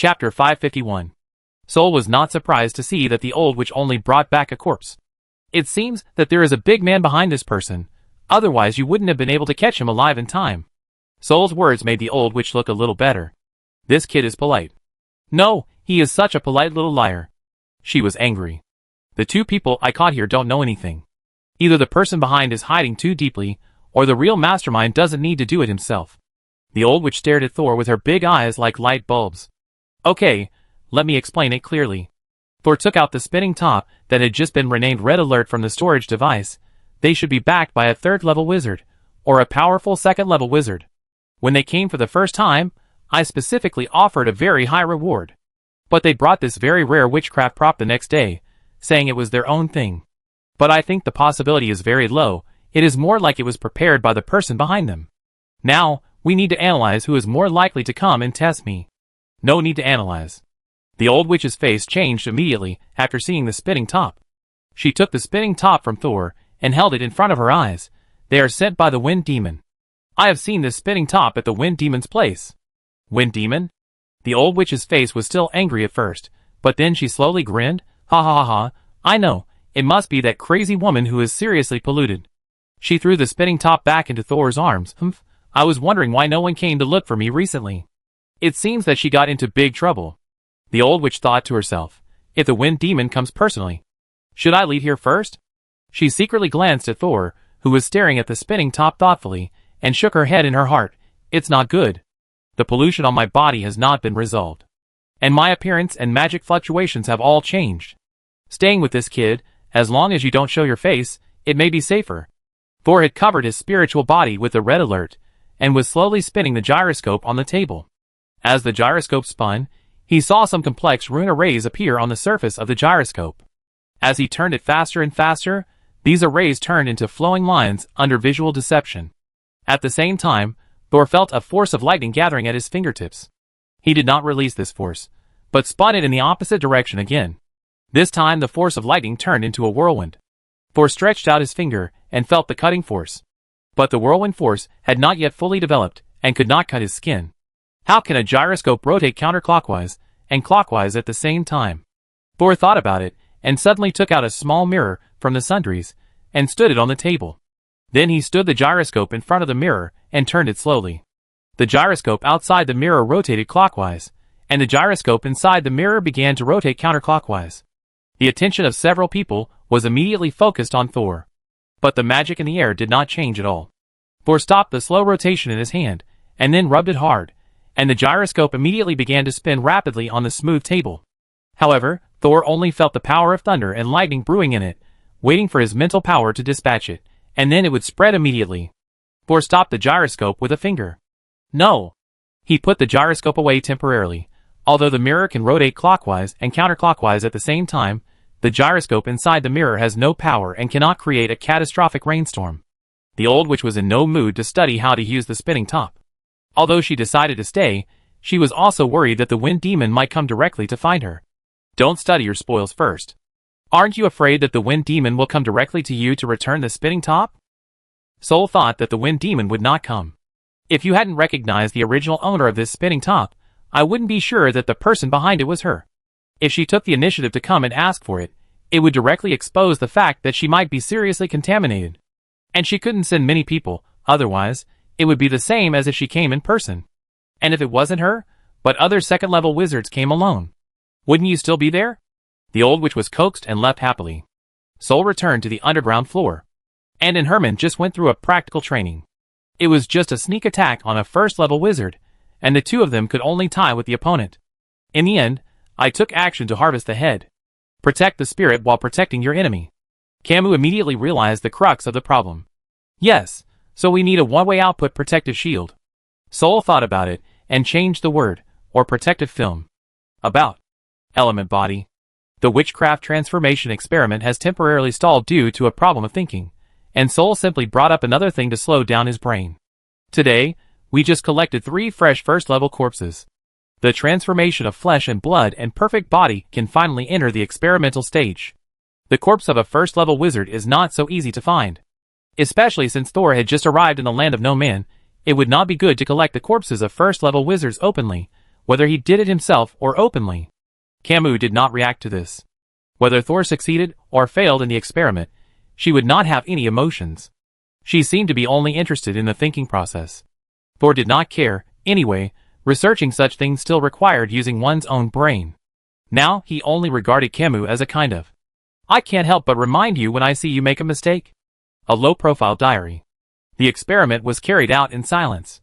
Chapter 551. Sol was not surprised to see that the old witch only brought back a corpse. It seems that there is a big man behind this person, otherwise you wouldn't have been able to catch him alive in time. Sol's words made the old witch look a little better. This kid is polite. No, he is such a polite little liar. She was angry. The two people I caught here don't know anything. Either the person behind is hiding too deeply, or the real mastermind doesn't need to do it himself. The old witch stared at Thor with her big eyes like light bulbs. Okay, let me explain it clearly. Thor took out the spinning top that had just been renamed Red Alert from the storage device. They should be backed by a third-level wizard, or a powerful second-level wizard. When they came for the first time, I specifically offered a very high reward. But they brought this very rare witchcraft prop the next day, saying it was their own thing. But I think the possibility is very low. It is more like it was prepared by the person behind them. Now, we need to analyze who is more likely to come and test me. No need to analyze. The old witch's face changed immediately after seeing the spinning top. She took the spinning top from Thor and held it in front of her eyes. They are sent by the Wind Demon. I have seen this spinning top at the Wind Demon's place. Wind Demon? The old witch's face was still angry at first, but then she slowly grinned. Ha ha ha ha, I know, it must be that crazy woman who is seriously polluted. She threw the spinning top back into Thor's arms. Humph, I was wondering why no one came to look for me recently. It seems that she got into big trouble. The old witch thought to herself, if the Wind Demon comes personally, should I leave here first? She secretly glanced at Thor, who was staring at the spinning top thoughtfully, and shook her head in her heart. It's not good. The pollution on my body has not been resolved. And my appearance and magic fluctuations have all changed. Staying with this kid, as long as you don't show your face, it may be safer. Thor had covered his spiritual body with the Red Alert, and was slowly spinning the gyroscope on the table. As the gyroscope spun, he saw some complex rune arrays appear on the surface of the gyroscope. As he turned it faster and faster, these arrays turned into flowing lines under visual deception. At the same time, Thor felt a force of lightning gathering at his fingertips. He did not release this force, but spun it in the opposite direction again. This time the force of lightning turned into a whirlwind. Thor stretched out his finger and felt the cutting force. But the whirlwind force had not yet fully developed and could not cut his skin. How can a gyroscope rotate counterclockwise and clockwise at the same time? Thor thought about it and suddenly took out a small mirror from the sundries and stood it on the table. Then he stood the gyroscope in front of the mirror and turned it slowly. The gyroscope outside the mirror rotated clockwise, and the gyroscope inside the mirror began to rotate counterclockwise. The attention of several people was immediately focused on Thor. But the magic in the air did not change at all. Thor stopped the slow rotation in his hand, and then rubbed it hard, and the gyroscope immediately began to spin rapidly on the smooth table. However, Thor only felt the power of thunder and lightning brewing in it, waiting for his mental power to dispatch it, and then it would spread immediately. Thor stopped the gyroscope with a finger. No! He put the gyroscope away temporarily. Although the mirror can rotate clockwise and counterclockwise at the same time, the gyroscope inside the mirror has no power and cannot create a catastrophic rainstorm. The old witch was in no mood to study how to use the spinning top. Although she decided to stay, she was also worried that the Wind Demon might come directly to find her. Don't study your spoils first. Aren't you afraid that the Wind Demon will come directly to you to return the spinning top? Sol thought that the Wind Demon would not come. If you hadn't recognized the original owner of this spinning top, I wouldn't be sure that the person behind it was her. If she took the initiative to come and ask for it, it would directly expose the fact that she might be seriously contaminated. And she couldn't send many people, otherwise, it would be the same as if she came in person. And if it wasn't her, but other second-level wizards came alone, wouldn't you still be there? The old witch was coaxed and left happily. Sol returned to the underground floor. And Herman just went through a practical training. It was just a sneak attack on a first-level wizard, and the two of them could only tie with the opponent. In the end, I took action to harvest the head. Protect the spirit while protecting your enemy. Camus immediately realized the crux of the problem. Yes, so we need a one-way output protective shield. Sol thought about it, and changed the word, or protective film. About. Element body. The witchcraft transformation experiment has temporarily stalled due to a problem of thinking, and Sol simply brought up another thing to slow down his brain. Today, we just collected 3 fresh first-level corpses. The transformation of flesh and blood and perfect body can finally enter the experimental stage. The corpse of a first-level wizard is not so easy to find. Especially since Thor had just arrived in the land of no man, it would not be good to collect the corpses of first-level wizards openly, whether he did it himself or openly. Camus did not react to this. Whether Thor succeeded or failed in the experiment, she would not have any emotions. She seemed to be only interested in the thinking process. Thor did not care, anyway. Researching such things still required using one's own brain. Now, he only regarded Camus as a kind of, "I can't help but remind you when I see you make a mistake." A low-profile diary. The experiment was carried out in silence.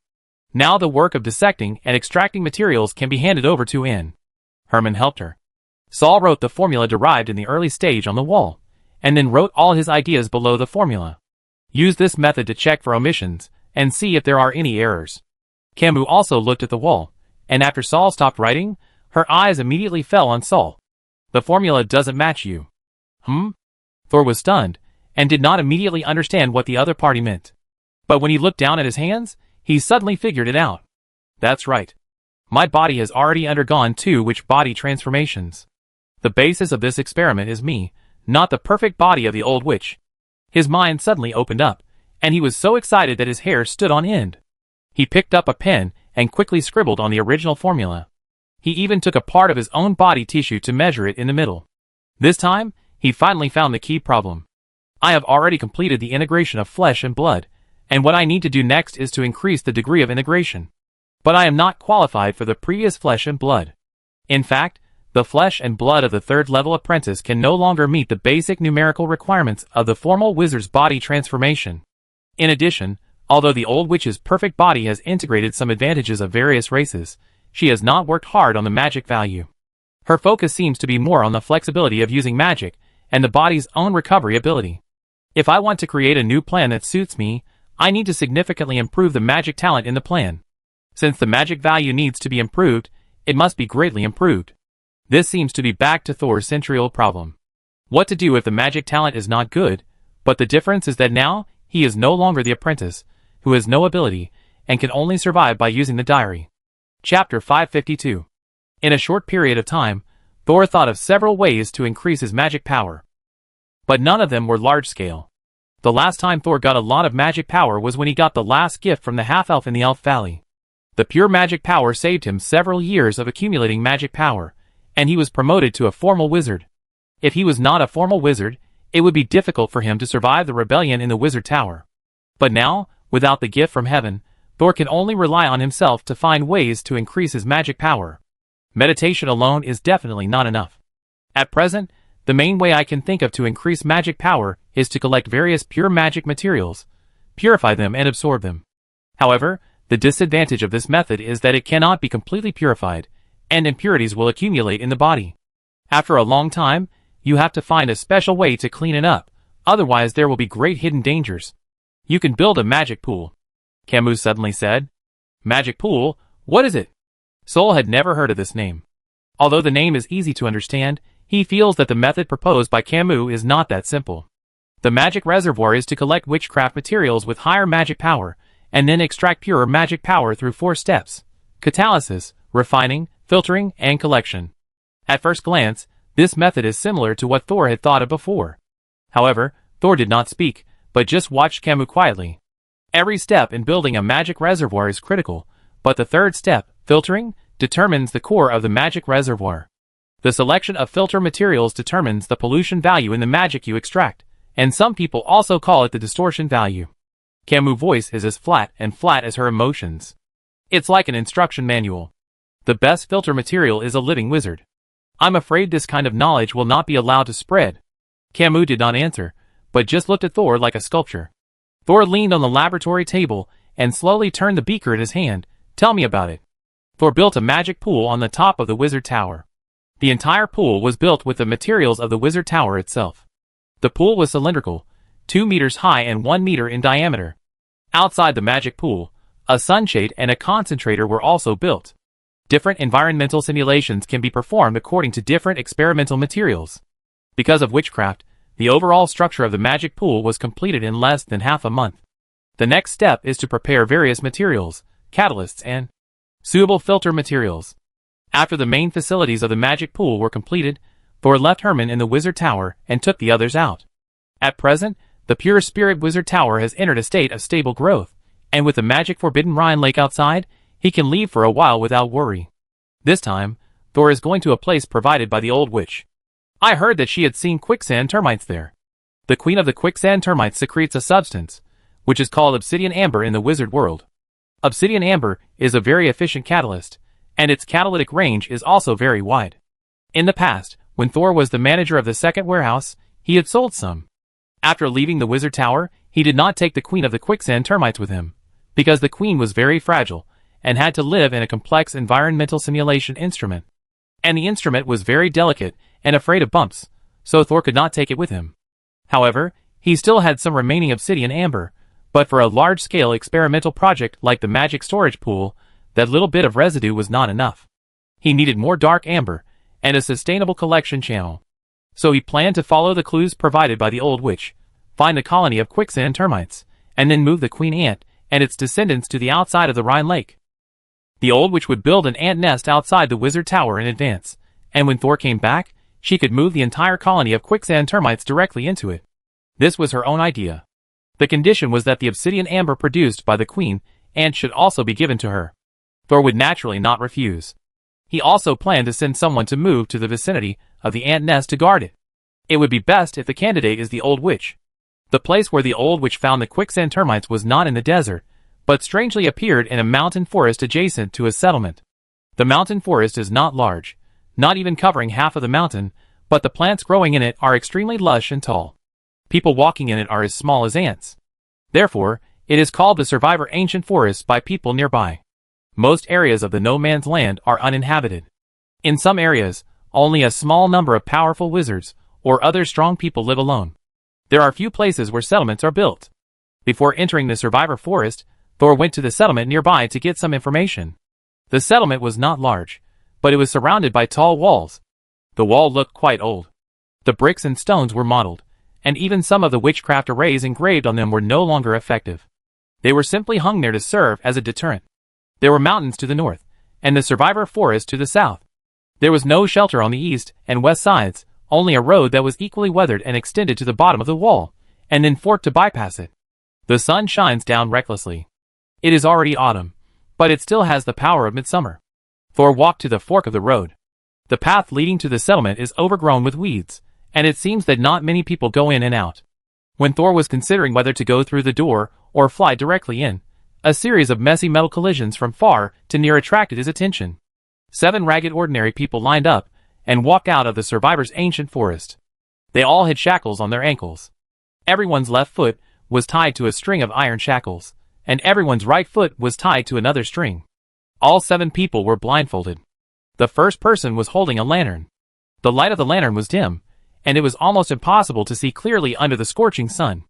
Now the work of dissecting and extracting materials can be handed over to Anne. Herman helped her. Saul wrote the formula derived in the early stage on the wall, and then wrote all his ideas below the formula. Use this method to check for omissions, and see if there are any errors. Camus also looked at the wall, and after Saul stopped writing, her eyes immediately fell on Saul. "The formula doesn't match you." Thor was stunned, and did not immediately understand what the other party meant. But when he looked down at his hands, he suddenly figured it out. "That's right. My body has already undergone 2 witch-body transformations. The basis of this experiment is me, not the perfect body of the old witch." His mind suddenly opened up, and he was so excited that his hair stood on end. He picked up a pen and quickly scribbled on the original formula. He even took a part of his own body tissue to measure it in the middle. This time, he finally found the key problem. "I have already completed the integration of flesh and blood, and what I need to do next is to increase the degree of integration. But I am not qualified for the previous flesh and blood. In fact, the flesh and blood of the 3rd-level apprentice can no longer meet the basic numerical requirements of the formal wizard's body transformation. In addition, although the old witch's perfect body has integrated some advantages of various races, she has not worked hard on the magic value. Her focus seems to be more on the flexibility of using magic and the body's own recovery ability. If I want to create a new plan that suits me, I need to significantly improve the magic talent in the plan. Since the magic value needs to be improved, it must be greatly improved." This seems to be back to Thor's century-old problem. What to do if the magic talent is not good, but the difference is that now, he is no longer the apprentice, who has no ability, and can only survive by using the diary. Chapter 552. In a short period of time, Thor thought of several ways to increase his magic power. But none of them were large-scale. The last time Thor got a lot of magic power was when he got the last gift from the half-elf in the Elf Valley. The pure magic power saved him several years of accumulating magic power, and he was promoted to a formal wizard. If he was not a formal wizard, it would be difficult for him to survive the rebellion in the wizard tower. But now, without the gift from heaven, Thor can only rely on himself to find ways to increase his magic power. Meditation alone is definitely not enough. At present, the main way I can think of to increase magic power is to collect various pure magic materials, purify them and absorb them. However, the disadvantage of this method is that it cannot be completely purified, and impurities will accumulate in the body. After a long time, you have to find a special way to clean it up, otherwise there will be great hidden dangers. "You can build a magic pool," Camus suddenly said. "Magic pool? What is it?" Sol had never heard of this name. Although the name is easy to understand, he feels that the method proposed by Camus is not that simple. The magic reservoir is to collect witchcraft materials with higher magic power, and then extract purer magic power through 4 steps: catalysis, refining, filtering, and collection. At first glance, this method is similar to what Thor had thought of before. However, Thor did not speak, but just watched Camus quietly. Every step in building a magic reservoir is critical, but the 3rd step, filtering, determines the core of the magic reservoir. The selection of filter materials determines the pollution value in the magic you extract, and some people also call it the distortion value. Camus' voice is as flat as her emotions. It's like an instruction manual. The best filter material is a living wizard. I'm afraid this kind of knowledge will not be allowed to spread. Camus did not answer, but just looked at Thor like a sculpture. Thor leaned on the laboratory table and slowly turned the beaker in his hand. "Tell me about it." Thor built a magic pool on the top of the wizard tower. The entire pool was built with the materials of the wizard tower itself. The pool was cylindrical, 2 meters high and 1 meter in diameter. Outside the magic pool, a sunshade and a concentrator were also built. Different environmental simulations can be performed according to different experimental materials. Because of witchcraft, the overall structure of the magic pool was completed in less than half a month. The next step is to prepare various materials, catalysts and suitable filter materials. After the main facilities of the magic pool were completed, Thor left Herman in the wizard tower and took the others out. At present, the pure spirit wizard tower has entered a state of stable growth, and with the magic forbidden Rhine lake outside, he can leave for a while without worry. This time, Thor is going to a place provided by the old witch. I heard that she had seen quicksand termites there. The queen of the quicksand termites secretes a substance, which is called obsidian amber in the wizard world. Obsidian amber is a very efficient catalyst, and its catalytic range is also very wide. In the past, when Thor was the manager of the second warehouse, he had sold some. After leaving the wizard tower, he did not take the queen of the quicksand termites with him, because the queen was very fragile, and had to live in a complex environmental simulation instrument. And the instrument was very delicate and afraid of bumps, so Thor could not take it with him. However, he still had some remaining obsidian amber, but for a large-scale experimental project like the magic storage pool, that little bit of residue was not enough. He needed more dark amber, and a sustainable collection channel. So he planned to follow the clues provided by the old witch, find a colony of quicksand termites, and then move the queen ant and its descendants to the outside of the Rhine Lake. The old witch would build an ant nest outside the wizard tower in advance, and when Thor came back, she could move the entire colony of quicksand termites directly into it. This was her own idea. The condition was that the obsidian amber produced by the queen ant should also be given to her. Thor would naturally not refuse. He also planned to send someone to move to the vicinity of the ant nest to guard it. It would be best if the candidate is the old witch. The place where the old witch found the quicksand termites was not in the desert, but strangely appeared in a mountain forest adjacent to a settlement. The mountain forest is not large, not even covering half of the mountain, but the plants growing in it are extremely lush and tall. People walking in it are as small as ants. Therefore, it is called the Survivor Ancient Forest by people nearby. Most areas of the no man's land are uninhabited. In some areas, only a small number of powerful wizards or other strong people live alone. There are few places where settlements are built. Before entering the Survivor Forest, Thor went to the settlement nearby to get some information. The settlement was not large, but it was surrounded by tall walls. The wall looked quite old. The bricks and stones were mottled, and even some of the witchcraft arrays engraved on them were no longer effective. They were simply hung there to serve as a deterrent. There were mountains to the north, and the Survivor Forest to the south. There was no shelter on the east and west sides, only a road that was equally weathered and extended to the bottom of the wall, and then forked to bypass it. The sun shines down recklessly. It is already autumn, but it still has the power of midsummer. Thor walked to the fork of the road. The path leading to the settlement is overgrown with weeds, and it seems that not many people go in and out. When Thor was considering whether to go through the door or fly directly in, a series of messy metal collisions from far to near attracted his attention. 7 ragged ordinary people lined up and walked out of the survivor's ancient forest. They all had shackles on their ankles. Everyone's left foot was tied to a string of iron shackles, and everyone's right foot was tied to another string. All 7 people were blindfolded. The first person was holding a lantern. The light of the lantern was dim, and it was almost impossible to see clearly under the scorching sun.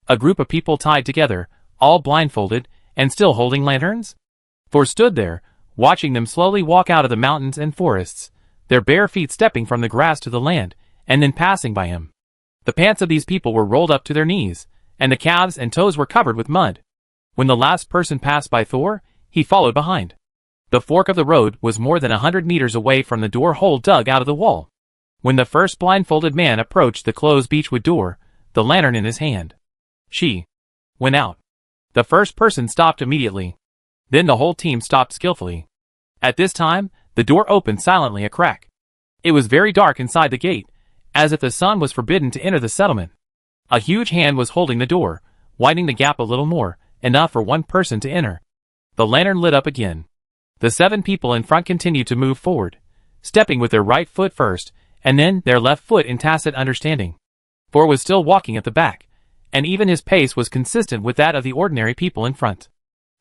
A group of people tied together, all blindfolded, and still holding lanterns? Thor stood there, watching them slowly walk out of the mountains and forests, their bare feet stepping from the grass to the land, and then passing by him. The pants of these people were rolled up to their knees, and the calves and toes were covered with mud. When the last person passed by Thor, he followed behind. The fork of the road was more than 100 meters away from the door hole dug out of the wall. When the first blindfolded man approached the closed beechwood door, the lantern in his hand, she went out. The first person stopped immediately. Then the whole team stopped skillfully. At this time, the door opened silently a crack. It was very dark inside the gate, as if the sun was forbidden to enter the settlement. A huge hand was holding the door, widening the gap a little more, enough for one person to enter. The lantern lit up again. The 7 people in front continued to move forward, stepping with their right foot first, and then their left foot in tacit understanding. Thor was still walking at the back, and even his pace was consistent with that of the ordinary people in front.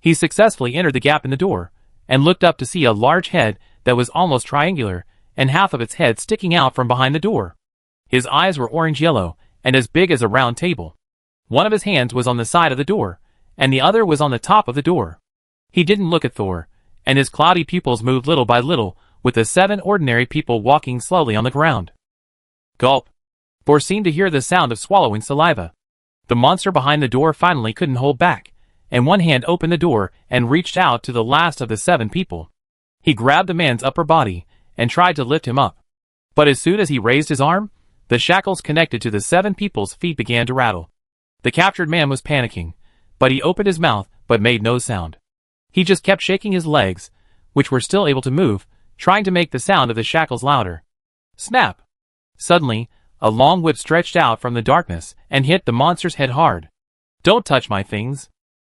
He successfully entered the gap in the door, and looked up to see a large head that was almost triangular, and half of its head sticking out from behind the door. His eyes were orange-yellow, and as big as a round table. One of his hands was on the side of the door, and the other was on the top of the door. He didn't look at Thor, and his cloudy pupils moved little by little, with the 7 ordinary people walking slowly on the ground. Gulp! Thor seemed to hear the sound of swallowing saliva. The monster behind the door finally couldn't hold back, and one hand opened the door and reached out to the last of the 7 people. He grabbed the man's upper body and tried to lift him up. But as soon as he raised his arm, the shackles connected to the 7 people's feet began to rattle. The captured man was panicking, but he opened his mouth but made no sound. He just kept shaking his legs, which were still able to move, trying to make the sound of the shackles louder. Snap! Suddenly, a long whip stretched out from the darkness and hit the monster's head hard. "Don't touch my things!"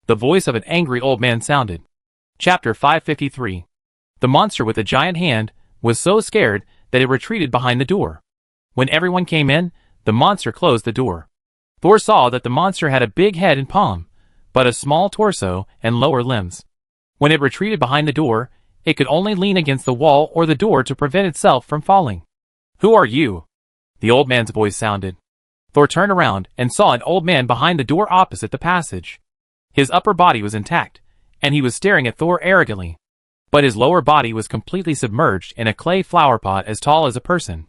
The voice of an angry old man sounded. Chapter 553. The monster with the giant hand was so scared that it retreated behind the door. When everyone came in, the monster closed the door. Thor saw that the monster had a big head and palm, but a small torso and lower limbs. When it retreated behind the door, it could only lean against the wall or the door to prevent itself from falling. "Who are you?" the old man's voice sounded. Thor turned around and saw an old man behind the door opposite the passage. His upper body was intact, and he was staring at Thor arrogantly. But his lower body was completely submerged in a clay flower pot as tall as a person.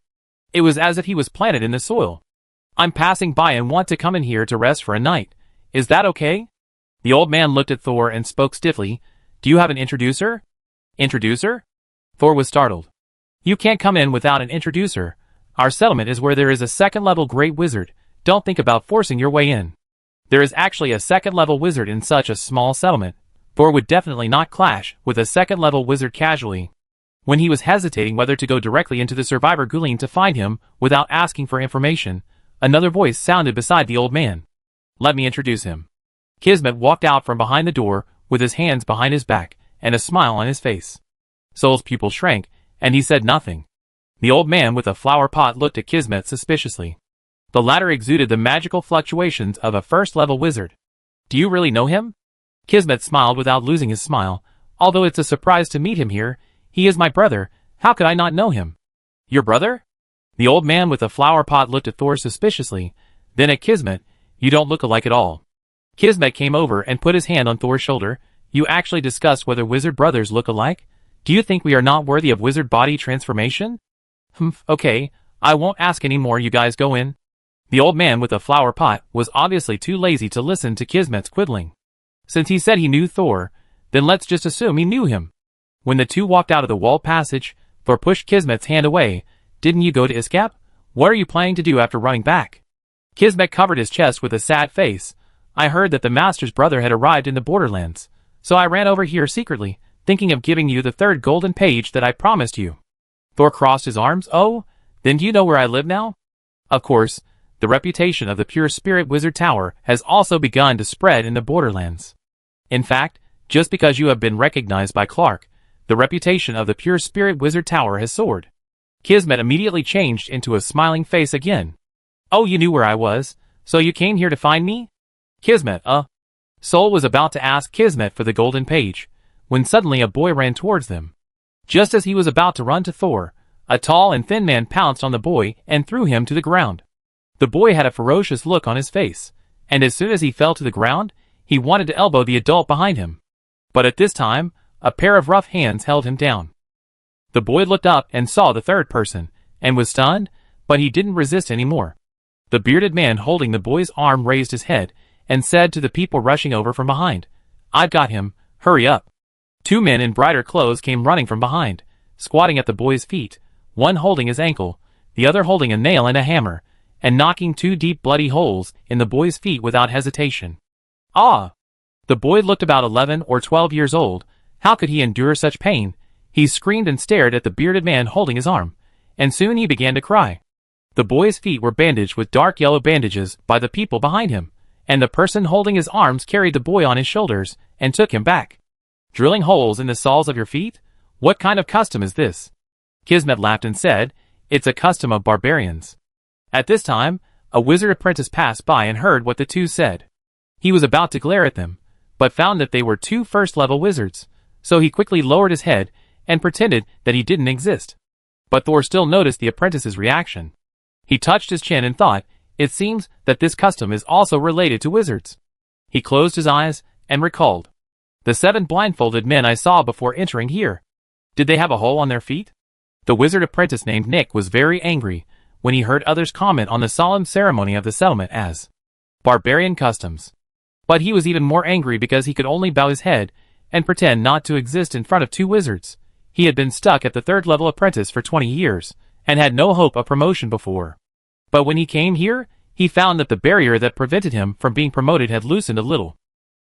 It was as if he was planted in the soil. "I'm passing by and want to come in here to rest for a night. Is that okay?" The old man looked at Thor and spoke stiffly. "Do you have an introducer?" "Introducer?" Thor was startled. "You can't come in without an introducer. Our settlement is where there is a second-level great wizard. Don't think about forcing your way in." There is actually a second-level wizard in such a small settlement. Thor would definitely not clash with a second-level wizard casually. When he was hesitating whether to go directly into the survivor Guleen to find him without asking for information, another voice sounded beside the old man. "Let me introduce him." Kismet walked out from behind the door with his hands behind his back and a smile on his face. Sol's pupil shrank, and he said nothing. The old man with a flower pot looked at Kismet suspiciously. The latter exuded the magical fluctuations of a first-level wizard. "Do you really know him?" Kismet smiled without losing his smile. "Although it's a surprise to meet him here, he is my brother. How could I not know him?" "Your brother?" The old man with the flower pot looked at Thor suspiciously, then at Kismet. "You don't look alike at all." Kismet came over and put his hand on Thor's shoulder. "You actually discussed whether wizard brothers look alike? Do you think we are not worthy of wizard body transformation?" "Humph, okay, I won't ask any more, you guys go in." The old man with the flower pot was obviously too lazy to listen to Kismet's quibbling. Since he said he knew Thor, then let's just assume he knew him. When the two walked out of the wall passage, Thor pushed Kismet's hand away. "Didn't you go to Iskap? What are you planning to do after running back?" Kismet covered his chest with a sad face. "I heard that the master's brother had arrived in the borderlands, so I ran over here secretly, thinking of giving you the third golden page that I promised you." Thor crossed his arms. "Oh, then do you know where I live now?" Of course, the reputation of the Pure Spirit Wizard Tower has also begun to spread in the borderlands. In fact, just because you have been recognized by Clark, the reputation of the Pure Spirit Wizard Tower has soared. Kismet immediately changed into a smiling face again. "Oh, you knew where I was, so you came here to find me?" Kismet, Sol was about to ask Kismet for the golden page, when suddenly a boy ran towards them. Just as he was about to run to Thor, a tall and thin man pounced on the boy and threw him to the ground. The boy had a ferocious look on his face, and as soon as he fell to the ground, he wanted to elbow the adult behind him. But at this time, a pair of rough hands held him down. The boy looked up and saw the third person, and was stunned, but he didn't resist anymore. The bearded man holding the boy's arm raised his head, and said to the people rushing over from behind, "I've got him, hurry up." Two men in brighter clothes came running from behind, squatting at the boy's feet, one holding his ankle, the other holding a nail and a hammer, and knocking two deep bloody holes in the boy's feet without hesitation. "Ah!" The boy looked about 11 or 12 years old. How could he endure such pain? He screamed and stared at the bearded man holding his arm, and soon he began to cry. The boy's feet were bandaged with dark yellow bandages by the people behind him, and the person holding his arms carried the boy on his shoulders and took him back. "Drilling holes in the soles of your feet? What kind of custom is this?" Kismet laughed and said, "It's a custom of barbarians." At this time, a wizard apprentice passed by and heard what the two said. He was about to glare at them, but found that they were two first-level wizards, so he quickly lowered his head and pretended that he didn't exist. But Thor still noticed the apprentice's reaction. He touched his chin and thought, it seems that this custom is also related to wizards. He closed his eyes and recalled. "The 7 blindfolded men I saw before entering here. Did they have a hole on their feet?" The wizard apprentice named Nick was very angry when he heard others comment on the solemn ceremony of the settlement as barbarian customs. But he was even more angry because he could only bow his head and pretend not to exist in front of two wizards. He had been stuck at the 3rd-level apprentice for 20 years, and had no hope of promotion before. But when he came here, he found that the barrier that prevented him from being promoted had loosened a little.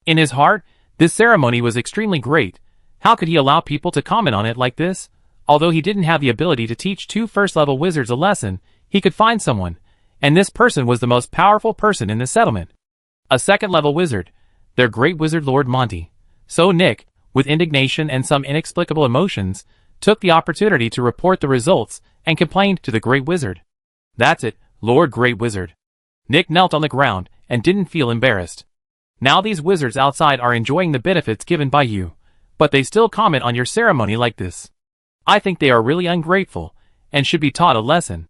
In his heart, this ceremony was extremely great. How could he allow people to comment on it like this? Although he didn't have the ability to teach two first-level wizards a lesson, he could find someone, and this person was the most powerful person in the settlement. A second-level wizard, their great wizard Lord Monty. So Nick, with indignation and some inexplicable emotions, took the opportunity to report the results and complained to the great wizard. "That's it, Lord Great Wizard." Nick knelt on the ground and didn't feel embarrassed. "Now these wizards outside are enjoying the benefits given by you, but they still comment on your ceremony like this. I think they are really ungrateful and should be taught a lesson."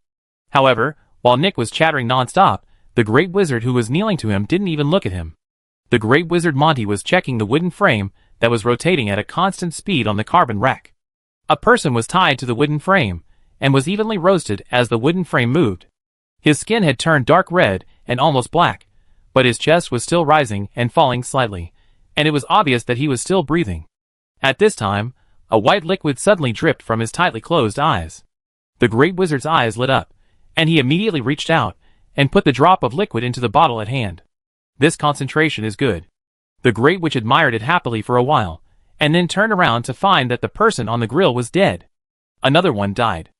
However, while Nick was chattering non-stop, the great wizard who was kneeling to him didn't even look at him. The great wizard Monty was checking the wooden frame that was rotating at a constant speed on the carbon rack. A person was tied to the wooden frame and was evenly roasted as the wooden frame moved. His skin had turned dark red and almost black, but his chest was still rising and falling slightly, and it was obvious that he was still breathing. At this time, a white liquid suddenly dripped from his tightly closed eyes. The great wizard's eyes lit up, and he immediately reached out and put the drop of liquid into the bottle at hand. This concentration is good. The great witch admired it happily for a while, and then turned around to find that the person on the grill was dead. Another one died.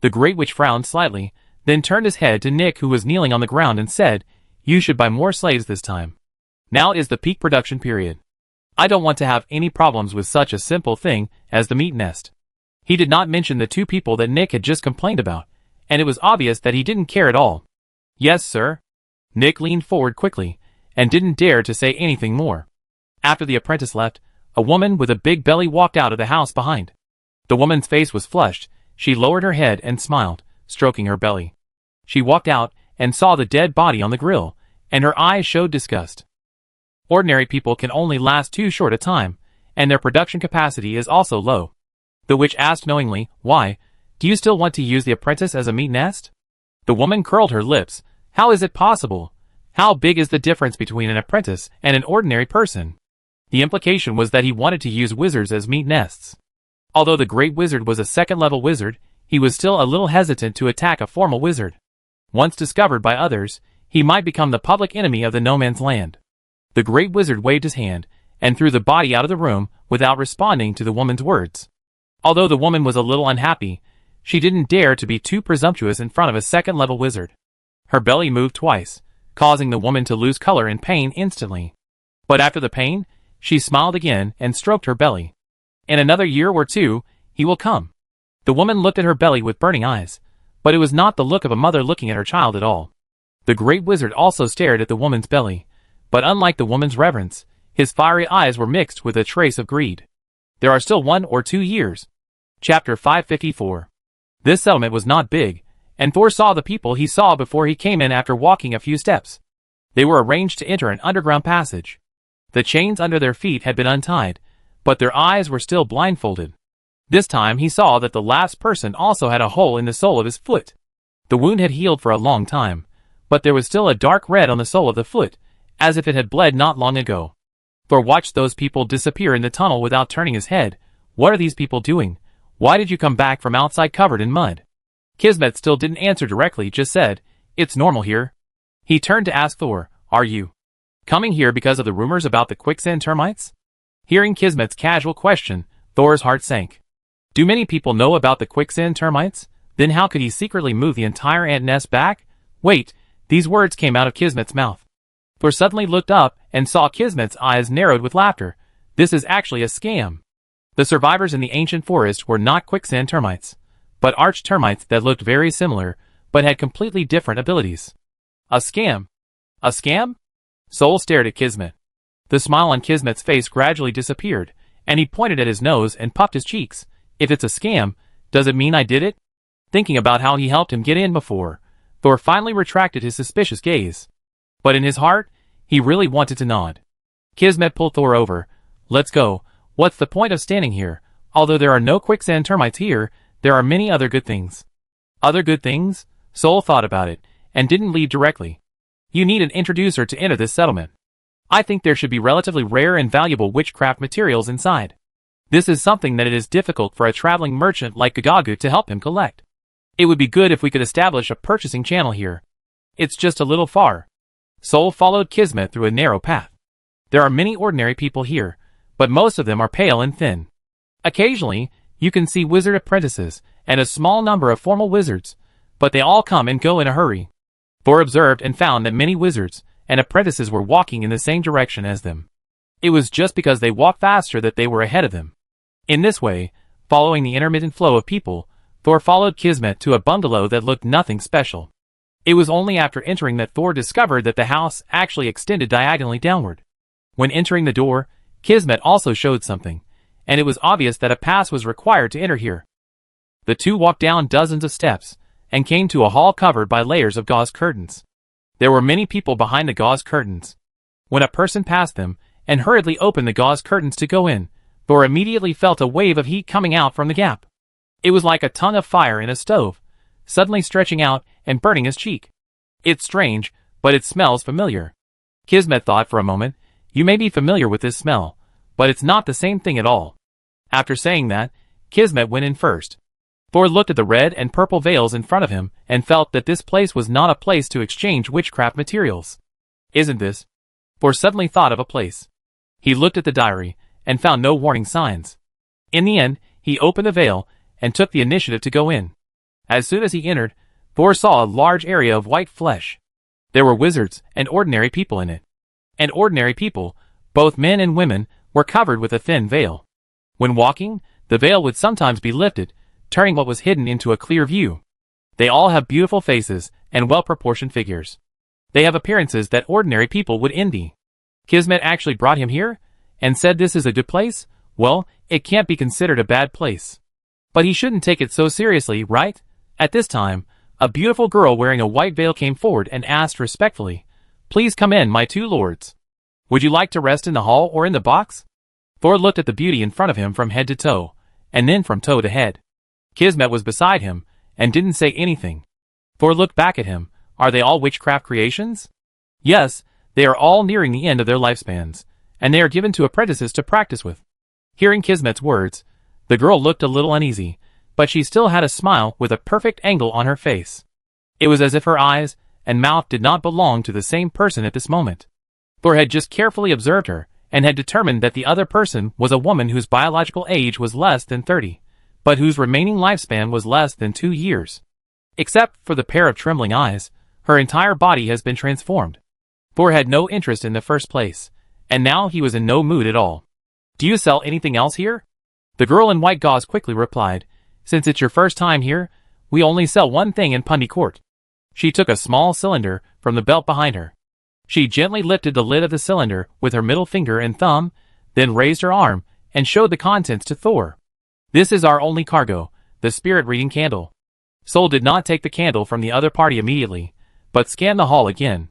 The great witch frowned slightly, then turned his head to Nick, who was kneeling on the ground, and said, "You should buy more slaves this time. Now is the peak production period. I don't want to have any problems with such a simple thing as the meat nest." He did not mention the two people that Nick had just complained about, and it was obvious that he didn't care at all. "Yes, sir." Nick leaned forward quickly, and didn't dare to say anything more. After the apprentice left, a woman with a big belly walked out of the house behind. The woman's face was flushed. She lowered her head and smiled, stroking her belly. She walked out and saw the dead body on the grill, and her eyes showed disgust. Ordinary people can only last too short a time, and their production capacity is also low. The witch asked knowingly, "Why? Do you still want to use the apprentice as a meat nest?" The woman curled her lips. "How is it possible? How big is the difference between an apprentice and an ordinary person?" The implication was that he wanted to use wizards as meat nests. Although the great wizard was a second-level wizard, he was still a little hesitant to attack a formal wizard. Once discovered by others, he might become the public enemy of the no man's land. The great wizard waved his hand and threw the body out of the room without responding to the woman's words. Although the woman was a little unhappy, she didn't dare to be too presumptuous in front of a second-level wizard. Her belly moved twice, causing the woman to lose color and pain instantly. But after the pain, she smiled again and stroked her belly. "In another year or two, he will come." The woman looked at her belly with burning eyes, but it was not the look of a mother looking at her child at all. The great wizard also stared at the woman's belly, but unlike the woman's reverence, his fiery eyes were mixed with a trace of greed. "There are still 1 or 2 years. Chapter 554. This settlement was not big, and Foresaw the people he saw before he came in after walking a few steps. They were arranged to enter an underground passage. The chains under their feet had been untied, but their eyes were still blindfolded. This time he saw that the last person also had a hole in the sole of his foot. The wound had healed for a long time, but there was still a dark red on the sole of the foot, as if it had bled not long ago. Thor watched those people disappear in the tunnel without turning his head. "What are these people doing? Why did you come back from outside covered in mud?" Kismet still didn't answer directly, just said, "It's normal here." He turned to ask Thor, "Are you coming here because of the rumors about the quicksand termites?" Hearing Kismet's casual question, Thor's heart sank. Do many people know about the quicksand termites? Then how could he secretly move the entire ant nest back? Wait, these words came out of Kismet's mouth. Thor suddenly looked up and saw Kismet's eyes narrowed with laughter. This is actually a scam. The survivors in the ancient forest were not quicksand termites, but arch termites that looked very similar, but had completely different abilities. A scam? A scam? Sol stared at Kismet. The smile on Kismet's face gradually disappeared, and he pointed at his nose and puffed his cheeks. If it's a scam, does it mean I did it? Thinking about how he helped him get in before, Thor finally retracted his suspicious gaze. But in his heart, he really wanted to nod. Kismet pulled Thor over. Let's go. What's the point of standing here? Although there are no quicksand termites here, there are many other good things. Other good things? Sol thought about it, and didn't leave directly. You need an introducer to enter this settlement. I think there should be relatively rare and valuable witchcraft materials inside. This is something that it is difficult for a traveling merchant like Gagagu to help him collect. It would be good if we could establish a purchasing channel here. It's just a little far. Sol followed Kismet through a narrow path. There are many ordinary people here, but most of them are pale and thin. Occasionally, You can see wizard apprentices, and a small number of formal wizards, but they all come and go in a hurry. Thor observed and found that many wizards and apprentices were walking in the same direction as them. It was just because they walked faster that they were ahead of them. In this way, following the intermittent flow of people, Thor followed Kismet to a bungalow that looked nothing special. It was only after entering that Thor discovered that the house actually extended diagonally downward. When entering the door, Kismet also showed something, and it was obvious that a pass was required to enter here. The two walked down dozens of steps, and came to a hall covered by layers of gauze curtains. There were many people behind the gauze curtains. When a person passed them, and hurriedly opened the gauze curtains to go in, Thor immediately felt a wave of heat coming out from the gap. It was like a tongue of fire in a stove, suddenly stretching out and burning his cheek. It's strange, but it smells familiar. Kismet thought for a moment, you may be familiar with this smell, but it's not the same thing at all. After saying that, Kismet went in first. Thor looked at the red and purple veils in front of him and felt that this place was not a place to exchange witchcraft materials. Isn't this? Thor suddenly thought of a place. He looked at the diary and found no warning signs. In the end, he opened the veil and took the initiative to go in. As soon as he entered, Thor saw a large area of white flesh. There were wizards and ordinary people in it. And ordinary people, both men and women, were covered with a thin veil. When walking, the veil would sometimes be lifted, turning what was hidden into a clear view. They all have beautiful faces and well-proportioned figures. They have appearances that ordinary people would envy. Kismet actually brought him here, and said this is a good place. Well, it can't be considered a bad place. But he shouldn't take it so seriously, right? At this time, a beautiful girl wearing a white veil came forward and asked respectfully, "Please come in, my two lords. Would you like to rest in the hall or in the box?" Thor looked at the beauty in front of him from head to toe, and then from toe to head. Kismet was beside him, and didn't say anything. Thor looked back at him. Are they all witchcraft creations? Yes, they are all nearing the end of their lifespans, and they are given to apprentices to practice with. Hearing Kismet's words, the girl looked a little uneasy, but she still had a smile with a perfect angle on her face. It was as if her eyes and mouth did not belong to the same person at this moment. Thor had just carefully observed her, and had determined that the other person was a woman whose biological age was less than 30. But whose remaining lifespan was less than 2 years. Except for the pair of trembling eyes, her entire body has been transformed. Thor had no interest in the first place, and now he was in no mood at all. Do you sell anything else here? The girl in white gauze quickly replied, since it's your first time here, we only sell one thing in Pundy Court. She took a small cylinder from the belt behind her. She gently lifted the lid of the cylinder with her middle finger and thumb, then raised her arm and showed the contents to Thor. This is our only cargo, the spirit-reading candle. Sol did not take the candle from the other party immediately, but scanned the hall again.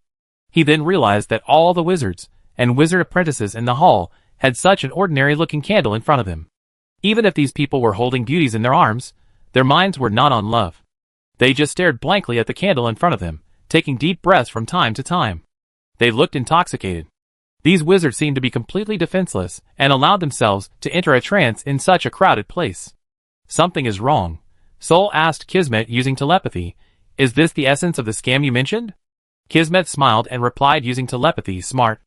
He then realized that all the wizards and wizard apprentices in the hall had such an ordinary-looking candle in front of them. Even if these people were holding beauties in their arms, their minds were not on love. They just stared blankly at the candle in front of them, taking deep breaths from time to time. They looked intoxicated. These wizards seemed to be completely defenseless and allowed themselves to enter a trance in such a crowded place. Something is wrong. Sol asked Kismet using telepathy, is this the essence of the scam you mentioned? Kismet smiled and replied using telepathy, smart.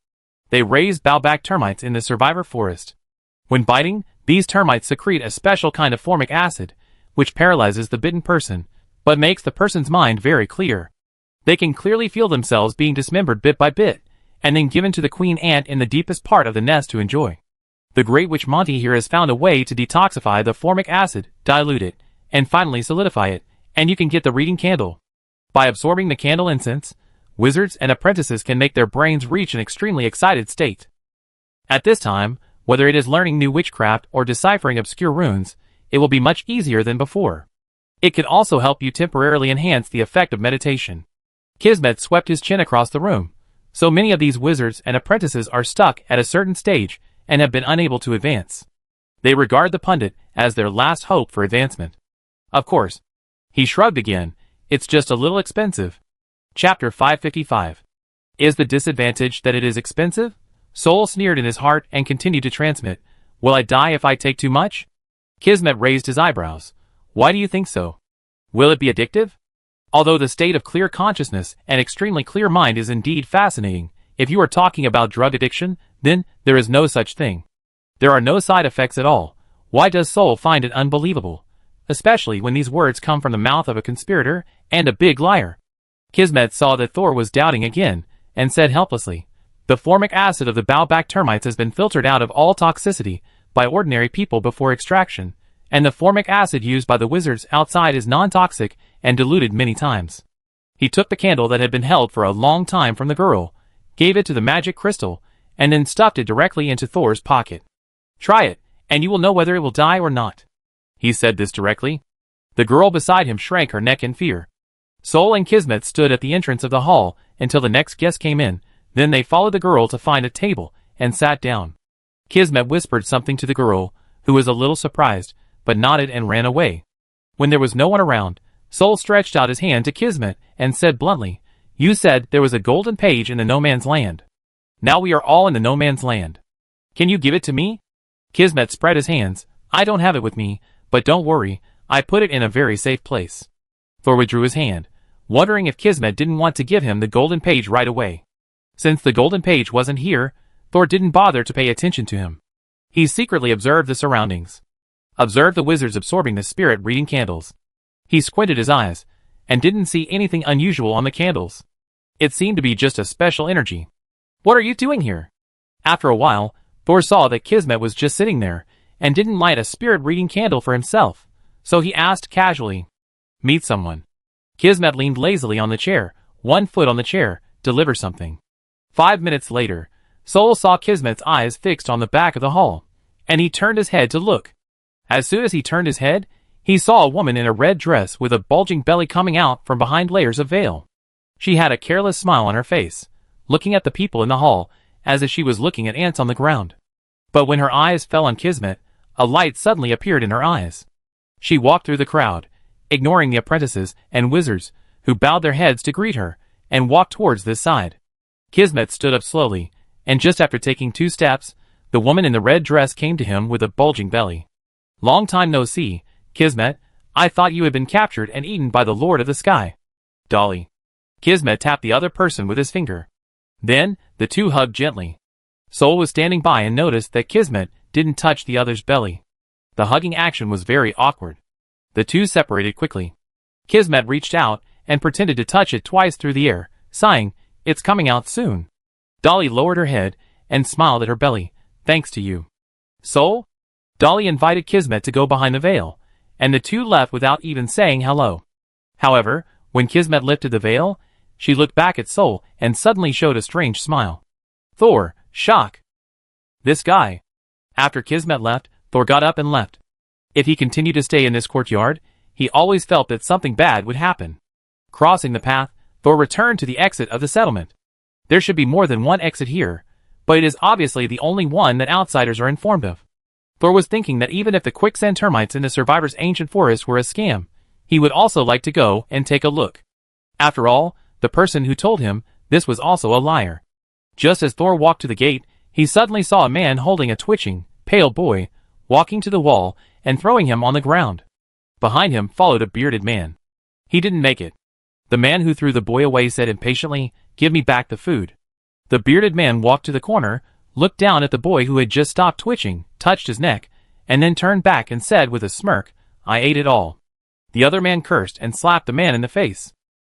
They raise bowback termites in the survivor forest. When biting, these termites secrete a special kind of formic acid, which paralyzes the bitten person, but makes the person's mind very clear. They can clearly feel themselves being dismembered bit by bit, and then given to the queen ant in the deepest part of the nest to enjoy. The Great Witch Monty here has found a way to detoxify the formic acid, dilute it, and finally solidify it, and you can get the reading candle. By absorbing the candle incense, wizards and apprentices can make their brains reach an extremely excited state. At this time, whether it is learning new witchcraft or deciphering obscure runes, it will be much easier than before. It can also help you temporarily enhance the effect of meditation. Kismet swept his chin across the room. So many of these wizards and apprentices are stuck at a certain stage and have been unable to advance. They regard the pundit as their last hope for advancement. Of course. He shrugged again. It's just a little expensive. Chapter 555. Is the disadvantage that it is expensive? Sol sneered in his heart and continued to transmit. Will I die if I take too much? Kismet raised his eyebrows. Why do you think so? Will it be addictive? Although the state of clear consciousness and extremely clear mind is indeed fascinating, if you are talking about drug addiction, then there is no such thing. There are no side effects at all. Why does Sol find it unbelievable? Especially when these words come from the mouth of a conspirator and a big liar. Kismet saw that Thor was doubting again, and said helplessly, "The formic acid of the bowback termites has been filtered out of all toxicity by ordinary people before extraction, and the formic acid used by the wizards outside is non-toxic and diluted many times." He took the candle that had been held for a long time from the girl, gave it to the magic crystal, and then stuffed it directly into Thor's pocket. "Try it, and you will know whether it will die or not." He said this directly. The girl beside him shrank her neck in fear. Sol and Kismet stood at the entrance of the hall until the next guest came in, then they followed the girl to find a table, and sat down. Kismet whispered something to the girl, who was a little surprised, but nodded and ran away. When there was no one around, Sol stretched out his hand to Kismet and said bluntly, "You said there was a golden page in the no man's land. Now we are all in the no man's land. Can you give it to me?" Kismet spread his hands. "I don't have it with me, but don't worry, I put it in a very safe place." Thor withdrew his hand, wondering if Kismet didn't want to give him the golden page right away. Since the golden page wasn't here, Thor didn't bother to pay attention to him. He secretly observed the surroundings. Observed the wizards absorbing the spirit-reading candles. He squinted his eyes, and didn't see anything unusual on the candles. It seemed to be just a special energy. "What are you doing here?" After a while, Thor saw that Kismet was just sitting there, and didn't light a spirit-reading candle for himself, so he asked casually, "Meet someone." Kismet leaned lazily on the chair, one foot on the chair, deliver something. 5 minutes later, Sol saw Kismet's eyes fixed on the back of the hall, and he turned his head to look. As soon as he turned his head, he saw a woman in a red dress with a bulging belly coming out from behind layers of veil. She had a careless smile on her face, looking at the people in the hall, as if she was looking at ants on the ground. But when her eyes fell on Kismet, a light suddenly appeared in her eyes. She walked through the crowd, ignoring the apprentices and wizards, who bowed their heads to greet her, and walked towards this side. Kismet stood up slowly, and just after taking 2 steps, the woman in the red dress came to him with a bulging belly. "Long time no see, Kismet. I thought you had been captured and eaten by the Lord of the Sky." "Dolly." Kismet tapped the other person with his finger. Then, the two hugged gently. Sol was standing by and noticed that Kismet didn't touch the other's belly. The hugging action was very awkward. The two separated quickly. Kismet reached out and pretended to touch it twice through the air, sighing, "It's coming out soon." Dolly lowered her head and smiled at her belly. "Thanks to you, Sol." Dolly invited Kismet to go behind the veil, and the two left without even saying hello. However, when Kismet lifted the veil, she looked back at Sol and suddenly showed a strange smile. Thor, shock. This guy. After Kismet left, Thor got up and left. If he continued to stay in this courtyard, he always felt that something bad would happen. Crossing the path, Thor returned to the exit of the settlement. There should be more than one exit here, but it is obviously the only one that outsiders are informed of. Thor was thinking that even if the quicksand termites in the survivors' ancient forest were a scam, he would also like to go and take a look. After all, the person who told him this was also a liar. Just as Thor walked to the gate, he suddenly saw a man holding a twitching, pale boy, walking to the wall and throwing him on the ground. Behind him followed a bearded man. He didn't make it. The man who threw the boy away said impatiently, "Give me back the food." The bearded man walked to the corner, looked down at the boy who had just stopped twitching, touched his neck, and then turned back and said with a smirk, "I ate it all." The other man cursed and slapped the man in the face.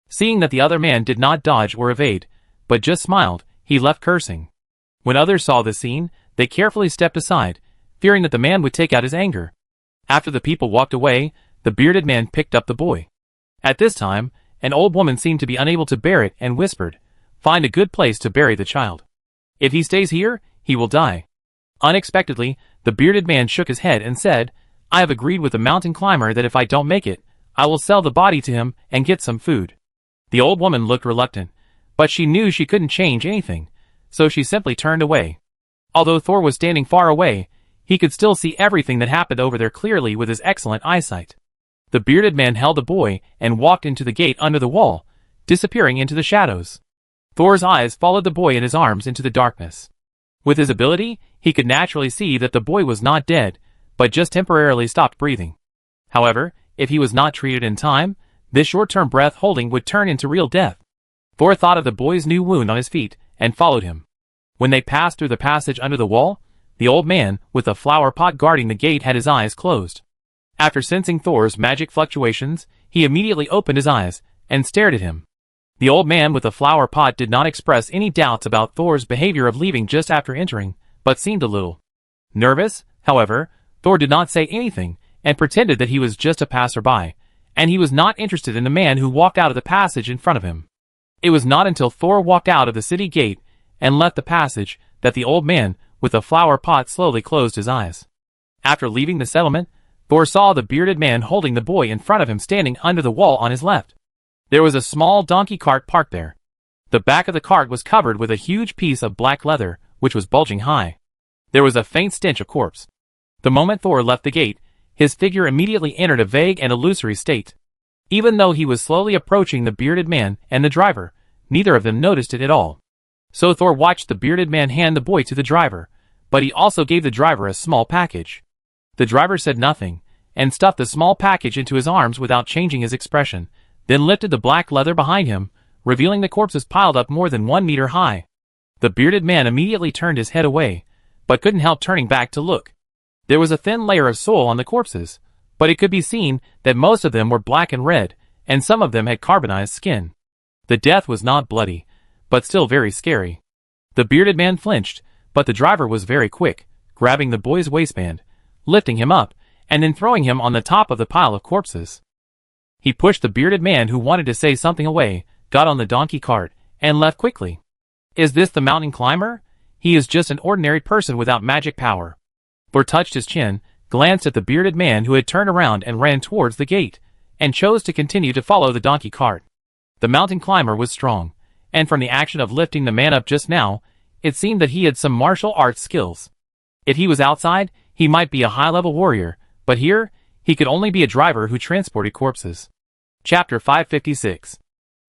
Seeing that the other man did not dodge or evade, but just smiled, he left cursing. When others saw this scene, they carefully stepped aside, fearing that the man would take out his anger. After the people walked away, the bearded man picked up the boy. At this time, an old woman seemed to be unable to bear it and whispered, "Find a good place to bury the child. If he stays here, he will die." Unexpectedly, the bearded man shook his head and said, "I have agreed with the mountain climber that if I don't make it, I will sell the body to him and get some food." The old woman looked reluctant, but she knew she couldn't change anything, so she simply turned away. Although Thor was standing far away, he could still see everything that happened over there clearly with his excellent eyesight. The bearded man held the boy and walked into the gate under the wall, disappearing into the shadows. Thor's eyes followed the boy in his arms into the darkness. With his ability, he could naturally see that the boy was not dead, but just temporarily stopped breathing. However, if he was not treated in time, this short-term breath holding would turn into real death. Thor thought of the boy's new wound on his feet, and followed him. When they passed through the passage under the wall, The old man, with the flower pot guarding the gate, had his eyes closed. After sensing Thor's magic fluctuations, he immediately opened his eyes and stared at him. The old man with the flower pot did not express any doubts about Thor's behavior of leaving just after entering, but seemed a little nervous. However, Thor did not say anything and pretended that he was just a passerby, and he was not interested in the man who walked out of the passage in front of him. It was not until Thor walked out of the city gate and left the passage that the old man with the flower pot slowly closed his eyes. After leaving the settlement, Thor saw the bearded man holding the boy in front of him standing under the wall on his left. There was a small donkey cart parked there. The back of the cart was covered with a huge piece of black leather, which was bulging high. There was a faint stench of corpse. The moment Thor left the gate, his figure immediately entered a vague and illusory state. Even though he was slowly approaching the bearded man and the driver, neither of them noticed it at all. So Thor watched the bearded man hand the boy to the driver, but he also gave the driver a small package. The driver said nothing, and stuffed the small package into his arms without changing his expression, then lifted the black leather behind him, revealing the corpses piled up more than 1 meter high. The bearded man immediately turned his head away, but couldn't help turning back to look. There was a thin layer of soil on the corpses, but it could be seen that most of them were black and red, and some of them had carbonized skin. The death was not bloody, but still very scary. The bearded man flinched, but the driver was very quick, grabbing the boy's waistband, lifting him up, and then throwing him on the top of the pile of corpses. He pushed the bearded man who wanted to say something away, got on the donkey cart, and left quickly. Is this the mountain climber? He is just an ordinary person without magic power. Thor touched his chin, glanced at the bearded man who had turned around and ran towards the gate, and chose to continue to follow the donkey cart. The mountain climber was strong, and from the action of lifting the man up just now, it seemed that he had some martial arts skills. If he was outside, he might be a high-level warrior, but here, he could only be a driver who transported corpses. Chapter 556.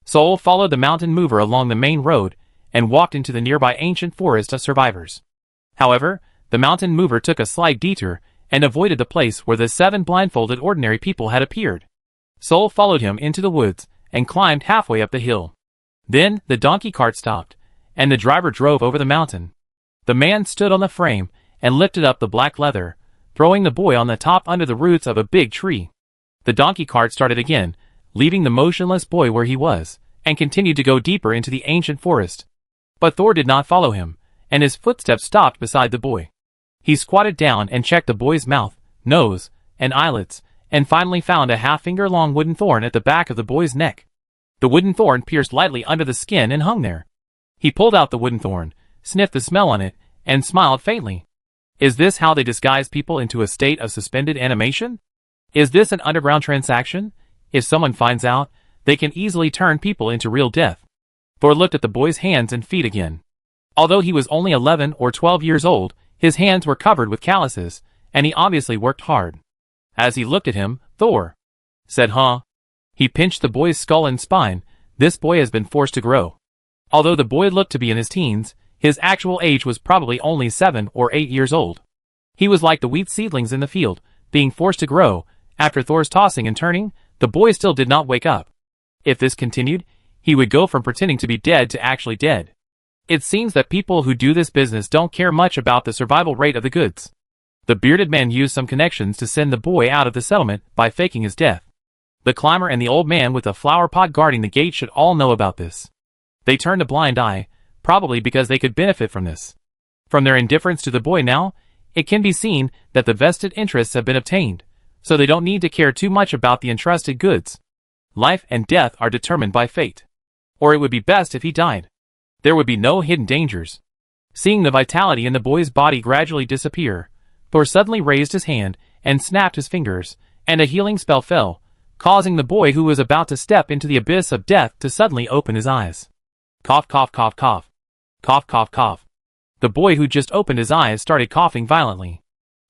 Sol followed the mountain mover along the main road, and walked into the nearby ancient forest of survivors. However, the mountain mover took a slight detour, and avoided the place where the 7 blindfolded ordinary people had appeared. Sol followed him into the woods, and climbed halfway up the hill. Then, the donkey cart stopped, and the driver drove over the mountain. The man stood on the frame, and lifted up the black leather, throwing the boy on the top under the roots of a big tree. The donkey cart started again, leaving the motionless boy where he was, and continued to go deeper into the ancient forest. But Thor did not follow him, and his footsteps stopped beside the boy. He squatted down and checked the boy's mouth, nose, and eyelids, and finally found a half-finger-long wooden thorn at the back of the boy's neck. The wooden thorn pierced lightly under the skin and hung there. He pulled out the wooden thorn, sniffed the smell on it, and smiled faintly. Is this how they disguise people into a state of suspended animation? Is this an underground transaction? If someone finds out, they can easily turn people into real death. Thor looked at the boy's hands and feet again. Although he was only 11 or 12 years old, his hands were covered with calluses, and he obviously worked hard. As he looked at him, Thor said, "Huh?" He pinched the boy's skull and spine. This boy has been forced to grow. Although the boy looked to be in his teens, his actual age was probably only 7 or 8 years old. He was like the wheat seedlings in the field, being forced to grow. After Thor's tossing and turning, the boy still did not wake up. If this continued, he would go from pretending to be dead to actually dead. It seems that people who do this business don't care much about the survival rate of the goods. The bearded man used some connections to send the boy out of the settlement by faking his death. The climber and the old man with the flower pot guarding the gate should all know about this. They turned a blind eye, probably because they could benefit from this. From their indifference to the boy now, it can be seen that the vested interests have been obtained, so they don't need to care too much about the entrusted goods. Life and death are determined by fate. Or it would be best if he died. There would be no hidden dangers. Seeing the vitality in the boy's body gradually disappear, Thor suddenly raised his hand and snapped his fingers, and a healing spell fell, causing the boy who was about to step into the abyss of death to suddenly open his eyes. Cough, cough, cough, cough. Cough, cough, cough. The boy who just opened his eyes started coughing violently.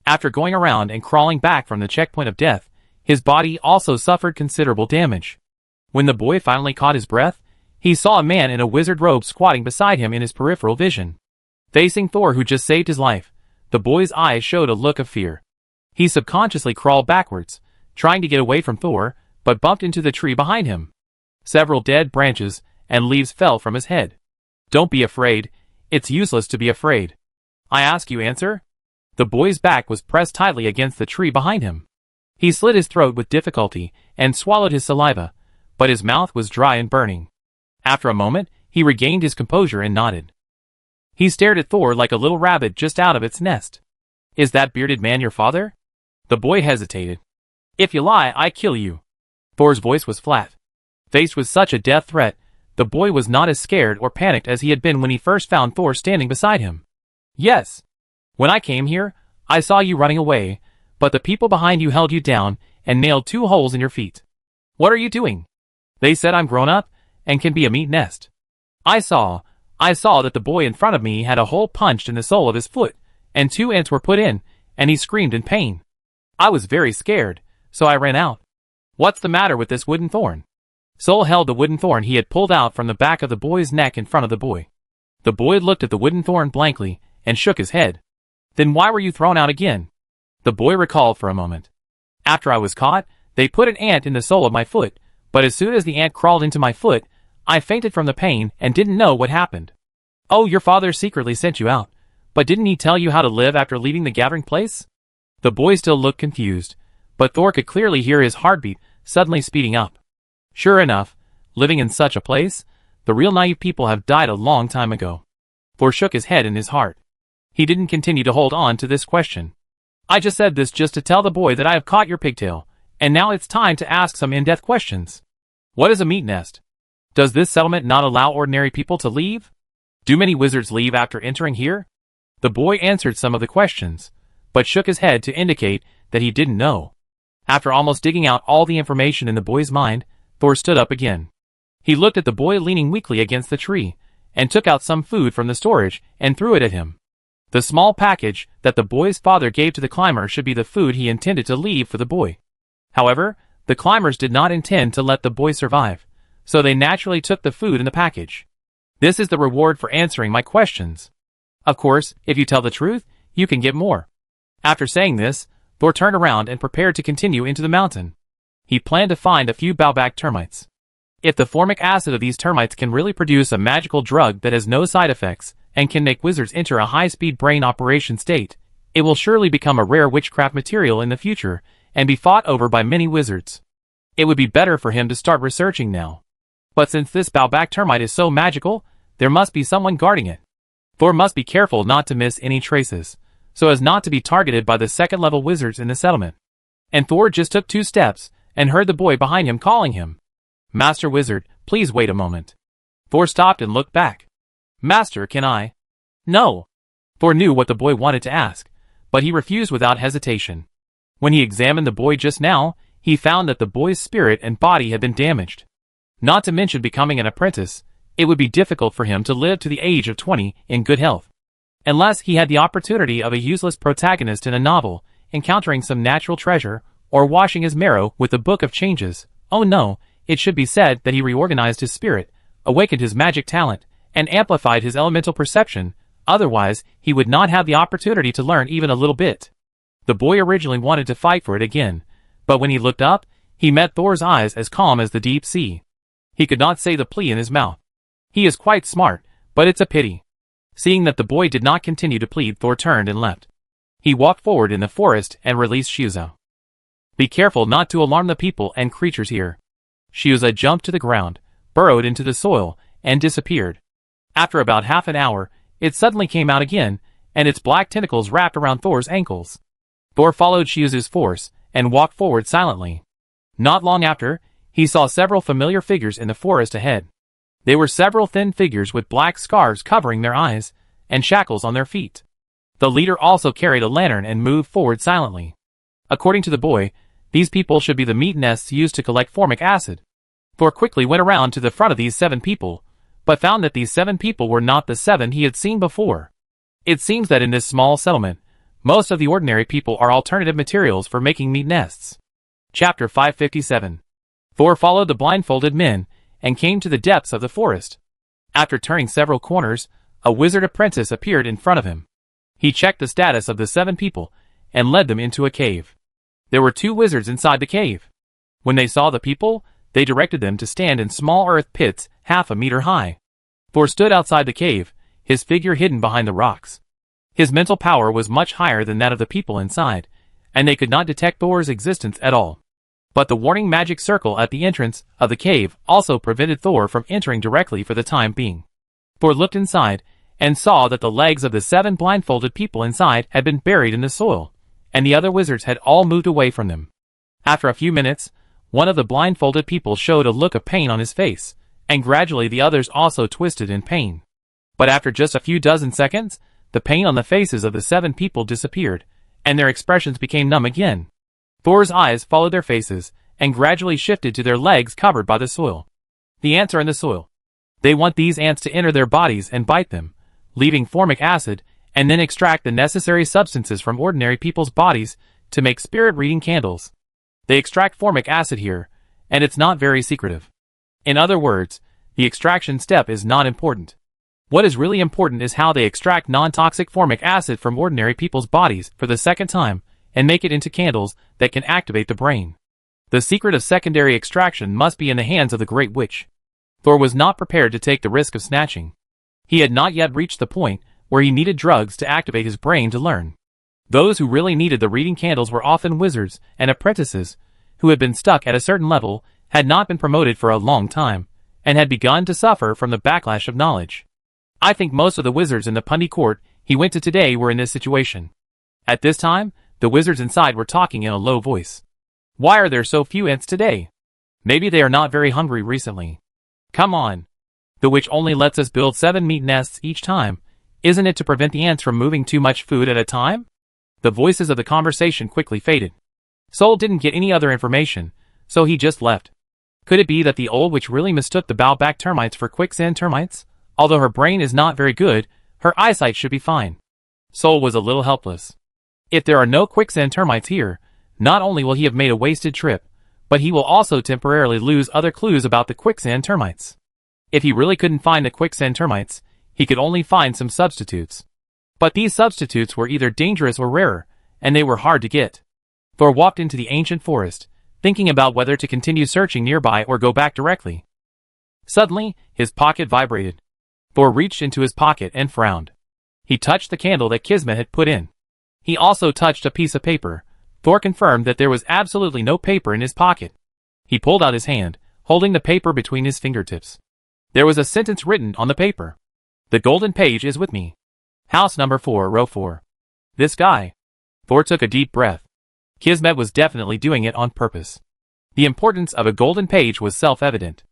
After going around and crawling back from the checkpoint of death, his body also suffered considerable damage. When the boy finally caught his breath, he saw a man in a wizard robe squatting beside him in his peripheral vision. Facing Thor, who just saved his life, the boy's eyes showed a look of fear. He subconsciously crawled backwards, trying to get away from Thor, but bumped into the tree behind him. Several dead branches and leaves fell from his head. Don't be afraid. It's useless to be afraid. I ask you, answer. The boy's back was pressed tightly against the tree behind him. He slit his throat with difficulty and swallowed his saliva, but his mouth was dry and burning. After a moment, he regained his composure and nodded. He stared at Thor like a little rabbit just out of its nest. "Is that bearded man your father?" The boy hesitated. "If you lie, I kill you." Thor's voice was flat. Faced with such a death threat, the boy was not as scared or panicked as he had been when he first found Thor standing beside him. "Yes. When I came here, I saw you running away, but the people behind you held you down and nailed 2 holes in your feet. What are you doing? They said I'm grown up and can be a meat nest. I saw that the boy in front of me had a hole punched in the sole of his foot, and 2 ants were put in, and he screamed in pain. I was very scared, so I ran out. What's the matter with this wooden thorn?" Sol held the wooden thorn he had pulled out from the back of the boy's neck in front of the boy. The boy looked at the wooden thorn blankly and shook his head. "Then why were you thrown out again?" The boy recalled for a moment. "After I was caught, they put an ant in the sole of my foot, but as soon as the ant crawled into my foot, I fainted from the pain and didn't know what happened." "Oh, your father secretly sent you out, but didn't he tell you how to live after leaving the gathering place?" The boy still looked confused, but Thor could clearly hear his heartbeat suddenly speeding up. Sure enough, living in such a place, the real naive people have died a long time ago. Thor shook his head in his heart. He didn't continue to hold on to this question. "I just said this just to tell the boy that I have caught your pigtail, and now it's time to ask some in-depth questions. What is a meat nest? Does this settlement not allow ordinary people to leave? Do many wizards leave after entering here?" The boy answered some of the questions, but shook his head to indicate that he didn't know. After almost digging out all the information in the boy's mind, Thor stood up again. He looked at the boy leaning weakly against the tree, and took out some food from the storage and threw it at him. The small package that the boy's father gave to the climber should be the food he intended to leave for the boy. However, the climbers did not intend to let the boy survive, so they naturally took the food in the package. "This is the reward for answering my questions. Of course, if you tell the truth, you can get more." After saying this, Thor turned around and prepared to continue into the mountain. He planned to find a few Baobab termites. If the formic acid of these termites can really produce a magical drug that has no side effects and can make wizards enter a high-speed brain operation state, it will surely become a rare witchcraft material in the future and be fought over by many wizards. It would be better for him to start researching now. But since this Baobab termite is so magical, there must be someone guarding it. Thor must be careful not to miss any traces, so as not to be targeted by the second-level wizards in the settlement. And Thor just took 2 steps and heard the boy behind him calling him. "Master Wizard, please wait a moment." Thor stopped and looked back. "Master, can I?" "No." Thor knew what the boy wanted to ask, but he refused without hesitation. When he examined the boy just now, he found that the boy's spirit and body had been damaged. Not to mention becoming an apprentice, it would be difficult for him to live to the age of 20 in good health. Unless he had the opportunity of a useless protagonist in a novel, encountering some natural treasure, or washing his marrow with the Book of Changes. Oh no, it should be said that he reorganized his spirit, awakened his magic talent, and amplified his elemental perception, otherwise he would not have the opportunity to learn even a little bit. The boy originally wanted to fight for it again, but when he looked up, he met Thor's eyes as calm as the deep sea. He could not say the plea in his mouth. He is quite smart, but it's a pity. Seeing that the boy did not continue to plead, Thor turned and left. He walked forward in the forest and released Shuza. "Be careful not to alarm the people and creatures here." Shuza jumped to the ground, burrowed into the soil, and disappeared. After about half an hour, it suddenly came out again, and its black tentacles wrapped around Thor's ankles. Thor followed Shuza's force and walked forward silently. Not long after, he saw several familiar figures in the forest ahead. They were several thin figures with black scarves covering their eyes, and shackles on their feet. The leader also carried a lantern and moved forward silently. According to the boy, these people should be the meat nests used to collect formic acid. Thor quickly went around to the front of these 7 people, but found that these 7 people were not the 7 he had seen before. It seems that in this small settlement, most of the ordinary people are alternative materials for making meat nests. Chapter 557. Thor followed the blindfolded men, and came to the depths of the forest. After turning several corners, a wizard apprentice appeared in front of him. He checked the status of the 7 people, and led them into a cave. There were 2 wizards inside the cave. When they saw the people, they directed them to stand in small earth pits half a meter high. Thor stood outside the cave, his figure hidden behind the rocks. His mental power was much higher than that of the people inside, and they could not detect Thor's existence at all. But the warning magic circle at the entrance of the cave also prevented Thor from entering directly for the time being. Thor looked inside, and saw that the legs of the 7 blindfolded people inside had been buried in the soil, and the other wizards had all moved away from them. After a few minutes, one of the blindfolded people showed a look of pain on his face, and gradually the others also twisted in pain. But after just a few dozen seconds, the pain on the faces of the 7 people disappeared, and their expressions became numb again. Thor's eyes followed their faces, and gradually shifted to their legs covered by the soil. The ants are in the soil. They want these ants to enter their bodies and bite them, leaving formic acid, and then extract the necessary substances from ordinary people's bodies to make spirit-reading candles. They extract formic acid here, and it's not very secretive. In other words, the extraction step is not important. What is really important is how they extract non-toxic formic acid from ordinary people's bodies for the second time, and make it into candles that can activate the brain. The secret of secondary extraction must be in the hands of the Great Witch. Thor was not prepared to take the risk of snatching. He had not yet reached the point where he needed drugs to activate his brain to learn. Those who really needed the reading candles were often wizards and apprentices, who had been stuck at a certain level, had not been promoted for a long time, and had begun to suffer from the backlash of knowledge. I think most of the wizards in the Pundy court he went to today were in this situation. At this time, the wizards inside were talking in a low voice. Why are there so few ants today? Maybe they are not very hungry recently. Come on. The witch only lets us build 7 meat nests each time. Isn't it to prevent the ants from moving too much food at a time? The voices of the conversation quickly faded. Sol didn't get any other information, so he just left. Could it be that the old witch really mistook the bowback termites for quicksand termites? Although her brain is not very good, her eyesight should be fine. Sol was a little helpless. If there are no quicksand termites here, not only will he have made a wasted trip, but he will also temporarily lose other clues about the quicksand termites. If he really couldn't find the quicksand termites, he could only find some substitutes. But these substitutes were either dangerous or rarer, and they were hard to get. Thor walked into the ancient forest, thinking about whether to continue searching nearby or go back directly. Suddenly, his pocket vibrated. Thor reached into his pocket and frowned. He touched the candle that Kismet had put in. He also touched a piece of paper. Thor confirmed that there was absolutely no paper in his pocket. He pulled out his hand, holding the paper between his fingertips. There was a sentence written on the paper. The golden page is with me. House number 4, row 4. This guy. Thor took a deep breath. Kismet was definitely doing it on purpose. The importance of a golden page was self-evident.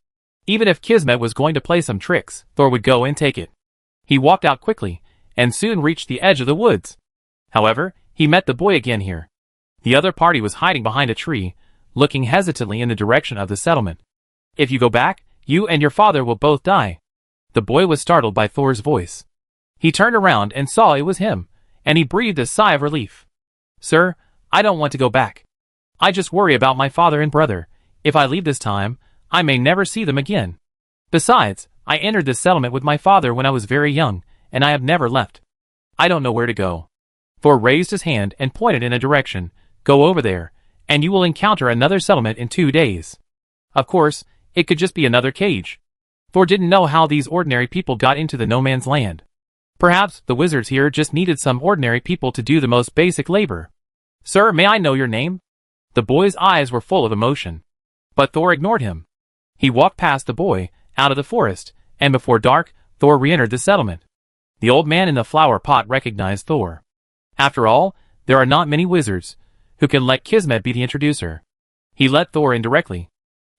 Even if Kismet was going to play some tricks, Thor would go and take it. He walked out quickly, and soon reached the edge of the woods. However, he met the boy again here. The other party was hiding behind a tree, looking hesitantly in the direction of the settlement. If you go back, you and your father will both die. The boy was startled by Thor's voice. He turned around and saw it was him, and he breathed a sigh of relief. Sir, I don't want to go back. I just worry about my father and brother. If I leave this time, I may never see them again. Besides, I entered this settlement with my father when I was very young, and I have never left. I don't know where to go. Thor raised his hand and pointed in a direction. Go over there, and you will encounter another settlement in 2 days. Of course, it could just be another cage. Thor didn't know how these ordinary people got into the no-man's land. Perhaps the wizards here just needed some ordinary people to do the most basic labor. Sir, may I know your name? The boy's eyes were full of emotion. But Thor ignored him. He walked past the boy, out of the forest, and before dark, Thor re-entered the settlement. The old man in the flower pot recognized Thor. After all, there are not many wizards who can let Kismet be the introducer. He let Thor in directly.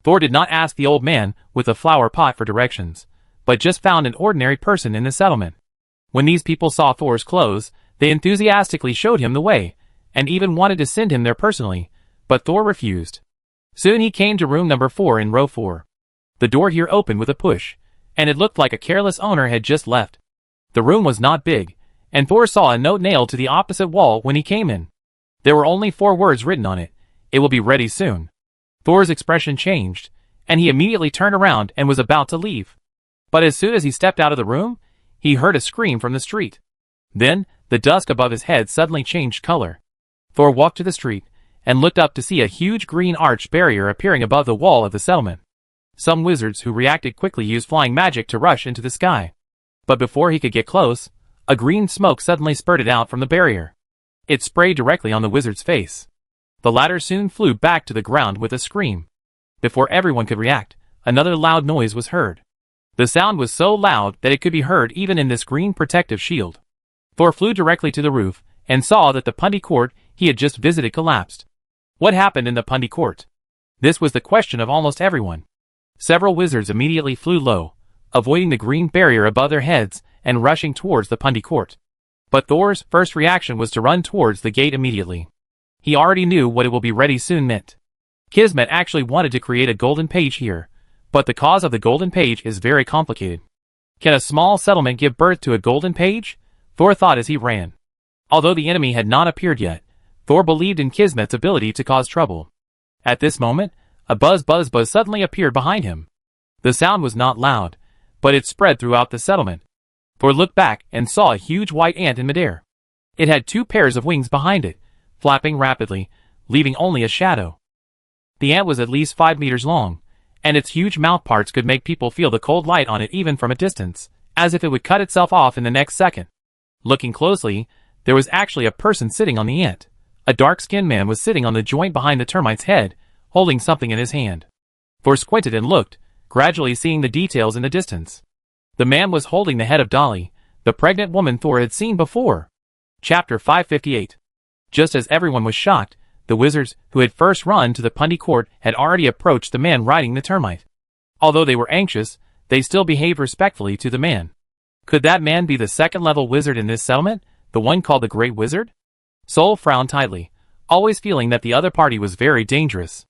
Thor did not ask the old man with the flower pot for directions, but just found an ordinary person in the settlement. When these people saw Thor's clothes, they enthusiastically showed him the way, and even wanted to send him there personally, but Thor refused. Soon he came to room number 4 in row 4. The door here opened with a push, and it looked like a careless owner had just left. The room was not big, and Thor saw a note nailed to the opposite wall when he came in. There were only 4 words written on it. It will be ready soon. Thor's expression changed, and he immediately turned around and was about to leave. But as soon as he stepped out of the room, he heard a scream from the street. Then, the dusk above his head suddenly changed color. Thor walked to the street, and looked up to see a huge green arch barrier appearing above the wall of the settlement. Some wizards who reacted quickly used flying magic to rush into the sky. But before he could get close, A green smoke suddenly spurted out from the barrier. It sprayed directly on the wizard's face. The latter soon flew back to the ground with a scream. Before everyone could react, another loud noise was heard. The sound was so loud that it could be heard even in this green protective shield. Thor flew directly to the roof and saw that the pundy court he had just visited collapsed. What happened in the pundy court? This was the question of almost everyone. Several wizards immediately flew low, avoiding the green barrier above their heads and rushing towards the pundy court. But Thor's first reaction was to run towards the gate immediately. He already knew what it will be ready soon meant. Kismet actually wanted to create a golden page here, but the cause of the golden page is very complicated. Can a small settlement give birth to a golden page? Thor thought as he ran. Although the enemy had not appeared yet, Thor believed in Kismet's ability to cause trouble. At this moment, a buzz suddenly appeared behind him. The sound was not loud, but it spread throughout the settlement. Thor looked back and saw a huge white ant in midair. It had 2 pairs of wings behind it, flapping rapidly, leaving only a shadow. The ant was at least 5 meters long, and its huge mouthparts could make people feel the cold light on it even from a distance, as if it would cut itself off in the next second. Looking closely, there was actually a person sitting on the ant. A dark-skinned man was sitting on the joint behind the termite's head, holding something in his hand. Thor squinted and looked, gradually seeing the details in the distance. The man was holding the head of Dolly, the pregnant woman Thor had seen before. Chapter 558. Just as everyone was shocked, the wizards who had first run to the pundy court had already approached the man riding the termite. Although they were anxious, they still behaved respectfully to the man. Could that man be the second-level wizard in this settlement, the one called the Great Wizard? Sol frowned tightly, always feeling that the other party was very dangerous.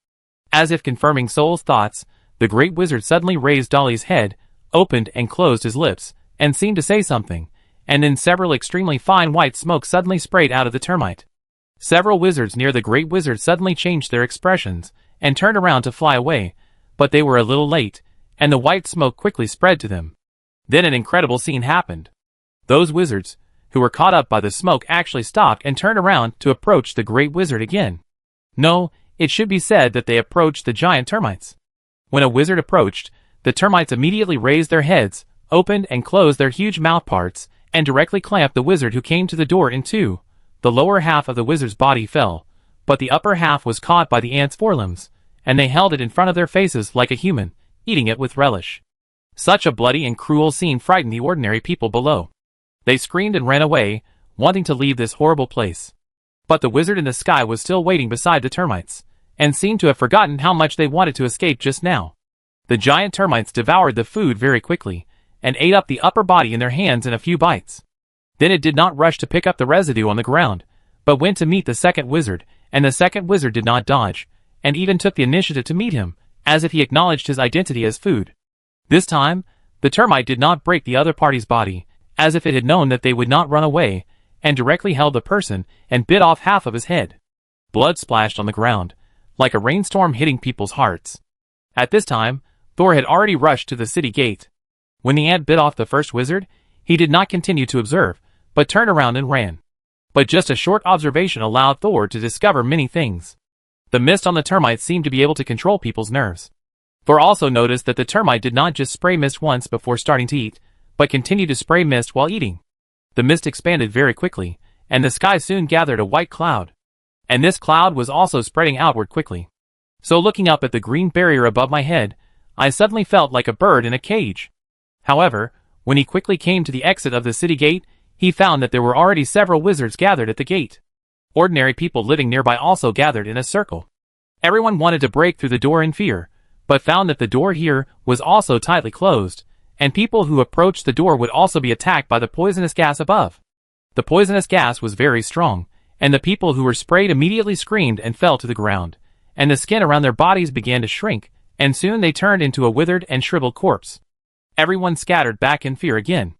As if confirming Sol's thoughts, the Great Wizard suddenly raised Dolly's head, opened and closed his lips, and seemed to say something, and then several extremely fine white smoke suddenly sprayed out of the termite. Several wizards near the Great Wizard suddenly changed their expressions, and turned around to fly away, but they were a little late, and the white smoke quickly spread to them. Then an incredible scene happened. Those wizards, who were caught up by the smoke, actually stopped and turned around to approach the Great Wizard again. No, it should be said that they approached the giant termites. When a wizard approached, the termites immediately raised their heads, opened and closed their huge mouthparts, and directly clamped the wizard who came to the door in two. The lower half of the wizard's body fell, but the upper half was caught by the ant's forelimbs, and they held it in front of their faces like a human, eating it with relish. Such a bloody and cruel scene frightened the ordinary people below. They screamed and ran away, wanting to leave this horrible place. But the wizard in the sky was still waiting beside the termites, and seemed to have forgotten how much they wanted to escape just now. The giant termites devoured the food very quickly, and ate up the upper body in their hands in a few bites. Then it did not rush to pick up the residue on the ground, but went to meet the second wizard, and the second wizard did not dodge, and even took the initiative to meet him, as if he acknowledged his identity as food. This time, the termite did not break the other party's body, as if it had known that they would not run away, and directly held the person and bit off half of his head. Blood splashed on the ground, like a rainstorm hitting people's hearts. At this time, Thor had already rushed to the city gate. When the ant bit off the first wizard, he did not continue to observe, but turned around and ran. But just a short observation allowed Thor to discover many things. The mist on the termite seemed to be able to control people's nerves. Thor also noticed that the termite did not just spray mist once before starting to eat, but continued to spray mist while eating. The mist expanded very quickly, and the sky soon gathered a white cloud. And this cloud was also spreading outward quickly. So looking up at the green barrier above my head, I suddenly felt like a bird in a cage. However, when he quickly came to the exit of the city gate, he found that there were already several wizards gathered at the gate. Ordinary people living nearby also gathered in a circle. Everyone wanted to break through the door in fear, but found that the door here was also tightly closed, and people who approached the door would also be attacked by the poisonous gas above. The poisonous gas was very strong, and the people who were sprayed immediately screamed and fell to the ground, and the skin around their bodies began to shrink, and soon they turned into a withered and shriveled corpse. Everyone scattered back in fear again.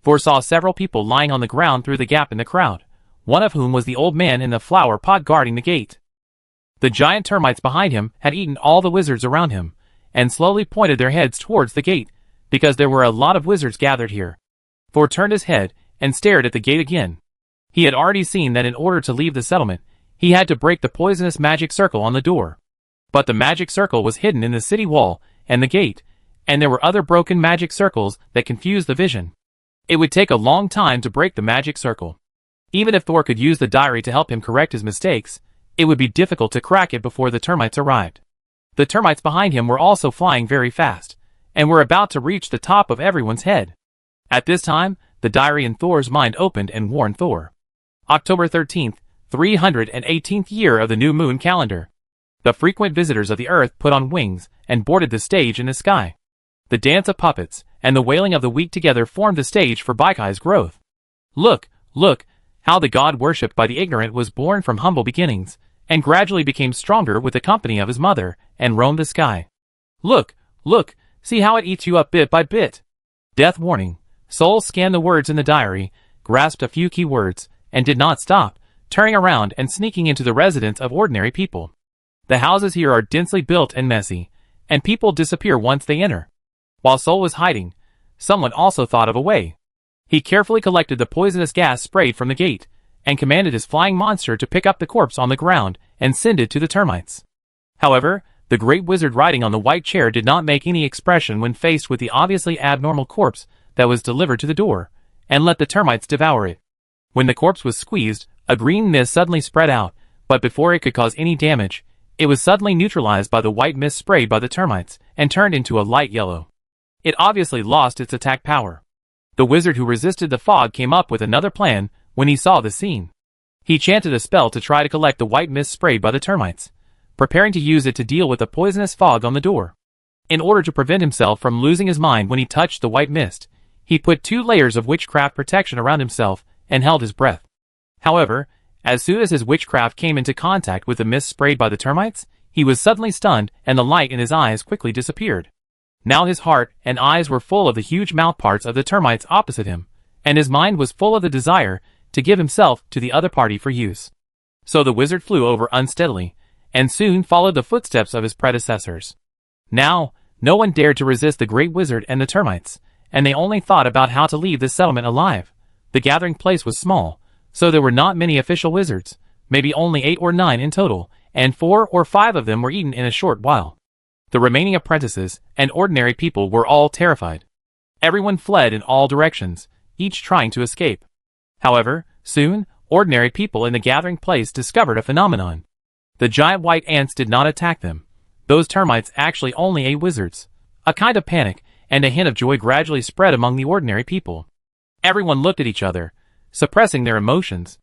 Foresaw several people lying on the ground through the gap in the crowd, one of whom was the old man in the flower pot guarding the gate. The giant termites behind him had eaten all the wizards around him, and slowly pointed their heads towards the gate, because there were a lot of wizards gathered here. Thor turned his head and stared at the gate again. He had already seen that in order to leave the settlement, he had to break the poisonous magic circle on the door. But the magic circle was hidden in the city wall and the gate, and there were other broken magic circles that confused the vision. It would take a long time to break the magic circle. Even if Thor could use the diary to help him correct his mistakes, it would be difficult to crack it before the termites arrived. The termites behind him were also flying very fast, and were about to reach the top of everyone's head. At this time, the diary in Thor's mind opened and warned Thor. October 13th, 318th year of the new moon calendar. The frequent visitors of the earth put on wings and boarded the stage in the sky. The dance of puppets and the wailing of the weak together formed the stage for Baikai's growth. Look, look, how the god worshipped by the ignorant was born from humble beginnings, and gradually became stronger with the company of his mother, and roamed the sky. Look, look, see how it eats you up bit by bit. Death warning. Soul scanned the words in the diary, grasped a few key words, and did not stop, turning around and sneaking into the residence of ordinary people. The houses here are densely built and messy, and people disappear once they enter. While Soul was hiding, someone also thought of a way. He carefully collected the poisonous gas sprayed from the gate, and commanded his flying monster to pick up the corpse on the ground and send it to the termites. However, the great wizard riding on the white chair did not make any expression when faced with the obviously abnormal corpse that was delivered to the door, and let the termites devour it. When the corpse was squeezed, a green mist suddenly spread out, but before it could cause any damage, it was suddenly neutralized by the white mist sprayed by the termites, and turned into a light yellow. It obviously lost its attack power. The wizard who resisted the fog came up with another plan when he saw the scene. He chanted a spell to try to collect the white mist sprayed by the termites, preparing to use it to deal with the poisonous fog on the door. In order to prevent himself from losing his mind when he touched the white mist, he put 2 layers of witchcraft protection around himself and held his breath. However, as soon as his witchcraft came into contact with the mist sprayed by the termites, he was suddenly stunned and the light in his eyes quickly disappeared. Now his heart and eyes were full of the huge mouthparts of the termites opposite him, and his mind was full of the desire to give himself to the other party for use. So the wizard flew over unsteadily, and soon followed the footsteps of his predecessors. Now, no one dared to resist the great wizard and the termites, and they only thought about how to leave the settlement alive. The gathering place was small, so there were not many official wizards, maybe only 8 or 9 in total, and 4 or 5 of them were eaten in a short while. The remaining apprentices and ordinary people were all terrified. Everyone fled in all directions, each trying to escape. However, soon, ordinary people in the gathering place discovered a phenomenon. The giant white ants did not attack them. Those termites actually only ate wizards. A kind of panic and a hint of joy gradually spread among the ordinary people. Everyone looked at each other, suppressing their emotions.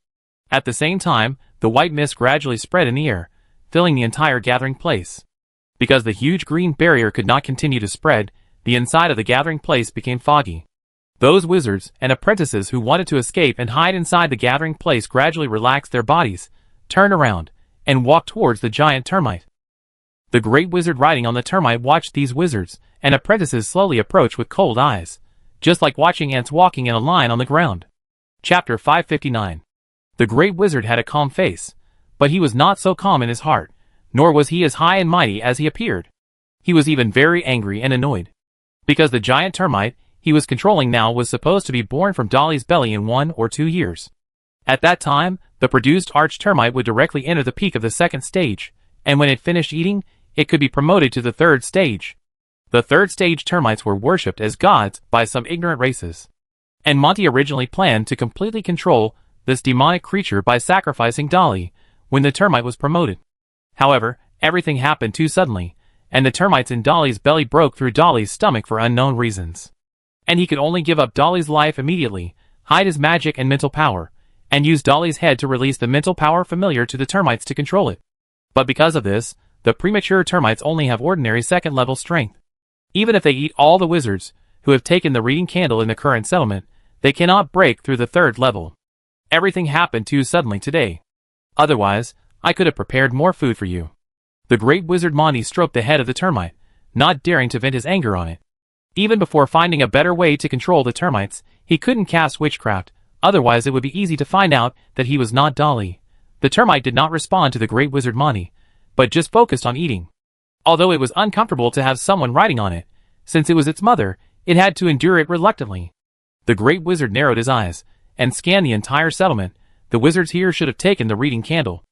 At the same time, the white mist gradually spread in the air, filling the entire gathering place. Because the huge green barrier could not continue to spread, the inside of the gathering place became foggy. Those wizards and apprentices who wanted to escape and hide inside the gathering place gradually relaxed their bodies, turned around, and walked towards the giant termite. The great wizard riding on the termite watched these wizards and apprentices slowly approach with cold eyes, just like watching ants walking in a line on the ground. Chapter 559. The great wizard had a calm face, but he was not so calm in his heart, nor was he as high and mighty as he appeared. He was even very angry and annoyed. Because the giant termite he was controlling now was supposed to be born from Dolly's belly in 1 or 2 years. At that time, the produced arch termite would directly enter the peak of the 2nd stage, and when it finished eating, it could be promoted to the 3rd stage. The 3rd stage termites were worshipped as gods by some ignorant races. And Monty originally planned to completely control this demonic creature by sacrificing Dolly when the termite was promoted. However, everything happened too suddenly, and the termites in Dolly's belly broke through Dolly's stomach for unknown reasons. And he could only give up Dolly's life immediately, hide his magic and mental power, and use Dolly's head to release the mental power familiar to the termites to control it. But because of this, the premature termites only have ordinary 2nd level strength. Even if they eat all the wizards who have taken the reading candle in the current settlement, they cannot break through the 3rd level. Everything happened too suddenly today. Otherwise, I could have prepared more food for you. The great wizard Monty stroked the head of the termite, not daring to vent his anger on it. Even before finding a better way to control the termites, he couldn't cast witchcraft, otherwise it would be easy to find out that he was not Dolly. The termite did not respond to the great wizard Monty, but just focused on eating. Although it was uncomfortable to have someone riding on it, since it was its mother, it had to endure it reluctantly. The great wizard narrowed his eyes, and scanned the entire settlement. The wizards here should have taken the reading candle.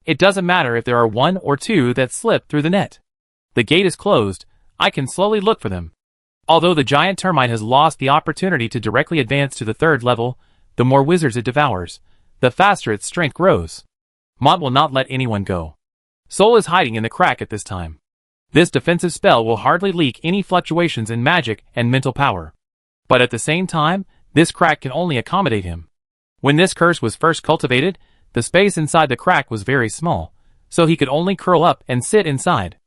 It doesn't matter if there are 1 or 2 that slip through the net. The gate is closed, I can slowly look for them. Although the giant termite has lost the opportunity to directly advance to the third level, the more wizards it devours, the faster its strength grows. Mont will not let anyone go. Soul is hiding in the crack at this time. This defensive spell will hardly leak any fluctuations in magic and mental power. But at the same time, this crack can only accommodate him. When this curse was first cultivated, the space inside the crack was very small, so he could only curl up and sit inside.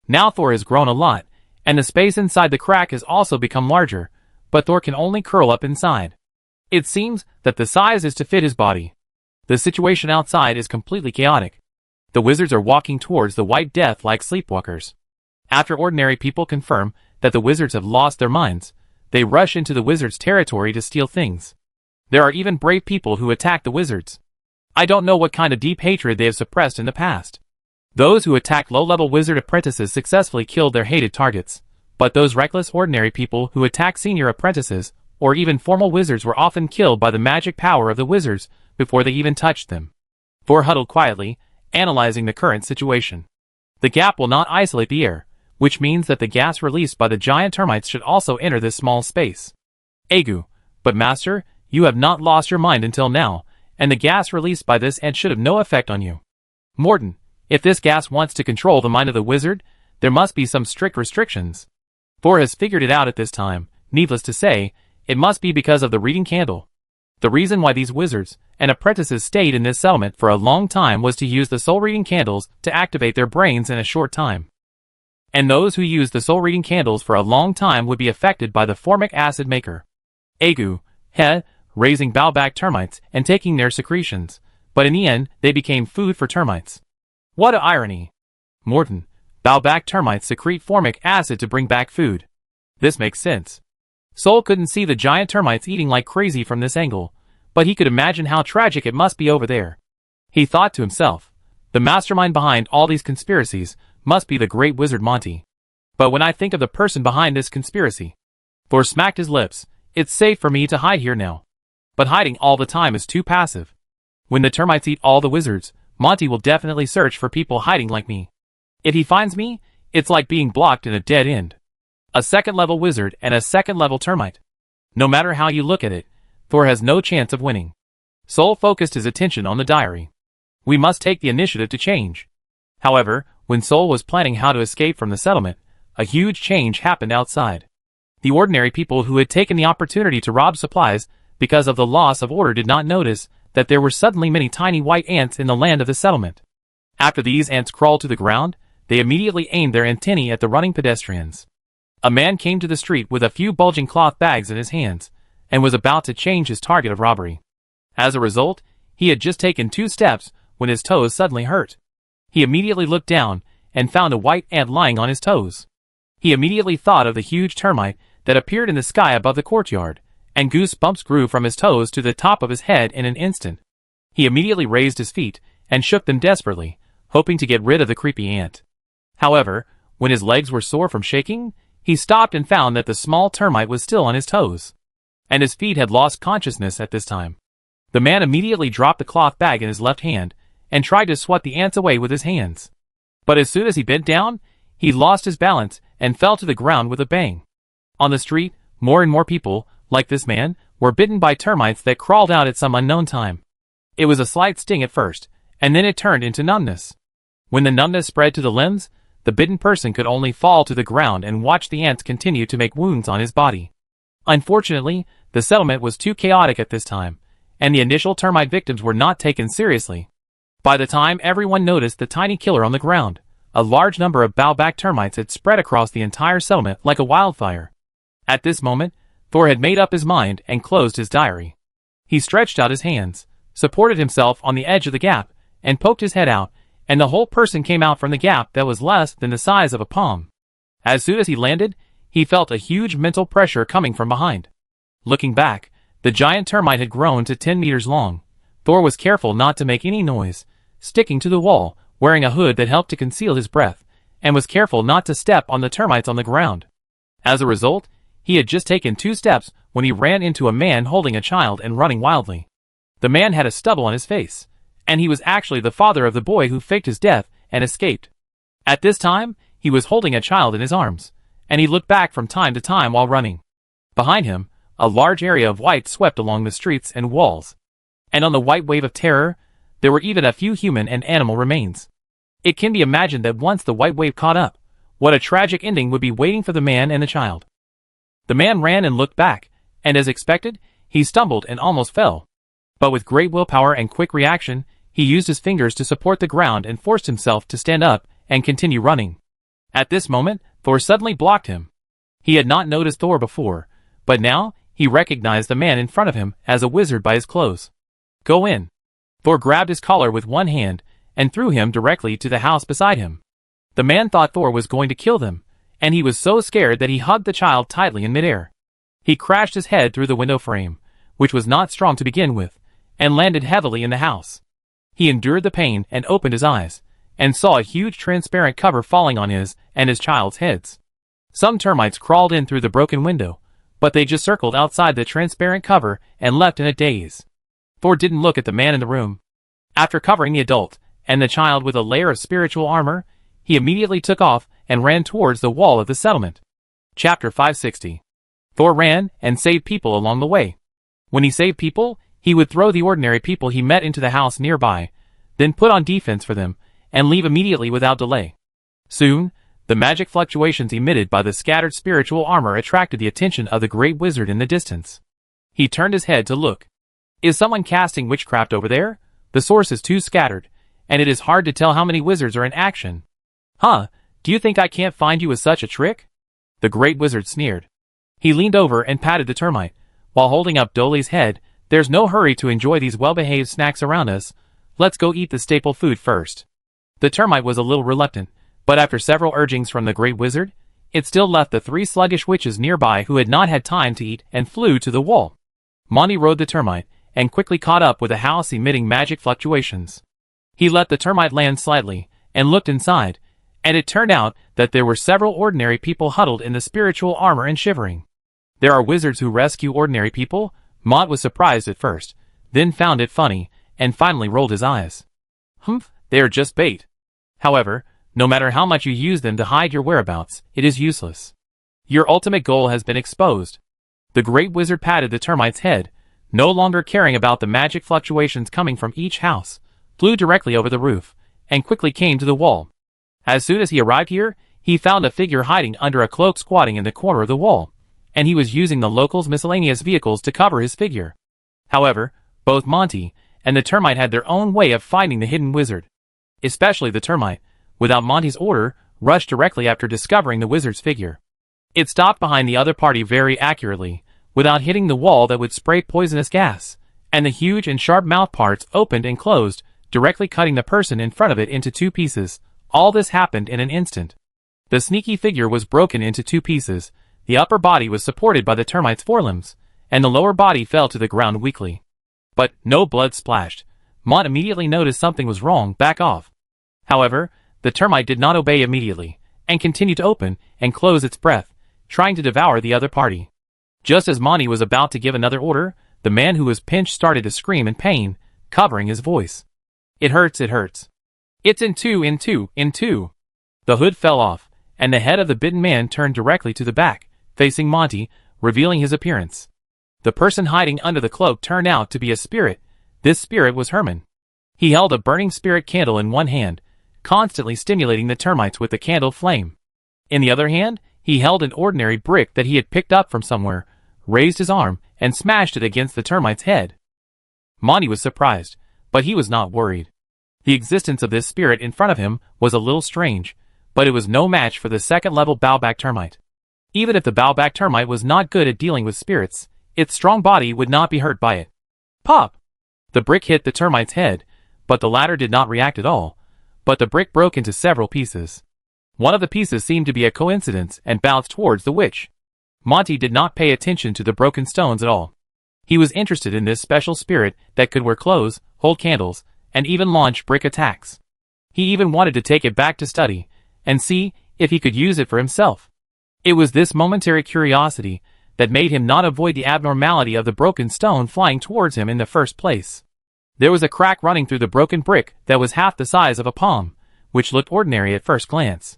Now Thor has grown a lot, and the space inside the crack has also become larger, but Thor can only curl up inside. It seems that the size is to fit his body. The situation outside is completely chaotic. The wizards are walking towards the White Death like sleepwalkers. After ordinary people confirm that the wizards have lost their minds, they rush into the wizards' territory to steal things. There are even brave people who attack the wizards. I don't know what kind of deep hatred they have suppressed in the past. Those who attacked low-level wizard apprentices successfully killed their hated targets, but those reckless ordinary people who attack senior apprentices, or even formal wizards, were often killed by the magic power of the wizards before they even touched them. Thor huddled quietly, analyzing the current situation. The gap will not isolate the air, which means that the gas released by the giant termites should also enter this small space. Agu, but master, you have not lost your mind until now, and the gas released by this ant should have no effect on you. Morton, if this gas wants to control the mind of the wizard, there must be some strict restrictions. Thor has figured it out at this time. Needless to say, it must be because of the reading candle. The reason why these wizards and apprentices stayed in this settlement for a long time was to use the soul-reading candles to activate their brains in a short time. And those who used the soul-reading candles for a long time would be affected by the formic acid maker. Agu, raising bowback termites and taking their secretions, but in the end they became food for termites. What a irony! Morton, bowback termites secrete formic acid to bring back food. This makes sense. Soul couldn't see the giant termites eating like crazy from this angle, but he could imagine how tragic it must be over there. He thought to himself, the mastermind behind all these conspiracies must be the great wizard Monty. But when I think of the person behind this conspiracy, Thor smacked his lips. It's safe for me to hide here now. But hiding all the time is too passive. When the termites eat all the wizards, Monty will definitely search for people hiding like me. If he finds me, it's like being blocked in a dead end. A second-level wizard and a second-level termite. No matter how you look at it, Thor has no chance of winning. Soul focused his attention on the diary. We must take the initiative to change. However, when Soul was planning how to escape from the settlement, a huge change happened outside. The ordinary people who had taken the opportunity to rob supplies because of the loss of order did not notice that there were suddenly many tiny white ants in the land of the settlement. After these ants crawled to the ground, they immediately aimed their antennae at the running pedestrians. A man came to the street with a few bulging cloth bags in his hands, and was about to change his target of robbery. As a result, he had just taken 2 steps when his toes suddenly hurt. He immediately looked down and found a white ant lying on his toes. He immediately thought of the huge termite that appeared in the sky above the courtyard, and goosebumps grew from his toes to the top of his head in an instant. He immediately raised his feet and shook them desperately, hoping to get rid of the creepy ant. However, when his legs were sore from shaking, he stopped and found that the small termite was still on his toes, and his feet had lost consciousness at this time. The man immediately dropped the cloth bag in his left hand and tried to swat the ants away with his hands. But as soon as he bent down, he lost his balance and fell to the ground with a bang. On the street, more and more people, like this man, were bitten by termites that crawled out at some unknown time. It was a slight sting at first, and then it turned into numbness. When the numbness spread to the limbs, the bitten person could only fall to the ground and watch the ants continue to make wounds on his body. Unfortunately, the settlement was too chaotic at this time, and the initial termite victims were not taken seriously. By the time everyone noticed the tiny killer on the ground, a large number of bowback termites had spread across the entire settlement like a wildfire. At this moment, Thor had made up his mind and closed his diary. He stretched out his hands, supported himself on the edge of the gap, and poked his head out, and the whole person came out from the gap that was less than the size of a palm. As soon as he landed, he felt a huge mental pressure coming from behind. Looking back, the giant termite had grown to 10 meters long. Thor was careful not to make any noise, sticking to the wall, wearing a hood that helped to conceal his breath, and was careful not to step on the termites on the ground. As a result, he had just taken 2 steps when he ran into a man holding a child and running wildly. The man had a stubble on his face, and he was actually the father of the boy who faked his death and escaped. At this time, he was holding a child in his arms, and he looked back from time to time while running. Behind him, a large area of white swept along the streets and walls. And on the white wave of terror, there were even a few human and animal remains. It can be imagined that once the white wave caught up, what a tragic ending would be waiting for the man and the child. The man ran and looked back, and as expected, he stumbled and almost fell. But with great willpower and quick reaction, he used his fingers to support the ground and forced himself to stand up and continue running. At this moment, Thor suddenly blocked him. He had not noticed Thor before, but now he recognized the man in front of him as a wizard by his clothes. "Go in." Thor grabbed his collar with one hand and threw him directly to the house beside him. The man thought Thor was going to kill them, and he was so scared that he hugged the child tightly in midair. He crashed his head through the window frame, which was not strong to begin with, and landed heavily in the house. He endured the pain and opened his eyes, and saw a huge transparent cover falling on his and his child's heads. Some termites crawled in through the broken window, but they just circled outside the transparent cover and left in a daze. Thor didn't look at the man in the room. After covering the adult and the child with a layer of spiritual armor, he immediately took off and ran towards the wall of the settlement. Chapter 560. Thor ran and saved people along the way. When he saved people, he would throw the ordinary people he met into the house nearby, then put on defense for them, and leave immediately without delay. Soon, the magic fluctuations emitted by the scattered spiritual armor attracted the attention of the great wizard in the distance. He turned his head to look. Is someone casting witchcraft over there? The source is too scattered, and it is hard to tell how many wizards are in action. Huh, do you think I can't find you with such a trick? The great wizard sneered. He leaned over and patted the termite, while holding up Dolly's head. There's no hurry to enjoy these well-behaved snacks around us. Let's go eat the staple food first. The termite was a little reluctant, but after several urgings from the great wizard, it still left the 3 sluggish witches nearby who had not had time to eat and flew to the wall. Monty rode the termite, and quickly caught up with a house emitting magic fluctuations. He let the termite land slightly, and looked inside, and it turned out that there were several ordinary people huddled in the spiritual armor and shivering. There are wizards who rescue ordinary people? Mont was surprised at first, then found it funny, and finally rolled his eyes. Humph, they are just bait. However, no matter how much you use them to hide your whereabouts, it is useless. Your ultimate goal has been exposed. The great wizard patted the termite's head, no longer caring about the magic fluctuations coming from each house, flew directly over the roof, and quickly came to the wall. As soon as he arrived here, he found a figure hiding under a cloak squatting in the corner of the wall, and he was using the locals' miscellaneous vehicles to cover his figure. However, both Monty and the termite had their own way of finding the hidden wizard. Especially the termite, without Monty's order, rushed directly after discovering the wizard's figure. It stopped behind the other party very accurately, without hitting the wall that would spray poisonous gas, and the huge and sharp mouth parts opened and closed, directly cutting the person in front of it into 2 pieces. All this happened in an instant. The sneaky figure was broken into 2 pieces, the upper body was supported by the termite's forelimbs, and the lower body fell to the ground weakly. But no blood splashed. Mont immediately noticed something was wrong. Back off. However, the termite did not obey immediately, and continued to open and close its breath, trying to devour the other party. Just as Monty was about to give another order, the man who was pinched started to scream in pain, covering his voice. It hurts, it hurts. It's in two. The hood fell off, and the head of the bitten man turned directly to the back, facing Monty, revealing his appearance. The person hiding under the cloak turned out to be a spirit. This spirit was Herman. He held a burning spirit candle in one hand, constantly stimulating the termites with the candle flame. In the other hand, he held an ordinary brick that he had picked up from somewhere, raised his arm, and smashed it against the termite's head. Monty was surprised, but he was not worried. The existence of this spirit in front of him was a little strange, but it was no match for the second-level bowback termite. Even if the bowback termite was not good at dealing with spirits, its strong body would not be hurt by it. Pop! The brick hit the termite's head, but the latter did not react at all, but the brick broke into several pieces. One of the pieces seemed to be a coincidence and bounced towards the witch. Monty did not pay attention to the broken stones at all. He was interested in this special spirit that could wear clothes, hold candles, and even launch brick attacks. He even wanted to take it back to study, and see if he could use it for himself. It was this momentary curiosity that made him not avoid the abnormality of the broken stone flying towards him in the first place. There was a crack running through the broken brick that was half the size of a palm, which looked ordinary at first glance.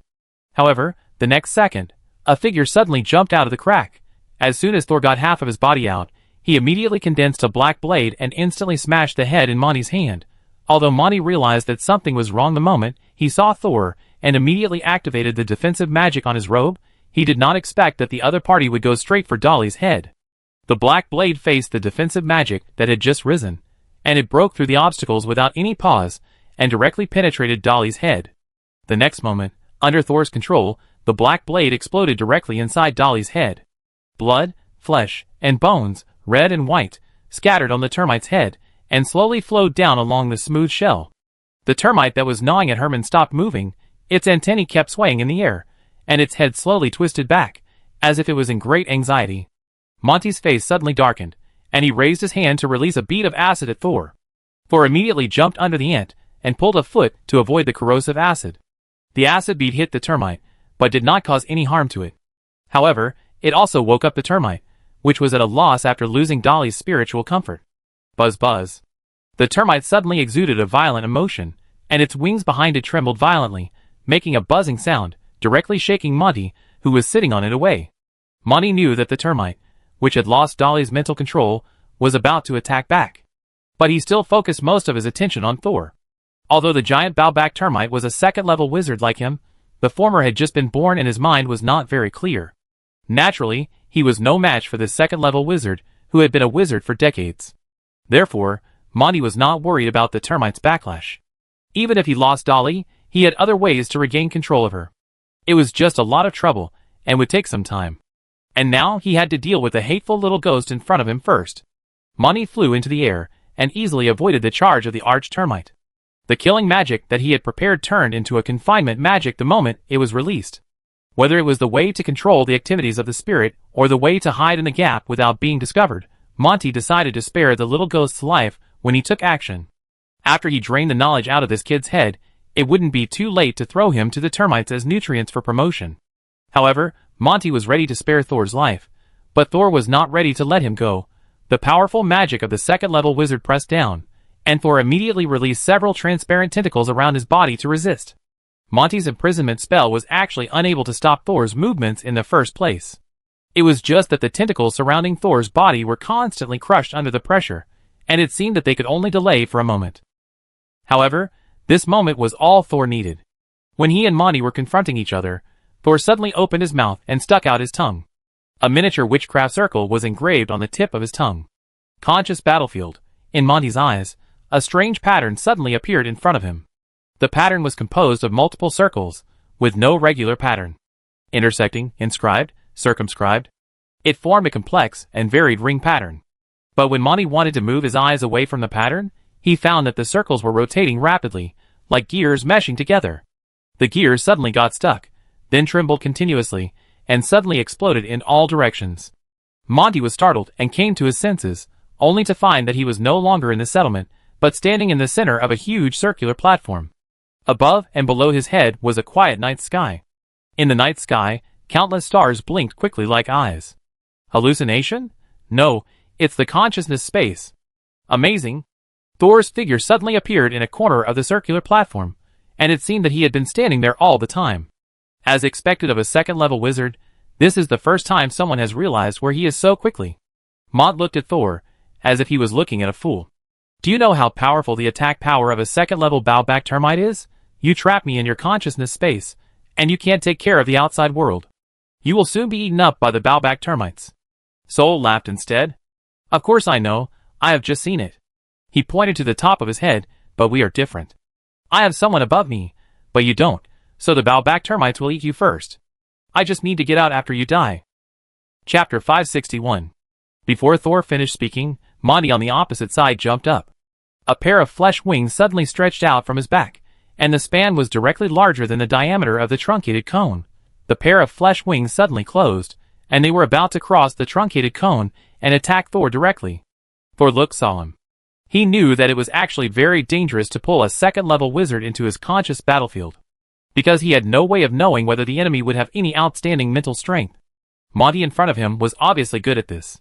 However, the next second, A figure suddenly jumped out of the crack. As soon as Thor got half of his body out, he immediately condensed a black blade and instantly smashed the head in Monty's hand. Although Monty realized that something was wrong the moment he saw Thor and immediately activated the defensive magic on his robe, he did not expect that the other party would go straight for Dolly's head. The black blade faced the defensive magic that had just risen, and it broke through the obstacles without any pause and directly penetrated Dolly's head. The next moment, under Thor's control, the black blade exploded directly inside Dolly's head. Blood, flesh, and bones, red and white, scattered on the termite's head and slowly flowed down along the smooth shell. The termite that was gnawing at Herman stopped moving, its antennae kept swaying in the air, and its head slowly twisted back, as if it was in great anxiety. Monty's face suddenly darkened, and he raised his hand to release a bead of acid at Thor. Thor immediately jumped under the ant and pulled a foot to avoid the corrosive acid. The acid bead hit the termite, but did not cause any harm to it. However, it also woke up the termite, which was at a loss after losing Dolly's spiritual comfort. Buzz buzz. The termite suddenly exuded a violent emotion, and its wings behind it trembled violently, making a buzzing sound, directly shaking Monty, who was sitting on it, away. Monty knew that the termite, which had lost Dolly's mental control, was about to attack back. But he still focused most of his attention on Thor. Although the giant bowback termite was a second-level wizard like him, the former had just been born and his mind was not very clear. Naturally, he was no match for this second-level wizard, who had been a wizard for decades. Therefore, Monty was not worried about the termite's backlash. Even if he lost Dolly, he had other ways to regain control of her. It was just a lot of trouble, and would take some time. And now he had to deal with the hateful little ghost in front of him first. Monty flew into the air, and easily avoided the charge of the arch-termite. The killing magic that he had prepared turned into a confinement magic the moment it was released. Whether it was the way to control the activities of the spirit, or the way to hide in the gap without being discovered, Monty decided to spare the little ghost's life when he took action. After he drained the knowledge out of this kid's head, it wouldn't be too late to throw him to the termites as nutrients for promotion. However, Monty was ready to spare Thor's life, but Thor was not ready to let him go. The powerful magic of the second-level wizard pressed down, and Thor immediately released several transparent tentacles around his body to resist. Monty's imprisonment spell was actually unable to stop Thor's movements in the first place. It was just that the tentacles surrounding Thor's body were constantly crushed under the pressure, and it seemed that they could only delay for a moment. However, this moment was all Thor needed. When he and Monty were confronting each other, Thor suddenly opened his mouth and stuck out his tongue. A miniature witchcraft circle was engraved on the tip of his tongue. Conscious battlefield. In Monty's eyes, a strange pattern suddenly appeared in front of him. The pattern was composed of multiple circles, with no regular pattern. Intersecting, inscribed, circumscribed. It formed a complex and varied ring pattern. But when Monty wanted to move his eyes away from the pattern, he found that the circles were rotating rapidly, like gears meshing together. The gears suddenly got stuck, then trembled continuously, and suddenly exploded in all directions. Monty was startled and came to his senses, only to find that he was no longer in the settlement, but standing in the center of a huge circular platform. Above and below his head was a quiet night sky. In the night sky, countless stars blinked quickly like eyes. Hallucination? No, it's the consciousness space. Amazing! Thor's figure suddenly appeared in a corner of the circular platform, and it seemed that he had been standing there all the time. As expected of a second-level wizard, this is the first time someone has realized where he is so quickly. Mont looked at Thor, as if he was looking at a fool. Do you know how powerful the attack power of a second-level bowback termite is? You trap me in your consciousness space, and you can't take care of the outside world. You will soon be eaten up by the bowback termites. Soul laughed instead. Of course I know, I have just seen it. He pointed to the top of his head, but we are different. I have someone above me, but you don't, so the bowback termites will eat you first. I just need to get out after you die. Chapter 561. Before Thor finished speaking, Monty on the opposite side jumped up. A pair of flesh wings suddenly stretched out from his back, and the span was directly larger than the diameter of the truncated cone. The pair of flesh wings suddenly closed, and they were about to cross the truncated cone and attack Thor directly. Thor looked solemn. He knew that it was actually very dangerous to pull a second-level wizard into his conscious battlefield, because he had no way of knowing whether the enemy would have any outstanding mental strength. Monty in front of him was obviously good at this.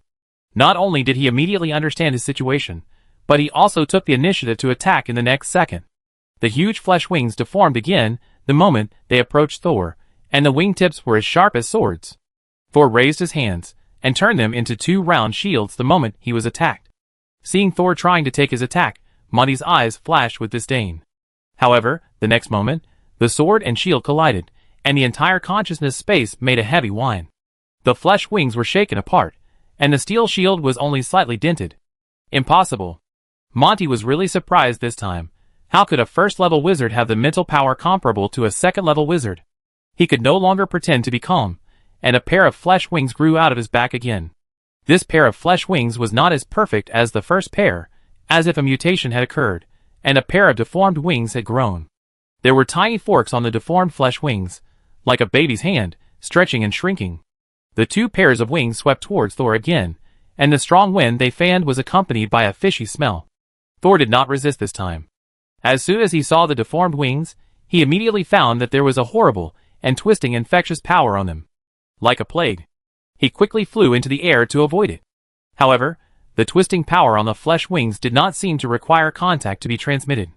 Not only did he immediately understand his situation, but he also took the initiative to attack in the next second. The huge flesh wings deformed again the moment they approached Thor, and the wingtips were as sharp as swords. Thor raised his hands and turned them into two round shields the moment he was attacked. Seeing Thor trying to take his attack, Monty's eyes flashed with disdain. However, the next moment, the sword and shield collided, and the entire consciousness space made a heavy whine. The flesh wings were shaken apart, and the steel shield was only slightly dented. Impossible. Monty was really surprised this time. How could a first-level wizard have the mental power comparable to a second-level wizard? He could no longer pretend to be calm, and a pair of flesh wings grew out of his back again. This pair of flesh wings was not as perfect as the first pair, as if a mutation had occurred, and a pair of deformed wings had grown. There were tiny forks on the deformed flesh wings, like a baby's hand, stretching and shrinking. The two pairs of wings swept towards Thor again, and the strong wind they fanned was accompanied by a fishy smell. Thor did not resist this time. As soon as he saw the deformed wings, he immediately found that there was a horrible and twisting infectious power on them. Like a plague, he quickly flew into the air to avoid it. However, the twisting power on the flesh wings did not seem to require contact to be transmitted.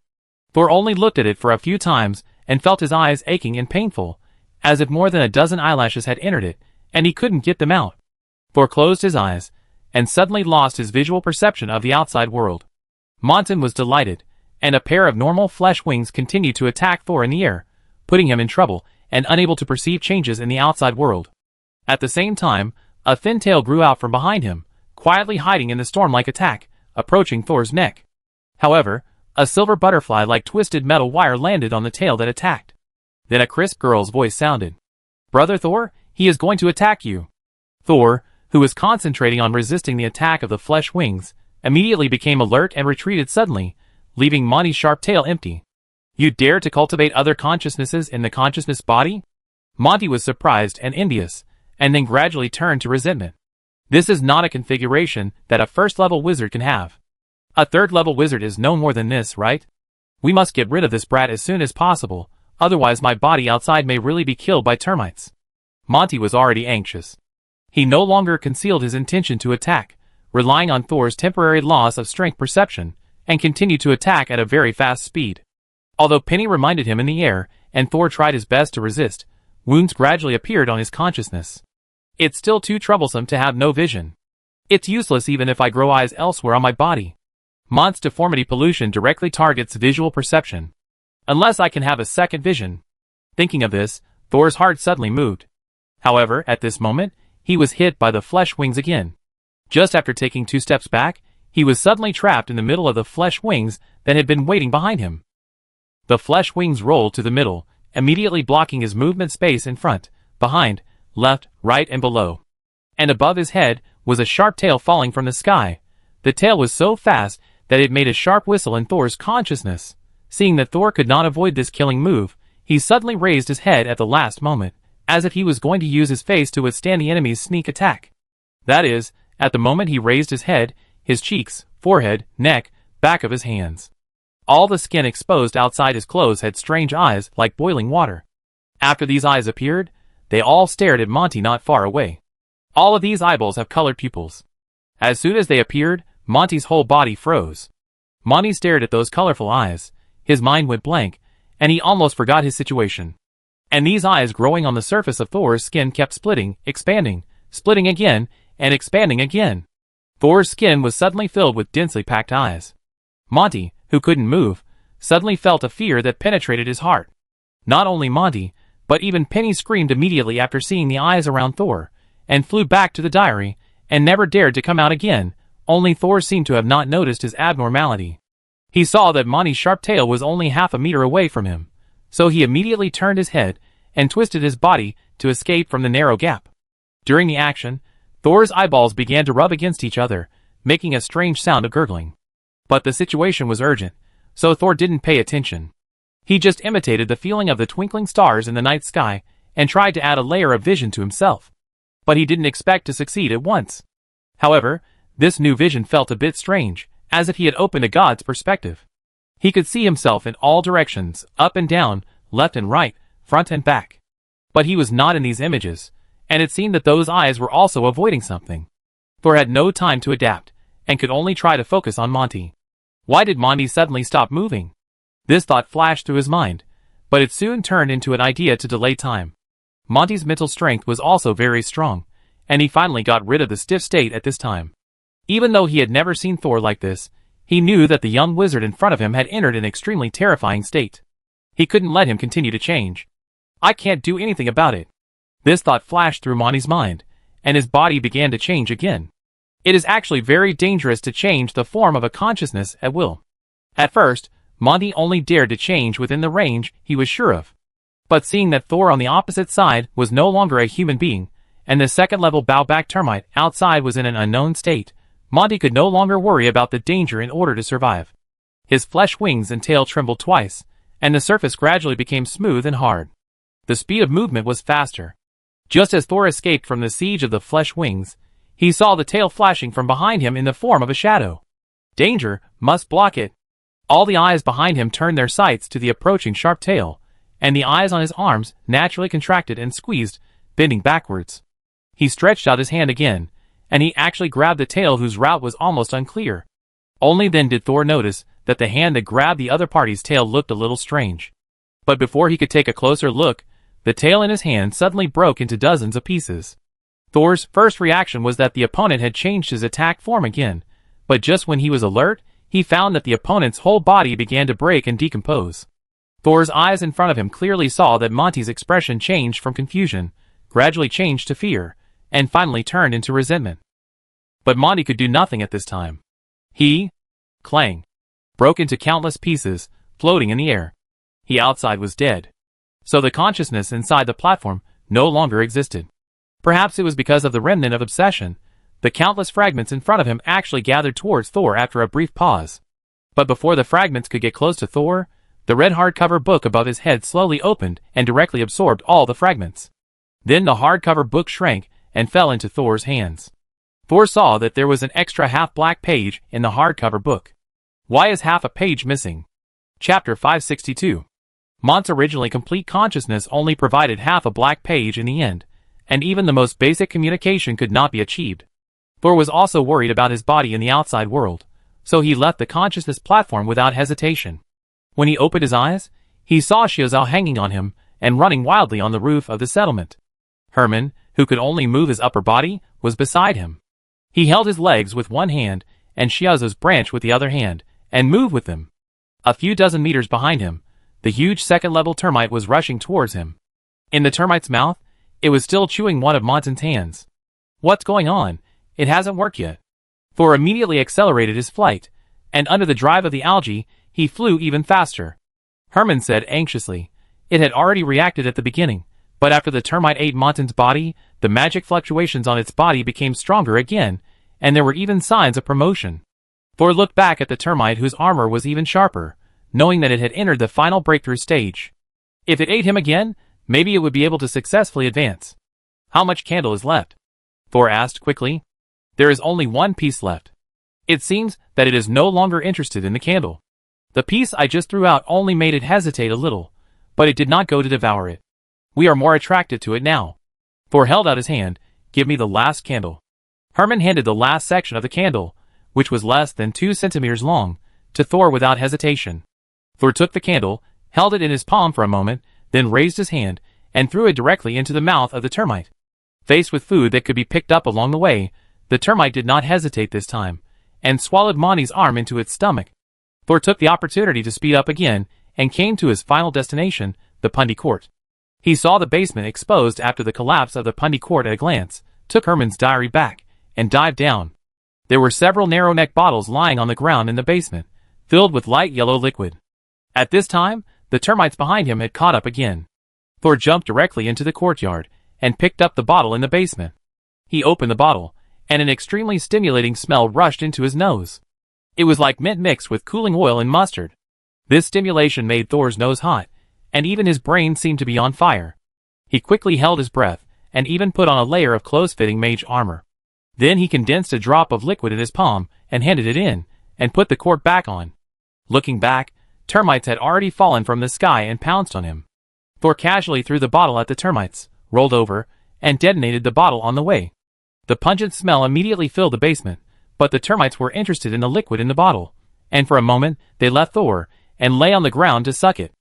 Thor only looked at it for a few times and felt his eyes aching and painful, as if more than a dozen eyelashes had entered it, and he couldn't get them out. Thor closed his eyes and suddenly lost his visual perception of the outside world. Monten was delighted, and a pair of normal flesh wings continued to attack Thor in the air, putting him in trouble and unable to perceive changes in the outside world. At the same time, a thin tail grew out from behind him, quietly hiding in the storm-like attack, approaching Thor's neck. However, a silver butterfly-like twisted metal wire landed on the tail that attacked. Then a crisp girl's voice sounded. "Brother Thor, he is going to attack you." Thor, who was concentrating on resisting the attack of the flesh wings, immediately became alert and retreated suddenly, leaving Monty's sharp tail empty. "You dare to cultivate other consciousnesses in the consciousness body?" Monty was surprised and envious, and then gradually turned to resentment. This is not a configuration that a first-level wizard can have. A third-level wizard is no more than this, right? We must get rid of this brat as soon as possible, otherwise my body outside may really be killed by termites. Monty was already anxious. He no longer concealed his intention to attack, relying on Thor's temporary loss of strength perception, and continued to attack at a very fast speed. Although Penny reminded him in the air, and Thor tried his best to resist, wounds gradually appeared on his consciousness. It's still too troublesome to have no vision. It's useless even if I grow eyes elsewhere on my body. Mont's deformity pollution directly targets visual perception. Unless I can have a second vision. Thinking of this, Thor's heart suddenly moved. However, at this moment, he was hit by the flesh wings again. Just after taking 2 steps back, he was suddenly trapped in the middle of the flesh wings that had been waiting behind him. The flesh wings rolled to the middle, immediately blocking his movement space in front, behind, left, right, and below. And above his head was a sharp tail falling from the sky. The tail was so fast that it made a sharp whistle in Thor's consciousness. Seeing that Thor could not avoid this killing move, he suddenly raised his head at the last moment, as if he was going to use his face to withstand the enemy's sneak attack. That is, at the moment he raised his head, his cheeks, forehead, neck, back of his hands. All the skin exposed outside his clothes had strange eyes like boiling water. After these eyes appeared, they all stared at Monty not far away. All of these eyeballs have colored pupils. As soon as they appeared, Monty's whole body froze. Monty stared at those colorful eyes, his mind went blank, and he almost forgot his situation. And these eyes growing on the surface of Thor's skin kept splitting, expanding, splitting again, and expanding again. Thor's skin was suddenly filled with densely packed eyes. Monty, who couldn't move, suddenly felt a fear that penetrated his heart. Not only Monty, but even Penny screamed immediately after seeing the eyes around Thor, and flew back to the diary, and never dared to come out again, only Thor seemed to have not noticed his abnormality. He saw that Monty's sharp tail was only half a meter away from him, so he immediately turned his head, and twisted his body to escape from the narrow gap. During the action, Thor's eyeballs began to rub against each other, making a strange sound of gurgling. But the situation was urgent, so Thor didn't pay attention. He just imitated the feeling of the twinkling stars in the night sky, and tried to add a layer of vision to himself. But he didn't expect to succeed at once. However, this new vision felt a bit strange, as if he had opened a god's perspective. He could see himself in all directions, up and down, left and right, front and back. But he was not in these images, and it seemed that those eyes were also avoiding something. Thor had no time to adapt, and could only try to focus on Monty. Why did Monty suddenly stop moving? This thought flashed through his mind, but it soon turned into an idea to delay time. Monty's mental strength was also very strong, and he finally got rid of the stiff state at this time. Even though he had never seen Thor like this, he knew that the young wizard in front of him had entered an extremely terrifying state. He couldn't let him continue to change. I can't do anything about it. This thought flashed through Monty's mind, and his body began to change again. It is actually very dangerous to change the form of a consciousness at will. At first, Monty only dared to change within the range he was sure of. But seeing that Thor on the opposite side was no longer a human being, and the second-level bowback termite outside was in an unknown state, Monty could no longer worry about the danger in order to survive. His flesh wings and tail trembled twice, and the surface gradually became smooth and hard. The speed of movement was faster. Just as Thor escaped from the siege of the flesh wings, he saw the tail flashing from behind him in the form of a shadow. Danger, must block it. All the eyes behind him turned their sights to the approaching sharp tail, and the eyes on his arms naturally contracted and squeezed, bending backwards. He stretched out his hand again, and he actually grabbed the tail whose route was almost unclear. Only then did Thor notice that the hand that grabbed the other party's tail looked a little strange. But before he could take a closer look, the tail in his hand suddenly broke into dozens of pieces. Thor's first reaction was that the opponent had changed his attack form again, but just when he was alert, he found that the opponent's whole body began to break and decompose. Thor's eyes in front of him clearly saw that Monty's expression changed from confusion, gradually changed to fear, and finally turned into resentment. But Monty could do nothing at this time. He, clang, broke into countless pieces, floating in the air. He outside was dead. So the consciousness inside the platform no longer existed. Perhaps it was because of the remnant of obsession. The countless fragments in front of him actually gathered towards Thor after a brief pause. But before the fragments could get close to Thor, the red hardcover book above his head slowly opened and directly absorbed all the fragments. Then the hardcover book shrank and fell into Thor's hands. Thor saw that there was an extra half-black page in the hardcover book. Why is half a page missing? Chapter 562. Mont's originally complete consciousness only provided half a black page in the end, and even the most basic communication could not be achieved. Thor was also worried about his body in the outside world, so he left the consciousness platform without hesitation. When he opened his eyes, he saw Xiaozhao hanging on him and running wildly on the roof of the settlement. Herman, who could only move his upper body, was beside him. He held his legs with one hand and Xiaozhao's branch with the other hand, and moved with them. A few dozen meters behind him, the huge second-level termite was rushing towards him. In the termite's mouth, it was still chewing one of Montan's hands. What's going on? It hasn't worked yet. Thor immediately accelerated his flight, and under the drive of the algae, he flew even faster. Herman said anxiously. It had already reacted at the beginning, but after the termite ate Montan's body, the magic fluctuations on its body became stronger again, and there were even signs of promotion. Thor looked back at the termite whose armor was even sharper, knowing that it had entered the final breakthrough stage. If it ate him again, maybe it would be able to successfully advance. How much candle is left? Thor asked quickly. There is only one piece left. It seems that it is no longer interested in the candle. The piece I just threw out only made it hesitate a little, but it did not go to devour it. We are more attracted to it now. Thor held out his hand. Give me the last candle. Herman handed the last section of the candle, which was less than 2 centimeters long, to Thor without hesitation. Thor took the candle, held it in his palm for a moment, then raised his hand, and threw it directly into the mouth of the termite. Faced with food that could be picked up along the way, the termite did not hesitate this time, and swallowed Monty's arm into its stomach. Thor took the opportunity to speed up again, and came to his final destination, the Pundy Court. He saw the basement exposed after the collapse of the Pundy Court at a glance, took Herman's diary back, and dived down. There were several narrow-neck bottles lying on the ground in the basement, filled with light yellow liquid. At this time, the termites behind him had caught up again. Thor jumped directly into the courtyard, and picked up the bottle in the basement. He opened the bottle, and an extremely stimulating smell rushed into his nose. It was like mint mixed with cooling oil and mustard. This stimulation made Thor's nose hot, and even his brain seemed to be on fire. He quickly held his breath, and even put on a layer of close-fitting mage armor. Then he condensed a drop of liquid in his palm, and handed it in, and put the cork back on. Looking back, termites had already fallen from the sky and pounced on him. Thor casually threw the bottle at the termites, rolled over, and detonated the bottle on the way. The pungent smell immediately filled the basement, but the termites were interested in the liquid in the bottle, and for a moment they left Thor, and lay on the ground to suck it.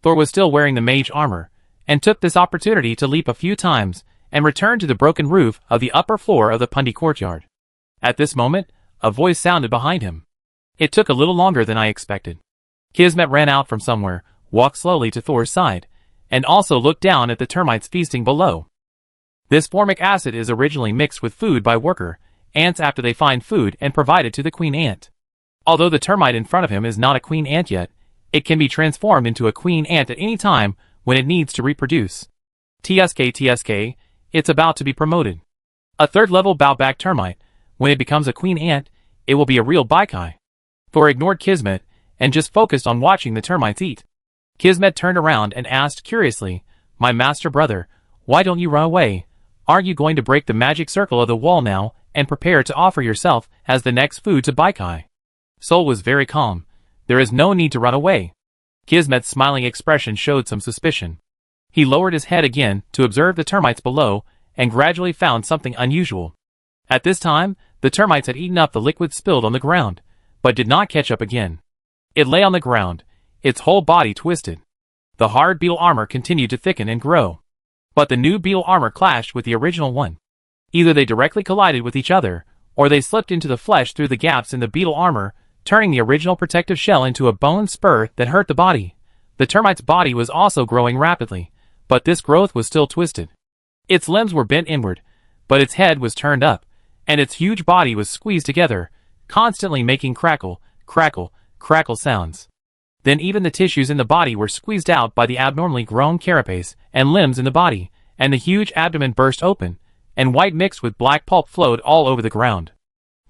Thor was still wearing the mage armor, and took this opportunity to leap a few times, and returned to the broken roof of the upper floor of the pundy courtyard. At this moment, a voice sounded behind him. It took a little longer than I expected. Kismet ran out from somewhere, walked slowly to Thor's side, and also looked down at the termites feasting below. This formic acid is originally mixed with food by worker ants after they find food and provide it to the queen ant. Although the termite in front of him is not a queen ant yet, it can be transformed into a queen ant at any time when it needs to reproduce. TSK, it's about to be promoted. A third-level bowback termite. When it becomes a queen ant, it will be a real baikai. Thor ignored Kismet and just focused on watching the termites eat. Kismet turned around and asked curiously, "My master brother, why don't you run away? Aren't you going to break the magic circle of the wall now and prepare to offer yourself as the next food to Baikai?" Sol was very calm. There is no need to run away. Kismet's smiling expression showed some suspicion. He lowered his head again to observe the termites below and gradually found something unusual. At this time, the termites had eaten up the liquid spilled on the ground, but did not catch up again. It lay on the ground, its whole body twisted. The hard beetle armor continued to thicken and grow. But the new beetle armor clashed with the original one. Either they directly collided with each other, or they slipped into the flesh through the gaps in the beetle armor, turning the original protective shell into a bone spur that hurt the body. The termite's body was also growing rapidly, but this growth was still twisted. Its limbs were bent inward, but its head was turned up, and its huge body was squeezed together, constantly making crackle, crackle, crackle sounds. Then even the tissues in the body were squeezed out by the abnormally grown carapace and limbs in the body, and the huge abdomen burst open, and white mixed with black pulp flowed all over the ground.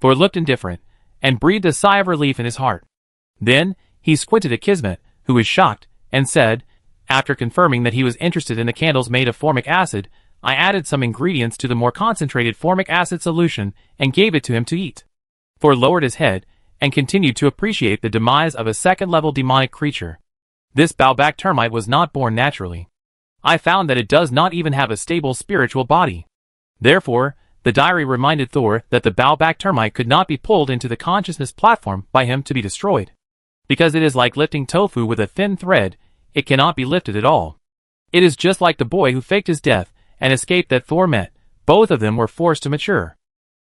Thor looked indifferent, and breathed a sigh of relief in his heart. Then, he squinted at Kismet, who was shocked, and said, after confirming that he was interested in the candles made of formic acid, I added some ingredients to the more concentrated formic acid solution and gave it to him to eat. Thor lowered his head, and continued to appreciate the demise of a second-level demonic creature. This bowback termite was not born naturally. I found that it does not even have a stable spiritual body. Therefore, the diary reminded Thor that the bowback termite could not be pulled into the consciousness platform by him to be destroyed. Because it is like lifting tofu with a thin thread, it cannot be lifted at all. It is just like the boy who faked his death and escaped that Thor met. Both of them were forced to mature.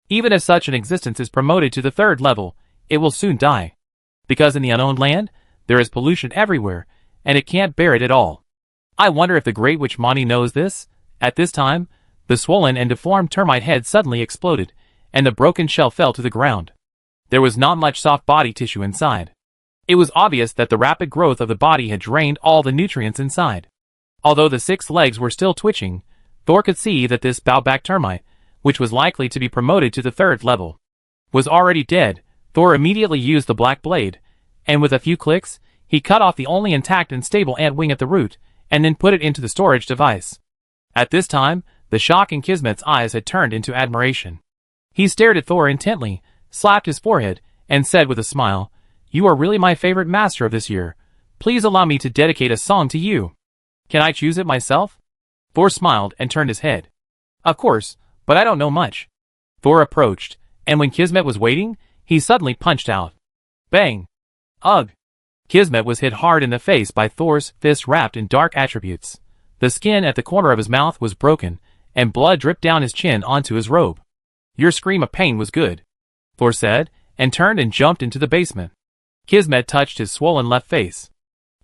Even if such an existence is promoted to the third level, it will soon die. Because in the unowned land, there is pollution everywhere, and it can't bear it at all. I wonder if the Great Witch Mani knows this. At this time, the swollen and deformed termite head suddenly exploded, and the broken shell fell to the ground. There was not much soft body tissue inside. It was obvious that the rapid growth of the body had drained all the nutrients inside. Although the 6 legs were still twitching, Thor could see that this bowback termite, which was likely to be promoted to the third level, was already dead. Thor immediately used the black blade, and with a few clicks, he cut off the only intact and stable ant wing at the root, and then put it into the storage device. At this time, the shock in Kismet's eyes had turned into admiration. He stared at Thor intently, slapped his forehead, and said with a smile, "You are really my favorite master of this year. Please allow me to dedicate a song to you. Can I choose it myself?" Thor smiled and turned his head. "Of course, but I don't know much." Thor approached, and when Kismet was waiting, he suddenly punched out. Bang! Ugh! Kismet was hit hard in the face by Thor's fist wrapped in dark attributes. The skin at the corner of his mouth was broken, and blood dripped down his chin onto his robe. "Your scream of pain was good," Thor said, and turned and jumped into the basement. Kismet touched his swollen left face.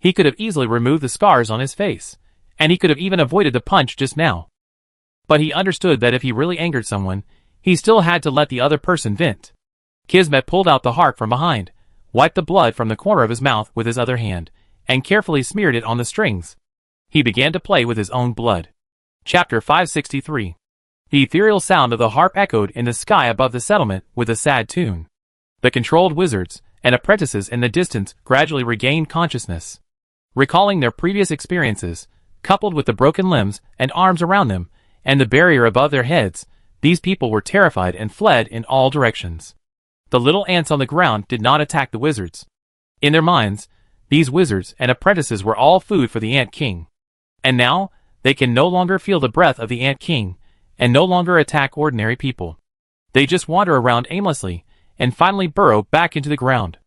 He could have easily removed the scars on his face, and he could have even avoided the punch just now. But he understood that if he really angered someone, he still had to let the other person vent. Kismet pulled out the heart from behind, wiped the blood from the corner of his mouth with his other hand, and carefully smeared it on the strings. He began to play with his own blood. Chapter 563. The ethereal sound of the harp echoed in the sky above the settlement with a sad tune. The controlled wizards and apprentices in the distance gradually regained consciousness. Recalling their previous experiences, coupled with the broken limbs and arms around them, and the barrier above their heads, these people were terrified and fled in all directions. The little ants on the ground did not attack the wizards. In their minds, these wizards and apprentices were all food for the Ant King. And now, they can no longer feel the breath of the Ant King, and no longer attack ordinary people. They just wander around aimlessly, and finally burrow back into the ground.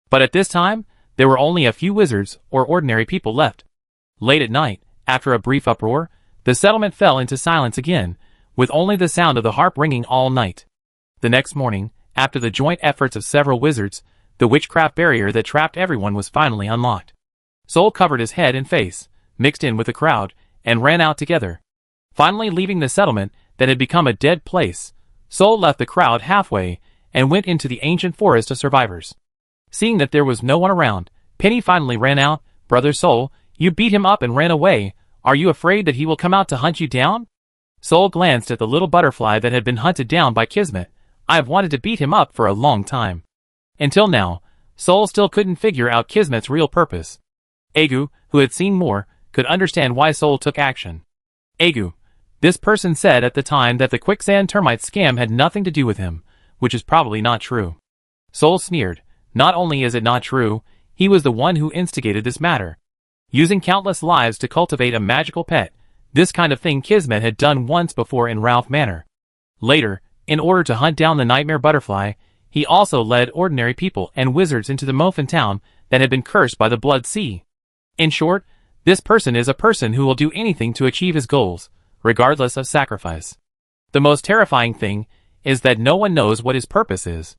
But at this time, there were only a few wizards or ordinary people left. Late at night, after a brief uproar, the settlement fell into silence again, with only the sound of the harp ringing all night. The next morning, after the joint efforts of several wizards, the witchcraft barrier that trapped everyone was finally unlocked. Sol covered his head and face, mixed in with the crowd, and ran out together. Finally leaving the settlement that had become a dead place, Sol left the crowd halfway and went into the ancient forest of survivors. Seeing that there was no one around, Penny finally ran out. "Brother Sol, you beat him up and ran away. Are you afraid that he will come out to hunt you down?" Sol glanced at the little butterfly that had been hunted down by Kismet. "I have wanted to beat him up for a long time." Until now, Sol still couldn't figure out Kismet's real purpose. Agu, who had seen more, could understand why Sol took action. Agu. This person said at the time that the quicksand termite scam had nothing to do with him, which is probably not true. Sol sneered. Not only is it not true, he was the one who instigated this matter. Using countless lives to cultivate a magical pet, this kind of thing Kismet had done once before in Ralph Manor. Later, in order to hunt down the nightmare butterfly, he also led ordinary people and wizards into the Mofin town that had been cursed by the Blood Sea. In short, this person is a person who will do anything to achieve his goals, regardless of sacrifice. The most terrifying thing is that no one knows what his purpose is.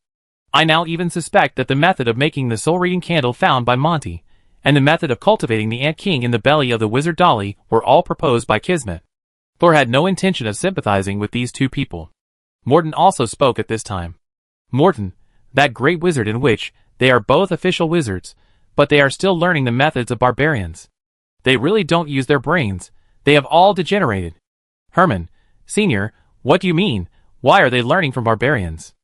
I now even suspect that the method of making the soul-reading candle found by Monty, and the method of cultivating the Ant King in the belly of the wizard Dolly were all proposed by Kismet. Thor had no intention of sympathizing with these two people. Morton also spoke at this time. Morton, that great wizard and witch, they are both official wizards, but they are still learning the methods of barbarians. They really don't use their brains. They have all degenerated. Herman, Senior, what do you mean? Why are they learning from barbarians?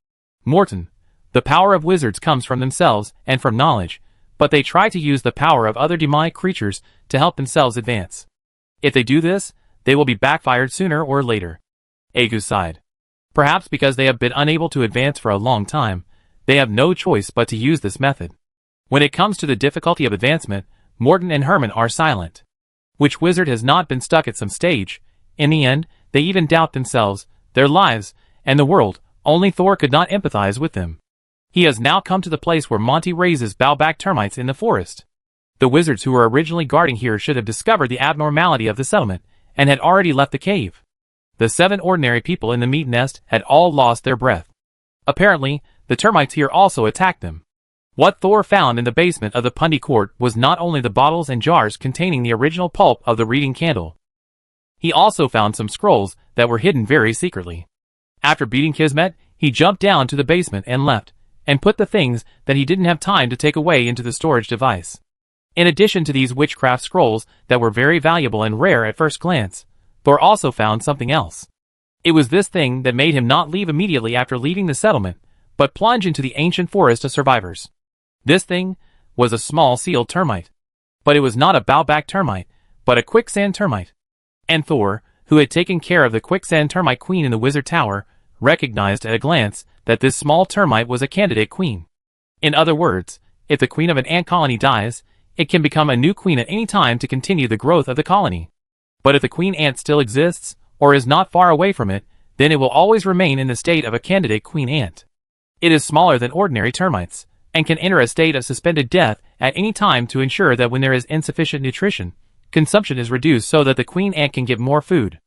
Morton, the power of wizards comes from themselves and from knowledge, but they try to use the power of other demonic creatures to help themselves advance. If they do this, they will be backfired sooner or later. Agu sighed. Perhaps because they have been unable to advance for a long time, they have no choice but to use this method. When it comes to the difficulty of advancement, Morton and Herman are silent. Which wizard has not been stuck at some stage? In the end, they even doubt themselves, their lives, and the world. Only Thor could not empathize with them. He has now come to the place where Monty raises bowback termites in the forest. The wizards who were originally guarding here should have discovered the abnormality of the settlement, and had already left the cave. The 7 ordinary people in the meat nest had all lost their breath. Apparently, the termites here also attacked them. What Thor found in the basement of the Pundy Court was not only the bottles and jars containing the original pulp of the reading candle. He also found some scrolls that were hidden very secretly. After beating Kismet, he jumped down to the basement and left, and put the things that he didn't have time to take away into the storage device. In addition to these witchcraft scrolls that were very valuable and rare at first glance, Thor also found something else. It was this thing that made him not leave immediately after leaving the settlement, but plunge into the ancient forest of survivors. This thing was a small sealed termite. But it was not a bowback termite, but a quicksand termite. And Thor, who had taken care of the quicksand termite queen in the wizard tower, recognized at a glance that this small termite was a candidate queen. In other words, if the queen of an ant colony dies, it can become a new queen at any time to continue the growth of the colony. But if the queen ant still exists, or is not far away from it, then it will always remain in the state of a candidate queen ant. It is smaller than ordinary termites, and can enter a state of suspended death at any time to ensure that when there is insufficient nutrition, consumption is reduced so that the queen ant can get more food.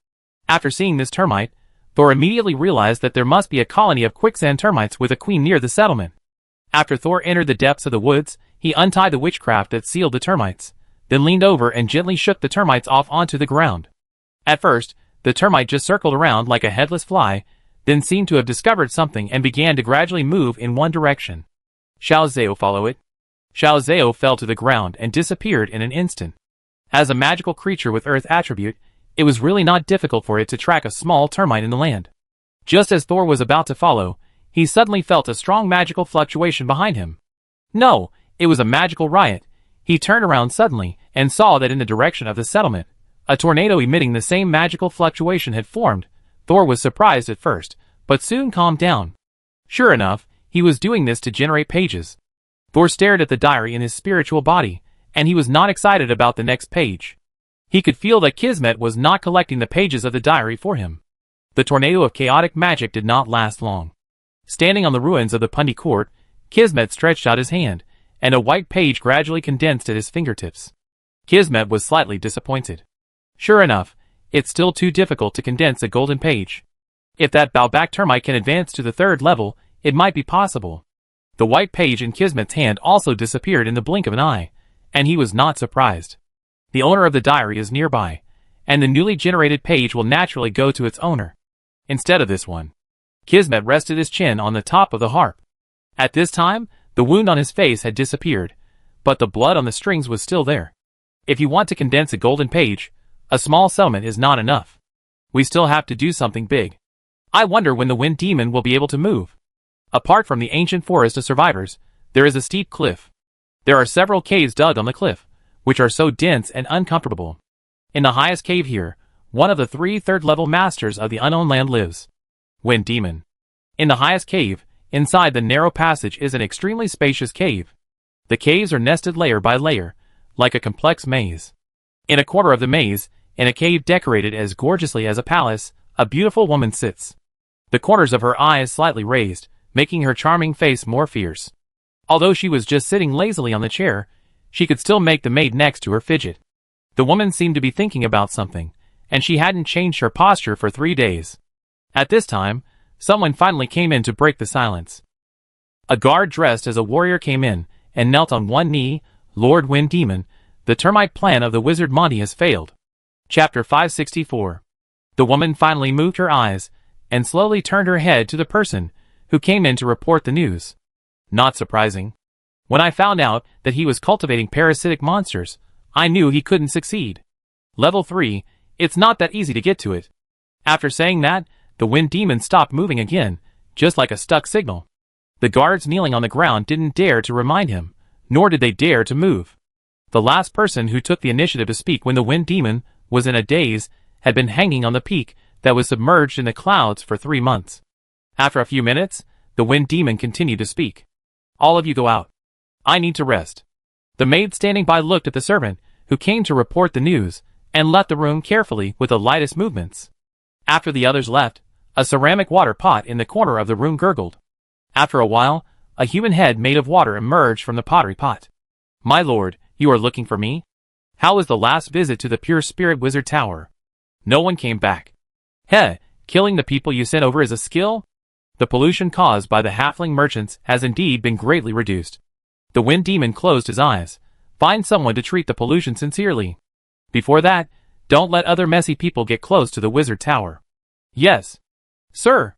After seeing this termite, Thor immediately realized that there must be a colony of quicksand termites with a queen near the settlement. After Thor entered the depths of the woods, he untied the witchcraft that sealed the termites, then leaned over and gently shook the termites off onto the ground. At first, the termite just circled around like a headless fly, then seemed to have discovered something and began to gradually move in one direction. Shall Zeo follow it? Shao Zeo fell to the ground and disappeared in an instant. As a magical creature with earth attribute, it was really not difficult for it to track a small termite in the land. Just as Thor was about to follow, he suddenly felt a strong magical fluctuation behind him. No, it was a magical riot. He turned around suddenly and saw that in the direction of the settlement, a tornado emitting the same magical fluctuation had formed. Thor was surprised at first, but soon calmed down. Sure enough, he was doing this to generate pages. Thor stared at the diary in his spiritual body, and he was not excited about the next page. He could feel that Kismet was not collecting the pages of the diary for him. The tornado of chaotic magic did not last long. Standing on the ruins of the Pundy Court, Kismet stretched out his hand, and a white page gradually condensed at his fingertips. Kismet was slightly disappointed. Sure enough, it's still too difficult to condense a golden page. If that bowback termite can advance to the 3rd level, it might be possible. The white page in Kismet's hand also disappeared in the blink of an eye, and he was not surprised. The owner of the diary is nearby, and the newly generated page will naturally go to its owner. Instead of this one, Kismet rested his chin on the top of the harp. At this time, the wound on his face had disappeared, but the blood on the strings was still there. If you want to condense a golden page, a small settlement is not enough. We still have to do something big. I wonder when the wind demon will be able to move. Apart from the ancient forest of survivors, there is a steep cliff. There are several caves dug on the cliff, which are so dense and uncomfortable. In the highest cave here, one of the 3 third-level masters of the unknown land lives. Wind demon. In the highest cave, inside the narrow passage is an extremely spacious cave. The caves are nested layer by layer, like a complex maze. In a corner of the maze, in a cave decorated as gorgeously as a palace, a beautiful woman sits. The corners of her eyes slightly raised, making her charming face more fierce. Although she was just sitting lazily on the chair, she could still make the maid next to her fidget. The woman seemed to be thinking about something, and she hadn't changed her posture for 3 days. At this time, someone finally came in to break the silence. A guard dressed as a warrior came in, and knelt on one knee. Lord Wind Demon, the termite plan of the wizard Monty has failed. Chapter 564. The woman finally moved her eyes, and slowly turned her head to the person who came in to report the news. Not surprising. When I found out that he was cultivating parasitic monsters, I knew he couldn't succeed. Level 3, it's not that easy to get to it. After saying that, the wind demon stopped moving again, just like a stuck signal. The guards kneeling on the ground didn't dare to remind him, nor did they dare to move. The last person who took the initiative to speak when the wind demon was in a daze had been hanging on the peak that was submerged in the clouds for 3 months. After a few minutes, the wind demon continued to speak. All of you go out. I need to rest. The maid standing by looked at the servant, who came to report the news, and left the room carefully with the lightest movements. After the others left, a ceramic water pot in the corner of the room gurgled. After a while, a human head made of water emerged from the pottery pot. My lord, you are looking for me? How was the last visit to the Pure Spirit Wizard Tower? No one came back. Heh, killing the people you sent over is a skill? The pollution caused by the halfling merchants has indeed been greatly reduced. The wind demon closed his eyes. Find someone to treat the pollution sincerely. Before that, don't let other messy people get close to the wizard tower. Yes. Sir.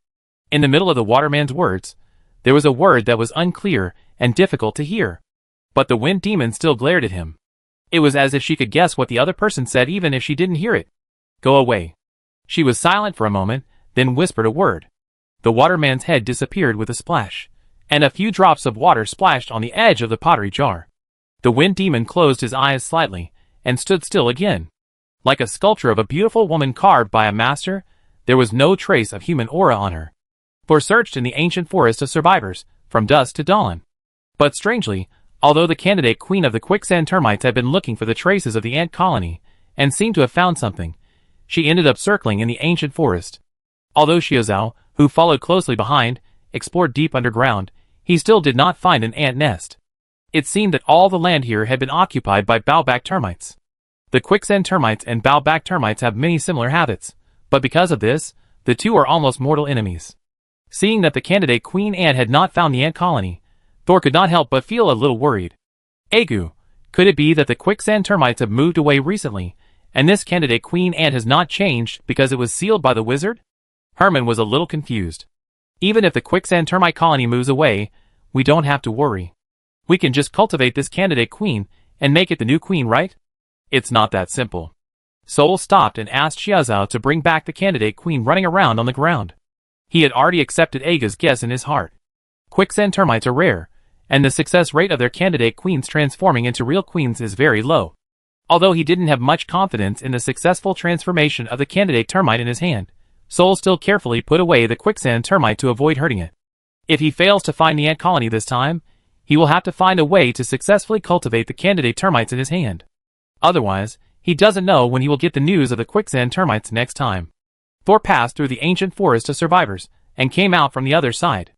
In the middle of the waterman's words, there was a word that was unclear and difficult to hear. But the wind demon still glared at him. It was as if she could guess what the other person said even if she didn't hear it. Go away. She was silent for a moment, then whispered a word. The waterman's head disappeared with a splash, and a few drops of water splashed on the edge of the pottery jar. The wind demon closed his eyes slightly, and stood still again. Like a sculpture of a beautiful woman carved by a master, there was no trace of human aura on her. For searched in the ancient forest of survivors, from dusk to dawn. But strangely, although the candidate queen of the quicksand termites had been looking for the traces of the ant colony, and seemed to have found something, she ended up circling in the ancient forest. Although Xiaozhao, who followed closely behind, explored deep underground, he still did not find an ant nest. It seemed that all the land here had been occupied by bowback termites. The quicksand termites and bowback termites have many similar habits, but because of this, the two are almost mortal enemies. Seeing that the candidate queen ant had not found the ant colony, Thor could not help but feel a little worried. Agu, could it be that the quicksand termites have moved away recently, and this candidate queen ant has not changed because it was sealed by the wizard? Herman was a little confused. Even if the quicksand termite colony moves away, we don't have to worry. We can just cultivate this candidate queen and make it the new queen, right? It's not that simple. Sol stopped and asked Xiaozhao to bring back the candidate queen running around on the ground. He had already accepted Aga's guess in his heart. Quicksand termites are rare, and the success rate of their candidate queens transforming into real queens is very low. Although he didn't have much confidence in the successful transformation of the candidate termite in his hand, Sol still carefully put away the quicksand termite to avoid hurting it. If he fails to find the ant colony this time, he will have to find a way to successfully cultivate the candidate termites in his hand. Otherwise, he doesn't know when he will get the news of the quicksand termites next time. Thor passed through the ancient forest of survivors, and came out from the other side.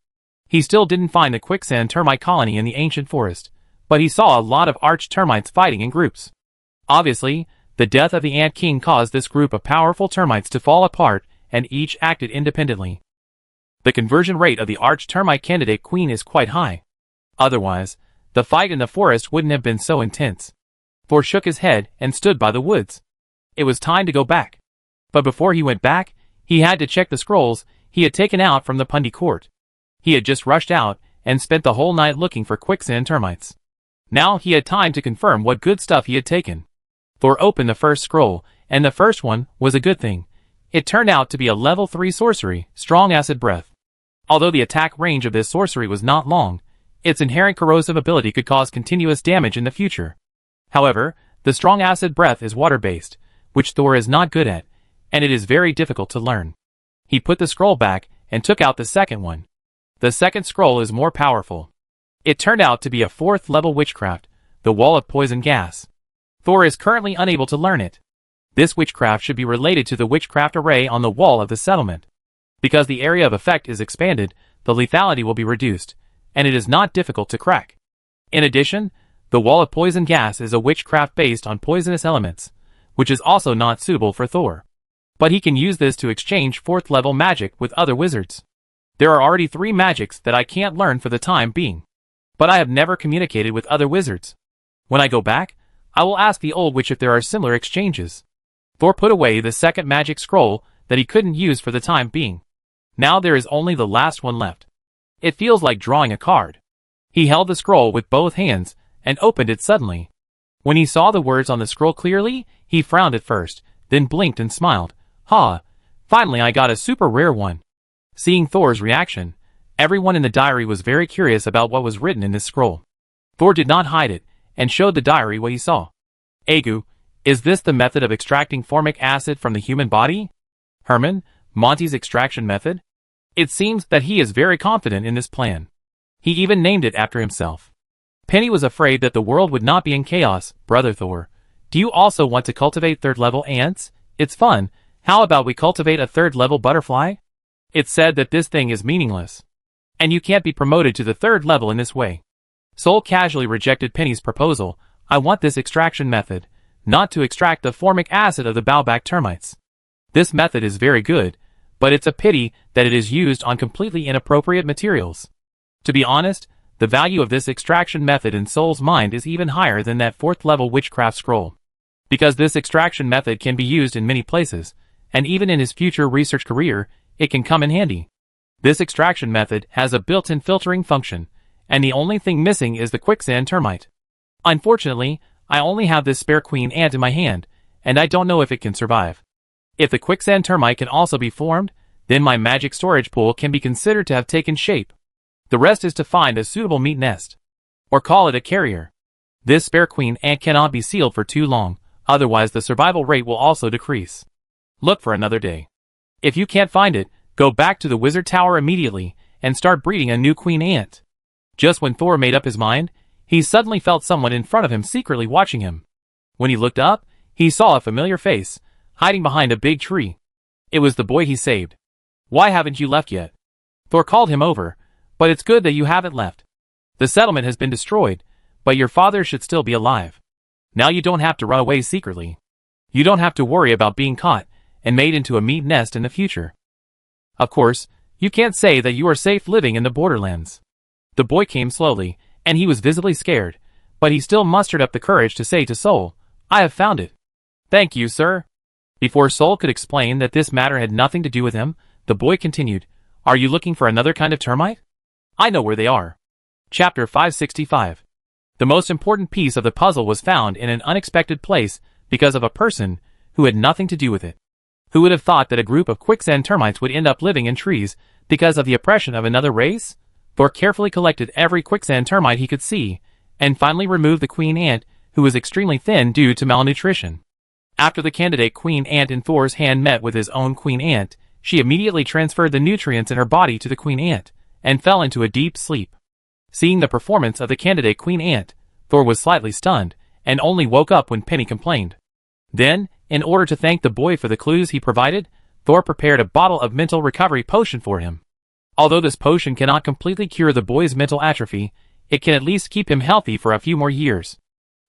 He still didn't find the quicksand termite colony in the ancient forest, but he saw a lot of arch termites fighting in groups. Obviously, the death of the Ant King caused this group of powerful termites to fall apart and each acted independently. The conversion rate of the arch-termite candidate queen is quite high. Otherwise, the fight in the forest wouldn't have been so intense. Thor shook his head and stood by the woods. It was time to go back. But before he went back, he had to check the scrolls he had taken out from the Pundi court. He had just rushed out and spent the whole night looking for quicksand termites. Now he had time to confirm what good stuff he had taken. Thor opened the first scroll, and the first one was a good thing. It turned out to be a level 3 sorcery, Strong Acid Breath. Although the attack range of this sorcery was not long, its inherent corrosive ability could cause continuous damage in the future. However, the Strong Acid Breath is water-based, which Thor is not good at, and it is very difficult to learn. He put the scroll back and took out the second one. The second scroll is more powerful. It turned out to be a 4th level witchcraft, the Wall of Poison Gas. Thor is currently unable to learn it. This witchcraft should be related to the witchcraft array on the wall of the settlement. Because the area of effect is expanded, the lethality will be reduced, and it is not difficult to crack. In addition, the Wall of Poison Gas is a witchcraft based on poisonous elements, which is also not suitable for Thor. But he can use this to exchange 4th level magic with other wizards. There are already 3 magics that I can't learn for the time being. But I have never communicated with other wizards. When I go back, I will ask the old witch if there are similar exchanges. Thor put away the second magic scroll that he couldn't use for the time being. Now there is only the last one left. It feels like drawing a card. He held the scroll with both hands and opened it suddenly. When he saw the words on the scroll clearly, he frowned at first, then blinked and smiled. Ha! Finally I got a super rare one. Seeing Thor's reaction, everyone in the diary was very curious about what was written in this scroll. Thor did not hide it, and showed the diary what he saw. Agu, is this the method of extracting formic acid from the human body? Herman, Monty's extraction method? It seems that he is very confident in this plan. He even named it after himself. Penny was afraid that the world would not be in chaos. Brother Thor, do you also want to cultivate 3rd level ants? It's fun. How about we cultivate a 3rd level butterfly? It's said that this thing is meaningless. And you can't be promoted to the 3rd level in this way. Sol casually rejected Penny's proposal. I want this extraction method, not to extract the formic acid of the bowback termites. This method is very good, but it's a pity that it is used on completely inappropriate materials. To be honest, the value of this extraction method in Sol's mind is even higher than that 4th level witchcraft scroll. Because this extraction method can be used in many places, and even in his future research career, it can come in handy. This extraction method has a built-in filtering function, and the only thing missing is the quicksand termite. Unfortunately, I only have this spare queen ant in my hand, and I don't know if it can survive. If the quicksand termite can also be formed, then my magic storage pool can be considered to have taken shape. The rest is to find a suitable meat nest. Or call it a carrier. This spare queen ant cannot be sealed for too long, otherwise the survival rate will also decrease. Look for another day. If you can't find it, go back to the wizard tower immediately, and start breeding a new queen ant. Just when Thor made up his mind, he suddenly felt someone in front of him secretly watching him. When he looked up, he saw a familiar face, hiding behind a big tree. It was the boy he saved. Why haven't you left yet? Thor called him over, but it's good that you haven't left. The settlement has been destroyed, but your father should still be alive. Now you don't have to run away secretly. You don't have to worry about being caught and made into a meat nest in the future. Of course, you can't say that you are safe living in the borderlands. The boy came slowly, and he was visibly scared, but he still mustered up the courage to say to Sol, I have found it. Thank you, sir. Before Sol could explain that this matter had nothing to do with him, the boy continued, Are you looking for another kind of termite? I know where they are. Chapter 565. The most important piece of the puzzle was found in an unexpected place because of a person who had nothing to do with it. Who would have thought that a group of quicksand termites would end up living in trees because of the oppression of another race? Thor carefully collected every quicksand termite he could see, and finally removed the queen ant, who was extremely thin due to malnutrition. After the candidate queen ant in Thor's hand met with his own queen ant, she immediately transferred the nutrients in her body to the queen ant, and fell into a deep sleep. Seeing the performance of the candidate queen ant, Thor was slightly stunned, and only woke up when Penny complained. Then, in order to thank the boy for the clues he provided, Thor prepared a bottle of mental recovery potion for him. Although this potion cannot completely cure the boy's mental atrophy, it can at least keep him healthy for a few more years.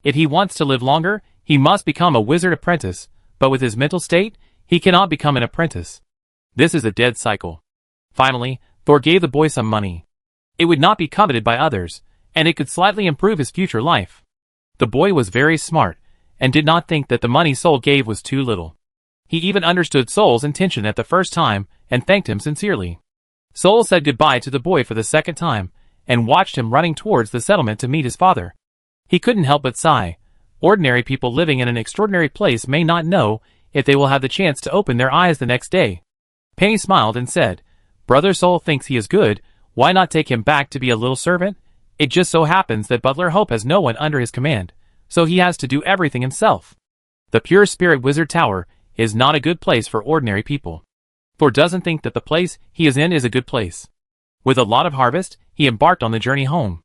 If he wants to live longer, he must become a wizard apprentice, but with his mental state, he cannot become an apprentice. This is a dead cycle. Finally, Thor gave the boy some money. It would not be coveted by others, and it could slightly improve his future life. The boy was very smart, and did not think that the money Sol gave was too little. He even understood Sol's intention at the first time, and thanked him sincerely. Sol said goodbye to the boy for the second time, and watched him running towards the settlement to meet his father. He couldn't help but sigh. Ordinary people living in an extraordinary place may not know if they will have the chance to open their eyes the next day. Penny smiled and said, "Brother Sol thinks he is good, why not take him back to be a little servant? It just so happens that Butler Hope has no one under his command, so he has to do everything himself. The Pure Spirit Wizard Tower is not a good place for ordinary people." Thor doesn't think that the place he is in is a good place. With a lot of harvest, he embarked on the journey home.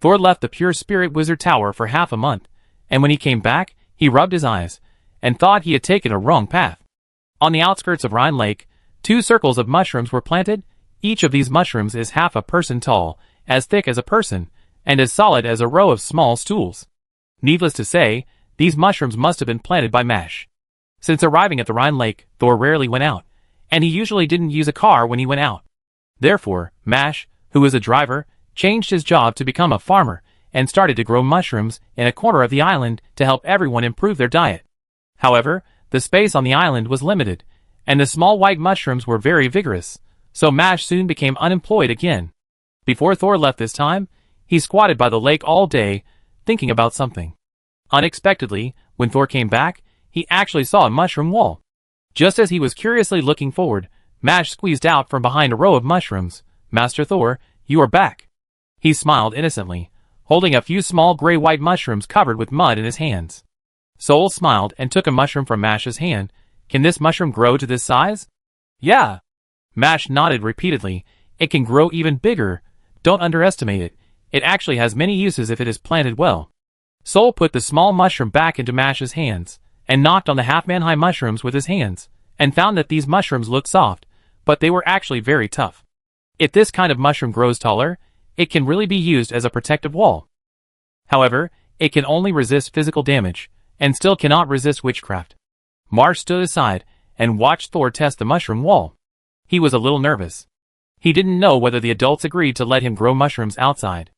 Thor left the Pure Spirit Wizard Tower for half a month, and when he came back, he rubbed his eyes, and thought he had taken a wrong path. On the outskirts of Rhine Lake, 2 circles of mushrooms were planted. Each of these mushrooms is half a person tall, as thick as a person, and as solid as a row of small stools. Needless to say, these mushrooms must have been planted by Mash. Since arriving at the Rhine Lake, Thor rarely went out, and he usually didn't use a car when he went out. Therefore, Mash, who was a driver, changed his job to become a farmer, and started to grow mushrooms in a corner of the island to help everyone improve their diet. However, the space on the island was limited, and the small white mushrooms were very vigorous, so Mash soon became unemployed again. Before Thor left this time, he squatted by the lake all day, thinking about something. Unexpectedly, when Thor came back, he actually saw a mushroom wall. Just as he was curiously looking forward, Mash squeezed out from behind a row of mushrooms. "Master Thor, you are back." He smiled innocently, holding a few small gray-white mushrooms covered with mud in his hands. Sol smiled and took a mushroom from Mash's hand. "Can this mushroom grow to this size?" "Yeah." Mash nodded repeatedly. "It can grow even bigger. Don't underestimate it. It actually has many uses if it is planted well." Sol put the small mushroom back into Mash's hands, and knocked on the half-man-high mushrooms with his hands, and found that these mushrooms looked soft, but they were actually very tough. If this kind of mushroom grows taller, it can really be used as a protective wall. However, it can only resist physical damage, and still cannot resist witchcraft. Marsh stood aside, and watched Thor test the mushroom wall. He was a little nervous. He didn't know whether the adults agreed to let him grow mushrooms outside.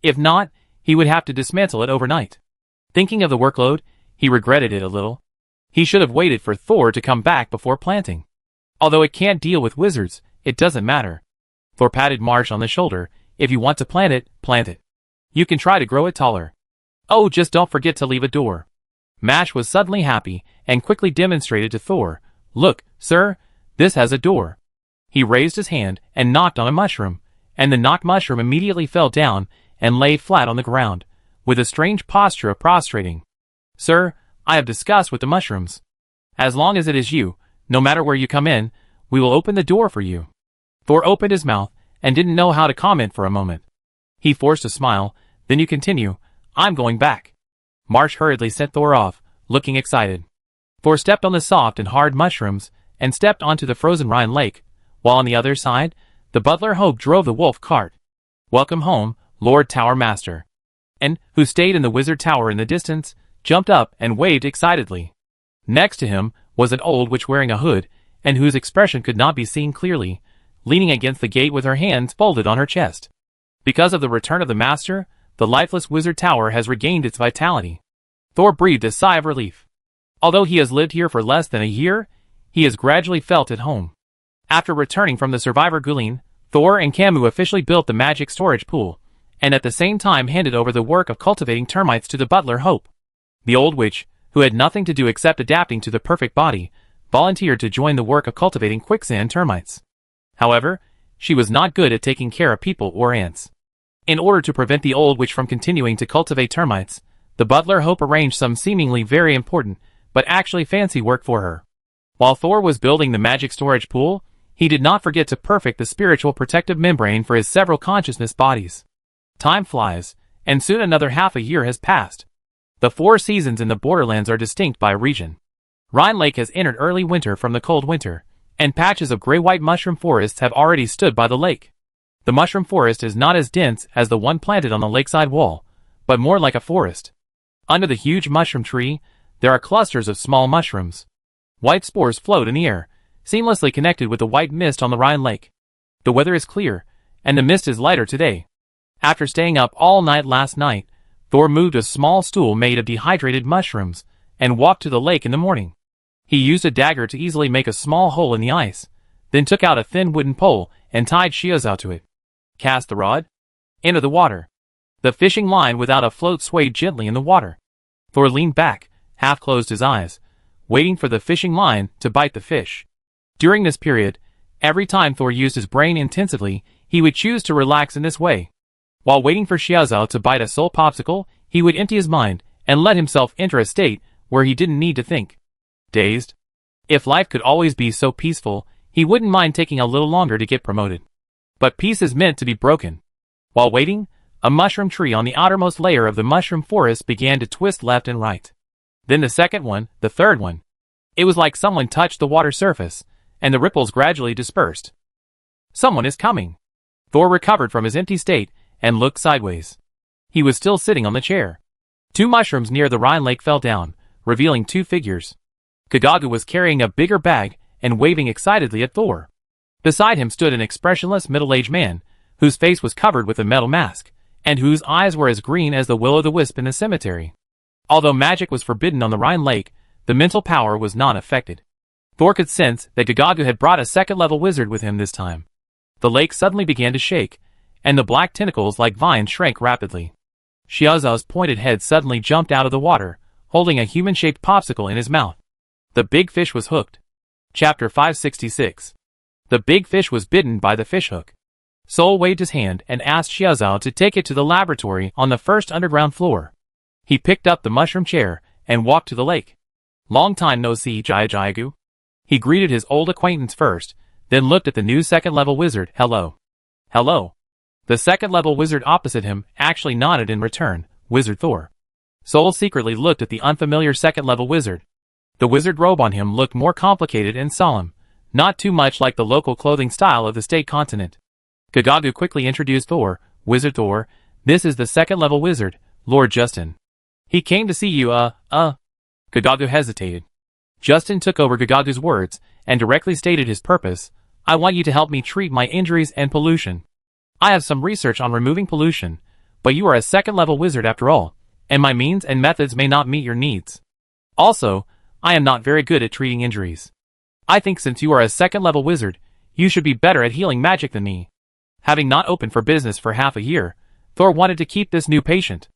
If not, he would have to dismantle it overnight. Thinking of the workload, he regretted it a little. He should have waited for Thor to come back before planting. Although it can't deal with wizards, it doesn't matter. Thor patted Marsh on the shoulder. "If you want to plant it, plant it. You can try to grow it taller. Oh, just don't forget to leave a door." Mash was suddenly happy, and quickly demonstrated to Thor, "Look, sir, this has a door." He raised his hand, and knocked on a mushroom, and the knocked mushroom immediately fell down, and lay flat on the ground, with a strange posture of prostrating. "Sir, I have discussed with the mushrooms. As long as it is you, no matter where you come in, we will open the door for you." Thor opened his mouth, and didn't know how to comment for a moment. He forced a smile. "Then you continue. I'm going back." Marsh hurriedly sent Thor off, looking excited. Thor stepped on the soft and hard mushrooms, and stepped onto the frozen Rhine Lake, while on the other side, the butler Hope drove the wolf cart. "Welcome home, Lord Tower Master." And, who stayed in the wizard tower in the distance, jumped up and waved excitedly. Next to him was an old witch wearing a hood, and whose expression could not be seen clearly, leaning against the gate with her hands folded on her chest. Because of the return of the master, the lifeless wizard tower has regained its vitality. Thor breathed a sigh of relief. Although he has lived here for less than a year, he has gradually felt at home. After returning from the survivor Gullin, Thor and Camus officially built the magic storage pool, and at the same time handed over the work of cultivating termites to the butler Hope. The old witch, who had nothing to do except adapting to the perfect body, volunteered to join the work of cultivating quicksand termites. However, she was not good at taking care of people or ants. In order to prevent the old witch from continuing to cultivate termites, the butler Hope arranged some seemingly very important, but actually fancy work for her. While Thor was building the magic storage pool, he did not forget to perfect the spiritual protective membrane for his several consciousness bodies. Time flies, and soon another half a year has passed. The 4 seasons in the Borderlands are distinct by region. Rhine Lake has entered early winter from the cold winter, and patches of gray-white mushroom forests have already stood by the lake. The mushroom forest is not as dense as the one planted on the lakeside wall, but more like a forest. Under the huge mushroom tree, there are clusters of small mushrooms. White spores float in the air, seamlessly connected with the white mist on the Rhine lake. The weather is clear, and the mist is lighter today. After staying up all night last night, Thor moved a small stool made of dehydrated mushrooms and walked to the lake in the morning. He used a dagger to easily make a small hole in the ice, then took out a thin wooden pole and tied Shiozao to it. Cast the rod. Enter the water. The fishing line without a float swayed gently in the water. Thor leaned back, half closed his eyes, waiting for the fishing line to bite the fish. During this period, every time Thor used his brain intensively, he would choose to relax in this way. While waiting for Shiozao to bite a soul popsicle, he would empty his mind and let himself enter a state where he didn't need to think. Dazed. If life could always be so peaceful, he wouldn't mind taking a little longer to get promoted. But peace is meant to be broken. While waiting, a mushroom tree on the outermost layer of the mushroom forest began to twist left and right. Then the second one, the third one. It was like someone touched the water surface, and the ripples gradually dispersed. Someone is coming. Thor recovered from his empty state and looked sideways. He was still sitting on the chair. 2 mushrooms near the Rhine lake fell down, revealing 2 figures. Kagagu was carrying a bigger bag and waving excitedly at Thor. Beside him stood an expressionless middle-aged man, whose face was covered with a metal mask, and whose eyes were as green as the will-o'-the-wisp in the cemetery. Although magic was forbidden on the Rhine lake, the mental power was not affected. Thor could sense that Kagagu had brought a second-level wizard with him this time. The lake suddenly began to shake, and the black tentacles like vines shrank rapidly. Shiazao's pointed head suddenly jumped out of the water, holding a human-shaped popsicle in his mouth. The big fish was hooked. Chapter 566. The big fish was bitten by the fishhook. Sol waved his hand and asked Shiazao to take it to the laboratory on the first underground floor. He picked up the mushroom chair and walked to the lake. Long time no see, Jiajiagu. He greeted his old acquaintance first, then looked at the new second-level wizard. Hello. Hello. The second-level wizard opposite him actually nodded in return. Wizard Thor. Sol secretly looked at the unfamiliar second-level wizard. The wizard robe on him looked more complicated and solemn, not too much like the local clothing style of the state continent. Kagagu quickly introduced Thor. Wizard Thor, this is the second-level wizard, Lord Justin. He came to see you, Kagagu hesitated. Justin took over Kagagu's words and directly stated his purpose. I want you to help me treat my injuries and pollution. I have some research on removing pollution, but you are a second-level wizard after all, and my means and methods may not meet your needs. Also, I am not very good at treating injuries. I think since you are a second-level wizard, you should be better at healing magic than me. Having not opened for business for half a year, Thor wanted to keep this new patient.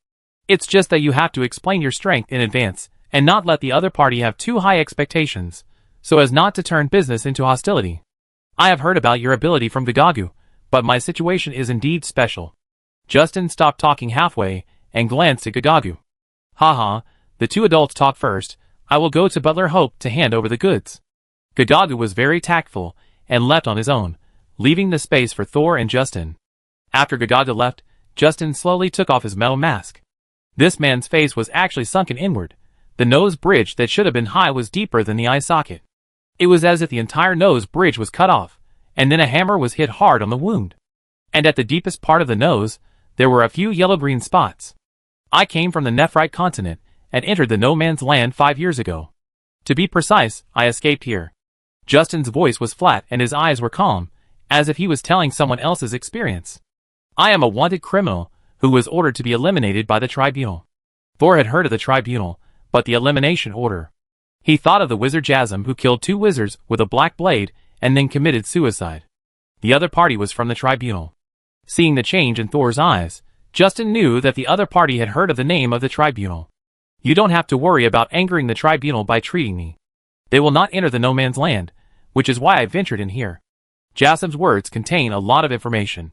It's just that you have to explain your strength in advance and not let the other party have too high expectations, so as not to turn business into hostility. I have heard about your ability from Kagagu, but my situation is indeed special. Justin stopped talking halfway and glanced at Kagagu. Haha, the 2 adults talk first. I will go to Butler Hope to hand over the goods. Kagagu was very tactful and left on his own, leaving the space for Thor and Justin. After Kagagu left, Justin slowly took off his metal mask. This man's face was actually sunken inward. The nose bridge that should have been high was deeper than the eye socket. It was as if the entire nose bridge was cut off, and then a hammer was hit hard on the wound. And at the deepest part of the nose, there were a few yellow-green spots. I came from the Nephrite continent and entered the no-man's land 5 years ago. To be precise, I escaped here. Justin's voice was flat and his eyes were calm, as if he was telling someone else's experience. I am a wanted criminal who was ordered to be eliminated by the tribunal. Thor had heard of the tribunal, but the elimination order. He thought of the wizard Jasm who killed 2 wizards with a black blade and then committed suicide. The other party was from the tribunal. Seeing the change in Thor's eyes, Justin knew that the other party had heard of the name of the tribunal. You don't have to worry about angering the tribunal by treating me. They will not enter the no man's land, which is why I ventured in here. Jasm's words contain a lot of information.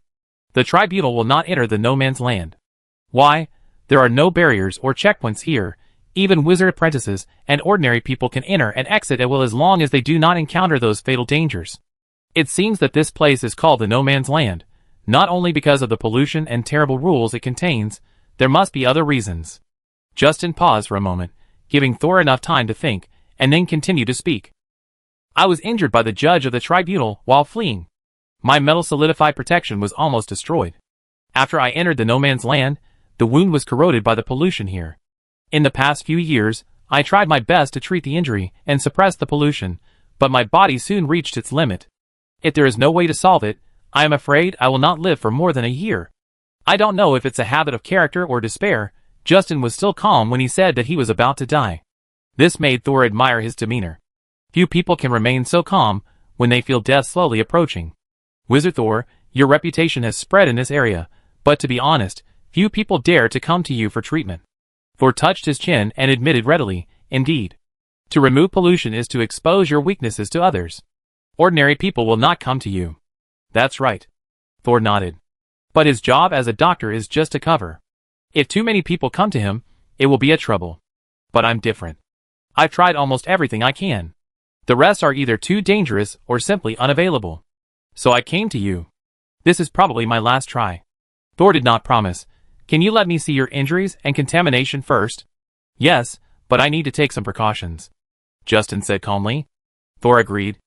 The tribunal will not enter the no man's land. Why? There are no barriers or checkpoints here. Even wizard apprentices and ordinary people can enter and exit at will as long as they do not encounter those fatal dangers. It seems that this place is called the no man's land, not only because of the pollution and terrible rules it contains, there must be other reasons. Justin paused for a moment, giving Thor enough time to think, and then continued to speak. I was injured by the judge of the tribunal while fleeing. My metal solidified protection was almost destroyed. After I entered the no man's land, the wound was corroded by the pollution here. In the past few years, I tried my best to treat the injury and suppress the pollution, but my body soon reached its limit. If there is no way to solve it, I am afraid I will not live for more than a year. I don't know if it's a habit of character or despair. Justin was still calm when he said that he was about to die. This made Thor admire his demeanor. Few people can remain so calm when they feel death slowly approaching. Wizard Thor, your reputation has spread in this area, but to be honest, few people dare to come to you for treatment. Thor touched his chin and admitted readily, indeed. To remove pollution is to expose your weaknesses to others. Ordinary people will not come to you. That's right. Thor nodded. But his job as a doctor is just a cover. If too many people come to him, it will be a trouble. But I'm different. I've tried almost everything I can. The rest are either too dangerous or simply unavailable. So I came to you. This is probably my last try. Thor did not promise. Can you let me see your injuries and contamination first? Yes, but I need to take some precautions. Justin said calmly. Thor agreed.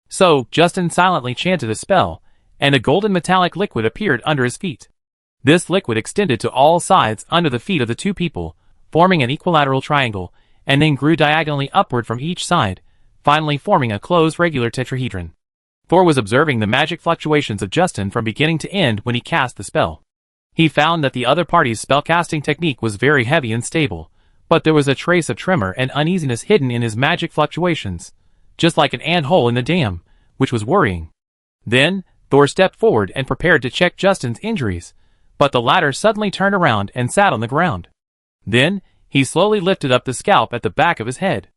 So, Justin silently chanted a spell, and a golden metallic liquid appeared under his feet. This liquid extended to all sides under the feet of the two people, forming an equilateral triangle, and then grew diagonally upward from each side, finally forming a closed regular tetrahedron. Thor was observing the magic fluctuations of Justin from beginning to end when he cast the spell. He found that the other party's spellcasting technique was very heavy and stable, but there was a trace of tremor and uneasiness hidden in his magic fluctuations, just like an ant hole in the dam, which was worrying. Then, Thor stepped forward and prepared to check Justin's injuries, but the latter suddenly turned around and sat on the ground. Then, he slowly lifted up the scalp at the back of his head.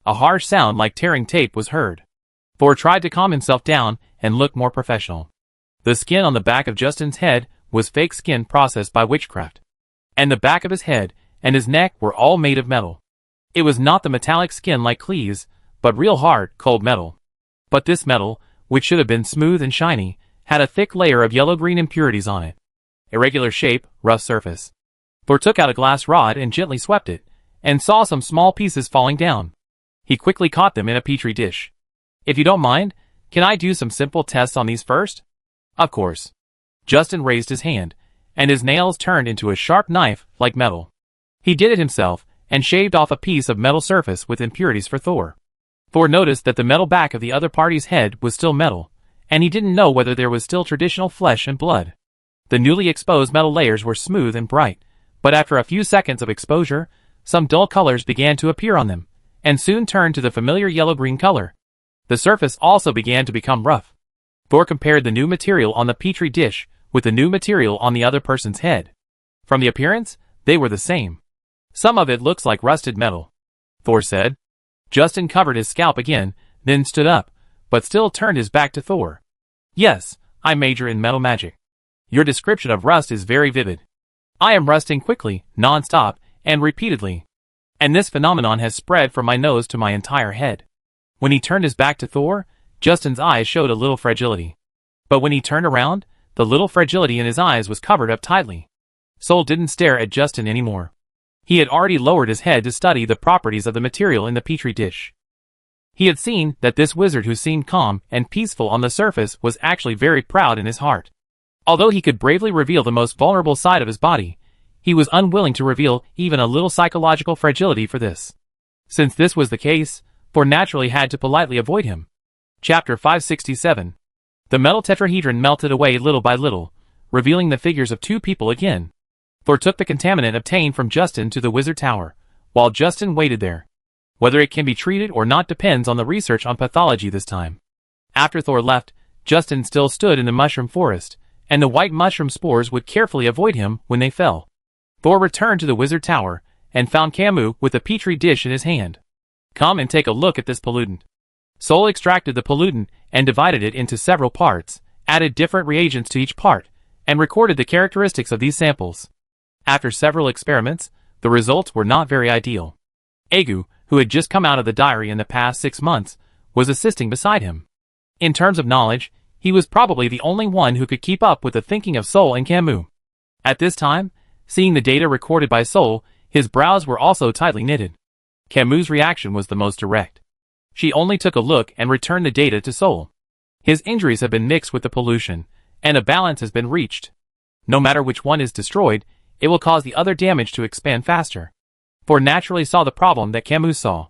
A harsh sound like tearing tape was heard. Thor tried to calm himself down and look more professional. The skin on the back of Justin's head was fake skin processed by witchcraft. And the back of his head and his neck were all made of metal. It was not the metallic skin like Clee's, but real hard, cold metal. But this metal, which should have been smooth and shiny, had a thick layer of yellow-green impurities on it. Irregular shape, rough surface. Thor took out a glass rod and gently swept it, and saw some small pieces falling down. He quickly caught them in a petri dish. If you don't mind, can I do some simple tests on these first? Of course. Justin raised his hand, and his nails turned into a sharp knife like metal. He did it himself, and shaved off a piece of metal surface with impurities for Thor. Thor noticed that the metal back of the other party's head was still metal, and he didn't know whether there was still traditional flesh and blood. The newly exposed metal layers were smooth and bright, but after a few seconds of exposure, some dull colors began to appear on them, and soon turned to the familiar yellow-green color. The surface also began to become rough. Thor compared the new material on the petri dish with the new material on the other person's head. From the appearance, they were the same. Some of it looks like rusted metal, Thor said. Justin covered his scalp again, then stood up, but still turned his back to Thor. Yes, I major in metal magic. Your description of rust is very vivid. I am rusting quickly, non-stop, and repeatedly. And this phenomenon has spread from my nose to my entire head. When he turned his back to Thor, Justin's eyes showed a little fragility. But when he turned around, the little fragility in his eyes was covered up tightly. Soul didn't stare at Justin anymore. He had already lowered his head to study the properties of the material in the petri dish. He had seen that this wizard who seemed calm and peaceful on the surface was actually very proud in his heart. Although he could bravely reveal the most vulnerable side of his body, he was unwilling to reveal even a little psychological fragility for this. Since this was the case, Thor naturally had to politely avoid him. Chapter 567. The metal tetrahedron melted away little by little, revealing the figures of two people again. Thor took the contaminant obtained from Justin to the wizard tower, while Justin waited there. Whether it can be treated or not depends on the research on pathology this time. After Thor left, Justin still stood in the mushroom forest, and the white mushroom spores would carefully avoid him when they fell. Thor returned to the wizard tower, and found Camus with a petri dish in his hand. Come and take a look at this pollutant. Soul extracted the pollutant and divided it into several parts, added different reagents to each part, and recorded the characteristics of these samples. After several experiments, the results were not very ideal. Egu, who had just come out of the diary in the past 6 months, was assisting beside him. In terms of knowledge, he was probably the only one who could keep up with the thinking of Soul and Camus. At this time, seeing the data recorded by Soul, his brows were also tightly knitted. Camus' reaction was the most direct. She only took a look and returned the data to Soul. His injuries have been mixed with the pollution, and a balance has been reached. No matter which one is destroyed, it will cause the other damage to expand faster. Thor naturally saw the problem that Camus saw.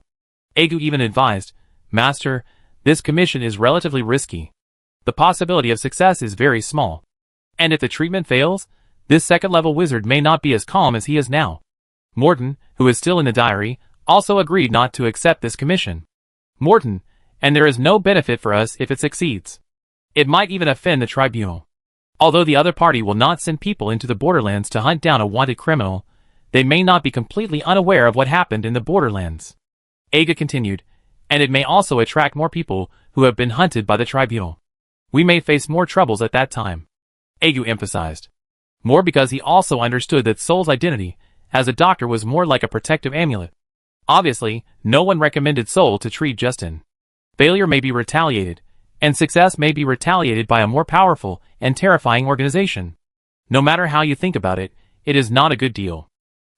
Egu even advised, Master, This commission is relatively risky. The possibility of success is very small. And if the treatment fails, this second-level wizard may not be as calm as he is now. Morton, who is still in the diary, also agreed not to accept this commission. Morton, and there is no benefit for us if it succeeds. It might even offend the tribunal. Although the other party will not send people into the borderlands to hunt down a wanted criminal, they may not be completely unaware of what happened in the borderlands. Aga continued, and it may also attract more people who have been hunted by the tribunal. We may face more troubles at that time. Agu emphasized. More because he also understood that Soul's identity as a doctor was more like a protective amulet. Obviously, no one recommended Soul to treat Justin. Failure may be retaliated, and success may be retaliated by a more powerful and terrifying organization. No matter how you think about it, it is not a good deal.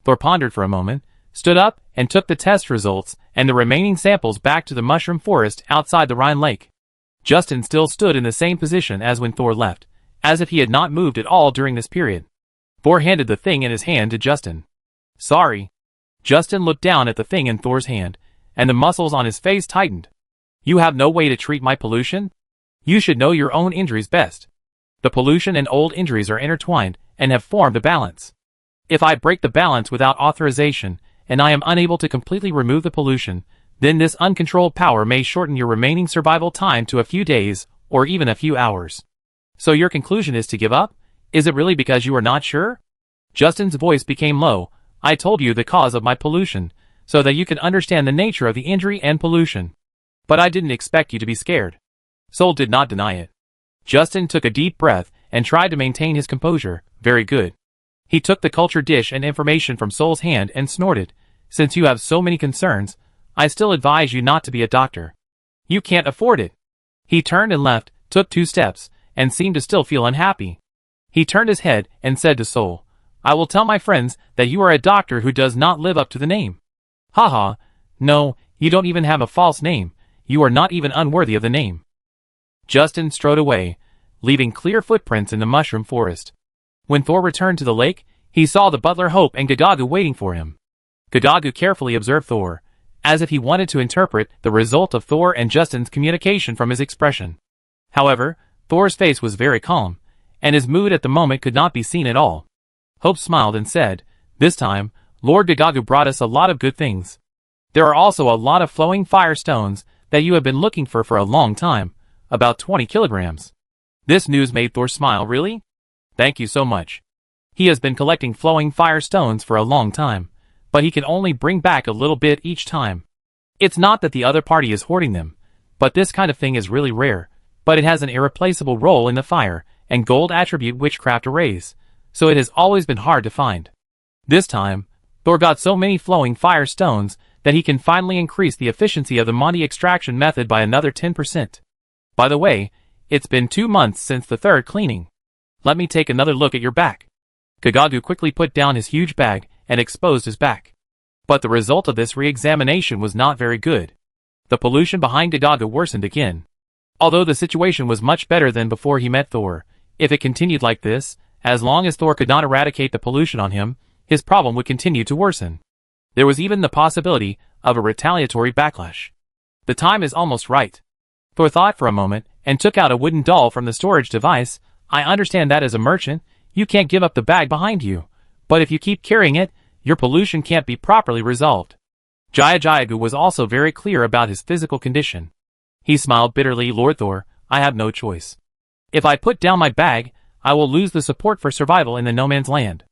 Thor pondered for a moment, stood up, and took the test results and the remaining samples back to the mushroom forest outside the Rhine Lake. Justin still stood in the same position as when Thor left, as if he had not moved at all during this period. Thor handed the thing in his hand to Justin. Sorry. Justin looked down at the thing in Thor's hand, and the muscles on his face tightened. You have no way to treat my pollution? You should know your own injuries best. The pollution and old injuries are intertwined and have formed a balance. If I break the balance without authorization, and I am unable to completely remove the pollution, then this uncontrolled power may shorten your remaining survival time to a few days, or even a few hours. So your conclusion is to give up? Is it really because you are not sure? Justin's voice became low. I told you the cause of my pollution, so that you can understand the nature of the injury and pollution. But I didn't expect you to be scared. Soul did not deny it. Justin took a deep breath and tried to maintain his composure. Very good. He took the culture dish and information from Soul's hand and snorted. Since you have so many concerns, I still advise you not to be a doctor. You can't afford it. He turned and left, took 2 steps, and seemed to still feel unhappy. He turned his head and said to Soul, I will tell my friends that you are a doctor who does not live up to the name. Haha, no, you don't even have a false name. You are not even unworthy of the name. Justin strode away, leaving clear footprints in the mushroom forest. When Thor returned to the lake, he saw the butler Hope and Gadagu waiting for him. Gadagu carefully observed Thor, as if he wanted to interpret the result of Thor and Justin's communication from his expression. However, Thor's face was very calm, and his mood at the moment could not be seen at all. Hope smiled and said, This time, Lord Gadagu brought us a lot of good things. There are also a lot of flowing fire stones that you have been looking for a long time, about 20 kilograms. This news made Thor smile. Really? Thank you so much. He has been collecting flowing fire stones for a long time, but he can only bring back a little bit each time. It's not that the other party is hoarding them, but this kind of thing is really rare, but it has an irreplaceable role in the fire and gold attribute witchcraft arrays, so it has always been hard to find. This time, Thor got so many flowing fire stones that he can finally increase the efficiency of the Monty extraction method by another 10%. By the way, it's been 2 months since the 3rd cleaning. Let me take another look at your back. Gadagu quickly put down his huge bag and exposed his back. But the result of this re-examination was not very good. The pollution behind Gadagu worsened again. Although the situation was much better than before he met Thor, if it continued like this, as long as Thor could not eradicate the pollution on him, his problem would continue to worsen. There was even the possibility of a retaliatory backlash. The time is almost right. Thor thought for a moment and took out a wooden doll from the storage device. I understand that as a merchant, you can't give up the bag behind you, but if you keep carrying it, your pollution can't be properly resolved. Jayajayagu was also very clear about his physical condition. He smiled bitterly. Lord Thor, I have no choice. If I put down my bag, I will lose the support for survival in the no man's land.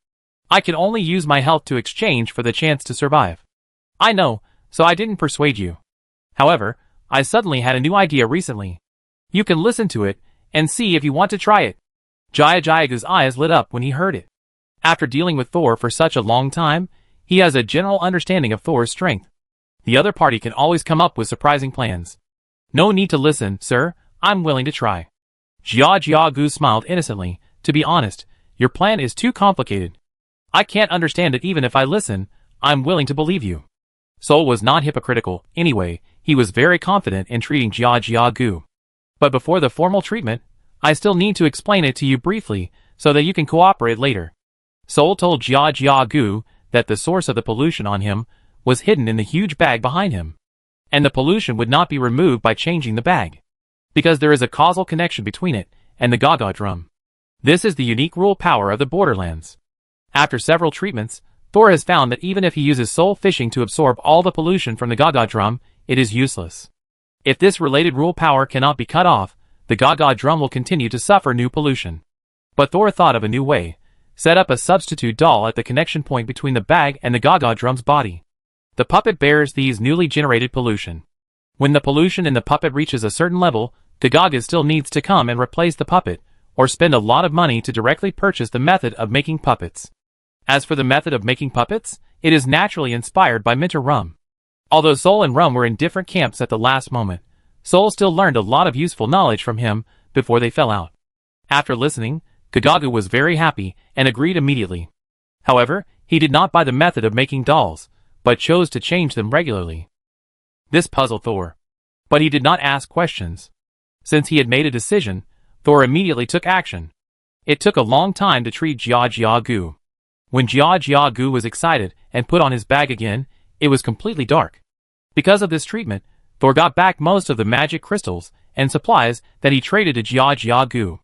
I can only use my health to exchange for the chance to survive. I know, so I didn't persuade you. However, I suddenly had a new idea recently. You can listen to it, and see if you want to try it. Jayajayagu's eyes lit up when he heard it. After dealing with Thor for such a long time, he has a general understanding of Thor's strength. The other party can always come up with surprising plans. No need to listen, sir, I'm willing to try. Jayajayagu smiled innocently. To be honest, your plan is too complicated. I can't understand it. Even if I listen, I'm willing to believe you. Soul was not hypocritical. Anyway, he was very confident in treating Jayajayagu. But before the formal treatment, I still need to explain it to you briefly, so that you can cooperate later. Soul told Jayajayagu that the source of the pollution on him was hidden in the huge bag behind him. and the pollution would not be removed by changing the bag, because there is a causal connection between it and the Gaga drum. This is the unique rule power of the Borderlands. After several treatments, Thor has found that even if he uses soul fishing to absorb all the pollution from the Gaga drum, it is useless. If this related rule power cannot be cut off, the Gaga drum will continue to suffer new pollution. But Thor thought of a new way. Set up a substitute doll at the connection point between the bag and the Gaga drum's body. The puppet bears these newly generated pollution. When the pollution in the puppet reaches a certain level, the Gaga still needs to come and replace the puppet, or spend a lot of money to directly purchase the method of making puppets. As for the method of making puppets, it is naturally inspired by Minter Rum. Although Soul and Rum were in different camps at the last moment, Soul still learned a lot of useful knowledge from him before they fell out. After listening, Gagaga was very happy and agreed immediately. However, he did not buy the method of making dolls, but chose to change them regularly. This puzzled Thor. But he did not ask questions. Since he had made a decision, Thor immediately took action. It took a long time to treat Jia Jia Gu. When Jia Jia Gu was excited and put on his bag again, it was completely dark. Because of this treatment, Thor got back most of the magic crystals and supplies that he traded to Jia Jia Gu.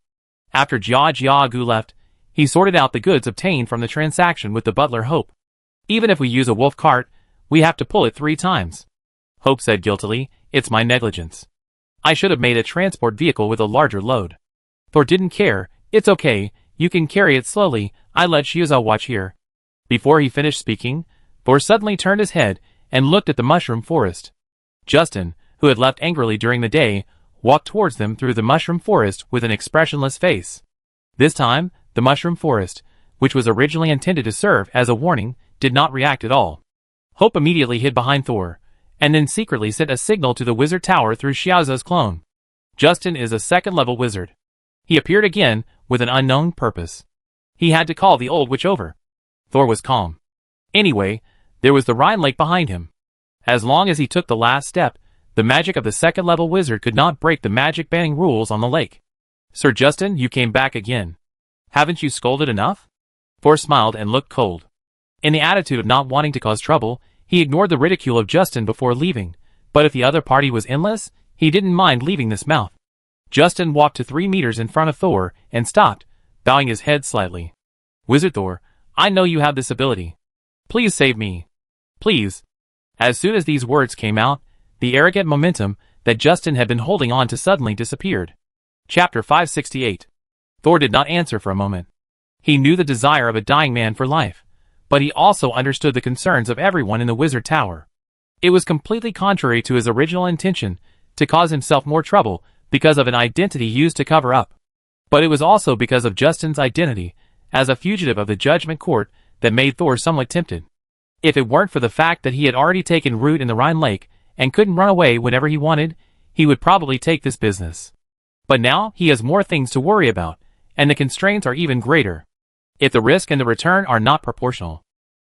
After Jia Jia Gu left, he sorted out the goods obtained from the transaction with the butler Hope. Even if we use a wolf cart, we have to pull it 3 times. Hope said guiltily, "It's my negligence. I should have made a transport vehicle with a larger load." Thor didn't care. "It's okay, you can carry it slowly, I let Shiuza watch here." Before he finished speaking, Thor suddenly turned his head and looked at the mushroom forest. Justin, who had left angrily during the day, walked towards them through the mushroom forest with an expressionless face. This time, the mushroom forest, which was originally intended to serve as a warning, did not react at all. Hope immediately hid behind Thor, and then secretly sent a signal to the wizard tower through Xiaoza's clone. Justin is a second-level wizard. He appeared again with an unknown purpose. He had to call the old witch over. Thor was calm. Anyway, there was the Rhine Lake behind him. As long as he took the last step, the magic of the second-level wizard could not break the magic banning rules on the lake. "Sir Justin, you came back again. Haven't you scolded enough?" Thor smiled and looked cold. In the attitude of not wanting to cause trouble, he ignored the ridicule of Justin before leaving, but if the other party was endless, he didn't mind leaving this mouth. Justin walked to 3 meters in front of Thor and stopped, bowing his head slightly. "Wizard Thor, I know you have this ability. Please save me. Please." As soon as these words came out, the arrogant momentum that Justin had been holding on to suddenly disappeared. Chapter 568. Thor did not answer for a moment. He knew the desire of a dying man for life, but he also understood the concerns of everyone in the wizard tower. It was completely contrary to his original intention to cause himself more trouble because of an identity used to cover up. But it was also because of Justin's identity as a fugitive of the judgment court that made Thor somewhat tempted. If it weren't for the fact that he had already taken root in the Rhine Lake and couldn't run away whenever he wanted, he would probably take this business. But now he has more things to worry about, and the constraints are even greater. If the risk and the return are not proportional.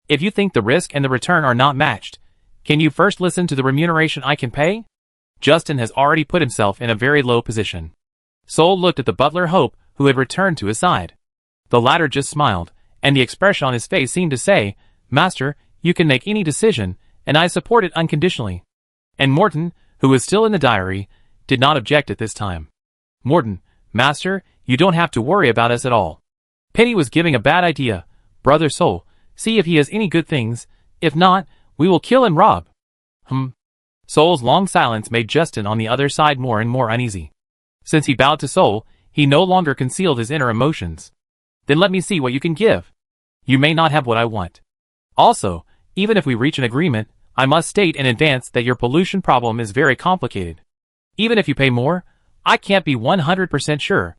If you think the risk and the return are not matched, can you first listen to the remuneration I can pay? Justin has already put himself in a very low position. Soul looked at the butler Hope, who had returned to his side. The latter just smiled, and the expression on his face seemed to say, "Master, you can make any decision, and I support it unconditionally." And Morton, who was still in the diary, did not object at this time. "Morton, Master, you don't have to worry about us at all. Penny was giving a bad idea. Brother Soul, see if he has any good things. If not, we will kill and rob." Soul's long silence made Justin on the other side more and more uneasy. Since he bowed to Soul, he no longer concealed his inner emotions. "Then let me see what you can give. You may not have what I want. Also, even if we reach an agreement, I must state in advance that your pollution problem is very complicated. Even if you pay more, I can't be 100% sure.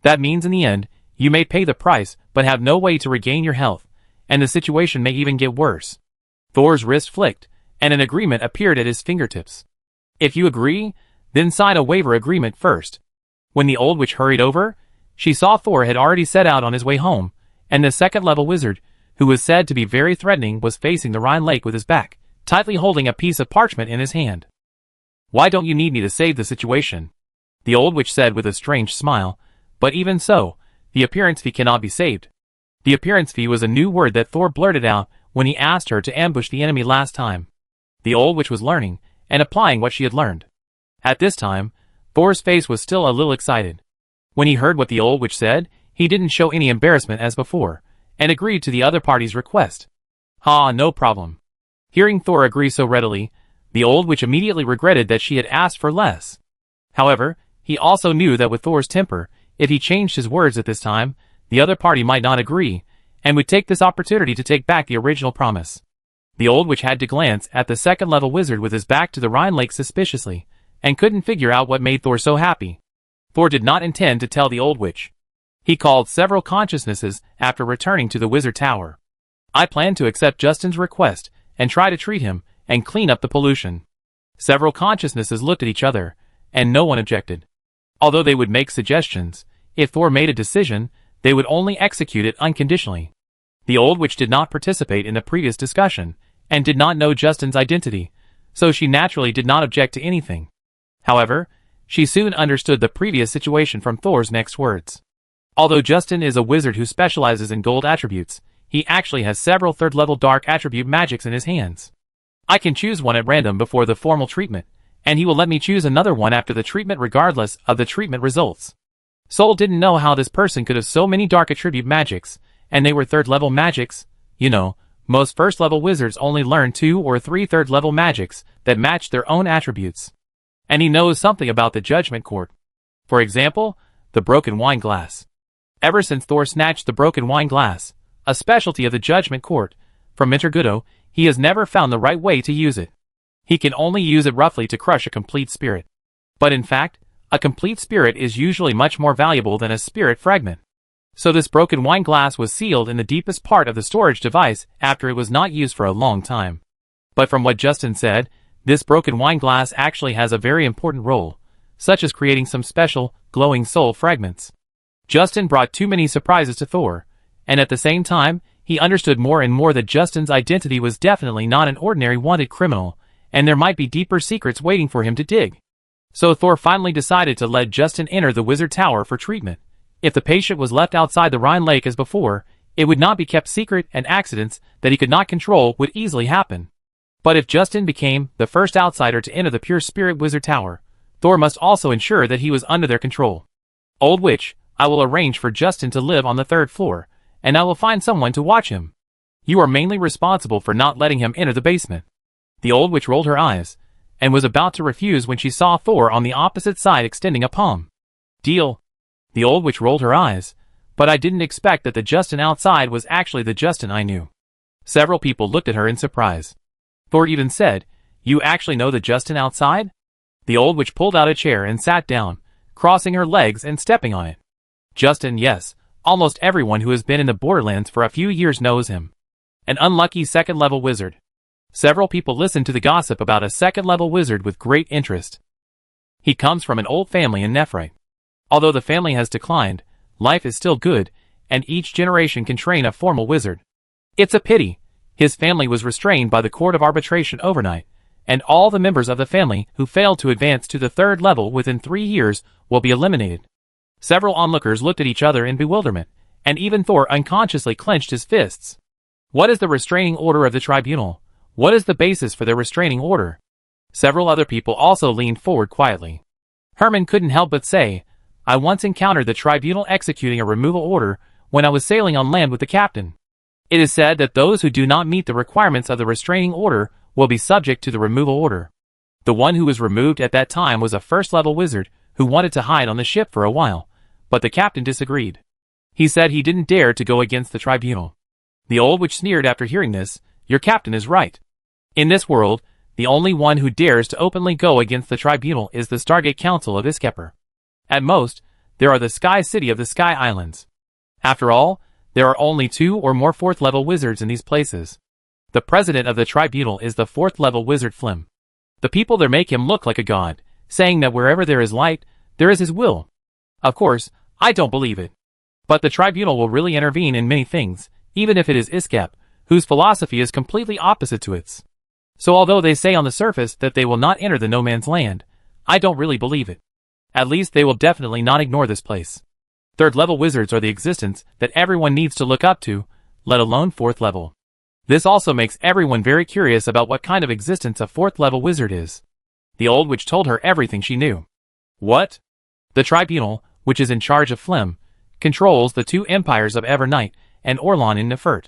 That means in the end, you may pay the price but have no way to regain your health, and the situation may even get worse." Thor's wrist flicked, and an agreement appeared at his fingertips. "If you agree, then sign a waiver agreement first." When the old witch hurried over, she saw Thor had already set out on his way home, and the second-level wizard, who was said to be very threatening, was facing the Rhine Lake with his back, tightly holding a piece of parchment in his hand. "Why don't you need me to save the situation?" the old witch said with a strange smile, "but even so, the appearance fee cannot be saved." The appearance fee was a new word that Thor blurted out when he asked her to ambush the enemy last time. The old witch was learning, and applying what she had learned. At this time, Thor's face was still a little excited. When he heard what the old witch said, he didn't show any embarrassment as before, and agreed to the other party's request. No problem. Hearing Thor agree so readily, the old witch immediately regretted that she had asked for less. However, he also knew that with Thor's temper, if he changed his words at this time, the other party might not agree, and would take this opportunity to take back the original promise. The old witch had to glance at the second-level wizard with his back to the Rhine Lake suspiciously, and couldn't figure out what made Thor so happy. Thor did not intend to tell the old witch. He called several consciousnesses after returning to the wizard tower. I plan to accept Justin's request and try to treat him and clean up the pollution. Several consciousnesses looked at each other, and no one objected. Although they would make suggestions, if Thor made a decision, they would only execute it unconditionally. The old witch did not participate in the previous discussion, and did not know Justin's identity, so she naturally did not object to anything. However, she soon understood the previous situation from Thor's next words. Although Justin is a wizard who specializes in gold attributes, he actually has several third-level dark attribute magics in his hands. I can choose one at random before the formal treatment, and he will let me choose another one after the treatment regardless of the treatment results. Soul didn't know how this person could have so many dark attribute magics, and they were third-level magics. You know, most first-level wizards only learn 2 or 3 third-level magics that match their own attributes. And he knows something about the Judgment Court. For example, the broken wine glass. Ever since Thor snatched the broken wine glass, a specialty of the Judgment Court, from Intergudo, he has never found the right way to use it. He can only use it roughly to crush a complete spirit. But in fact, a complete spirit is usually much more valuable than a spirit fragment. So this broken wine glass was sealed in the deepest part of the storage device after it was not used for a long time. But from what Justin said, this broken wine glass actually has a very important role, such as creating some special, glowing soul fragments. Justin brought too many surprises to Thor, and at the same time, he understood more and more that Justin's identity was definitely not an ordinary wanted criminal, and there might be deeper secrets waiting for him to dig. So Thor finally decided to let Justin enter the wizard tower for treatment. If the patient was left outside the Rhine Lake as before, it would not be kept secret, and accidents that he could not control would easily happen. But if Justin became the first outsider to enter the Pure Spirit Wizard Tower, Thor must also ensure that he was under their control. Old Witch, I will arrange for Justin to live on the 3rd floor, and I will find someone to watch him. You are mainly responsible for not letting him enter the basement. The Old Witch rolled her eyes, and was about to refuse when she saw Thor on the opposite side extending a palm. Deal. The Old Witch rolled her eyes, but I didn't expect that the Justin outside was actually the Justin I knew. Several people looked at her in surprise. Thor even said, "You actually know the Justin outside?" The Old Witch pulled out a chair and sat down, crossing her legs and stepping on it. Justin, yes, almost everyone who has been in the Borderlands for a few years knows him. An unlucky second-level wizard. Several people listened to the gossip about a second-level wizard with great interest. He comes from an old family in Nephrite. Although the family has declined, life is still good, and each generation can train a formal wizard. It's a pity. His family was restrained by the Court of Arbitration overnight, and all the members of the family who failed to advance to the 3rd level within 3 years will be eliminated. Several onlookers looked at each other in bewilderment, and even Thor unconsciously clenched his fists. What is the restraining order of the tribunal? What is the basis for their restraining order? Several other people also leaned forward quietly. Herman couldn't help but say, I once encountered the tribunal executing a removal order when I was sailing on land with the captain. It is said that those who do not meet the requirements of the restraining order will be subject to the removal order. The one who was removed at that time was a first-level wizard who wanted to hide on the ship for a while, but the captain disagreed. He said he didn't dare to go against the tribunal. The Old Witch sneered after hearing this. Your captain is right. In this world, the only one who dares to openly go against the tribunal is the Stargate Council of Iskepper. At most, there are the Sky City of the Sky Islands. After all, there are only 2 or more 4th-level wizards in these places. The president of the tribunal is the 4th-level wizard Flim. The people there make him look like a god, saying that wherever there is light, there is his will. Of course, I don't believe it. But the tribunal will really intervene in many things, even if it is Iskep, whose philosophy is completely opposite to its. So although they say on the surface that they will not enter the no man's land, I don't really believe it. At least they will definitely not ignore this place. 3rd-level wizards are the existence that everyone needs to look up to, let alone 4th level. This also makes everyone very curious about what kind of existence a 4th-level wizard is. The old witch told her everything she knew. What? The tribunal, which is in charge of Phlegm, controls the two empires of Evernight and Orlon in Nefert.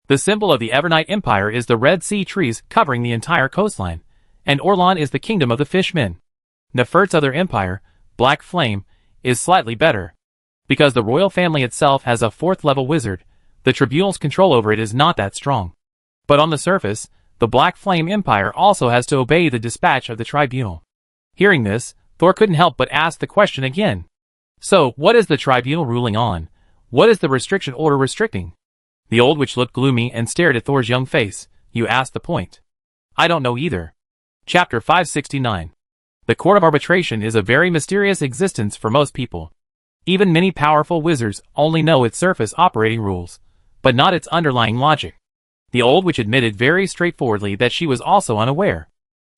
The symbol of the Evernight Empire is the Red Sea trees covering the entire coastline, and Orlon is the kingdom of the fishmen. Nefert's other empire, Black Flame, is slightly better. Because the royal family itself has a 4th-level wizard, the tribunal's control over it is not that strong. But on the surface, the Black Flame Empire also has to obey the dispatch of the tribunal. Hearing this, Thor couldn't help but ask the question again. So, what is the tribunal ruling on? What is the restriction order restricting? The old witch looked gloomy and stared at Thor's young face. You asked the point. I don't know either. Chapter 569. The Court of Arbitration is a very mysterious existence for most people. Even many powerful wizards only know its surface operating rules, but not its underlying logic. The old witch admitted very straightforwardly that she was also unaware.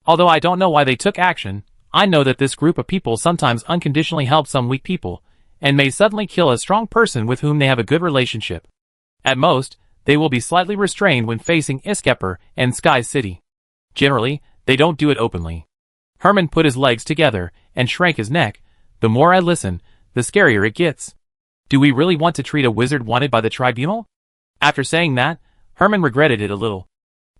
Although I don't know why they took action, I know that this group of people sometimes unconditionally help some weak people, and may suddenly kill a strong person with whom they have a good relationship. At most, they will be slightly restrained when facing Iskepper and Sky City. Generally, they don't do it openly. Herman put his legs together and shrank his neck. The more I listen, the scarier it gets. Do we really want to treat a wizard wanted by the tribunal? After saying that, Herman regretted it a little.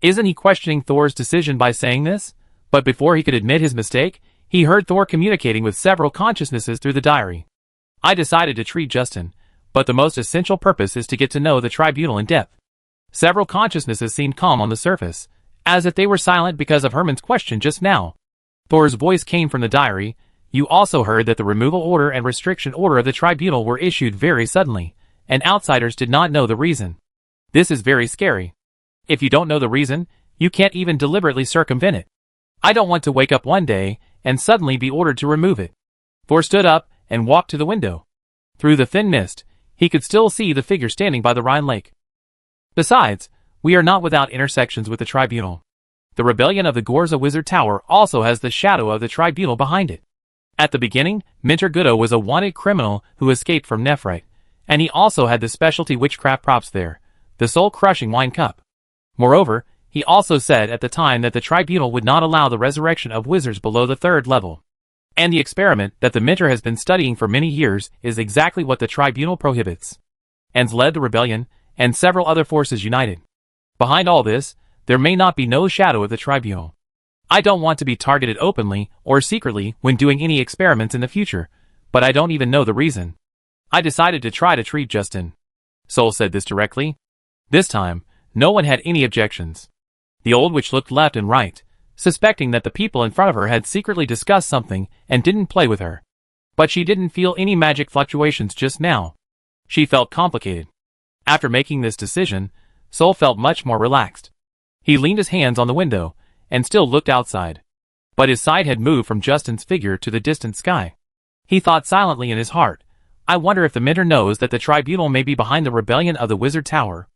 Isn't he questioning Thor's decision by saying this? But before he could admit his mistake, he heard Thor communicating with several consciousnesses through the diary. I decided to treat Justin, but the most essential purpose is to get to know the tribunal in depth. Several consciousnesses seemed calm on the surface, as if they were silent because of Herman's question just now. Thor's voice came from the diary. You also heard that the removal order and restriction order of the tribunal were issued very suddenly, and outsiders did not know the reason. This is very scary. If you don't know the reason, you can't even deliberately circumvent it. I don't want to wake up one day and suddenly be ordered to remove it. Thor stood up and walked to the window. Through the thin mist, he could still see the figure standing by the Rhine lake. Besides, we are not without intersections with the tribunal. The rebellion of the Gorza Wizard Tower also has the shadow of the tribunal behind it. At the beginning, Minter Guddo was a wanted criminal who escaped from Nephrite, and he also had the specialty witchcraft props there, the soul-crushing wine cup. Moreover, he also said at the time that the tribunal would not allow the resurrection of wizards below the 3rd level. And the experiment that the Minter has been studying for many years is exactly what the tribunal prohibits. Ans led the rebellion, and several other forces united. Behind all this, there may not be no shadow of the tribunal. I don't want to be targeted openly or secretly when doing any experiments in the future, but I don't even know the reason. I decided to try to treat Justin. Sol said this directly. This time, no one had any objections. The old witch looked left and right, suspecting that the people in front of her had secretly discussed something and didn't play with her. But she didn't feel any magic fluctuations just now. She felt complicated. After making this decision, Sol felt much more relaxed. He leaned his hands on the window and still looked outside. But his sight had moved from Justin's figure to the distant sky. He thought silently in his heart, I wonder if the Minter knows that the tribunal may be behind the rebellion of the Wizard Tower.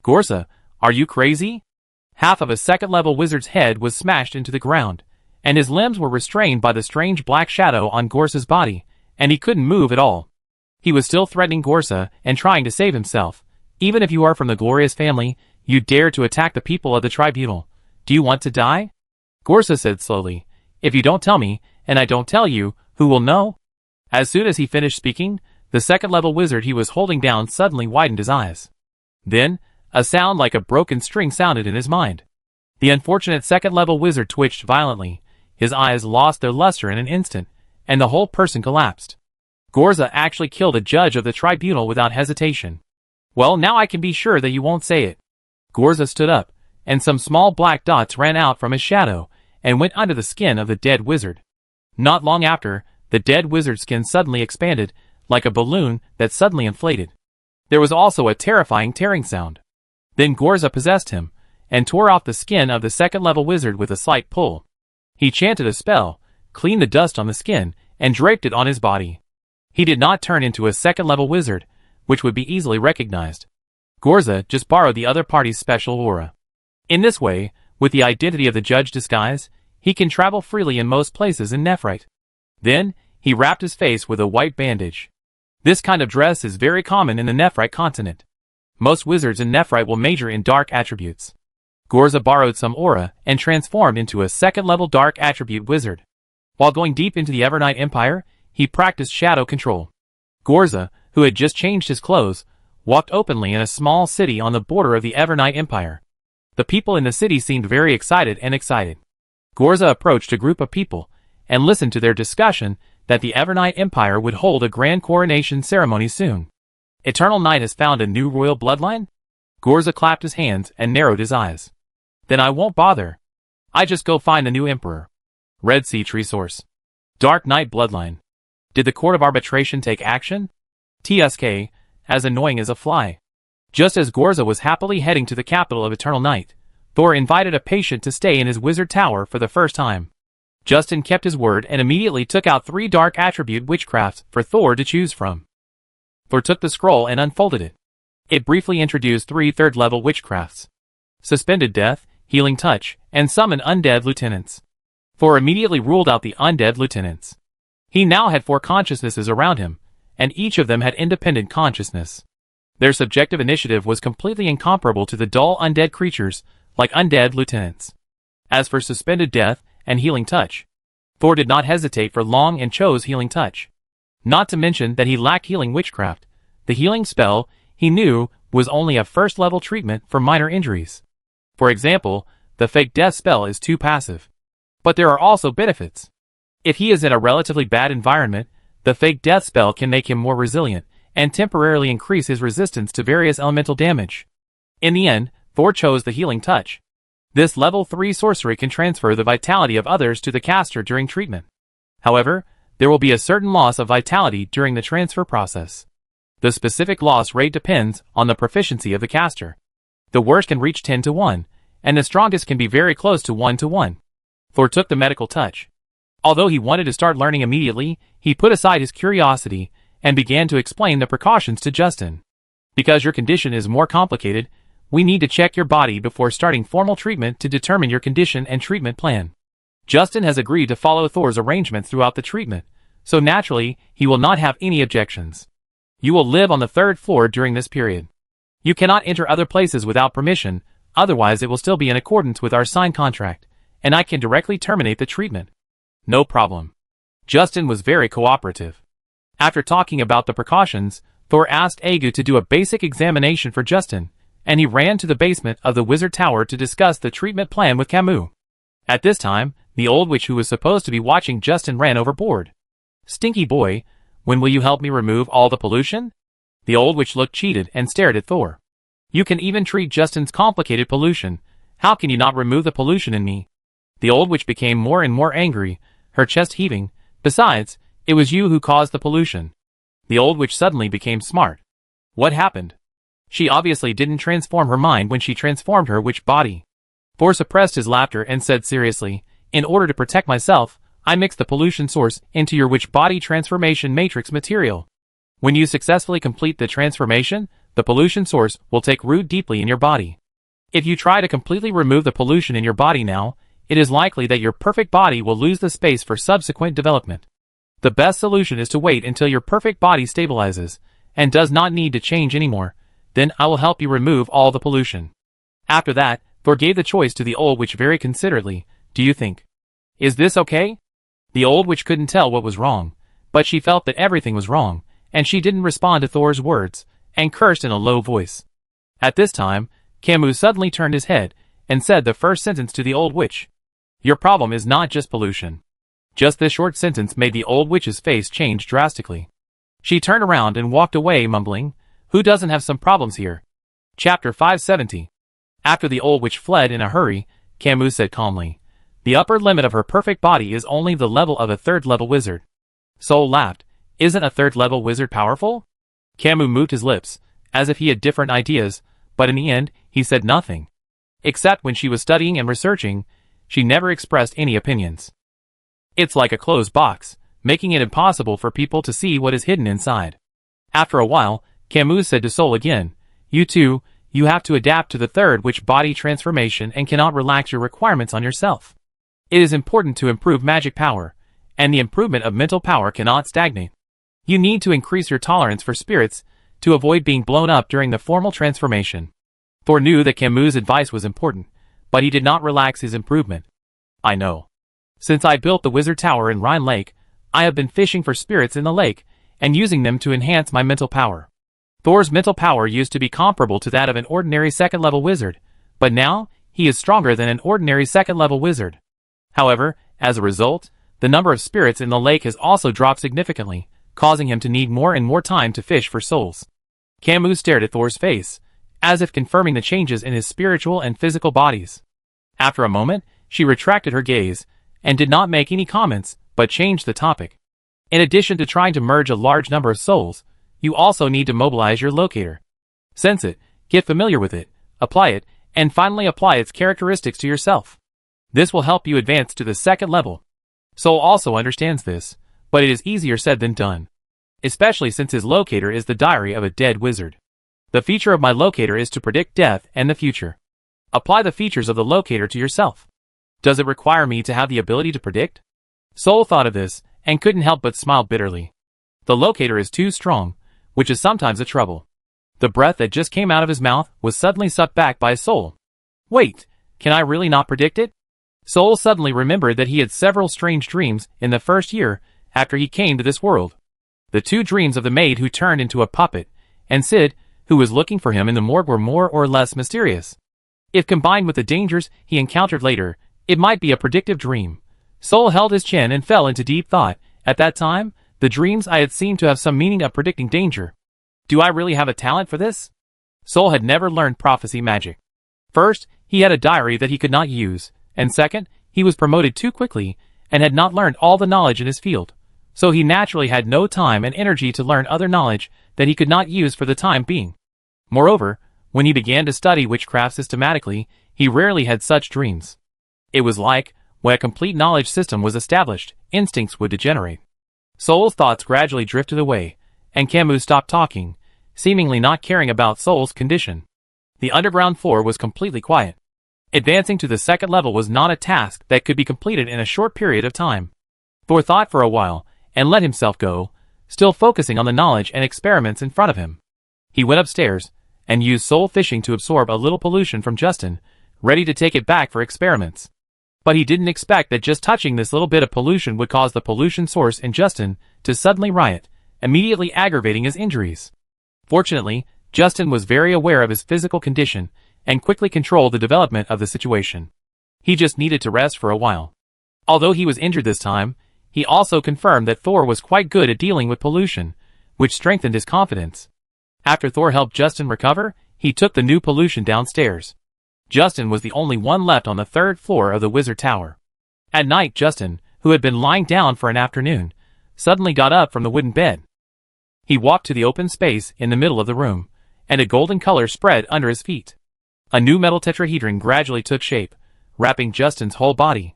Gorza, are you crazy? Half of a 2nd-level wizard's head was smashed into the ground, and his limbs were restrained by the strange black shadow on Gorza's body, and he couldn't move at all. He was still threatening Gorza and trying to save himself. Even if you are from the glorious family, you dare to attack the people of the tribunal. Do you want to die? Gorza said slowly, If you don't tell me, and I don't tell you, who will know? As soon as he finished speaking, the 2nd-level wizard he was holding down suddenly widened his eyes. Then, a sound like a broken string sounded in his mind. The unfortunate 2nd-level wizard twitched violently, his eyes lost their luster in an instant, and the whole person collapsed. Gorza actually killed a judge of the tribunal without hesitation. Well, now I can be sure that you won't say it. Gorza stood up, and some small black dots ran out from his shadow, and went under the skin of the dead wizard. Not long after, the dead wizard's skin suddenly expanded, like a balloon that suddenly inflated. There was also a terrifying tearing sound. Then Gorza possessed him, and tore off the skin of the 2nd-level wizard with a slight pull. He chanted a spell, cleaned the dust on the skin, and draped it on his body. He did not turn into a 2nd-level wizard, which would be easily recognized. Gorza just borrowed the other party's special aura. In this way, with the identity of the judge disguise, he can travel freely in most places in Nephrite. Then, he wrapped his face with a white bandage. This kind of dress is very common in the Nephrite continent. Most wizards in Nephrite will major in dark attributes. Gorza borrowed some aura and transformed into a 2nd-level dark attribute wizard. While going deep into the Evernight Empire, he practiced shadow control. Gorza, who had just changed his clothes, walked openly in a small city on the border of the Evernight Empire. The people in the city seemed very excited. Gorza approached a group of people and listened to their discussion that the Evernight Empire would hold a grand coronation ceremony soon. Eternal Night has found a new royal bloodline? Gorza clapped his hands and narrowed his eyes. Then I won't bother. I just go find a new emperor. Red Sea Tree Source. Dark Knight bloodline. Did the Court of Arbitration take action? TSK, as annoying as a fly. Just as Gorza was happily heading to the capital of Eternal Night, Thor invited a patient to stay in his wizard tower for the first time. Justin kept his word and immediately took out 3 dark attribute witchcrafts for Thor to choose from. Thor took the scroll and unfolded it. It briefly introduced 3 third-level witchcrafts: Suspended Death, Healing Touch, and Summon Undead Lieutenants. Thor immediately ruled out the undead lieutenants. He now had 4 consciousnesses around him, and each of them had independent consciousness. Their subjective initiative was completely incomparable to the dull undead creatures, like undead lieutenants. As for Suspended Death and Healing Touch, Thor did not hesitate for long and chose Healing Touch. Not to mention that he lacked Healing Witchcraft. The healing spell, he knew, was only a first-level treatment for minor injuries. For example, the Fake Death spell is too passive. But there are also benefits. If he is in a relatively bad environment, the Fake Death spell can make him more resilient and temporarily increase his resistance to various elemental damage. In the end, Thor chose the Healing Touch. This level 3 sorcery can transfer the vitality of others to the caster during treatment. However, there will be a certain loss of vitality during the transfer process. The specific loss rate depends on the proficiency of the caster. The worst can reach 10-1, and the strongest can be very close to 1-1. Thor took the medical touch. Although he wanted to start learning immediately, he put aside his curiosity and began to explain the precautions to Justin. Because your condition is more complicated, we need to check your body before starting formal treatment to determine your condition and treatment plan. Justin has agreed to follow Thor's arrangements throughout the treatment, so naturally, he will not have any objections. You will live on the 3rd floor during this period. You cannot enter other places without permission, otherwise it will still be in accordance with our signed contract, and I can directly terminate the treatment. No problem. Justin was very cooperative. After talking about the precautions, Thor asked Agu to do a basic examination for Justin, and he ran to the basement of the wizard tower to discuss the treatment plan with Camus. At this time, the old witch who was supposed to be watching Justin ran overboard. Stinky boy, when will you help me remove all the pollution? The old witch looked cheated and stared at Thor. You can even treat Justin's complicated pollution. How can you not remove the pollution in me? The old witch became more and more angry, her chest heaving. Besides, it was you who caused the pollution. The old witch suddenly became smart. What happened? She obviously didn't transform her mind when she transformed her witch body. Thor suppressed his laughter and said seriously, in order to protect myself, I mixed the pollution source into your witch body transformation matrix material. When you successfully complete the transformation, the pollution source will take root deeply in your body. If you try to completely remove the pollution in your body now, it is likely that your perfect body will lose the space for subsequent development. The best solution is to wait until your perfect body stabilizes and does not need to change anymore. Then I will help you remove all the pollution. After that, Thor gave the choice to the old witch very considerately. Do you think? Is this okay? The old witch couldn't tell what was wrong, but she felt that everything was wrong, and she didn't respond to Thor's words, and cursed in a low voice. At this time, Camus suddenly turned his head, and said the first sentence to the old witch. Your problem is not just pollution. Just this short sentence made the old witch's face change drastically. She turned around and walked away mumbling, who doesn't have some problems here? Chapter 570. After the old witch fled in a hurry, Camus said calmly, the upper limit of her perfect body is only the level of a 3rd-level wizard. Soul laughed, isn't a 3rd-level wizard powerful? Camus moved his lips, as if he had different ideas, but in the end, he said nothing. Except when she was studying and researching, she never expressed any opinions. It's like a closed box, making it impossible for people to see what is hidden inside. After a while, Camus said to Soul again, you too, you have to adapt to the 3rd witch body transformation and cannot relax your requirements on yourself. It is important to improve magic power, and the improvement of mental power cannot stagnate. You need to increase your tolerance for spirits to avoid being blown up during the formal transformation. Thor knew that Camus' advice was important, but he did not relax his improvement. I know. Since I built the Wizard Tower in Rhine Lake, I have been fishing for spirits in the lake, and using them to enhance my mental power. Thor's mental power used to be comparable to that of an ordinary second-level wizard, but now, he is stronger than an ordinary second-level wizard. However, as a result, the number of spirits in the lake has also dropped significantly, causing him to need more and more time to fish for souls. Camus stared at Thor's face, as if confirming the changes in his spiritual and physical bodies. After a moment, she retracted her gaze, and did not make any comments, but changed the topic. In addition to trying to merge a large number of souls, you also need to mobilize your locator. Sense it, get familiar with it, apply it, and finally apply its characteristics to yourself. This will help you advance to the second level. Soul also understands this, but it is easier said than done. Especially since his locator is the diary of a dead wizard. The feature of my locator is to predict death and the future. Apply the features of the locator to yourself. Does it require me to have the ability to predict? Soul thought of this, and couldn't help but smile bitterly. The locator is too strong, which is sometimes a trouble. The breath that just came out of his mouth was suddenly sucked back by Soul. Wait, can I really not predict it? Soul suddenly remembered that he had several strange dreams in the first year after he came to this world. The 2 dreams of the maid who turned into a puppet, and Sid, who was looking for him in the morgue, were more or less mysterious. If combined with the dangers he encountered later, it might be a predictive dream. Soul held his chin and fell into deep thought. At that time, the dreams I had seemed to have some meaning of predicting danger. Do I really have a talent for this? Soul had never learned prophecy magic. First, he had a diary that he could not use, and second, he was promoted too quickly, and had not learned all the knowledge in his field. So he naturally had no time and energy to learn other knowledge that he could not use for the time being. Moreover, when he began to study witchcraft systematically, he rarely had such dreams. It was like, when a complete knowledge system was established, instincts would degenerate. Soul's thoughts gradually drifted away, and Camus stopped talking, seemingly not caring about Soul's condition. The underground floor was completely quiet. Advancing to the second level was not a task that could be completed in a short period of time. Thor thought for a while, and let himself go, still focusing on the knowledge and experiments in front of him. He went upstairs, and used soul fishing to absorb a little pollution from Justin, ready to take it back for experiments. But he didn't expect that just touching this little bit of pollution would cause the pollution source in Justin to suddenly riot, immediately aggravating his injuries. Fortunately, Justin was very aware of his physical condition, and quickly controlled the development of the situation. He just needed to rest for a while. Although he was injured this time, he also confirmed that Thor was quite good at dealing with pollution, which strengthened his confidence. After Thor helped Justin recover, he took the new pollution downstairs. Justin was the only one left on the 3rd floor of the Wizard Tower. At night, Justin, who had been lying down for an afternoon, suddenly got up from the wooden bed. He walked to the open space in the middle of the room, and a golden color spread under his feet. A new metal tetrahedron gradually took shape, wrapping Justin's whole body.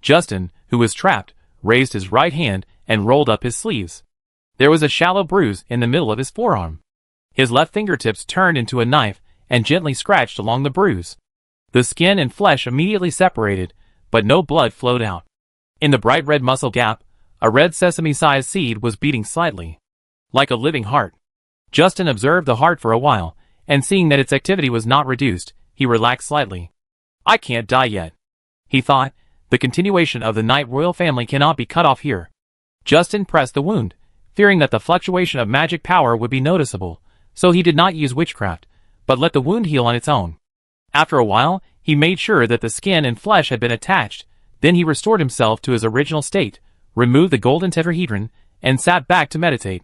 Justin, who was trapped, raised his right hand and rolled up his sleeves. There was a shallow bruise in the middle of his forearm. His left fingertips turned into a knife and gently scratched along the bruise. The skin and flesh immediately separated, but no blood flowed out. In the bright red muscle gap, a red sesame-sized seed was beating slightly, like a living heart. Justin observed the heart for a while, and seeing that its activity was not reduced, he relaxed slightly. I can't die yet, he thought. The continuation of the Night Royal family cannot be cut off here. Justin pressed the wound, fearing that the fluctuation of magic power would be noticeable, so he did not use witchcraft, but let the wound heal on its own. After a while, he made sure that the skin and flesh had been attached, then he restored himself to his original state, removed the golden tetrahedron, and sat back to meditate.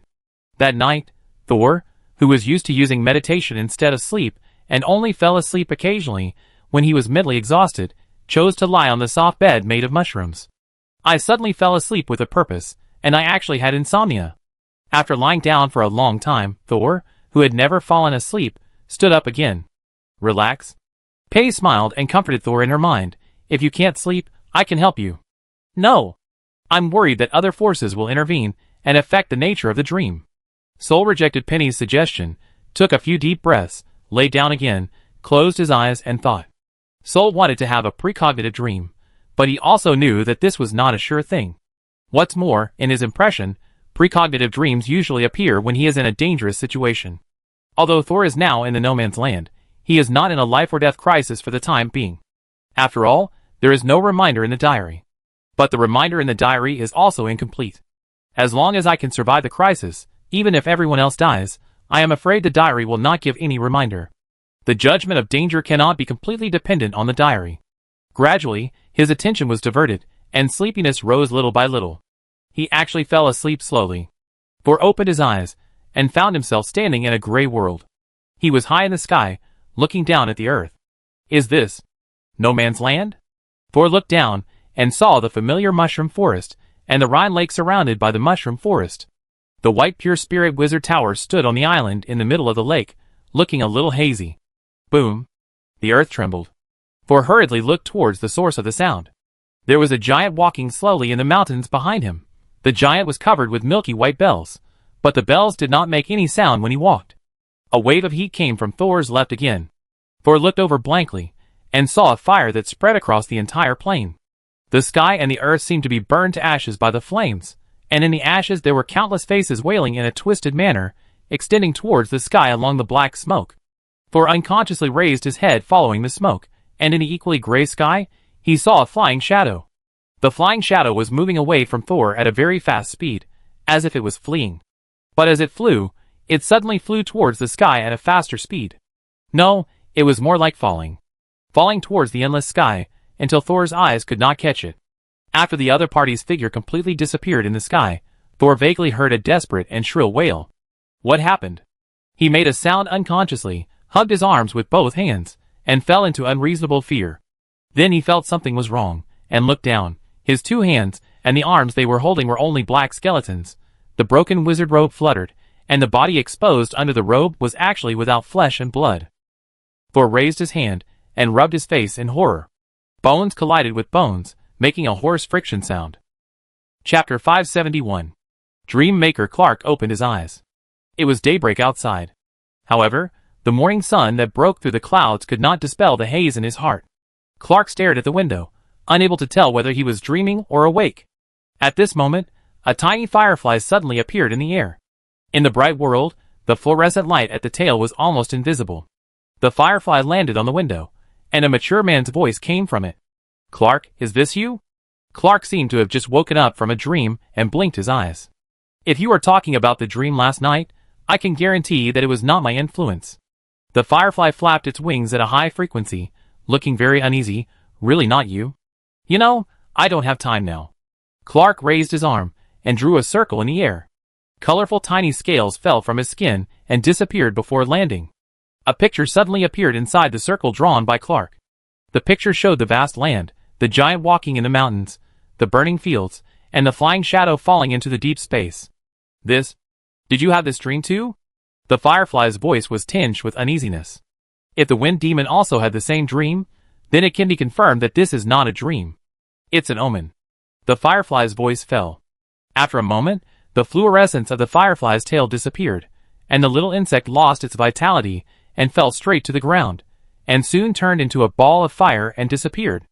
That night, Thor, who was used to using meditation instead of sleep, and only fell asleep occasionally when he was mentally exhausted, chose to lie on the soft bed made of mushrooms. I suddenly fell asleep with a purpose, and I actually had insomnia. After lying down for a long time, Thor, who had never fallen asleep, stood up again. Relax. Pei smiled and comforted Thor in her mind. If you can't sleep, I can help you. No. I'm worried that other forces will intervene and affect the nature of the dream. Soul rejected Penny's suggestion, took a few deep breaths, lay down again, closed his eyes and thought. Soul wanted to have a precognitive dream, but he also knew that this was not a sure thing. What's more, in his impression, precognitive dreams usually appear when he is in a dangerous situation. Although Thor is now in the no man's land, he is not in a life or death crisis for the time being. After all, there is no reminder in the diary. But the reminder in the diary is also incomplete. As long as I can survive the crisis, even if everyone else dies, I am afraid the diary will not give any reminder. The judgment of danger cannot be completely dependent on the diary. Gradually, his attention was diverted, and sleepiness rose little by little. He actually fell asleep slowly. Thor opened his eyes, and found himself standing in a gray world. He was high in the sky, looking down at the earth. Is this no man's land? Thor looked down, and saw the familiar mushroom forest, and the Rhine lake surrounded by the mushroom forest. The white pure spirit wizard tower stood on the island in the middle of the lake, looking a little hazy. Boom! The earth trembled. Thor hurriedly looked towards the source of the sound. There was a giant walking slowly in the mountains behind him. The giant was covered with milky white bells, but the bells did not make any sound when he walked. A wave of heat came from Thor's left again. Thor looked over blankly, and saw a fire that spread across the entire plain. The sky and the earth seemed to be burned to ashes by the flames, and in the ashes there were countless faces wailing in a twisted manner, extending towards the sky along the black smoke. Thor unconsciously raised his head following the smoke, and in the equally gray sky, he saw a flying shadow. The flying shadow was moving away from Thor at a very fast speed, as if it was fleeing. But as it flew, it suddenly flew towards the sky at a faster speed. No, it was more like falling. Falling towards the endless sky, until Thor's eyes could not catch it. After the other party's figure completely disappeared in the sky, Thor vaguely heard a desperate and shrill wail. What happened? He made a sound unconsciously, hugged his arms with both hands, and fell into unreasonable fear. Then he felt something was wrong, and looked down. His two hands, and the arms they were holding were only black skeletons. The broken wizard robe fluttered, and the body exposed under the robe was actually without flesh and blood. Thor raised his hand, and rubbed his face in horror. Bones collided with bones, making a hoarse friction sound. Chapter 571. Dream Maker Clark opened his eyes. It was daybreak outside. However, the morning sun that broke through the clouds could not dispel the haze in his heart. Clark stared at the window, unable to tell whether he was dreaming or awake. At this moment, a tiny firefly suddenly appeared in the air. In the bright world, the fluorescent light at the tail was almost invisible. The firefly landed on the window, and a mature man's voice came from it. Clark, is this you? Clark seemed to have just woken up from a dream and blinked his eyes. If you are talking about the dream last night, I can guarantee that it was not my influence. The firefly flapped its wings at a high frequency, looking very uneasy. Really not you? You know, I don't have time now. Clark raised his arm, and drew a circle in the air. Colorful tiny scales fell from his skin and disappeared before landing. A picture suddenly appeared inside the circle drawn by Clark. The picture showed the vast land, the giant walking in the mountains, the burning fields, and the flying shadow falling into the deep space. Did you have this dream too? The firefly's voice was tinged with uneasiness. If the wind demon also had the same dream, then it can be confirmed that this is not a dream. It's an omen. The firefly's voice fell. After a moment, the fluorescence of the firefly's tail disappeared, and the little insect lost its vitality and fell straight to the ground, and soon turned into a ball of fire and disappeared.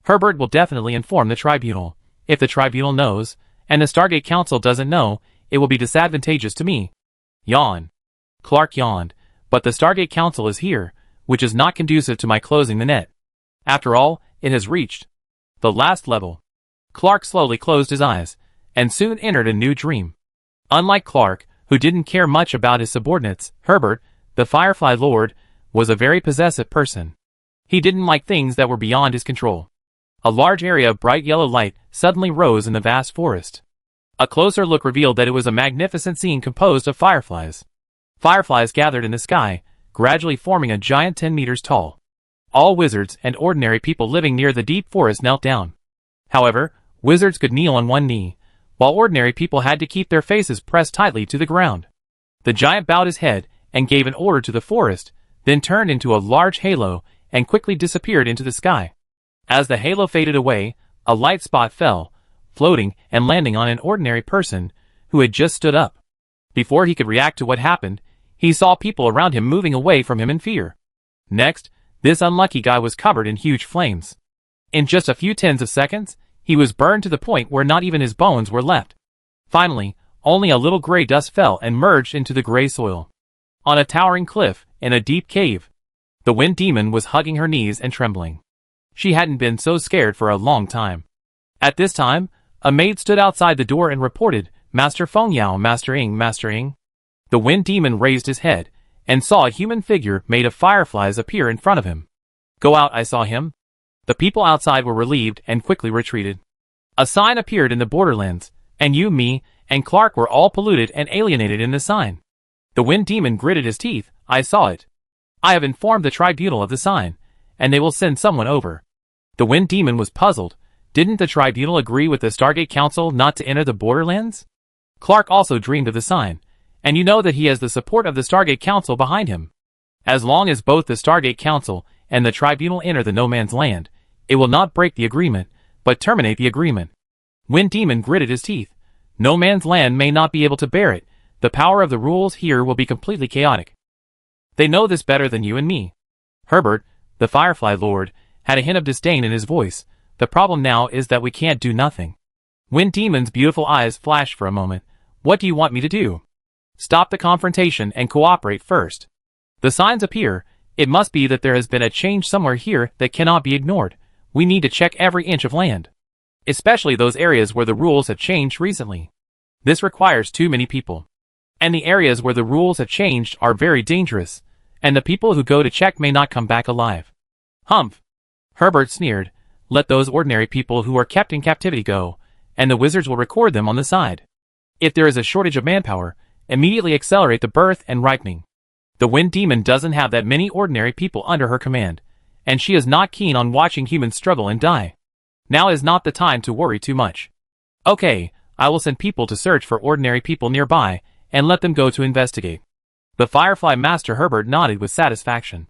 Herbert will definitely inform the tribunal. If the tribunal knows, and the Stargate Council doesn't know, it will be disadvantageous to me. Yawn. Clark yawned, but the Stargate Council is here, which is not conducive to my closing the net. After all, it has reached the last level. Clark slowly closed his eyes, and soon entered a new dream. Unlike Clark, who didn't care much about his subordinates, Herbert, the Firefly Lord, was a very possessive person. He didn't like things that were beyond his control. A large area of bright yellow light suddenly rose in the vast forest. A closer look revealed that it was a magnificent scene composed of fireflies. Fireflies gathered in the sky, gradually forming a giant 10 meters tall. All wizards and ordinary people living near the deep forest knelt down. However, wizards could kneel on one knee, while ordinary people had to keep their faces pressed tightly to the ground. The giant bowed his head and gave an order to the forest, then turned into a large halo and quickly disappeared into the sky. As the halo faded away, a light spot fell, floating and landing on an ordinary person who had just stood up. Before he could react to what happened, he saw people around him moving away from him in fear. Next, this unlucky guy was covered in huge flames. In just a few tens of seconds, he was burned to the point where not even his bones were left. Finally, only a little gray dust fell and merged into the gray soil. On a towering cliff, in a deep cave, the wind demon was hugging her knees and trembling. She hadn't been so scared for a long time. At this time, a maid stood outside the door and reported, "Master Feng Yao, Master Ing, Master Ing." The wind demon raised his head, and saw a human figure made of fireflies appear in front of him. "Go out," I saw him. The people outside were relieved and quickly retreated. A sign appeared in the borderlands, and you, me, and Clark were all polluted and alienated in the sign. The wind demon gritted his teeth. "I saw it. I have informed the tribunal of the sign, and they will send someone over." The wind demon was puzzled. Didn't the tribunal agree with the Stargate Council not to enter the borderlands? Clark also dreamed of the sign, and you know that he has the support of the Stargate Council behind him. As long as both the Stargate Council and the tribunal enter the no man's land, it will not break the agreement, but terminate the agreement. Wind demon gritted his teeth. No man's land may not be able to bear it. The power of the rules here will be completely chaotic. They know this better than you and me. Herbert, the Firefly Lord, had a hint of disdain in his voice. The problem now is that we can't do nothing. Wind Demon's beautiful eyes flashed for a moment. What do you want me to do? Stop the confrontation and cooperate first. The signs appear. It must be that there has been a change somewhere here that cannot be ignored. We need to check every inch of land, especially those areas where the rules have changed recently. This requires too many people. And the areas where the rules have changed are very dangerous, and the people who go to check may not come back alive. Humph! Herbert sneered. Let those ordinary people who are kept in captivity go, and the wizards will record them on the side. If there is a shortage of manpower, immediately accelerate the birth and ripening. The Wind Demon doesn't have that many ordinary people under her command, and she is not keen on watching humans struggle and die. Now is not the time to worry too much. Okay, I will send people to search for ordinary people nearby, and let them go to investigate. The Firefly Master Herbert nodded with satisfaction.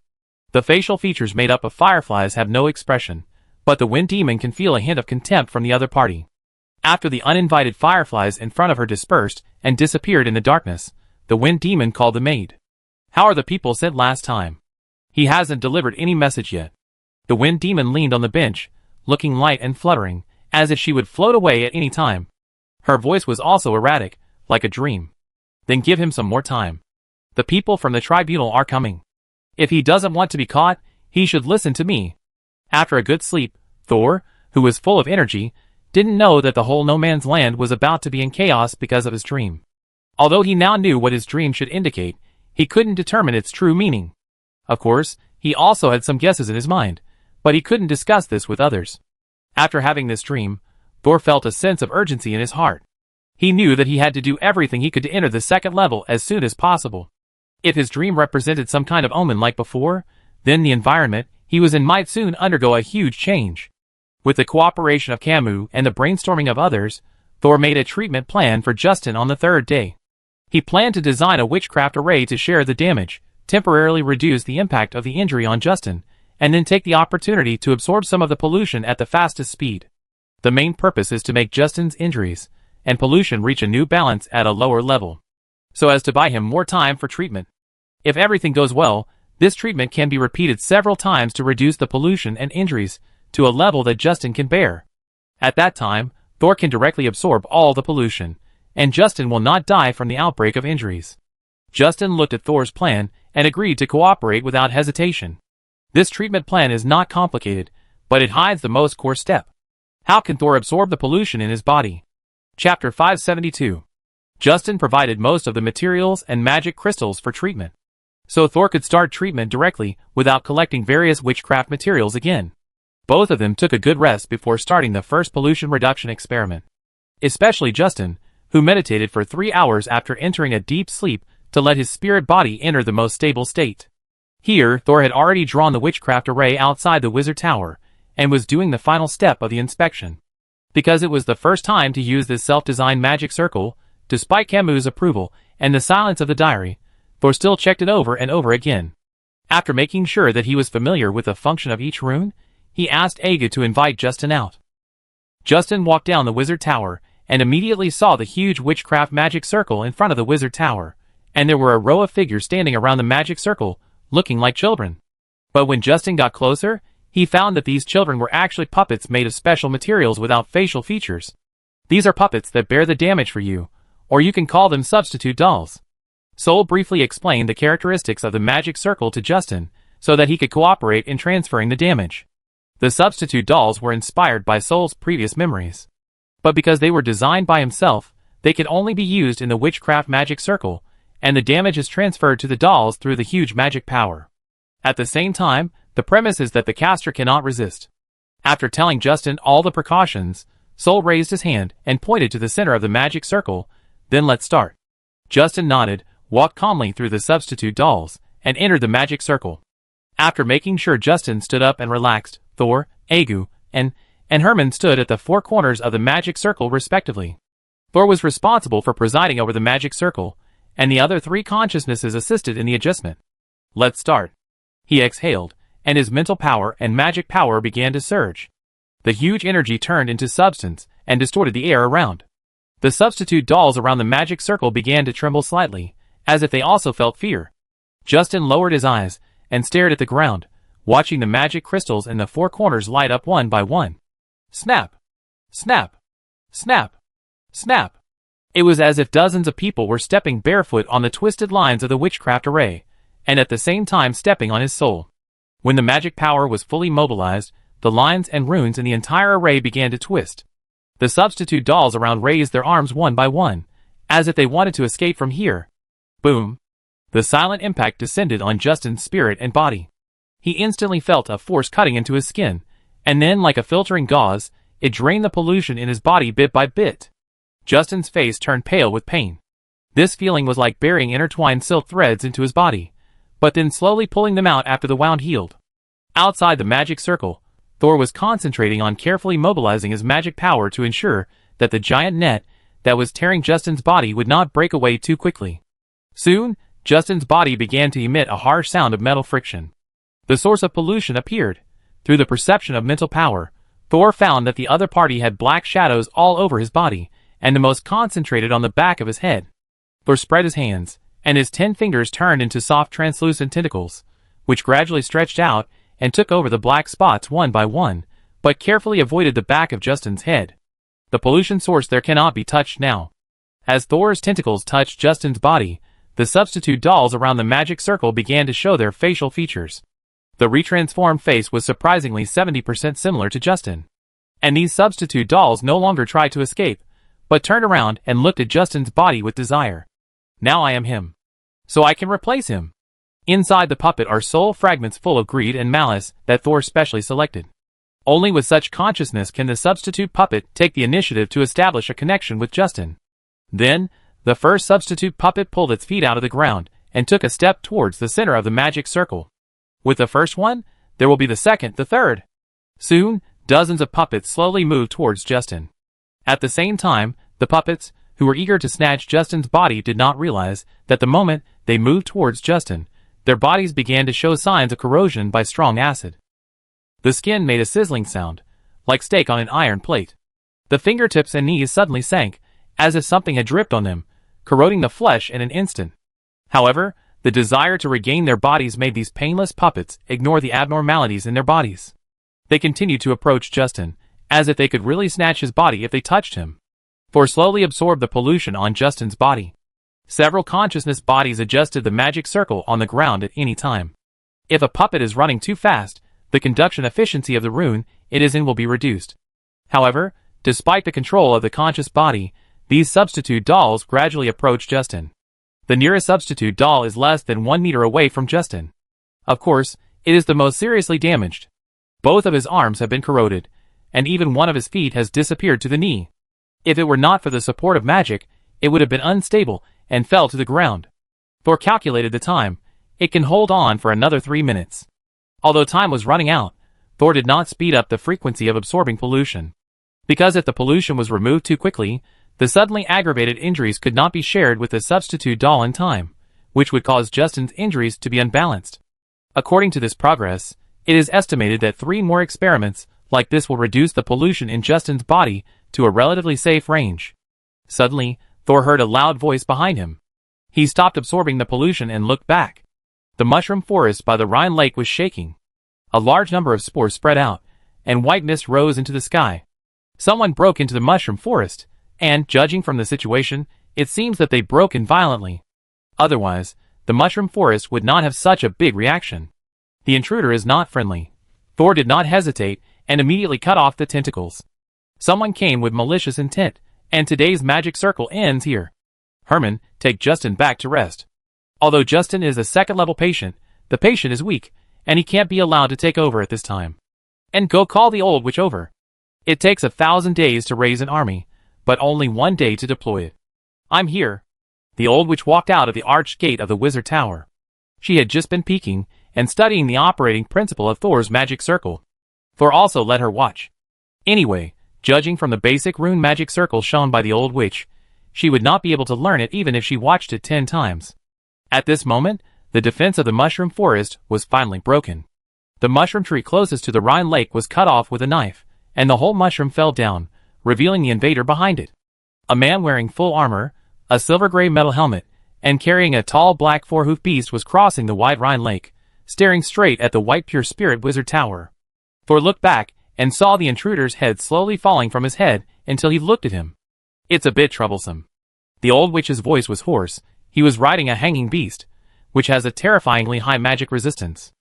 The facial features made up of fireflies have no expression, but the Wind Demon can feel a hint of contempt from the other party. After the uninvited fireflies in front of her dispersed and disappeared in the darkness, the Wind Demon called the maid. How are the people sent last time? He hasn't delivered any message yet. The Wind Demon leaned on the bench, looking light and fluttering, as if she would float away at any time. Her voice was also erratic, like a dream. Then give him some more time. The people from the tribunal are coming. If he doesn't want to be caught, he should listen to me. After a good sleep, Thor, who was full of energy, didn't know that the whole no man's land was about to be in chaos because of his dream. Although he now knew what his dream should indicate, he couldn't determine its true meaning. Of course, he also had some guesses in his mind, but he couldn't discuss this with others. After having this dream, Thor felt a sense of urgency in his heart. He knew that he had to do everything he could to enter the second level as soon as possible. If his dream represented some kind of omen like before, then the environment he was in might soon undergo a huge change. With the cooperation of Camus and the brainstorming of others, Thor made a treatment plan for Justin on the third day. He planned to design a witchcraft array to share the damage, temporarily reduce the impact of the injury on Justin, and then take the opportunity to absorb some of the pollution at the fastest speed. The main purpose is to make Justin's injuries and pollution reach a new balance at a lower level, so as to buy him more time for treatment. If everything goes well, this treatment can be repeated several times to reduce the pollution and injuries to a level that Justin can bear. At that time, Thor can directly absorb all the pollution, and Justin will not die from the outbreak of injuries. Justin looked at Thor's plan and agreed to cooperate without hesitation. This treatment plan is not complicated, but it hides the most core step. How can Thor absorb the pollution in his body? Chapter 572. Justin provided most of the materials and magic crystals for treatment, so Thor could start treatment directly without collecting various witchcraft materials again. Both of them took a good rest before starting the first pollution reduction experiment. Especially Justin, who meditated for 3 hours after entering a deep sleep to let his spirit body enter the most stable state. Here, Thor had already drawn the witchcraft array outside the wizard tower, and was doing the final step of the inspection. Because it was the first time to use this self-designed magic circle, despite Camus' approval and the silence of the diary, Thor still checked it over and over again. After making sure that he was familiar with the function of each rune, he asked Aga to invite Justin out. Justin walked down the wizard tower, and immediately saw the huge witchcraft magic circle in front of the wizard tower, and there were a row of figures standing around the magic circle, looking like children. But when Justin got closer, he found that these children were actually puppets made of special materials without facial features. These are puppets that bear the damage for you, or you can call them substitute dolls. Soul briefly explained the characteristics of the magic circle to Justin, so that he could cooperate in transferring the damage. The substitute dolls were inspired by Sol's previous memories. But because they were designed by himself, they could only be used in the witchcraft magic circle, and the damage is transferred to the dolls through the huge magic power. At the same time, the premise is that the caster cannot resist. After telling Justin all the precautions, Sol raised his hand and pointed to the center of the magic circle. Then let's start. Justin nodded, walked calmly through the substitute dolls, and entered the magic circle. After making sure Justin stood up and relaxed, Thor, Agu, and Herman stood at the four corners of the magic circle respectively. Thor was responsible for presiding over the magic circle, and the other three consciousnesses assisted in the adjustment. Let's start. He exhaled, and his mental power and magic power began to surge. The huge energy turned into substance and distorted the air around. The substitute dolls around the magic circle began to tremble slightly, as if they also felt fear. Justin lowered his eyes and stared at the ground, watching the magic crystals in the four corners light up one by one. Snap! Snap! Snap! Snap! It was as if dozens of people were stepping barefoot on the twisted lines of the witchcraft array, and at the same time stepping on his soul. When the magic power was fully mobilized, the lines and runes in the entire array began to twist. The substitute dolls around raised their arms one by one, as if they wanted to escape from here. Boom! The silent impact descended on Justin's spirit and body. He instantly felt a force cutting into his skin, and then like a filtering gauze, it drained the pollution in his body bit by bit. Justin's face turned pale with pain. This feeling was like burying intertwined silk threads into his body, but then slowly pulling them out after the wound healed. Outside the magic circle, Thor was concentrating on carefully mobilizing his magic power to ensure that the giant net that was tearing Justin's body would not break away too quickly. Soon, Justin's body began to emit a harsh sound of metal friction. The source of pollution appeared. Through the perception of mental power, Thor found that the other party had black shadows all over his body, and the most concentrated on the back of his head. Thor spread his hands, and his 10 fingers turned into soft translucent tentacles, which gradually stretched out and took over the black spots one by one, but carefully avoided the back of Justin's head. The pollution source there cannot be touched now. As Thor's tentacles touched Justin's body, the substitute dolls around the magic circle began to show their facial features. The retransformed face was surprisingly 70% similar to Justin. And these substitute dolls no longer tried to escape, but turned around and looked at Justin's body with desire. Now I am him. So I can replace him. Inside the puppet are soul fragments full of greed and malice that Thor specially selected. Only with such consciousness can the substitute puppet take the initiative to establish a connection with Justin. Then, the first substitute puppet pulled its feet out of the ground and took a step towards the center of the magic circle. With the first one, there will be the second, the third. Soon, dozens of puppets slowly moved towards Justin. At the same time, the puppets, who were eager to snatch Justin's body, did not realize that the moment they moved towards Justin, their bodies began to show signs of corrosion by strong acid. The skin made a sizzling sound, like steak on an iron plate. The fingertips and knees suddenly sank, as if something had dripped on them, corroding the flesh in an instant. However, the desire to regain their bodies made these painless puppets ignore the abnormalities in their bodies. They continued to approach Justin, as if they could really snatch his body if they touched him. Thor slowly absorbed the pollution on Justin's body. Several consciousness bodies adjusted the magic circle on the ground at any time. If a puppet is running too fast, the conduction efficiency of the rune it is in will be reduced. However, despite the control of the conscious body, these substitute dolls gradually approach Justin. The nearest substitute doll is less than 1 meter away from Justin. Of course, it is the most seriously damaged. Both of his arms have been corroded, and even one of his feet has disappeared to the knee. If it were not for the support of magic, it would have been unstable and fell to the ground. Thor calculated the time. It can hold on for another 3 minutes. Although time was running out, Thor did not speed up the frequency of absorbing pollution. Because if the pollution was removed too quickly, the suddenly aggravated injuries could not be shared with the substitute doll in time, which would cause Justin's injuries to be unbalanced. According to this progress, it is estimated that 3 more experiments like this will reduce the pollution in Justin's body to a relatively safe range. Suddenly, Thor heard a loud voice behind him. He stopped absorbing the pollution and looked back. The mushroom forest by the Rhine lake was shaking. A large number of spores spread out, and white mist rose into the sky. Someone broke into the mushroom forest, and, judging from the situation, it seems that they broke in violently. Otherwise, the mushroom forest would not have such a big reaction. The intruder is not friendly. Thor did not hesitate and immediately cut off the tentacles. Someone came with malicious intent, and today's magic circle ends here. Herman, take Justin back to rest. Although Justin is a second-level patient, the patient is weak, and he can't be allowed to take over at this time. And go call the old witch over. It takes 1,000 days to raise an army, but only 1 day to deploy it. I'm here. The old witch walked out of the arched gate of the wizard tower. She had just been peeking and studying the operating principle of Thor's magic circle. Thor also let her watch. Anyway, judging from the basic rune magic circle shown by the old witch, she would not be able to learn it even if she watched it 10 times. At this moment, the defense of the mushroom forest was finally broken. The mushroom tree closest to the Rhine lake was cut off with a knife, and the whole mushroom fell down, revealing the invader behind it. A man wearing full armor, a silver-gray metal helmet, and carrying a tall black four-hoofed beast was crossing the wide Rhine lake, staring straight at the white pure spirit wizard tower. Thor looked back and saw the intruder's head slowly falling from his head until he looked at him. It's a bit troublesome. The old witch's voice was hoarse. He was riding a hanging beast, which has a terrifyingly high magic resistance.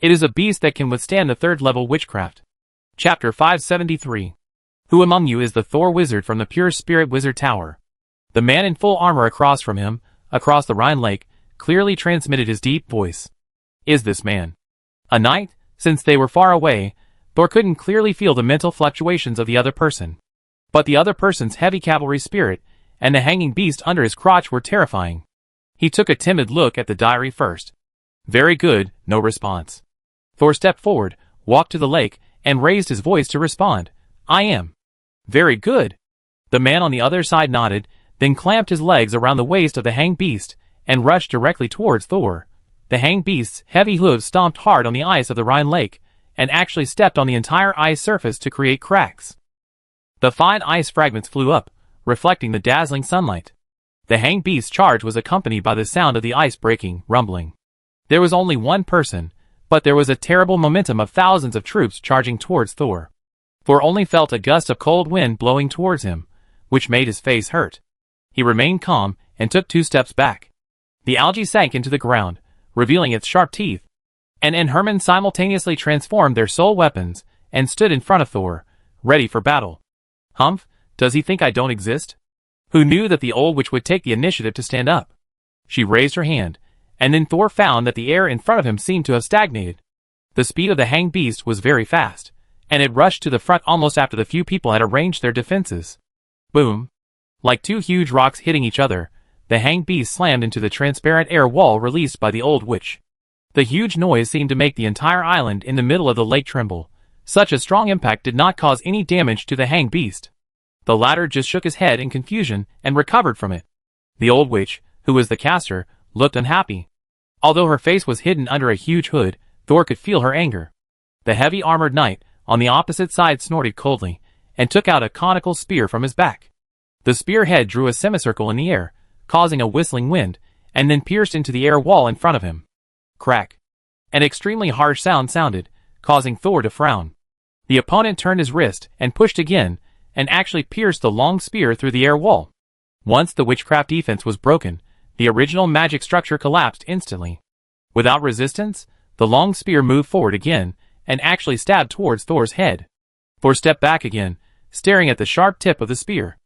It is a beast that can withstand the 3rd level witchcraft. Chapter 573. Who among you is the Thor wizard from the pure spirit wizard tower? The man in full armor across from him, across the Rhine lake, clearly transmitted his deep voice. Is this man a knight? Since they were far away, Thor couldn't clearly feel the mental fluctuations of the other person. But the other person's heavy cavalry spirit and the hanging beast under his crotch were terrifying. He took a timid look at the diary first. Very good, no response. Thor stepped forward, walked to the lake, and raised his voice to respond. I am. Very good. The man on the other side nodded, then clamped his legs around the waist of the hanged beast and rushed directly towards Thor. The hanged beast's heavy hooves stomped hard on the ice of the Rhine lake and actually stepped on the entire ice surface to create cracks. The fine ice fragments flew up, reflecting the dazzling sunlight. The hanged beast's charge was accompanied by the sound of the ice breaking, rumbling. There was only one person, but there was a terrible momentum of thousands of troops charging towards Thor. Thor only felt a gust of cold wind blowing towards him, which made his face hurt. He remained calm and took 2 steps back. The algae sank into the ground, revealing its sharp teeth. And Herman simultaneously transformed their sole weapons and stood in front of Thor, ready for battle. Humph, does he think I don't exist? Who knew that the old witch would take the initiative to stand up? She raised her hand, and then Thor found that the air in front of him seemed to have stagnated. The speed of the hanged beast was very fast, and it rushed to the front almost after the few people had arranged their defenses. Boom! Like 2 huge rocks hitting each other, the hanged beast slammed into the transparent air wall released by the old witch. The huge noise seemed to make the entire island in the middle of the lake tremble. Such a strong impact did not cause any damage to the hanged beast. The latter just shook his head in confusion and recovered from it. The old witch, who was the caster, looked unhappy. Although her face was hidden under a huge hood, Thor could feel her anger. The heavy armored knight on the opposite side snorted coldly and took out a conical spear from his back. The spearhead drew a semicircle in the air, causing a whistling wind, and then pierced into the air wall in front of him. Crack! An extremely harsh sound sounded, causing Thor to frown. The opponent turned his wrist and pushed again, and actually pierced the long spear through the air wall. Once the witchcraft defense was broken, the original magic structure collapsed instantly. Without resistance, the long spear moved forward again, and actually stabbed towards Thor's head. Thor stepped back again, staring at the sharp tip of the spear.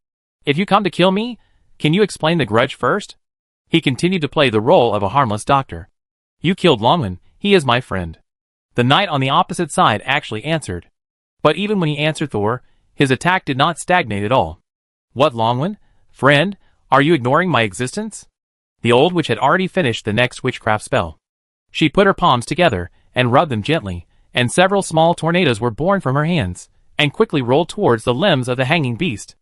If you come to kill me, can you explain the grudge first? He continued to play the role of a harmless doctor. You killed Longman, he is my friend. The knight on the opposite side actually answered. But even when he answered Thor, his attack did not stagnate at all. What, Longman? Friend, are you ignoring my existence? The old witch had already finished the next witchcraft spell. She put her palms together and rubbed them gently, and several small tornadoes were born from her hands, and quickly rolled towards the limbs of the hanging beast.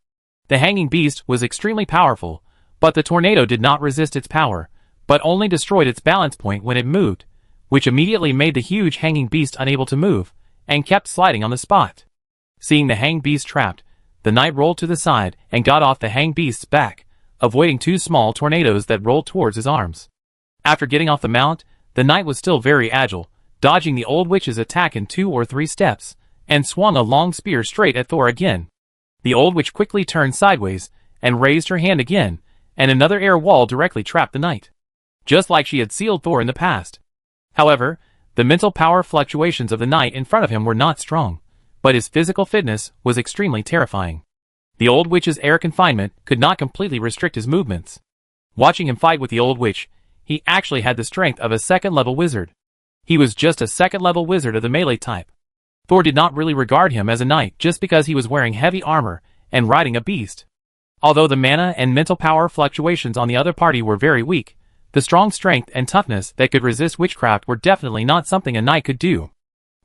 The hanging beast was extremely powerful, but the tornado did not resist its power, but only destroyed its balance point when it moved, which immediately made the huge hanging beast unable to move, and kept sliding on the spot. Seeing the hanged beast trapped, the knight rolled to the side and got off the hanged beast's back, avoiding 2 small tornadoes that rolled towards his arms. After getting off the mount, the knight was still very agile, dodging the old witch's attack in 2 or 3 steps, and swung a long spear straight at Thor again. The old witch quickly turned sideways, and raised her hand again, and another air wall directly trapped the knight. Just like she had sealed Thor in the past. However, the mental power fluctuations of the knight in front of him were not strong, but his physical fitness was extremely terrifying. The old witch's air confinement could not completely restrict his movements. Watching him fight with the old witch, he actually had the strength of a second-level wizard. He was just a second-level wizard of the melee type. Thor did not really regard him as a knight just because he was wearing heavy armor and riding a beast. Although the mana and mental power fluctuations on the other party were very weak, the strong strength and toughness that could resist witchcraft were definitely not something a knight could do.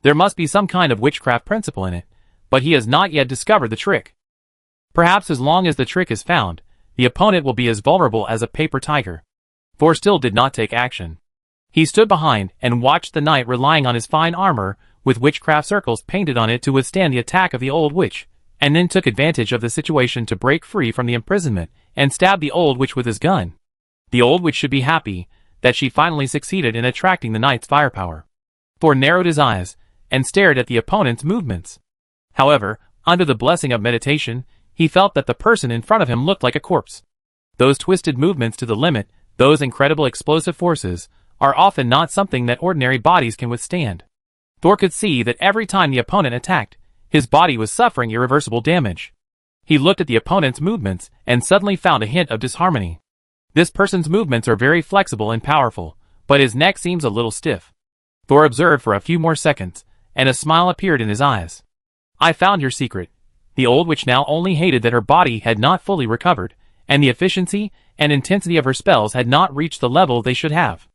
There must be some kind of witchcraft principle in it, but he has not yet discovered the trick. Perhaps as long as the trick is found, the opponent will be as vulnerable as a paper tiger. Thor still did not take action. He stood behind and watched the knight relying on his fine armor with witchcraft circles painted on it to withstand the attack of the old witch, and then took advantage of the situation to break free from the imprisonment and stab the old witch with his gun. The old witch should be happy that she finally succeeded in attracting the knight's firepower. Thor narrowed his eyes and stared at the opponent's movements. However, under the blessing of meditation, he felt that the person in front of him looked like a corpse. Those twisted movements to the limit, those incredible explosive forces, are often not something that ordinary bodies can withstand. Thor could see that every time the opponent attacked, his body was suffering irreversible damage. He looked at the opponent's movements and suddenly found a hint of disharmony. This person's movements are very flexible and powerful, but his neck seems a little stiff. Thor observed for a few more seconds, and a smile appeared in his eyes. I found your secret. The old witch now only hated that her body had not fully recovered, and the efficiency and intensity of her spells had not reached the level they should have.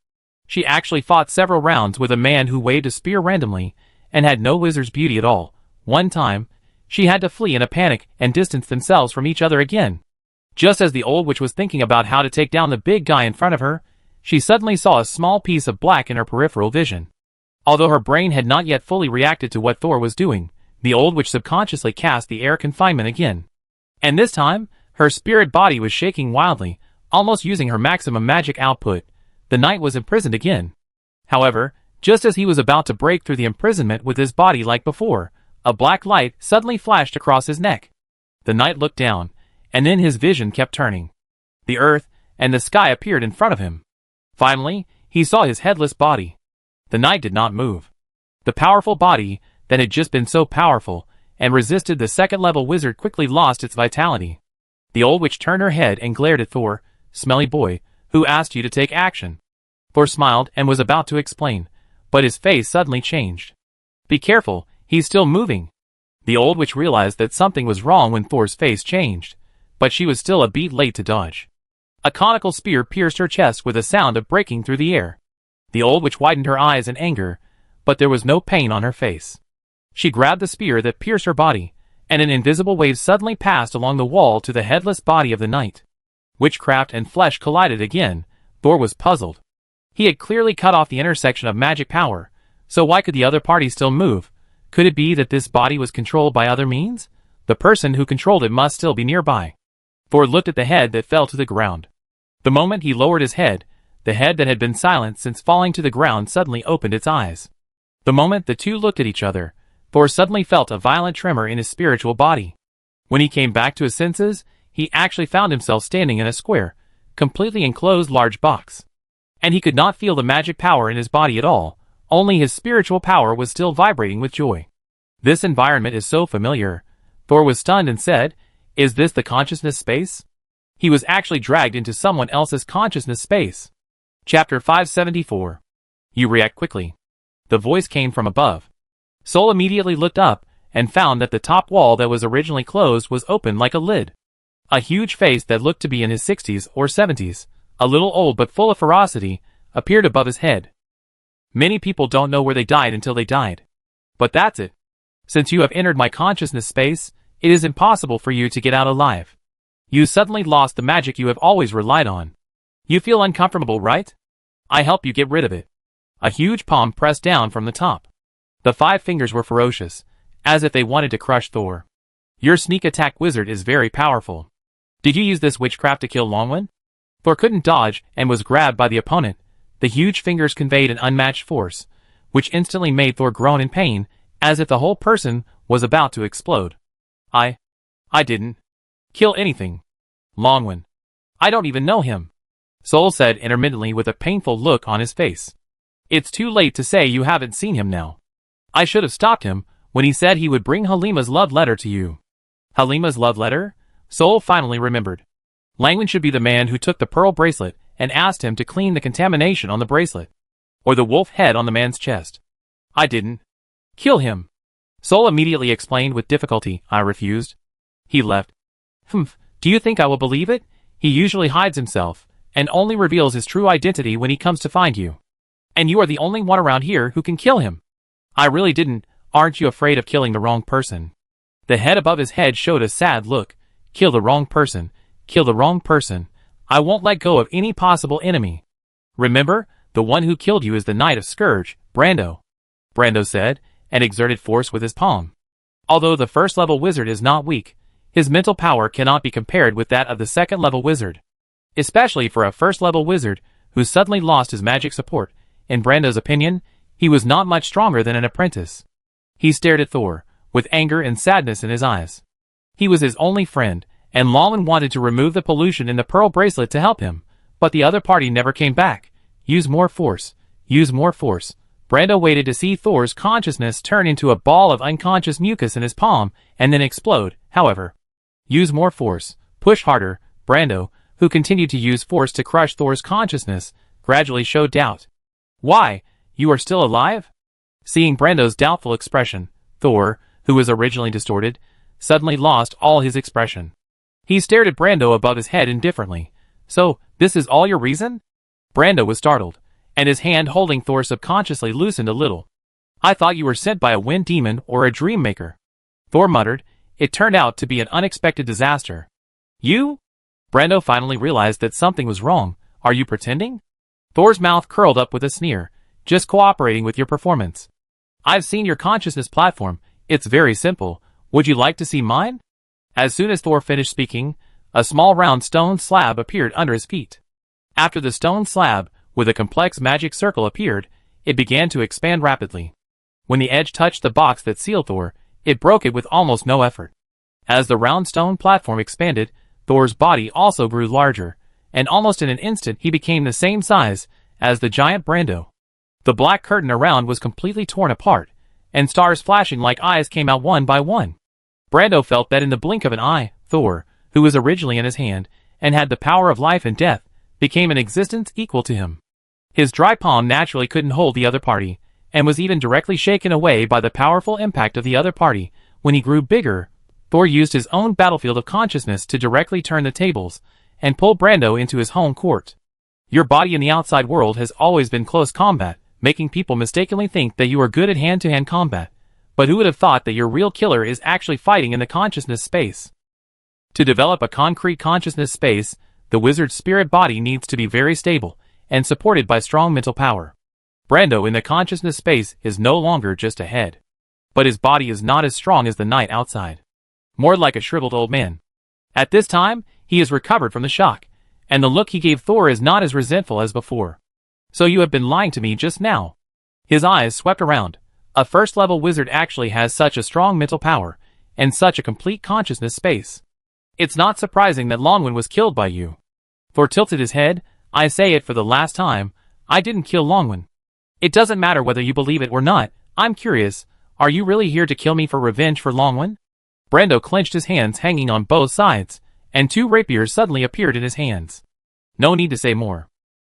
She actually fought several rounds with a man who waved a spear randomly, and had no wizard's beauty at all. One time, she had to flee in a panic and distance themselves from each other again. Just as the old witch was thinking about how to take down the big guy in front of her, she suddenly saw a small piece of black in her peripheral vision. Although her brain had not yet fully reacted to what Thor was doing, the old witch subconsciously cast the air confinement again. And this time, her spirit body was shaking wildly, almost using her maximum magic output. The knight was imprisoned again. However, just as he was about to break through the imprisonment with his body like before, a black light suddenly flashed across his neck. The knight looked down, and then his vision kept turning. The earth and the sky appeared in front of him. Finally, he saw his headless body. The knight did not move. The powerful body that had just been so powerful and resisted the second-level wizard quickly lost its vitality. The old witch turned her head and glared at Thor. Smelly boy, who asked you to take action? Thor smiled and was about to explain, but his face suddenly changed. Be careful, he's still moving. The old witch realized that something was wrong when Thor's face changed, but she was still a beat late to dodge. A conical spear pierced her chest with a sound of breaking through the air. The old witch widened her eyes in anger, but there was no pain on her face. She grabbed the spear that pierced her body, and an invisible wave suddenly passed along the wall to the headless body of the knight. Witchcraft and flesh collided again. Thor was puzzled. He had clearly cut off the intersection of magic power, so why could the other party still move? Could it be that this body was controlled by other means? The person who controlled it must still be nearby. Thor looked at the head that fell to the ground. The moment he lowered his head, the head that had been silent since falling to the ground suddenly opened its eyes. The moment the two looked at each other, Thor suddenly felt a violent tremor in his spiritual body. When he came back to his senses, he actually found himself standing in a square, completely enclosed large box. And he could not feel the magic power in his body at all, only his spiritual power was still vibrating with joy. This environment is so familiar. Thor was stunned and said, "Is this the consciousness space?" He was actually dragged into someone else's consciousness space. Chapter 574. You react quickly. The voice came from above. Sol immediately looked up and found that the top wall that was originally closed was open like a lid. A huge face that looked to be in his 60s or 70s, a little old but full of ferocity, appeared above his head. Many people don't know where they died until they died. But that's it. Since you have entered my consciousness space, it is impossible for you to get out alive. You suddenly lost the magic you have always relied on. You feel uncomfortable, right? I help you get rid of it. A huge palm pressed down from the top. The 5 fingers were ferocious, as if they wanted to crush Thor. Your sneak attack wizard is very powerful. Did you use this witchcraft to kill Longwin? Thor couldn't dodge and was grabbed by the opponent. The huge fingers conveyed an unmatched force, which instantly made Thor groan in pain, as if the whole person was about to explode. I didn't kill anything. Longwin. I don't even know him. Sol said intermittently with a painful look on his face. It's too late to say you haven't seen him now. I should have stopped him when he said he would bring Halima's love letter to you. Halima's love letter? Soul finally remembered. Langwin should be the man who took the pearl bracelet and asked him to clean the contamination on the bracelet. Or the wolf head on the man's chest. I didn't kill him. Soul immediately explained with difficulty. I refused. He left. Humph, do you think I will believe it? He usually hides himself, and only reveals his true identity when he comes to find you. And you are the only one around here who can kill him. I really didn't. Aren't you afraid of killing the wrong person? The head above his head showed a sad look. Kill the wrong person. Kill the wrong person. I won't let go of any possible enemy. Remember, the one who killed you is the Knight of Scourge, Brando. Brando said, and exerted force with his palm. Although the first-level wizard is not weak, his mental power cannot be compared with that of the second-level wizard. Especially for a first-level wizard who suddenly lost his magic support. In Brando's opinion, he was not much stronger than an apprentice. He stared at Thor, with anger and sadness in his eyes. He was his only friend, and Langwin wanted to remove the pollution in the pearl bracelet to help him, but the other party never came back. Use more force. Use more force. Brando waited to see Thor's consciousness turn into a ball of unconscious mucus in his palm, and then explode, however. Use more force. Push harder. Brando, who continued to use force to crush Thor's consciousness, gradually showed doubt. Why? You are still alive? Seeing Brando's doubtful expression, Thor, who was originally distorted, suddenly lost all his expression. He stared at Brando above his head indifferently. So, this is all your reason? Brando was startled, and his hand holding Thor subconsciously loosened a little. I thought you were sent by a wind demon or a dream maker. Thor muttered. It turned out to be an unexpected disaster. You? Brando finally realized that something was wrong. Are you pretending? Thor's mouth curled up with a sneer. Just cooperating with your performance. I've seen your consciousness platform. It's very simple. Would you like to see mine? As soon as Thor finished speaking, a small round stone slab appeared under his feet. After the stone slab, with a complex magic circle appeared, it began to expand rapidly. When the edge touched the box that sealed Thor, it broke it with almost no effort. As the round stone platform expanded, Thor's body also grew larger, and almost in an instant he became the same size as the giant Brando. The black curtain around was completely torn apart, and stars flashing like eyes came out one by one. Brando felt that in the blink of an eye, Thor, who was originally in his hand, and had the power of life and death, became an existence equal to him. His dry palm naturally couldn't hold the other party, and was even directly shaken away by the powerful impact of the other party. When he grew bigger, Thor used his own battlefield of consciousness to directly turn the tables, and pull Brando into his home court. Your body in the outside world has always been close combat, making people mistakenly think that you are good at hand-to-hand combat. But who would have thought that your real killer is actually fighting in the consciousness space? To develop a concrete consciousness space, the wizard's spirit body needs to be very stable, and supported by strong mental power. Brando in the consciousness space is no longer just a head. But his body is not as strong as the knight outside. More like a shriveled old man. At this time, he has recovered from the shock, and the look he gave Thor is not as resentful as before. So you have been lying to me just now. His eyes swept around. A first-level wizard actually has such a strong mental power, and such a complete consciousness space. It's not surprising that Langwin was killed by you. Thor tilted his head. I say it for the last time, I didn't kill Langwin. It doesn't matter whether you believe it or not. I'm curious, are you really here to kill me for revenge for Langwin? Brando clenched his hands hanging on both sides, and two rapiers suddenly appeared in his hands. No need to say more.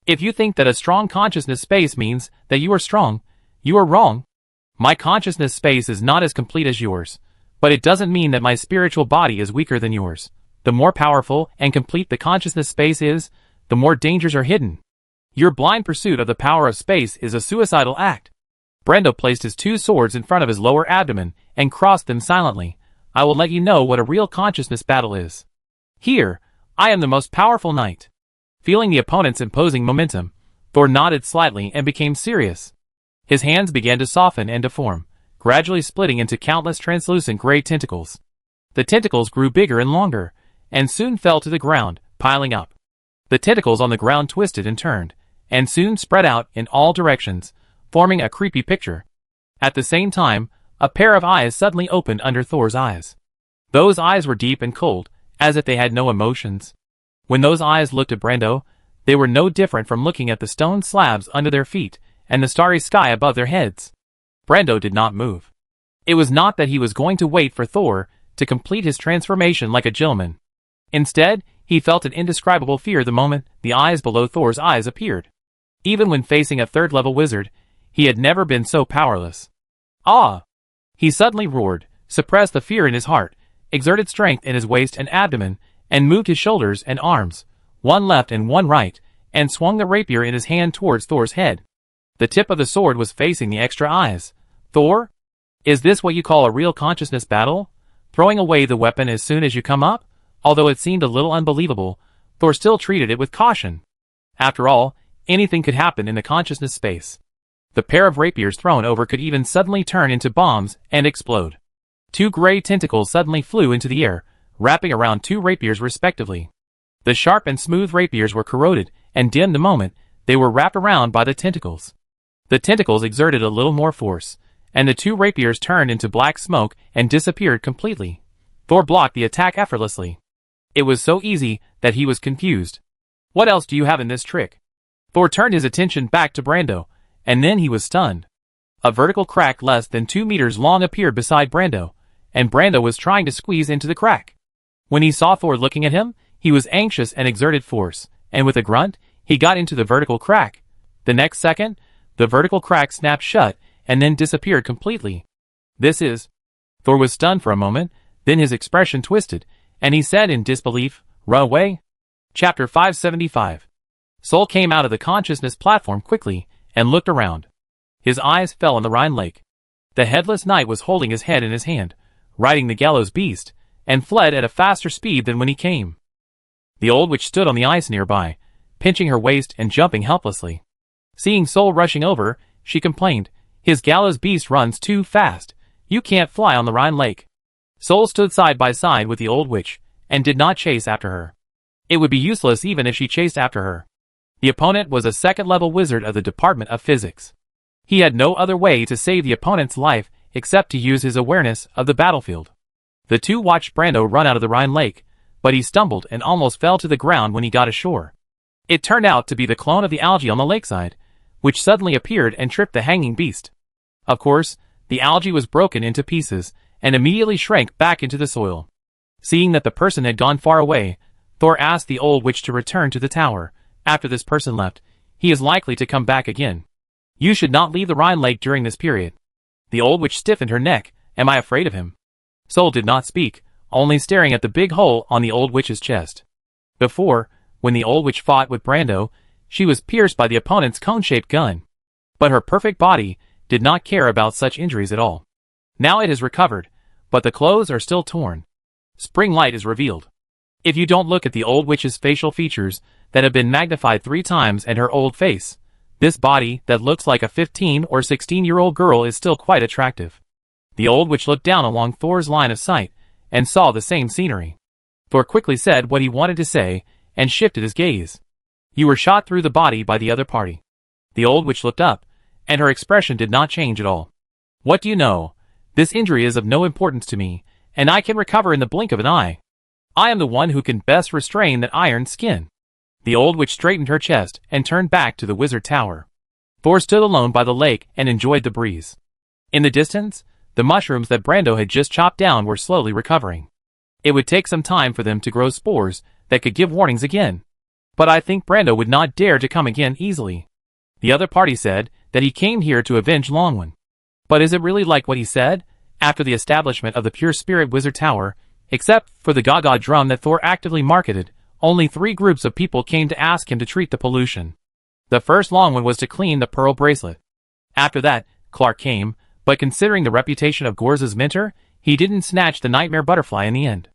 If you think that a strong consciousness space means that you are strong, you are wrong. My consciousness space is not as complete as yours, but it doesn't mean that my spiritual body is weaker than yours. The more powerful and complete the consciousness space is, the more dangers are hidden. Your blind pursuit of the power of space is a suicidal act. Brando placed his two swords in front of his lower abdomen and crossed them silently. I will let you know what a real consciousness battle is. Here, I am the most powerful knight. Feeling the opponent's imposing momentum, Thor nodded slightly and became serious. His hands began to soften and deform, gradually splitting into countless translucent gray tentacles. The tentacles grew bigger and longer, and soon fell to the ground, piling up. The tentacles on the ground twisted and turned, and soon spread out in all directions, forming a creepy picture. At the same time, a pair of eyes suddenly opened under Thor's eyes. Those eyes were deep and cold, as if they had no emotions. When those eyes looked at Brando, they were no different from looking at the stone slabs under their feet and the starry sky above their heads. Brando did not move. It was not that he was going to wait for Thor to complete his transformation like a gentleman. Instead, he felt an indescribable fear the moment the eyes below Thor's eyes appeared. Even when facing a third-level wizard, he had never been so powerless. Ah! He suddenly roared, suppressed the fear in his heart, exerted strength in his waist and abdomen, and moved his shoulders and arms, one left and one right, and swung the rapier in his hand towards Thor's head. The tip of the sword was facing the extra eyes. Thor? Is this what you call a real consciousness battle? Throwing away the weapon as soon as you come up? Although it seemed a little unbelievable, Thor still treated it with caution. After all, anything could happen in the consciousness space. The pair of rapiers thrown over could even suddenly turn into bombs and explode. Two gray tentacles suddenly flew into the air, wrapping around two rapiers respectively. The sharp and smooth rapiers were corroded and dimmed the moment they were wrapped around by the tentacles. The tentacles exerted a little more force, and the two rapiers turned into black smoke and disappeared completely. Thor blocked the attack effortlessly. It was so easy that he was confused. What else do you have in this trick? Thor turned his attention back to Brando, and then he was stunned. A vertical crack less than 2 meters long appeared beside Brando, and Brando was trying to squeeze into the crack. When he saw Thor looking at him, he was anxious and exerted force, and with a grunt, he got into the vertical crack. The next second, the vertical crack snapped shut and then disappeared completely. This is... Thor was stunned for a moment, then his expression twisted, and he said in disbelief, "Run away?" Chapter 575. Sol came out of the consciousness platform quickly and looked around. His eyes fell on the Rhine Lake. The headless knight was holding his head in his hand, riding the gallows beast, and fled at a faster speed than when he came. The old witch stood on the ice nearby, pinching her waist and jumping helplessly. Seeing Sol rushing over, she complained, "His gallows beast runs too fast. You can't fly on the Rhine Lake." Sol stood side by side with the old witch, and did not chase after her. It would be useless even if she chased after her. The opponent was a second-level wizard of the Department of Physics. He had no other way to save the opponent's life except to use his awareness of the battlefield. The two watched Brando run out of the Rhine Lake, but he stumbled and almost fell to the ground when he got ashore. It turned out to be the clone of the algae on the lakeside, which suddenly appeared and tripped the hanging beast. Of course, the algae was broken into pieces, and immediately shrank back into the soil. Seeing that the person had gone far away, Thor asked the old witch to return to the tower. After this person left, he is likely to come back again. You should not leave the Rhine Lake during this period. The old witch stiffened her neck. Am I afraid of him? Sol did not speak, only staring at the big hole on the old witch's chest. Before, when the old witch fought with Brando, she was pierced by the opponent's cone-shaped gun. But her perfect body did not care about such injuries at all. Now it has recovered, but the clothes are still torn. Spring light is revealed. If you don't look at the old witch's facial features that have been magnified 3 times and her old face, this body that looks like a 15 or 16-year-old girl is still quite attractive. The old witch looked down along Thor's line of sight and saw the same scenery. Thor quickly said what he wanted to say and shifted his gaze. You were shot through the body by the other party. The old witch looked up, and her expression did not change at all. What do you know? This injury is of no importance to me, and I can recover in the blink of an eye. I am the one who can best restrain that iron skin. The old witch straightened her chest and turned back to the wizard tower. Thor stood alone by the lake and enjoyed the breeze. In the distance, the mushrooms that Brando had just chopped down were slowly recovering. It would take some time for them to grow spores that could give warnings again. But I think Brando would not dare to come again easily. The other party said that he came here to avenge Longwin. But is it really like what he said? After the establishment of the Pure Spirit Wizard Tower, except for the Gaga drum that Thor actively marketed, only 3 groups of people came to ask him to treat the pollution. The first Longwin was to clean the pearl bracelet. After that, Clark came, but considering the reputation of Gorza's mentor, he didn't snatch the nightmare butterfly in the end.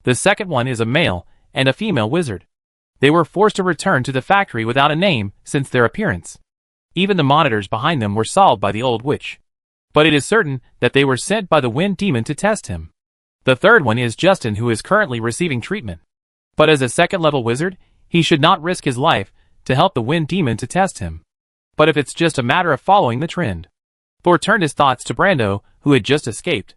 The second one is a male and a female wizard. They were forced to return to the factory without a name since their appearance. Even the monitors behind them were solved by the old witch. But it is certain that they were sent by the Wind Demon to test him. The third one is Justin, who is currently receiving treatment. But as a second-level wizard, he should not risk his life to help the Wind Demon to test him. But if it's just a matter of following the trend. Thor turned his thoughts to Brando, who had just escaped.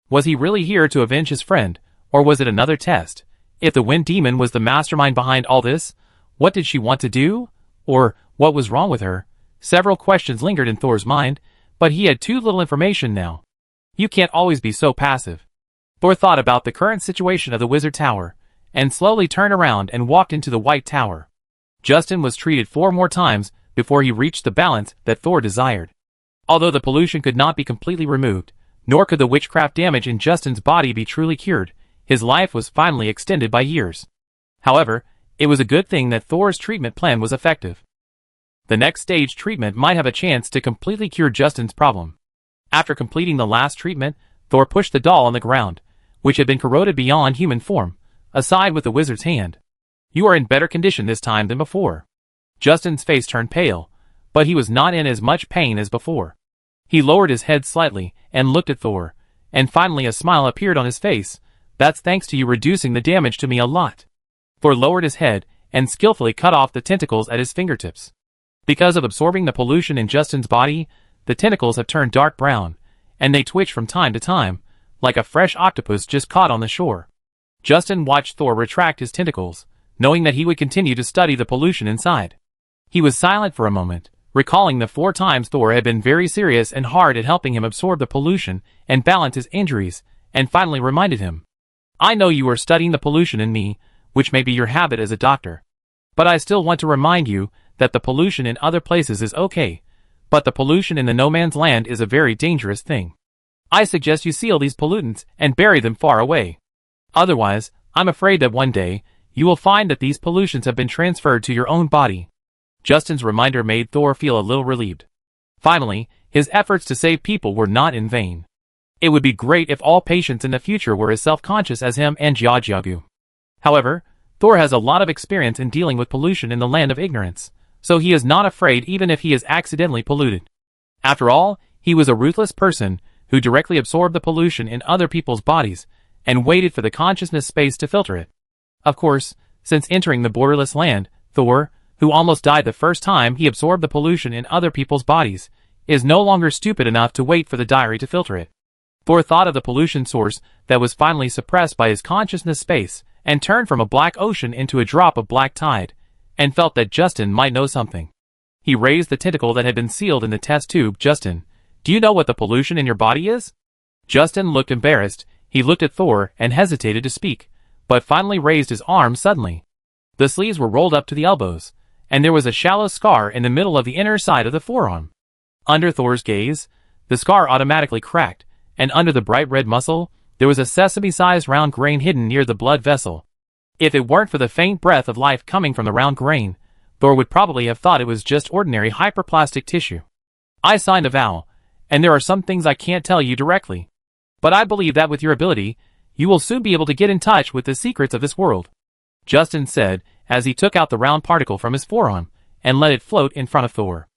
Was he really here to avenge his friend, or was it another test? If the Wind Demon was the mastermind behind all this, what did she want to do? Or, what was wrong with her? Several questions lingered in Thor's mind, but he had too little information now. You can't always be so passive. Thor thought about the current situation of the Wizard Tower, and slowly turned around and walked into the White Tower. Justin was treated 4 more times before he reached the balance that Thor desired. Although the pollution could not be completely removed, nor could the witchcraft damage in Justin's body be truly cured, his life was finally extended by years. However, it was a good thing that Thor's treatment plan was effective. The next stage treatment might have a chance to completely cure Justin's problem. After completing the last treatment, Thor pushed the doll on the ground, which had been corroded beyond human form, aside with the wizard's hand. You are in better condition this time than before. Justin's face turned pale, but he was not in as much pain as before. He lowered his head slightly and looked at Thor, and finally a smile appeared on his face. That's thanks to you reducing the damage to me a lot. Thor lowered his head and skillfully cut off the tentacles at his fingertips. Because of absorbing the pollution in Justin's body, the tentacles have turned dark brown, and they twitch from time to time, like a fresh octopus just caught on the shore. Justin watched Thor retract his tentacles, knowing that he would continue to study the pollution inside. He was silent for a moment, recalling the 4 times Thor had been very serious and hard at helping him absorb the pollution and balance his injuries, and finally reminded him. I know you are studying the pollution in me, which may be your habit as a doctor. But I still want to remind you that the pollution in other places is okay, but the pollution in the no man's land is a very dangerous thing. I suggest you seal these pollutants and bury them far away. Otherwise, I'm afraid that one day, you will find that these pollutions have been transferred to your own body. Justin's reminder made Thor feel a little relieved. Finally, his efforts to save people were not in vain. It would be great if all patients in the future were as self-conscious as him and Jiajiagu. However, Thor has a lot of experience in dealing with pollution in the land of ignorance, so he is not afraid even if he is accidentally polluted. After all, he was a ruthless person who directly absorbed the pollution in other people's bodies and waited for the consciousness space to filter it. Of course, since entering the borderless land, Thor, who almost died the first time he absorbed the pollution in other people's bodies, is no longer stupid enough to wait for the diary to filter it. Thor thought of the pollution source that was finally suppressed by his consciousness space and turned from a black ocean into a drop of black tide, and felt that Justin might know something. He raised the tentacle that had been sealed in the test tube. Justin, do you know what the pollution in your body is? Justin looked embarrassed. He looked at Thor and hesitated to speak, but finally raised his arms suddenly. The sleeves were rolled up to the elbows, and there was a shallow scar in the middle of the inner side of the forearm. Under Thor's gaze, the scar automatically cracked, and under the bright red muscle, there was a sesame-sized round grain hidden near the blood vessel. If it weren't for the faint breath of life coming from the round grain, Thor would probably have thought it was just ordinary hyperplastic tissue. I signed a vow, and there are some things I can't tell you directly. But I believe that with your ability, you will soon be able to get in touch with the secrets of this world. Justin said, as he took out the round particle from his forearm, and let it float in front of Thor.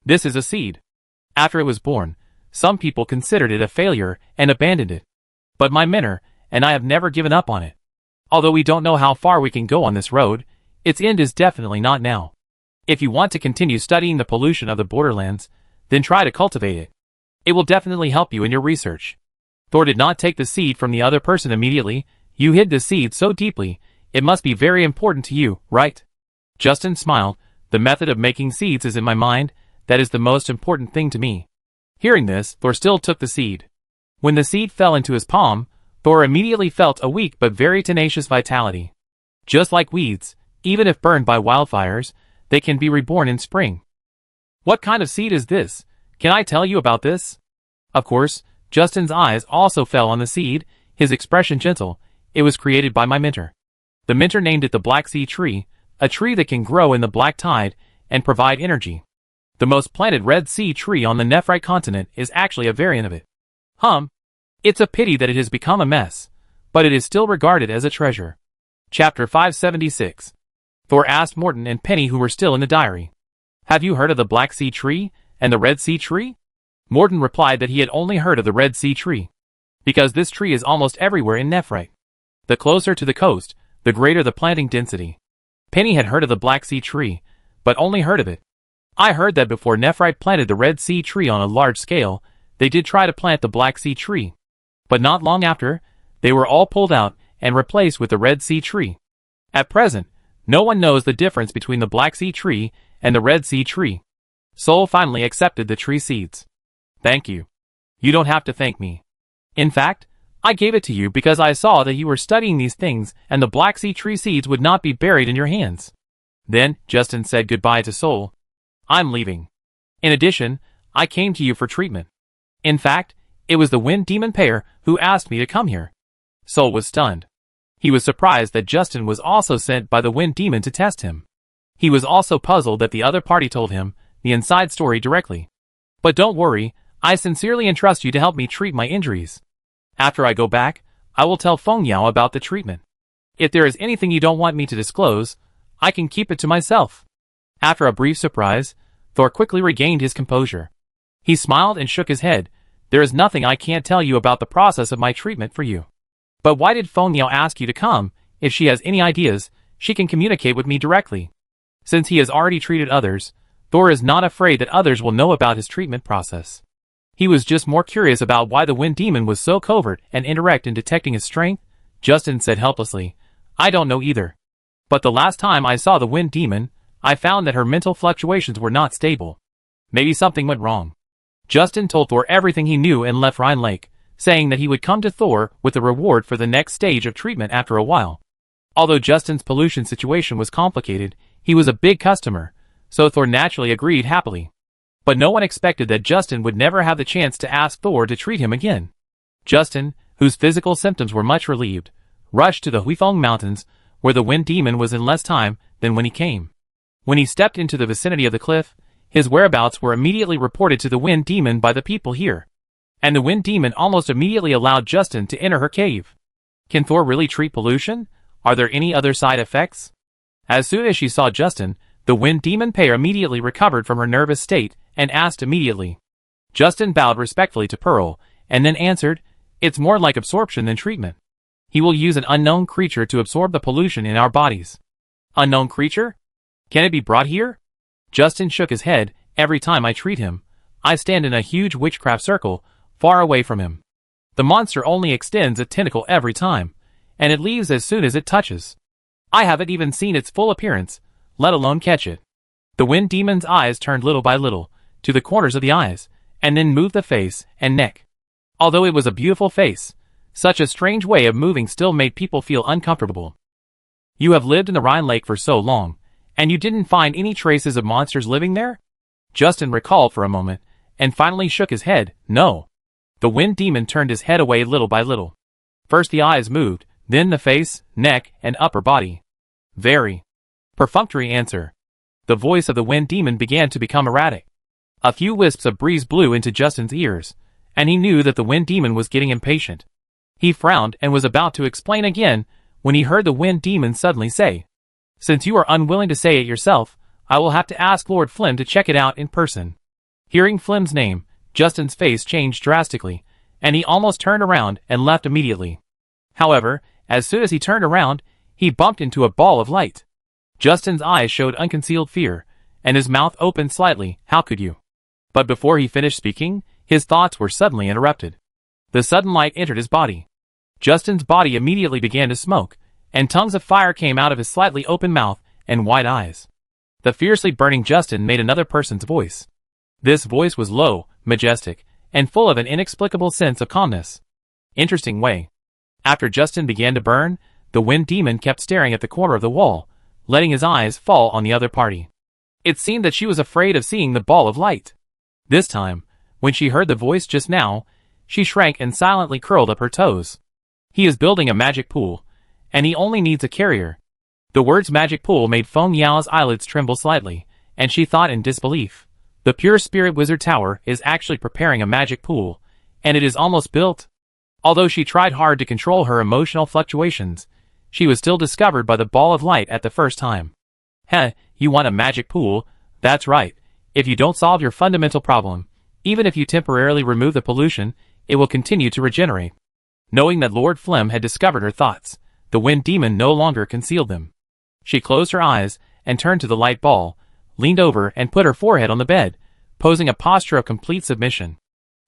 This is a seed. After it was born, some people considered it a failure and abandoned it. But my mentor and I have never given up on it. Although we don't know how far we can go on this road, its end is definitely not now. If you want to continue studying the pollution of the borderlands, then try to cultivate it. It will definitely help you in your research. Thor did not take the seed from the other person immediately. You hid the seed so deeply, it must be very important to you, right? Justin smiled. The method of making seeds is in my mind. That is the most important thing to me. Hearing this, Thor still took the seed. When the seed fell into his palm, Thor immediately felt a weak but very tenacious vitality. Just like weeds, even if burned by wildfires, they can be reborn in spring. What kind of seed is this? Can I tell you about this? Of course, Justin's eyes also fell on the seed, his expression gentle. It was created by my mentor. The mentor named it the Black Sea Tree, a tree that can grow in the black tide and provide energy. The most planted Red Sea tree on the Nephrite continent is actually a variant of it. It's a pity that it has become a mess, but it is still regarded as a treasure. Chapter 576. Thor asked Morton and Penny, who were still in the diary. Have you heard of the Black Sea Tree and the Red Sea Tree? Morton replied that he had only heard of the Red Sea Tree, because this tree is almost everywhere in Nephrite. The closer to the coast, the greater the planting density. Penny had heard of the Black Sea Tree, but only heard of it. I heard that before Nephrite planted the Red Sea Tree on a large scale, they did try to plant the Black Sea Tree. But not long after, they were all pulled out and replaced with the Red Sea Tree. At present, no one knows the difference between the Black Sea Tree and the Red Sea Tree. Sol finally accepted the tree seeds. Thank you. You don't have to thank me. In fact, I gave it to you because I saw that you were studying these things and the Black Sea tree seeds would not be buried in your hands. Then, Justin said goodbye to Soul. I'm leaving. In addition, I came to you for treatment. In fact, it was the Wind Demon pair who asked me to come here. Soul was stunned. He was surprised that Justin was also sent by the Wind Demon to test him. He was also puzzled that the other party told him the inside story directly. But don't worry, I sincerely entrust you to help me treat my injuries. After I go back, I will tell Feng Yao about the treatment. If there is anything you don't want me to disclose, I can keep it to myself. After a brief surprise, Thor quickly regained his composure. He smiled and shook his head. There is nothing I can't tell you about the process of my treatment for you. But why did Feng Yao ask you to come? If she has any ideas, she can communicate with me directly. Since he has already treated others, Thor is not afraid that others will know about his treatment process. He was just more curious about why the Wind Demon was so covert and indirect in detecting his strength. Justin said helplessly, I don't know either. But the last time I saw the Wind Demon, I found that her mental fluctuations were not stable. Maybe something went wrong. Justin told Thor everything he knew and left Rhine Lake, saying that he would come to Thor with a reward for the next stage of treatment after a while. Although Justin's pollution situation was complicated, he was a big customer, so Thor naturally agreed happily. But no one expected that Justin would never have the chance to ask Thor to treat him again. Justin, whose physical symptoms were much relieved, rushed to the Huifeng Mountains, where the Wind Demon was in less time than when he came. When he stepped into the vicinity of the cliff, his whereabouts were immediately reported to the Wind Demon by the people here. And the Wind Demon almost immediately allowed Justin to enter her cave. Can Thor really treat pollution? Are there any other side effects? As soon as she saw Justin, the Wind Demon pair immediately recovered from her nervous state and asked immediately. Justin bowed respectfully to Pearl, and then answered, It's more like absorption than treatment. He will use an unknown creature to absorb the pollution in our bodies. Unknown creature? Can it be brought here? Justin shook his head. Every time I treat him, I stand in a huge witchcraft circle, far away from him. The monster only extends a tentacle every time, and it leaves as soon as it touches. I haven't even seen its full appearance, let alone catch it. The Wind Demon's eyes turned little by little, to the corners of the eyes, and then moved the face and neck. Although it was a beautiful face, such a strange way of moving still made people feel uncomfortable. You have lived in the Rhine Lake for so long, and you didn't find any traces of monsters living there? Justin recalled for a moment, and finally shook his head. No. The Wind Demon turned his head away little by little. First the eyes moved, then the face, neck, and upper body. Very perfunctory answer. The voice of the Wind Demon began to become erratic. A few wisps of breeze blew into Justin's ears, and he knew that the Wind Demon was getting impatient. He frowned and was about to explain again when he heard the Wind Demon suddenly say, Since you are unwilling to say it yourself, I will have to ask Lord Flim to check it out in person. Hearing Flim's name, Justin's face changed drastically, and he almost turned around and left immediately. However, as soon as he turned around, he bumped into a ball of light. Justin's eyes showed unconcealed fear, and his mouth opened slightly. How could you? But before he finished speaking, his thoughts were suddenly interrupted. The sudden light entered his body. Justin's body immediately began to smoke, and tongues of fire came out of his slightly open mouth and wide eyes. The fiercely burning Justin made another person's voice. This voice was low, majestic, and full of an inexplicable sense of calmness. Interesting way. After Justin began to burn, the Wind Demon kept staring at the corner of the wall, letting his eyes fall on the other party. It seemed that she was afraid of seeing the ball of light. This time, when she heard the voice just now, she shrank and silently curled up her toes. He is building a magic pool, and he only needs a carrier. The words magic pool made Feng Yao's eyelids tremble slightly, and she thought in disbelief. The Pure Spirit Wizard Tower is actually preparing a magic pool, and it is almost built. Although she tried hard to control her emotional fluctuations, she was still discovered by the ball of light at the first time. Heh, you want a magic pool? That's right. If you don't solve your fundamental problem, even if you temporarily remove the pollution, it will continue to regenerate. Knowing that Lord Flim had discovered her thoughts, the Wind Demon no longer concealed them. She closed her eyes and turned to the light ball, leaned over and put her forehead on the bed, posing a posture of complete submission.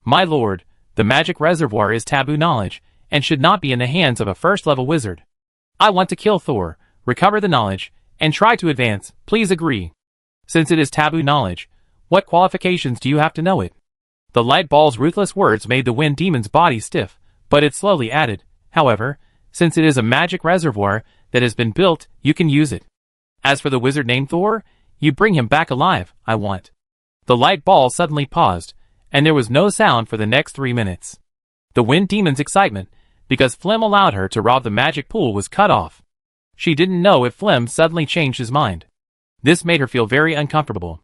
My lord, the magic reservoir is taboo knowledge, and should not be in the hands of a first-level wizard. I want to kill Thor, recover the knowledge, and try to advance. Please agree. Since it is taboo knowledge, what qualifications do you have to know it? The light ball's ruthless words made the Wind Demon's body stiff, But it slowly added, however, since it is a magic reservoir that has been built, you can use it. As for the wizard named Thor, you bring him back alive, I want. The light ball suddenly paused, and there was no sound for the next 3 minutes. The wind demon's excitement, because Flem allowed her to rob the magic pool, was cut off. She didn't know if Flem suddenly changed his mind. This made her feel very uncomfortable.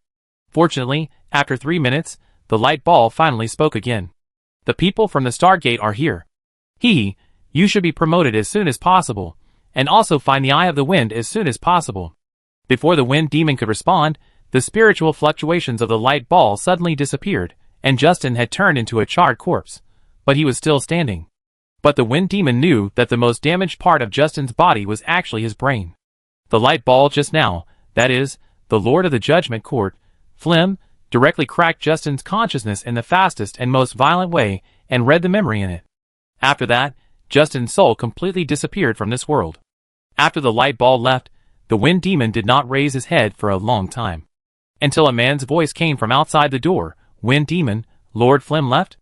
Fortunately, after 3 minutes, the light ball finally spoke again. The people from the Stargate are here. You should be promoted as soon as possible, and also find the Eye of the Wind as soon as possible. Before the wind demon could respond, the spiritual fluctuations of the light ball suddenly disappeared, and Justin had turned into a charred corpse, but he was still standing. But the wind demon knew that the most damaged part of Justin's body was actually his brain. The light ball just now, that is, the Lord of the Judgment Court, Flem, directly cracked Justin's consciousness in the fastest and most violent way and read the memory in it. After that, Justin's soul completely disappeared from this world. After the light ball left, the wind demon did not raise his head for a long time. Until a man's voice came from outside the door. Wind demon, Lord Flem left?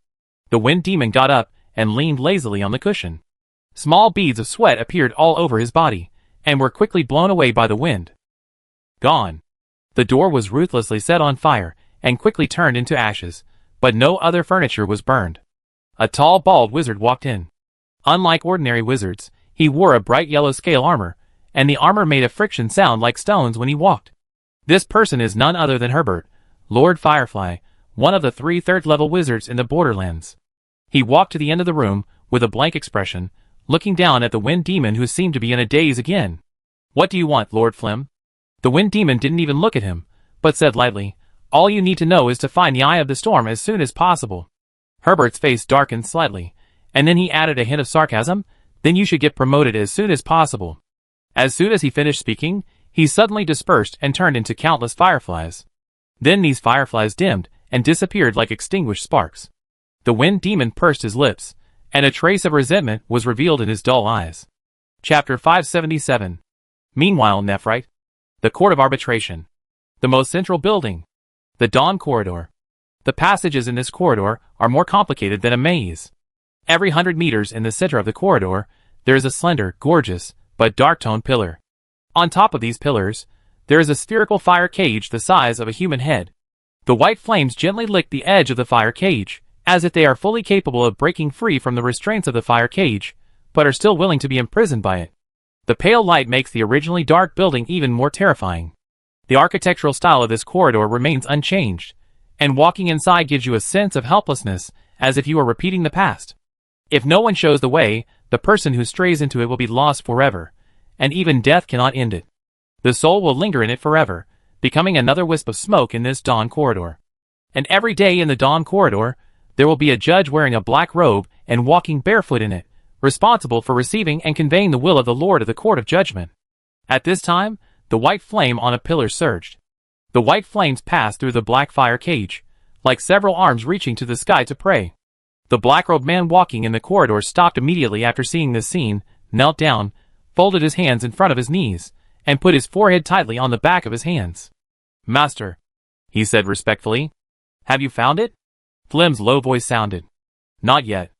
The wind demon got up and leaned lazily on the cushion. Small beads of sweat appeared all over his body, and were quickly blown away by the wind. Gone. The door was ruthlessly set on fire, and quickly turned into ashes, but no other furniture was burned. A tall bald wizard walked in. Unlike ordinary wizards, he wore a bright yellow scale armor, and the armor made a friction sound like stones when he walked. This person is none other than Herbert, Lord Firefly, one of the 3 third-level wizards in the Borderlands. He walked to the end of the room, with a blank expression, looking down at the wind demon, who seemed to be in a daze again. What do you want, Lord Flem? The wind demon didn't even look at him, but said lightly, all you need to know is to find the Eye of the Storm as soon as possible. Herbert's face darkened slightly, and then he added a hint of sarcasm, then you should get promoted as soon as possible. As soon as he finished speaking, he suddenly dispersed and turned into countless fireflies. Then these fireflies dimmed and disappeared like extinguished sparks. The wind demon pursed his lips, and a trace of resentment was revealed in his dull eyes. Chapter 577. Meanwhile, Nephrite. The Court of Arbitration. The most central building. The Dawn Corridor. The passages in this corridor are more complicated than a maze. Every 100 meters in the center of the corridor, there is a slender, gorgeous, but dark-toned pillar. On top of these pillars, there is a spherical fire cage the size of a human head. The white flames gently lick the edge of the fire cage, as if they are fully capable of breaking free from the restraints of the fire cage, but are still willing to be imprisoned by it. The pale light makes the originally dark building even more terrifying. The architectural style of this corridor remains unchanged, and walking inside gives you a sense of helplessness, as if you are repeating the past. If no one shows the way, the person who strays into it will be lost forever, and even death cannot end it. The soul will linger in it forever, becoming another wisp of smoke in this Dawn Corridor. And every day in the Dawn Corridor, there will be a judge wearing a black robe and walking barefoot in it, responsible for receiving and conveying the will of the Lord of the Court of Judgment. At this time, the white flame on a pillar surged. The white flames passed through the black fire cage, like several arms reaching to the sky to pray. The black-robed man walking in the corridor stopped immediately after seeing this scene, knelt down, folded his hands in front of his knees, and put his forehead tightly on the back of his hands. Master, he said respectfully, have you found it? Flem's low voice sounded. Not yet.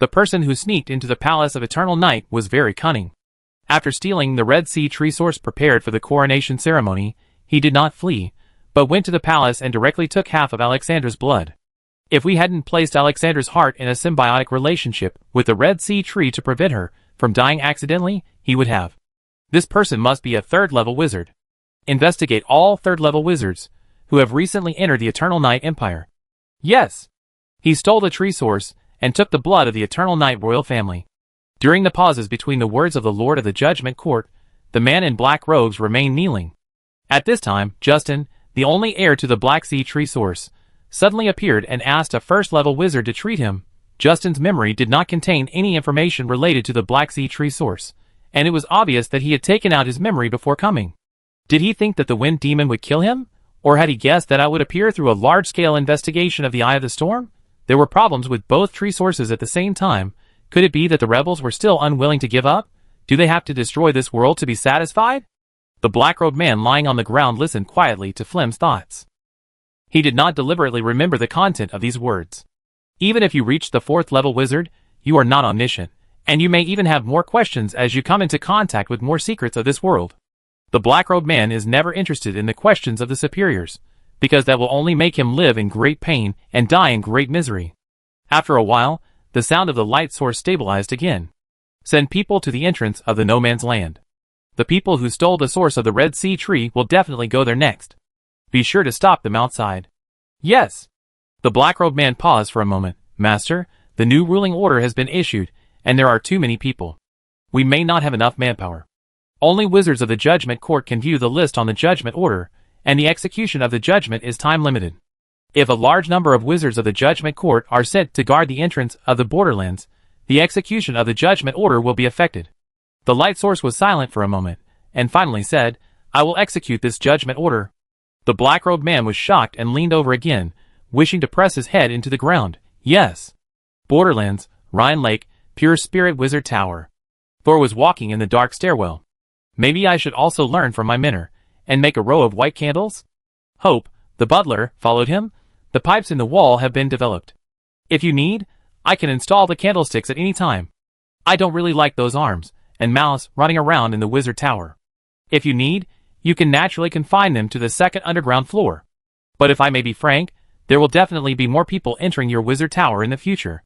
The person who sneaked into the Palace of Eternal Night was very cunning. After stealing the Red Sea tree source prepared for the coronation ceremony, he did not flee, but went to the palace and directly took half of Alexandra's blood. If we hadn't placed Alexandra's heart in a symbiotic relationship with the Red Sea tree to prevent her from dying accidentally, he would have. This person must be a third-level wizard. Investigate all third-level wizards who have recently entered the Eternal Night Empire. Yes! He stole the tree source and took the blood of the Eternal Night royal family. During the pauses between the words of the Lord of the Judgment Court, the man in black robes remained kneeling. At this time, Justin, the only heir to the Black Sea tree source, suddenly appeared and asked a first-level wizard to treat him. Justin's memory did not contain any information related to the Black Sea tree source, and it was obvious that he had taken out his memory before coming. Did he think that the wind demon would kill him? Or had he guessed that I would appear through a large-scale investigation of the Eye of the Storm? There were problems with both tree sources at the same time. Could it be that the rebels were still unwilling to give up? Do they have to destroy this world to be satisfied? The black-robed man lying on the ground listened quietly to Flem's thoughts. He did not deliberately remember the content of these words. Even if you reached the 4th level wizard, you are not omniscient, and you may even have more questions as you come into contact with more secrets of this world. The black-robed man is never interested in the questions of the superiors, because that will only make him live in great pain and die in great misery. After a while, the sound of the light source stabilized again. Send people to the entrance of the no man's land. The people who stole the source of the Red Sea tree will definitely go there next. Be sure to stop them outside. Yes. The black-robed man paused for a moment. Master, the new ruling order has been issued, and there are too many people. We may not have enough manpower. Only wizards of the Judgment Court can view the list on the Judgment Order, and the execution of the judgment is time-limited. If a large number of wizards of the Judgment Court are sent to guard the entrance of the Borderlands, the execution of the Judgment Order will be affected. The light source was silent for a moment, and finally said, I will execute this Judgment Order. The black-robed man was shocked and leaned over again, wishing to press his head into the ground. Yes. Borderlands, Rhine Lake, Pure Spirit Wizard Tower. Thor was walking in the dark stairwell. Maybe I should also learn from my mentor, and make a row of white candles? Hope, the butler, followed him. The pipes in the wall have been developed. If you need, I can install the candlesticks at any time. I don't really like those arms and mouths running around in the wizard tower. If you need, you can naturally confine them to the second underground floor. But if I may be frank, there will definitely be more people entering your wizard tower in the future.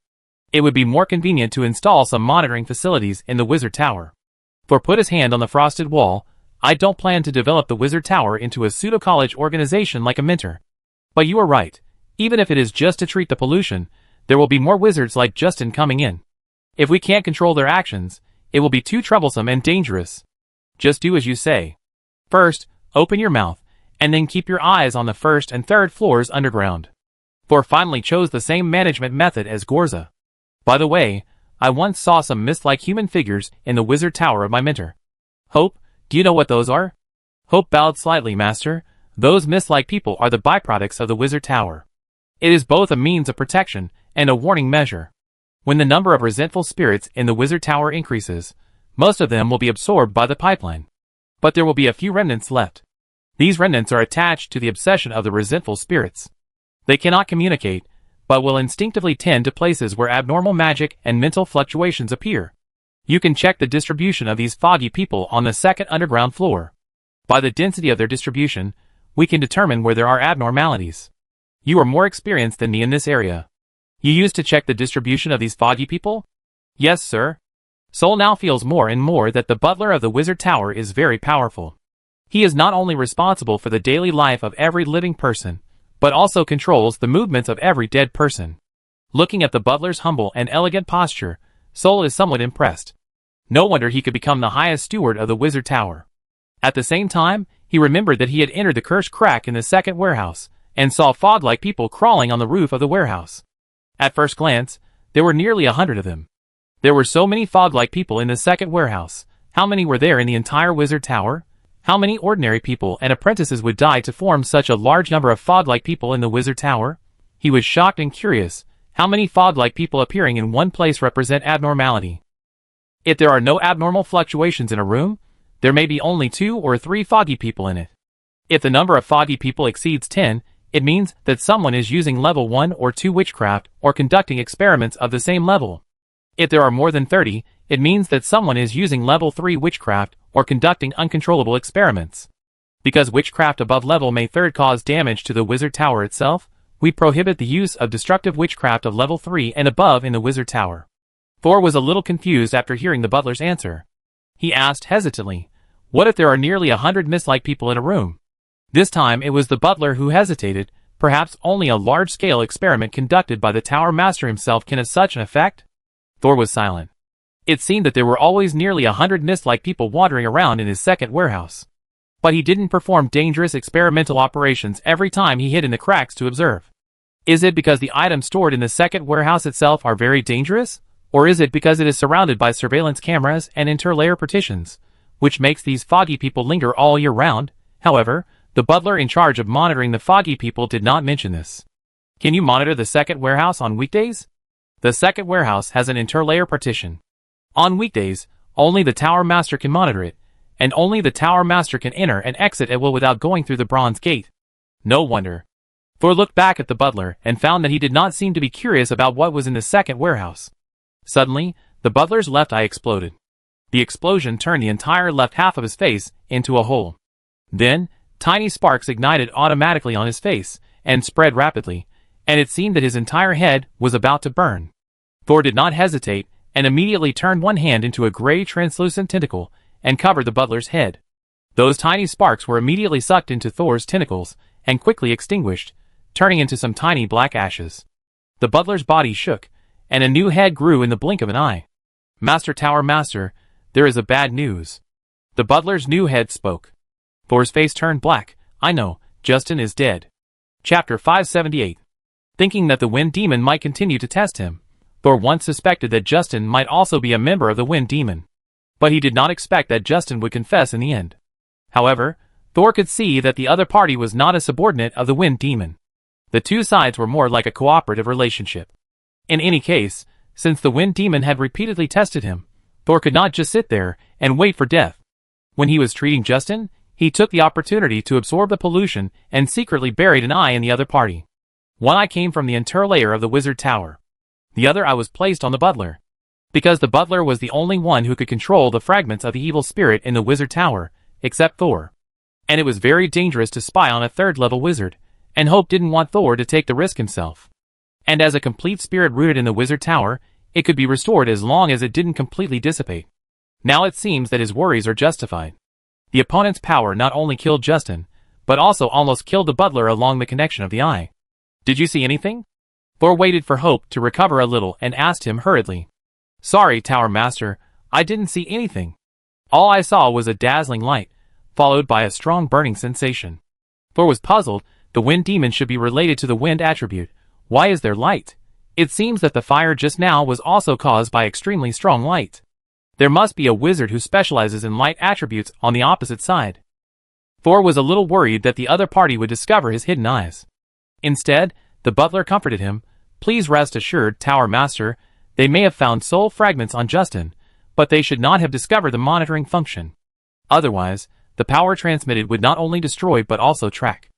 It would be more convenient to install some monitoring facilities in the wizard tower. Thor put his hand on the frosted wall. I don't plan to develop the wizard tower into a pseudo-college organization like a mentor. But you are right. Even if it is just to treat the pollution, there will be more wizards like Justin coming in. If we can't control their actions, it will be too troublesome and dangerous. Just do as you say. First, open your mouth, and then keep your eyes on the first and third floors underground. Thor finally chose the same management method as Gorza. By the way, I once saw some mist-like human figures in the wizard tower of my mentor. Hope, do you know what those are? Hope bowed slightly, Master. Those mist-like people are the byproducts of the wizard tower. It is both a means of protection and a warning measure. When the number of resentful spirits in the wizard tower increases, most of them will be absorbed by the pipeline. But there will be a few remnants left. These remnants are attached to the obsession of the resentful spirits. They cannot communicate, but will instinctively tend to places where abnormal magic and mental fluctuations appear. You can check the distribution of these foggy people on the second underground floor. By the density of their distribution, we can determine where there are abnormalities. You are more experienced than me in this area. You used to check the distribution of these foggy people? Yes, sir. Sol now feels more and more that the butler of the wizard tower is very powerful. He is not only responsible for the daily life of every living person, but also controls the movements of every dead person. Looking at the butler's humble and elegant posture, Sol is somewhat impressed. No wonder he could become the highest steward of the wizard tower. At the same time, he remembered that he had entered the cursed crack in the second warehouse, and saw fog-like people crawling on the roof of the warehouse. At first glance, there were nearly 100 of them. There were so many fog-like people in the second warehouse. How many were there in the entire wizard tower? How many ordinary people and apprentices would die to form such a large number of fog-like people in the wizard tower? He was shocked and curious. How many fog-like people appearing in one place represent abnormality? If there are no abnormal fluctuations in a room, there may be only 2 or 3 foggy people in it. If the number of foggy people exceeds 10, it means that someone is using level 1 or 2 witchcraft or conducting experiments of the same level. If there are more than 30, it means that someone is using level 3 witchcraft or conducting uncontrollable experiments. Because witchcraft above level may third cause damage to the wizard tower itself, we prohibit the use of destructive witchcraft of level 3 and above in the wizard tower. Thor was a little confused after hearing the butler's answer. He asked hesitantly, what if there are nearly 100 mist-like people in a room? This time it was the butler who hesitated. Perhaps only a large-scale experiment conducted by the tower master himself can have such an effect? Thor was silent. It seemed that there were always nearly 100 mist-like people wandering around in his second warehouse. But he didn't perform dangerous experimental operations every time he hid in the cracks to observe. Is it because the items stored in the second warehouse itself are very dangerous? Or is it because it is surrounded by surveillance cameras and interlayer partitions, which makes these foggy people linger all year round? However, the butler in charge of monitoring the foggy people did not mention this. Can you monitor the second warehouse on weekdays? The second warehouse has an interlayer partition. On weekdays, only the tower master can monitor it, and only the tower master can enter and exit at will without going through the bronze gate. No wonder. Thor looked back at the butler and found that he did not seem to be curious about what was in the second warehouse. Suddenly, the butler's left eye exploded. The explosion turned the entire left half of his face into a hole. Then, tiny sparks ignited automatically on his face and spread rapidly, and it seemed that his entire head was about to burn. Thor did not hesitate and immediately turned one hand into a gray translucent tentacle and covered the butler's head. Those tiny sparks were immediately sucked into Thor's tentacles and quickly extinguished, turning into some tiny black ashes. The butler's body shook, and a new head grew in the blink of an eye. "Master Tower Master, there is a bad news." The butler's new head spoke. Thor's face turned black. "I know, Justin is dead." Chapter 578. Thinking that the Wind Demon might continue to test him, Thor once suspected that Justin might also be a member of the Wind Demon. But he did not expect that Justin would confess in the end. However, Thor could see that the other party was not a subordinate of the Wind Demon. The two sides were more like a cooperative relationship. In any case, since the Wind Demon had repeatedly tested him, Thor could not just sit there and wait for death. When he was treating Justin, he took the opportunity to absorb the pollution and secretly buried an eye in the other party. One eye came from the interior layer of the wizard tower. The other eye was placed on the butler. Because the butler was the only one who could control the fragments of the evil spirit in the wizard tower, except Thor. And it was very dangerous to spy on a third-level wizard, and Hope didn't want Thor to take the risk himself. And as a complete spirit rooted in the wizard tower, it could be restored as long as it didn't completely dissipate. Now it seems that his worries are justified. The opponent's power not only killed Justin, but also almost killed the butler along the connection of the eye. "Did you see anything?" Thor waited for Hope to recover a little and asked him hurriedly. "Sorry, Tower Master, I didn't see anything. All I saw was a dazzling light, followed by a strong burning sensation." Thor was puzzled. The Wind Demon should be related to the wind attribute. Why is there light? It seems that the fire just now was also caused by extremely strong light. There must be a wizard who specializes in light attributes on the opposite side. Thor was a little worried that the other party would discover his hidden eyes. Instead, the butler comforted him. "Please rest assured, Tower Master, they may have found soul fragments on Justin, but they should not have discovered the monitoring function. Otherwise, the power transmitted would not only destroy but also track."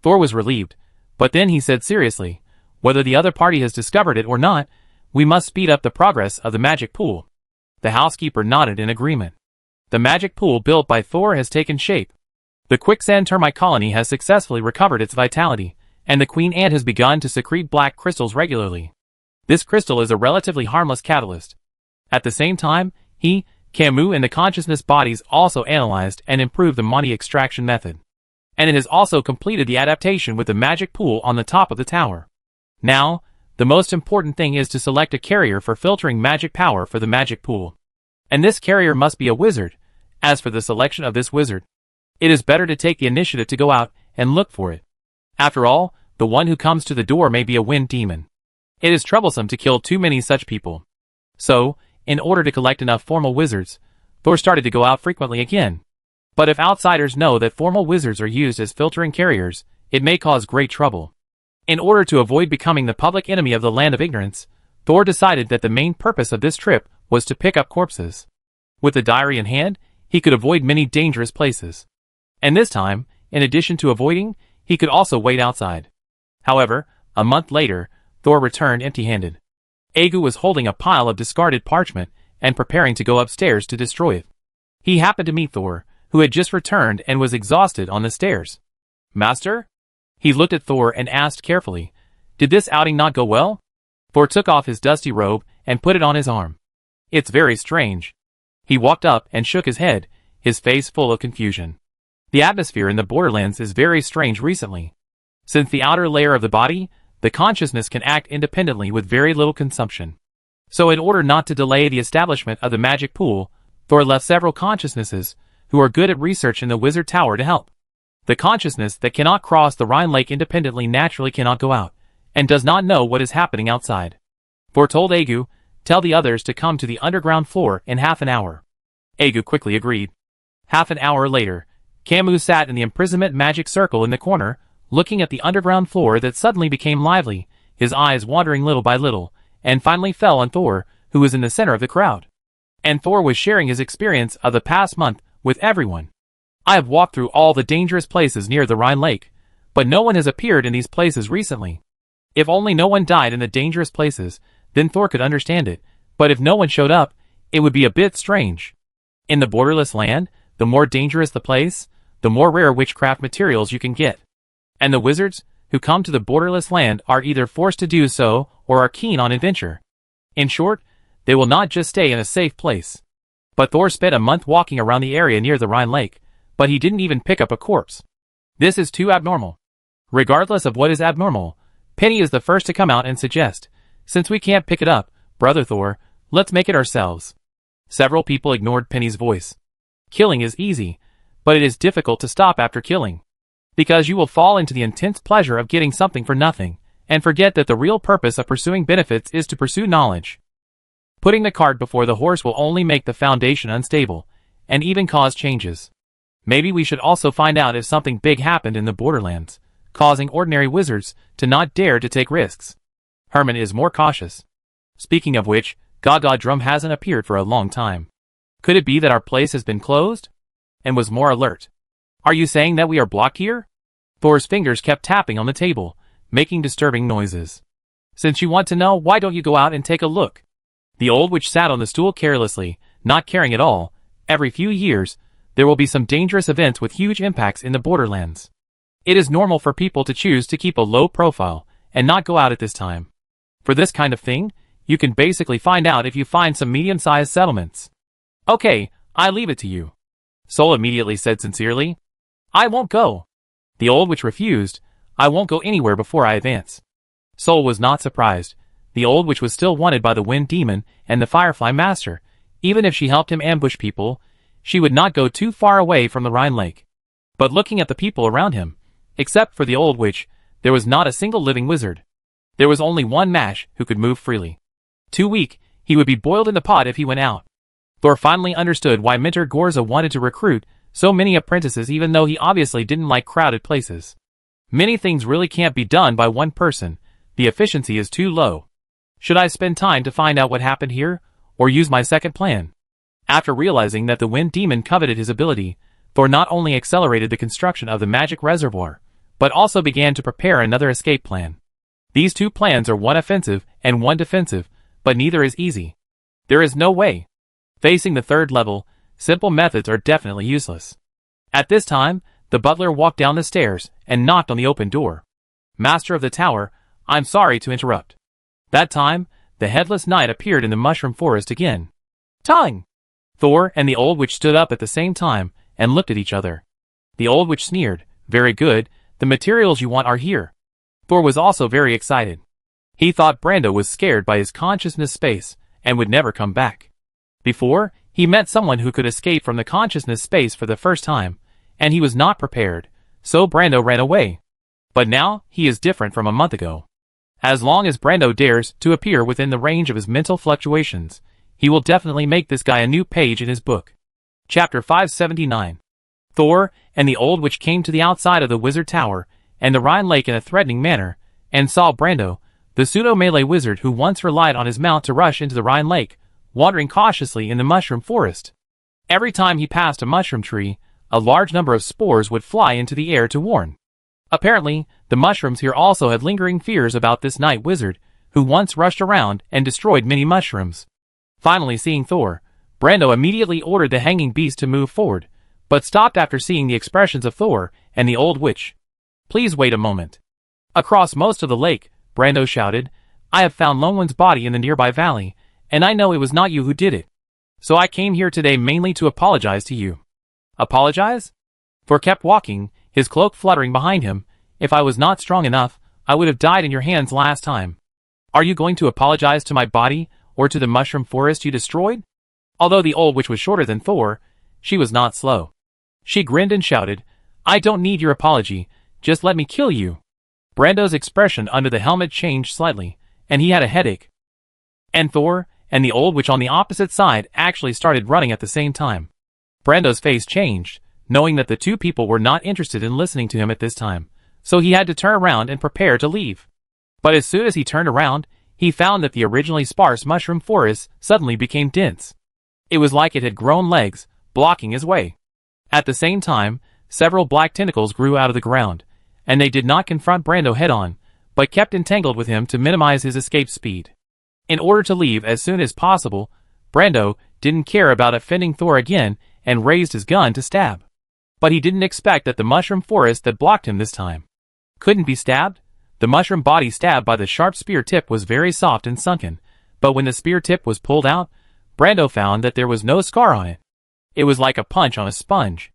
Thor was relieved, but then he said seriously, "Whether the other party has discovered it or not, we must speed up the progress of the magic pool." The housekeeper nodded in agreement. The magic pool built by Thor has taken shape. The quicksand termite colony has successfully recovered its vitality, and the queen ant has begun to secrete black crystals regularly. This crystal is a relatively harmless catalyst. At the same time, Camus and the consciousness bodies also analyzed and improved the money extraction method. And it has also completed the adaptation with the magic pool on the top of the tower. Now, the most important thing is to select a carrier for filtering magic power for the magic pool. And this carrier must be a wizard. As for the selection of this wizard, it is better to take the initiative to go out and look for it. After all, the one who comes to the door may be a wind demon. It is troublesome to kill too many such people. So, in order to collect enough formal wizards, Thor started to go out frequently again. But if outsiders know that formal wizards are used as filtering carriers, it may cause great trouble. In order to avoid becoming the public enemy of the Land of Ignorance, Thor decided that the main purpose of this trip was to pick up corpses. With the diary in hand, he could avoid many dangerous places. And this time, in addition to avoiding, he could also wait outside. However, a month later, Thor returned empty-handed. Aegu was holding a pile of discarded parchment and preparing to go upstairs to destroy it. He happened to meet Thor, who had just returned and was exhausted on the stairs. "Master?" He looked at Thor and asked carefully, "Did this outing not go well?" Thor took off his dusty robe and put it on his arm. "It's very strange." He walked up and shook his head, his face full of confusion. "The atmosphere in the Borderlands is very strange recently. Since the outer layer of the body, the consciousness can act independently with very little consumption. So in order not to delay the establishment of the magic pool, Thor left several consciousnesses who are good at research in the wizard tower to help. The consciousness that cannot cross the Rhine Lake independently naturally cannot go out, and does not know what is happening outside. Thor told Aegu, "Tell the others to come to the underground floor in half an hour." Aegu quickly agreed. Half an hour later, Camus sat in the imprisonment magic circle in the corner, looking at the underground floor that suddenly became lively, his eyes wandering little by little, and finally fell on Thor, who was in the center of the crowd. And Thor was sharing his experience of the past month with everyone. "I have walked through all the dangerous places near the Rhine Lake, but no one has appeared in these places recently. If only no one died in the dangerous places, then Thor could understand it, But if no one showed up, it would be a bit strange. In the borderless land, the more dangerous the place, the more rare witchcraft materials you can get. And the wizards who come to the borderless land are either forced to do so or are keen on adventure. In short, they will not just stay in a safe place. But Thor spent a month walking around the area near the Rhine Lake, but he didn't even pick up a corpse. This is too abnormal. Regardless of what is abnormal, Penny is the first to come out and suggest, since we can't pick it up, Brother Thor, let's make it ourselves. Several people ignored Penny's voice. Killing is easy, but it is difficult to stop after killing. Because you will fall into the intense pleasure of getting something for nothing, and forget that the real purpose of pursuing benefits is to pursue knowledge. Putting the cart before the horse will only make the foundation unstable, and even cause changes. Maybe we should also find out if something big happened in the Borderlands, causing ordinary wizards to not dare to take risks. Herman is more cautious. Speaking of which, Gaga Drum hasn't appeared for a long time. Could it be that our place has been closed? And was more alert. Are you saying that we are blocked here? Thor's fingers kept tapping on the table, making disturbing noises. Since you want to know, why don't you go out and take a look? The old witch sat on the stool carelessly, not caring at all. Every few years, there will be some dangerous events with huge impacts in the Borderlands. It is normal for people to choose to keep a low profile and not go out at this time. For this kind of thing, you can basically find out if you find some medium-sized settlements. Okay, I leave it to you. Sol immediately said sincerely. I won't go. The old witch refused. I won't go anywhere before I advance. Sol was not surprised. The old witch was still wanted by the Wind Demon and the Firefly Master. Even if she helped him ambush people, she would not go too far away from the Rhine Lake. But looking at the people around him, except for the old witch, there was not a single living wizard. There was only one Mash who could move freely. Too weak, he would be boiled in the pot if he went out. Thor finally understood why Mentor Gorza wanted to recruit so many apprentices, even though he obviously didn't like crowded places. Many things really can't be done by one person. The efficiency is too low. Should I spend time to find out what happened here, or use my second plan? After realizing that the Wind Demon coveted his ability, Thor not only accelerated the construction of the magic reservoir, but also began to prepare another escape plan. These two plans are one offensive and one defensive, but neither is easy. There is no way. Facing the third level, simple methods are definitely useless. At this time, the butler walked down the stairs and knocked on the open door. Master of the tower, I'm sorry to interrupt. That time, the headless knight appeared in the mushroom forest again. Tongue! Thor and the old witch stood up at the same time and looked at each other. The old witch sneered, very good, the materials you want are here. Thor was also very excited. He thought Brando was scared by his consciousness space and would never come back. Before, he met someone who could escape from the consciousness space for the first time, and he was not prepared, so Brando ran away. But now, he is different from a month ago. As long as Brando dares to appear within the range of his mental fluctuations, he will definitely make this guy a new page in his book. Chapter 579. Thor and the old witch came to the outside of the wizard tower and the Rhine Lake in a threatening manner, and saw Brando, the pseudo-melee wizard who once relied on his mount to rush into the Rhine Lake, wandering cautiously in the mushroom forest. Every time he passed a mushroom tree, a large number of spores would fly into the air to warn. Apparently, the mushrooms here also had lingering fears about this night wizard, who once rushed around and destroyed many mushrooms. Finally seeing Thor, Brando immediately ordered the hanging beast to move forward, but stopped after seeing the expressions of Thor and the old witch. Please wait a moment. Across most of the lake, Brando shouted, I have found Longwin's body in the nearby valley, and I know it was not you who did it. So I came here today mainly to apologize to you. Apologize? Thor kept walking, his cloak fluttering behind him. If I was not strong enough, I would have died in your hands last time. Are you going to apologize to my body, or to the mushroom forest you destroyed? Although the old witch was shorter than Thor, she was not slow. She grinned and shouted, I don't need your apology, just let me kill you. Brando's expression under the helmet changed slightly, and he had a headache. And Thor and the old witch on the opposite side actually started running at the same time. Brando's face changed, knowing that the two people were not interested in listening to him at this time, so he had to turn around and prepare to leave. But as soon as he turned around, he found that the originally sparse mushroom forest suddenly became dense. It was like it had grown legs, blocking his way. At the same time, several black tentacles grew out of the ground, and they did not confront Brando head-on, but kept entangled with him to minimize his escape speed. In order to leave as soon as possible, Brando didn't care about offending Thor again and raised his gun to stab. But he didn't expect that the mushroom forest that blocked him this time couldn't be stabbed. The mushroom body stabbed by the sharp spear tip was very soft and sunken, but when the spear tip was pulled out, Brando found that there was no scar on it. It was like a punch on a sponge.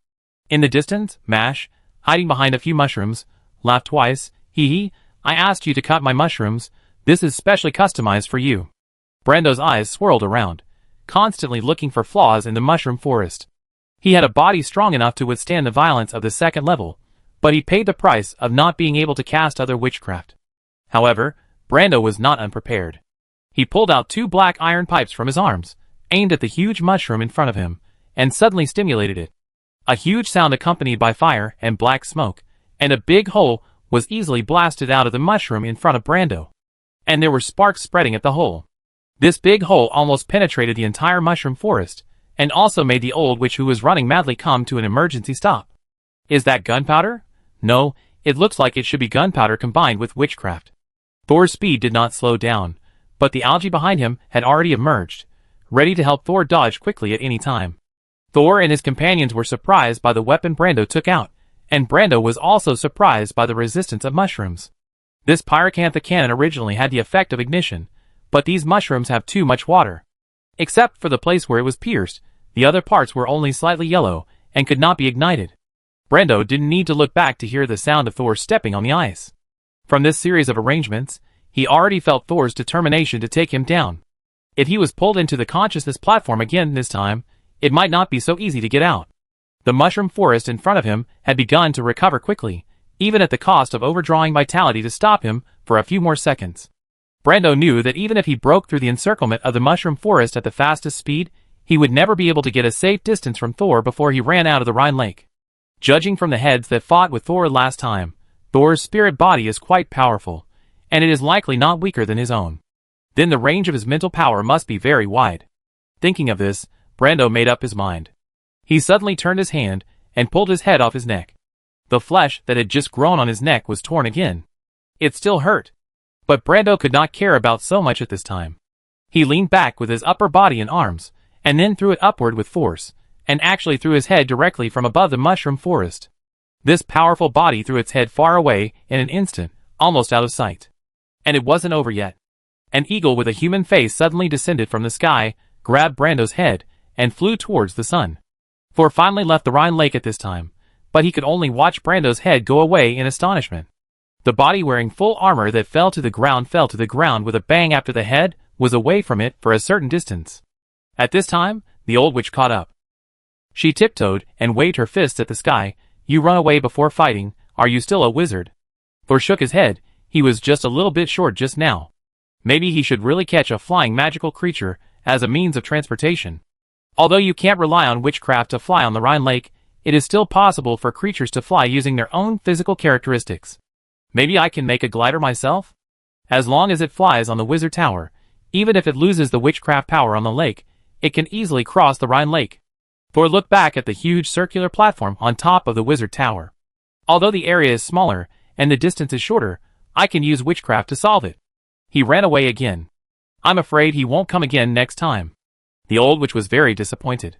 In the distance, Mash, hiding behind a few mushrooms, laughed twice. Hee, I asked you to cut my mushrooms. This is specially customized for you. Brando's eyes swirled around, constantly looking for flaws in the mushroom forest. He had a body strong enough to withstand the violence of the second level, but he paid the price of not being able to cast other witchcraft. However, Brando was not unprepared. He pulled out 2 black iron pipes from his arms, aimed at the huge mushroom in front of him, and suddenly stimulated it. A huge sound accompanied by fire and black smoke, and a big hole was easily blasted out of the mushroom in front of Brando. And there were sparks spreading at the hole. This big hole almost penetrated the entire mushroom forest, and also made the old witch who was running madly come to an emergency stop. Is that gunpowder? No, it looks like it should be gunpowder combined with witchcraft. Thor's speed did not slow down, but the algae behind him had already emerged, ready to help Thor dodge quickly at any time. Thor and his companions were surprised by the weapon Brando took out, and Brando was also surprised by the resistance of mushrooms. This pyracantha cannon originally had the effect of ignition, but these mushrooms have too much water. Except for the place where it was pierced, the other parts were only slightly yellow and could not be ignited. Brando didn't need to look back to hear the sound of Thor stepping on the ice. From this series of arrangements, he already felt Thor's determination to take him down. If he was pulled into the consciousness platform again this time, it might not be so easy to get out. The mushroom forest in front of him had begun to recover quickly, even at the cost of overdrawing vitality to stop him for a few more seconds. Brando knew that even if he broke through the encirclement of the mushroom forest at the fastest speed, he would never be able to get a safe distance from Thor before he ran out of the Rhine Lake. Judging from the heads that fought with Thor last time, Thor's spirit body is quite powerful, and it is likely not weaker than his own. Then the range of his mental power must be very wide. Thinking of this, Brando made up his mind. He suddenly turned his hand and pulled his head off his neck. The flesh that had just grown on his neck was torn again. It still hurt. But Brando could not care about so much at this time. He leaned back with his upper body and arms, and then threw it upward with force, and actually threw his head directly from above the mushroom forest. This powerful body threw its head far away in an instant, almost out of sight. And it wasn't over yet. An eagle with a human face suddenly descended from the sky, grabbed Brando's head, and flew towards the sun. Thor finally left the Rhine Lake at this time, but he could only watch Brando's head go away in astonishment. The body wearing full armor that fell to the ground with a bang after the head was away from it for a certain distance. At this time, the old witch caught up. She tiptoed and waved her fists at the sky. You run away before fighting, are you still a wizard? Thor shook his head, he was just a little bit short just now. Maybe he should really catch a flying magical creature as a means of transportation. Although you can't rely on witchcraft to fly on the Rhine Lake, it is still possible for creatures to fly using their own physical characteristics. Maybe I can make a glider myself? As long as it flies on the wizard tower, even if it loses the witchcraft power on the lake, it can easily cross the Rhine Lake. Thor looked back at the huge circular platform on top of the wizard tower. Although the area is smaller and the distance is shorter, I can use witchcraft to solve it. He ran away again. I'm afraid he won't come again next time. The old witch was very disappointed.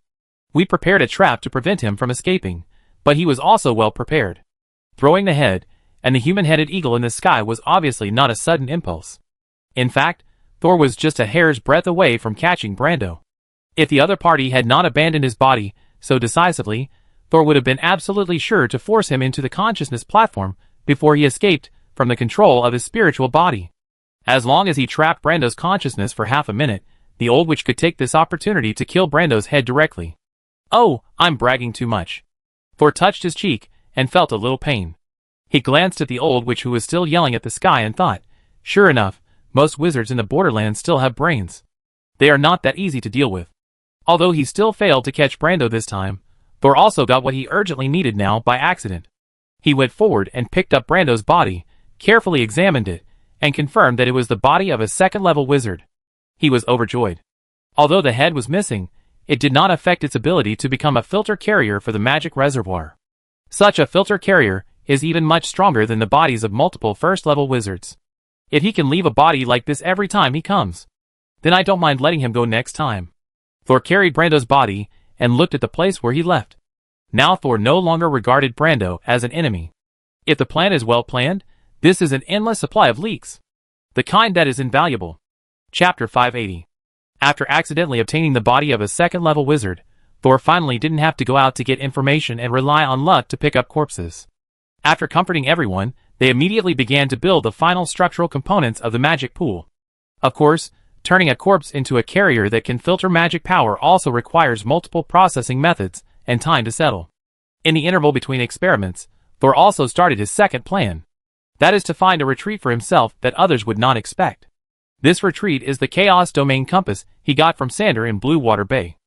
We prepared a trap to prevent him from escaping, but he was also well prepared. Throwing the head and the human-headed eagle in the sky was obviously not a sudden impulse. In fact, Thor was just a hair's breadth away from catching Brando. If the other party had not abandoned his body so decisively, Thor would have been absolutely sure to force him into the consciousness platform before he escaped from the control of his spiritual body. As long as he trapped Brando's consciousness for half a minute, the old witch could take this opportunity to kill Brando's head directly. Oh, I'm bragging too much. Thor touched his cheek and felt a little pain. He glanced at the old witch who was still yelling at the sky and thought, sure enough, most wizards in the borderlands still have brains. They are not that easy to deal with. Although he still failed to catch Brando this time, Thor also got what he urgently needed now by accident. He went forward and picked up Brando's body, carefully examined it, and confirmed that it was the body of a second-level wizard. He was overjoyed. Although the head was missing, it did not affect its ability to become a filter carrier for the magic reservoir. Such a filter carrier is even much stronger than the bodies of multiple first-level wizards. If he can leave a body like this every time he comes, Then I don't mind letting him go next time. Thor carried Brando's body and looked at the place where he left. Now Thor no longer regarded Brando as an enemy. If the plan is well planned, this is an endless supply of leaks. The kind that is invaluable. Chapter 580. After accidentally obtaining the body of a second-level wizard, Thor finally didn't have to go out to get information and rely on luck to pick up corpses. After comforting everyone, they immediately began to build the final structural components of the magic pool. Of course, turning a corpse into a carrier that can filter magic power also requires multiple processing methods and time to settle. In the interval between experiments, Thor also started his second plan. That is to find a retreat for himself that others would not expect. This retreat is the Chaos Domain Compass he got from Sander in Blue Water Bay.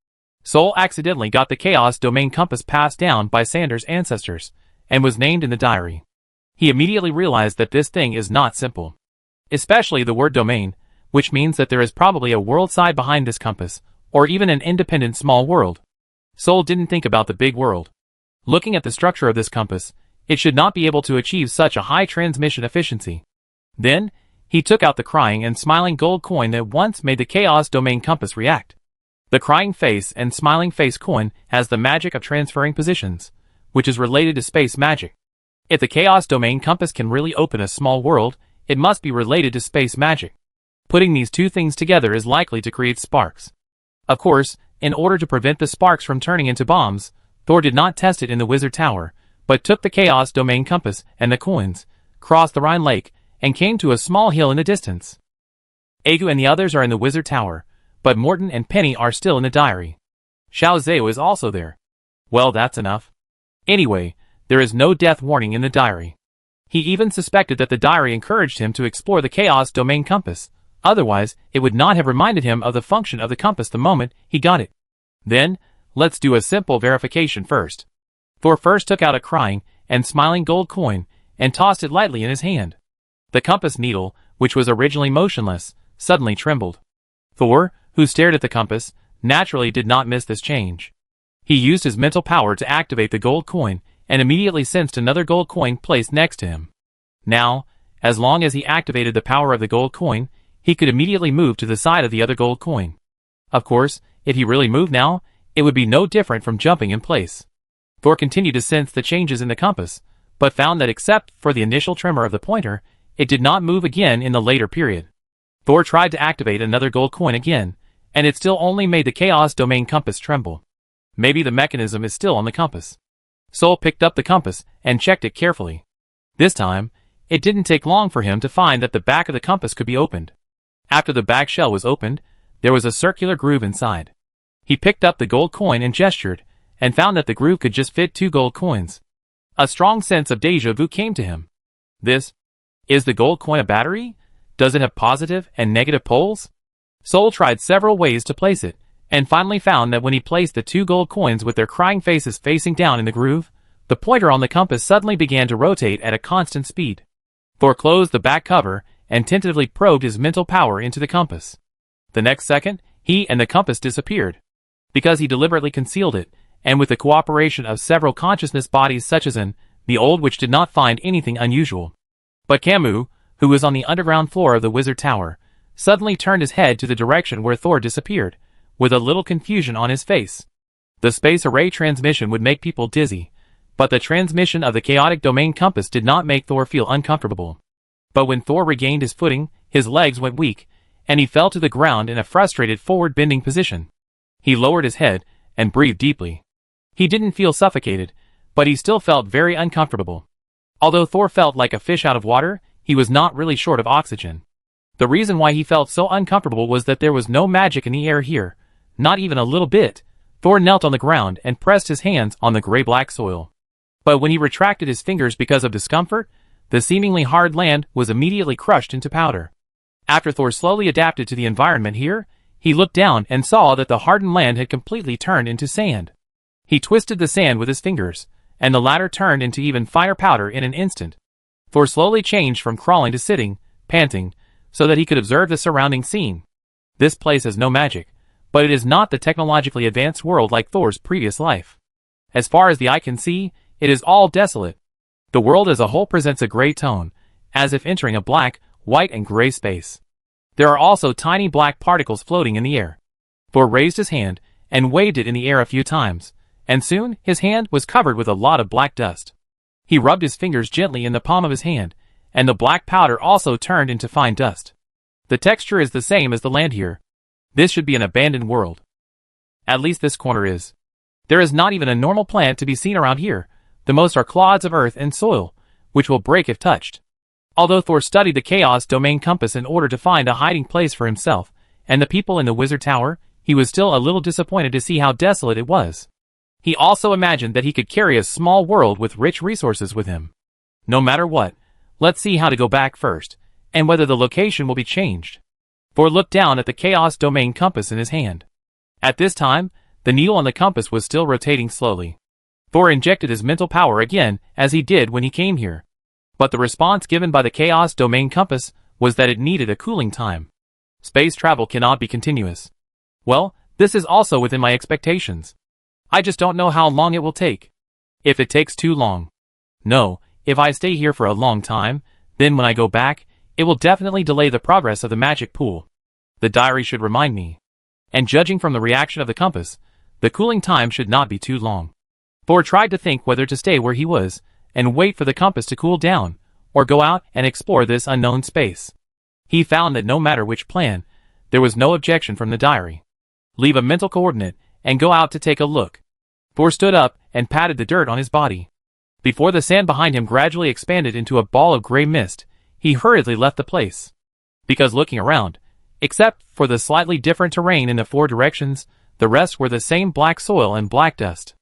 Sol accidentally got the Chaos Domain Compass passed down by Sander's ancestors, and was named in the diary. He immediately realized that this thing is not simple. Especially the word domain, which means that there is probably a world side behind this compass, or even an independent small world. Sol didn't think about the big world. Looking at the structure of this compass, it should not be able to achieve such a high transmission efficiency. Then, he took out the crying and smiling gold coin that once made the Chaos Domain Compass react. The crying face and smiling face coin has the magic of transferring positions, which is related to space magic. If the Chaos Domain Compass can really open a small world, it must be related to space magic. Putting these two things together is likely to create sparks. Of course, in order to prevent the sparks from turning into bombs, Thor did not test it in the Wizard Tower, but took the Chaos Domain Compass and the coins, crossed the Rhine Lake, and came to a small hill in the distance. Agu and the others are in the Wizard Tower, but Morton and Penny are still in the diary. Xiao Zhao is also there. Well, that's enough. Anyway, there is no death warning in the diary. He even suspected that the diary encouraged him to explore the Chaos Domain Compass, otherwise it would not have reminded him of the function of the compass the moment he got it. Then, let's do a simple verification first. Thor first took out a crying and smiling gold coin and tossed it lightly in his hand. The compass needle, which was originally motionless, suddenly trembled. Thor, who stared at the compass, naturally did not miss this change. He used his mental power to activate the gold coin and immediately sensed another gold coin placed next to him. Now, as long as he activated the power of the gold coin, he could immediately move to the side of the other gold coin. Of course, if he really moved now, it would be no different from jumping in place. Thor continued to sense the changes in the compass, but found that except for the initial tremor of the pointer, it did not move again in the later period. Thor tried to activate another gold coin again, and it still only made the Chaos Domain Compass tremble. Maybe the mechanism is still on the compass. Sol picked up the compass and checked it carefully. This time, it didn't take long for him to find that the back of the compass could be opened. After the back shell was opened, there was a circular groove inside. He picked up the gold coin and gestured, and found that the groove could just fit 2 gold coins. A strong sense of déjà vu came to him. Is the gold coin a battery? Does it have positive and negative poles? Sol tried several ways to place it, and finally found that when he placed the 2 gold coins with their crying faces facing down in the groove, the pointer on the compass suddenly began to rotate at a constant speed. Thor closed the back cover and tentatively probed his mental power into the compass. The next second, he and the compass disappeared. Because he deliberately concealed it, and with the cooperation of several consciousness bodies such as the old which did not find anything unusual. But Camus, who was on the underground floor of the Wizard Tower, suddenly turned his head to the direction where Thor disappeared, with a little confusion on his face. The space array transmission would make people dizzy, but the transmission of the chaotic domain compass did not make Thor feel uncomfortable. But when Thor regained his footing, his legs went weak, and he fell to the ground in a frustrated forward-bending position. He lowered his head and breathed deeply. He didn't feel suffocated, but he still felt very uncomfortable. Although Thor felt like a fish out of water, he was not really short of oxygen. The reason why he felt so uncomfortable was that there was no magic in the air here, not even a little bit. Thor knelt on the ground and pressed his hands on the gray-black soil. But when he retracted his fingers because of discomfort, the seemingly hard land was immediately crushed into powder. After Thor slowly adapted to the environment here, he looked down and saw that the hardened land had completely turned into sand. He twisted the sand with his fingers, and the latter turned into even finer powder in an instant. Thor slowly changed from crawling to sitting, panting, so that he could observe the surrounding scene. This place has no magic, but it is not the technologically advanced world like Thor's previous life. As far as the eye can see, it is all desolate. The world as a whole presents a gray tone, as if entering a black, white and gray space. There are also tiny black particles floating in the air. Thor raised his hand and waved it in the air a few times, and soon his hand was covered with a lot of black dust. He rubbed his fingers gently in the palm of his hand, and the black powder also turned into fine dust. The texture is the same as the land here. This should be an abandoned world. At least this corner is. There is not even a normal plant to be seen around here. The most are clods of earth and soil, which will break if touched. Although Thor studied the Chaos Domain compass in order to find a hiding place for himself and the people in the Wizard Tower, he was still a little disappointed to see how desolate it was. He also imagined that he could carry a small world with rich resources with him. No matter what, let's see how to go back first, and whether the location will be changed. Thor looked down at the Chaos Domain compass in his hand. At this time, the needle on the compass was still rotating slowly. Thor injected his mental power again, as he did when he came here. But the response given by the Chaos Domain compass was that it needed a cooling time. Space travel cannot be continuous. Well, this is also within my expectations. I just don't know how long it will take. If it takes too long. No, if I stay here for a long time, then when I go back, it will definitely delay the progress of the magic pool. The diary should remind me. And judging from the reaction of the compass, the cooling time should not be too long. Thor tried to think whether to stay where he was and wait for the compass to cool down, or go out and explore this unknown space. He found that no matter which plan, there was no objection from the diary. Leave a mental coordinate and go out to take a look. Thor stood up and patted the dirt on his body. Before the sand behind him gradually expanded into a ball of gray mist, he hurriedly left the place. Because looking around, except for the slightly different terrain in the 4 directions, the rest were the same black soil and black dust.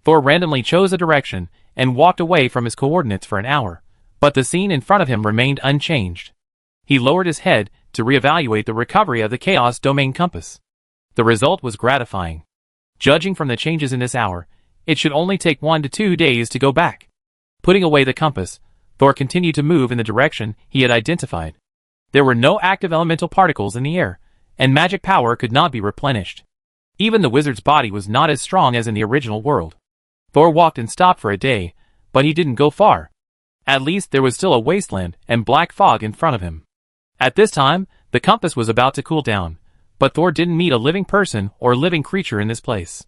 Thor randomly chose a direction and walked away from his coordinates for an hour, but the scene in front of him remained unchanged. He lowered his head to reevaluate the recovery of the Chaos Domain compass. The result was gratifying. Judging from the changes in this hour, it should only take 1 to 2 days to go back. Putting away the compass, Thor continued to move in the direction he had identified. There were no active elemental particles in the air, and magic power could not be replenished. Even the wizard's body was not as strong as in the original world. Thor walked and stopped for a day, but he didn't go far. At least there was still a wasteland and black fog in front of him. At this time, the compass was about to cool down, but Thor didn't meet a living person or living creature in this place.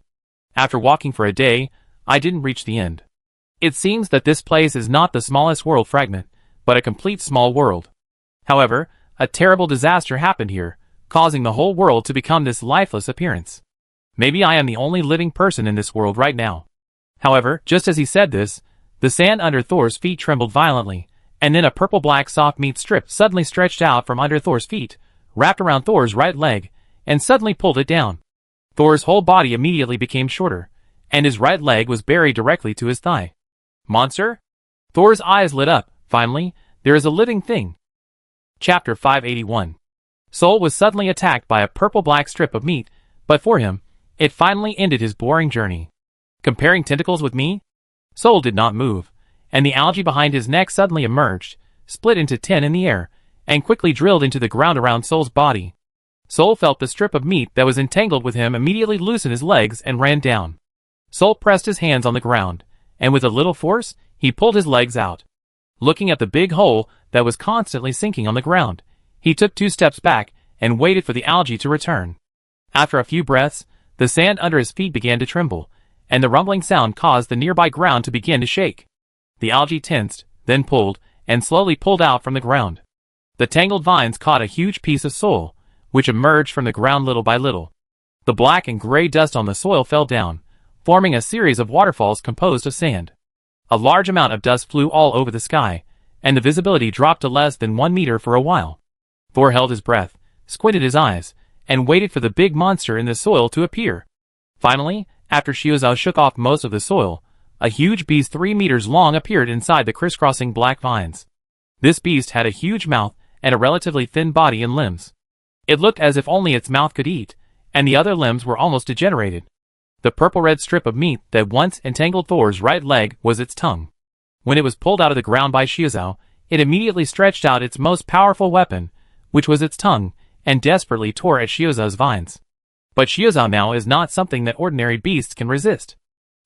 After walking for a day, I didn't reach the end. It seems that this place is not the smallest world fragment, but a complete small world. However, a terrible disaster happened here, causing the whole world to become this lifeless appearance. Maybe I am the only living person in this world right now. However, just as he said this, the sand under Thor's feet trembled violently, and then a purple-black soft meat strip suddenly stretched out from under Thor's feet, wrapped around Thor's right leg, and suddenly pulled it down. Thor's whole body immediately became shorter, and his right leg was buried directly to his thigh. Monster? Thor's eyes lit up. Finally, there is a living thing. Chapter 581. Sol was suddenly attacked by a purple-black strip of meat, but for him, it finally ended his boring journey. Comparing tentacles with me? Sol did not move, and the algae behind his neck suddenly emerged, split into 10 in the air, and quickly drilled into the ground around Sol's body. Sol felt the strip of meat that was entangled with him immediately loosen his legs and ran down. Sol pressed his hands on the ground, and with a little force, he pulled his legs out. Looking at the big hole that was constantly sinking on the ground, he took 2 steps back and waited for the algae to return. After a few breaths, the sand under his feet began to tremble, and the rumbling sound caused the nearby ground to begin to shake. The algae tensed, then pulled, and slowly pulled out from the ground. The tangled vines caught a huge piece of soil, which emerged from the ground little by little. The black and gray dust on the soil fell down, forming a series of waterfalls composed of sand. A large amount of dust flew all over the sky, and the visibility dropped to less than 1 meter for a while. Thor held his breath, squinted his eyes, and waited for the big monster in the soil to appear. Finally, after Shiozao shook off most of the soil, a huge beast 3 meters long appeared inside the crisscrossing black vines. This beast had a huge mouth and a relatively thin body and limbs. It looked as if only its mouth could eat, and the other limbs were almost degenerated. The purple-red strip of meat that once entangled Thor's right leg was its tongue. When it was pulled out of the ground by Shiozao, it immediately stretched out its most powerful weapon, which was its tongue, and desperately tore at Shiozao's vines. But Shiozao now is not something that ordinary beasts can resist.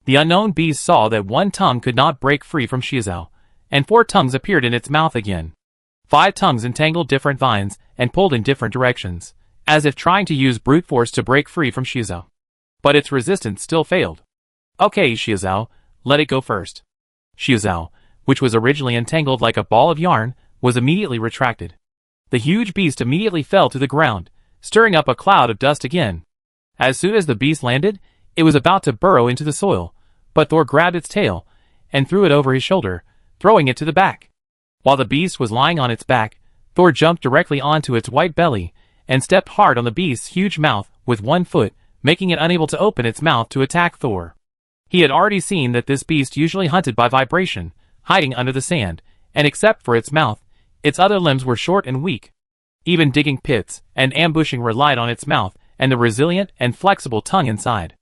The unknown beast saw that one tongue could not break free from Shiozao, and 4 tongues appeared in its mouth again. 5 tongues entangled different vines and pulled in different directions, as if trying to use brute force to break free from Xiuzhou. But its resistance still failed. Okay, Xiuzhou, let it go first. Xiuzhou, which was originally entangled like a ball of yarn, was immediately retracted. The huge beast immediately fell to the ground, stirring up a cloud of dust again. As soon as the beast landed, it was about to burrow into the soil, but Thor grabbed its tail and threw it over his shoulder, throwing it to the back. While the beast was lying on its back, Thor jumped directly onto its white belly and stepped hard on the beast's huge mouth with one foot, making it unable to open its mouth to attack Thor. He had already seen that this beast usually hunted by vibration, hiding under the sand, and except for its mouth, its other limbs were short and weak. Even digging pits and ambushing relied on its mouth and the resilient and flexible tongue inside.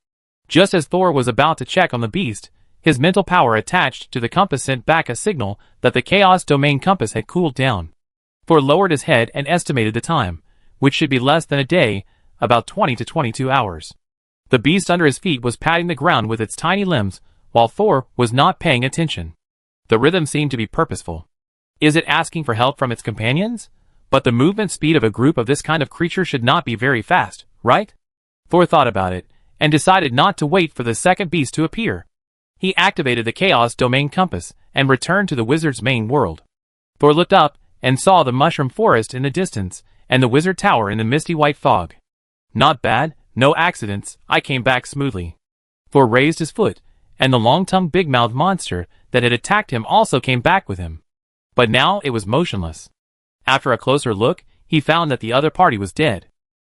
Just as Thor was about to check on the beast, his mental power attached to the compass sent back a signal that the Chaos Domain compass had cooled down. Thor lowered his head and estimated the time, which should be less than a day, about 20 to 22 hours. The beast under his feet was patting the ground with its tiny limbs, while Thor was not paying attention. The rhythm seemed to be purposeful. Is it asking for help from its companions? But the movement speed of a group of this kind of creature should not be very fast, right? Thor thought about it, and decided not to wait for the second beast to appear. He activated the Chaos Domain compass, and returned to the wizard's main world. Thor looked up, and saw the mushroom forest in the distance, and the wizard tower in the misty white fog. Not bad, no accidents, I came back smoothly. Thor raised his foot, and the long-tongued big-mouthed monster that had attacked him also came back with him. But now it was motionless. After a closer look, he found that the other party was dead.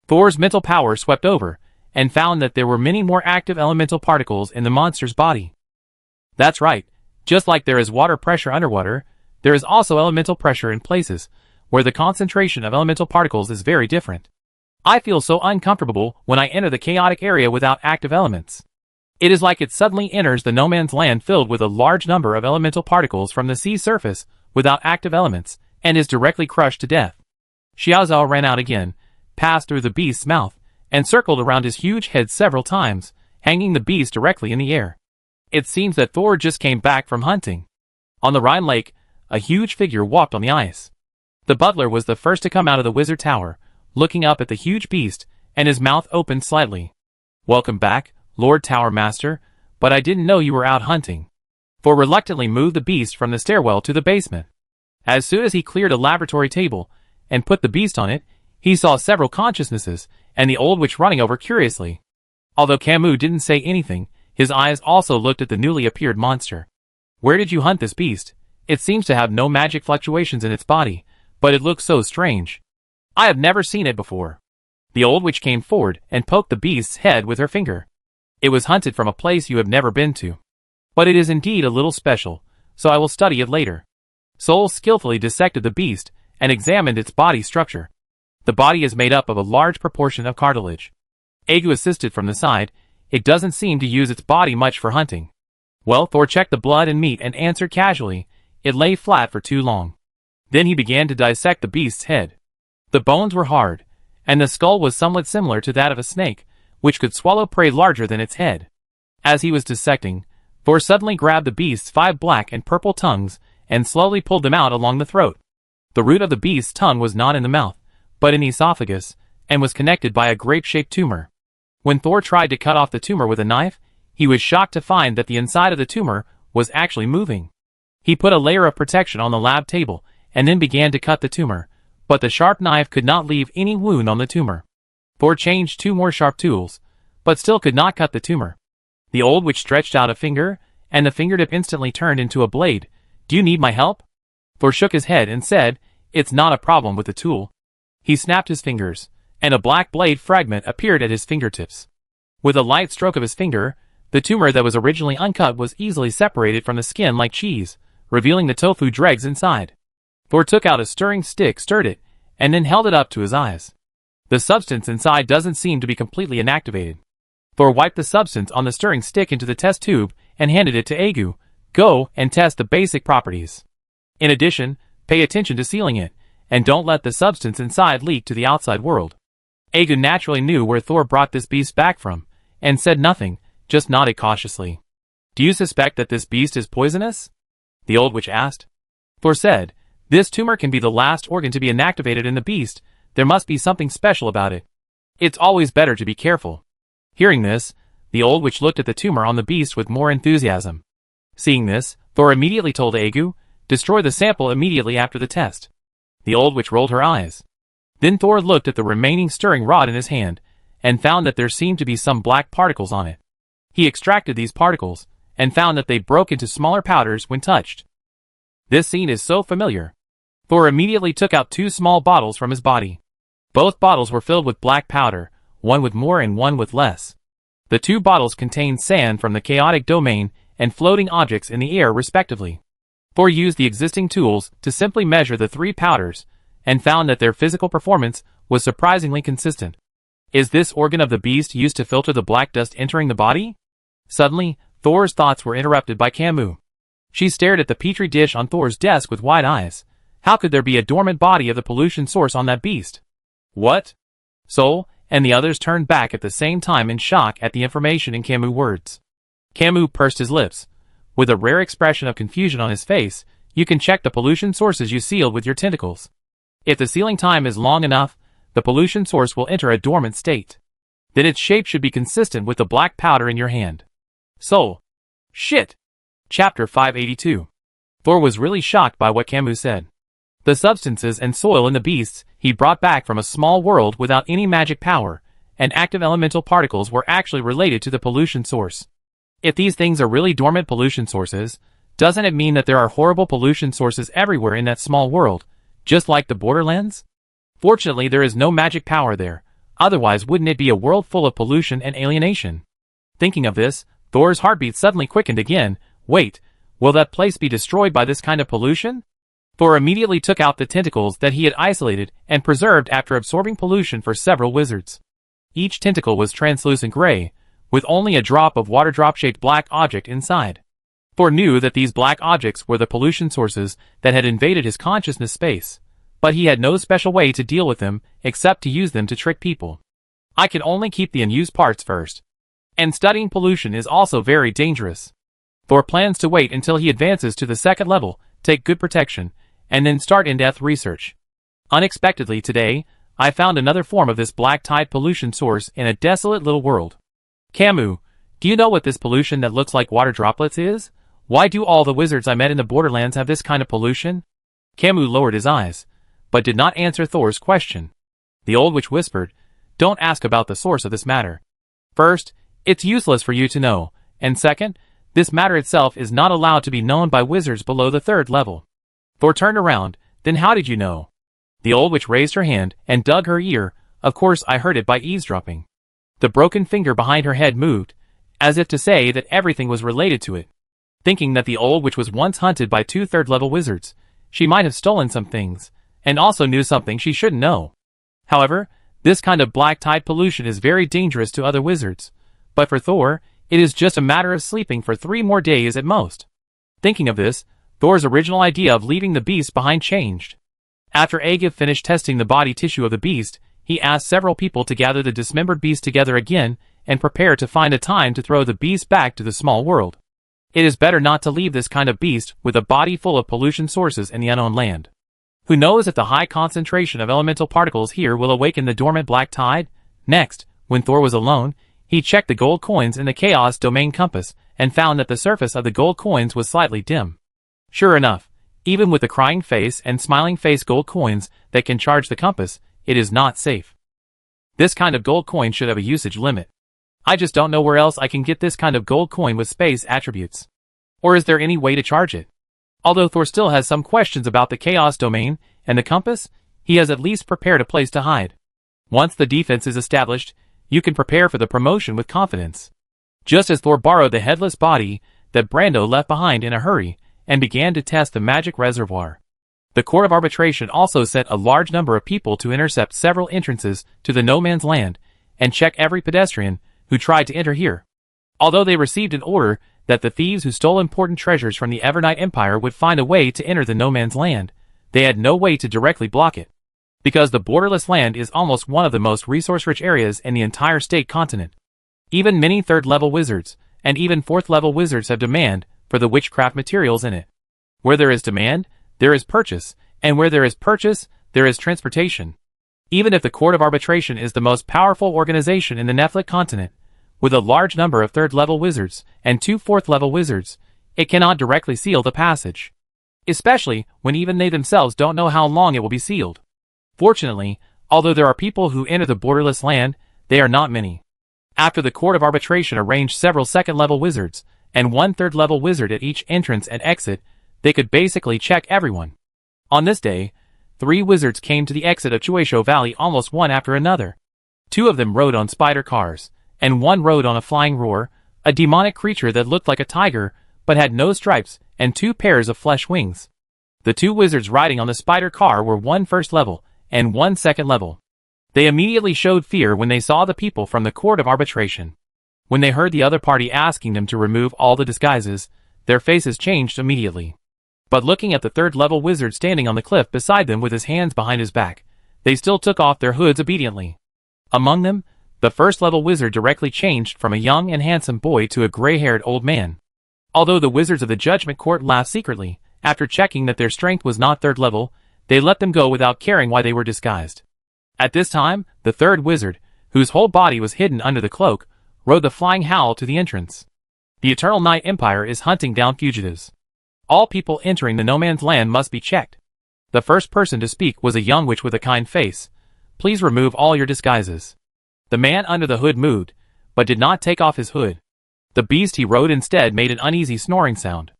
Thor's mental power swept over, and found that there were many more active elemental particles in the monster's body. That's right, just like there is water pressure underwater, there is also elemental pressure in places where the concentration of elemental particles is very different. I feel so uncomfortable when I enter the chaotic area without active elements. It is like it suddenly enters the no man's land filled with a large number of elemental particles from the sea surface without active elements, and is directly crushed to death. Xiaozhou ran out again, passed through the beast's mouth, and circled around his huge head several times, hanging the beast directly in the air. It seems that Thor just came back from hunting. On the Rhine Lake, a huge figure walked on the ice. The butler was the first to come out of the wizard tower, looking up at the huge beast, and his mouth opened slightly. Welcome back, Lord Tower Master, but I didn't know you were out hunting. Thor reluctantly moved the beast from the stairwell to the basement. As soon as he cleared a laboratory table, and put the beast on it, he saw several consciousnesses, and the old witch running over curiously. Although Camus didn't say anything, his eyes also looked at the newly appeared monster. Where did you hunt this beast? It seems to have no magic fluctuations in its body, but it looks so strange. I have never seen it before. The old witch came forward and poked the beast's head with her finger. It was hunted from a place you have never been to. But it is indeed a little special, so I will study it later. Sol skillfully dissected the beast and examined its body structure. The body is made up of a large proportion of cartilage. Agu assisted from the side. It doesn't seem to use its body much for hunting. Well, Thor checked the blood and meat and answered casually, it lay flat for too long. Then he began to dissect the beast's head. The bones were hard, and the skull was somewhat similar to that of a snake, which could swallow prey larger than its head. As he was dissecting, Thor suddenly grabbed the beast's 5 black and purple tongues and slowly pulled them out along the throat. The root of the beast's tongue was not in the mouth, but in the esophagus, and was connected by a grape-shaped tumor. When Thor tried to cut off the tumor with a knife, he was shocked to find that the inside of the tumor was actually moving. He put a layer of protection on the lab table, and then began to cut the tumor, but the sharp knife could not leave any wound on the tumor. Thor changed 2 more sharp tools, but still could not cut the tumor. The old witch stretched out a finger, and the fingertip instantly turned into a blade. Do you need my help? Thor shook his head and said, it's not a problem with the tool. He snapped his fingers, and a black blade fragment appeared at his fingertips. With a light stroke of his finger, the tumor that was originally uncut was easily separated from the skin like cheese, revealing the tofu dregs inside. Thor took out a stirring stick, stirred it, and then held it up to his eyes. The substance inside doesn't seem to be completely inactivated. Thor wiped the substance on the stirring stick into the test tube and handed it to Agu. Go and test the basic properties. In addition, pay attention to sealing it, and don't let the substance inside leak to the outside world. Agu naturally knew where Thor brought this beast back from, and said nothing, just nodded cautiously. Do you suspect that this beast is poisonous? The old witch asked. Thor said, This tumor can be the last organ to be inactivated in the beast. There must be something special about it. It's always better to be careful. Hearing this, the old witch looked at the tumor on the beast with more enthusiasm. Seeing this, Thor immediately told Aegu, destroy the sample immediately after the test. The old witch rolled her eyes. Then Thor looked at the remaining stirring rod in his hand, and found that there seemed to be some black particles on it. He extracted these particles, and found that they broke into smaller powders when touched. This scene is so familiar. Thor immediately took out 2 small bottles from his body. Both bottles were filled with black powder, one with more and one with less. The 2 bottles contained sand from the chaotic domain and floating objects in the air respectively. Thor used the existing tools to simply measure the 3 powders, and found that their physical performance was surprisingly consistent. Is this organ of the beast used to filter the black dust entering the body? Suddenly, Thor's thoughts were interrupted by Camus. She stared at the petri dish on Thor's desk with wide eyes. How could there be a dormant body of the pollution source on that beast? What? Sol and the others turned back at the same time in shock at the information in Camus' words. Camus pursed his lips. With a rare expression of confusion on his face, you can check the pollution sources you sealed with your tentacles. If the sealing time is long enough, the pollution source will enter a dormant state. Then its shape should be consistent with the black powder in your hand. Sol. Shit. Chapter 582. Thor was really shocked by what Camus said. The substances and soil in the beasts he brought back from a small world without any magic power, and active elemental particles were actually related to the pollution source. If these things are really dormant pollution sources, doesn't it mean that there are horrible pollution sources everywhere in that small world, just like the Borderlands? Fortunately, there is no magic power there, otherwise wouldn't it be a world full of pollution and alienation? Thinking of this, Thor's heartbeat suddenly quickened again. Wait, will that place be destroyed by this kind of pollution? Thor immediately took out the tentacles that he had isolated and preserved after absorbing pollution for several wizards. Each tentacle was translucent gray, with only a drop of water drop-shaped black object inside. Thor knew that these black objects were the pollution sources that had invaded his consciousness space, but he had no special way to deal with them except to use them to trick people. I can only keep the unused parts first. And studying pollution is also very dangerous. Thor plans to wait until he advances to the 2nd level, take good protection, and then start in-depth research. Unexpectedly today, I found another form of this black tide pollution source in a desolate little world. Camus, do you know what this pollution that looks like water droplets is? Why do all the wizards I met in the Borderlands have this kind of pollution? Camus lowered his eyes, but did not answer Thor's question. The old witch whispered, don't ask about the source of this matter. First, it's useless for you to know, and second, this matter itself is not allowed to be known by wizards below the 3rd level. Thor turned around. Then how did you know? The old witch raised her hand and dug her ear. Of course I heard it by eavesdropping. The broken finger behind her head moved, as if to say that everything was related to it. Thinking that the old witch was once hunted by 2 3rd-level wizards, she might have stolen some things, and also knew something she shouldn't know. However, this kind of black tide pollution is very dangerous to other wizards, but for Thor, it is just a matter of sleeping for 3 more days at most. Thinking of this, Thor's original idea of leaving the beast behind changed. After Aegu finished testing the body tissue of the beast, he asked several people to gather the dismembered beast together again and prepare to find a time to throw the beast back to the small world. It is better not to leave this kind of beast with a body full of pollution sources in the unknown land. Who knows if the high concentration of elemental particles here will awaken the dormant black tide? Next, when Thor was alone, he checked the gold coins in the Chaos Domain compass and found that the surface of the gold coins was slightly dim. Sure enough, even with the crying face and smiling face gold coins that can charge the compass, it is not safe. This kind of gold coin should have a usage limit. I just don't know where else I can get this kind of gold coin with space attributes. Or is there any way to charge it? Although Thor still has some questions about the Chaos Domain and the compass, he has at least prepared a place to hide. Once the defense is established, you can prepare for the promotion with confidence. Just as Thor borrowed the headless body that Brando left behind in a hurry, and began to test the magic reservoir. The Court of Arbitration also sent a large number of people to intercept several entrances to the No Man's Land, and check every pedestrian who tried to enter here. Although they received an order that the thieves who stole important treasures from the Evernight Empire would find a way to enter the No Man's Land, they had no way to directly block it. Because the borderless land is almost one of the most resource-rich areas in the entire state continent. Even many 3rd-level wizards, and even 4th-level wizards have demand for the witchcraft materials in it. Where there is demand, there is purchase, And where there is purchase, there is transportation. Even if the Court of Arbitration is the most powerful organization in the Nephilic continent, with a large number of third-level wizards and 2 fourth-level wizards, it cannot directly seal the passage. Especially when even they themselves don't know how long it will be sealed. Fortunately, although there are people who enter the borderless land, they are not many. After the Court of Arbitration arranged several second-level wizards and 1 third-level wizard at each entrance and exit, they could basically check everyone. On this day, 3 wizards came to the exit of Chuesho Valley almost one after another. 2 of them rode on spider cars, and 1 rode on a flying roar, a demonic creature that looked like a tiger but had no stripes and 2 pairs of flesh wings. The 2 wizards riding on the spider car were 1 first level and 1 second level. They immediately showed fear when they saw the people from the Court of Arbitration. When they heard the other party asking them to remove all the disguises, their faces changed immediately. But looking at the third-level wizard standing on the cliff beside them with his hands behind his back, they still took off their hoods obediently. Among them, the first-level wizard directly changed from a young and handsome boy to a gray-haired old man. Although the wizards of the Judgment Court laughed secretly, after checking that their strength was not third level, they let them go without caring why they were disguised. At this time, the third wizard, whose whole body was hidden under the cloak, rode the flying howl to the entrance. The Eternal Night Empire is hunting down fugitives. All people entering the no-man's land must be checked. The first person to speak was a young witch with a kind face. Please remove all your disguises. The man under the hood moved, but did not take off his hood. The beast he rode instead made an uneasy snoring sound.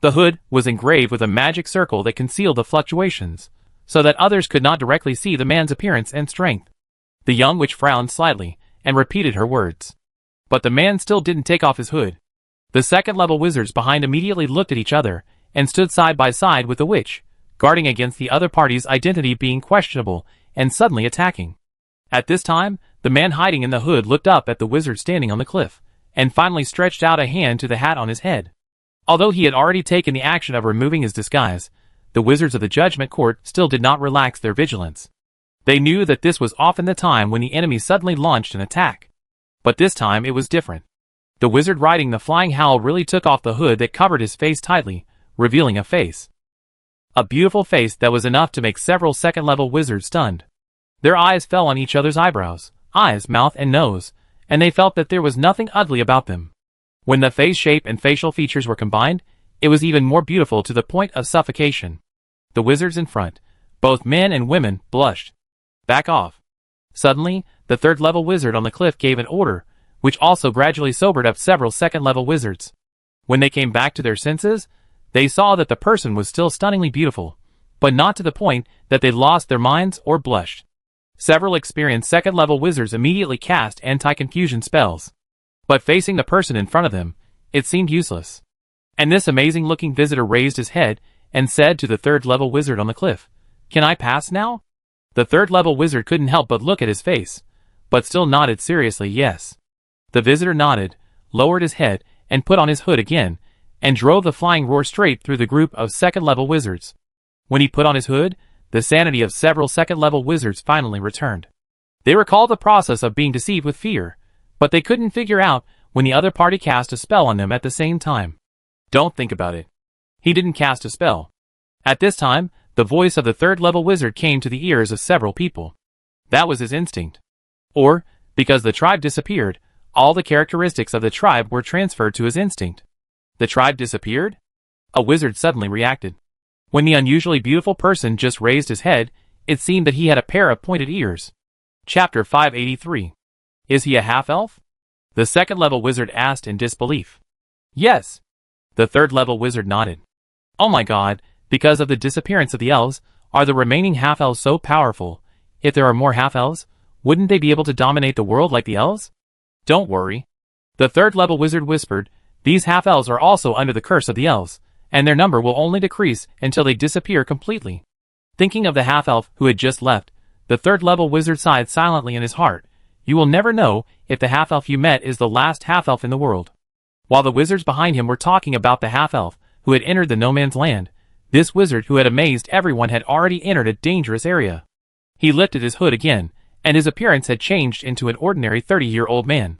The hood was engraved with a magic circle that concealed the fluctuations, so that others could not directly see the man's appearance and strength. The young witch frowned slightly, and repeated her words. But the man still didn't take off his hood. The second-level wizards behind immediately looked at each other, and stood side by side with the witch, guarding against the other party's identity being questionable, and suddenly attacking. At this time, the man hiding in the hood looked up at the wizard standing on the cliff, and finally stretched out a hand to the hat on his head. Although he had already taken the action of removing his disguise, the wizards of the Judgment Court still did not relax their vigilance. They knew that this was often the time when the enemy suddenly launched an attack. But this time it was different. The wizard riding the flying howl really took off the hood that covered his face tightly, revealing a face. A beautiful face that was enough to make several second-level wizards stunned. Their eyes fell on each other's eyebrows, eyes, mouth, and nose, and they felt that there was nothing ugly about them. When the face shape and facial features were combined, it was even more beautiful to the point of suffocation. The wizards in front, both men and women, blushed. Back off. Suddenly, the third-level wizard on the cliff gave an order, which also gradually sobered up several second-level wizards. When they came back to their senses, they saw that the person was still stunningly beautiful, but not to the point that they lost their minds or blushed. Several experienced second-level wizards immediately cast anti-confusion spells. But facing the person in front of them, it seemed useless. And this amazing-looking visitor raised his head and said to the third-level wizard on the cliff, "Can I pass now?" The third-level wizard couldn't help but look at his face, but still nodded seriously yes. The visitor nodded, lowered his head, and put on his hood again, and drove the flying roar straight through the group of second-level wizards. When he put on his hood, the sanity of several second-level wizards finally returned. They recalled the process of being deceived with fear, but they couldn't figure out when the other party cast a spell on them at the same time. Don't think about it. He didn't cast a spell. At this time, the voice of the third-level wizard came to the ears of several people. That was his instinct. Or, because the tribe disappeared, all the characteristics of the tribe were transferred to his instinct. The tribe disappeared? A wizard suddenly reacted. When the unusually beautiful person just raised his head, it seemed that he had a pair of pointed ears. Chapter 583. Is he a half-elf? The second-level wizard asked in disbelief. Yes. The third-level wizard nodded. Oh my god, because of the disappearance of the elves, are the remaining half-elves so powerful? If there are more half-elves, wouldn't they be able to dominate the world like the elves? Don't worry. The third-level wizard whispered, these half-elves are also under the curse of the elves, and their number will only decrease until they disappear completely. Thinking of the half-elf who had just left, the third-level wizard sighed silently in his heart. You will never know if the half-elf you met is the last half-elf in the world. While the wizards behind him were talking about the half-elf who had entered the no-man's land, this wizard who had amazed everyone had already entered a dangerous area. He lifted his hood again, and his appearance had changed into an ordinary 30-year-old man.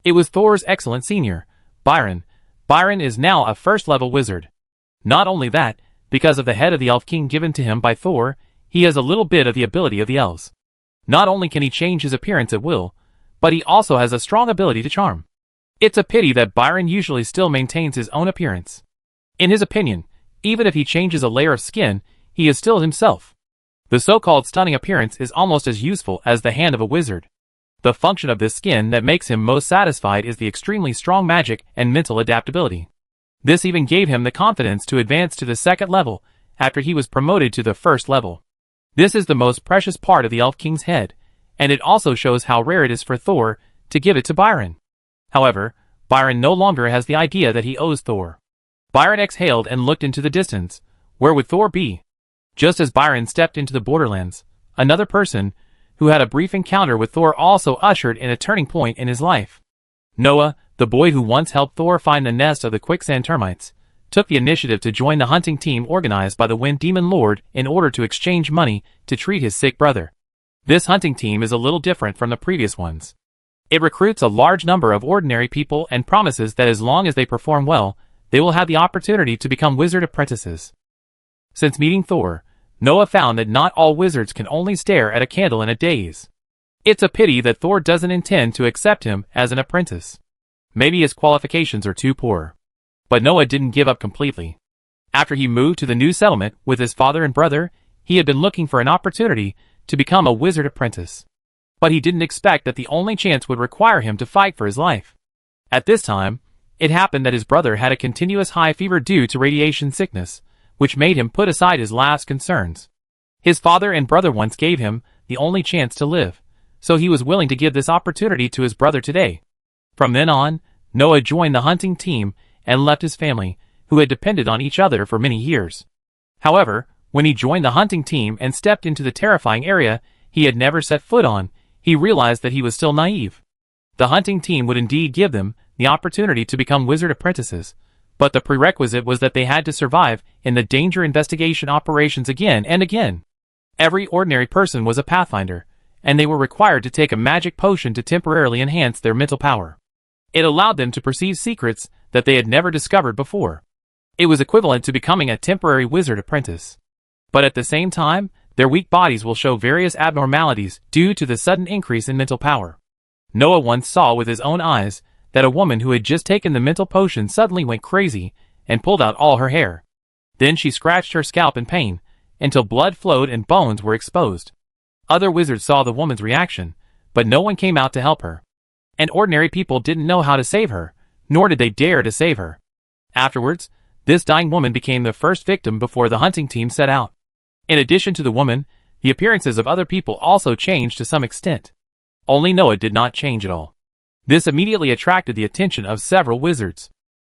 It was Thor's excellent senior, Byron. Byron is now a first-level wizard. Not only that, Because of the head of the Elf King given to him by Thor, he has a little bit of the ability of the elves. Not only can he change his appearance at will, but he also has a strong ability to charm. It's a pity that Byron usually still maintains his own appearance. In his opinion, even if he changes a layer of skin, he is still himself. The so-called stunning appearance is almost as useful as the hand of a wizard. The function of this skin that makes him most satisfied is the extremely strong magic and mental adaptability. This even gave him the confidence to advance to the second level after he was promoted to the first level. This is the most precious part of the Elf King's head, and it also shows how rare it is for Thor to give it to Byron. However, Byron no longer has the idea that he owes Thor. Byron exhaled and looked into the distance. Where would Thor be? Just as Byron stepped into the borderlands, another person, who had a brief encounter with Thor, also ushered in a turning point in his life. Noah, the boy who once helped Thor find the nest of the quicksand termites, took the initiative to join the hunting team organized by the Wind Demon Lord in order to exchange money to treat his sick brother. This hunting team is a little different from the previous ones. It recruits a large number of ordinary people and promises that as long as they perform well, they will have the opportunity to become wizard apprentices. Since meeting Thor, Noah found that not all wizards can only stare at a candle in a daze. It's a pity that Thor doesn't intend to accept him as an apprentice. Maybe his qualifications are too poor. But Noah didn't give up completely. After he moved to the new settlement with his father and brother, he had been looking for an opportunity to become a wizard apprentice. But he didn't expect that the only chance would require him to fight for his life. At this time, it happened that his brother had a continuous high fever due to radiation sickness, which made him put aside his last concerns. His father and brother once gave him the only chance to live, so he was willing to give this opportunity to his brother today. From then on, Noah joined the hunting team and left his family, who had depended on each other for many years. However, when he joined the hunting team and stepped into the terrifying area he had never set foot on, he realized that he was still naive. The hunting team would indeed give them the opportunity to become wizard apprentices, but the prerequisite was that they had to survive in the danger investigation operations again and again. Every ordinary person was a pathfinder, and they were required to take a magic potion to temporarily enhance their mental power. It allowed them to perceive secrets that they had never discovered before. It was equivalent to becoming a temporary wizard apprentice. But at the same time, their weak bodies will show various abnormalities due to the sudden increase in mental power. Noah once saw with his own eyes that a woman who had just taken the mental potion suddenly went crazy and pulled out all her hair. Then she scratched her scalp in pain until blood flowed and bones were exposed. Other wizards saw the woman's reaction, but no one came out to help her. And ordinary people didn't know how to save her, nor did they dare to save her. Afterwards, this dying woman became the first victim before the hunting team set out. In addition to the woman, the appearances of other people also changed to some extent. Only Noah did not change at all. This immediately attracted the attention of several wizards.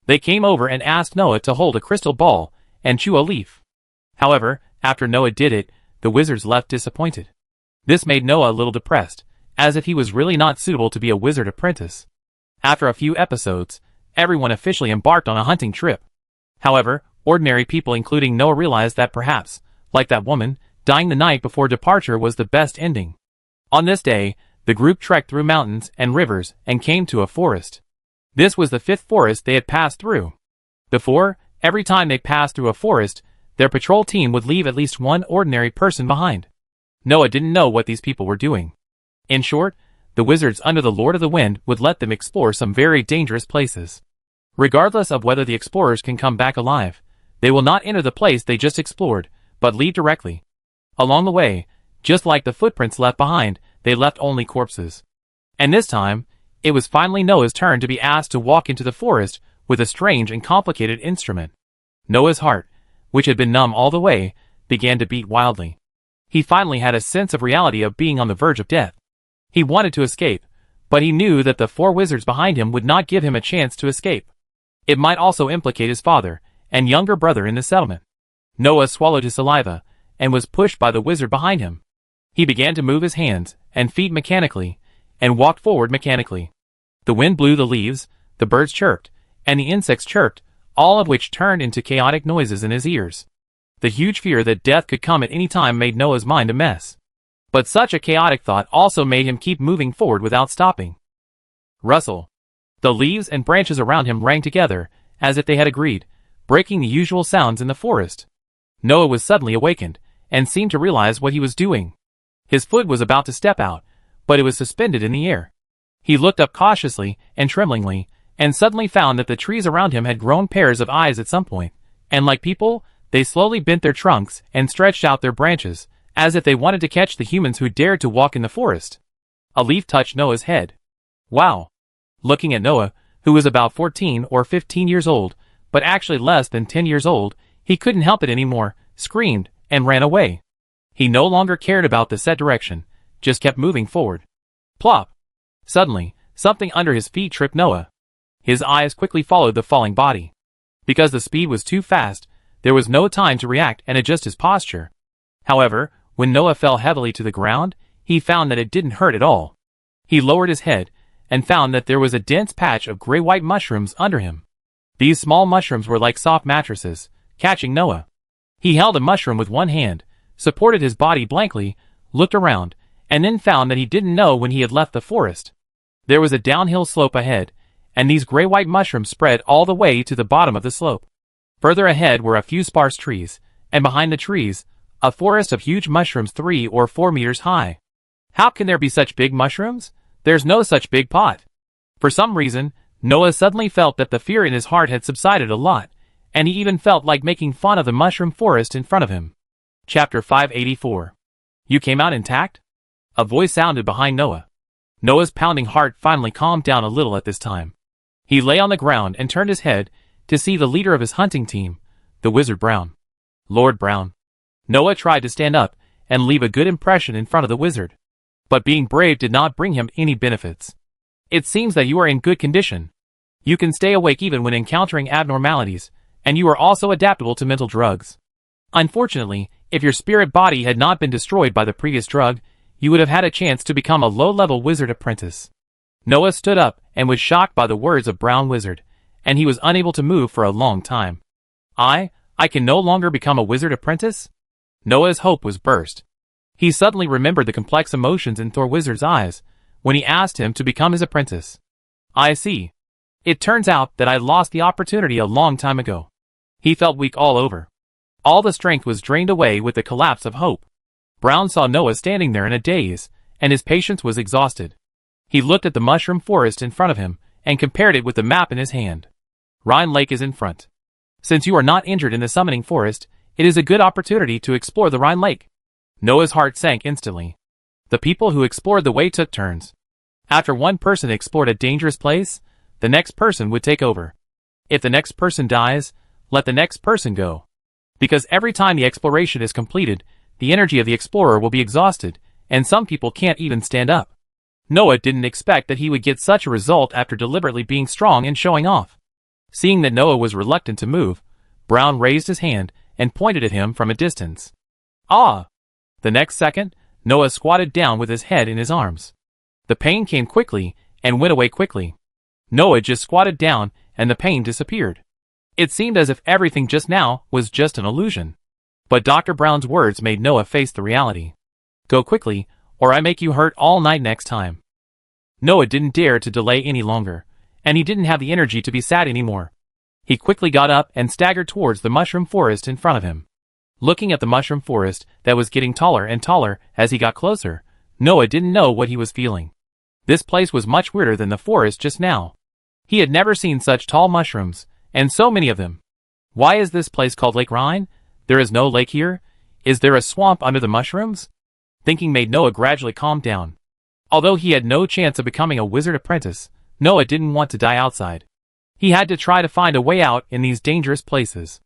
They came over and asked Noah to hold a crystal ball and chew a leaf. However, after Noah did it, the wizards left disappointed. This made Noah a little depressed, as if he was really not suitable to be a wizard apprentice. After a few episodes, everyone officially embarked on a hunting trip. However, ordinary people including Noah realized that perhaps, like that woman, dying the night before departure was the best ending. On this day, the group trekked through mountains and rivers and came to a forest. This was the 5th forest they had passed through. Before, every time they passed through a forest, their patrol team would leave at least one ordinary person behind. Noah didn't know what these people were doing. In short, the wizards under the Lord of the Wind would let them explore some very dangerous places. Regardless of whether the explorers can come back alive, they will not enter the place they just explored, but leave directly. Along the way, just like the footprints left behind, they left only corpses. And this time, it was finally Noah's turn to be asked to walk into the forest with a strange and complicated instrument. Noah's heart, which had been numb all the way, began to beat wildly. He finally had a sense of reality of being on the verge of death. He wanted to escape, but he knew that the 4 wizards behind him would not give him a chance to escape. It might also implicate his father and younger brother in the settlement. Noah swallowed his saliva and was pushed by the wizard behind him. He began to move his hands and feet mechanically and walked forward mechanically. The wind blew the leaves, the birds chirped, and the insects chirped, all of which turned into chaotic noises in his ears. The huge fear that death could come at any time made Noah's mind a mess. But such a chaotic thought also made him keep moving forward without stopping. Rustle. The leaves and branches around him rang together, as if they had agreed, breaking the usual sounds in the forest. Noah was suddenly awakened, and seemed to realize what he was doing. His foot was about to step out, but it was suspended in the air. He looked up cautiously and tremblingly, and suddenly found that the trees around him had grown pairs of eyes at some point, and like people, they slowly bent their trunks and stretched out their branches, as if they wanted to catch the humans who dared to walk in the forest. A leaf touched Noah's head. Wow! Looking at Noah, who was about 14 or 15 years old, but actually less than 10 years old, he couldn't help it anymore, screamed, and ran away. He no longer cared about the set direction, just kept moving forward. Plop! Suddenly, something under his feet tripped Noah. His eyes quickly followed the falling body. Because the speed was too fast, there was no time to react and adjust his posture. However, when Noah fell heavily to the ground, he found that it didn't hurt at all. He lowered his head, and found that there was a dense patch of gray-white mushrooms under him. These small mushrooms were like soft mattresses, catching Noah. He held a mushroom with one hand, supported his body blankly, looked around, and then found that he didn't know when he had left the forest. There was a downhill slope ahead, and these gray-white mushrooms spread all the way to the bottom of the slope. Further ahead were a few sparse trees, and behind the trees, a forest of huge mushrooms 3 or 4 meters high. How can there be such big mushrooms? There's no such big pot. For some reason, Noah suddenly felt that the fear in his heart had subsided a lot, and he even felt like making fun of the mushroom forest in front of him. Chapter 584. You came out intact? A voice sounded behind Noah. Noah's pounding heart finally calmed down a little at this time. He lay on the ground and turned his head to see the leader of his hunting team, the Wizard Brown. Lord Brown. Noah tried to stand up and leave a good impression in front of the wizard. But being brave did not bring him any benefits. It seems that you are in good condition. You can stay awake even when encountering abnormalities, and you are also adaptable to mental drugs. Unfortunately, if your spirit body had not been destroyed by the previous drug, you would have had a chance to become a low-level wizard apprentice. Noah stood up and was shocked by the words of Brown Wizard, and he was unable to move for a long time. I can no longer become a wizard apprentice? Noah's hope was burst. He suddenly remembered the complex emotions in Thor Wizard's eyes when he asked him to become his apprentice. I see. It turns out that I lost the opportunity a long time ago. He felt weak all over. All the strength was drained away with the collapse of hope. Brown saw Noah standing there in a daze, and his patience was exhausted. He looked at the mushroom forest in front of him and compared it with the map in his hand. Rhine Lake is in front. Since you are not injured in the summoning forest, it is a good opportunity to explore the Rhine Lake. Noah's heart sank instantly. The people who explored the way took turns. After one person explored a dangerous place, the next person would take over. If the next person dies, let the next person go. Because every time the exploration is completed, the energy of the explorer will be exhausted, and some people can't even stand up. Noah didn't expect that he would get such a result after deliberately being strong and showing off. Seeing that Noah was reluctant to move, Brown raised his hand and pointed at him from a distance. Ah! The next second, Noah squatted down with his head in his arms. The pain came quickly and went away quickly. Noah just squatted down and the pain disappeared. It seemed as if everything just now was just an illusion. But Dr. Brown's words made Noah face the reality. Go quickly, or I make you hurt all night next time. Noah didn't dare to delay any longer, and he didn't have the energy to be sad anymore. He quickly got up and staggered towards the mushroom forest in front of him. Looking at the mushroom forest that was getting taller and taller as he got closer, Noah didn't know what he was feeling. This place was much weirder than the forest just now. He had never seen such tall mushrooms, and so many of them. Why is this place called Lake Rhine? There is no lake here? Is there a swamp under the mushrooms? Thinking made Noah gradually calm down. Although he had no chance of becoming a wizard apprentice, Noah didn't want to die outside. He had to try to find a way out in these dangerous places.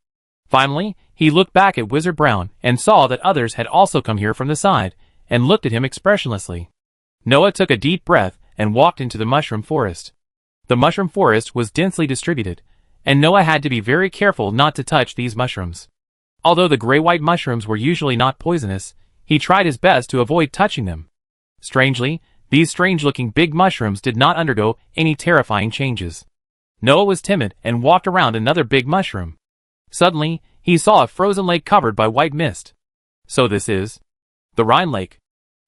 Finally, he looked back at Wizard Brown and saw that others had also come here from the side, and looked at him expressionlessly. Noah took a deep breath and walked into the mushroom forest. The mushroom forest was densely distributed, and Noah had to be very careful not to touch these mushrooms. Although the gray-white mushrooms were usually not poisonous, he tried his best to avoid touching them. Strangely, these strange-looking big mushrooms did not undergo any terrifying changes. Noah was timid and walked around another big mushroom. Suddenly, he saw a frozen lake covered by white mist. So this is the Rhine Lake.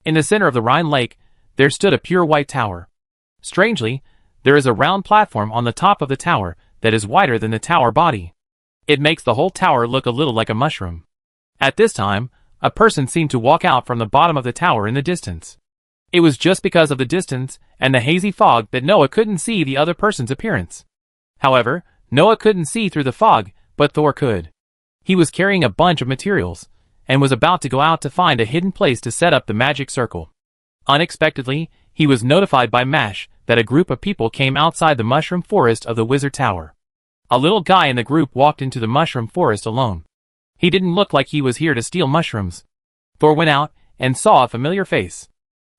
In the center of the Rhine Lake, there stood a pure white tower. Strangely, there is a round platform on the top of the tower that is wider than the tower body. It makes the whole tower look a little like a mushroom. At this time, a person seemed to walk out from the bottom of the tower in the distance. It was just because of the distance and the hazy fog that Noah couldn't see the other person's appearance. However, Noah couldn't see through the fog, but Thor could. He was carrying a bunch of materials, and was about to go out to find a hidden place to set up the magic circle. Unexpectedly, he was notified by Mash that a group of people came outside the mushroom forest of the wizard tower. A little guy in the group walked into the mushroom forest alone. He didn't look like he was here to steal mushrooms. Thor went out and saw a familiar face.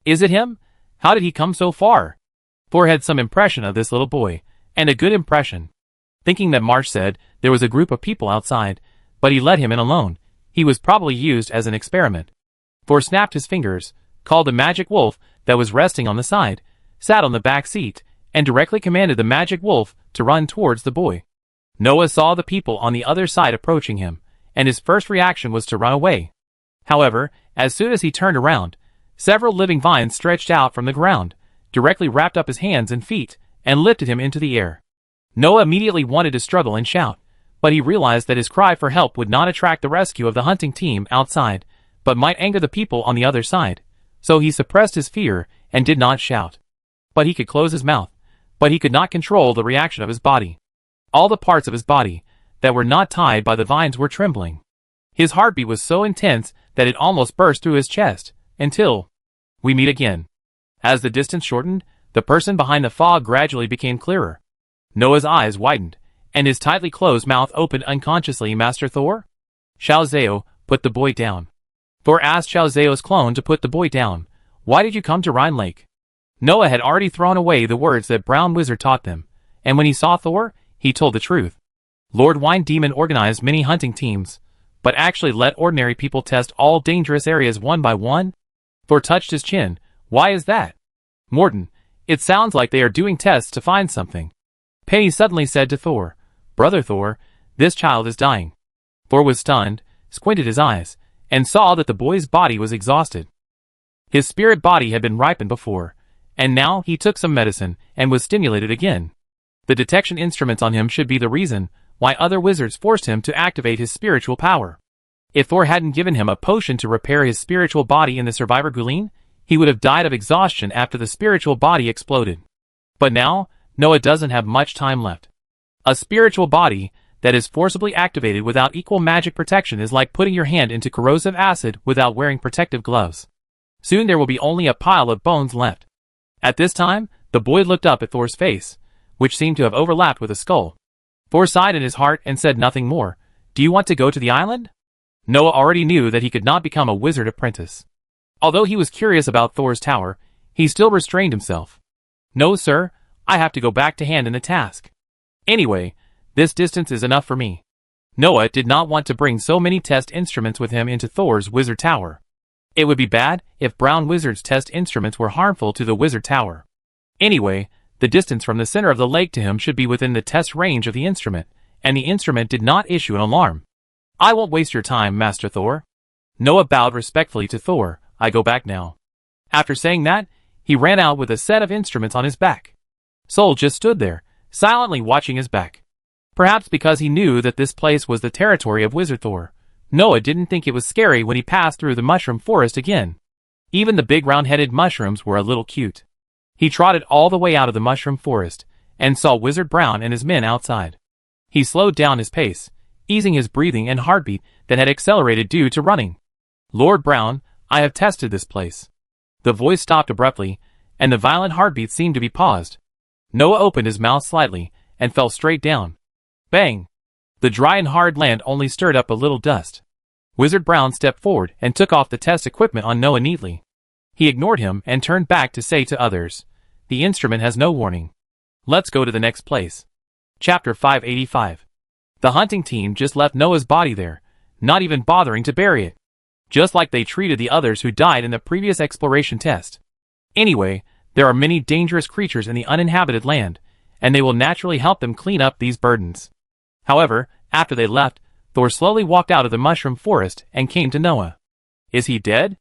Is it him? How did he come so far? Thor had some impression of this little boy, and a good impression. Thinking that Marsh said there was a group of people outside, but he let him in alone. He was probably used as an experiment. Thor snapped his fingers, called the magic wolf that was resting on the side, sat on the back seat, and directly commanded the magic wolf to run towards the boy. Noah saw the people on the other side approaching him, and his first reaction was to run away. However, as soon as he turned around, several living vines stretched out from the ground, directly wrapped up his hands and feet, and lifted him into the air. Noah immediately wanted to struggle and shout, but he realized that his cry for help would not attract the rescue of the hunting team outside, but might anger the people on the other side. So he suppressed his fear and did not shout. But he could close his mouth, but he could not control the reaction of his body. All the parts of his body that were not tied by the vines were trembling. His heartbeat was so intense that it almost burst through his chest, until we meet again. As the distance shortened, the person behind the fog gradually became clearer. Noah's eyes widened, and his tightly closed mouth opened unconsciously. Master Thor? Xiao Zhao, put the boy down. Thor asked Xiao Zhao's clone to put the boy down. Why did you come to Rhine Lake? Noah had already thrown away the words that Brown Wizard taught them, and when he saw Thor, he told the truth. Lord Wine Demon organized many hunting teams, but actually let ordinary people test all dangerous areas one by one? Thor touched his chin. Why is that? Morton, it sounds like they are doing tests to find something. Penny suddenly said to Thor, Brother Thor, this child is dying. Thor was stunned, squinted his eyes, and saw that the boy's body was exhausted. His spirit body had been ripened before, and now he took some medicine and was stimulated again. The detection instruments on him should be the reason why other wizards forced him to activate his spiritual power. If Thor hadn't given him a potion to repair his spiritual body in the Survivor Guleen, he would have died of exhaustion after the spiritual body exploded. But now, Noah doesn't have much time left. A spiritual body that is forcibly activated without equal magic protection is like putting your hand into corrosive acid without wearing protective gloves. Soon there will be only a pile of bones left. At this time, the boy looked up at Thor's face, which seemed to have overlapped with a skull. Thor sighed in his heart and said nothing more. Do you want to go to the island? Noah already knew that he could not become a wizard apprentice. Although he was curious about Thor's tower, he still restrained himself. No, sir, I have to go back to hand in the task. Anyway, this distance is enough for me. Noah did not want to bring so many test instruments with him into Thor's wizard tower. It would be bad if Brown Wizard's test instruments were harmful to the wizard tower. Anyway, the distance from the center of the lake to him should be within the test range of the instrument, and the instrument did not issue an alarm. I won't waste your time, Master Thor. Noah bowed respectfully to Thor. I go back now. After saying that, he ran out with a set of instruments on his back. Sol just stood there, silently watching his back. Perhaps because he knew that this place was the territory of Wizard Thor, Noah didn't think it was scary when he passed through the mushroom forest again. Even the big round-headed mushrooms were a little cute. He trotted all the way out of the mushroom forest, and saw Wizard Brown and his men outside. He slowed down his pace, easing his breathing and heartbeat that had accelerated due to running. Lord Brown, I have tested this place. The voice stopped abruptly, and the violent heartbeat seemed to be paused. Noah opened his mouth slightly, and fell straight down. Bang! The dry and hard land only stirred up a little dust. Wizard Brown stepped forward and took off the test equipment on Noah neatly. He ignored him and turned back to say to others, the instrument has no warning. Let's go to the next place. Chapter 585. The hunting team just left Noah's body there, not even bothering to bury it. Just like they treated the others who died in the previous exploration test. Anyway, there are many dangerous creatures in the uninhabited land, and they will naturally help them clean up these burdens. However, after they left, Thor slowly walked out of the mushroom forest and came to Noah. Is he dead?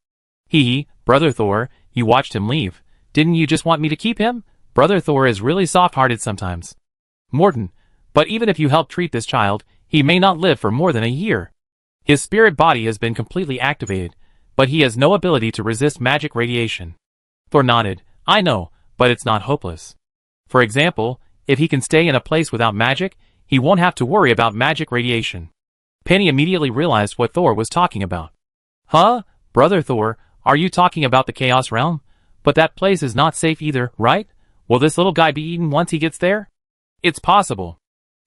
Brother Thor, you watched him leave. Didn't you just want me to keep him? Brother Thor is really soft-hearted sometimes. Morton, but even if you help treat this child, he may not live for more than a year. His spirit body has been completely activated, but he has no ability to resist magic radiation. Thor nodded. I know, but it's not hopeless. For example, if he can stay in a place without magic, he won't have to worry about magic radiation. Penny immediately realized what Thor was talking about. Huh? Brother Thor, are you talking about the Chaos Realm? But that place is not safe either, right? Will this little guy be eaten once he gets there? It's possible.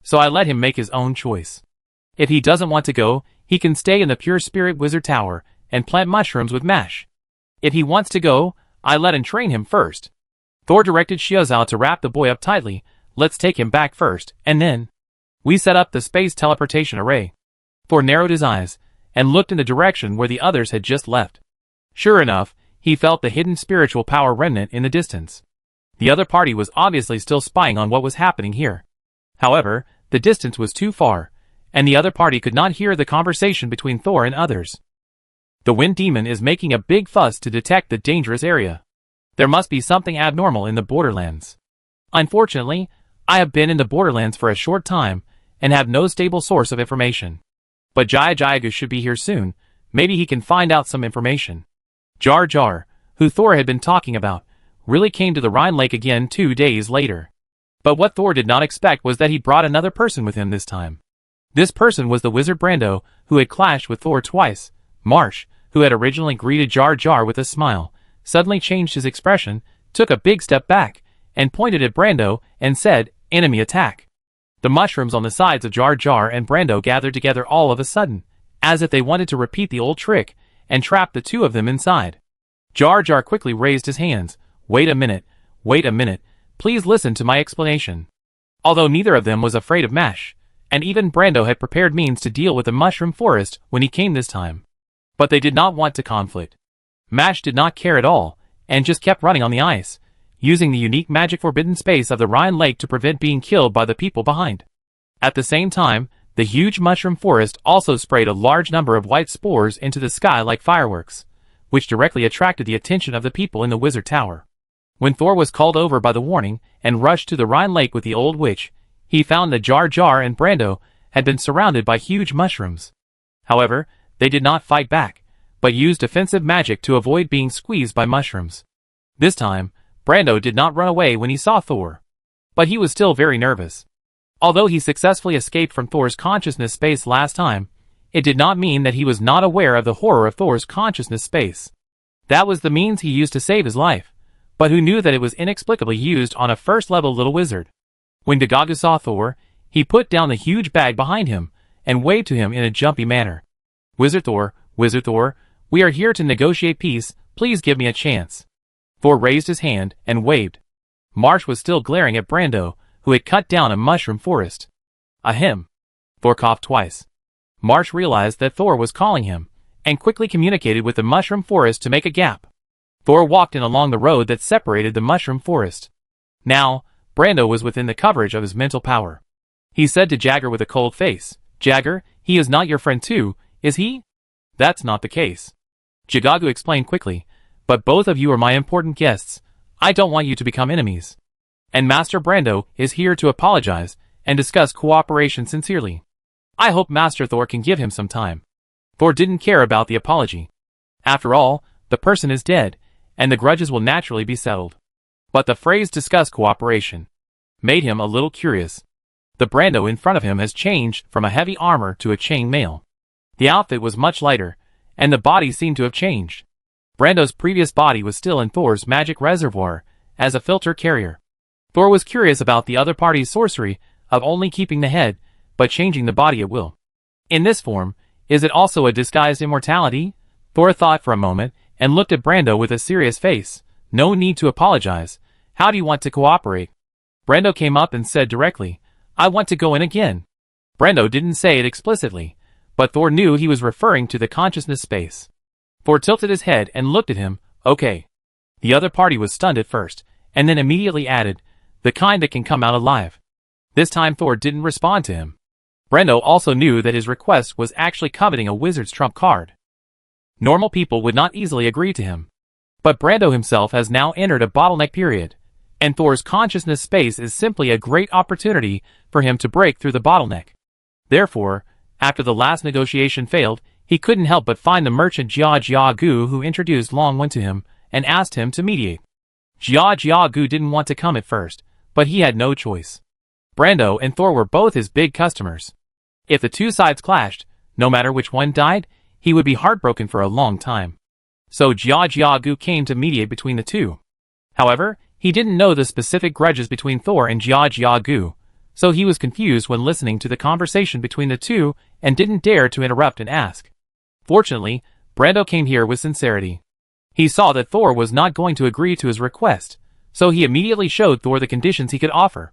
So I let him make his own choice. If he doesn't want to go, he can stay in the Pure Spirit Wizard Tower and plant mushrooms with Mash. If he wants to go, I let him train him first. Thor directed Xiuzhou to wrap the boy up tightly. Let's take him back first, and then we set up the space teleportation array. Thor narrowed his eyes and looked in the direction where the others had just left. Sure enough, he felt the hidden spiritual power remnant in the distance. The other party was obviously still spying on what was happening here. However, the distance was too far, and the other party could not hear the conversation between Thor and others. The Wind Demon is making a big fuss to detect the dangerous area. There must be something abnormal in the Borderlands. Unfortunately, I have been in the Borderlands for a short time and have no stable source of information. But Jiagu should be here soon. Maybe he can find out some information. Jar Jar, who Thor had been talking about, really came to the Rhine Lake again 2 days later. But what Thor did not expect was that he brought another person with him this time. This person was the wizard Brando, who had clashed with Thor twice. Marsh, who had originally greeted Jar Jar with a smile, suddenly changed his expression, took a big step back, and pointed at Brando and said, "Enemy attack." The mushrooms on the sides of Jar Jar and Brando gathered together all of a sudden, as if they wanted to repeat the old trick, and trap the two of them inside. Jar Jar quickly raised his hands. Wait a minute, please listen to my explanation. Although neither of them was afraid of Mash, and even Brando had prepared means to deal with the mushroom forest when he came this time. But they did not want to conflict. Mash did not care at all, and just kept running on the ice, using the unique magic forbidden space of the Rhine Lake to prevent being killed by the people behind. At the same time, the huge mushroom forest also sprayed a large number of white spores into the sky like fireworks, which directly attracted the attention of the people in the Wizard Tower. When Thor was called over by the warning and rushed to the Rhine Lake with the old witch, he found that Jar Jar and Brando had been surrounded by huge mushrooms. However, they did not fight back, but used defensive magic to avoid being squeezed by mushrooms. This time, Brando did not run away when he saw Thor. But he was still very nervous. Although he successfully escaped from Thor's consciousness space last time, it did not mean that he was not aware of the horror of Thor's consciousness space. That was the means he used to save his life, but who knew that it was inexplicably used on a first-level little wizard. When Jiagu saw Thor, he put down the huge bag behind him and waved to him in a jumpy manner. Wizard Thor, we are here to negotiate peace, please give me a chance." Thor raised his hand and waved. Marsh was still glaring at Brando, who had cut down a mushroom forest. Ahem. Thor coughed twice. Marsh realized that Thor was calling him, and quickly communicated with the mushroom forest to make a gap. Thor walked in along the road that separated the mushroom forest. Now, Brando was within the coverage of his mental power. He said to Jagger with a cold face, "Jagger, he is not your friend too, is he?" "That's not the case." Jiagu explained quickly, "But both of you are my important guests. I don't want you to become enemies. And Master Brando is here to apologize and discuss cooperation sincerely. I hope Master Thor can give him some time." Thor didn't care about the apology. After all, the person is dead, and the grudges will naturally be settled. But the phrase "discuss cooperation" made him a little curious. The Brando in front of him has changed from a heavy armor to a chain mail. The outfit was much lighter, and the body seemed to have changed. Brando's previous body was still in Thor's magic reservoir, as a filter carrier. Thor was curious about the other party's sorcery of only keeping the head, but changing the body at will. In this form, is it also a disguised immortality? Thor thought for a moment, and looked at Brando with a serious face. "No need to apologize. How do you want to cooperate?" Brando came up and said directly, "I want to go in again." Brando didn't say it explicitly, but Thor knew he was referring to the consciousness space. Thor tilted his head and looked at him. "Okay." The other party was stunned at first, and then immediately added, "The kind that can come out alive." This time Thor didn't respond to him. Brando also knew that his request was actually coveting a wizard's trump card. Normal people would not easily agree to him. But Brando himself has now entered a bottleneck period, and Thor's consciousness space is simply a great opportunity for him to break through the bottleneck. Therefore, After the last negotiation failed, he couldn't help but find the merchant Jia Jia Gu, who introduced Long Wen to him and asked him to mediate. Jia Jia Gu didn't want to come at first, but he had no choice. Brando and Thor were both his big customers. If the two sides clashed, no matter which one died, he would be heartbroken for a long time. So Jia Jia Gu came to mediate between the two. However, he didn't know the specific grudges between Thor and Jia Jia Gu, so he was confused when listening to the conversation between the two and didn't dare to interrupt and ask. Fortunately, Brando came here with sincerity. He saw that Thor was not going to agree to his request, so he immediately showed Thor the conditions he could offer.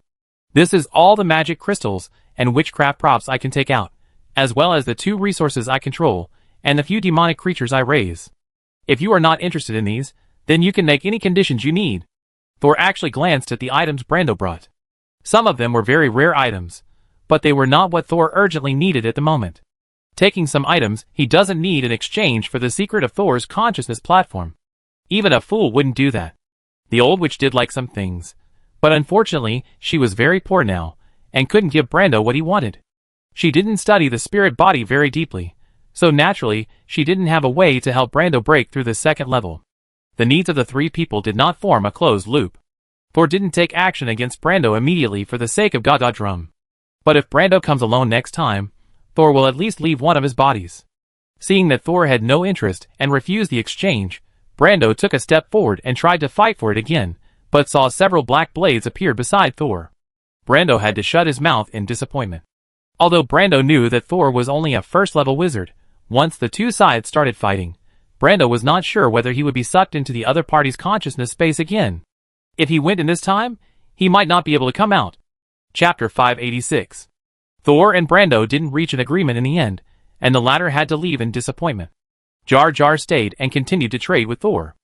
This is all the magic crystals and witchcraft props I can take out, as well as the 2 resources I control and the few demonic creatures I raise. If you are not interested in these, then you can make any conditions you need. Thor actually glanced at the items Brando brought. Some of them were very rare items, but they were not what Thor urgently needed at the moment. Taking some items he doesn't need in exchange for the secret of Thor's consciousness platform. Even a fool wouldn't do that. The old witch did like some things, but unfortunately she was very poor now, and couldn't give Brando what he wanted. She didn't study the spirit body very deeply, so naturally she didn't have a way to help Brando break through the second level. The needs of the 3 people did not form a closed loop. Thor didn't take action against Brando immediately for the sake of Gaga Drum. But if Brando comes alone next time, Thor will at least leave one of his bodies. Seeing that Thor had no interest and refused the exchange, Brando took a step forward and tried to fight for it again, but saw several black blades appear beside Thor. Brando had to shut his mouth in disappointment. Although Brando knew that Thor was only a first-level wizard, once the 2 sides started fighting, Brando was not sure whether he would be sucked into the other party's consciousness space again. If he went in this time, he might not be able to come out. Chapter 586. Thor and Brando didn't reach an agreement in the end, and the latter had to leave in disappointment. Jar Jar stayed and continued to trade with Thor.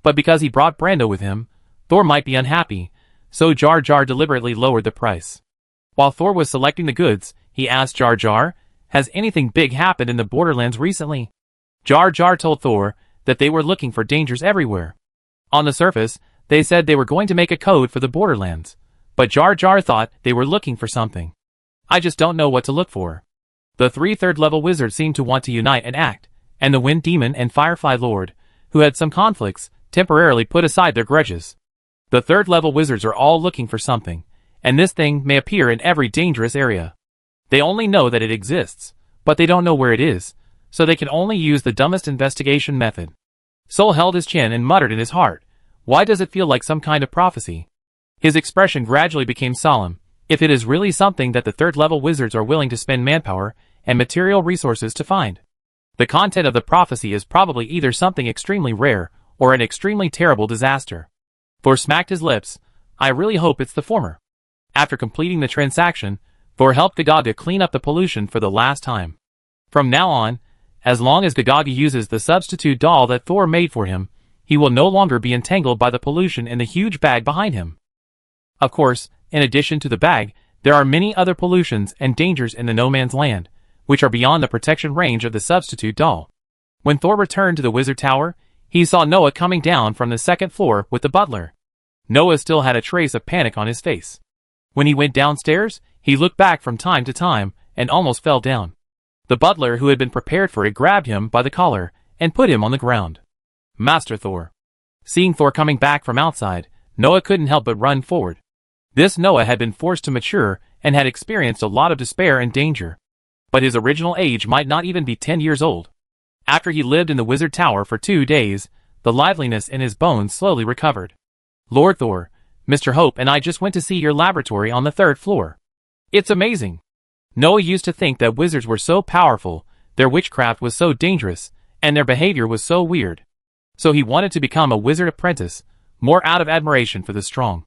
But because he brought Brando with him, Thor might be unhappy, so Jar Jar deliberately lowered the price. While Thor was selecting the goods, he asked Jar Jar, "Has anything big happened in the Borderlands recently?" Jar Jar told Thor that they were looking for dangers everywhere. On the surface, they said they were going to make a code for the Borderlands, but Jar Jar thought they were looking for something. "I just don't know what to look for." The 3 third-level wizards seemed to want to unite and act, and the Wind Demon and Firefly Lord, who had some conflicts, temporarily put aside their grudges. The third-level wizards are all looking for something, and this thing may appear in every dangerous area. They only know that it exists, but they don't know where it is, so they can only use the dumbest investigation method. Soul held his chin and muttered in his heart, "Why does it feel like some kind of prophecy?" His expression gradually became solemn. If it is really something that the third-level wizards are willing to spend manpower and material resources to find, the content of the prophecy is probably either something extremely rare or an extremely terrible disaster. Thor smacked his lips. "I really hope it's the former." After completing the transaction, Thor helped Gagaga clean up the pollution for the last time. From now on, as long as Gagaga uses the substitute doll that Thor made for him, he will no longer be entangled by the pollution in the huge bag behind him. Of course, in addition to the bag, there are many other pollutions and dangers in the No Man's Land, which are beyond the protection range of the substitute doll. When Thor returned to the Wizard Tower, he saw Noah coming down from the 2nd floor with the butler. Noah still had a trace of panic on his face. When he went downstairs, he looked back from time to time and almost fell down. The butler, who had been prepared for it, grabbed him by the collar and put him on the ground. "Master Thor." Seeing Thor coming back from outside, Noah couldn't help but run forward. This Noah had been forced to mature and had experienced a lot of despair and danger. But his original age might not even be 10 years old. After he lived in the Wizard Tower for 2 days, the liveliness in his bones slowly recovered. "Lord Thor, Mr. Hope and I just went to see your laboratory on the 3rd floor. It's amazing." Noah used to think that wizards were so powerful, their witchcraft was so dangerous, and their behavior was so weird. So he wanted to become a wizard apprentice, more out of admiration for the strong.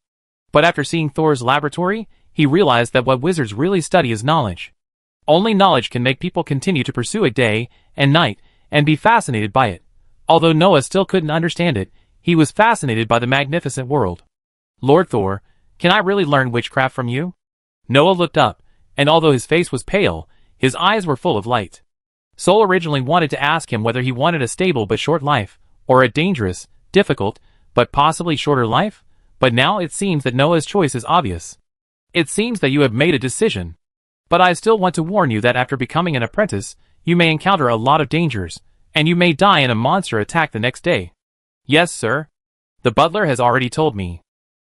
But after seeing Thor's laboratory, he realized that what wizards really study is knowledge. Only knowledge can make people continue to pursue it day and night and be fascinated by it. Although Noah still couldn't understand it, he was fascinated by the magnificent world. "Lord Thor, can I really learn witchcraft from you?" Noah looked up, and although his face was pale, his eyes were full of light. Soul originally wanted to ask him whether he wanted a stable but short life, or a dangerous, difficult, but possibly shorter life, but now it seems that Noah's choice is obvious. "It seems that you have made a decision." But I still want to warn you that after becoming an apprentice, you may encounter a lot of dangers, and you may die in a monster attack the next day. Yes, sir. The butler has already told me.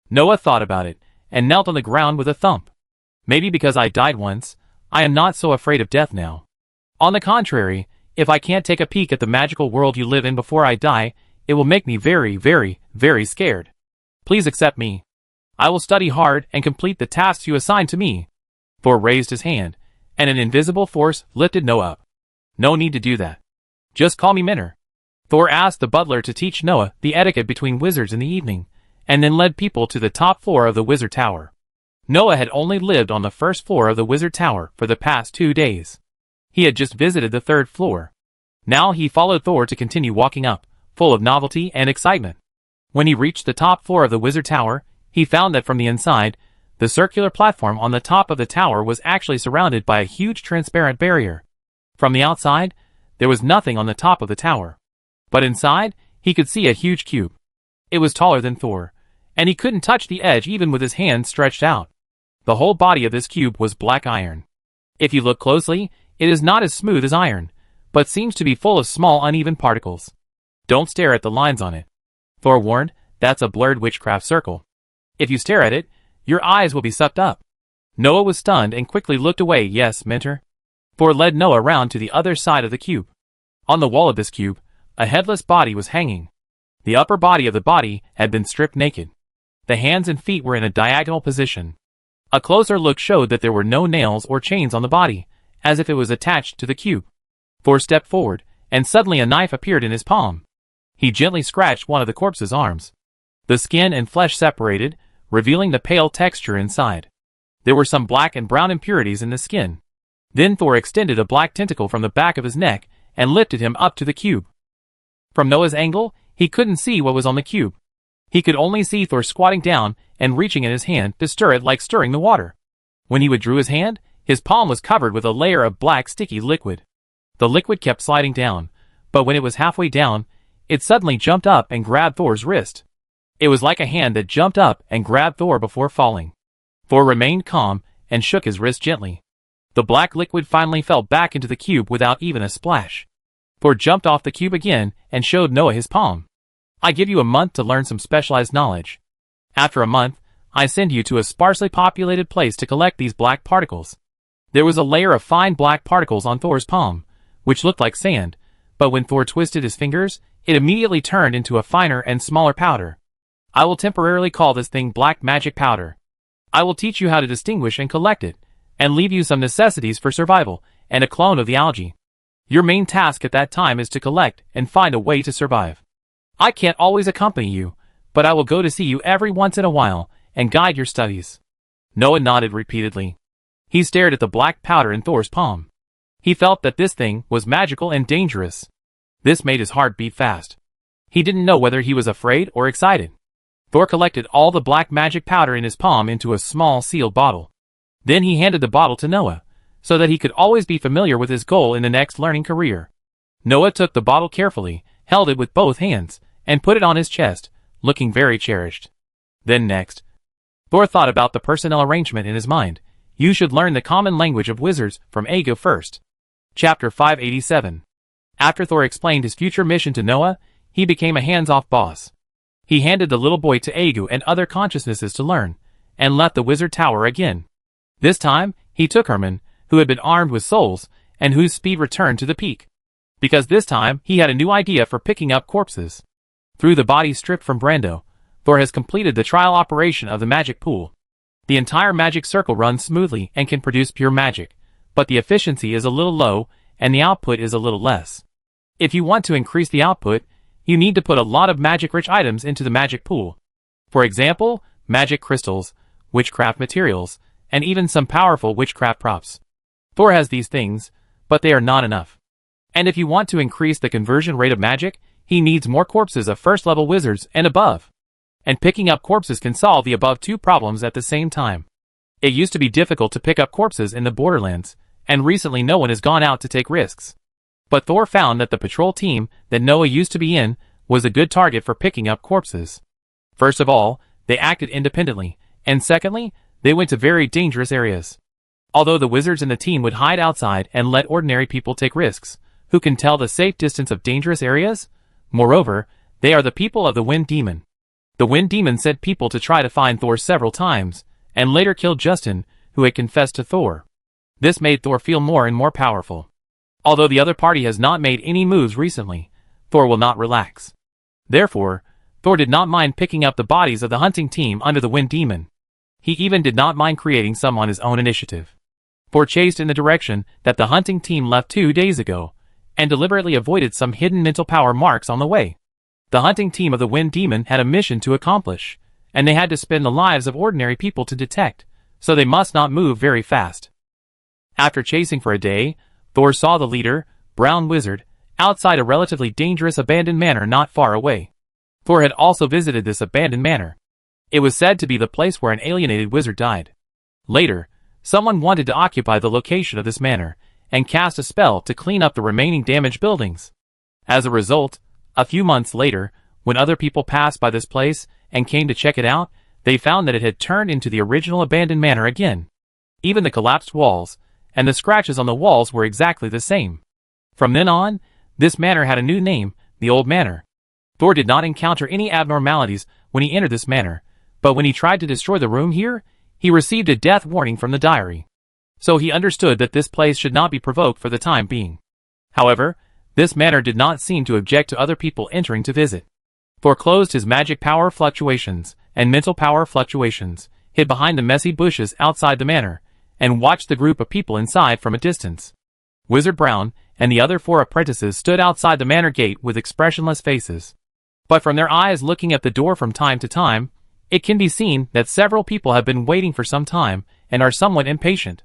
Noah thought about it, and knelt on the ground with a thump. Maybe because I died once, I am not so afraid of death now. On the contrary, if I can't take a peek at the magical world you live in before I die, it will make me very, very, very scared. Please accept me. I will study hard and complete the tasks you assign to me. Thor raised his hand, and an invisible force lifted Noah up. No need to do that. Just call me Minner. Thor asked the butler to teach Noah the etiquette between wizards in the evening, and then led people to the top floor of the wizard tower. Noah had only lived on the first floor of the wizard tower for the past 2 days. He had just visited the 3rd floor. Now he followed Thor to continue walking up, full of novelty and excitement. When he reached the top floor of the wizard tower, he found that from the inside, the circular platform on the top of the tower was actually surrounded by a huge transparent barrier. From the outside, there was nothing on the top of the tower. But inside, he could see a huge cube. It was taller than Thor, and he couldn't touch the edge even with his hands stretched out. The whole body of this cube was black iron. If you look closely, it is not as smooth as iron, but seems to be full of small uneven particles. Don't stare at the lines on it. Thor warned, that's a blurred witchcraft circle. If you stare at it, your eyes will be sucked up. Noah was stunned and quickly looked away. Yes, Mentor. Thor led Noah around to the other side of the cube. On the wall of this cube, a headless body was hanging. The upper body of the body had been stripped naked. The hands and feet were in a diagonal position. A closer look showed that there were no nails or chains on the body, as if it was attached to the cube. Thor stepped forward, and suddenly a knife appeared in his palm. He gently scratched one of the corpse's arms. The skin and flesh separated, revealing the pale texture inside. There were some black and brown impurities in the skin. Then Thor extended a black tentacle from the back of his neck and lifted him up to the cube. From Noah's angle, he couldn't see what was on the cube. He could only see Thor squatting down and reaching in his hand to stir it like stirring the water. When he withdrew his hand, his palm was covered with a layer of black sticky liquid. The liquid kept sliding down, but when it was halfway down, it suddenly jumped up and grabbed Thor's wrist. It was like a hand that jumped up and grabbed Thor before falling. Thor remained calm and shook his wrist gently. The black liquid finally fell back into the cube without even a splash. Thor jumped off the cube again and showed Noah his palm. I give you a month to learn some specialized knowledge. After a month, I send you to a sparsely populated place to collect these black particles. There was a layer of fine black particles on Thor's palm, which looked like sand, but when Thor twisted his fingers, it immediately turned into a finer and smaller powder. I will temporarily call this thing black magic powder. I will teach you how to distinguish and collect it, and leave you some necessities for survival, and a clone of the algae. Your main task at that time is to collect and find a way to survive. I can't always accompany you, but I will go to see you every once in a while, and guide your studies. Noah nodded repeatedly. He stared at the black powder in Thor's palm. He felt that this thing was magical and dangerous. This made his heart beat fast. He didn't know whether he was afraid or excited. Thor collected all the black magic powder in his palm into a small sealed bottle. Then he handed the bottle to Noah, so that he could always be familiar with his goal in the next learning career. Noah took the bottle carefully, held it with both hands, and put it on his chest, looking very cherished. Then next, Thor thought about the personnel arrangement in his mind. You should learn the common language of wizards from Ego first. Chapter 587. After Thor explained his future mission to Noah, he became a hands-off boss. He handed the little boy to Egu and other consciousnesses to learn, and left the wizard tower again. This time, he took Herman, who had been armed with souls, and whose speed returned to the peak. Because this time, he had a new idea for picking up corpses. Through the body stripped from Brando, Thor has completed the trial operation of the magic pool. The entire magic circle runs smoothly and can produce pure magic, but the efficiency is a little low, and the output is a little less. If you want to increase the output, you need to put a lot of magic-rich items into the magic pool. For example, magic crystals, witchcraft materials, and even some powerful witchcraft props. Thor has these things, but they are not enough. And if you want to increase the conversion rate of magic, he needs more corpses of first-level wizards and above. And picking up corpses can solve the above two problems at the same time. It used to be difficult to pick up corpses in the Borderlands, and recently no one has gone out to take risks. But Thor found that the patrol team that Noah used to be in was a good target for picking up corpses. First of all, they acted independently, and secondly, they went to very dangerous areas. Although the wizards in the team would hide outside and let ordinary people take risks, who can tell the safe distance of dangerous areas? Moreover, they are the people of the Wind Demon. The Wind Demon sent people to try to find Thor several times, and later killed Justin, who had confessed to Thor. This made Thor feel more and more powerful. Although the other party has not made any moves recently, Thor will not relax. Therefore, Thor did not mind picking up the bodies of the hunting team under the Wind Demon. He even did not mind creating some on his own initiative. Thor chased in the direction that the hunting team left 2 days ago, and deliberately avoided some hidden mental power marks on the way. The hunting team of the Wind Demon had a mission to accomplish, and they had to spend the lives of ordinary people to detect, so they must not move very fast. After chasing for a day, Thor saw the leader, Brown Wizard, outside a relatively dangerous abandoned manor not far away. Thor had also visited this abandoned manor. It was said to be the place where an alienated wizard died. Later, someone wanted to occupy the location of this manor, and cast a spell to clean up the remaining damaged buildings. As a result, a few months later, when other people passed by this place and came to check it out, they found that it had turned into the original abandoned manor again. Even the collapsed walls and the scratches on the walls were exactly the same. From then on, this manor had a new name, the Old Manor. Thor did not encounter any abnormalities when he entered this manor, but when he tried to destroy the room here, he received a death warning from the diary. So he understood that this place should not be provoked for the time being. However, this manor did not seem to object to other people entering to visit. Thor closed his magic power fluctuations and mental power fluctuations, hid behind the messy bushes outside the manor, and watched the group of people inside from a distance. Wizard Brown and the other 4 apprentices stood outside the manor gate with expressionless faces. But from their eyes looking at the door from time to time, it can be seen that several people have been waiting for some time and are somewhat impatient.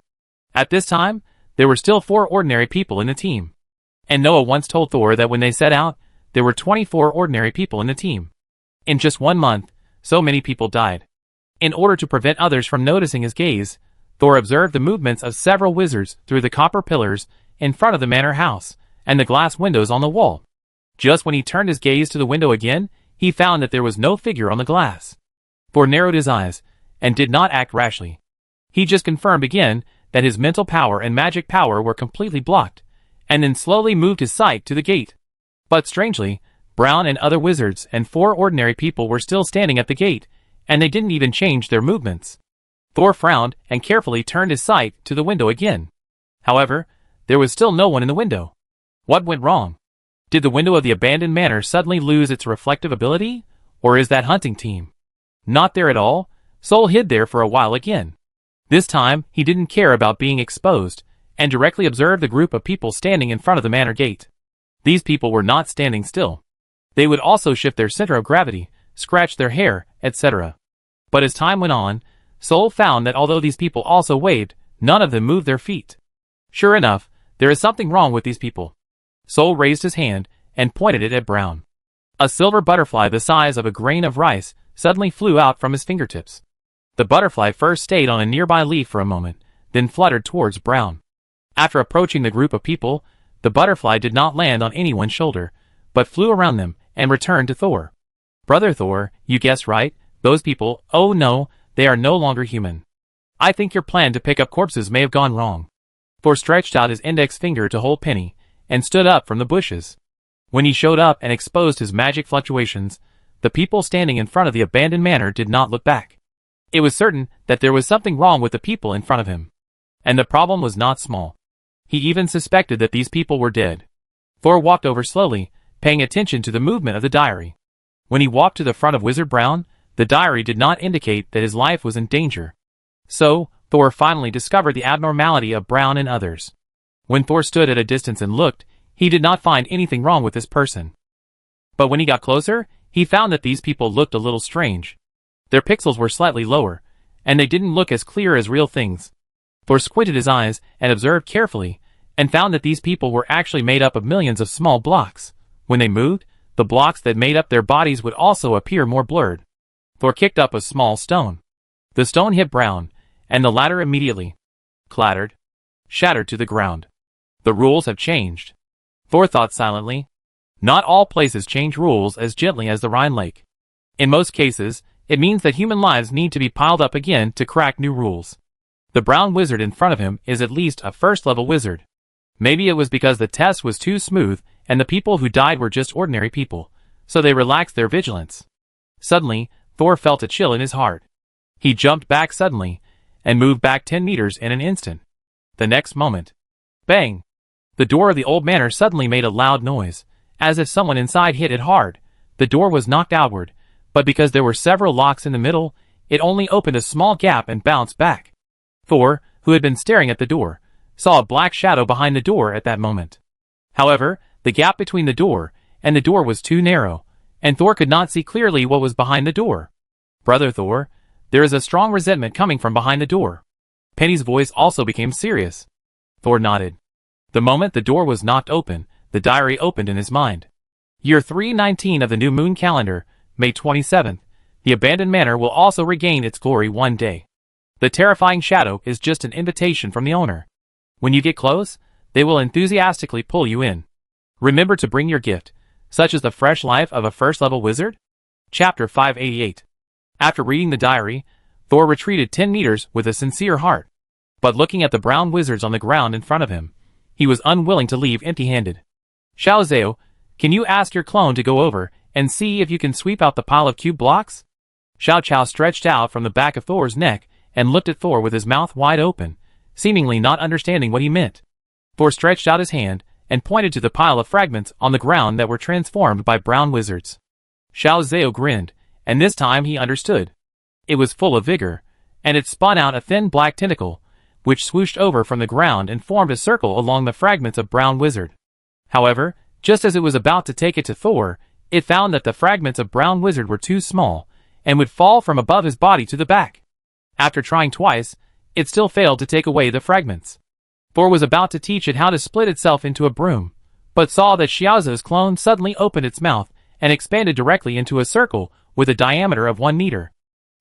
At this time, there were still 4 ordinary people in the team. And Noah once told Thor that when they set out, there were 24 ordinary people in the team. In just 1 month, so many people died. In order to prevent others from noticing his gaze, Thor observed the movements of several wizards through the copper pillars in front of the manor house and the glass windows on the wall. Just when he turned his gaze to the window again, he found that there was no figure on the glass. Thor narrowed his eyes and did not act rashly. He just confirmed again that his mental power and magic power were completely blocked, and then slowly moved his sight to the gate. But strangely, Brown and other wizards and 4 ordinary people were still standing at the gate, and they didn't even change their movements. Thor frowned and carefully turned his sight to the window again. However, there was still no one in the window. What went wrong? Did the window of the abandoned manor suddenly lose its reflective ability? Or is that hunting team not there at all? Sol hid there for a while again. This time, he didn't care about being exposed, and directly observed the group of people standing in front of the manor gate. These people were not standing still. They would also shift their center of gravity, scratch their hair, etc. But as time went on, Sol found that although these people also waved, none of them moved their feet. Sure enough, there is something wrong with these people. Sol raised his hand and pointed it at Brown. A silver butterfly the size of a grain of rice suddenly flew out from his fingertips. The butterfly first stayed on a nearby leaf for a moment, then fluttered towards Brown. After approaching the group of people, the butterfly did not land on anyone's shoulder, but flew around them and returned to Thor. Brother Thor, you guessed right, those people, oh no, they are no longer human. I think your plan to pick up corpses may have gone wrong. Thor stretched out his index finger to hold Penny, and stood up from the bushes. When he showed up and exposed his magic fluctuations, the people standing in front of the abandoned manor did not look back. It was certain that there was something wrong with the people in front of him. And the problem was not small. He even suspected that these people were dead. Thor walked over slowly, paying attention to the movement of the diary. When he walked to the front of Wizard Brown, the diary did not indicate that his life was in danger. So, Thor finally discovered the abnormality of Brown and others. When Thor stood at a distance and looked, he did not find anything wrong with this person. But when he got closer, he found that these people looked a little strange. Their pixels were slightly lower, and they didn't look as clear as real things. Thor squinted his eyes and observed carefully, and found that these people were actually made up of millions of small blocks. When they moved, the blocks that made up their bodies would also appear more blurred. Thor kicked up a small stone. The stone hit Brown, and the latter immediately clattered, shattered to the ground. The rules have changed. Thor thought silently. Not all places change rules as gently as the Rhine Lake. In most cases, it means that human lives need to be piled up again to crack new rules. The brown wizard in front of him is at least a first-level wizard. Maybe it was because the test was too smooth and the people who died were just ordinary people, so they relaxed their vigilance. Suddenly, Thor felt a chill in his heart. He jumped back suddenly and moved back 10 meters in an instant. The next moment, bang! The door of the old manor suddenly made a loud noise, as if someone inside hit it hard. The door was knocked outward, but because there were several locks in the middle, it only opened a small gap and bounced back. Thor, who had been staring at the door, saw a black shadow behind the door at that moment. However, the gap between the door and the door was too narrow, and Thor could not see clearly what was behind the door. "Brother Thor, there is a strong resentment coming from behind the door." Penny's voice also became serious. Thor nodded. The moment the door was knocked open, the diary opened in his mind. Year 319 of the new moon calendar, May 27th, the abandoned manor will also regain its glory one day. The terrifying shadow is just an invitation from the owner. When you get close, they will enthusiastically pull you in. Remember to bring your gift, such as the fresh life of a first-level wizard? Chapter 588. After reading the diary, Thor retreated 10 meters with a sincere heart. But looking at the brown wizards on the ground in front of him, he was unwilling to leave empty-handed. "Xiao Zhao, can you ask your clone to go over and see if you can sweep out the pile of cube blocks?" Xiao Chao stretched out from the back of Thor's neck and looked at Thor with his mouth wide open, seemingly not understanding what he meant. Thor stretched out his hand and pointed to the pile of fragments on the ground that were transformed by brown wizards. Xiao Zhao grinned, and this time he understood. It was full of vigor, and it spun out a thin black tentacle, which swooshed over from the ground and formed a circle along the fragments of brown wizard. However, just as it was about to take it to Thor, it found that the fragments of brown wizard were too small, and would fall from above his body to the back. After trying twice, it still failed to take away the fragments. Thor was about to teach it how to split itself into a broom, but saw that Xiaozu's clone suddenly opened its mouth and expanded directly into a circle with a diameter of 1 meter.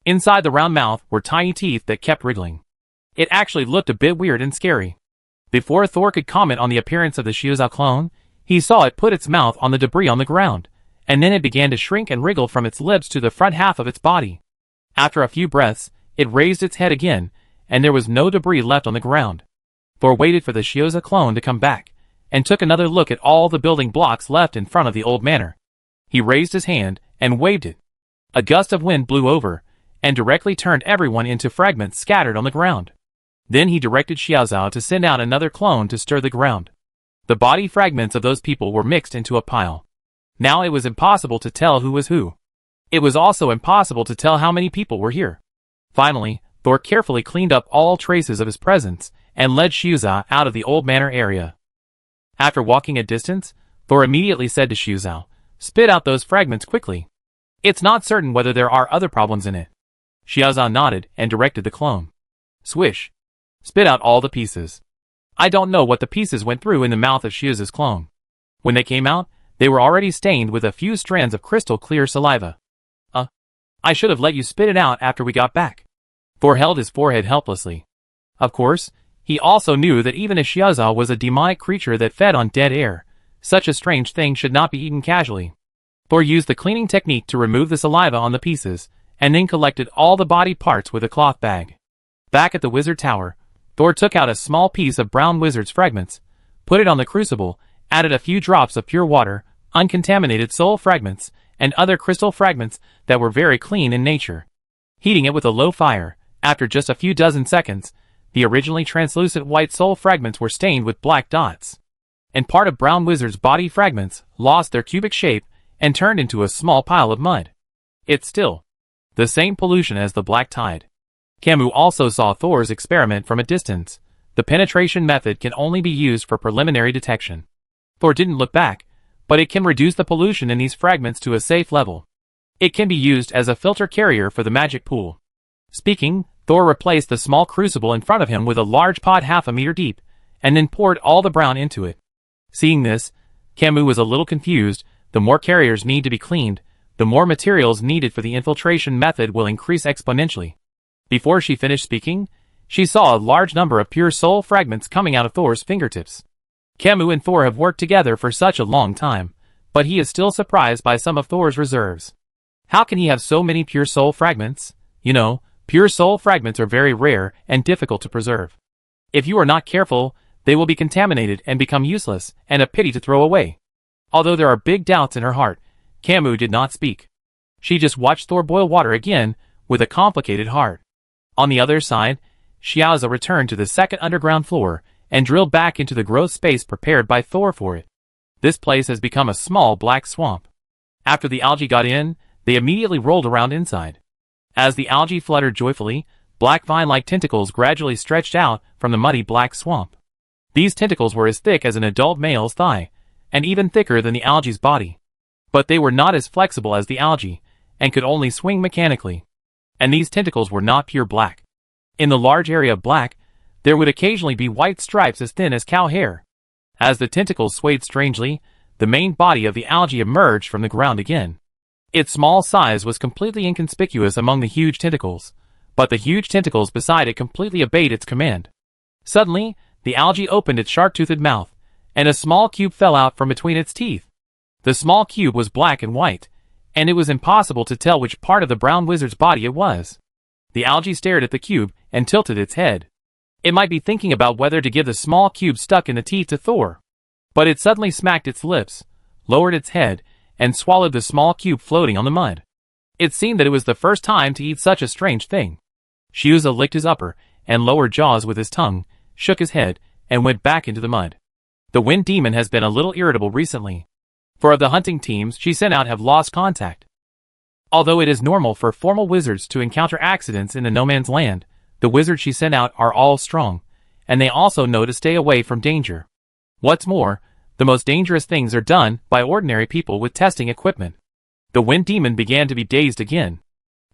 Inside the round mouth were tiny teeth that kept wriggling. It actually looked a bit weird and scary. Before Thor could comment on the appearance of the Xiaozu clone, he saw it put its mouth on the debris on the ground, and then it began to shrink and wriggle from its lips to the front half of its body. After a few breaths, it raised its head again, and there was no debris left on the ground. Thor waited for the Xiaozu clone to come back, and took another look at all the building blocks left in front of the old manor. He raised his hand and waved it. A gust of wind blew over, and directly turned everyone into fragments scattered on the ground. Then he directed Xiaozu to send out another clone to stir the ground. The body fragments of those people were mixed into a pile. Now it was impossible to tell who was who. It was also impossible to tell how many people were here. Finally, Thor carefully cleaned up all traces of his presence and led Xiaozu out of the old manor area. After walking a distance, Thor immediately said to Xiaozu, "Spit out those fragments quickly. It's not certain whether there are other problems in it." Xiaozu nodded and directed the clone. Swish. Spit out all the pieces. I don't know what the pieces went through in the mouth of Xiaozu's clone. When they came out, they were already stained with a few strands of crystal clear saliva. I should have let you spit it out after we got back." Thor held his forehead helplessly. Of course, he also knew that even if Xiaozu was a demonic creature that fed on dead air, such a strange thing should not be eaten casually. Thor used the cleaning technique to remove the saliva on the pieces, and then collected all the body parts with a cloth bag. Back at the wizard tower, Thor took out a small piece of brown wizard's fragments, put it on the crucible, added a few drops of pure water, uncontaminated soul fragments, and other crystal fragments that were very clean in nature. Heating it with a low fire, after just a few dozen seconds, the originally translucent white soul fragments were stained with black dots. And part of brown wizard's body fragments lost their cubic shape and turned into a small pile of mud. It's still the same pollution as the black tide. Camus also saw Thor's experiment from a distance. The penetration method can only be used for preliminary detection. Thor didn't look back, but it can reduce the pollution in these fragments to a safe level. It can be used as a filter carrier for the magic pool. Speaking, Thor replaced the small crucible in front of him with a large pot half a meter deep, and then poured all the brown into it. Seeing this, Camus was a little confused. The more carriers need to be cleaned, the more materials needed for the infiltration method will increase exponentially. Before she finished speaking, she saw a large number of pure soul fragments coming out of Thor's fingertips. Camus and Thor have worked together for such a long time, but he is still surprised by some of Thor's reserves. How can he have so many pure soul fragments? You know, Pure soul fragments are very rare and difficult to preserve. If you are not careful, they will be contaminated and become useless and a pity to throw away. Although there are big doubts in her heart, Camus did not speak. She just watched Thor boil water again with a complicated heart. On the other side, Xiaoza returned to the second underground floor and drilled back into the gross space prepared by Thor for it. This place has become a small black swamp. After the algae got in, they immediately rolled around inside. As the algae fluttered joyfully, black vine-like tentacles gradually stretched out from the muddy black swamp. These tentacles were as thick as an adult male's thigh, and even thicker than the algae's body. But they were not as flexible as the algae, and could only swing mechanically. And these tentacles were not pure black. In the large area of black, there would occasionally be white stripes as thin as cow hair. As the tentacles swayed strangely, the main body of the algae emerged from the ground again. Its small size was completely inconspicuous among the huge tentacles, but the huge tentacles beside it completely obeyed its command. Suddenly, the algae opened its sharp-toothed mouth, and a small cube fell out from between its teeth. The small cube was black and white, and it was impossible to tell which part of the brown wizard's body it was. The algae stared at the cube and tilted its head. It might be thinking about whether to give the small cube stuck in the teeth to Thor. But it suddenly smacked its lips, lowered its head, and swallowed the small cube floating on the mud. It seemed that it was the first time to eat such a strange thing. Xiaoza licked his upper and lower jaws with his tongue, shook his head, and went back into the mud. The wind demon has been a little irritable recently. 4 of the hunting teams she sent out have lost contact. Although it is normal for formal wizards to encounter accidents in the no man's land, the wizards she sent out are all strong, and they also know to stay away from danger. What's more, the most dangerous things are done by ordinary people with testing equipment. The wind demon began to be dazed again.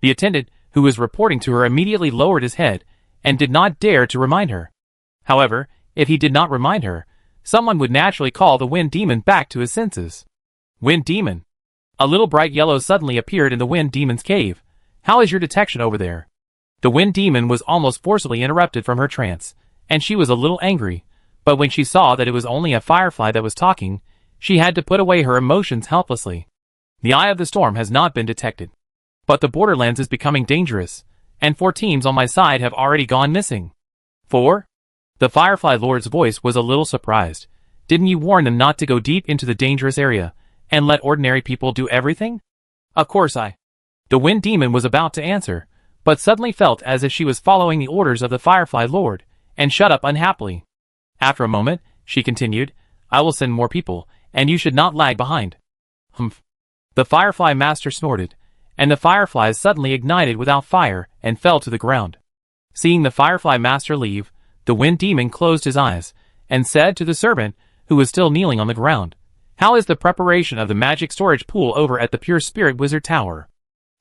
The attendant, who was reporting to her, immediately lowered his head and did not dare to remind her. However, if he did not remind her, someone would naturally call the wind demon back to his senses. Wind demon. A little bright yellow suddenly appeared in the wind demon's cave. How is your detection over there? The wind demon was almost forcibly interrupted from her trance, and she was a little angry, but when she saw that it was only a firefly that was talking, she had to put away her emotions helplessly. The eye of the storm has not been detected. But the borderlands is becoming dangerous, and 4 teams on my side have already gone missing. 4? The Firefly Lord's voice was a little surprised. Didn't you warn them not to go deep into the dangerous area, and let ordinary people do everything? Of course I. The Wind Demon was about to answer, but suddenly felt as if she was following the orders of the Firefly Lord, and shut up unhappily. After a moment, she continued, I will send more people, and you should not lag behind. Humph. The Firefly Master snorted, and the fireflies suddenly ignited without fire and fell to the ground. Seeing the Firefly Master leave, the Wind Demon closed his eyes, and said to the servant, who was still kneeling on the ground, How is the preparation of the magic storage pool over at the Pure Spirit Wizard Tower?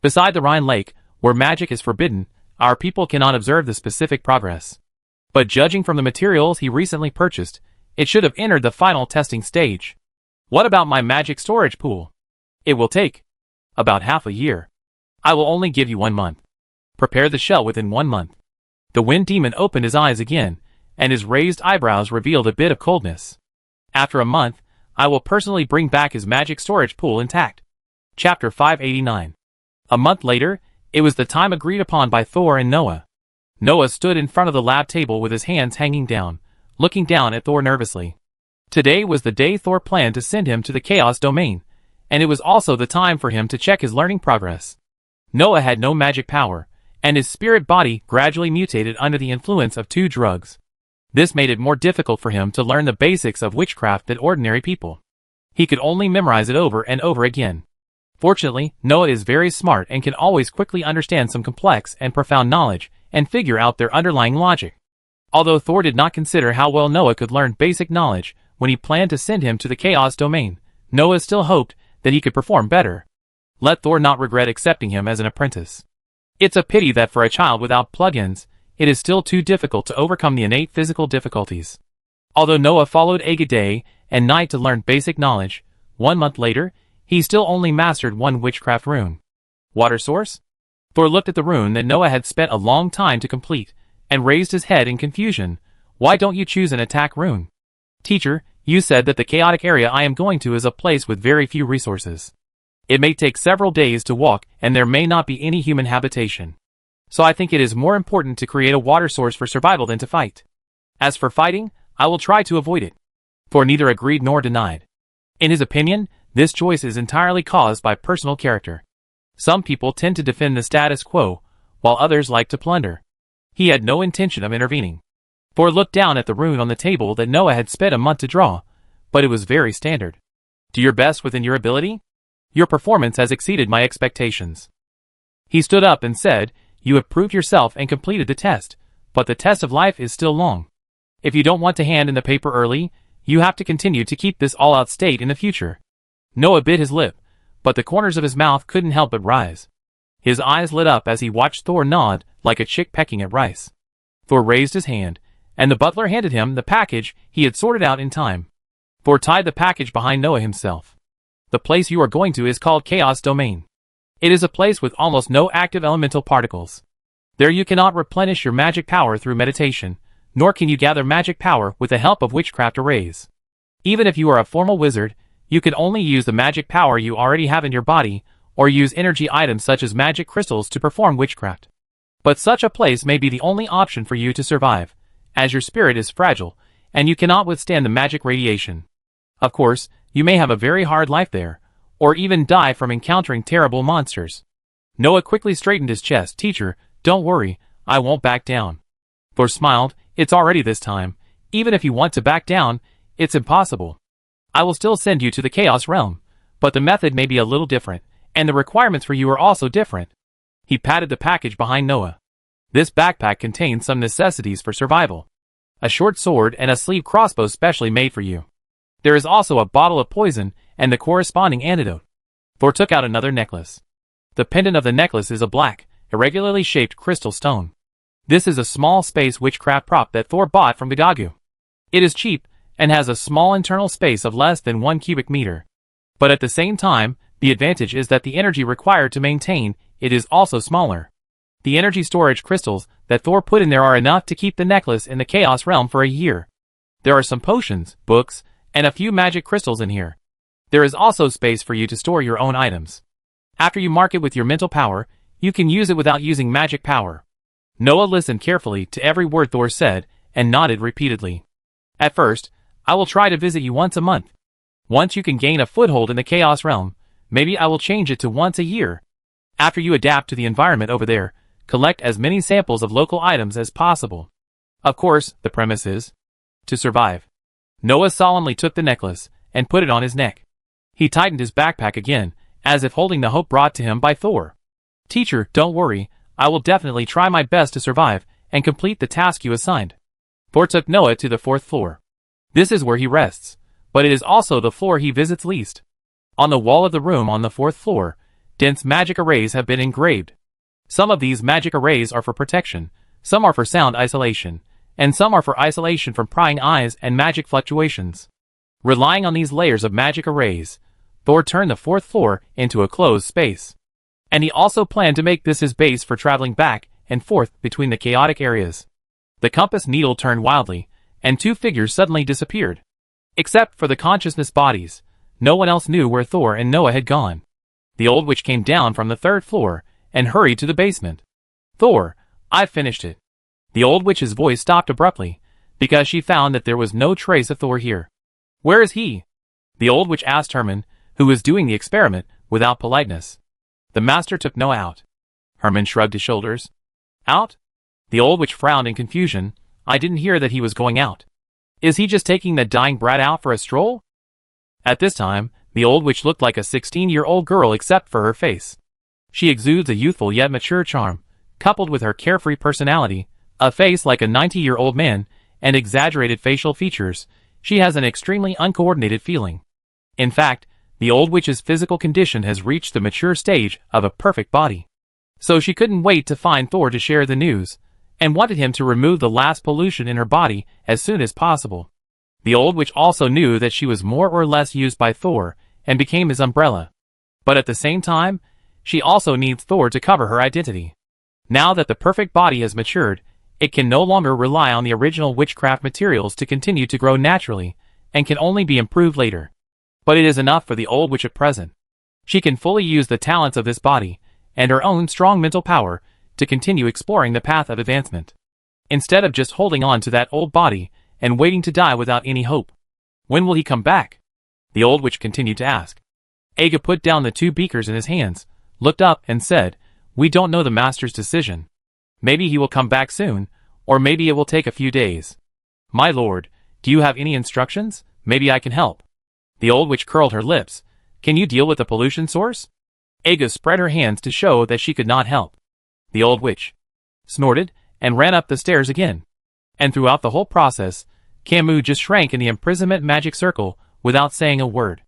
Beside the Rhine Lake, where magic is forbidden, our people cannot observe the specific progress. But judging from the materials he recently purchased, it should have entered the final testing stage. What about my magic storage pool? It will take about half a year. I will only give you 1 month. Prepare the shell within 1 month. The Wind Demon opened his eyes again, and his raised eyebrows revealed a bit of coldness. After a month, I will personally bring back his magic storage pool intact. Chapter 589. A month later, it was the time agreed upon by Thor and Noah. Noah stood in front of the lab table with his hands hanging down, looking down at Thor nervously. Today was the day Thor planned to send him to the Chaos Domain, and it was also the time for him to check his learning progress. Noah had no magic power, and his spirit body gradually mutated under the influence of 2 drugs. This made it more difficult for him to learn the basics of witchcraft than ordinary people. He could only memorize it over and over again. Fortunately, Noah is very smart and can always quickly understand some complex and profound knowledge and figure out their underlying logic. Although Thor did not consider how well Noah could learn basic knowledge when he planned to send him to the Chaos Domain, Noah still hoped that he could perform better. Let Thor not regret accepting him as an apprentice. It's a pity that for a child without plugins, it is still too difficult to overcome the innate physical difficulties. Although Noah followed Aga day and night to learn basic knowledge, 1 month later, he still only mastered 1 witchcraft rune. Water source? Thor looked at the rune that Noah had spent a long time to complete, and raised his head in confusion. Why don't you choose an attack rune? Teacher, you said that the chaotic area I am going to is a place with very few resources. It may take several days to walk, and there may not be any human habitation. So I think it is more important to create a water source for survival than to fight. As for fighting, I will try to avoid it. Thor neither agreed nor denied. In his opinion, this choice is entirely caused by personal character. Some people tend to defend the status quo, while others like to plunder. He had no intention of intervening. Thor looked down at the rune on the table that Noah had spent a month to draw, but it was very standard. Do your best within your ability? Your performance has exceeded my expectations. He stood up and said, you have proved yourself and completed the test, but the test of life is still long. If you don't want to hand in the paper early, you have to continue to keep this all-out state in the future. Noah bit his lip, but the corners of his mouth couldn't help but rise. His eyes lit up as he watched Thor nod like a chick pecking at rice. Thor raised his hand, and the butler handed him the package he had sorted out in time. Thor tied the package behind Noah himself. The place you are going to is called Chaos Domain. It is a place with almost no active elemental particles. There you cannot replenish your magic power through meditation, nor can you gather magic power with the help of witchcraft arrays. Even if you are a formal wizard, you can only use the magic power you already have in your body, or use energy items such as magic crystals to perform witchcraft. But such a place may be the only option for you to survive, as your spirit is fragile, and you cannot withstand the magic radiation. Of course, you may have a very hard life there, or even die from encountering terrible monsters. Noah quickly straightened his chest. Teacher, don't worry, I won't back down. Thor smiled. It's already this time. Even if you want to back down, it's impossible. I will still send you to the Chaos Realm, but the method may be a little different, and the requirements for you are also different. He patted the package behind Noah. This backpack contains some necessities for survival. A short sword and a sleeve crossbow specially made for you. There is also a bottle of poison and the corresponding antidote. Thor took out another necklace. The pendant of the necklace is a black, irregularly shaped crystal stone. This is a small space witchcraft prop that Thor bought from Vigagu. It is cheap, and has a small internal space of less than 1 cubic meter. But at the same time, the advantage is that the energy required to maintain it is also smaller. The energy storage crystals that Thor put in there are enough to keep the necklace in the Chaos Realm for a year. There are some potions, books, and a few magic crystals in here. There is also space for you to store your own items. After you mark it with your mental power, you can use it without using magic power. Noah listened carefully to every word Thor said, and nodded repeatedly. At first, I will try to visit you once a month. Once you can gain a foothold in the Chaos Realm, maybe I will change it to once a year. After you adapt to the environment over there, collect as many samples of local items as possible. Of course, the premise is to survive. Noah solemnly took the necklace and put it on his neck. He tightened his backpack again, as if holding the hope brought to him by Thor. Teacher, don't worry, I will definitely try my best to survive and complete the task you assigned. Thor took Noah to the 4th floor. This is where he rests, but it is also the floor he visits least. On the wall of the room on the 4th floor, dense magic arrays have been engraved. Some of these magic arrays are for protection, some are for sound isolation, and some are for isolation from prying eyes and magic fluctuations. Relying on these layers of magic arrays, Thor turned the 4th floor into a closed space. And he also planned to make this his base for traveling back and forth between the chaotic areas. The compass needle turned wildly, and 2 figures suddenly disappeared. Except for the consciousness bodies, no one else knew where Thor and Noah had gone. The old witch came down from the 3rd floor and hurried to the basement. Thor, I've finished it. The old witch's voice stopped abruptly, because she found that there was no trace of Thor here. Where is he? The old witch asked Herman, who was doing the experiment, without politeness. The master took Noah out. Herman shrugged his shoulders. Out? The old witch frowned in confusion. I didn't hear that he was going out. Is he just taking that dying brat out for a stroll? At this time, the old witch looked like a 16-year-old girl except for her face. She exudes a youthful yet mature charm, coupled with her carefree personality, a face like a 90-year-old man, and exaggerated facial features. She has an extremely uncoordinated feeling. In fact, the old witch's physical condition has reached the mature stage of a perfect body. So she couldn't wait to find Thor to share the news, and wanted him to remove the last pollution in her body as soon as possible. The old witch also knew that she was more or less used by Thor, and became his umbrella. But at the same time, she also needs Thor to cover her identity. Now that the perfect body has matured, it can no longer rely on the original witchcraft materials to continue to grow naturally, and can only be improved later. But it is enough for the old witch at present. She can fully use the talents of this body, and her own strong mental power, to continue exploring the path of advancement, instead of just holding on to that old body and waiting to die without any hope. When will he come back? The old witch continued to ask. Aga put down the 2 beakers in his hands, looked up and said, "We don't know the master's decision. Maybe he will come back soon, or maybe it will take a few days. My lord, do you have any instructions? Maybe I can help." The old witch curled her lips. "Can you deal with the pollution source?" Aga spread her hands to show that she could not help. The old witch snorted and ran up the stairs again. And throughout the whole process, Camus just shrank in the imprisonment magic circle without saying a word.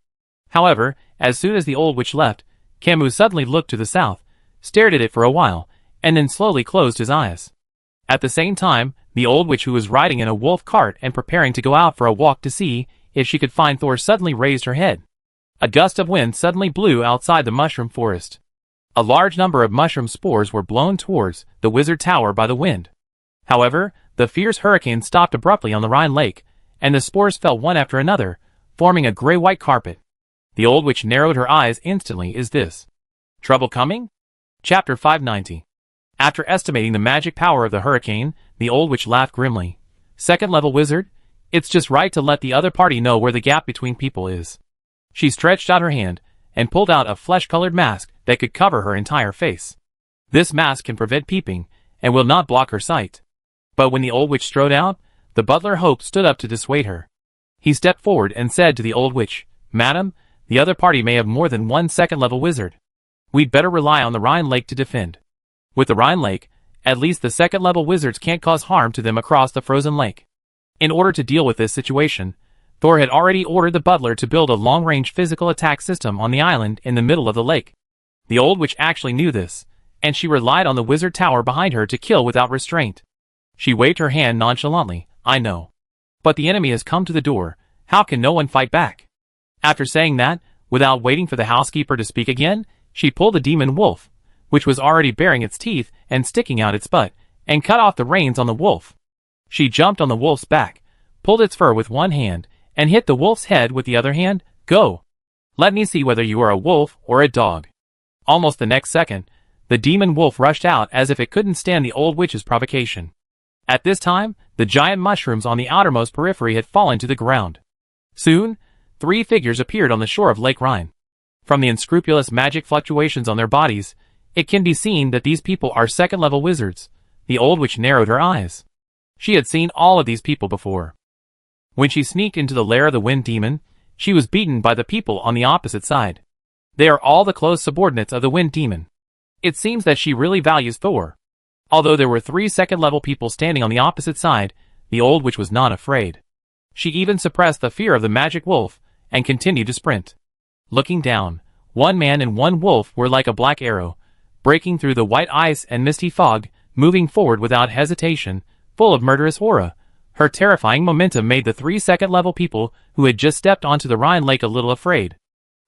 However, as soon as the old witch left, Camus suddenly looked to the south, stared at it for a while, and then slowly closed his eyes. At the same time, the old witch, who was riding in a wolf cart and preparing to go out for a walk to see if she could find Thor, suddenly raised her head. A gust of wind suddenly blew outside the mushroom forest. A large number of mushroom spores were blown towards the wizard tower by the wind. However, the fierce hurricane stopped abruptly on the Rhine lake, and the spores fell one after another, forming a gray-white carpet. The old witch narrowed her eyes instantly. Is this trouble coming? Chapter 590. After estimating the magic power of the hurricane, the old witch laughed grimly. "Second-level wizard? It's just right to let the other party know where the gap between people is." She stretched out her hand and pulled out a flesh-colored mask that could cover her entire face. This mask can prevent peeping and will not block her sight. But when the old witch strode out, the butler Hope stood up to dissuade her. He stepped forward and said to the old witch, "Madam, the other party may have more than one second-level wizard. We'd better rely on the Rhine Lake to defend. With the Rhine Lake, at least the second-level wizards can't cause harm to them across the frozen lake." In order to deal with this situation, Thor had already ordered the butler to build a long-range physical attack system on the island in the middle of the lake. The old witch actually knew this, and she relied on the wizard tower behind her to kill without restraint. She waved her hand nonchalantly. "I know. But the enemy has come to the door. How can no one fight back?" After saying that, without waiting for the housekeeper to speak again, she pulled the demon wolf, which was already baring its teeth and sticking out its butt, and cut off the reins on the wolf. She jumped on the wolf's back, pulled its fur with one hand, and hit the wolf's head with the other hand. "Go! Let me see whether you are a wolf or a dog." Almost the next second, the demon wolf rushed out as if it couldn't stand the old witch's provocation. At this time, the giant mushrooms on the outermost periphery had fallen to the ground. Soon, 3 figures appeared on the shore of Lake Rhine. From the unscrupulous magic fluctuations on their bodies, it can be seen that these people are second-level wizards. The old witch narrowed her eyes. She had seen all of these people before. When she sneaked into the lair of the wind demon, she was beaten by the people on the opposite side. They are all the close subordinates of the wind demon. It seems that she really values Thor. Although there were 3 second-level people standing on the opposite side, the old witch was not afraid. She even suppressed the fear of the magic wolf and continued to sprint. Looking down, 1 man and 1 wolf were like a black arrow, breaking through the white ice and misty fog, moving forward without hesitation, full of murderous aura. Her terrifying momentum made the 3 second-level people who had just stepped onto the Rhine lake a little afraid.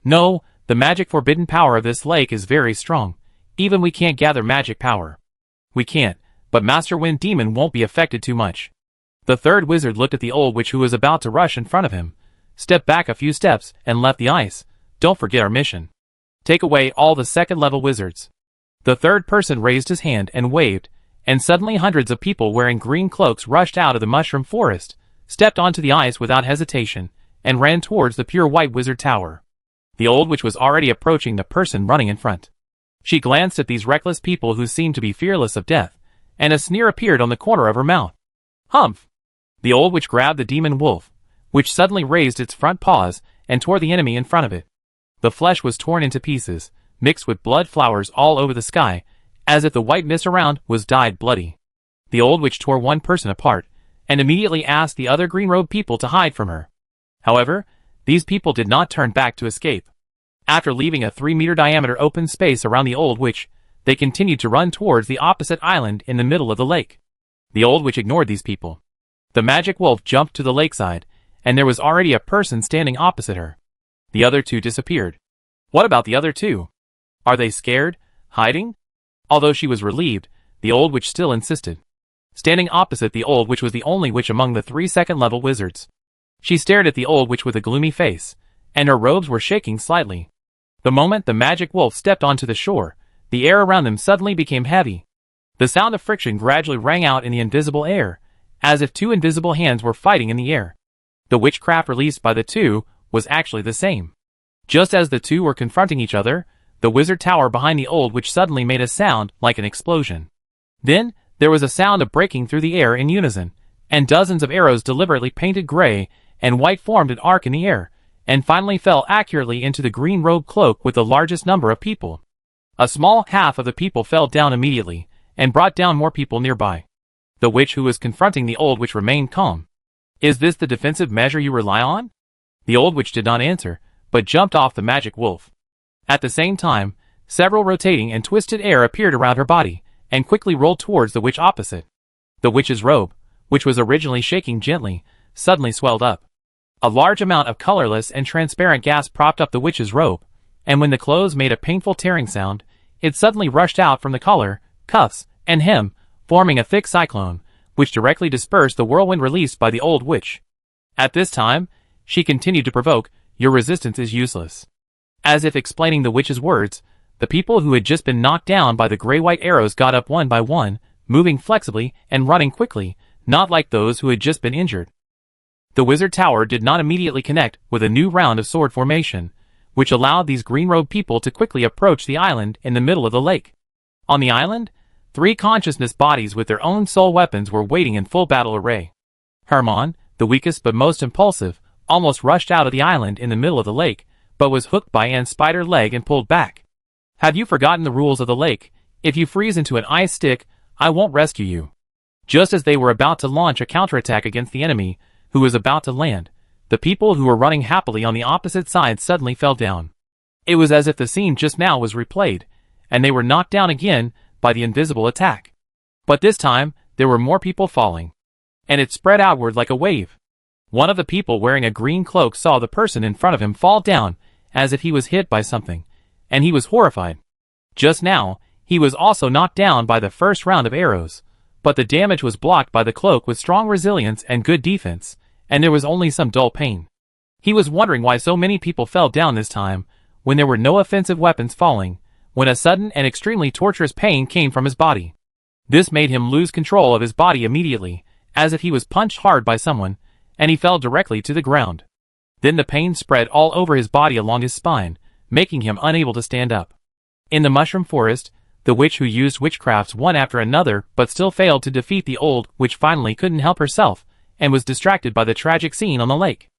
"No, the magic forbidden power of this lake is very strong. Even we can't gather magic power." "We can't, but Master Wind Demon won't be affected too much." The third wizard looked at the old witch, who was about to rush in front of him, stepped back a few steps, and left the ice. "Don't forget our mission. Take away all the second-level wizards." The third person raised his hand and waved, and suddenly hundreds of people wearing green cloaks rushed out of the mushroom forest, stepped onto the ice without hesitation, and ran towards the pure white wizard tower. The old witch was already approaching the person running in front. She glanced at these reckless people who seemed to be fearless of death, and a sneer appeared on the corner of her mouth. "Humph!" The old witch grabbed the demon wolf, which suddenly raised its front paws and tore the enemy in front of it. The flesh was torn into pieces, mixed with blood flowers all over the sky, as if the white mist around was dyed bloody. The old witch tore one person apart, and immediately asked the other green-robed people to hide from her. However, these people did not turn back to escape. After leaving a 3-meter diameter open space around the old witch, they continued to run towards the opposite island in the middle of the lake. The old witch ignored these people. The magic wolf jumped to the lakeside, and there was already a person standing opposite her. The other 2 disappeared. What about the other 2? Are they scared? Hiding? Although she was relieved, the old witch still insisted. Standing opposite the old witch was the only witch among the 3 second-level wizards. She stared at the old witch with a gloomy face, and her robes were shaking slightly. The moment the magic wolf stepped onto the shore, the air around them suddenly became heavy. The sound of friction gradually rang out in the invisible air, as if two invisible hands were fighting in the air. The witchcraft released by the two was actually the same. Just as the two were confronting each other, the wizard tower behind the old witch suddenly made a sound like an explosion. Then, there was a sound of breaking through the air in unison, and dozens of arrows deliberately painted gray and white formed an arc in the air, and finally fell accurately into the green-robed cloak with the largest number of people. A small half of the people fell down immediately, and brought down more people nearby. The witch who was confronting the old witch remained calm. "Is this the defensive measure you rely on?" The old witch did not answer, but jumped off the magic wolf. At the same time, several rotating and twisted air appeared around her body, and quickly rolled towards the witch opposite. The witch's robe, which was originally shaking gently, suddenly swelled up. A large amount of colorless and transparent gas propped up the witch's robe, and when the clothes made a painful tearing sound, it suddenly rushed out from the collar, cuffs, and hem, forming a thick cyclone, which directly dispersed the whirlwind released by the old witch. At this time, she continued to provoke, "Your resistance is useless." As if explaining the witch's words, the people who had just been knocked down by the gray-white arrows got up one by one, moving flexibly and running quickly, not like those who had just been injured. The wizard tower did not immediately connect with a new round of sword formation, which allowed these green-robed people to quickly approach the island in the middle of the lake. On the island, 3 consciousness bodies with their own soul weapons were waiting in full battle array. Hermann, the weakest but most impulsive, almost rushed out of the island in the middle of the lake, but was hooked by Anne's spider leg and pulled back. "Have you forgotten the rules of the lake? If you freeze into an ice stick, I won't rescue you." Just as they were about to launch a counterattack against the enemy, who was about to land, the people who were running happily on the opposite side suddenly fell down. It was as if the scene just now was replayed, and they were knocked down again by the invisible attack. But this time, there were more people falling, and it spread outward like a wave. One of the people wearing a green cloak saw the person in front of him fall down as if he was hit by something, and he was horrified. Just now, he was also knocked down by the first round of arrows, but the damage was blocked by the cloak with strong resilience and good defense, and there was only some dull pain. He was wondering why so many people fell down this time, when there were no offensive weapons falling, when a sudden and extremely torturous pain came from his body. This made him lose control of his body immediately, as if he was punched hard by someone, and he fell directly to the ground. Then the pain spread all over his body along his spine, making him unable to stand up. In the mushroom forest, the witch who used witchcrafts one after another but still failed to defeat the old witch finally couldn't help herself, and was distracted by the tragic scene on the lake.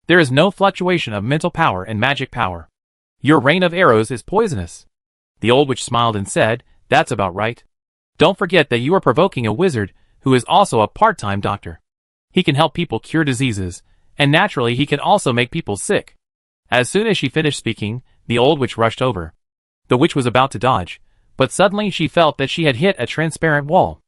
There is no fluctuation of mental power and magic power. Your rain of arrows is poisonous. The old witch smiled and said, "That's about right. Don't forget that you are provoking a wizard who is also a part-time doctor. He can help people cure diseases, and naturally he can also make people sick." As soon as she finished speaking, the old witch rushed over. The witch was about to dodge, but suddenly she felt that she had hit a transparent wall.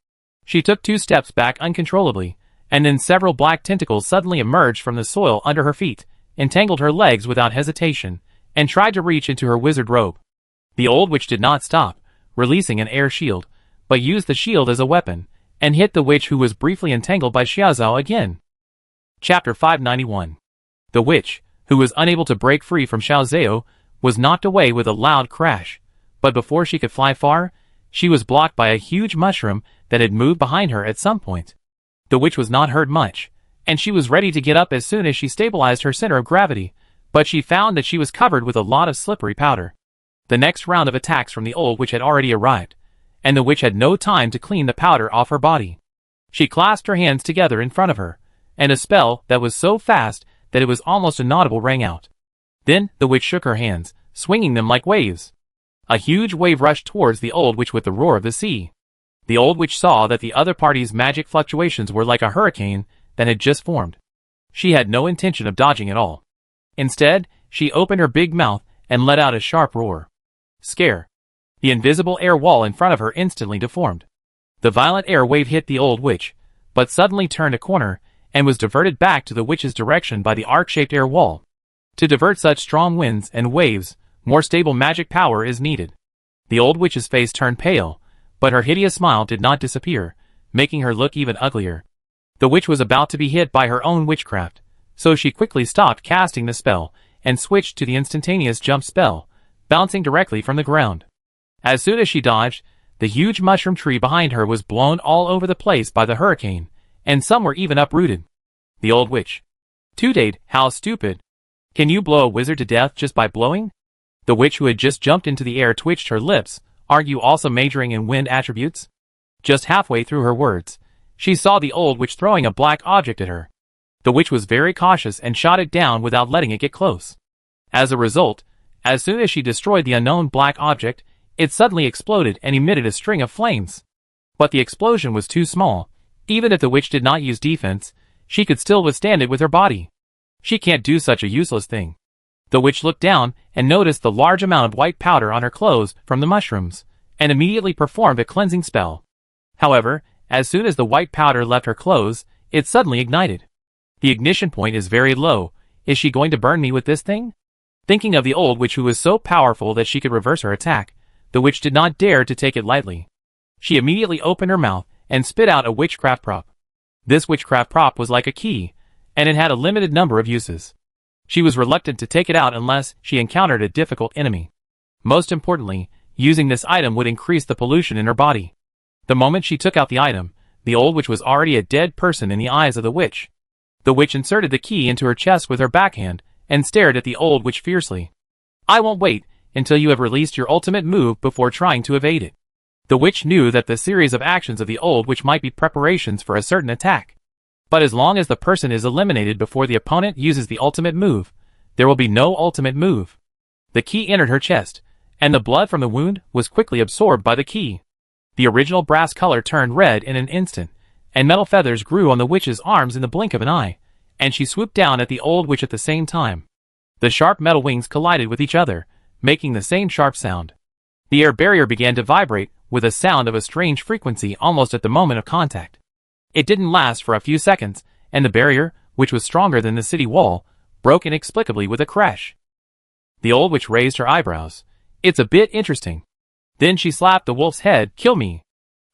She took 2 steps back uncontrollably, and then several black tentacles suddenly emerged from the soil under her feet, entangled her legs without hesitation, and tried to reach into her wizard robe. The old witch did not stop, releasing an air shield, but used the shield as a weapon, and hit the witch who was briefly entangled by Xiaozhao again. Chapter 591. The witch, who was unable to break free from Xiaozhao, was knocked away with a loud crash, but before she could fly far, she was blocked by a huge mushroom that had moved behind her at some point. The witch was not hurt much, and she was ready to get up as soon as she stabilized her center of gravity, but she found that she was covered with a lot of slippery powder. The next round of attacks from the old witch had already arrived, and the witch had no time to clean the powder off her body. She clasped her hands together in front of her, and a spell that was so fast that it was almost inaudible rang out. Then the witch shook her hands, swinging them like waves. A huge wave rushed towards the old witch with the roar of the sea. The old witch saw that the other party's magic fluctuations were like a hurricane that had just formed. She had no intention of dodging at all. Instead, she opened her big mouth and let out a sharp roar. Scare. The invisible air wall in front of her instantly deformed. The violent air wave hit the old witch, but suddenly turned a corner, and was diverted back to the witch's direction by the arc-shaped air wall. To divert such strong winds and waves, more stable magic power is needed. The old witch's face turned pale, but her hideous smile did not disappear, making her look even uglier. The witch was about to be hit by her own witchcraft, so she quickly stopped casting the spell, and switched to the instantaneous jump spell, bouncing directly from the ground. As soon as she dodged, The huge mushroom tree behind her was blown all over the place by the hurricane, and some were even uprooted. The old witch. Tootade, how stupid. Can you blow a wizard to death just by blowing? The witch who had just jumped into the air twitched her lips. Aren't you also majoring in wind attributes? Just halfway through her words, she saw the old witch throwing a black object at her. The witch was very cautious and shot it down without letting it get close. As a result, as soon as she destroyed the unknown black object, it suddenly exploded and emitted a string of flames. But the explosion was too small. Even if the witch did not use defense, she could still withstand it with her body. She can't do such a useless thing. The witch looked down and noticed the large amount of white powder on her clothes from the mushrooms, and immediately performed a cleansing spell. However, as soon as the white powder left her clothes, it suddenly ignited. The ignition point is very low. Is she going to burn me with this thing? Thinking of the old witch who was so powerful that she could reverse her attack, the witch did not dare to take it lightly. She immediately opened her mouth and spit out a witchcraft prop. This witchcraft prop was like a key, and it had a limited number of uses. She was reluctant to take it out unless she encountered a difficult enemy. Most importantly, using this item would increase the pollution in her body. The moment she took out the item, the old witch was already a dead person in the eyes of the witch. The witch inserted the key into her chest with her backhand and stared at the old witch fiercely. I won't wait until you have released your ultimate move before trying to evade it. The witch knew that the series of actions of the old witch might be preparations for a certain attack. But as long as the person is eliminated before the opponent uses the ultimate move, there will be no ultimate move. The key entered her chest, and the blood from the wound was quickly absorbed by the key. The original brass color turned red in an instant, and metal feathers grew on the witch's arms in the blink of an eye, and she swooped down at the old witch at the same time. The sharp metal wings collided with each other, making the same sharp sound. The air barrier began to vibrate with a sound of a strange frequency almost at the moment of contact. It didn't last for a few seconds, and the barrier, which was stronger than the city wall, broke inexplicably with a crash. The old witch raised her eyebrows. It's a bit interesting. Then she slapped the wolf's head. Kill me.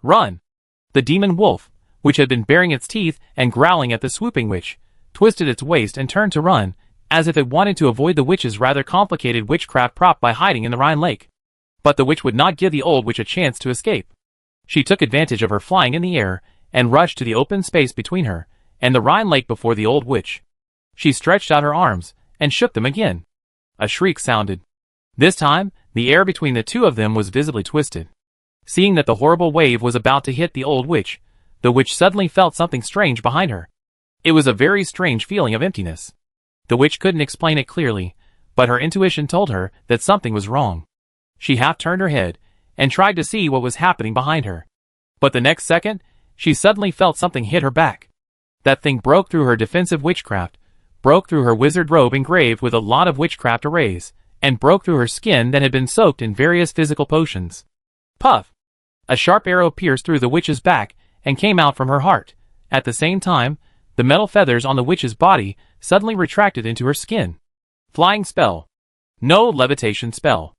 Run. The demon wolf, which had been baring its teeth and growling at the swooping witch, twisted its waist and turned to run, as if it wanted to avoid the witch's rather complicated witchcraft prop by hiding in the Rhine lake. But the witch would not give the old witch a chance to escape. She took advantage of her flying in the air and rushed to the open space between her and the Rhine lake before the old witch. She stretched out her arms and shook them again. A shriek sounded. This time, the air between the two of them was visibly twisted. Seeing that the horrible wave was about to hit the old witch, the witch suddenly felt something strange behind her. It was a very strange feeling of emptiness. The witch couldn't explain it clearly, but her intuition told her that something was wrong. She half turned her head and tried to see what was happening behind her. But the next second, she suddenly felt something hit her back. That thing broke through her defensive witchcraft, broke through her wizard robe engraved with a lot of witchcraft arrays, and broke through her skin that had been soaked in various physical potions. Puff! A sharp arrow pierced through the witch's back and came out from her heart. At the same time, the metal feathers on the witch's body suddenly retracted into her skin. Flying spell. No levitation spell.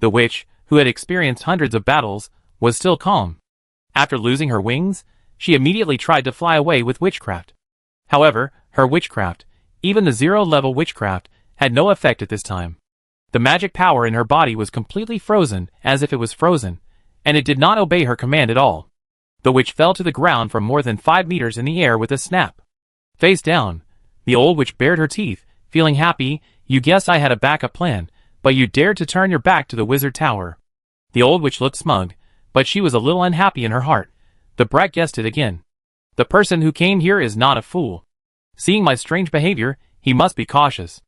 The witch, who had experienced hundreds of battles, was still calm. After losing her wings, she immediately tried to fly away with witchcraft. However, her witchcraft, even the zero-level witchcraft, had no effect at this time. The magic power in her body was completely frozen, as if it was frozen, and it did not obey her command at all. The witch fell to the ground from more than 5 meters in the air with a snap. Face down, the old witch bared her teeth, feeling happy. You guessed I had a backup plan, but you dared to turn your back to the wizard tower. The old witch looked smug, but she was a little unhappy in her heart. The brat guessed it again. The person who came here is not a fool. Seeing my strange behavior, he must be cautious.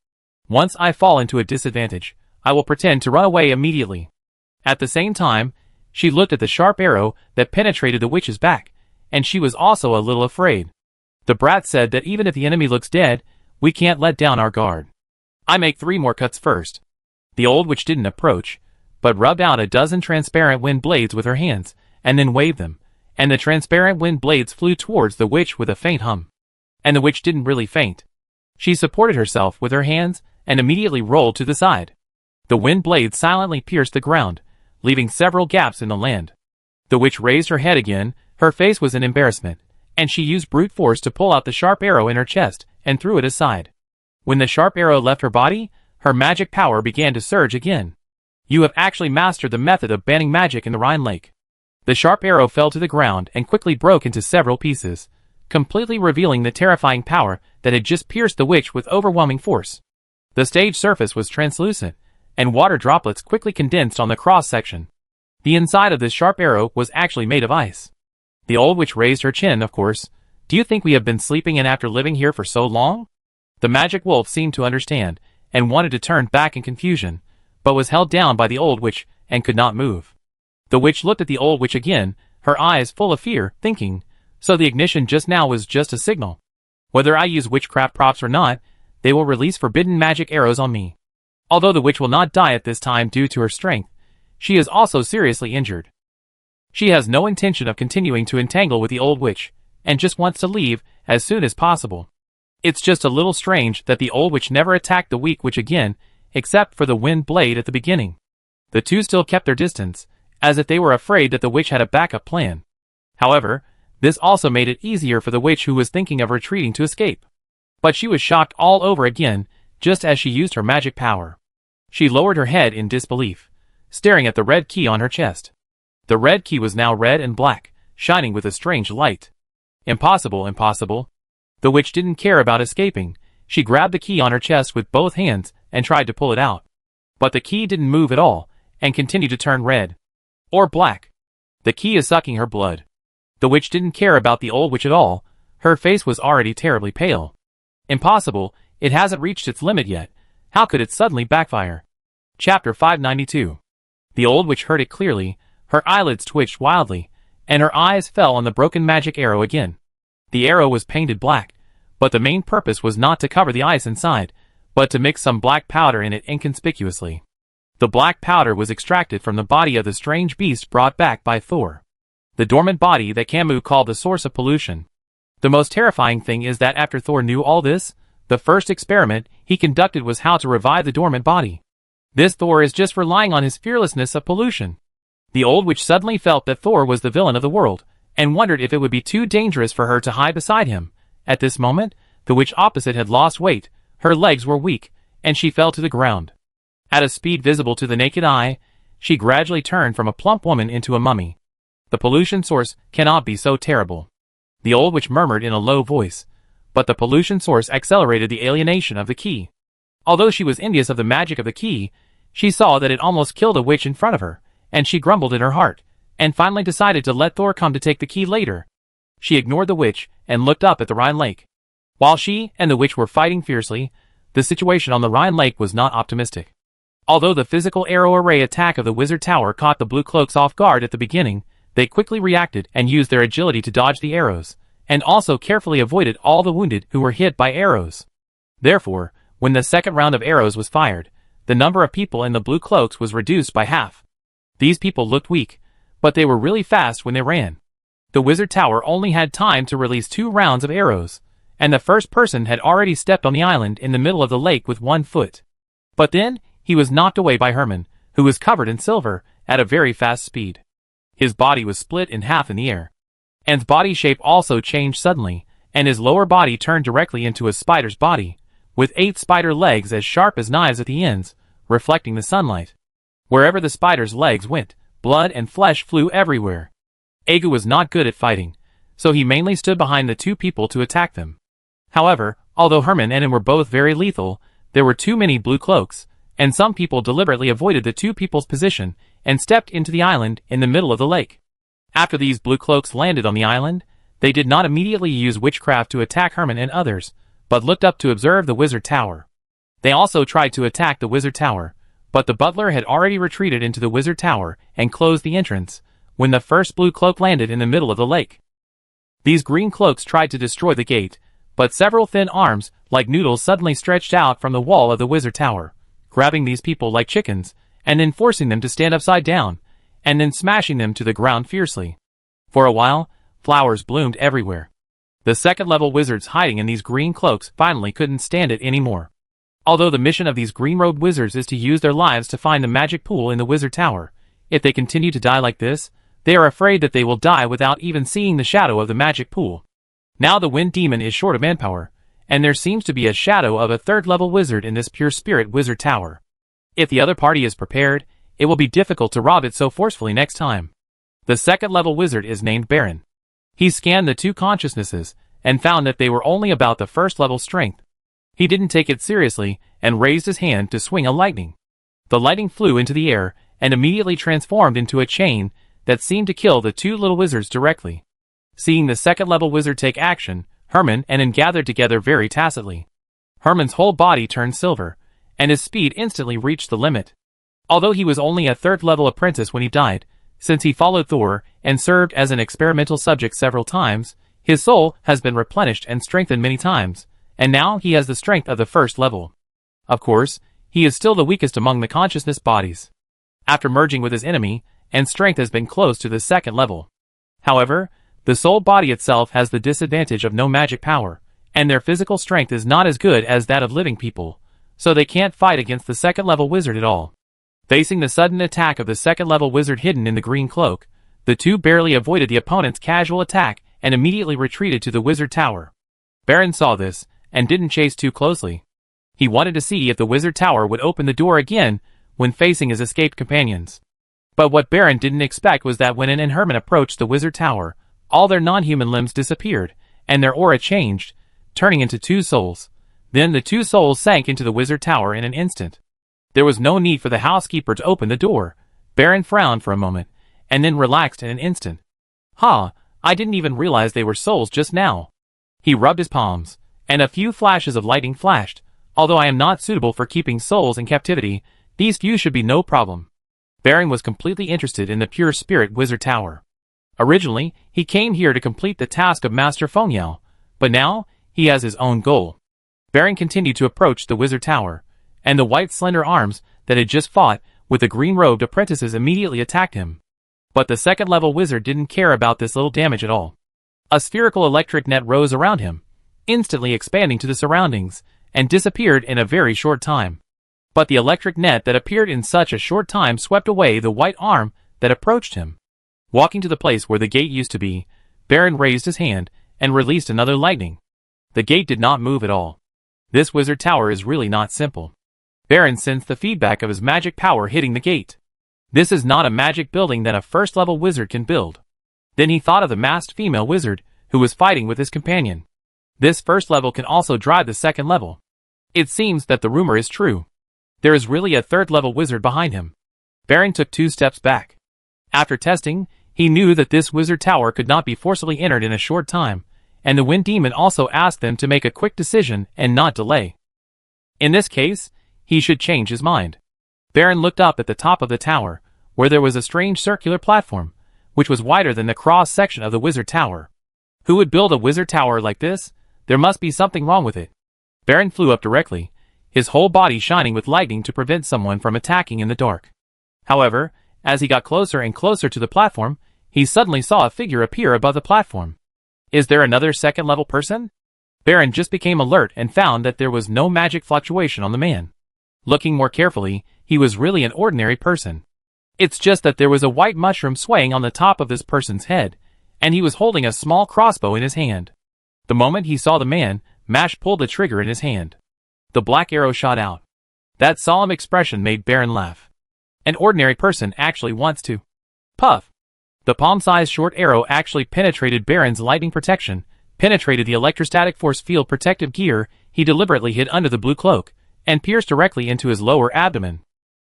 Once I fall into a disadvantage, I will pretend to run away immediately. At the same time, she looked at the sharp arrow that penetrated the witch's back, and she was also a little afraid. The brat said that even if the enemy looks dead, we can't let down our guard. I make 3 more cuts first. The old witch didn't approach, but rubbed out a dozen transparent wind blades with her hands, and then waved them, and the transparent wind blades flew towards the witch with a faint hum. And the witch didn't really faint. She supported herself with her hands and immediately rolled to the side. The wind blades silently pierced the ground, leaving several gaps in the land. The witch raised her head again. Her face was in embarrassment, and she used brute force to pull out the sharp arrow in her chest and threw it aside. When the sharp arrow left her body, her magic power began to surge again. You have actually mastered the method of banning magic in the Rhine lake. The sharp arrow fell to the ground and quickly broke into several pieces, completely revealing the terrifying power that had just pierced the witch with overwhelming force. The stage surface was translucent, and water droplets quickly condensed on the cross-section. The inside of this sharp arrow was actually made of ice. The old witch raised her chin, of course. Do you think we have been sleeping in after living here for so long? The magic wolf seemed to understand, and wanted to turn back in confusion, but was held down by the old witch and could not move. The witch looked at the old witch again, her eyes full of fear, thinking, so the ignition just now was just a signal. Whether I use witchcraft props or not, they will release forbidden magic arrows on me. Although the witch will not die at this time due to her strength, she is also seriously injured. She has no intention of continuing to entangle with the old witch, and just wants to leave as soon as possible. It's just a little strange that the old witch never attacked the weak witch again, except for the wind blade at the beginning. The two still kept their distance, as if they were afraid that the witch had a backup plan. However, this also made it easier for the witch who was thinking of retreating to escape. But she was shocked all over again, just as she used her magic power. She lowered her head in disbelief, staring at the red key on her chest. The red key was now red and black, shining with a strange light. Impossible, impossible. The witch didn't care about escaping. She grabbed the key on her chest with both hands and tried to pull it out. But the key didn't move at all, and continued to turn red. Or black. The key is sucking her blood. The witch didn't care about the old witch at all. Her face was already terribly pale. Impossible, it hasn't reached its limit yet. How could it suddenly backfire? Chapter 592. The old witch heard it clearly, her eyelids twitched wildly, and her eyes fell on the broken magic arrow again. The arrow was painted black, but the main purpose was not to cover the ice inside, but to mix some black powder in it inconspicuously. The black powder was extracted from the body of the strange beast brought back by Thor. The dormant body that Camus called the source of pollution. The most terrifying thing is that after Thor knew all this, the first experiment he conducted was how to revive the dormant body. This Thor is just relying on his fearlessness of pollution. The old witch suddenly felt that Thor was the villain of the world, and wondered if it would be too dangerous for her to hide beside him. At this moment, the witch opposite had lost weight, her legs were weak, and she fell to the ground. At a speed visible to the naked eye, she gradually turned from a plump woman into a mummy. The pollution source cannot be so terrible, the old witch murmured in a low voice, but the pollution source accelerated the alienation of the key. Although she was envious of the magic of the key, she saw that it almost killed a witch in front of her, and she grumbled in her heart, and finally decided to let Thor come to take the key later. She ignored the witch and looked up at the Rhine Lake. While she and the witch were fighting fiercely, the situation on the Rhine Lake was not optimistic. Although the physical arrow array attack of the wizard tower caught the blue cloaks off guard at the beginning, they quickly reacted and used their agility to dodge the arrows, and also carefully avoided all the wounded who were hit by arrows. Therefore, when the second round of arrows was fired, the number of people in the blue cloaks was reduced by half. These people looked weak, but they were really fast when they ran. The wizard tower only had time to release 2 rounds of arrows, and the first person had already stepped on the island in the middle of the lake with 1 foot. But then, he was knocked away by Herman, who was covered in silver, at a very fast speed. His body was split in half in the air. Anne's body shape also changed suddenly, and his lower body turned directly into a spider's body, with 8 spider legs as sharp as knives at the ends, reflecting the sunlight. Wherever the spider's legs went, blood and flesh flew everywhere. Egu was not good at fighting, so he mainly stood behind the 2 people to attack them. However, although Herman and Anne were both very lethal, there were too many blue cloaks, and some people deliberately avoided the 2 people's position and stepped into the island in the middle of the lake. After these blue cloaks landed on the island, they did not immediately use witchcraft to attack Herman and others, but looked up to observe the wizard tower. They also tried to attack the wizard tower, but the butler had already retreated into the wizard tower and closed the entrance, when the first blue cloak landed in the middle of the lake. These green cloaks tried to destroy the gate, but several thin arms, like noodles, suddenly stretched out from the wall of the wizard tower, grabbing these people like chickens, and then forcing them to stand upside down, and then smashing them to the ground fiercely. For a while, flowers bloomed everywhere. The second-level wizards hiding in these green cloaks finally couldn't stand it anymore. Although the mission of these green-robed wizards is to use their lives to find the magic pool in the wizard tower, if they continue to die like this, they are afraid that they will die without even seeing the shadow of the magic pool. Now the wind demon is short of manpower, and there seems to be a shadow of a 3rd-level wizard in this pure spirit wizard tower. If the other party is prepared, it will be difficult to rob it so forcefully next time. The second-level wizard is named Baron. He scanned the two consciousnesses and found that they were only about the first-level strength. He didn't take it seriously and raised his hand to swing a lightning. The lightning flew into the air and immediately transformed into a chain that seemed to kill the two little wizards directly. Seeing the second-level wizard take action, Herman and Ann gathered together very tacitly. Herman's whole body turned silver, and his speed instantly reached the limit. Although he was only a third-level apprentice when he died, since he followed Thor and served as an experimental subject several times, his soul has been replenished and strengthened many times, and now he has the strength of the first level. Of course, he is still the weakest among the consciousness bodies. After merging with his enemy, and strength has been close to the second level. However, the soul body itself has the disadvantage of no magic power, and their physical strength is not as good as that of living people, so they can't fight against the second-level wizard at all. Facing the sudden attack of the second-level wizard hidden in the green cloak, the two barely avoided the opponent's casual attack and immediately retreated to the wizard tower. Baron saw this, and didn't chase too closely. He wanted to see if the wizard tower would open the door again when facing his escaped companions. But what Baron didn't expect was that when Ann and Herman approached the wizard tower, all their non-human limbs disappeared, and their aura changed, turning into two souls. Then the two souls sank into the wizard tower in an instant. There was no need for the housekeeper to open the door. Baron frowned for a moment, and then relaxed in an instant. I didn't even realize they were souls just now. He rubbed his palms, and a few flashes of lightning flashed. Although I am not suitable for keeping souls in captivity, these few should be no problem. Baron was completely interested in the pure spirit wizard tower. Originally, he came here to complete the task of Master Foresaw, but now, he has his own goal. Baron continued to approach the wizard tower, and the white slender arms that had just fought with the green-robed apprentices immediately attacked him. But the second-level wizard didn't care about this little damage at all. A spherical electric net rose around him, instantly expanding to the surroundings, and disappeared in a very short time. But the electric net that appeared in such a short time swept away the white arm that approached him. Walking to the place where the gate used to be, Baron raised his hand and released another lightning. The gate did not move at all. This wizard tower is really not simple. Baron sensed the feedback of his magic power hitting the gate. This is not a magic building that a first-level wizard can build. Then he thought of the masked female wizard who was fighting with his companion. This first level can also drive the second level. It seems that the rumor is true. There is really a third-level wizard behind him. Baron took 2 steps back. After testing, he knew that this wizard tower could not be forcibly entered in a short time, and the Wind Demon also asked them to make a quick decision and not delay. In this case, he should change his mind. Baron looked up at the top of the tower, where there was a strange circular platform, which was wider than the cross-section of the wizard tower. Who would build a wizard tower like this? There must be something wrong with it. Baron flew up directly, his whole body shining with lightning to prevent someone from attacking in the dark. However, as he got closer and closer to the platform, he suddenly saw a figure appear above the platform. Is there another second-level person? Baron just became alert and found that there was no magic fluctuation on the man. Looking more carefully, he was really an ordinary person. It's just that there was a white mushroom swaying on the top of this person's head, and he was holding a small crossbow in his hand. The moment he saw the man, Mash pulled the trigger in his hand. The black arrow shot out. That solemn expression made Baron laugh. An ordinary person actually wants to. Puff! The palm-sized short arrow actually penetrated Baron's lightning protection, penetrated the electrostatic force field protective gear he deliberately hid under the blue cloak, and pierced directly into his lower abdomen.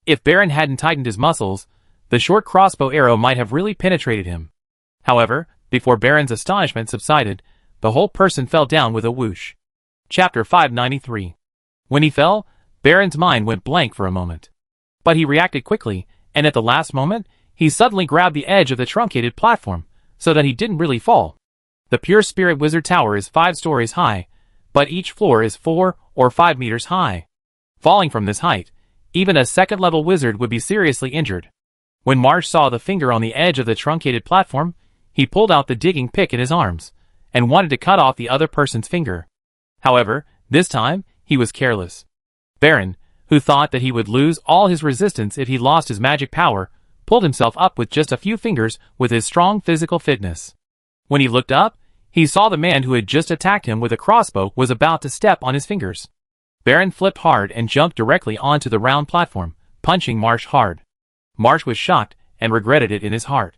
If Baron hadn't tightened his muscles, the short crossbow arrow might have really penetrated him. However, before Baron's astonishment subsided, the whole person fell down with a whoosh. Chapter 593. When he fell, Baron's mind went blank for a moment. But he reacted quickly, and at the last moment, he suddenly grabbed the edge of the truncated platform, so that he didn't really fall. The Pure Spirit Wizard Tower is 5 stories high, but each floor is 4 or 5 meters high. Falling from this height, even a second-level wizard would be seriously injured. When Marsh saw the finger on the edge of the truncated platform, he pulled out the digging pick in his arms, and wanted to cut off the other person's finger. However, this time, he was careless. Baron, who thought that he would lose all his resistance if he lost his magic power, pulled himself up with just a few fingers with his strong physical fitness. When he looked up, he saw the man who had just attacked him with a crossbow was about to step on his fingers. Baron flipped hard and jumped directly onto the round platform, punching Marsh hard. Marsh was shocked and regretted it in his heart.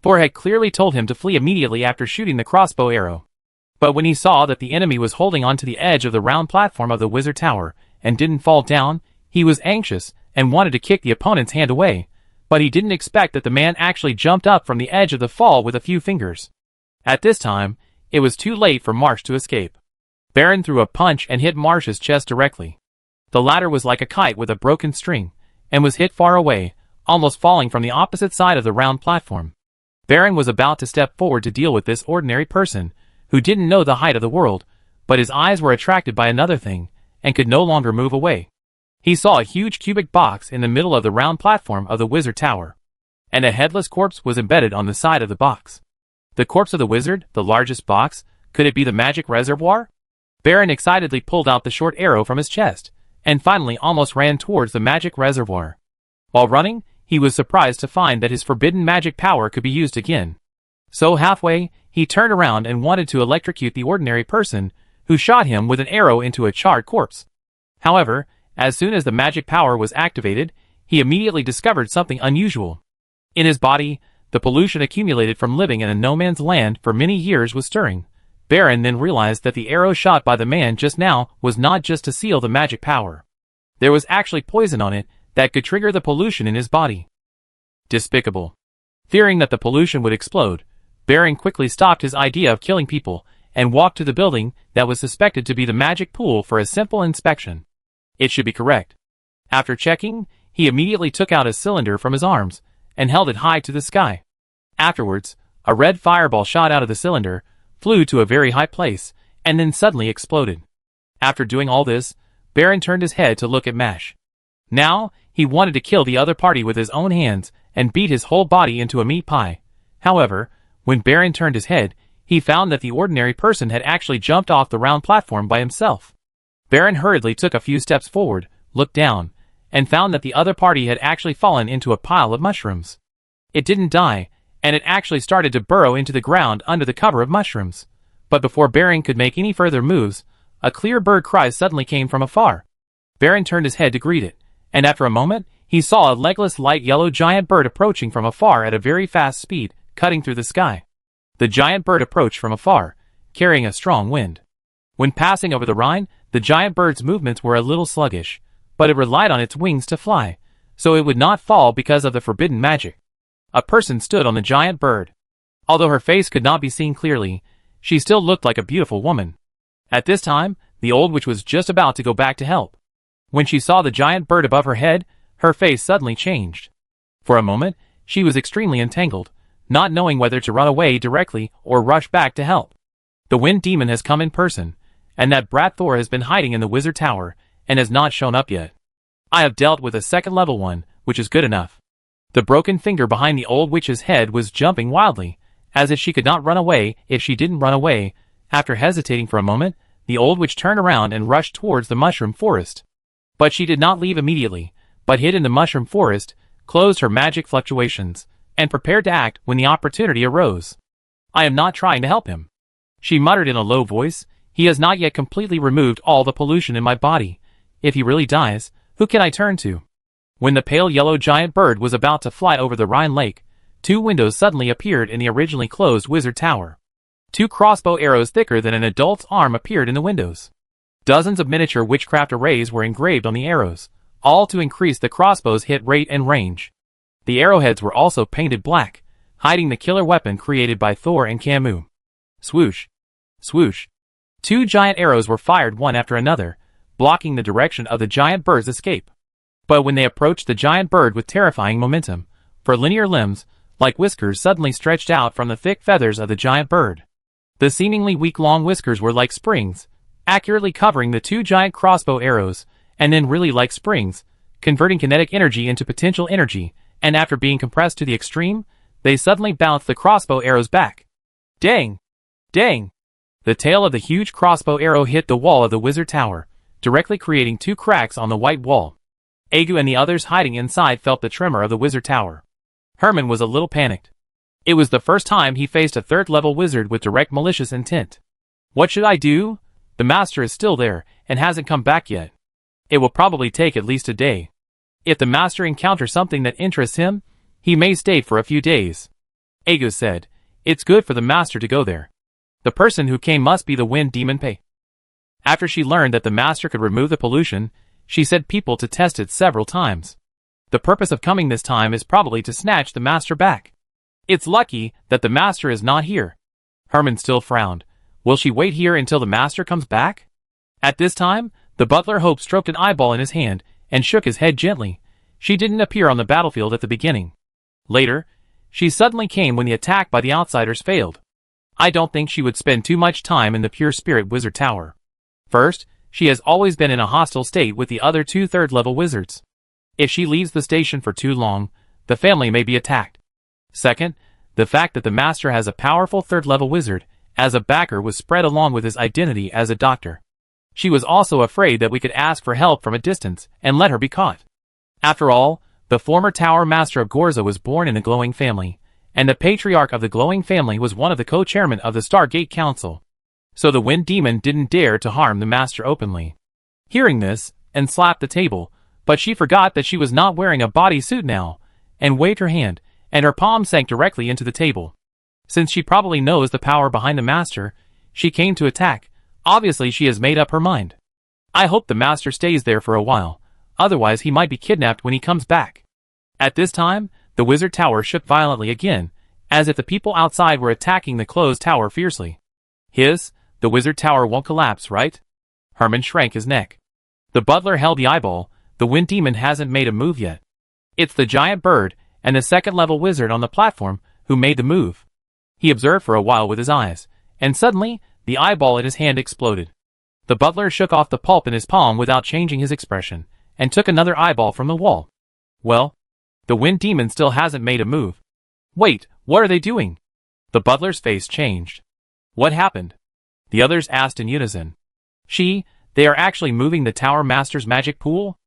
Thor had clearly told him to flee immediately after shooting the crossbow arrow. But when he saw that the enemy was holding on to the edge of the round platform of the wizard tower and didn't fall down, he was anxious and wanted to kick the opponent's hand away, but he didn't expect that the man actually jumped up from the edge of the fall with a few fingers. At this time, it was too late for Marsh to escape. Baron threw a punch and hit Marsh's chest directly. The latter was like a kite with a broken string, and was hit far away, almost falling from the opposite side of the round platform. Baron was about to step forward to deal with this ordinary person, who didn't know the height of the world, but his eyes were attracted by another thing, and could no longer move away. He saw a huge cubic box in the middle of the round platform of the wizard tower, and a headless corpse was embedded on the side of the box. The corpse of the wizard, the largest box, could it be the magic reservoir? Baron excitedly pulled out the short arrow from his chest, and finally almost ran towards the magic reservoir. While running, he was surprised to find that his forbidden magic power could be used again. So halfway, he turned around and wanted to electrocute the ordinary person, who shot him with an arrow into a charred corpse. However, as soon as the magic power was activated, he immediately discovered something unusual. In his body, the pollution accumulated from living in a no-man's land for many years was stirring. Baron then realized that the arrow shot by the man just now was not just to seal the magic power. There was actually poison on it that could trigger the pollution in his body. Despicable. Fearing that the pollution would explode, Baron quickly stopped his idea of killing people and walked to the building that was suspected to be the magic pool for a simple inspection. It should be correct. After checking, he immediately took out a cylinder from his arms and held it high to the sky. Afterwards, a red fireball shot out of the cylinder, flew to a very high place, and then suddenly exploded. After doing all this, Baron turned his head to look at Mash. Now, he wanted to kill the other party with his own hands and beat his whole body into a meat pie. However, when Baron turned his head, he found that the ordinary person had actually jumped off the round platform by himself. Baron hurriedly took a few steps forward, looked down, and found that the other party had actually fallen into a pile of mushrooms. It didn't die, and it actually started to burrow into the ground under the cover of mushrooms. But before Baron could make any further moves, a clear bird cry suddenly came from afar. Baron turned his head to greet it, and after a moment, he saw a legless light yellow giant bird approaching from afar at a very fast speed, cutting through the sky. The giant bird approached from afar, carrying a strong wind. When passing over the Rhine, the giant bird's movements were a little sluggish, but it relied on its wings to fly, so it would not fall because of the forbidden magic. A person stood on the giant bird. Although her face could not be seen clearly, she still looked like a beautiful woman. At this time, the old witch was just about to go back to help. When she saw the giant bird above her head, her face suddenly changed. For a moment, she was extremely entangled, not knowing whether to run away directly or rush back to help. The wind demon has come in person, and that brat Thor has been hiding in the wizard tower and has not shown up yet. I have dealt with a second level one, which is good enough. The broken finger behind the old witch's head was jumping wildly, as if she could not run away if she didn't run away. After hesitating for a moment, the old witch turned around and rushed towards the mushroom forest. But she did not leave immediately, but hid in the mushroom forest, closed her magic fluctuations, and prepared to act when the opportunity arose. I am not trying to help him. She muttered in a low voice, he has not yet completely removed all the pollution in my body. If he really dies, who can I turn to? When the pale yellow giant bird was about to fly over the Rhine lake, two windows suddenly appeared in the originally closed wizard tower. Two crossbow arrows thicker than an adult's arm appeared in the windows. Dozens of miniature witchcraft arrays were engraved on the arrows, all to increase the crossbow's hit rate and range. The arrowheads were also painted black, hiding the killer weapon created by Thor and Camus. Swoosh! Swoosh! Two giant arrows were fired one after another, blocking the direction of the giant bird's escape. But when they approached the giant bird with terrifying momentum, for linear limbs, like whiskers suddenly stretched out from the thick feathers of the giant bird. The seemingly week-long whiskers were like springs, accurately covering the two giant crossbow arrows, and then really like springs, converting kinetic energy into potential energy, and after being compressed to the extreme, they suddenly bounced the crossbow arrows back. Dang! Dang! The tail of the huge crossbow arrow hit the wall of the wizard tower, directly creating two cracks on the white wall. Agu and the others hiding inside felt the tremor of the wizard tower. Herman was a little panicked. It was the first time he faced a third-level wizard with direct malicious intent. What should I do? The master is still there, and hasn't come back yet. It will probably take at least a day. If the master encounters something that interests him, he may stay for a few days. Agus said. It's good for the master to go there. The person who came must be the wind demon Pei. After she learned that the master could remove the pollution, she sent people to test it several times. The purpose of coming this time is probably to snatch the master back. It's lucky that the master is not here. Herman still frowned. Will she wait here until the master comes back? At this time, the butler Hope stroked an eyeball in his hand and shook his head gently. She didn't appear on the battlefield at the beginning. Later, she suddenly came when the attack by the outsiders failed. I don't think she would spend too much time in the Pure Spirit Wizard Tower. First, she has always been in a hostile state with the other two third-level wizards. If she leaves the station for too long, the family may be attacked. Second, the fact that the master has a powerful third-level wizard as a backer was spread along with his identity as a doctor. She was also afraid that we could ask for help from a distance and let her be caught. After all, the former Tower Master of Gorza was born in a glowing family, and the patriarch of the glowing family was one of the co-chairmen of the Stargate Council. So the Wind Demon didn't dare to harm the master openly. Hearing this, and slapped the table, but she forgot that she was not wearing a bodysuit now, and waved her hand, and her palm sank directly into the table. Since she probably knows the power behind the master, she came to attack. Obviously she has made up her mind. I hope the master stays there for a while, otherwise he might be kidnapped when he comes back. At this time, the wizard tower shook violently again, as if the people outside were attacking the closed tower fiercely. The wizard tower won't collapse, right? Herman shrank his neck. The butler held the eyeball. The wind demon hasn't made a move yet. It's the giant bird and the second-level wizard on the platform who made the move. He observed for a while with his eyes, and suddenly, the eyeball in his hand exploded. The butler shook off the pulp in his palm without changing his expression, and took another eyeball from the wall. Well, the wind demon still hasn't made a move. Wait, what are they doing? The butler's face changed. What happened? The others asked in unison. They are actually moving the Tower Master's magic pool?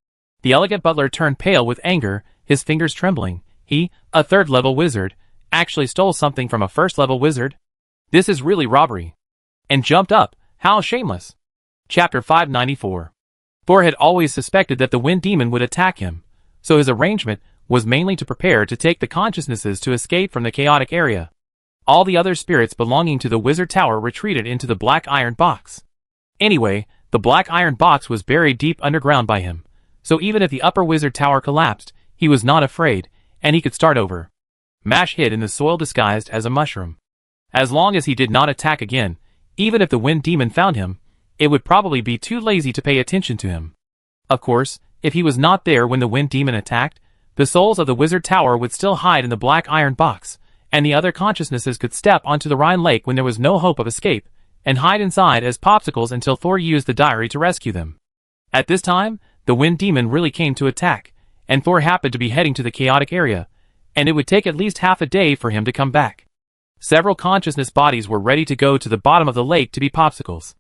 The elegant butler turned pale with anger, his fingers trembling. He, a third-level wizard, actually stole something from a first-level wizard? This is really robbery. And jumped up. How shameless. Chapter 594. Thor had always suspected that the Wind Demon would attack him, so his arrangement was mainly to prepare to take the consciousnesses to escape from the chaotic area. All the other spirits belonging to the Wizard Tower retreated into the Black Iron Box. Anyway, the Black Iron Box was buried deep underground by him, so even if the Upper Wizard Tower collapsed, he was not afraid, and he could start over. Mash hid in the soil disguised as a mushroom. As long as he did not attack again, even if the Wind Demon found him, it would probably be too lazy to pay attention to him. Of course, if he was not there when the Wind Demon attacked, the souls of the Wizard Tower would still hide in the Black Iron Box, and the other consciousnesses could step onto the Rhine Lake when there was no hope of escape, and hide inside as popsicles until Thor used the diary to rescue them. At this time, the Wind Demon really came to attack, and Thor happened to be heading to the chaotic area, and it would take at least half a day for him to come back. Several consciousness bodies were ready to go to the bottom of the lake to be popsicles.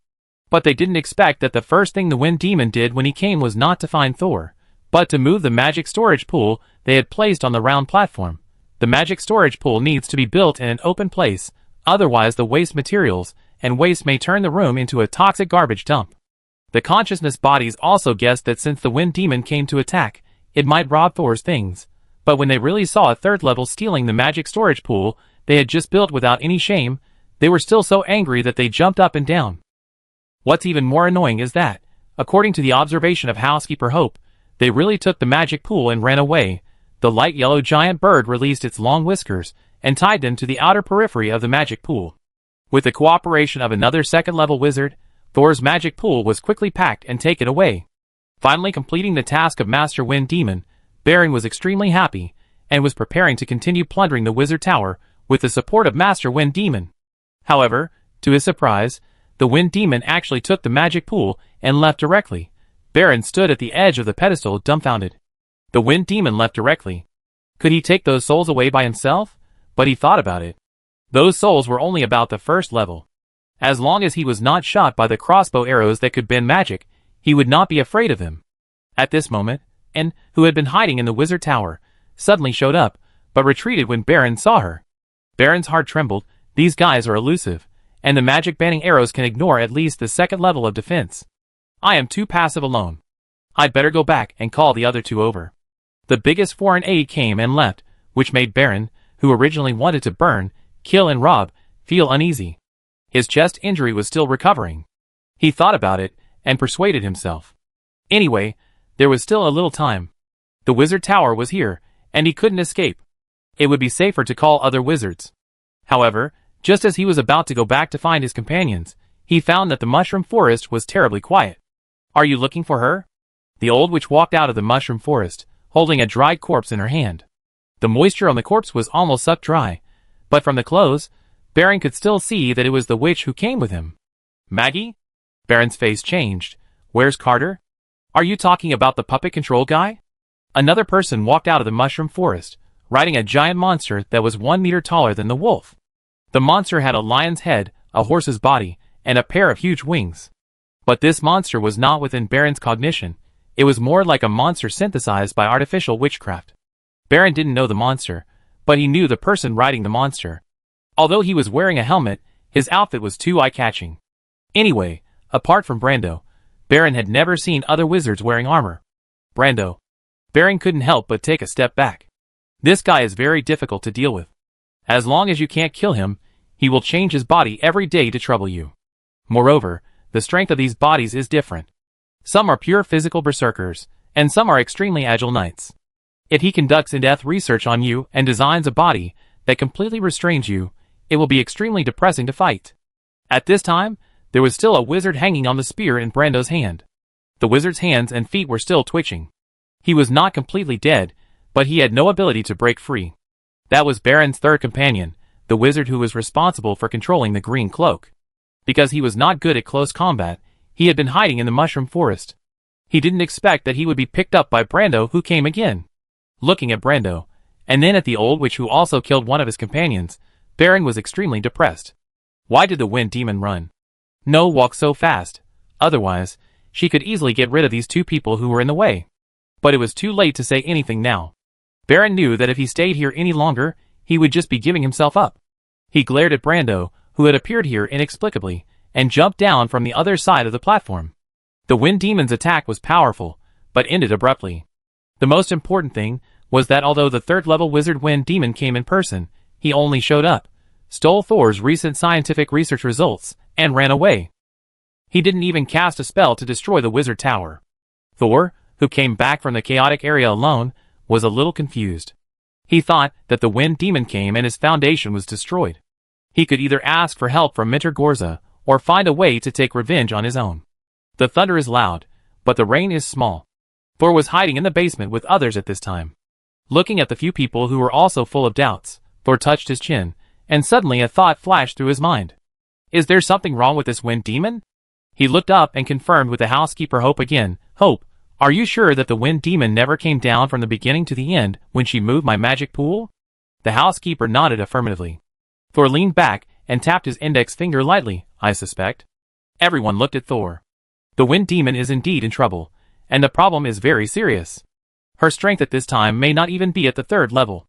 But they didn't expect that the first thing the Wind Demon did when he came was not to find Thor, but to move the magic storage pool they had placed on the round platform. The magic storage pool needs to be built in an open place, otherwise the waste materials and waste may turn the room into a toxic garbage dump. The consciousness bodies also guessed that since the Wind Demon came to attack, it might rob Thor's things. But when they really saw a third level stealing the magic storage pool they had just built without any shame, they were still so angry that they jumped up and down. What's even more annoying is that, according to the observation of Housekeeper Hope, they really took the magic pool and ran away. The light yellow giant bird released its long whiskers and tied them to the outer periphery of the magic pool. With the cooperation of another second-level wizard, Thor's magic pool was quickly packed and taken away. Finally completing the task of Master Wind Demon, Baron was extremely happy, and was preparing to continue plundering the Wizard Tower with the support of Master Wind Demon. However, to his surprise, the Wind Demon actually took the magic pool and left directly. Baron stood at the edge of the pedestal dumbfounded. The Wind Demon left directly. Could he take those souls away by himself? But he thought about it. Those souls were only about the first level. As long as he was not shot by the crossbow arrows that could bend magic, he would not be afraid of him. At this moment, Anne, who had been hiding in the Wizard Tower, suddenly showed up, but retreated when Baron saw her. Baron's heart trembled. These guys are elusive, and the magic banning arrows can ignore at least the second level of defense. I am too passive alone. I'd better go back and call the other two over. The biggest foreign aide came and left, which made Baron, who originally wanted to burn, kill and rob, feel uneasy. His chest injury was still recovering. He thought about it, and persuaded himself. Anyway, there was still a little time. The wizard tower was here, and he couldn't escape. It would be safer to call other wizards. However, just as he was about to go back to find his companions, he found that the mushroom forest was terribly quiet. "Are you looking for her?" The old witch walked out of the mushroom forest, holding a dried corpse in her hand. The moisture on the corpse was almost sucked dry, but from the clothes, Baron could still see that it was the witch who came with him. "Maggie?" Baron's face changed. "Where's Carter?" "Are you talking about the puppet control guy?" Another person walked out of the mushroom forest, riding a giant monster that was 1 meter taller than the wolf. The monster had a lion's head, a horse's body, and a pair of huge wings. But this monster was not within Baron's cognition. It was more like a monster synthesized by artificial witchcraft. Baron didn't know the monster, but he knew the person riding the monster. Although he was wearing a helmet, his outfit was too eye-catching. Anyway, apart from Brando, Baron had never seen other wizards wearing armor. Brando. Baron couldn't help but take a step back. This guy is very difficult to deal with. As long as you can't kill him, he will change his body every day to trouble you. Moreover, the strength of these bodies is different. Some are pure physical berserkers, and some are extremely agile knights. If he conducts in-depth research on you and designs a body that completely restrains you, it will be extremely depressing to fight. At this time, there was still a wizard hanging on the spear in Brando's hand. The wizard's hands and feet were still twitching. He was not completely dead, but he had no ability to break free. That was Baron's third companion, the wizard who was responsible for controlling the green cloak. Because he was not good at close combat, he had been hiding in the mushroom forest. He didn't expect that he would be picked up by Brando, who came again. Looking at Brando, and then at the old witch who also killed one of his companions, Baron was extremely depressed. Why did the wind demon run? No, walk so fast. Otherwise, she could easily get rid of these two people who were in the way. But it was too late to say anything now. Baron knew that if he stayed here any longer, he would just be giving himself up. He glared at Brando, who had appeared here inexplicably, and jumped down from the other side of the platform. The wind demon's attack was powerful, but ended abruptly. The most important thing was that although the third-level wizard wind demon came in person, he only showed up, stole Thor's recent scientific research results, and ran away. He didn't even cast a spell to destroy the wizard tower. Thor, who came back from the chaotic area alone, was a little confused. He thought that the wind demon came and his foundation was destroyed. He could either ask for help from Mentor Gorza, or find a way to take revenge on his own. The thunder is loud, but the rain is small. Thor was hiding in the basement with others at this time. Looking at the few people who were also full of doubts, Thor touched his chin, and suddenly a thought flashed through his mind. Is there something wrong with this wind demon? He looked up and confirmed with the housekeeper Hope again. Hope, are you sure that the wind demon never came down from the beginning to the end when she moved my magic pool? The housekeeper nodded affirmatively. Thor leaned back and tapped his index finger lightly, I suspect. Everyone looked at Thor. The wind demon is indeed in trouble, and the problem is very serious. Her strength at this time may not even be at the third level.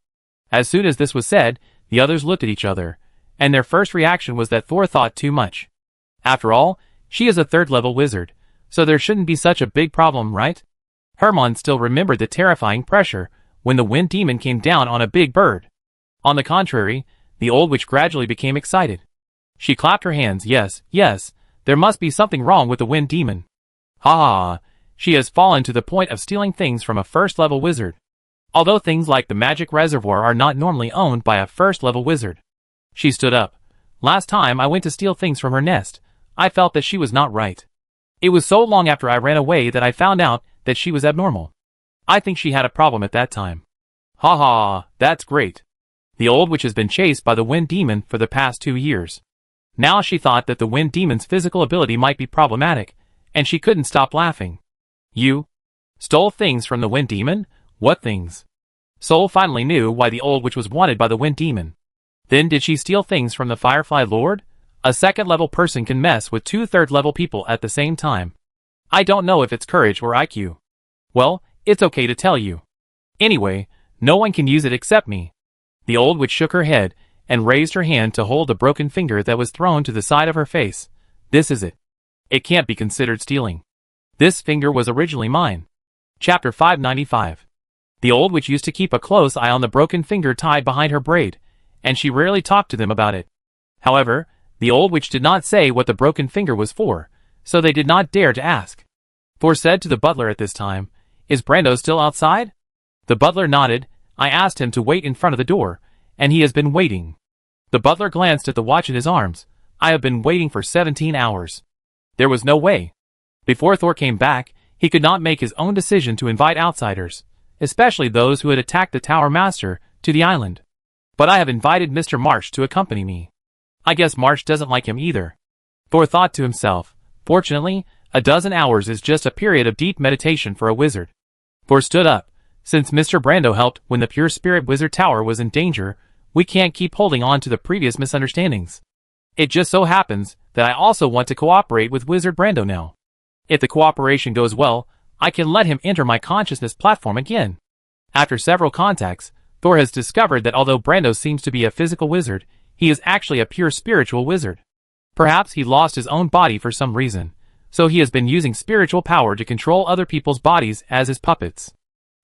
As soon as this was said, the others looked at each other, and their first reaction was that Thor thought too much. After all, she is a third-level wizard, so there shouldn't be such a big problem, right? Hermon still remembered the terrifying pressure when the wind demon came down on a big bird. On the contrary, the old witch gradually became excited. She clapped her hands. Yes, there must be something wrong with the wind demon. Ha ha, she has fallen to the point of stealing things from a first-level wizard. Although things like the magic reservoir are not normally owned by a first-level wizard. She stood up. Last time I went to steal things from her nest, I felt that she was not right. It was so long after I ran away that I found out that she was abnormal. I think she had a problem at that time. Ha ha, that's great. The old witch has been chased by the wind demon for the past 2 years. Now she thought that the wind demon's physical ability might be problematic, and she couldn't stop laughing. You stole things from the wind demon? What things? Sol finally knew why the old witch was wanted by the wind demon. Then did she steal things from the Firefly Lord? A second-level person can mess with 2 third-level people at the same time. I don't know if it's courage or IQ. Well, it's okay to tell you. Anyway, no one can use it except me. The old witch shook her head and raised her hand to hold a broken finger that was thrown to the side of her face. This is it. It can't be considered stealing. This finger was originally mine. Chapter 595. The old witch used to keep a close eye on the broken finger tied behind her braid, and she rarely talked to them about it. However, the old witch did not say what the broken finger was for, so they did not dare to ask. Thor said to the butler at this time, "Is Brando still outside?" The butler nodded. I asked him to wait in front of the door, and he has been waiting. The butler glanced at the watch in his arms. I have been waiting for 17 hours. There was no way. Before Thor came back, he could not make his own decision to invite outsiders, especially those who had attacked the Tower Master, to the island. But I have invited Mr. Marsh to accompany me. I guess Marsh doesn't like him either. Thor thought to himself. Fortunately, a dozen hours is just a period of deep meditation for a wizard. Thor stood up. Since Mr. Brando helped when the Pure Spirit Wizard Tower was in danger, we can't keep holding on to the previous misunderstandings. It just so happens that I also want to cooperate with Wizard Brando now. If the cooperation goes well, I can let him enter my consciousness platform again. After several contacts, Thor has discovered that although Brando seems to be a physical wizard, he is actually a pure spiritual wizard. Perhaps he lost his own body for some reason, so he has been using spiritual power to control other people's bodies as his puppets.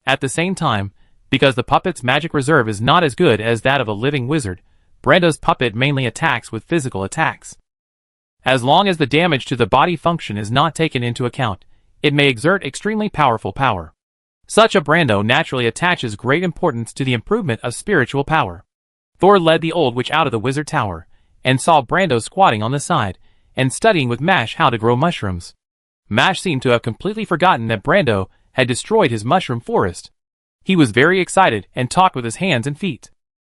At the same time, because the puppet's magic reserve is not as good as that of a living wizard, Brando's puppet mainly attacks with physical attacks. As long as the damage to the body function is not taken into account, it may exert extremely powerful power. Such a Brando naturally attaches great importance to the improvement of spiritual power. Thor led the old witch out of the wizard tower, and saw Brando squatting on the side, and studying with Mash how to grow mushrooms. Mash seemed to have completely forgotten that Brando had destroyed his mushroom forest. He was very excited and talked with his hands and feet.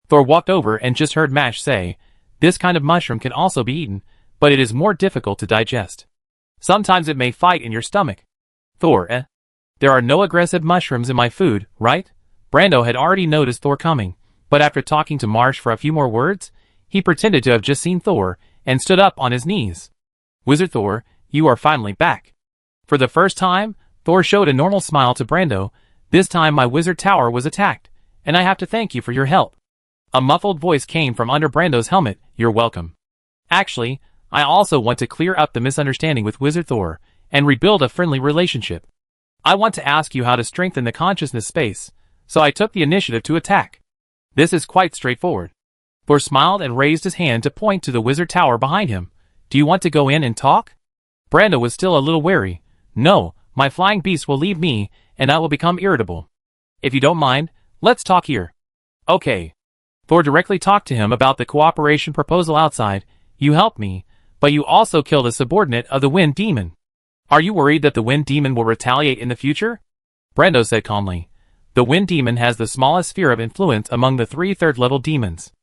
Thor walked over and just heard Mash say, "This kind of mushroom can also be eaten, but it is more difficult to digest. Sometimes it may fight in your stomach." Thor, There are no aggressive mushrooms in my food, right? Brando had already noticed Thor coming, but after talking to Marsh for a few more words, he pretended to have just seen Thor, and stood up on his knees. "Wizard Thor, you are finally back." For the first time, Thor showed a normal smile to Brando. "This time my wizard tower was attacked, and I have to thank you for your help." A muffled voice came from under Brando's helmet. "You're welcome. Actually, I also want to clear up the misunderstanding with Wizard Thor, and rebuild a friendly relationship. I want to ask you how to strengthen the consciousness space, so I took the initiative to attack. This is quite straightforward." Thor smiled and raised his hand to point to the wizard tower behind him. "Do you want to go in and talk?" Brando was still a little wary. "No, my flying beast will leave me, and I will become irritable. If you don't mind, let's talk here." "Okay." Thor directly talked to him about the cooperation proposal outside. "You helped me, but you also killed a subordinate of the Wind Demon. Are you worried that the Wind Demon will retaliate in the future?" Brando said calmly, "The Wind Demon has the smallest sphere of influence among the 3 third-level demons.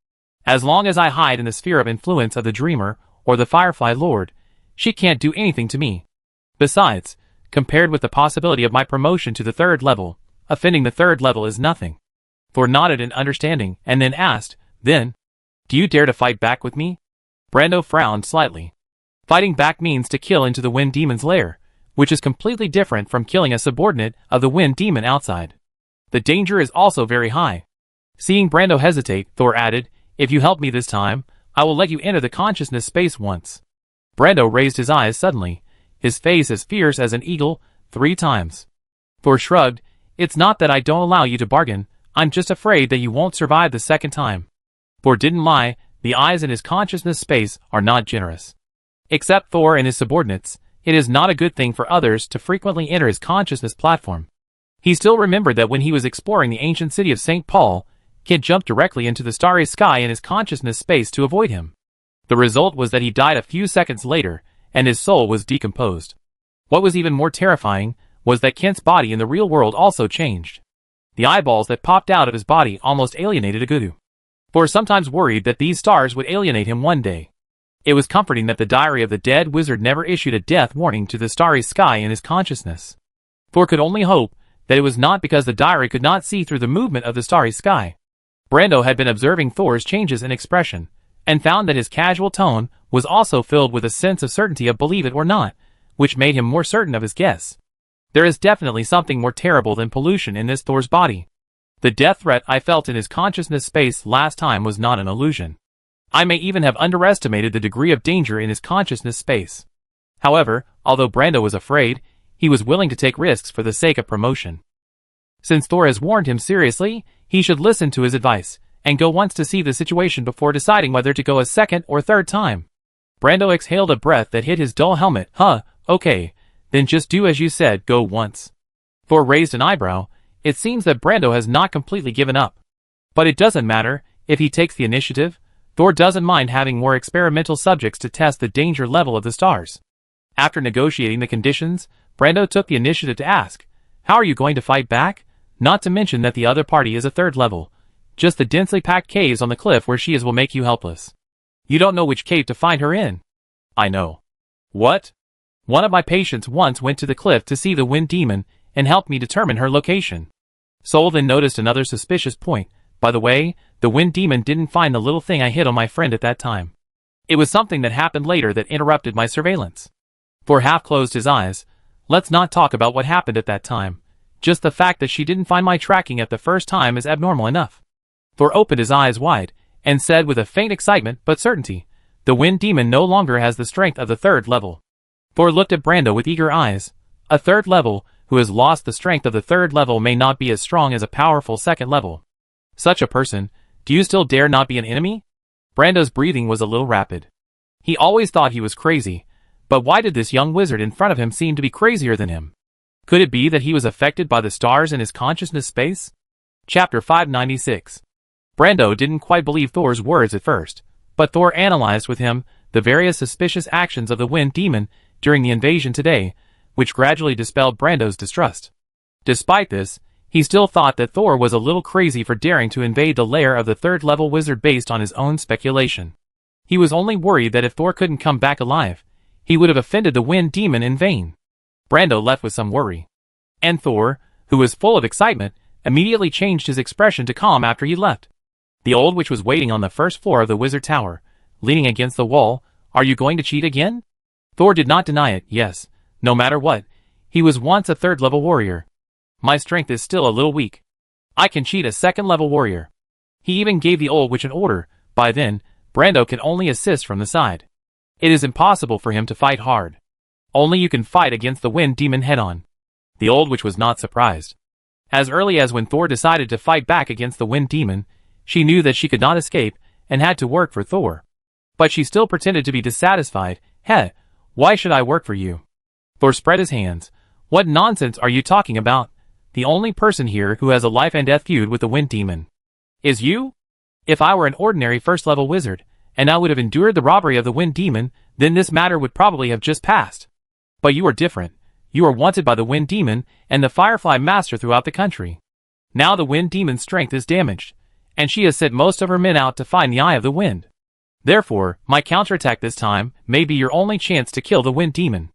As long as I hide in the sphere of influence of the Dreamer or the Firefly Lord, she can't do anything to me. Besides, compared with the possibility of my promotion to the 3rd level, offending the 3rd level is nothing." Thor nodded in understanding, and then asked, "Then, do you dare to fight back with me?" Brando frowned slightly. Fighting back means to kill into the Wind Demon's lair, which is completely different from killing a subordinate of the Wind Demon outside. The danger is also very high. Seeing Brando hesitate, Thor added, "If you help me this time, I will let you enter the consciousness space once." Brando raised his eyes suddenly, his face as fierce as an eagle, 3 times. Thor shrugged. "It's not that I don't allow you to bargain, I'm just afraid that you won't survive the second time." Thor didn't lie, the eyes in his consciousness space are not generous. Except Thor and his subordinates, it is not a good thing for others to frequently enter his consciousness platform. He still remembered that when he was exploring the ancient city of St. Paul, Kid jumped directly into the starry sky in his consciousness space to avoid him. The result was that he died a few seconds later, and his soul was decomposed. What was even more terrifying was that Kent's body in the real world also changed. The eyeballs that popped out of his body almost alienated Agudu. Thor sometimes worried that these stars would alienate him one day. It was comforting that the diary of the dead wizard never issued a death warning to the starry sky in his consciousness. Thor could only hope that it was not because the diary could not see through the movement of the starry sky. Brando had been observing Thor's changes in expression, and found that his casual tone was also filled with a sense of certainty of believe it or not, which made him more certain of his guess. There is definitely something more terrible than pollution in this Thor's body. The death threat I felt in his consciousness space last time was not an illusion. I may even have underestimated the degree of danger in his consciousness space. However, although Brando was afraid, he was willing to take risks for the sake of promotion. Since Thor has warned him seriously, he should listen to his advice, and go once to see the situation before deciding whether to go a second or third time. Brando exhaled a breath that hit his dull helmet. Huh, okay, then just do as you said, go once. Thor raised an eyebrow. It seems that Brando has not completely given up. But it doesn't matter, if he takes the initiative. Thor doesn't mind having more experimental subjects to test the danger level of the stars. After negotiating the conditions, Brando took the initiative to ask, how are you going to fight back? Not to mention that the other party is a third level. Just the densely packed caves on the cliff where she is will make you helpless. You don't know which cave to find her in. I know. What? One of my patients once went to the cliff to see the wind demon and helped me determine her location. Sol then noticed another suspicious point. By the way, the wind demon didn't find the little thing I hid on my friend at that time. It was something that happened later that interrupted my surveillance. Thor half closed his eyes. Let's not talk about what happened at that time. Just the fact that she didn't find my tracking at the first time is abnormal enough. Thor opened his eyes wide and said with a faint excitement but certainty, the wind demon no longer has the strength of the third level. Thor looked at Brando with eager eyes. A third level who has lost the strength of the third level may not be as strong as a powerful second level. Such a person, do you still dare not be an enemy? Brando's breathing was a little rapid. He always thought he was crazy, but why did this young wizard in front of him seem to be crazier than him? Could it be that he was affected by the stars in his consciousness space? Chapter 596. Brando didn't quite believe Thor's words at first, but Thor analyzed with him the various suspicious actions of the wind demon during the invasion today, which gradually dispelled Brando's distrust. Despite this, he still thought that Thor was a little crazy for daring to invade the lair of the third-level wizard based on his own speculation. He was only worried that if Thor couldn't come back alive, he would have offended the wind demon in vain. Brando left with some worry. And Thor, who was full of excitement, immediately changed his expression to calm after he left. The old witch was waiting on the first floor of the wizard tower, leaning against the wall. Are you going to cheat again? Thor did not deny it. Yes, no matter what, he was once a third-level warrior. My strength is still a little weak. I can cheat a second-level warrior. He even gave the old witch an order. By then, Brando could only assist from the side. It is impossible for him to fight hard. Only you can fight against the wind demon head-on. The old witch was not surprised. As early as when Thor decided to fight back against the wind demon, she knew that she could not escape and had to work for Thor. But she still pretended to be dissatisfied. Heh, why should I work for you? Thor spread his hands. What nonsense are you talking about? The only person here who has a life and death feud with the wind demon is you? If I were an ordinary first-level wizard, and I would have endured the robbery of the wind demon, then this matter would probably have just passed. But you are different. You are wanted by the wind demon and the Firefly Master throughout the country. Now the wind demon's strength is damaged, and she has sent most of her men out to find the Eye of the Wind. Therefore, my counterattack this time may be your only chance to kill the wind demon.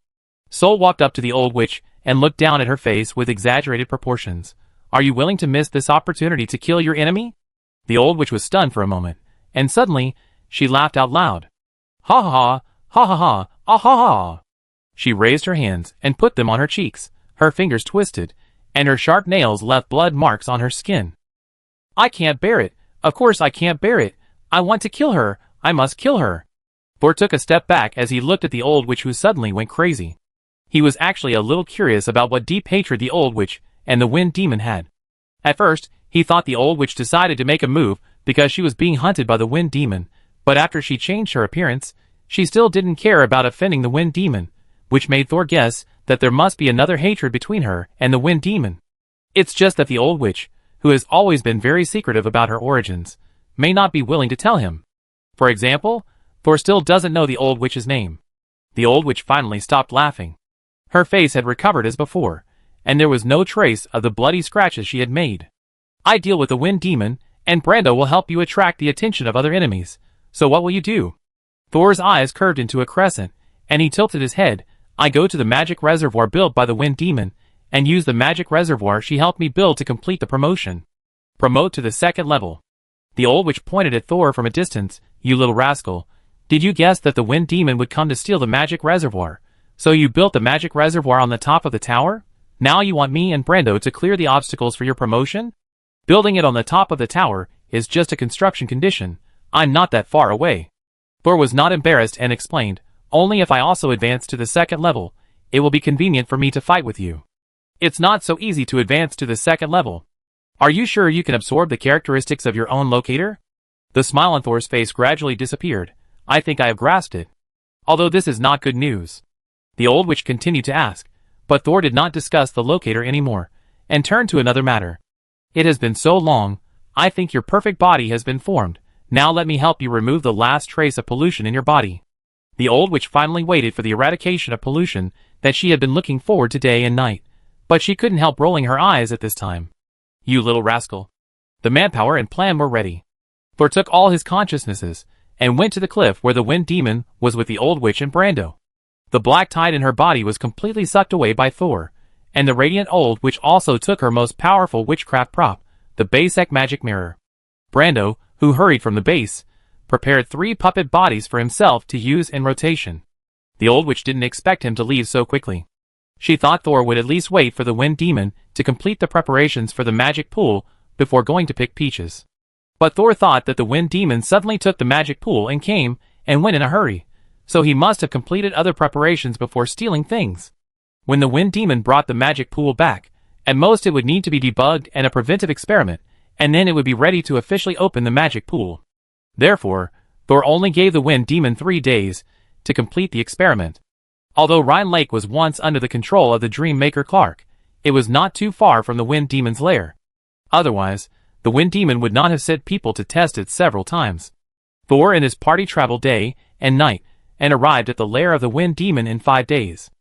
Sol walked up to the old witch and looked down at her face with exaggerated proportions. Are you willing to miss this opportunity to kill your enemy? The old witch was stunned for a moment, and suddenly, she laughed out loud. Ha ha ha, ha ha ha, ah ha ha. She raised her hands and put them on her cheeks, her fingers twisted, and her sharp nails left blood marks on her skin. I can't bear it. Of course I can't bear it. I want to kill her. I must kill her. Thor took a step back as he looked at the old witch who suddenly went crazy. He was actually a little curious about what deep hatred the old witch and the wind demon had. At first, he thought the old witch decided to make a move because she was being hunted by the wind demon, but after she changed her appearance, she still didn't care about offending the wind demon, which made Thor guess that there must be another hatred between her and the wind demon. It's just that the old witch, who has always been very secretive about her origins, may not be willing to tell him. For example, Thor still doesn't know the old witch's name. The old witch finally stopped laughing. Her face had recovered as before, and there was no trace of the bloody scratches she had made. I deal with the wind demon, and Brando will help you attract the attention of other enemies. So what will you do? Thor's eyes curved into a crescent, and he tilted his head. I go to the magic reservoir built by the wind demon, and use the magic reservoir she helped me build to complete the promotion. Promote to the second level. The old witch pointed at Thor from a distance. You little rascal. Did you guess that the wind demon would come to steal the magic reservoir? So you built the magic reservoir on the top of the tower? Now you want me and Brando to clear the obstacles for your promotion? Building it on the top of the tower is just a construction condition. I'm not that far away. Thor was not embarrassed and explained, only if I also advance to the second level, it will be convenient for me to fight with you. It's not so easy to advance to the second level. Are you sure you can absorb the characteristics of your own locator? The smile on Thor's face gradually disappeared. I think I have grasped it. Although this is not good news. The old witch continued to ask, but Thor did not discuss the locator anymore, and turned to another matter. It has been so long, I think your perfect body has been formed. Now let me help you remove the last trace of pollution in your body. The old witch finally waited for the eradication of pollution that she had been looking forward to day and night, but she couldn't help rolling her eyes at this time. You little rascal. The manpower and plan were ready. Thor took all his consciousnesses, and went to the cliff where the wind demon was with the old witch and Brando. The black tide in her body was completely sucked away by Thor, and the radiant old witch also took her most powerful witchcraft prop, the basic magic mirror. Brando, who hurried from the base, prepared 3 puppet bodies for himself to use in rotation. The old witch didn't expect him to leave so quickly. She thought Thor would at least wait for the wind demon to complete the preparations for the magic pool before going to pick peaches. But Thor thought that the wind demon suddenly took the magic pool and came and went in a hurry, so he must have completed other preparations before stealing things. When the wind demon brought the magic pool back, at most it would need to be debugged and a preventive experiment, and then it would be ready to officially open the magic pool. Therefore, Thor only gave the wind demon 3 days to complete the experiment. Although Rhine Lake was once under the control of the Dream Maker Clark, it was not too far from the wind demon's lair. Otherwise, the wind demon would not have sent people to test it several times. Thor and his party traveled day and night, and arrived at the lair of the wind demon in 5 days.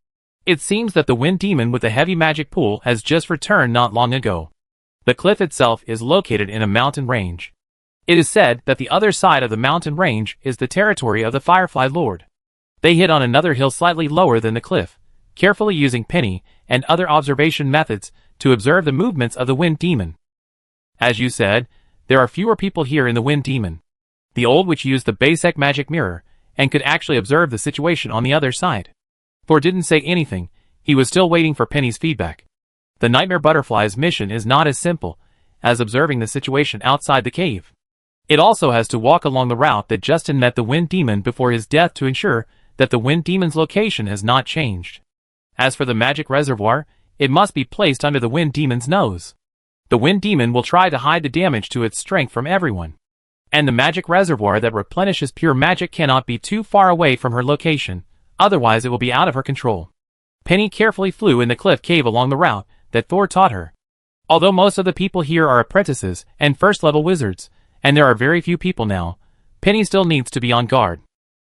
It seems that the wind demon with the heavy magic pool has just returned not long ago. The cliff itself is located in a mountain range. It is said that the other side of the mountain range is the territory of the Firefly Lord. They hid on another hill slightly lower than the cliff, carefully using Penny and other observation methods to observe the movements of the wind demon. As you said, there are fewer people here in the wind demon. The old witch used the basic magic mirror, and could actually observe the situation on the other side. Thor didn't say anything, he was still waiting for Penny's feedback. The Nightmare Butterfly's mission is not as simple as observing the situation outside the cave. It also has to walk along the route that Justin met the wind demon before his death to ensure that the wind demon's location has not changed. As for the magic reservoir, it must be placed under the wind demon's nose. The wind demon will try to hide the damage to its strength from everyone. And the magic reservoir that replenishes pure magic cannot be too far away from her location, otherwise it will be out of her control. Penny carefully flew in the cliff cave along the route that Thor taught her. Although most of the people here are apprentices and first-level wizards, and there are very few people now, Penny still needs to be on guard.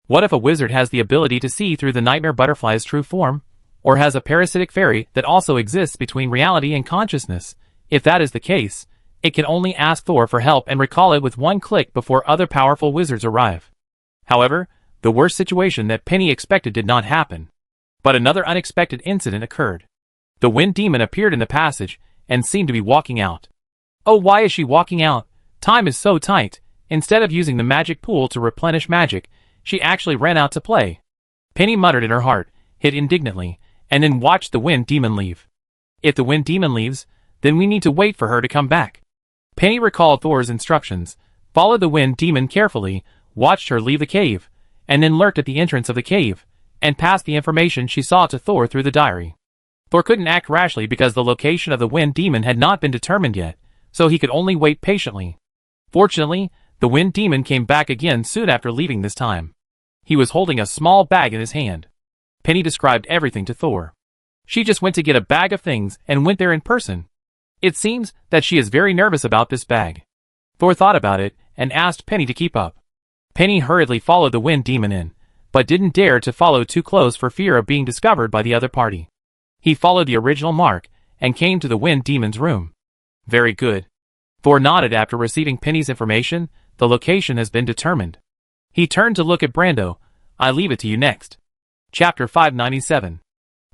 What if a wizard has the ability to see through the Nightmare Butterfly's true form, or has a parasitic fairy that also exists between reality and consciousness? If that is the case, it can only ask Thor for help and recall it with one click before other powerful wizards arrive. However, the worst situation that Penny expected did not happen. But another unexpected incident occurred. The wind demon appeared in the passage and seemed to be walking out. Oh, why is she walking out? Time is so tight. Instead of using the magic pool to replenish magic, she actually ran out to play. Penny muttered in her heart, hit indignantly, and then watched the wind demon leave. If the wind demon leaves, then we need to wait for her to come back. Penny recalled Thor's instructions, followed the wind demon carefully, watched her leave the cave, and then lurked at the entrance of the cave, and passed the information she saw to Thor through the diary. Thor couldn't act rashly because the location of the wind demon had not been determined yet, so he could only wait patiently. Fortunately, the wind demon came back again soon after leaving this time. He was holding a small bag in his hand. Penny described everything to Thor. She just went to get a bag of things and went there in person. It seems that she is very nervous about this bag. Thor thought about it and asked Penny to keep up. Penny hurriedly followed the wind demon in, but didn't dare to follow too close for fear of being discovered by the other party. He followed the original mark and came to the wind demon's room. Very good. Thor nodded after receiving Penny's information. The location has been determined. He turned to look at Brando. I leave it to you next. Chapter 597.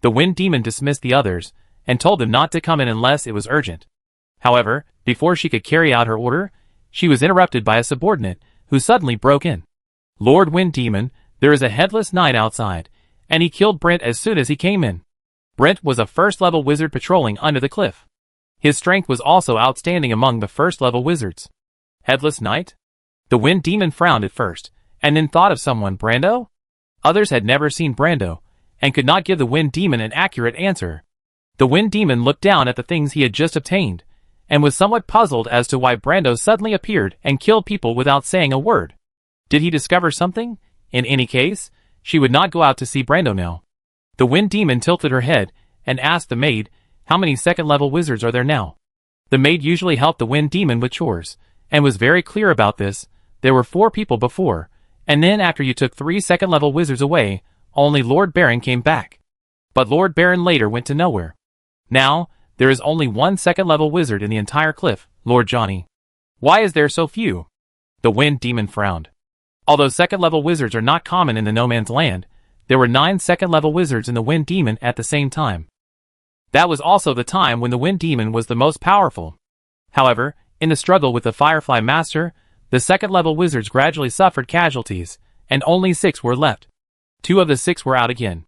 The wind demon dismissed the others and told them not to come in unless it was urgent. However, before she could carry out her order, she was interrupted by a subordinate who suddenly broke in. Lord Wind Demon, there is a headless knight outside, and he killed Brent as soon as he came in. Brent was a first-level wizard patrolling under the cliff. His strength was also outstanding among the first-level wizards. Headless knight? The wind demon frowned at first, and then thought of someone. Brando? Others had never seen Brando, and could not give the wind demon an accurate answer. The wind demon looked down at the things he had just obtained, and was somewhat puzzled as to why Brando suddenly appeared and killed people without saying a word. Did he discover something? In any case, she would not go out to see Brando now. The Wind Demon tilted her head and asked the maid, "How many second-level wizards are there now?" The maid usually helped the Wind Demon with chores, and was very clear about this. There were 4 people before, and then after you took 3 second-level wizards away, only Lord Baron came back. But Lord Baron later went to nowhere. Now, there is only 1 second-level wizard in the entire cliff, Lord Johnny. Why is there so few? The Wind Demon frowned. Although second-level wizards are not common in the No Man's Land, there were 9 second-level wizards in the Wind Demon at the same time. That was also the time when the Wind Demon was the most powerful. However, in the struggle with the Firefly Master, the second-level wizards gradually suffered casualties, and only 6 were left. 2 of the 6 were out again.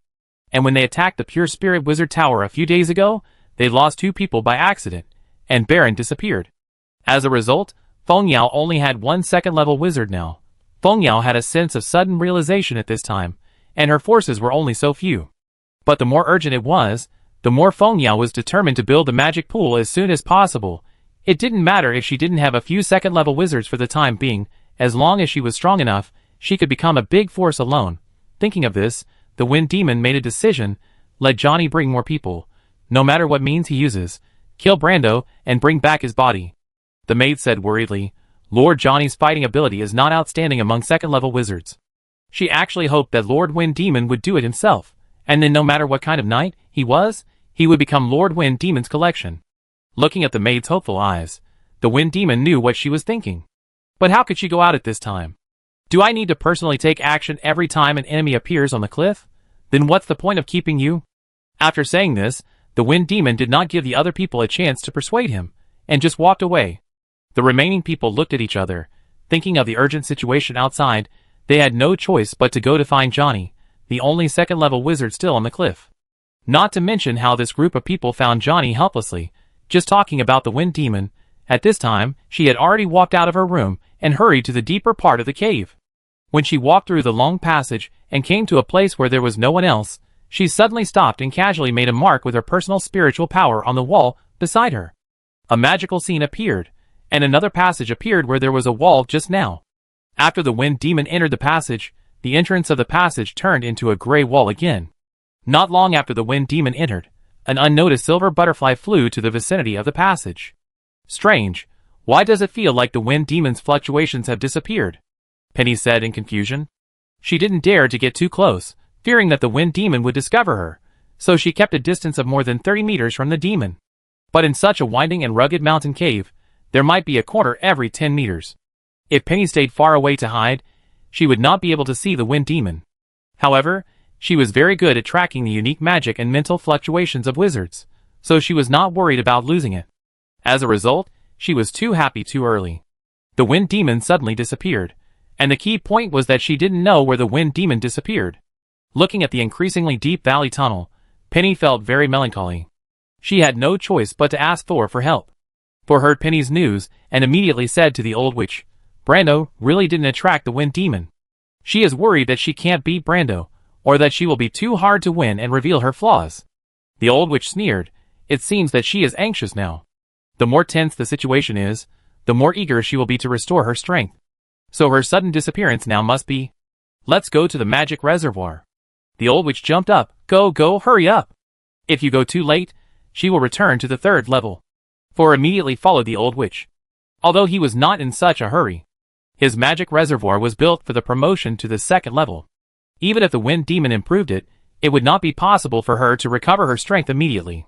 And when they attacked the Pure Spirit Wizard Tower a few days ago, they lost 2 people by accident, and Baron disappeared. As a result, Feng Yao only had 1 second-level wizard now. Feng Yao had a sense of sudden realization at this time, and her forces were only so few. But the more urgent it was, the more Feng Yao was determined to build the magic pool as soon as possible. It didn't matter if she didn't have a few second-level wizards for the time being, as long as she was strong enough, she could become a big force alone. Thinking of this, the Wind Demon made a decision: let Johnny bring more people. No matter what means he uses, kill Brando and bring back his body. The maid said worriedly, Lord Johnny's fighting ability is not outstanding among second-level wizards. She actually hoped that Lord Wind Demon would do it himself, and then no matter what kind of knight he was, he would become Lord Wind Demon's collection. Looking at the maid's hopeful eyes, the Wind Demon knew what she was thinking. But how could she go out at this time? Do I need to personally take action every time an enemy appears on the cliff? Then what's the point of keeping you? After saying this, the Wind Demon did not give the other people a chance to persuade him, and just walked away. The remaining people looked at each other, thinking of the urgent situation outside. They had no choice but to go to find Johnny, the only second-level wizard still on the cliff. Not to mention how this group of people found Johnny helplessly, just talking about the Wind Demon. At this time, she had already walked out of her room and hurried to the deeper part of the cave. When she walked through the long passage and came to a place where there was no one else, she suddenly stopped and casually made a mark with her personal spiritual power on the wall beside her. A magical scene appeared, and another passage appeared where there was a wall just now. After the Wind Demon entered the passage, the entrance of the passage turned into a gray wall again. Not long after the Wind Demon entered, an unnoticed silver butterfly flew to the vicinity of the passage. Strange, why does it feel like the Wind Demon's fluctuations have disappeared? Penny said in confusion. She didn't dare to get too close, fearing that the Wind Demon would discover her, so she kept a distance of more than 30 meters from the demon. But in such a winding and rugged mountain cave, there might be a corner every 10 meters. If Penny stayed far away to hide, she would not be able to see the Wind Demon. However, she was very good at tracking the unique magic and mental fluctuations of wizards, so she was not worried about losing it. As a result, she was too happy too early. The Wind Demon suddenly disappeared, and the key point was that she didn't know where the Wind Demon disappeared. Looking at the increasingly deep valley tunnel, Penny felt very melancholy. She had no choice but to ask Thor for help. Thor heard Penny's news and immediately said to the old witch, Brando really didn't attract the Wind Demon. She is worried that she can't beat Brando, or that she will be too hard to win and reveal her flaws. The old witch sneered. It seems that she is anxious now. The more tense the situation is, the more eager she will be to restore her strength. So her sudden disappearance now must be. Let's go to the magic reservoir. The old witch jumped up. Go, hurry up. If you go too late, she will return to the 3rd level. Thor immediately followed the old witch. Although he was not in such a hurry. His magic reservoir was built for the promotion to the 2nd level. Even if the Wind Demon improved it, it would not be possible for her to recover her strength immediately.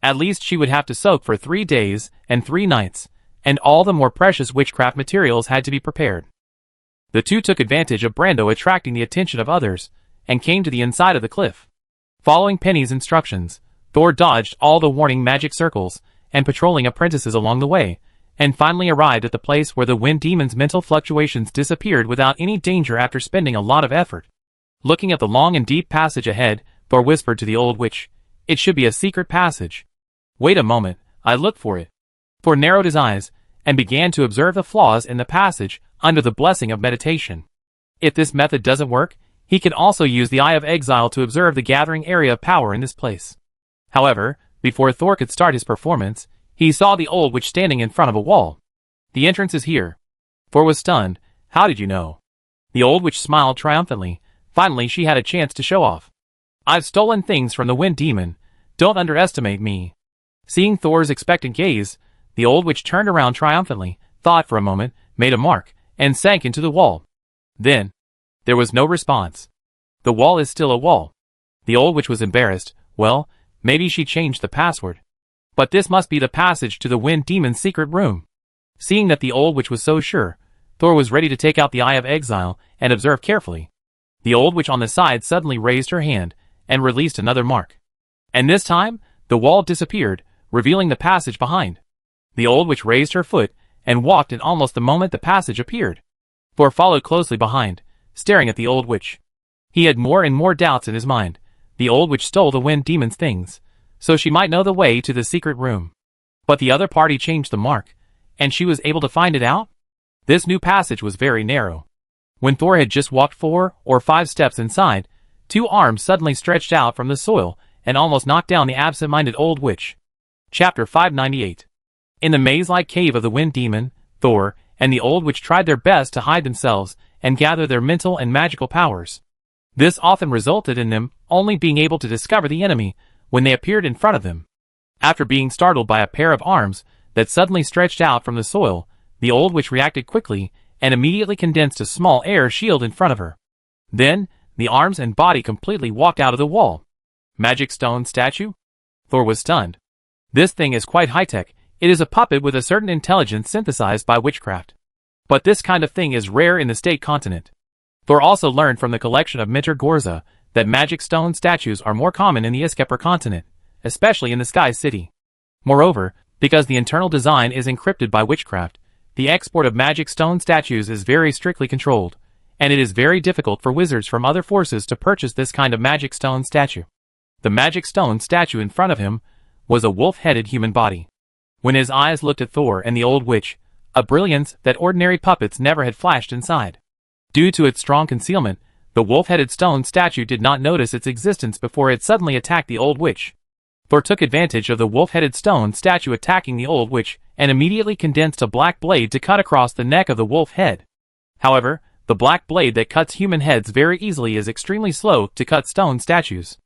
At least she would have to soak for 3 days and 3 nights, and all the more precious witchcraft materials had to be prepared. The two took advantage of Brando attracting the attention of others, and came to the inside of the cliff. Following Penny's instructions, Thor dodged all the warning magic circles, and patrolling apprentices along the way, and finally arrived at the place where the Wind Demon's mental fluctuations disappeared without any danger after spending a lot of effort. Looking at the long and deep passage ahead, Thor whispered to the old witch, It should be a secret passage. Wait a moment, I look for it. Thor narrowed his eyes, and began to observe the flaws in the passage under the blessing of meditation. If this method doesn't work, he can also use the Eye of Exile to observe the gathering area of power in this place. However, before Thor could start his performance, He saw the old witch standing in front of a wall. The entrance is here. Thor was stunned. How did you know? The old witch smiled triumphantly. Finally she had a chance to show off. I've stolen things from the wind demon. Don't underestimate me. Seeing Thor's expectant gaze, the old witch turned around triumphantly, thought for a moment, made a mark, and sank into the wall. Then, there was no response. The wall is still a wall. The old witch was embarrassed. Well, maybe she changed the password. But this must be the passage to the wind demon's secret room. Seeing that the old witch was so sure, Thor was ready to take out the Eye of Exile and observe carefully. The old witch on the side suddenly raised her hand and released another mark. And this time, the wall disappeared, revealing the passage behind. The old witch raised her foot and walked in almost the moment the passage appeared. Thor followed closely behind, staring at the old witch. He had more and more doubts in his mind. The old witch stole the wind demon's things, so she might know the way to the secret room. But the other party changed the mark, and she was able to find it out? This new passage was very narrow. When Thor had just walked 4 or 5 steps inside, 2 arms suddenly stretched out from the soil and almost knocked down the absent-minded old witch. Chapter 598. In the maze-like cave of the wind demon, Thor and the old witch tried their best to hide themselves and gather their mental and magical powers. This often resulted in them only being able to discover the enemy when they appeared in front of them. After being startled by a pair of arms that suddenly stretched out from the soil, the old witch reacted quickly and immediately condensed a small air shield in front of her. Then, the arms and body completely walked out of the wall. Magic stone statue? Thor was stunned. This thing is quite high-tech. It is a puppet with a certain intelligence synthesized by witchcraft. But this kind of thing is rare in the state continent. Thor also learned from the collection of Minter Gorza that magic stone statues are more common in the Iskepper continent, especially in the Sky City. Moreover, because the internal design is encrypted by witchcraft, the export of magic stone statues is very strictly controlled, and it is very difficult for wizards from other forces to purchase this kind of magic stone statue. The magic stone statue in front of him was a wolf-headed human body. When his eyes looked at Thor and the old witch, a brilliance that ordinary puppets never had flashed inside. Due to its strong concealment, the wolf-headed stone statue did not notice its existence before it suddenly attacked the old witch. Thor took advantage of the wolf-headed stone statue attacking the old witch and immediately condensed a black blade to cut across the neck of the wolf head. However, the black blade that cuts human heads very easily is extremely slow to cut stone statues.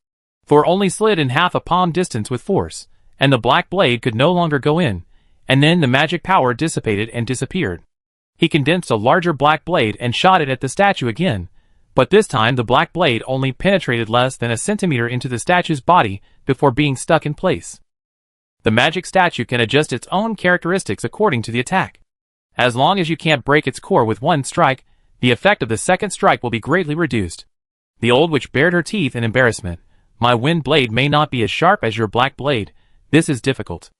Thor only slid in half a palm distance with force, and the black blade could no longer go in, and then the magic power dissipated and disappeared. He condensed a larger black blade and shot it at the statue again, but this time the black blade only penetrated less than a centimeter into the statue's body before being stuck in place. The magic statue can adjust its own characteristics according to the attack. As long as you can't break its core with one strike, the effect of the second strike will be greatly reduced. The old witch bared her teeth in embarrassment. My wind blade may not be as sharp as your black blade. This is difficult.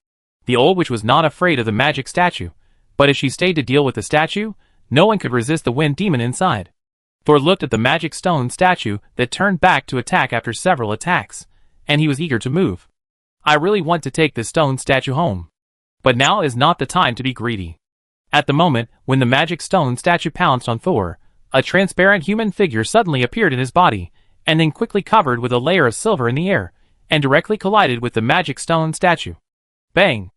The old witch was not afraid of the magic statue, but if she stayed to deal with the statue, no one could resist the wind demon inside. Thor looked at the magic stone statue that turned back to attack after several attacks, and he was eager to move. I really want to take this stone statue home. But now is not the time to be greedy. At the moment when the magic stone statue pounced on Thor, a transparent human figure suddenly appeared in his body, and then quickly covered with a layer of silver in the air, and directly collided with the magic stone statue. Bang!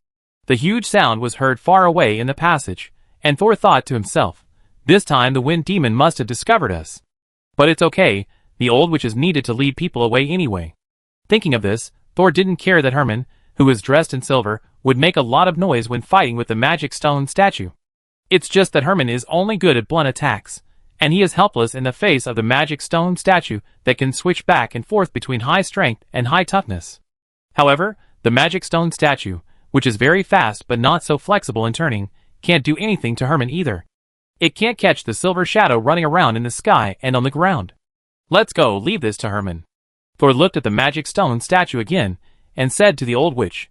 The huge sound was heard far away in the passage, and Thor thought to himself, this time the wind demon must have discovered us. But it's okay, the old witch is needed to lead people away anyway. Thinking of this, Thor didn't care that Herman, who was dressed in silver, would make a lot of noise when fighting with the magic stone statue. It's just that Herman is only good at blunt attacks, and he is helpless in the face of the magic stone statue that can switch back and forth between high strength and high toughness. However, the magic stone statue, which is very fast but not so flexible in turning, can't do anything to Herman either. It can't catch the silver shadow running around in the sky and on the ground. Let's go, leave this to Herman. Thor looked at the magic stone statue again, and said to the old witch.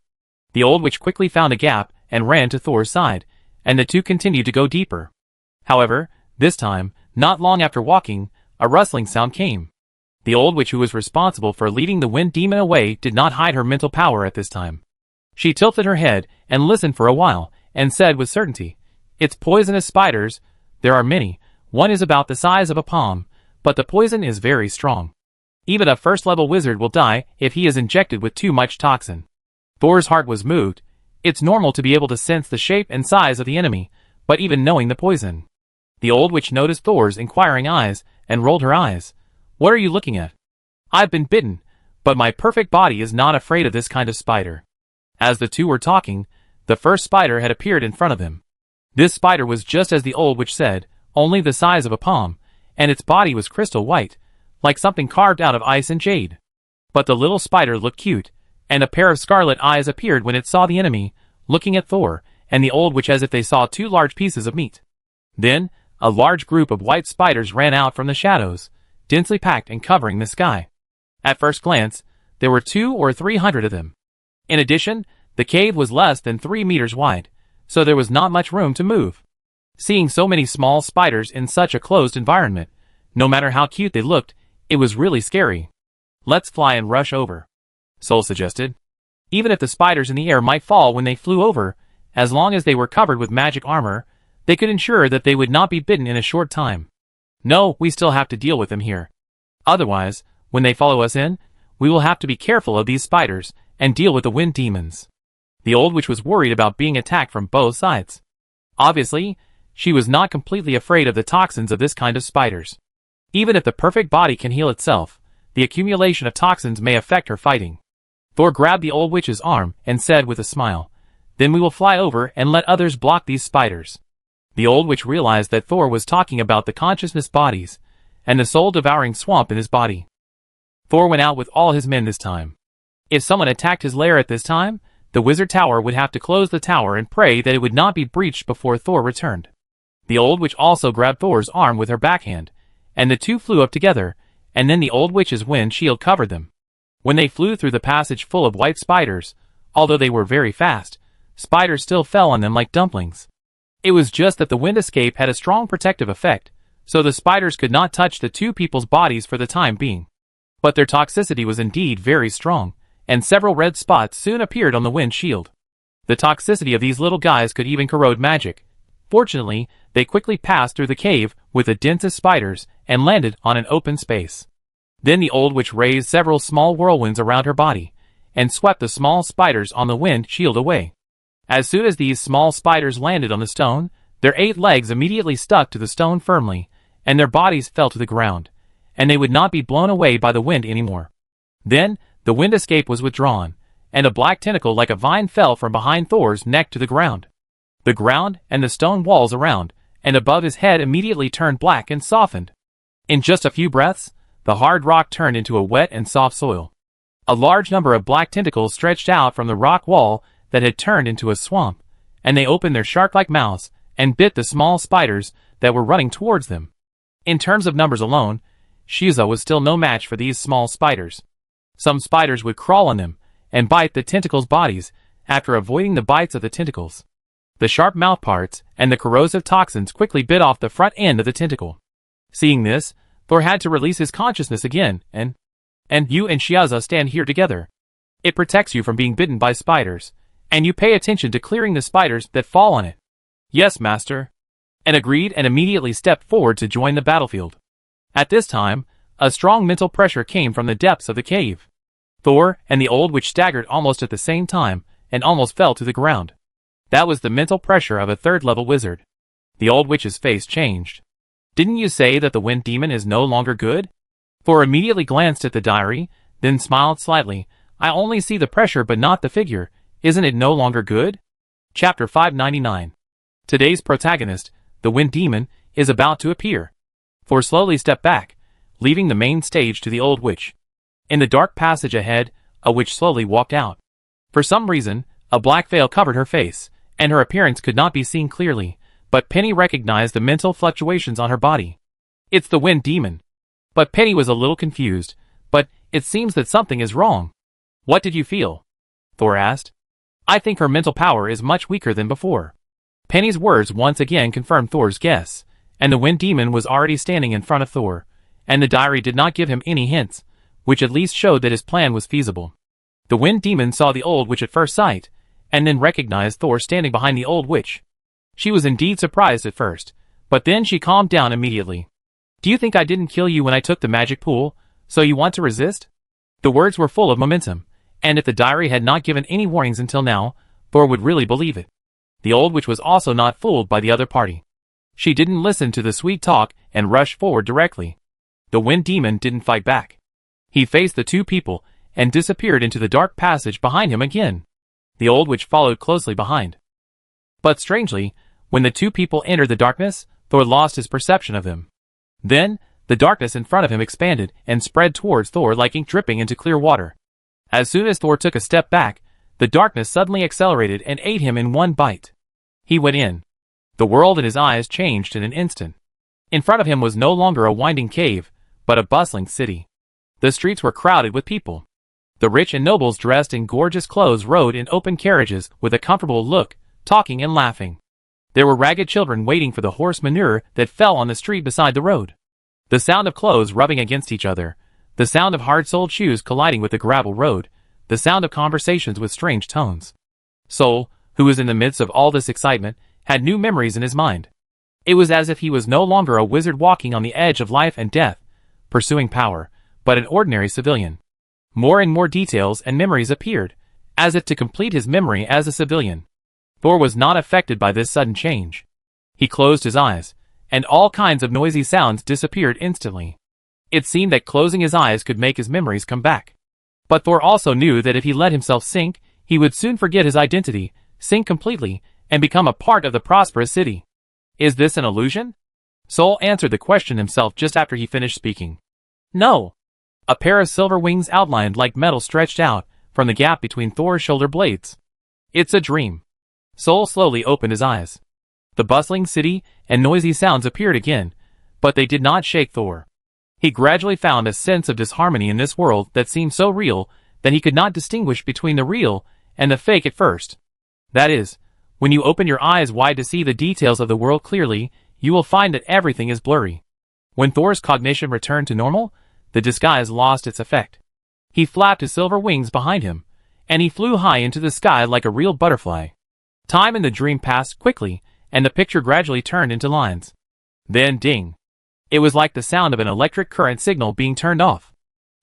The old witch quickly found a gap and ran to Thor's side, and the two continued to go deeper. However, this time, not long after walking, a rustling sound came. The old witch who was responsible for leading the wind demon away did not hide her mental power at this time. She tilted her head and listened for a while, and said with certainty, "It's poisonous spiders. There are many. One is about the size of a palm, but the poison is very strong. Even a first-level wizard will die if he is injected with too much toxin." Thor's heart was moved, It's normal to be able to sense the shape and size of the enemy, but even knowing the poison. The old witch noticed Thor's inquiring eyes and rolled her eyes. What are you looking at? I've been bitten, but my perfect body is not afraid of this kind of spider. As the two were talking, the first spider had appeared in front of them. This spider was just as the old witch said, only the size of a palm, and its body was crystal white, like something carved out of ice and jade. But the little spider looked cute, and a pair of scarlet eyes appeared when it saw the enemy, looking at Thor and the old witch as if they saw two large pieces of meat. Then, a large group of white spiders ran out from the shadows, densely packed and covering the sky. At first glance, there were 200 or 300 of them. In addition, the cave was less than 3 meters wide, so there was not much room to move. Seeing so many small spiders in such a closed environment, no matter how cute they looked, it was really scary. Let's fly and rush over, Soul suggested. Even if the spiders in the air might fall when they flew over, as long as they were covered with magic armor, they could ensure that they would not be bitten in a short time. No, we still have to deal with them here. Otherwise, when they follow us in, we will have to be careful of these spiders and deal with the wind demons. The old witch was worried about being attacked from both sides. Obviously, she was not completely afraid of the toxins of this kind of spiders. Even if the perfect body can heal itself, the accumulation of toxins may affect her fighting. Thor grabbed the old witch's arm and said with a smile, "Then we will fly over and let others block these spiders." The old witch realized that Thor was talking about the consciousness bodies and the soul-devouring swamp in his body. Thor went out with all his men this time. If someone attacked his lair at this time, the wizard tower would have to close the tower and pray that it would not be breached before Thor returned. The old witch also grabbed Thor's arm with her backhand, and the two flew up together, and then the old witch's wind shield covered them. When they flew through the passage full of white spiders, although they were very fast, spiders still fell on them like dumplings. It was just that the wind escape had a strong protective effect, so the spiders could not touch the two people's bodies for the time being. But their toxicity was indeed very strong, and several red spots soon appeared on the wind shield. The toxicity of these little guys could even corrode magic. Fortunately, they quickly passed through the cave with the densest spiders and landed on an open space. Then the old witch raised several small whirlwinds around her body, and swept the small spiders on the wind shield away. As soon as these small spiders landed on the stone, their 8 legs immediately stuck to the stone firmly, and their bodies fell to the ground, and they would not be blown away by the wind anymore. Then, the wind escape was withdrawn, and a black tentacle like a vine fell from behind Thor's neck to the ground. The ground and the stone walls around and above his head immediately turned black and softened. In just a few breaths, the hard rock turned into a wet and soft soil. A large number of black tentacles stretched out from the rock wall that had turned into a swamp, and they opened their shark-like mouths and bit the small spiders that were running towards them. In terms of numbers alone, Shiza was still no match for these small spiders. Some spiders would crawl on them and bite the tentacles' bodies after avoiding the bites of the tentacles. The sharp mouth parts and the corrosive toxins quickly bit off the front end of the tentacle. Seeing this, Thor had to release his consciousness again, and you and Shiaza stand here together. It protects you from being bitten by spiders, and you pay attention to clearing the spiders that fall on it. Yes, master. And agreed and immediately stepped forward to join the battlefield. At this time, a strong mental pressure came from the depths of the cave. Thor and the old witch staggered almost at the same time and almost fell to the ground. That was the mental pressure of a third-level wizard. The old witch's face changed. Didn't you say that the wind demon is no longer good? Thor immediately glanced at the diary, then smiled slightly. I only see the pressure but not the figure. Isn't it no longer good? Chapter 599. Today's protagonist, the wind demon, is about to appear. Thor slowly stepped back, leaving the main stage to the old witch. In the dark passage ahead, a witch slowly walked out. For some reason, a black veil covered her face, and her appearance could not be seen clearly, but Penny recognized the mental fluctuations on her body. It's the wind demon. But Penny was a little confused, but it seems that something is wrong. What did you feel? Thor asked. I think her mental power is much weaker than before. Penny's words once again confirmed Thor's guess, and the wind demon was already standing in front of Thor, and the diary did not give him any hints, which at least showed that his plan was feasible. The wind demon saw the old witch at first sight, and then recognized Thor standing behind the old witch. She was indeed surprised at first, but then she calmed down immediately. Do you think I didn't kill you when I took the magic pool, so you want to resist? The words were full of momentum, and if the diary had not given any warnings until now, Thor would really believe it. The old witch was also not fooled by the other party. She didn't listen to the sweet talk and rushed forward directly. The wind demon didn't fight back. He faced the two people and disappeared into the dark passage behind him again. The old witch followed closely behind. But strangely, when the two people entered the darkness, Thor lost his perception of them. Then, the darkness in front of him expanded and spread towards Thor like ink dripping into clear water. As soon as Thor took a step back, the darkness suddenly accelerated and ate him in one bite. He went in. The world in his eyes changed in an instant. In front of him was no longer a winding cave, but a bustling city. The streets were crowded with people. The rich and nobles dressed in gorgeous clothes rode in open carriages with a comfortable look, talking and laughing. There were ragged children waiting for the horse manure that fell on the street beside the road. The sound of clothes rubbing against each other, the sound of hard-soled shoes colliding with the gravel road, the sound of conversations with strange tones. Sol, who was in the midst of all this excitement, had new memories in his mind. It was as if he was no longer a wizard walking on the edge of life and death, pursuing power, but an ordinary civilian. More and more details and memories appeared, as if to complete his memory as a civilian. Thor was not affected by this sudden change. He closed his eyes, and all kinds of noisy sounds disappeared instantly. It seemed that closing his eyes could make his memories come back. But Thor also knew that if he let himself sink, he would soon forget his identity, sink completely, and become a part of the prosperous city. Is this an illusion? Sol answered the question himself just after he finished speaking. No. A pair of silver wings outlined like metal stretched out from the gap between Thor's shoulder blades. It's a dream. Sol slowly opened his eyes. The bustling city and noisy sounds appeared again, but they did not shake Thor. He gradually found a sense of disharmony in this world that seemed so real that he could not distinguish between the real and the fake at first. That is, when you open your eyes wide to see the details of the world clearly, you will find that everything is blurry. When Thor's cognition returned to normal, the disguise lost its effect. He flapped his silver wings behind him, and he flew high into the sky like a real butterfly. Time in the dream passed quickly, and the picture gradually turned into lines. Then ding! It was like the sound of an electric current signal being turned off.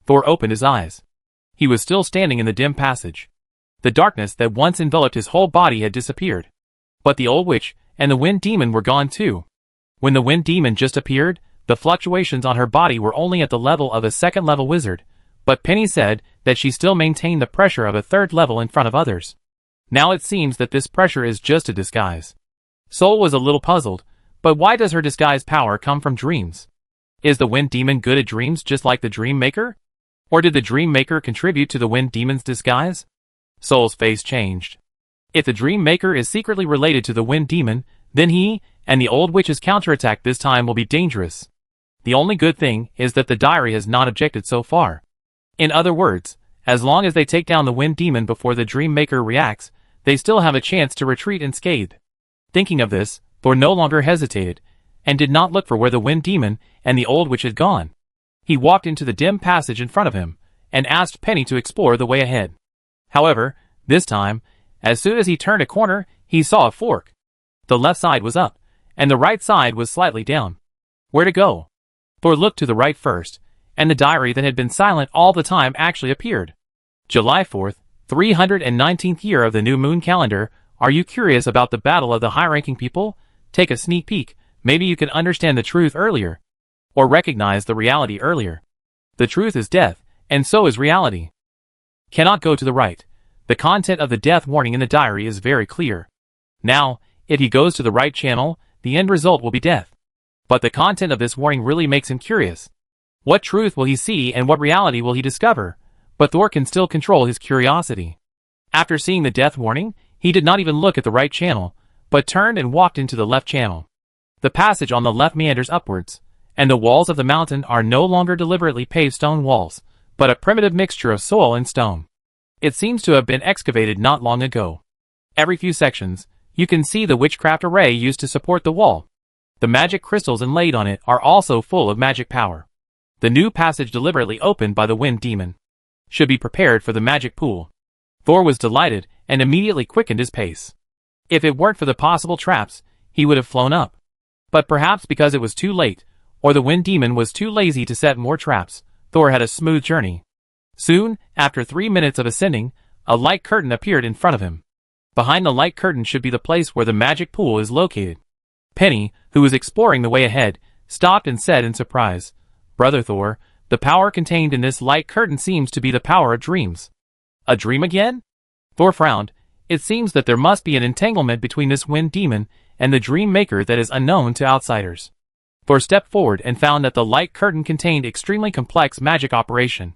Thor opened his eyes. He was still standing in the dim passage. The darkness that once enveloped his whole body had disappeared. But the old witch and the wind demon were gone too. When the wind demon just appeared, the fluctuations on her body were only at the level of a second-level wizard, but Penny said that she still maintained the pressure of a third level in front of others. Now it seems that this pressure is just a disguise. Sol was a little puzzled, but why does her disguise power come from dreams? Is the wind demon good at dreams just like the dream maker? Or did the dream maker contribute to the wind demon's disguise? Sol's face changed. If the dream maker is secretly related to the wind demon, then he and the old witch's counterattack this time will be dangerous. The only good thing is that the diary has not objected so far. In other words, as long as they take down the wind demon before the dream maker reacts, they still have a chance to retreat unscathed. Thinking of this, Thor no longer hesitated, and did not look for where the wind demon and the old witch had gone. He walked into the dim passage in front of him, and asked Penny to explore the way ahead. However, this time, as soon as he turned a corner, he saw a fork. The left side was up, and the right side was slightly down. Where to go? Thor looked to the right first, and the diary that had been silent all the time actually appeared. July 4th, 319th year of the new moon calendar. Are you curious about the battle of the high-ranking people? Take a sneak peek, maybe you can understand the truth earlier. Or recognize the reality earlier. The truth is death, and so is reality. Cannot go to the right. The content of the death warning in the diary is very clear. Now, if he goes to the right channel, the end result will be death. But the content of this warning really makes him curious. What truth will he see and what reality will he discover? But Thor can still control his curiosity. After seeing the death warning, he did not even look at the right channel, but turned and walked into the left channel. The passage on the left meanders upwards, and the walls of the mountain are no longer deliberately paved stone walls, but a primitive mixture of soil and stone. It seems to have been excavated not long ago. Every few sections, you can see the witchcraft array used to support the wall. The magic crystals inlaid on it are also full of magic power. The new passage deliberately opened by the wind demon should be prepared for the magic pool. Thor was delighted and immediately quickened his pace. If it weren't for the possible traps, he would have flown up. But perhaps because it was too late, or the wind demon was too lazy to set more traps, Thor had a smooth journey. Soon, after 3 minutes of ascending, a light curtain appeared in front of him. Behind the light curtain should be the place where the magic pool is located. Penny, who was exploring the way ahead, stopped and said in surprise, "Brother Thor, the power contained in this light curtain seems to be the power of dreams." "A dream again?" Thor frowned. It seems that there must be an entanglement between this wind demon and the dream maker that is unknown to outsiders. Thor stepped forward and found that the light curtain contained extremely complex magic operation.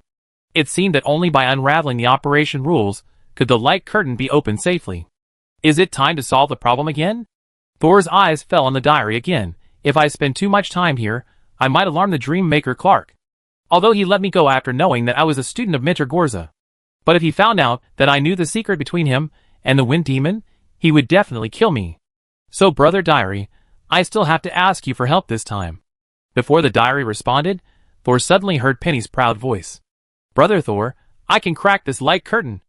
It seemed that only by unraveling the operation rules could the light curtain be opened safely. "Is it time to solve the problem again?" Thor's eyes fell on the diary again. "If I spend too much time here, I might alarm the dream maker Clark. Although he let me go after knowing that I was a student of Minter Gorza. But if he found out that I knew the secret between him and the wind demon, he would definitely kill me. So brother diary, I still have to ask you for help this time." Before the diary responded, Thor suddenly heard Penny's proud voice. "Brother Thor, I can crack this light curtain.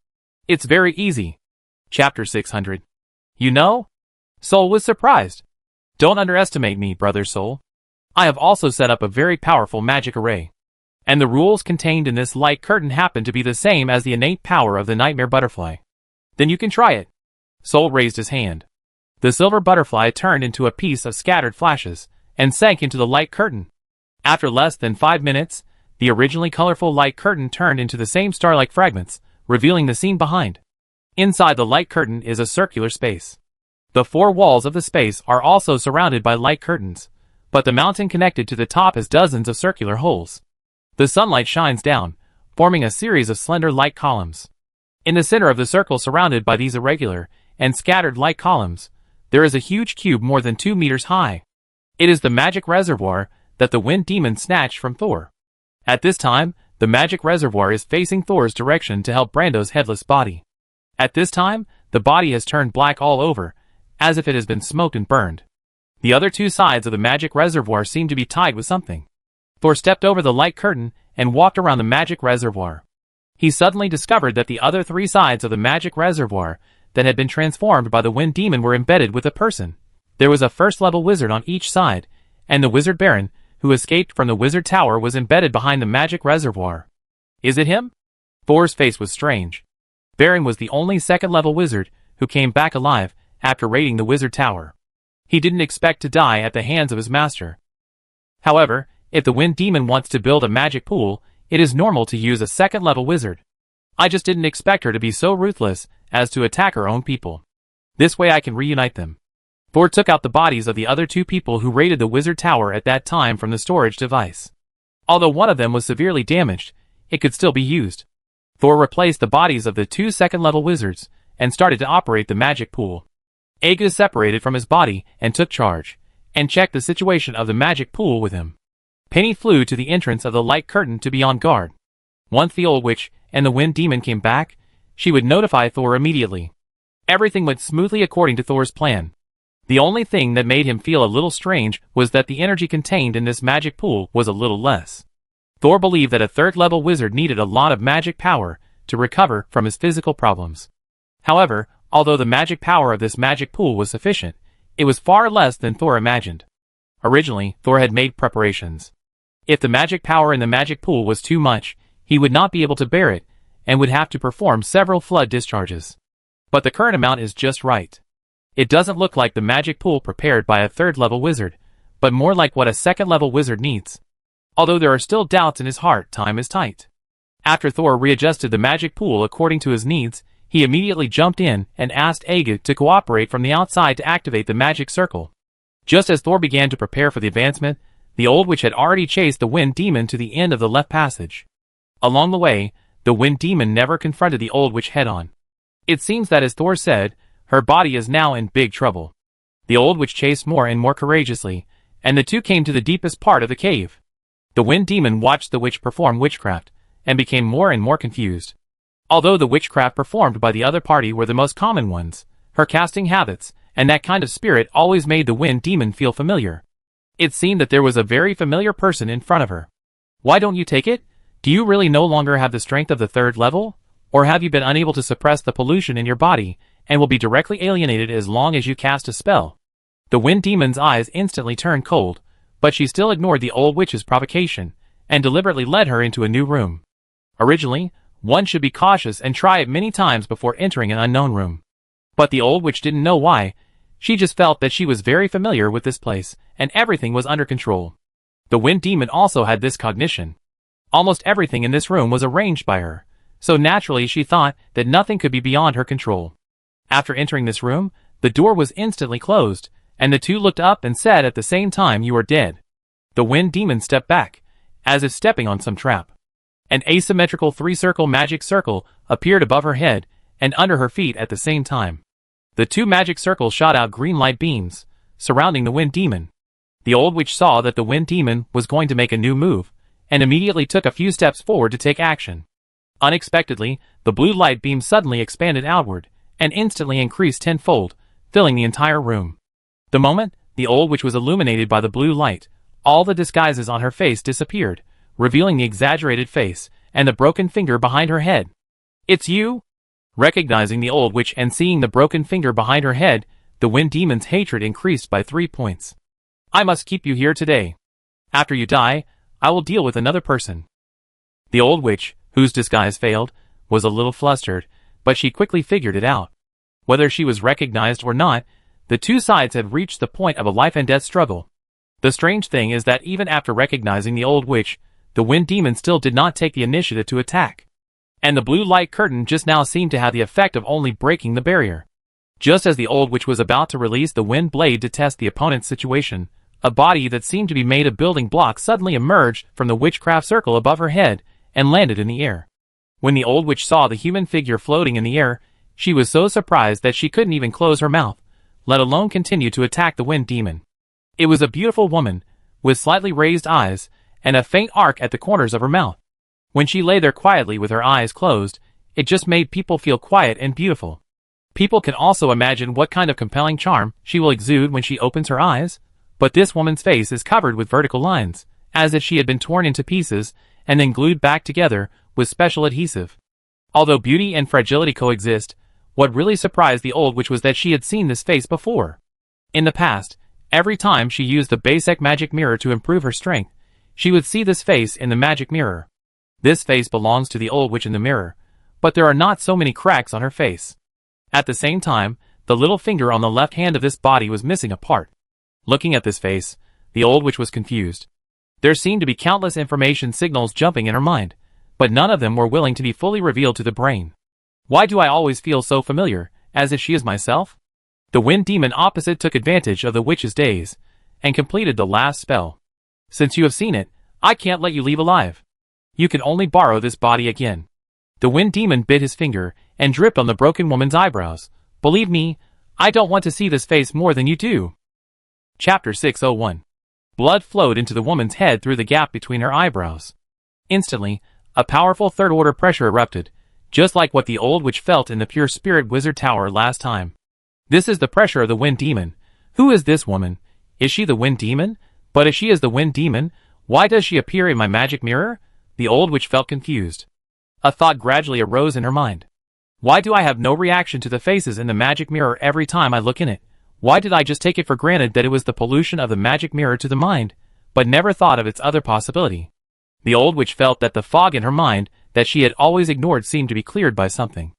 It's very easy." Chapter 600. "You know?" Soul was surprised. "Don't underestimate me, Brother Soul. I have also set up a very powerful magic array. And the rules contained in this light curtain happen to be the same as the innate power of the nightmare butterfly. Then you can try it." Soul raised his hand. The silver butterfly turned into a piece of scattered flashes and sank into the light curtain. After less than 5 minutes, the originally colorful light curtain turned into the same star-like fragments, revealing the scene behind. Inside the light curtain is a circular space. The 4 walls of the space are also surrounded by light curtains, but the mountain connected to the top has dozens of circular holes. The sunlight shines down, forming a series of slender light columns. In the center of the circle surrounded by these irregular and scattered light columns, there is a huge cube more than 2 meters high. It is the magic reservoir that the wind demon snatched from Thor. At this time, the magic reservoir is facing Thor's direction to help Brando's headless body. At this time, the body has turned black all over, as if it has been smoked and burned. The other 2 sides of the magic reservoir seem to be tied with something. Thor stepped over the light curtain and walked around the magic reservoir. He suddenly discovered that the other 3 sides of the magic reservoir that had been transformed by the wind demon were embedded with a person. There was a first-level wizard on each side, and the wizard Baron, who escaped from the wizard tower, was embedded behind the magic reservoir. "Is it him?" Thor's face was strange. Baron was the only second-level wizard who came back alive after raiding the wizard tower. He didn't expect to die at the hands of his master. However, if the wind demon wants to build a magic pool, it is normal to use a second-level wizard. I just didn't expect her to be so ruthless as to attack her own people. This way I can reunite them. Thor took out the bodies of the other 2 people who raided the wizard tower at that time from the storage device. Although one of them was severely damaged, it could still be used. Thor replaced the bodies of the 2 second-level wizards and started to operate the magic pool. Aga separated from his body and took charge, and checked the situation of the magic pool with him. Penny flew to the entrance of the light curtain to be on guard. Once the old witch and the wind demon came back, she would notify Thor immediately. Everything went smoothly according to Thor's plan. The only thing that made him feel a little strange was that the energy contained in this magic pool was a little less. Thor believed that a 3rd-level wizard needed a lot of magic power to recover from his physical problems. However, although the magic power of this magic pool was sufficient, it was far less than Thor imagined. Originally, Thor had made preparations. If the magic power in the magic pool was too much, he would not be able to bear it, and would have to perform several flood discharges. But the current amount is just right. It doesn't look like the magic pool prepared by a 3rd-level wizard, but more like what a 2nd-level wizard needs. Although there are still doubts in his heart, time is tight. After Thor readjusted the magic pool according to his needs, he immediately jumped in and asked Aga to cooperate from the outside to activate the magic circle. Just as Thor began to prepare for the advancement, the old witch had already chased the wind demon to the end of the left passage. Along the way, the wind demon never confronted the old witch head-on. It seems that, as Thor said, her body is now in big trouble. The old witch chased more and more courageously, and the 2 came to the deepest part of the cave. The wind demon watched the witch perform witchcraft, and became more and more confused. Although the witchcraft performed by the other party were the most common ones, her casting habits, and that kind of spirit always made the wind demon feel familiar. It seemed that there was a very familiar person in front of her. "Why don't you take it? Do you really no longer have the strength of the 3rd level? Or have you been unable to suppress the pollution in your body, and will be directly alienated as long as you cast a spell?" The wind demon's eyes instantly turned cold, but she still ignored the old witch's provocation, and deliberately led her into a new room. Originally, one should be cautious and try it many times before entering an unknown room. But the old witch didn't know why. She just felt that she was very familiar with this place, and everything was under control. The wind demon also had this cognition. Almost everything in this room was arranged by her, so naturally she thought that nothing could be beyond her control. After entering this room, the door was instantly closed, and the two looked up and said at the same time, "You are dead." The wind demon stepped back, as if stepping on some trap. An asymmetrical three-circle magic circle appeared above her head and under her feet at the same time. The two magic circles shot out green light beams, surrounding the wind demon. The old witch saw that the wind demon was going to make a new move, and immediately took a few steps forward to take action. Unexpectedly, the blue light beam suddenly expanded outward, and instantly increased tenfold, filling the entire room. The moment the old witch was illuminated by the blue light, all the disguises on her face disappeared, revealing the exaggerated face and the broken finger behind her head. "It's you?" Recognizing the old witch and seeing the broken finger behind her head, the wind demon's hatred increased by 3 points. "I must keep you here today. After you die, I will deal with another person." The old witch, whose disguise failed, was a little flustered, but she quickly figured it out. Whether she was recognized or not, the two sides had reached the point of a life and death struggle. The strange thing is that even after recognizing the old witch, the wind demon still did not take the initiative to attack. And the blue light curtain just now seemed to have the effect of only breaking the barrier. Just as the old witch was about to release the wind blade to test the opponent's situation, a body that seemed to be made of building blocks suddenly emerged from the witchcraft circle above her head and landed in the air. When the old witch saw the human figure floating in the air, she was so surprised that she couldn't even close her mouth, let alone continue to attack the wind demon. It was a beautiful woman, with slightly raised eyes, and a faint arc at the corners of her mouth. When she lay there quietly with her eyes closed, it just made people feel quiet and beautiful. People can also imagine what kind of compelling charm she will exude when she opens her eyes, but this woman's face is covered with vertical lines, as if she had been torn into pieces and then glued back together with special adhesive. Although beauty and fragility coexist, what really surprised the old witch was that she had seen this face before. In the past, every time she used the basic magic mirror to improve her strength, she would see this face in the magic mirror. This face belongs to the old witch in the mirror, but there are not so many cracks on her face. At the same time, the little finger on the left hand of this body was missing a part. Looking at this face, the old witch was confused. There seemed to be countless information signals jumping in her mind, but none of them were willing to be fully revealed to the brain. Why do I always feel so familiar, as if she is myself? The wind demon opposite took advantage of the witch's daze, and completed the last spell. Since you have seen it, I can't let you leave alive. You can only borrow this body again. The wind demon bit his finger, and dripped on the broken woman's eyebrows. Believe me, I don't want to see this face more than you do. Chapter 601. Blood flowed into the woman's head through the gap between her eyebrows. Instantly, a powerful third-order pressure erupted, just like what the old witch felt in the Pure Spirit Wizard Tower last time. This is the pressure of the wind demon. Who is this woman? Is she the wind demon? But if she is the wind demon, why does she appear in my magic mirror? The old witch felt confused. A thought gradually arose in her mind. Why do I have no reaction to the faces in the magic mirror every time I look in it? Why did I just take it for granted that it was the pollution of the magic mirror to the mind, but never thought of its other possibility? The old witch felt that the fog in her mind that she had always ignored seemed to be cleared by something.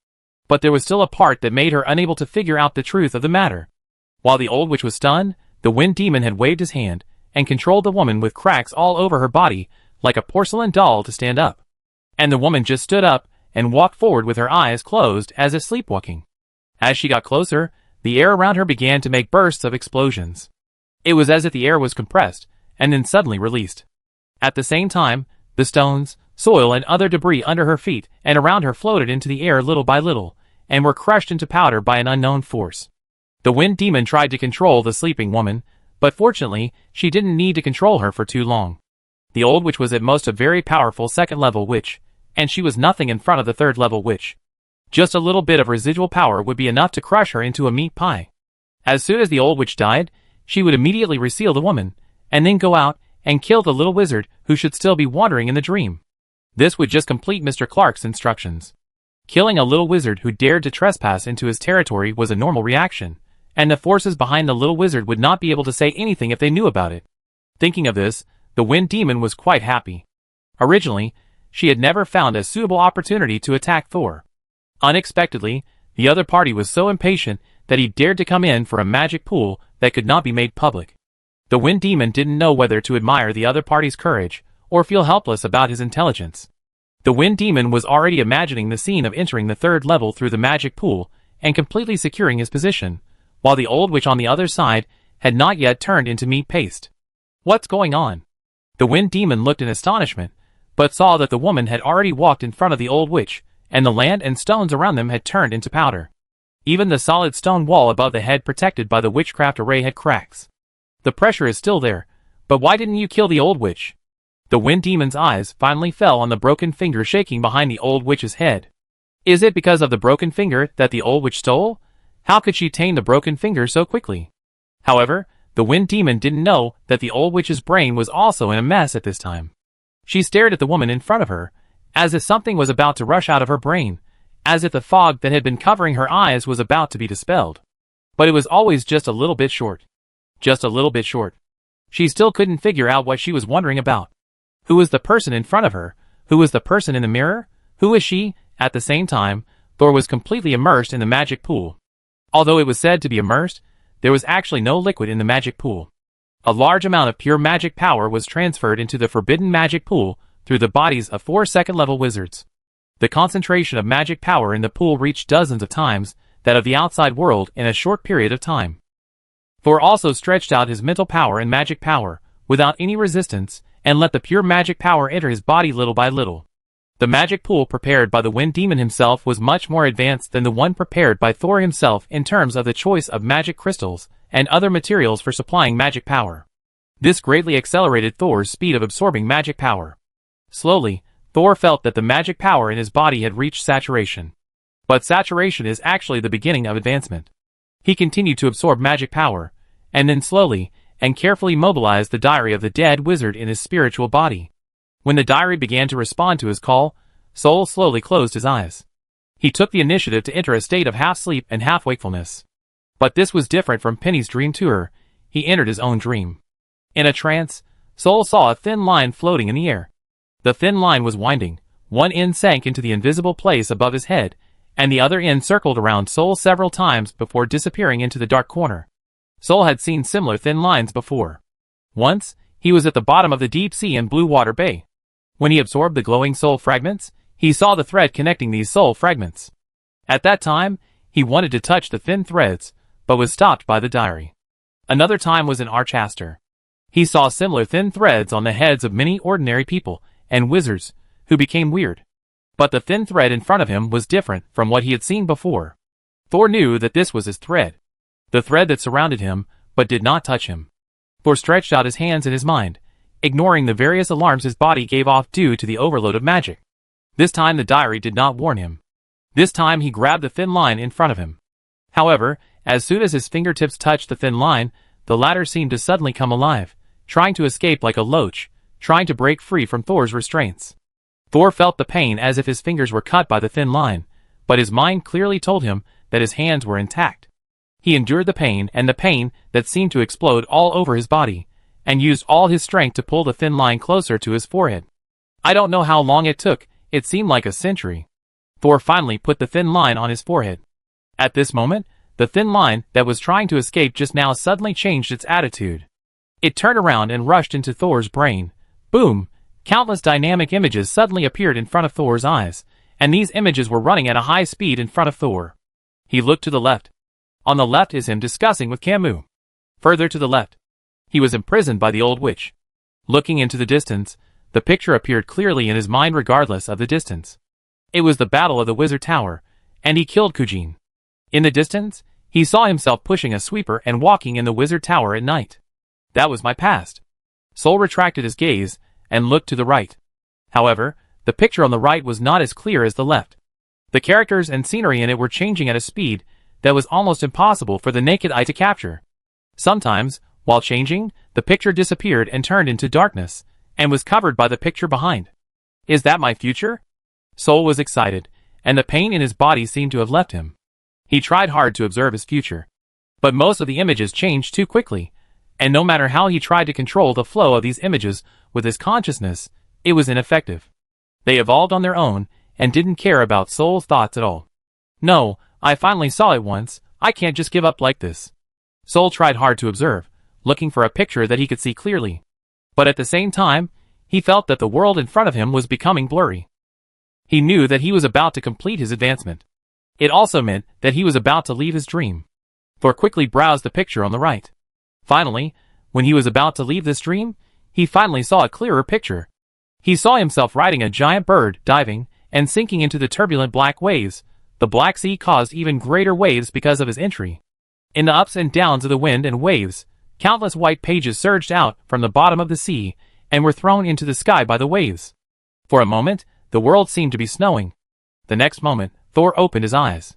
But there was still a part that made her unable to figure out the truth of the matter. While the old witch was stunned, the wind demon had waved his hand, and controlled the woman with cracks all over her body, like a porcelain doll to stand up. And the woman just stood up, and walked forward with her eyes closed as if sleepwalking. As she got closer, the air around her began to make bursts of explosions. It was as if the air was compressed, and then suddenly released. At the same time, the stones, soil and other debris under her feet and around her floated into the air little by little, and were crushed into powder by an unknown force. The wind demon tried to control the sleeping woman, but fortunately, she didn't need to control her for too long. The old witch was at most a very powerful second-level witch, and she was nothing in front of the third-level witch. Just a little bit of residual power would be enough to crush her into a meat pie. As soon as the old witch died, she would immediately reseal the woman, and then go out and kill the little wizard who should still be wandering in the dream. This would just complete Mr. Clark's instructions. Killing a little wizard who dared to trespass into his territory was a normal reaction, and the forces behind the little wizard would not be able to say anything if they knew about it. Thinking of this, the wind demon was quite happy. Originally, she had never found a suitable opportunity to attack Thor. Unexpectedly, The other party was so impatient that he dared to come in for a magic pool that could not be made public. The Wind Demon didn't know whether to admire the other party's courage or feel helpless about his intelligence. The Wind Demon was already imagining the scene of entering the third level through the magic pool and completely securing his position, while the old witch on the other side had not yet turned into meat paste. What's going on? The Wind Demon looked in astonishment, but saw that the woman had already walked in front of the old witch, and the land and stones around them had turned into powder. Even the solid stone wall above the head protected by the witchcraft array had cracks. The pressure is still there, but why didn't you kill the old witch? The Wind Demon's eyes finally fell on the broken finger shaking behind the old witch's head. Is it because of the broken finger that the old witch stole? How could she tame the broken finger so quickly? However, the Wind Demon didn't know that the old witch's brain was also in a mess at this time. She stared at the woman in front of her, as if something was about to rush out of her brain, as if the fog that had been covering her eyes was about to be dispelled. But it was always just a little bit short. Just a little bit short. She still couldn't figure out what she was wondering about. Who was the person in front of her? Who was the person in the mirror? Who was she? At the same time, Thor was completely immersed in the magic pool. Although it was said to be immersed, there was actually no liquid in the magic pool. A large amount of pure magic power was transferred into the forbidden magic pool through the bodies of 4 second-level wizards. The concentration of magic power in the pool reached dozens of times that of the outside world in a short period of time. Thor also stretched out his mental power and magic power, without any resistance, and let the pure magic power enter his body little by little. The magic pool prepared by the Wind Demon himself was much more advanced than the one prepared by Thor himself in terms of the choice of magic crystals and other materials for supplying magic power. This greatly accelerated Thor's speed of absorbing magic power. Slowly, Thor felt that the magic power in his body had reached saturation. But saturation is actually the beginning of advancement. He continued to absorb magic power, and then slowly and carefully mobilized the diary of the dead wizard in his spiritual body. When the diary began to respond to his call, Soul slowly closed his eyes. He took the initiative to enter a state of half-sleep and half-wakefulness. But this was different from Penny's dream to her. He entered his own dream. In a trance, Soul saw a thin line floating in the air. The thin line was winding. One end sank into the invisible place above his head, and the other end circled around Soul several times before disappearing into the dark corner. Soul had seen similar thin lines before. Once, he was at the bottom of the deep sea in Blue Water Bay. When he absorbed the glowing soul fragments, he saw the thread connecting these soul fragments. At that time, he wanted to touch the thin threads, but was stopped by the diary. Another time was in Archaster. He saw similar thin threads on the heads of many ordinary people and wizards, who became weird. But the thin thread in front of him was different from what he had seen before. Thor knew that this was his thread. The thread that surrounded him, but did not touch him. Thor stretched out his hands in his mind, ignoring the various alarms his body gave off due to the overload of magic. This time the diary did not warn him. This time he grabbed the thin line in front of him. However, as soon as his fingertips touched the thin line, the latter seemed to suddenly come alive, trying to escape like a loach, trying to break free from Thor's restraints. Thor felt the pain as if his fingers were cut by the thin line, but his mind clearly told him that his hands were intact. He endured the pain that seemed to explode all over his body, and used all his strength to pull the thin line closer to his forehead. I don't know how long it took, it seemed like a century. Thor finally put the thin line on his forehead. At this moment, the thin line that was trying to escape just now suddenly changed its attitude. It turned around and rushed into Thor's brain. Boom! Countless dynamic images suddenly appeared in front of Thor's eyes, and these images were running at a high speed in front of Thor. He looked to the left. On the left is him discussing with Camus. Further to the left, he was imprisoned by the old witch. Looking into the distance, the picture appeared clearly in his mind regardless of the distance. It was the battle of the Wizard Tower, and he killed Kujin. In the distance, he saw himself pushing a sweeper and walking in the Wizard Tower at night. That was my past. Soul retracted his gaze and looked to the right. However, the picture on the right was not as clear as the left. The characters and scenery in it were changing at a speed that was almost impossible for the naked eye to capture. Sometimes, while changing, the picture disappeared and turned into darkness, and was covered by the picture behind. Is that my future? Soul was excited, and the pain in his body seemed to have left him. He tried hard to observe his future. But most of the images changed too quickly, and no matter how he tried to control the flow of these images with his consciousness, it was ineffective. They evolved on their own, and didn't care about Soul's thoughts at all. No, I finally saw it once, I can't just give up like this. Sol tried hard to observe, looking for a picture that he could see clearly. But at the same time, he felt that the world in front of him was becoming blurry. He knew that he was about to complete his advancement. It also meant that he was about to leave his dream. Thor quickly browsed the picture on the right. Finally, when he was about to leave this dream, he finally saw a clearer picture. He saw himself riding a giant bird, diving, and sinking into the turbulent black waves. The Black Sea caused even greater waves because of his entry. In the ups and downs of the wind and waves, countless white pages surged out from the bottom of the sea, and were thrown into the sky by the waves. For a moment, the world seemed to be snowing. The next moment, Thor opened his eyes.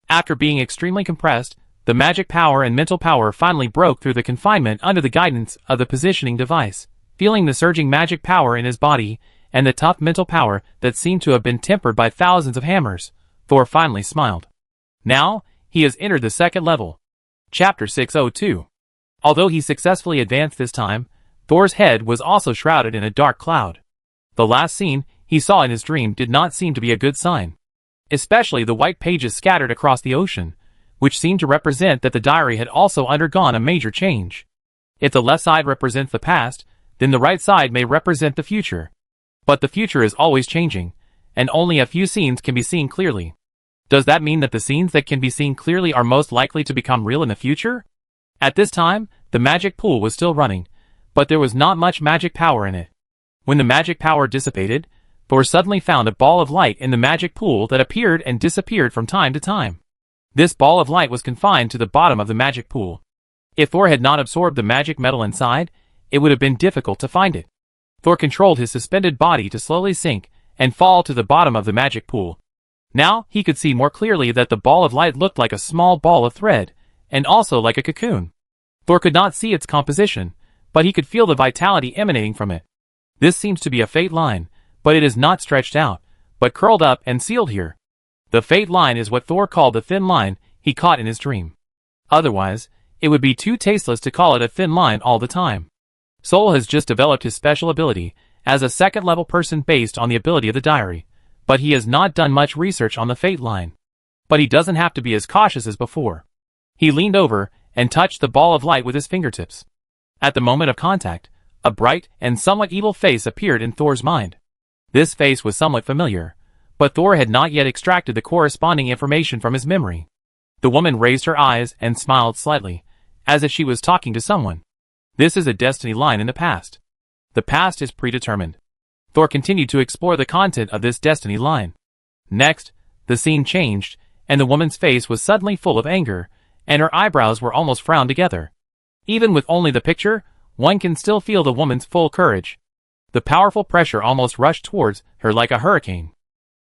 After being extremely compressed, the magic power and mental power finally broke through the confinement under the guidance of the positioning device. Feeling the surging magic power in his body, and the tough mental power that seemed to have been tempered by thousands of hammers, Thor finally smiled. Now, he has entered the second level. Chapter 602. Although he successfully advanced this time, Thor's head was also shrouded in a dark cloud. The last scene he saw in his dream did not seem to be a good sign. Especially the white pages scattered across the ocean, which seemed to represent that the diary had also undergone a major change. If the left side represents the past, then the right side may represent the future. But the future is always changing, and only a few scenes can be seen clearly. Does that mean that the scenes that can be seen clearly are most likely to become real in the future? At this time, the magic pool was still running, but there was not much magic power in it. When the magic power dissipated, Thor suddenly found a ball of light in the magic pool that appeared and disappeared from time to time. This ball of light was confined to the bottom of the magic pool. If Thor had not absorbed the magic metal inside, it would have been difficult to find it. Thor controlled his suspended body to slowly sink and fall to the bottom of the magic pool. Now he could see more clearly that the ball of light looked like a small ball of thread, and also like a cocoon. Thor could not see its composition, but he could feel the vitality emanating from it. This seems to be a fate line, but it is not stretched out, but curled up and sealed here. The fate line is what Thor called the thin line he caught in his dream. Otherwise, it would be too tasteless to call it a thin line all the time. Sol has just developed his special ability as a second-level person based on the ability of the diary, but he has not done much research on the fate line. But he doesn't have to be as cautious as before. He leaned over and touched the ball of light with his fingertips. At the moment of contact, a bright and somewhat evil face appeared in Thor's mind. This face was somewhat familiar, but Thor had not yet extracted the corresponding information from his memory. The woman raised her eyes and smiled slightly, as if she was talking to someone. This is a destiny line in the past. The past is predetermined. Thor continued to explore the content of this destiny line. Next, the scene changed, and the woman's face was suddenly full of anger, and her eyebrows were almost frowned together. Even with only the picture, one can still feel the woman's full courage. The powerful pressure almost rushed towards her like a hurricane.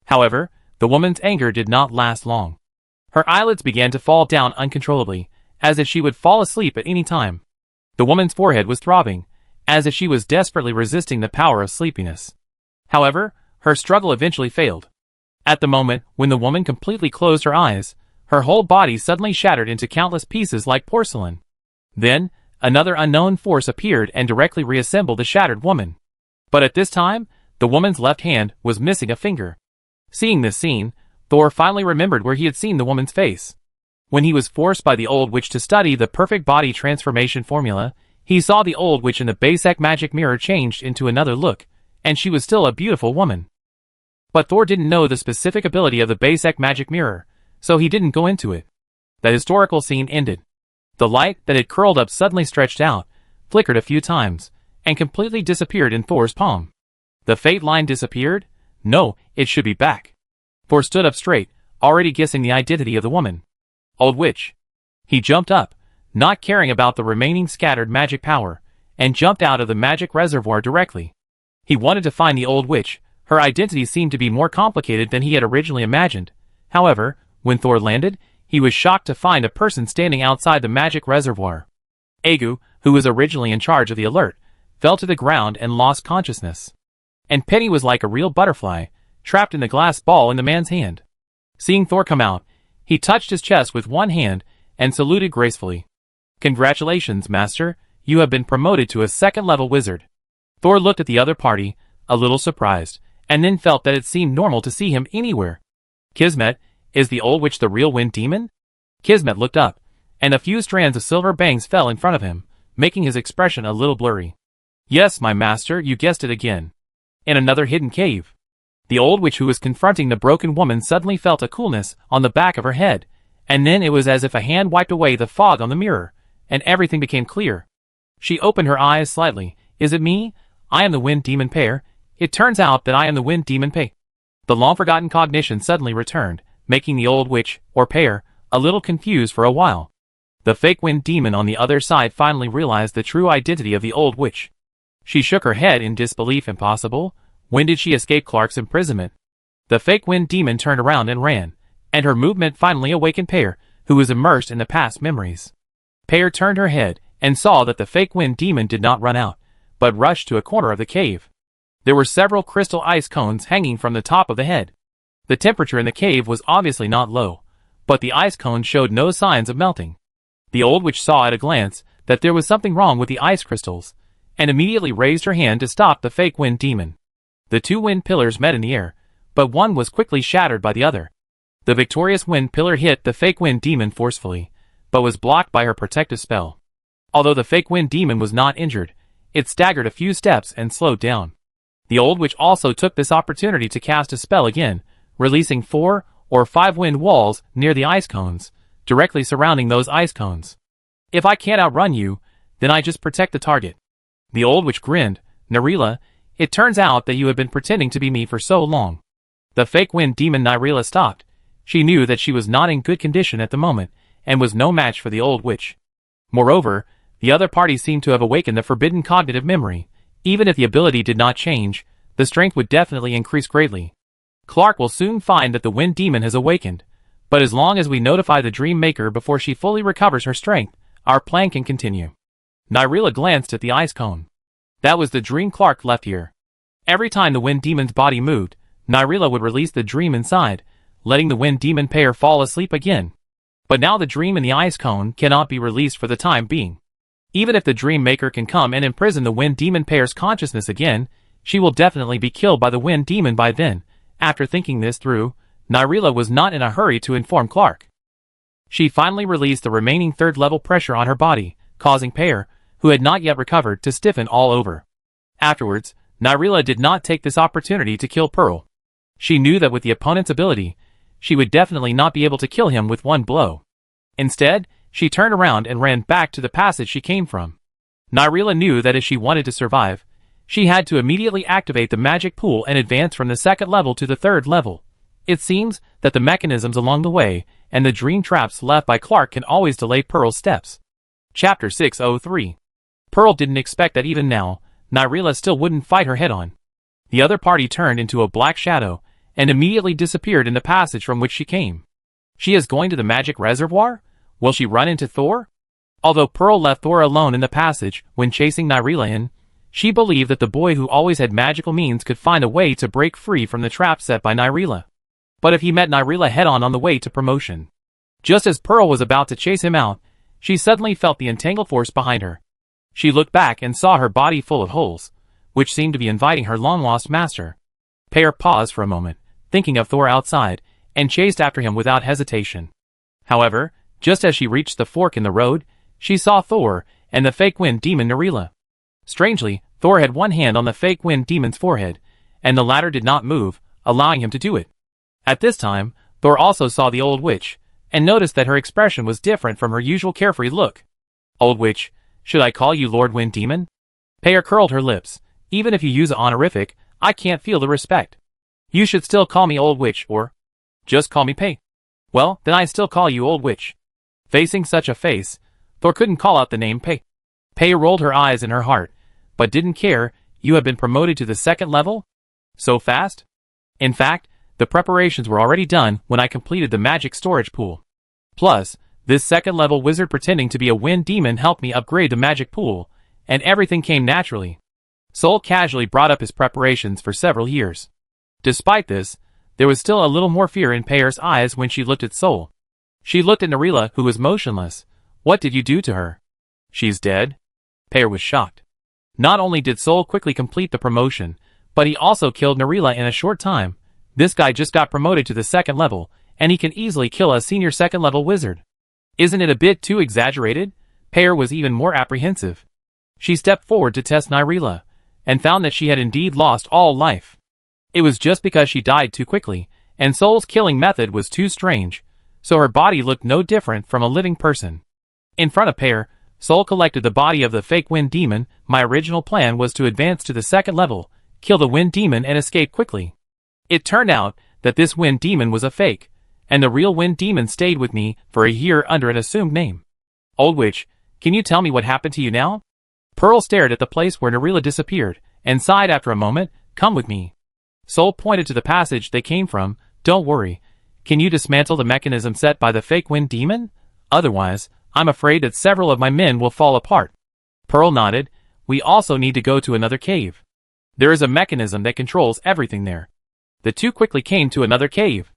However, the woman's anger did not last long. Her eyelids began to fall down uncontrollably, as if she would fall asleep at any time. The woman's forehead was throbbing, as if she was desperately resisting the power of sleepiness. However, her struggle eventually failed. At the moment when the woman completely closed her eyes, her whole body suddenly shattered into countless pieces like porcelain. Then, another unknown force appeared and directly reassembled the shattered woman. But at this time, the woman's left hand was missing a finger. Seeing this scene, Thor finally remembered where he had seen the woman's face. When he was forced by the old witch to study the perfect body transformation formula, he saw the old witch in the basic magic mirror changed into another look, and she was still a beautiful woman. But Thor didn't know the specific ability of the basic magic mirror, so he didn't go into it. The historical scene ended. The light that had curled up suddenly stretched out, flickered a few times, and completely disappeared in Thor's palm. The fate line disappeared? No, it should be back. Thor stood up straight, already guessing the identity of the woman. Old witch. He jumped up, not caring about the remaining scattered magic power, and jumped out of the magic reservoir directly. He wanted to find the old witch. Her identity seemed to be more complicated than he had originally imagined. However, when Thor landed, he was shocked to find a person standing outside the magic reservoir. Agu, who was originally in charge of the alert, fell to the ground and lost consciousness. And Penny was like a real butterfly, trapped in the glass ball in the man's hand. Seeing Thor come out, he touched his chest with one hand and saluted gracefully. Congratulations, Master, you have been promoted to a second-level wizard. Thor looked at the other party, a little surprised, and then felt that it seemed normal to see him anywhere. Kismet, Is the old witch the real wind demon? Kismet looked up, and a few strands of silver bangs fell in front of him, making his expression a little blurry. Yes, my master, you guessed it again. In another hidden cave. The old witch who was confronting the broken woman suddenly felt a coolness on the back of her head, and then it was as if a hand wiped away the fog on the mirror, and everything became clear. She opened her eyes slightly. Is it me? I am the wind demon Pear. It turns out that I am the wind demon Pei. The long-forgotten cognition suddenly returned, making the old witch, or Pear, a little confused for a while. The fake wind demon on the other side finally realized the true identity of the old witch. She shook her head in disbelief. Impossible? When did she escape Clark's imprisonment? The fake wind demon turned around and ran, and her movement finally awakened Pear, who was immersed in the past memories. Pear turned her head and saw that the fake wind demon did not run out, but rushed to a corner of the cave. There were several crystal ice cones hanging from the top of the head. The temperature in the cave was obviously not low, but the ice cones showed no signs of melting. The old witch saw at a glance that there was something wrong with the ice crystals, and immediately raised her hand to stop the fake wind demon. The two wind pillars met in the air, but one was quickly shattered by the other. The victorious wind pillar hit the fake wind demon forcefully, but was blocked by her protective spell. Although the fake wind demon was not injured, it staggered a few steps and slowed down. The old witch also took this opportunity to cast a spell again, releasing 4 or 5 wind walls near the ice cones, directly surrounding those ice cones. If I can't outrun you, then I just protect the target. The old witch grinned. Nyrila, it turns out that you have been pretending to be me for so long. The fake wind demon Nyrila stopped. She knew that she was not in good condition at the moment, and was no match for the old witch. Moreover, the other party seemed to have awakened the forbidden cognitive memory. Even if the ability did not change, the strength would definitely increase greatly. Clark will soon find that the wind demon has awakened, but as long as we notify the dream maker before she fully recovers her strength, our plan can continue. Nyrila glanced at the ice cone. That was the dream Clark left here. Every time the wind demon's body moved, Nyrila would release the dream inside, letting the wind demon Pear fall asleep again. But now the dream in the ice cone cannot be released for the time being. Even if the dream maker can come and imprison the wind demon Pear's consciousness again, she will definitely be killed by the wind demon by then. After thinking this through, Nyrila was not in a hurry to inform Clark. She finally released the remaining third-level pressure on her body, causing Pear, who had not yet recovered, to stiffen all over. Afterwards, Nyrila did not take this opportunity to kill Pearl. She knew that with the opponent's ability, she would definitely not be able to kill him with one blow. Instead, she turned around and ran back to the passage she came from. Nyrila knew that if she wanted to survive, she had to immediately activate the magic pool and advance from the second level to the third level. It seems that the mechanisms along the way and the dream traps left by Clark can always delay Pearl's steps. Chapter 603. Pearl didn't expect that even now, Nyrila still wouldn't fight her head-on. The other party turned into a black shadow and immediately disappeared in the passage from which she came. She is going to the magic reservoir? Will she run into Thor? Although Pearl left Thor alone in the passage when chasing Nyrila in, she believed that the boy who always had magical means could find a way to break free from the trap set by Nyrila. But if he met Nyrila head-on on the way to promotion. Just as Pearl was about to chase him out, she suddenly felt the entangled force behind her. She looked back and saw her body full of holes, which seemed to be inviting her long-lost master. Pear paused for a moment, thinking of Thor outside, and chased after him without hesitation. However, just as she reached the fork in the road, she saw Thor and the fake wind demon Nyrila. Strangely, Thor had one hand on the fake wind demon's forehead, and the latter did not move, allowing him to do it. At this time, Thor also saw the old witch, and noticed that her expression was different from her usual carefree look. Old witch, should I call you Lord Wind Demon? Pear curled her lips. Even if you use an honorific, I can't feel the respect. You should still call me Old Witch, or just call me Pei. Well, then I still call you Old Witch. Facing such a face, Thor couldn't call out the name Pei. Pei rolled her eyes in her heart, but didn't care. You have been promoted to the second level? So fast? In fact, the preparations were already done when I completed the magic storage pool. Plus, this second level wizard pretending to be a wind demon helped me upgrade the magic pool, and everything came naturally. Sol casually brought up his preparations for several years. Despite this, there was still a little more fear in Pear's eyes when she looked at Sol. She looked at Nyrila, who was motionless. What did you do to her? She's dead? Pear was shocked. Not only did Sol quickly complete the promotion, but he also killed Nyrila in a short time. This guy just got promoted to the second level, and he can easily kill a senior second-level wizard. Isn't it a bit too exaggerated? Pear was even more apprehensive. She stepped forward to test Nyrila, and found that she had indeed lost all life. It was just because she died too quickly, and Soul's killing method was too strange, so her body looked no different from a living person. In front of Pear, Soul collected the body of the fake wind demon. My original plan was to advance to the second level, kill the wind demon and escape quickly. It turned out that this wind demon was a fake, and the real wind demon stayed with me for a year under an assumed name. Old witch, can you tell me what happened to you now? Pearl stared at the place where Nyrila disappeared, and sighed after a moment. Come with me. Soul pointed to the passage they came from. Don't worry. Can you dismantle the mechanism set by the fake wind demon? Otherwise, I'm afraid that several of my men will fall apart. Pearl nodded. We also need to go to another cave. There is a mechanism that controls everything there. The two quickly came to another cave.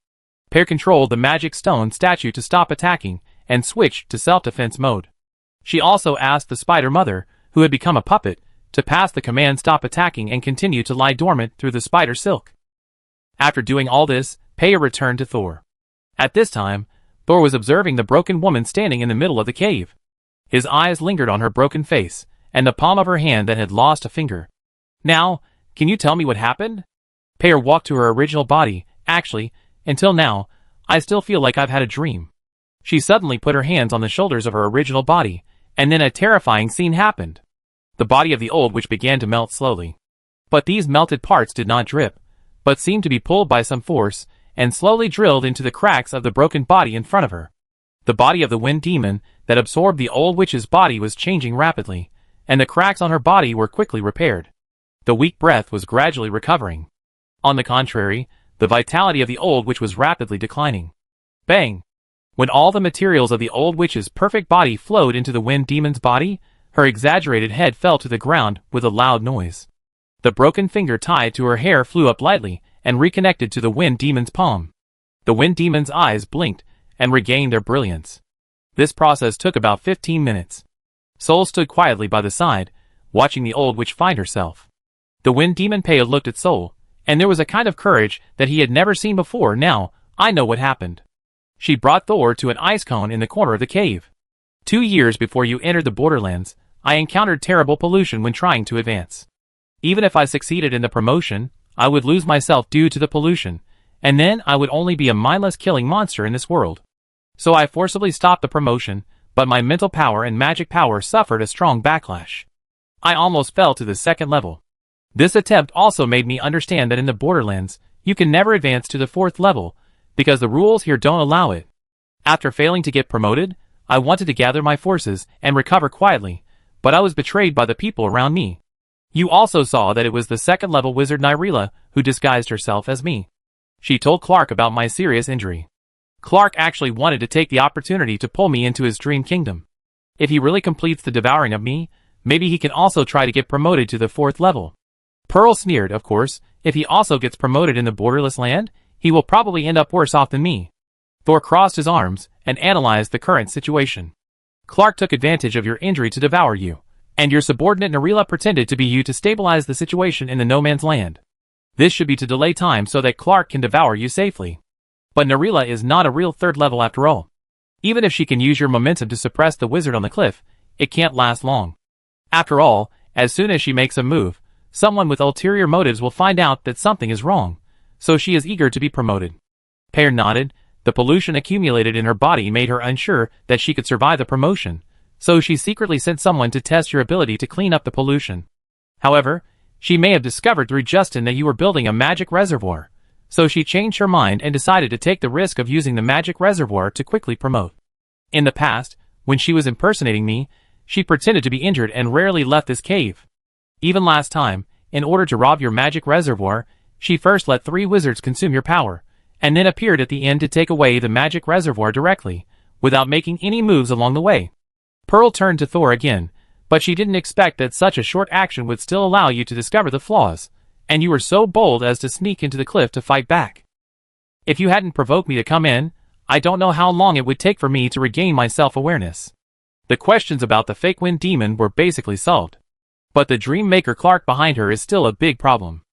Pear controlled the magic stone statue to stop attacking, and switched to self-defense mode. She also asked the spider mother, who had become a puppet, to pass the command stop attacking and continue to lie dormant through the spider silk. After doing all this, Pear returned to Thor. At this time, Thor was observing the broken woman standing in the middle of the cave. His eyes lingered on her broken face, and the palm of her hand that had lost a finger. Now, can you tell me what happened? Pear walked to her original body. Actually, until now, I still feel like I've had a dream. She suddenly put her hands on the shoulders of her original body, and then a terrifying scene happened. The body of the old witch began to melt slowly. But these melted parts did not drip, but seemed to be pulled by some force, and slowly drilled into the cracks of the broken body in front of her. The body of the wind demon that absorbed the old witch's body was changing rapidly, and the cracks on her body were quickly repaired. The weak breath was gradually recovering. On the contrary, the vitality of the old witch was rapidly declining. Bang! When all the materials of the old witch's perfect body flowed into the wind demon's body, her exaggerated head fell to the ground with a loud noise. The broken finger tied to her hair flew up lightly and reconnected to the wind demon's palm. The wind demon's eyes blinked and regained their brilliance. This process took about 15 minutes. Soul stood quietly by the side, watching the old witch find herself. The wind demon Pear looked at Soul, and there was a kind of courage that he had never seen before. Now, I know what happened. She brought Thor to an ice cone in the corner of the cave. 2 years before you entered the Borderlands, I encountered terrible pollution when trying to advance. Even if I succeeded in the promotion, I would lose myself due to the pollution, and then I would only be a mindless killing monster in this world. So I forcibly stopped the promotion, but my mental power and magic power suffered a strong backlash. I almost fell to the second level. This attempt also made me understand that in the Borderlands, you can never advance to the 4th level, because the rules here don't allow it. After failing to get promoted, I wanted to gather my forces and recover quietly, but I was betrayed by the people around me. You also saw that it was the second-level wizard Nyrila who disguised herself as me. She told Clark about my serious injury. Clark actually wanted to take the opportunity to pull me into his dream kingdom. If he really completes the devouring of me, maybe he can also try to get promoted to the 4th level. Pearl sneered. Of course, if he also gets promoted in the borderless land, he will probably end up worse off than me. Thor crossed his arms and analyzed the current situation. Clark took advantage of your injury to devour you, and your subordinate Nyrila pretended to be you to stabilize the situation in the no man's land. This should be to delay time so that Clark can devour you safely. But Nyrila is not a real 3rd level after all. Even if she can use your momentum to suppress the wizard on the cliff, it can't last long. After all, as soon as she makes a move, someone with ulterior motives will find out that something is wrong, so she is eager to be promoted. Pear nodded. The pollution accumulated in her body made her unsure that she could survive the promotion, so she secretly sent someone to test your ability to clean up the pollution. However, she may have discovered through Justin that you were building a magic reservoir, so she changed her mind and decided to take the risk of using the magic reservoir to quickly promote. In the past, when she was impersonating me, she pretended to be injured and rarely left this cave. Even last time, in order to rob your magic reservoir, she first let 3 wizards consume your power, and then appeared at the end to take away the magic reservoir directly, without making any moves along the way. Pearl turned to Thor again, but she didn't expect that such a short action would still allow you to discover the flaws, and you were so bold as to sneak into the cliff to fight back. If you hadn't provoked me to come in, I don't know how long it would take for me to regain my self-awareness. The questions about the fake wind demon were basically solved. But the dream maker Clark behind her is still a big problem.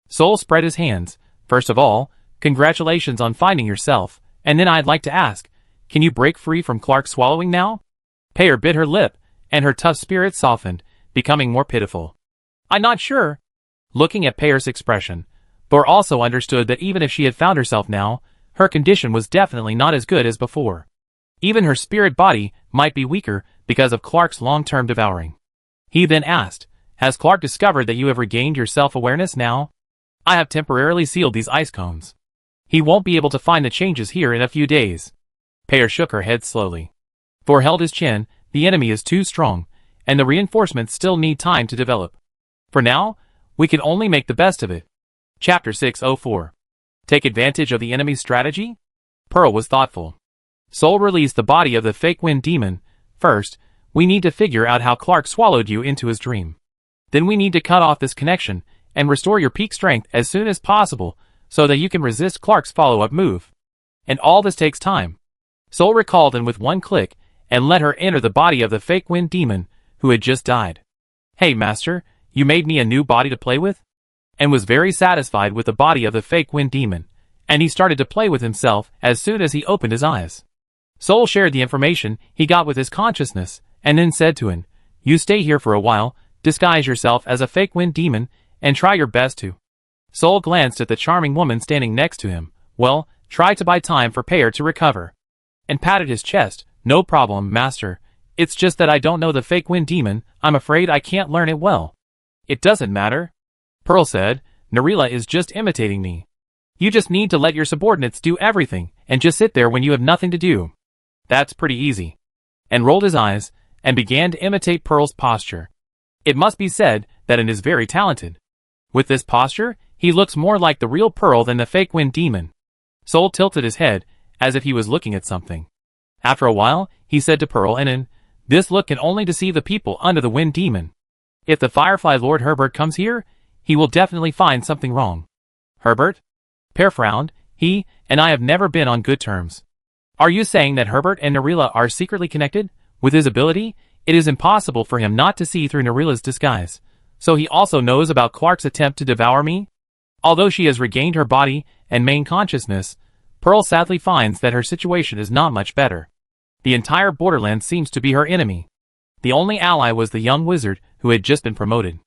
Soul spread his hands. First of all, congratulations on finding yourself, And then I'd like to ask, can you break free from Clark's swallowing now? Pear bit her lip, and her tough spirit softened, becoming more pitiful. I'm not sure. Looking at Pear's expression, Thor also understood that even if she had found herself now, her condition was definitely not as good as before. Even her spirit body might be weaker because of Clark's long-term devouring. He then asked, has Clark discovered that you have regained your self-awareness now? I have temporarily sealed these ice cones. He won't be able to find the changes here in a few days. Pear shook her head slowly. Thor held his chin, the enemy is too strong, and the reinforcements still need time to develop. For now, we can only make the best of it. Chapter 604. Take advantage of the enemy's strategy? Pearl was thoughtful. Soul released the body of the fake wind demon. First, we need to figure out how Clark swallowed you into his dream. Then we need to cut off this connection and restore your peak strength as soon as possible so that you can resist Clark's follow-up move. And all this takes time. Soul recalled and with one click, and let her enter the body of the fake wind demon, who had just died. Hey master, you made me a new body to play with? And was very satisfied with the body of the fake wind demon, and he started to play with himself as soon as he opened his eyes. Soul shared the information he got with his consciousness, and then said to him, you stay here for a while, disguise yourself as a fake wind demon, and try your best to. Soul glanced at the charming woman standing next to him. Well, try to buy time for Pear to recover. And patted his chest. No problem, master. It's just that I don't know the fake wind demon, I'm afraid I can't learn it well. It doesn't matter. Pearl said, Narila is just imitating me. You just need to let your subordinates do everything, and just sit there when you have nothing to do. That's pretty easy. And rolled his eyes, and began to imitate Pearl's posture. It must be said that it is very talented. With this posture, he looks more like the real Pearl than the fake wind demon. Soul tilted his head, as if he was looking at something. After a while, he said to Pearl and in, this look can only deceive the people under the wind demon. If the Firefly Lord Herbert comes here, he will definitely find something wrong. Herbert? Pear frowned. He and I have never been on good terms. Are you saying that Herbert and Narila are secretly connected? With his ability, it is impossible for him not to see through Narila's disguise. So he also knows about Clark's attempt to devour me? Although she has regained her body and main consciousness, Pearl sadly finds that her situation is not much better. The entire borderland seems to be her enemy. The only ally was the young wizard who had just been promoted.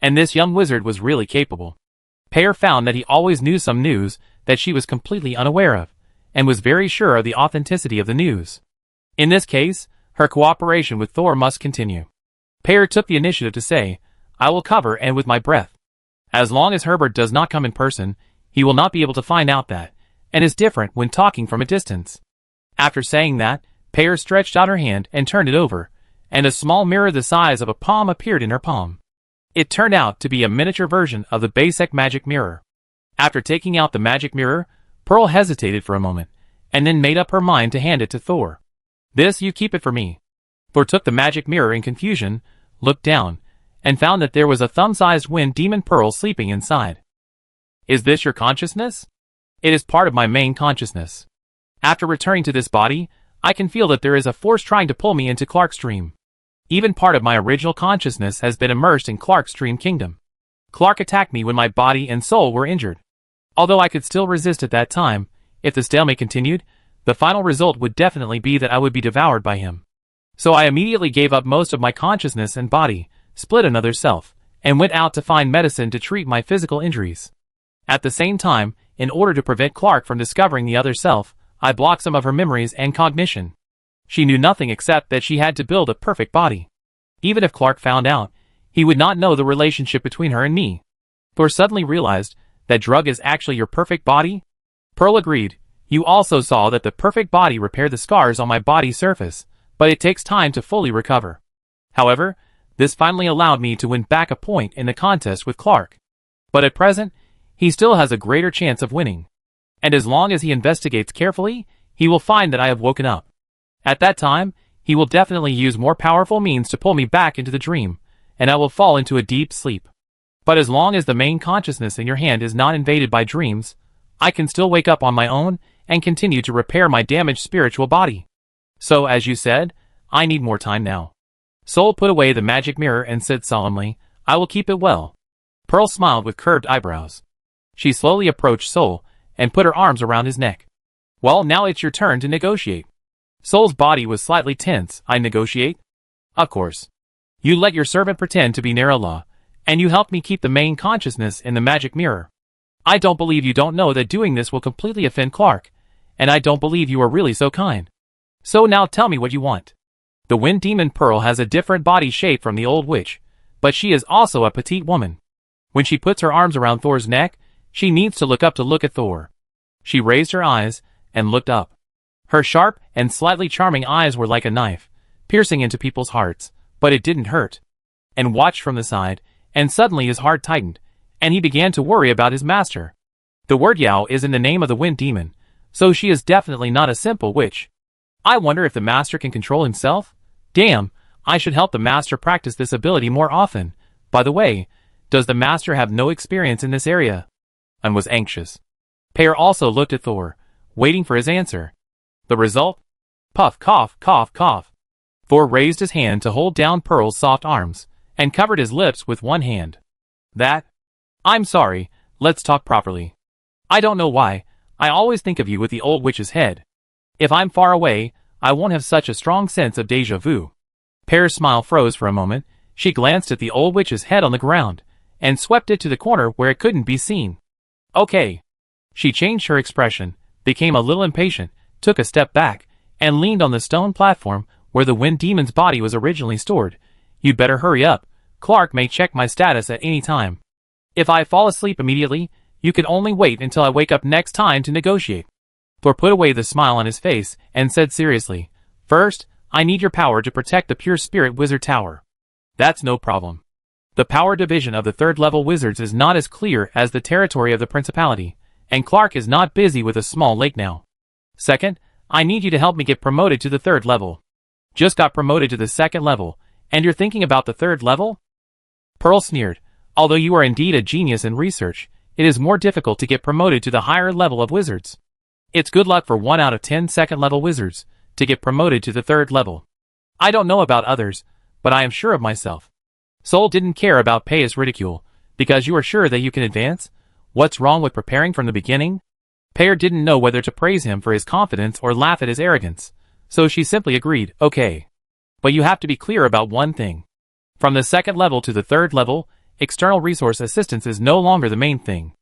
And this young wizard was really capable. Pear found that he always knew some news that she was completely unaware of, and was very sure of the authenticity of the news. In this case, her cooperation with Thor must continue. Pear took the initiative to say, I will cover and with my breath. As long as Herbert does not come in person, he will not be able to find out that, and is different when talking from a distance. After saying that, Pear stretched out her hand and turned it over, and a small mirror the size of a palm appeared in her palm. It turned out to be a miniature version of the basic magic mirror. After taking out the magic mirror, Pearl hesitated for a moment, and then made up her mind to hand it to Thor. This you keep it for me. Thor took the magic mirror in confusion, looked down, and found that there was a thumb-sized wind demon Pearl sleeping inside. Is this your consciousness? It is part of my main consciousness. After returning to this body, I can feel that there is a force trying to pull me into Clark's dream. Even part of my original consciousness has been immersed in Clark's dream kingdom. Clark attacked me when my body and soul were injured. Although I could still resist at that time, if the stalemate continued, the final result would definitely be that I would be devoured by him. So I immediately gave up most of my consciousness and body, split another self, and went out to find medicine to treat my physical injuries. At the same time, in order to prevent Clark from discovering the other self, I blocked some of her memories and cognition. She knew nothing except that she had to build a perfect body. Even if Clark found out, he would not know the relationship between her and me. Thor suddenly realized that drug is actually your perfect body? Pearl agreed. You also saw that the perfect body repaired the scars on my body's surface, but it takes time to fully recover. However, this finally allowed me to win back a point in the contest with Clark. But at present, he still has a greater chance of winning. And as long as he investigates carefully, he will find that I have woken up. At that time, he will definitely use more powerful means to pull me back into the dream, and I will fall into a deep sleep. But as long as the main consciousness in your hand is not invaded by dreams, I can still wake up on my own and continue to repair my damaged spiritual body. So, as you said, I need more time now. Soul put away the magic mirror and said solemnly, I will keep it well. Pearl smiled with curved eyebrows. She slowly approached Soul and put her arms around his neck. Well, now it's your turn to negotiate. Soul's body was slightly tense. I negotiate? Of course. You let your servant pretend to be Nerala, and you helped me keep the main consciousness in the magic mirror. I don't believe you don't know that doing this will completely offend Clark, and I don't believe you are really so kind. So now tell me what you want. The Wind Demon Pearl has a different body shape from the old witch, but she is also a petite woman. When she puts her arms around Thor's neck, she needs to look up to look at Thor. She raised her eyes and looked up. Her sharp and slightly charming eyes were like a knife, piercing into people's hearts, but it didn't hurt. And watched from the side, and suddenly his heart tightened, and he began to worry about his master. The word Yao is in the name of the Wind Demon, so she is definitely not a simple witch. I wonder if the master can control himself? Damn, I should help the master practice this ability more often. By the way, does the master have no experience in this area? And was anxious. Pear also looked at Thor, waiting for his answer. The result? Puff, cough, cough, cough. Thor raised his hand to hold down Pearl's soft arms, and covered his lips with one hand. That? I'm sorry, let's talk properly. I don't know why, I always think of you with the old witch's head. If I'm far away, I won't have such a strong sense of déjà vu. Pear's smile froze for a moment. She glanced at the old witch's head on the ground, and swept it to the corner where it couldn't be seen. Okay. She changed her expression, became a little impatient, took a step back, and leaned on the stone platform where the Wind Demon's body was originally stored. You'd better hurry up. Clark may check my status at any time. If I fall asleep immediately, you can only wait until I wake up next time to negotiate. Thor put away the smile on his face and said seriously, First, I need your power to protect the Pure Spirit Wizard Tower. That's no problem. The power division of the third-level wizards is not as clear as the territory of the Principality, and Clark is not busy with a small lake now. Second, I need you to help me get promoted to the third level. Just got promoted to the second level, and you're thinking about the third level? Pearl sneered. Although you are indeed a genius in research, it is more difficult to get promoted to the higher level of wizards. It's good luck for 1 out of 10 second-level wizards to get promoted to the third level. I don't know about others, but I am sure of myself. Soul didn't care about Pei's ridicule, because you are sure that you can advance? What's wrong with preparing from the beginning? Pear didn't know whether to praise him for his confidence or laugh at his arrogance, so she simply agreed, okay. But you have to be clear about one thing. From the second level to the third level, external resource assistance is no longer the main thing.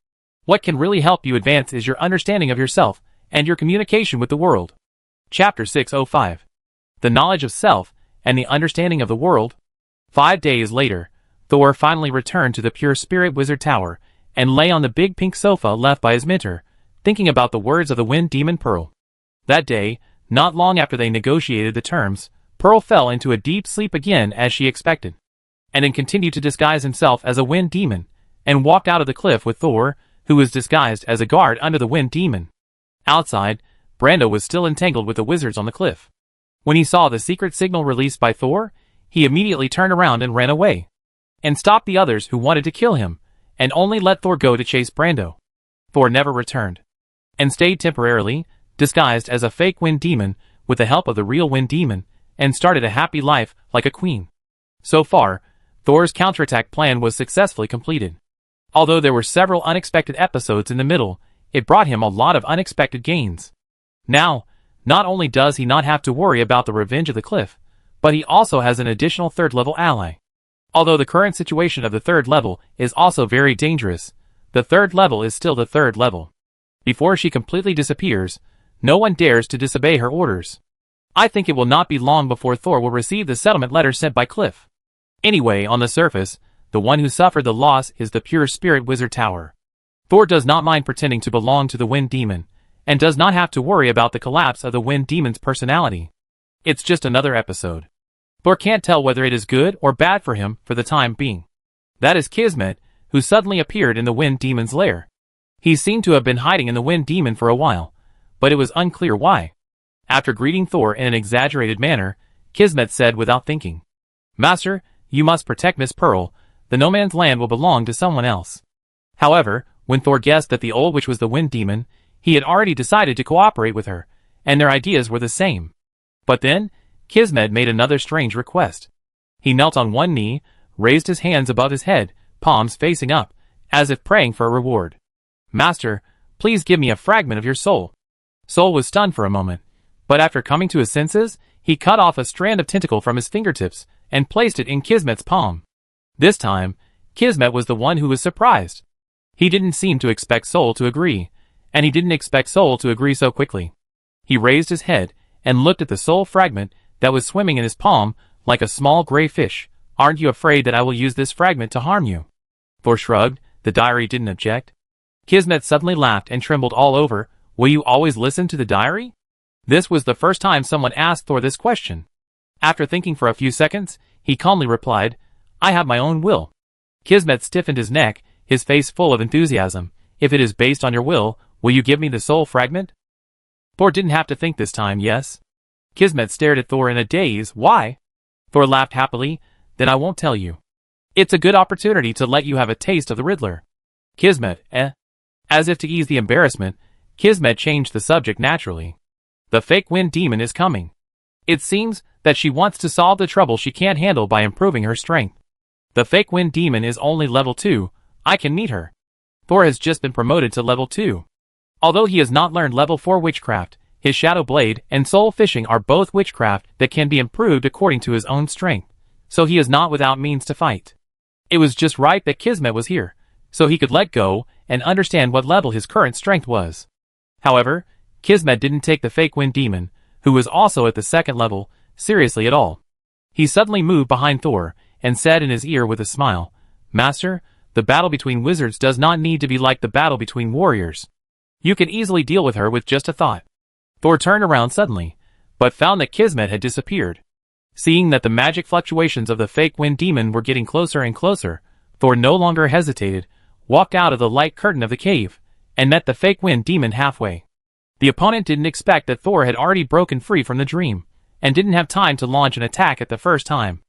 What can really help you advance is your understanding of yourself and your communication with the world. Chapter 605. The Knowledge of Self and the Understanding of the World. 5 days later, Thor finally returned to the Pure Spirit Wizard Tower and lay on the big pink sofa left by his mentor, thinking about the words of the Wind Demon Pearl. That day, not long after they negotiated the terms, Pearl fell into a deep sleep again as she expected, and then continued to disguise himself as a Wind Demon, and walked out of the cliff with Thor, who was disguised as a guard under the Wind Demon. Outside, Brando was still entangled with the wizards on the cliff. When he saw the secret signal released by Thor, he immediately turned around and ran away, and stopped the others who wanted to kill him, and only let Thor go to chase Brando. Thor never returned, and stayed temporarily, disguised as a fake Wind Demon with the help of the real Wind Demon, and started a happy life like a queen. So far, Thor's counterattack plan was successfully completed. Although there were several unexpected episodes in the middle, it brought him a lot of unexpected gains. Now, not only does he not have to worry about the revenge of the cliff, but he also has an additional third-level ally. Although the current situation of the third level is also very dangerous, the third level is still the third level. Before she completely disappears, no one dares to disobey her orders. I think it will not be long before Thor will receive the settlement letter sent by Cliff. Anyway, on the surface, the one who suffered the loss is the Pure Spirit Wizard Tower. Thor does not mind pretending to belong to the Wind Demon, and does not have to worry about the collapse of the Wind Demon's personality. It's just another episode. Thor can't tell whether it is good or bad for him for the time being. That is Kismet, who suddenly appeared in the Wind Demon's lair. He seemed to have been hiding in the Wind Demon for a while, but it was unclear why. After greeting Thor in an exaggerated manner, Kismet said without thinking, "Master, you must protect Miss Pearl. The No Man's Land will belong to someone else." However, when Thor guessed that the old witch was the Wind Demon, he had already decided to cooperate with her, and their ideas were the same. But then, Kismet made another strange request. He knelt on one knee, raised his hands above his head, palms facing up, as if praying for a reward. "Master, please give me a fragment of your soul." Sol was stunned for a moment, but after coming to his senses, he cut off a strand of tentacle from his fingertips and placed it in Kismet's palm. This time, Kismet was the one who was surprised. He didn't seem to expect Sol to agree, and he didn't expect Sol to agree so quickly. He raised his head and looked at the soul fragment that was swimming in his palm like a small gray fish. "Aren't you afraid that I will use this fragment to harm you?" Thor shrugged. The diary didn't object. Kismet suddenly laughed and trembled all over. "Will you always listen to the diary?" This was the first time someone asked Thor this question. After thinking for a few seconds, he calmly replied, "I have my own will." Kismet stiffened his neck, his face full of enthusiasm. "If it is based on your will you give me the soul fragment?" Thor didn't have to think this time, yes. Kismet stared at Thor in a daze. "Why?" Thor laughed happily. "Then I won't tell you. It's a good opportunity to let you have a taste of the Riddler." Kismet, As if to ease the embarrassment, Kismet changed the subject naturally. "The fake wind demon is coming. It seems that she wants to solve the trouble she can't handle by improving her strength. The fake wind demon is only level 2. I can meet her." Thor has just been promoted to level 2. Although he has not learned level 4 witchcraft, his shadow blade and soul fishing are both witchcraft that can be improved according to his own strength, so he is not without means to fight. It was just right that Kismet was here, so he could let go and understand what level his current strength was. However, Kismet didn't take the fake wind demon, who was also at the 2nd level, seriously at all. He suddenly moved behind Thor and said in his ear with a smile, "Master, the battle between wizards does not need to be like the battle between warriors. You can easily deal with her with just a thought." Thor turned around suddenly, but found that Kismet had disappeared. Seeing that the magic fluctuations of the fake wind demon were getting closer and closer, Thor no longer hesitated, walked out of the light curtain of the cave, and met the fake wind demon halfway. The opponent didn't expect that Thor had already broken free from the dream, and didn't have time to launch an attack at the first time.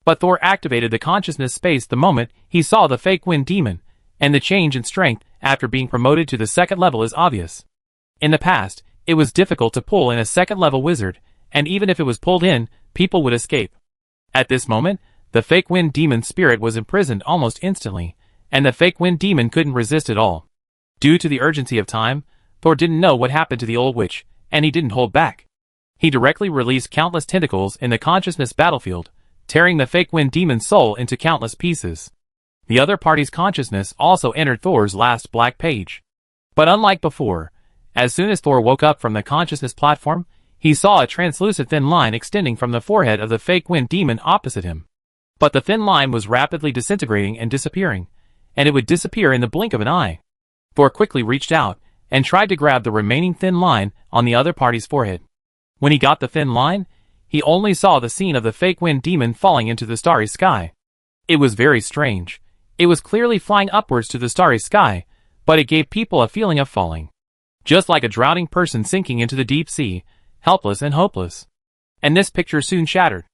But Thor activated the consciousness space the moment he saw the fake wind demon, and the change in strength after being promoted to the 2nd level is obvious. In the past, it was difficult to pull in a 2nd level wizard, and even if it was pulled in, people would escape. At this moment, the fake wind demon's spirit was imprisoned almost instantly, and the fake wind demon couldn't resist at all. Due to the urgency of time, Thor didn't know what happened to the old witch, and he didn't hold back. He directly released countless tentacles in the consciousness battlefield, tearing the fake wind demon's soul into countless pieces. The other party's consciousness also entered Thor's last black page. But unlike before, as soon as Thor woke up from the consciousness platform, he saw a translucent thin line extending from the forehead of the fake wind demon opposite him. But the thin line was rapidly disintegrating and disappearing, and it would disappear in the blink of an eye. Thor quickly reached out and tried to grab the remaining thin line on the other party's forehead. When he got the thin line, he only saw the scene of the fake wind demon falling into the starry sky. It was very strange. It was clearly flying upwards to the starry sky, but it gave people a feeling of falling. Just like a drowning person sinking into the deep sea, helpless and hopeless. And this picture soon shattered.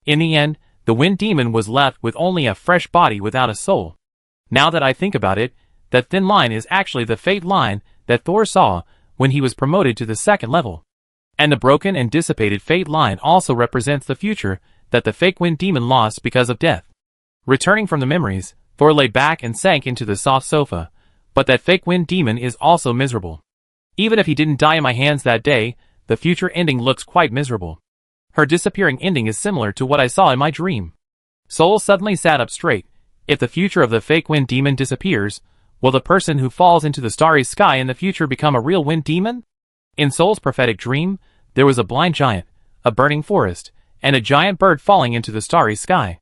In the end, the wind demon was left with only a fresh body without a soul. Now that I think about it, that thin line is actually the fate line that Thor saw when he was promoted to the 2nd level. And the broken and dissipated fate line also represents the future that the fake wind demon lost because of death. Returning from the memories, Thor lay back and sank into the soft sofa, but that fake wind demon is also miserable. Even if he didn't die in my hands that day, the future ending looks quite miserable. Her disappearing ending is similar to what I saw in my dream. Soul suddenly sat up straight. If the future of the fake wind demon disappears, will the person who falls into the starry sky in the future become a real wind demon? In Soul's prophetic dream, there was a blind giant, a burning forest, and a giant bird falling into the starry sky.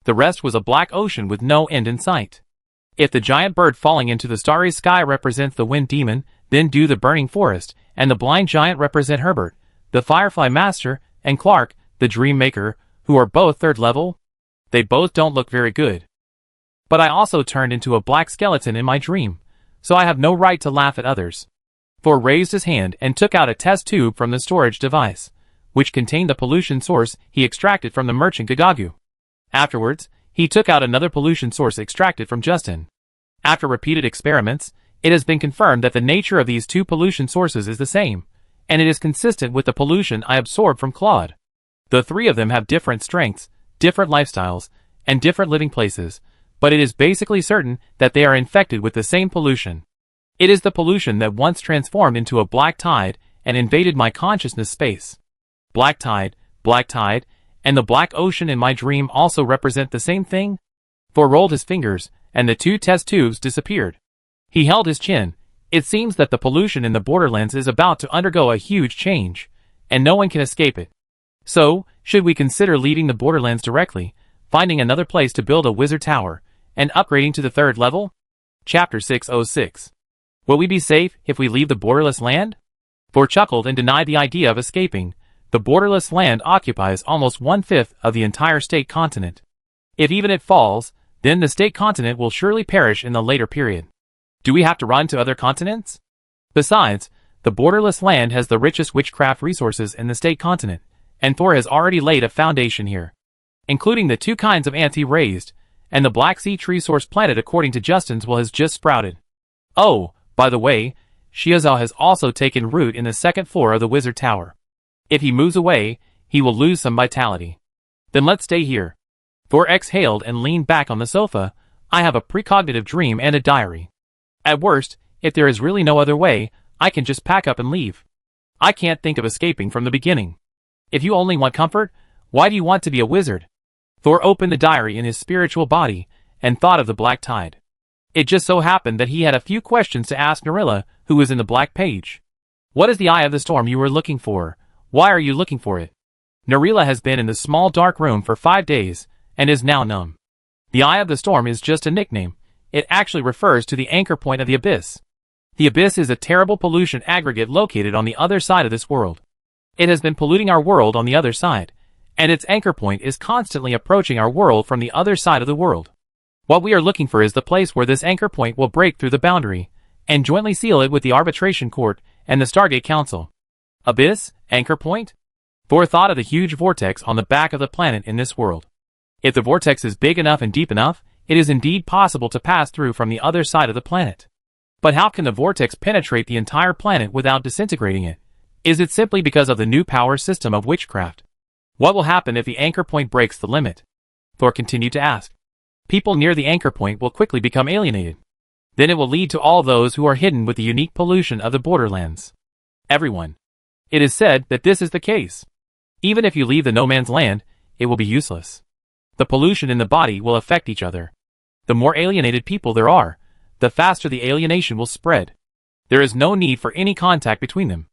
The rest was a black ocean with no end in sight. If the giant bird falling into the starry sky represents the wind demon, then do the burning forest and the blind giant represent Herbert, the Firefly Master, and Clark, the Dream Maker, who are both 3rd level? They both don't look very good. But I also turned into a black skeleton in my dream, so I have no right to laugh at others. Thor raised his hand and took out a test tube from the storage device, which contained the pollution source he extracted from the merchant Gagagu. Afterwards, he took out another pollution source extracted from Justin. After repeated experiments, it has been confirmed that the nature of these two pollution sources is the same, and it is consistent with the pollution I absorbed from Claude. The 3 of them have different strengths, different lifestyles, and different living places, but it is basically certain that they are infected with the same pollution. It is the pollution that once transformed into a black tide and invaded my consciousness space. Black tide, and the black ocean in my dream also represent the same thing? Thor rolled his fingers, and the 2 test tubes disappeared. He held his chin. It seems that the pollution in the borderlands is about to undergo a huge change, and no one can escape it. So, should we consider leaving the borderlands directly, finding another place to build a wizard tower, and upgrading to the 3rd level? Chapter 606. Will we be safe if we leave the borderless land? Thor chuckled and denied the idea of escaping. The borderless land occupies almost 1/5 of the entire state continent. If even it falls, then the state continent will surely perish in the later period. Do we have to run to other continents? Besides, the borderless land has the richest witchcraft resources in the state continent, and Thor has already laid a foundation here, including the 2 kinds of ants he raised, and the Black Sea tree source planted according to Justin's will has just sprouted. Oh, by the way, Shiazao has also taken root in the 2nd floor of the wizard tower. If he moves away, he will lose some vitality. Then let's stay here. Thor exhaled and leaned back on the sofa. I have a precognitive dream and a diary. At worst, if there is really no other way, I can just pack up and leave. I can't think of escaping from the beginning. If you only want comfort, why do you want to be a wizard? Thor opened the diary in his spiritual body, and thought of the black tide. It just so happened that he had a few questions to ask Narilla, who was in the black page. What is the eye of the storm you were looking for? Why are you looking for it? Narilla has been in the small dark room for 5 days, and is now numb. The eye of the storm is just a nickname. It actually refers to the anchor point of the abyss. The abyss is a terrible pollution aggregate located on the other side of this world. It has been polluting our world on the other side, and its anchor point is constantly approaching our world from the other side of the world. What we are looking for is the place where this anchor point will break through the boundary, and jointly seal it with the Arbitration Court and the Stargate Council. Abyss? Anchor point? Thor thought of the huge vortex on the back of the planet in this world. If the vortex is big enough and deep enough, it is indeed possible to pass through from the other side of the planet. But how can the vortex penetrate the entire planet without disintegrating it? Is it simply because of the new power system of witchcraft? What will happen if the anchor point breaks the limit? Thor continued to ask. People near the anchor point will quickly become alienated. Then it will lead to all those who are hidden with the unique pollution of the borderlands. Everyone. It is said that this is the case. Even if you leave the no man's land, it will be useless. The pollution in the body will affect each other. The more alienated people there are, the faster the alienation will spread. There is no need for any contact between them.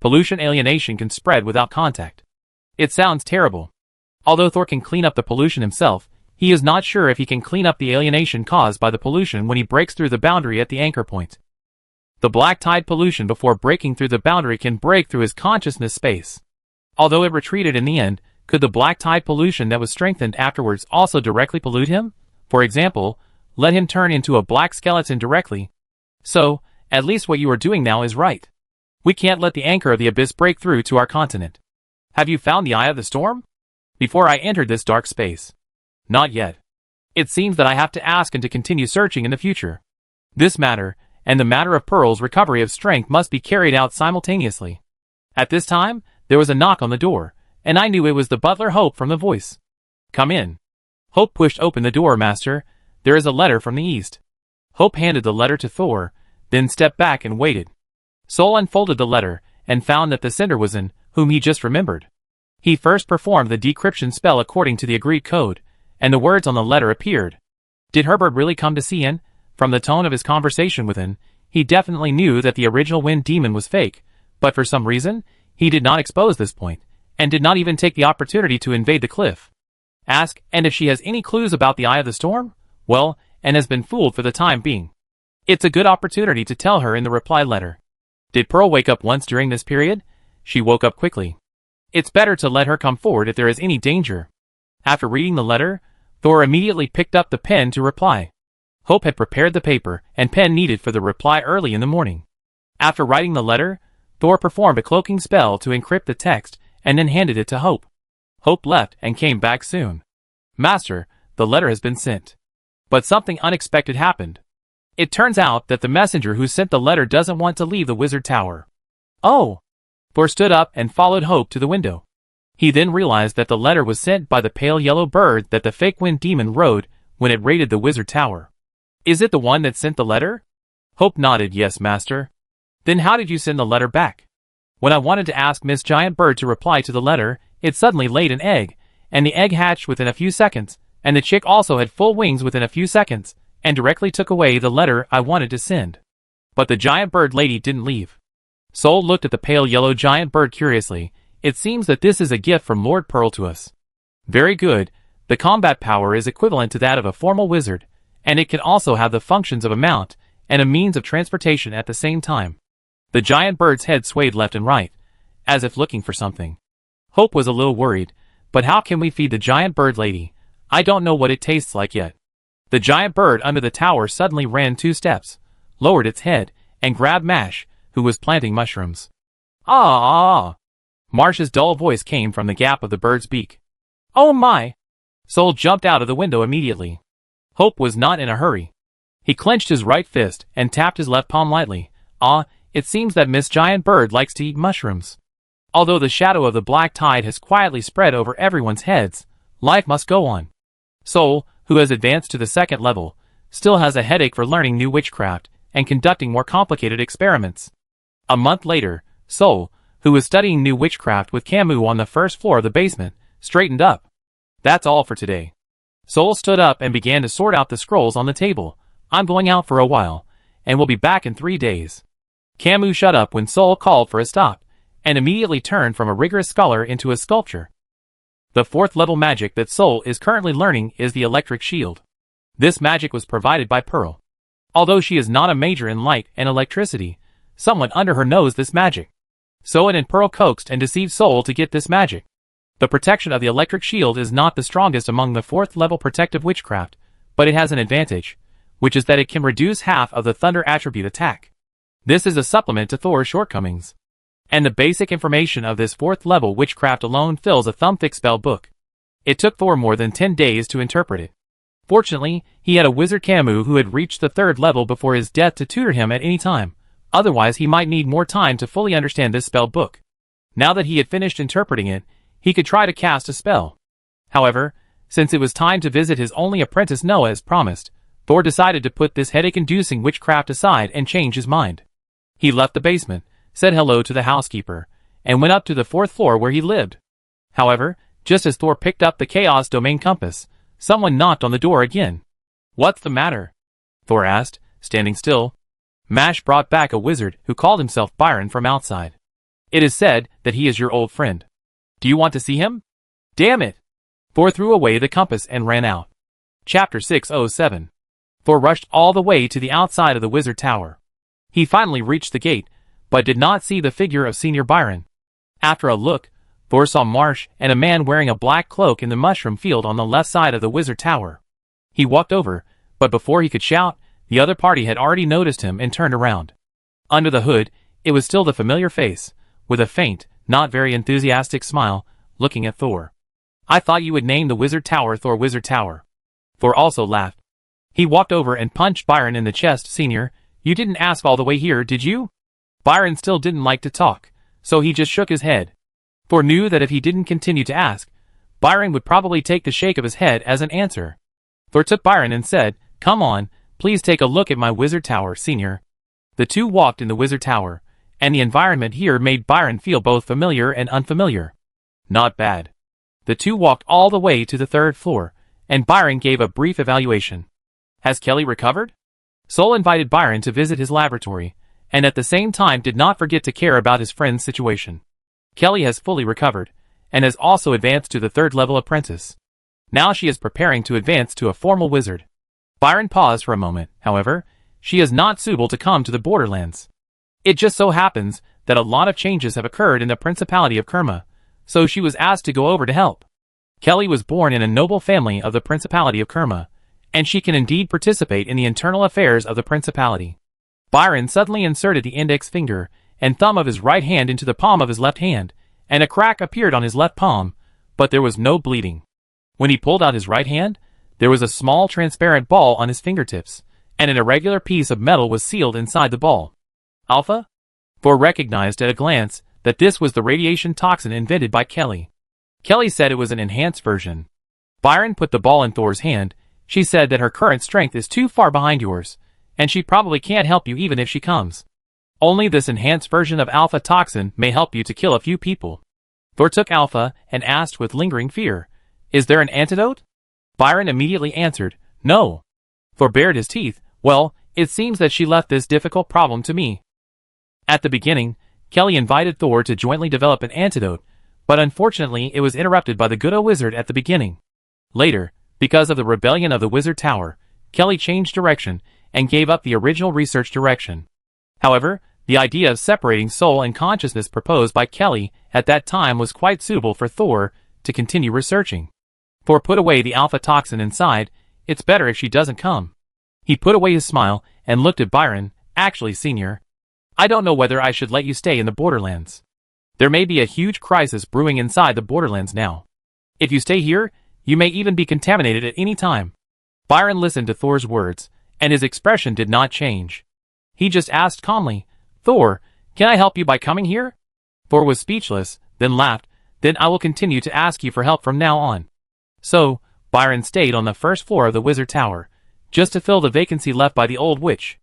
Pollution alienation can spread without contact. It sounds terrible. Although Thor can clean up the pollution himself, he is not sure if he can clean up the alienation caused by the pollution when he breaks through the boundary at the anchor point. The black tide pollution before breaking through the boundary can break through his consciousness space. Although it retreated in the end, could the black tide pollution that was strengthened afterwards also directly pollute him? For example, let him turn into a black skeleton directly. So, at least what you are doing now is right. We can't let the anchor of the abyss break through to our continent. Have you found the eye of the storm? Before I entered this dark space. Not yet. It seems that I have to ask and to continue searching in the future. This matter, and the matter of Pearl's recovery of strength must be carried out simultaneously. At this time, there was a knock on the door, and I knew it was the butler Hope from the voice. Come in. Hope pushed open the door. Master, there is a letter from the east. Hope handed the letter to Thor, then stepped back and waited. Sol unfolded the letter, and found that the sender was in, whom he just remembered. He first performed the decryption spell according to the agreed code, and the words on the letter appeared. Did Herbert really come to see In? From the tone of his conversation with In, he definitely knew that the original wind demon was fake, but for some reason, he did not expose this point, and did not even take the opportunity to invade the cliff. Ask, and if she has any clues about the eye of the storm? Well, and has been fooled for the time being. It's a good opportunity to tell her in the reply letter. Did Pearl wake up once during this period? She woke up quickly. It's better to let her come forward if there is any danger. After reading the letter, Thor immediately picked up the pen to reply. Hope had prepared the paper and pen needed for the reply early in the morning. After writing the letter, Thor performed a cloaking spell to encrypt the text and then handed it to Hope. Hope left and came back soon. Master, the letter has been sent. But something unexpected happened. It turns out that the messenger who sent the letter doesn't want to leave the wizard tower. Oh! Thor stood up and followed Hope to the window. He then realized that the letter was sent by the pale yellow bird that the fake wind demon rode when it raided the wizard tower. Is it the one that sent the letter? Hope nodded. Yes, master. Then how did you send the letter back? When I wanted to ask Miss Giant Bird to reply to the letter, it suddenly laid an egg, and the egg hatched within a few seconds, and the chick also had full wings within a few seconds, and directly took away the letter I wanted to send. But the giant bird lady didn't leave. Soul looked at the pale yellow giant bird curiously. It seems that this is a gift from Lord Pearl to us. Very good. The combat power is equivalent to that of a formal wizard, and it can also have the functions of a mount and a means of transportation at the same time. The giant bird's head swayed left and right, as if looking for something. Hope was a little worried, but how can we feed the giant bird lady? I don't know what it tastes like yet. The giant bird under the tower suddenly ran 2 steps, lowered its head, and grabbed Mash, who was planting mushrooms. Ah! Marsh's dull voice came from the gap of the bird's beak. Oh my! Soul jumped out of the window immediately. Hope was not in a hurry. He clenched his right fist and tapped his left palm lightly. Ah, it seems that Miss Giant Bird likes to eat mushrooms. Although the shadow of the black tide has quietly spread over everyone's heads, life must go on. Soul, who has advanced to the 2nd level, still has a headache for learning new witchcraft and conducting more complicated experiments. A month later, Soul, who was studying new witchcraft with Camus on the 1st floor of the basement, straightened up. That's all for today. Soul stood up and began to sort out the scrolls on the table. I'm going out for a while, and we'll be back in 3 days. Camus shut up when Soul called for a stop, and immediately turned from a rigorous scholar into a sculptor. The 4th level magic that Soul is currently learning is the electric shield. This magic was provided by Pearl. Although she is not a major in light and electricity, someone under her knows this magic. So it and Pearl coaxed and deceived Soul to get this magic. The protection of the electric shield is not the strongest among the 4th level protective witchcraft, but it has an advantage, which is that it can reduce half of the thunder attribute attack. This is a supplement to Thor's shortcomings. And the basic information of this 4th level witchcraft alone fills a thumb-thick spell book. It took Thor more than 10 days to interpret it. Fortunately, he had a wizard Camus who had reached the 3rd level before his death to tutor him at any time. Otherwise he might need more time to fully understand this spell book. Now that he had finished interpreting it, he could try to cast a spell. However, since it was time to visit his only apprentice Noah as promised, Thor decided to put this headache-inducing witchcraft aside and change his mind. He left the basement, said hello to the housekeeper, and went up to the 4th floor where he lived. However, just as Thor picked up the Chaos Domain compass, someone knocked on the door again. What's the matter? Thor asked, standing still. Mash brought back a wizard who called himself Byron from outside. It is said that he is your old friend. Do you want to see him? Damn it! Thor threw away the compass and ran out. Chapter 607. Thor rushed all the way to the outside of the wizard tower. He finally reached the gate, but did not see the figure of Senior Byron. After a look, Thor saw Marsh and a man wearing a black cloak in the mushroom field on the left side of the wizard tower. He walked over, but before he could shout, the other party had already noticed him and turned around. Under the hood, it was still the familiar face, with a faint, not very enthusiastic smile, looking at Thor. I thought you would name the wizard tower Thor Wizard Tower. Thor also laughed. He walked over and punched Byron in the chest. Senior, you didn't ask all the way here, did you? Byron still didn't like to talk, so he just shook his head. Thor knew that if he didn't continue to ask, Byron would probably take the shake of his head as an answer. Thor took Byron and said, Come on, please take a look at my wizard tower, Senior. The two walked in the wizard tower, and the environment here made Byron feel both familiar and unfamiliar. Not bad. The two walked all the way to the 3rd floor, and Byron gave a brief evaluation. Has Kelly recovered? Soul invited Byron to visit his laboratory, and at the same time did not forget to care about his friend's situation. Kelly has fully recovered, and has also advanced to the 3rd level apprentice. Now she is preparing to advance to a formal wizard. Byron paused for a moment, however. She is not suitable to come to the borderlands. It just so happens that a lot of changes have occurred in the Principality of Kerma, so she was asked to go over to help. Kelly was born in a noble family of the Principality of Kerma, and she can indeed participate in the internal affairs of the Principality. Byron suddenly inserted the index finger and thumb of his right hand into the palm of his left hand, and a crack appeared on his left palm, but there was no bleeding. When he pulled out his right hand, there was a small transparent ball on his fingertips, and an irregular piece of metal was sealed inside the ball. Alpha? Thor recognized at a glance that this was the radiation toxin invented by Kelly. Kelly said it was an enhanced version. Byron put the ball in Thor's hand. She said that her current strength is too far behind yours, and she probably can't help you even if she comes. Only this enhanced version of alpha toxin may help you to kill a few people. Thor took alpha and asked with lingering fear, "Is there an antidote?" Byron immediately answered, "No." Thor bared his teeth. "Well, it seems that she left this difficult problem to me." At the beginning, Kelly invited Thor to jointly develop an antidote, but unfortunately it was interrupted by the good old wizard at the beginning. Later, because of the rebellion of the wizard tower, Kelly changed direction and gave up the original research direction. However, the idea of separating soul and consciousness proposed by Kelly at that time was quite suitable for Thor to continue researching. Thor put away the alpha toxin inside. "It's better if she doesn't come." He put away his smile and looked at Byron. "Actually, Senior, I don't know whether I should let you stay in the Borderlands. There may be a huge crisis brewing inside the Borderlands now. If you stay here, you may even be contaminated at any time." Byron listened to Thor's words, and his expression did not change. He just asked calmly, "Thor, can I help you by coming here?" Thor was speechless, then laughed. "Then I will continue to ask you for help from now on." So, Byron stayed on the first floor of the wizard tower, just to fill the vacancy left by the old witch.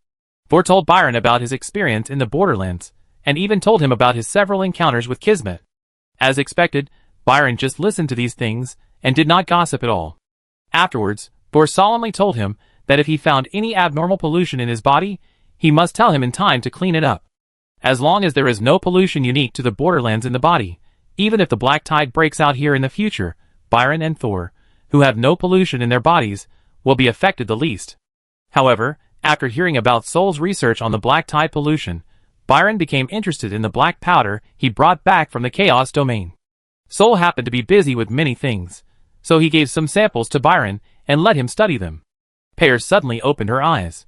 Thor told Byron about his experience in the Borderlands, and even told him about his several encounters with Kismet. As expected, Byron just listened to these things, and did not gossip at all. Afterwards, Thor solemnly told him that if he found any abnormal pollution in his body, he must tell him in time to clean it up. As long as there is no pollution unique to the Borderlands in the body, even if the black tide breaks out here in the future, Byron and Thor, who have no pollution in their bodies, will be affected the least. However, after hearing about Soul's research on the black tide pollution, Byron became interested in the black powder he brought back from the Chaos Domain. Soul happened to be busy with many things, so he gave some samples to Byron and let him study them. Pear suddenly opened her eyes.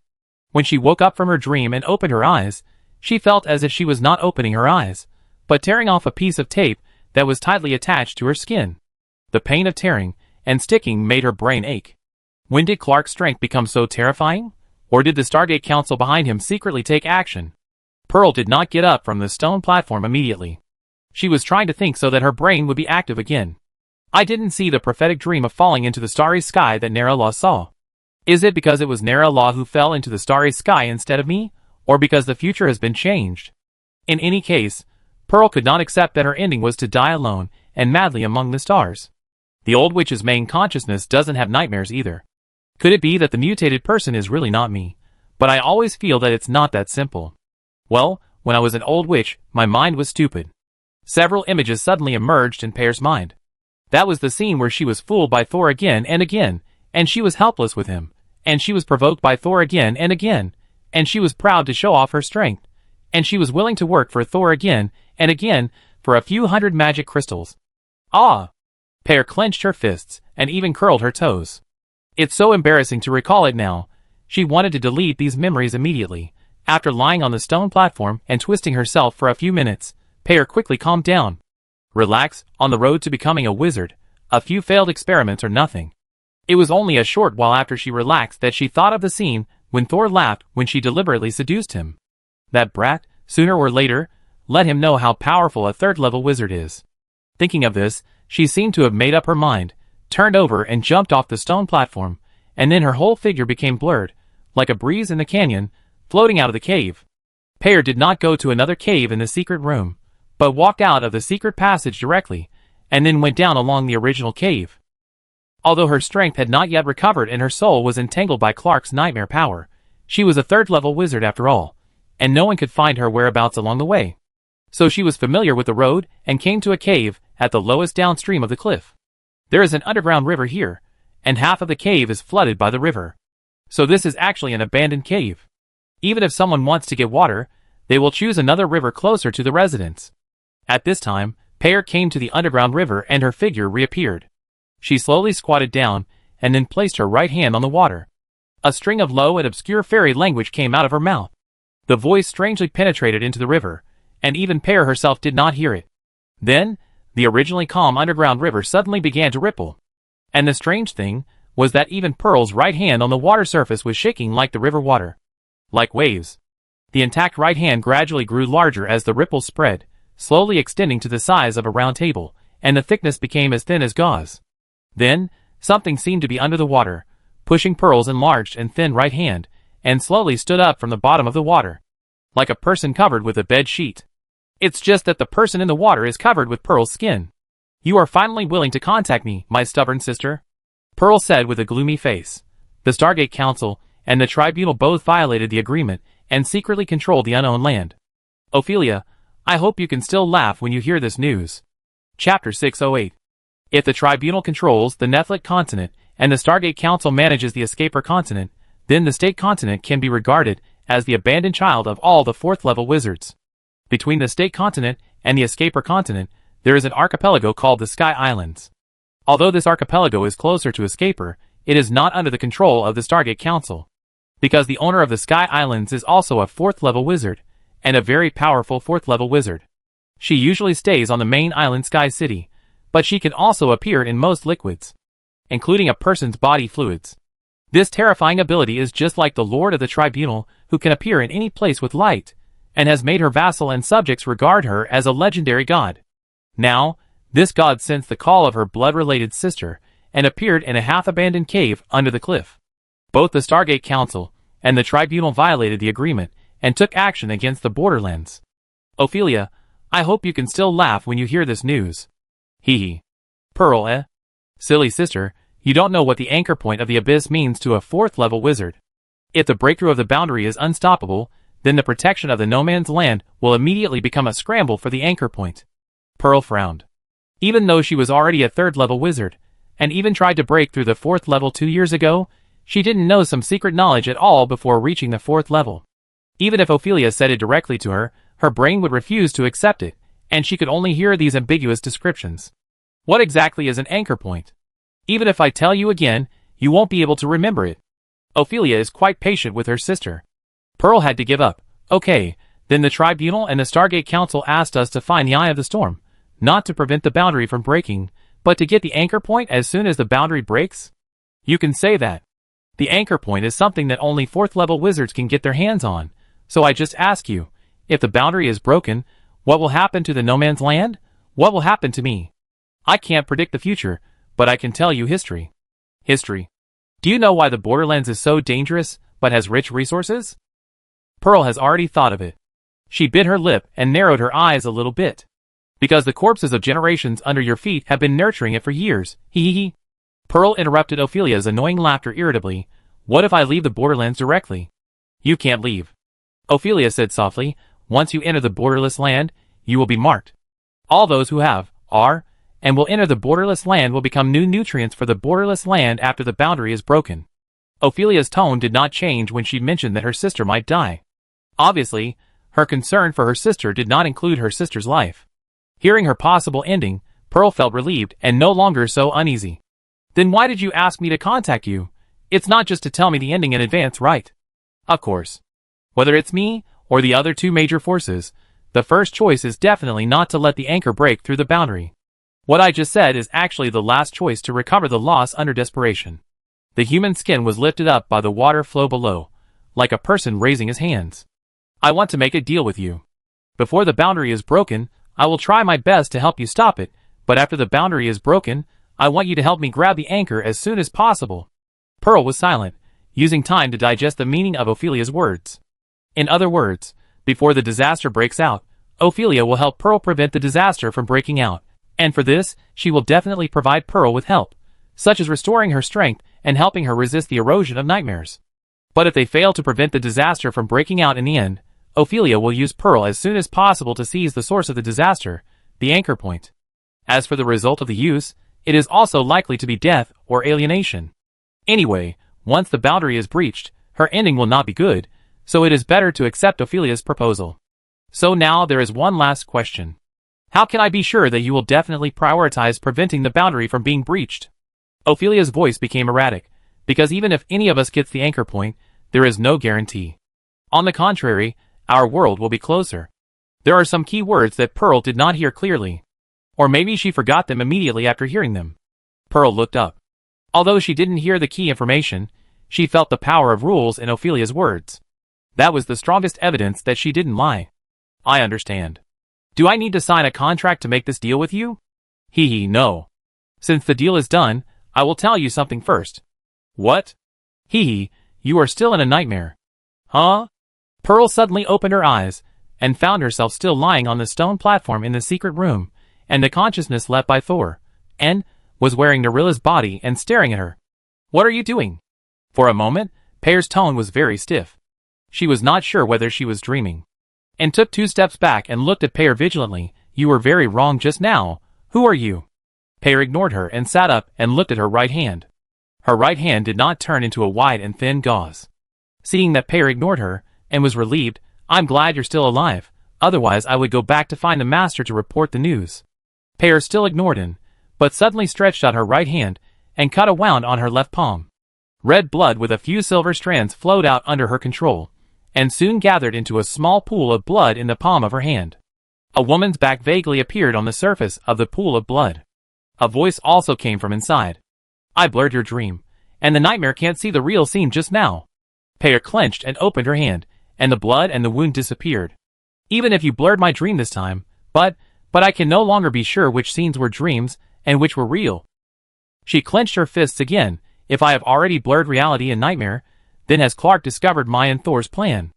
When she woke up from her dream and opened her eyes, she felt as if she was not opening her eyes, but tearing off a piece of tape that was tightly attached to her skin. The pain of tearing and sticking made her brain ache. When did Clark's strength become so terrifying? Or did the Stargate Council behind him secretly take action? Pearl did not get up from the stone platform immediately. She was trying to think so that her brain would be active again. "I didn't see the prophetic dream of falling into the starry sky that Naralaw saw. Is it because it was Naralaw who fell into the starry sky instead of me, or because the future has been changed?" In any case, Pearl could not accept that her ending was to die alone and madly among the stars. The old witch's main consciousness doesn't have nightmares either. Could it be that the mutated person is really not me? But I always feel that it's not that simple. Well, when I was an old witch, my mind was stupid. Several images suddenly emerged in Pear's mind. That was the scene where she was fooled by Thor again, and she was helpless with him, and she was provoked by Thor again, and she was proud to show off her strength, and she was willing to work for Thor again, for a few hundred magic crystals. Ah! Pear clenched her fists, and even curled her toes. It's so embarrassing to recall it now. She wanted to delete these memories immediately. After lying on the stone platform and twisting herself for a few minutes, Pear quickly calmed down. Relax, on the road to becoming a wizard, a few failed experiments are nothing. It was only a short while after she relaxed that she thought of the scene when Thor laughed when she deliberately seduced him. That brat, sooner or later, let him know how powerful a third-level wizard is. Thinking of this, she seemed to have made up her mind, turned over and jumped off the stone platform, and then her whole figure became blurred, like a breeze in the canyon, floating out of the cave. Pear did not go to another cave in the secret room, but walked out of the secret passage directly, and then went down along the original cave. Although her strength had not yet recovered and her soul was entangled by Clark's nightmare power, she was a third-level wizard after all, and no one could find her whereabouts along the way. So she was familiar with the road and came to a cave at the lowest downstream of the cliff. There is an underground river here, and half of the cave is flooded by the river. So this is actually an abandoned cave. Even if someone wants to get water, they will choose another river closer to the residence. At this time, Pear came to the underground river and her figure reappeared. She slowly squatted down, and then placed her right hand on the water. A string of low and obscure fairy language came out of her mouth. The voice strangely penetrated into the river, and even Pear herself did not hear it. Then, the originally calm underground river suddenly began to ripple. And the strange thing was that even Pearl's right hand on the water surface was shaking like the river water. Like waves. The intact right hand gradually grew larger as the ripples spread, slowly extending to the size of a round table, and the thickness became as thin as gauze. Then, something seemed to be under the water, pushing Pearl's enlarged and thin right hand, and slowly stood up from the bottom of the water. like a person covered with a bed sheet. It's just that the person in the water is covered with Pearl's skin. You are finally willing to contact me, my stubborn sister? Pearl said with a gloomy face. The Stargate Council and the Tribunal both violated the agreement and secretly controlled the unknown land. Ophelia, I hope you can still laugh when you hear this news. Chapter 608. If the Tribunal controls the Nephilic continent and the Stargate Council manages the Escaper continent, then the State continent can be regarded as the abandoned child of all the fourth-level wizards. Between the State continent and the Escaper continent, there is an archipelago called the Sky Islands. Although this archipelago is closer to Escaper, it is not under the control of the Stargate Council. Because the owner of the Sky Islands is also a fourth-level wizard, and a very powerful fourth-level wizard. She usually stays on the main island Sky City, but she can also appear in most liquids, including a person's body fluids. This terrifying ability is just like the Lord of the Tribunal, who can appear in any place with light, and has made her vassal and subjects regard her as a legendary god. Now, this god sensed the call of her blood-related sister, and appeared in a half-abandoned cave under the cliff. Both the Stargate Council and the Tribunal violated the agreement, and took action against the Borderlands. Ophelia, I hope you can still laugh when you hear this news. Hee hee. Pearl, eh? Silly sister, you don't know what the anchor point of the abyss means to a fourth-level wizard. If the breakthrough of the boundary is unstoppable, then the protection of the no man's land will immediately become a scramble for the anchor point. Pearl frowned. Even though she was already a third-level wizard, and even tried to break through the fourth level 2 years ago, she didn't know some secret knowledge at all before reaching the fourth level. Even if Ophelia said it directly to her, her brain would refuse to accept it, and she could only hear these ambiguous descriptions. What exactly is an anchor point? Even if I tell you again, you won't be able to remember it. Ophelia is quite patient with her sister. Pearl had to give up. Okay, then the Tribunal and the Stargate Council asked us to find the Eye of the Storm, not to prevent the boundary from breaking, but to get the anchor point as soon as the boundary breaks? You can say that. The anchor point is something that only fourth-level wizards can get their hands on, so I just ask you, if the boundary is broken, what will happen to the no man's land? What will happen to me? I can't predict the future, but I can tell you history. History. Do you know why the Borderlands is so dangerous, but has rich resources? Pearl has already thought of it. She bit her lip and narrowed her eyes a little bit. Because the corpses of generations under your feet have been nurturing it for years, hee hee hee. Pearl interrupted Ophelia's annoying laughter irritably. What if I leave the Borderlands directly? You can't leave. Ophelia said softly, once you enter the borderless land, you will be marked. All those who have, are, and will enter the borderless land will become new nutrients for the borderless land after the boundary is broken. Ophelia's tone did not change when she mentioned that her sister might die. Obviously, her concern for her sister did not include her sister's life. Hearing her possible ending, Pearl felt relieved and no longer so uneasy. Then why did you ask me to contact you? It's not just to tell me the ending in advance, right? Of course. Whether it's me, or the other two major forces, the first choice is definitely not to let the anchor break through the boundary. What I just said is actually the last choice to recover the loss under desperation. The human skin was lifted up by the water flow below, like a person raising his hands. I want to make a deal with you. Before the boundary is broken, I will try my best to help you stop it, but after the boundary is broken, I want you to help me grab the anchor as soon as possible. Pearl was silent, using time to digest the meaning of Ophelia's words. In other words, before the disaster breaks out, Ophelia will help Pearl prevent the disaster from breaking out, and for this, she will definitely provide Pearl with help, such as restoring her strength and helping her resist the erosion of nightmares. But if they fail to prevent the disaster from breaking out in the end, Ophelia will use Pearl as soon as possible to seize the source of the disaster, the anchor point. As for the result of the use, it is also likely to be death or alienation. Anyway, once the boundary is breached, her ending will not be good, so it is better to accept Ophelia's proposal. So now there is one last question. How can I be sure that you will definitely prioritize preventing the boundary from being breached? Ophelia's voice became erratic, because even if any of us gets the anchor point, there is no guarantee. On the contrary, our world will be closer. There are some key words that Pearl did not hear clearly. Or maybe she forgot them immediately after hearing them. Pearl looked up. Although she didn't hear the key information, she felt the power of rules in Ophelia's words. That was the strongest evidence that she didn't lie. I understand. Do I need to sign a contract to make this deal with you? Hee hee, no. Since the deal is done, I will tell you something first. What? Hee hee, you are still in a nightmare. Huh? Pearl suddenly opened her eyes, and found herself still lying on the stone platform in the secret room, and the consciousness left by Thor, and was wearing Narilla's body and staring at her. "What are you doing?" For a moment, Pear's tone was very stiff. She was not sure whether she was dreaming, and took 2 steps back and looked at Pear vigilantly. "You were very wrong just now. Who are you?" Pear ignored her and sat up and looked at her right hand. Her right hand did not turn into a wide and thin gauze. Seeing that Pear ignored her, and was relieved, "I'm glad you're still alive, otherwise I would go back to find the master to report the news." Pear still ignored him, but suddenly stretched out her right hand, and cut a wound on her left palm. Red blood with a few silver strands flowed out under her control, and soon gathered into a small pool of blood in the palm of her hand. A woman's back vaguely appeared on the surface of the pool of blood. A voice also came from inside. "I blurred your dream, and the nightmare can't see the real scene just now." Pear clenched and opened her hand, and the blood and the wound disappeared. "Even if you blurred my dream this time, but I can no longer be sure which scenes were dreams and which were real." She clenched her fists again. "If I have already blurred reality and nightmare, then has Clark discovered my and Thor's plan?"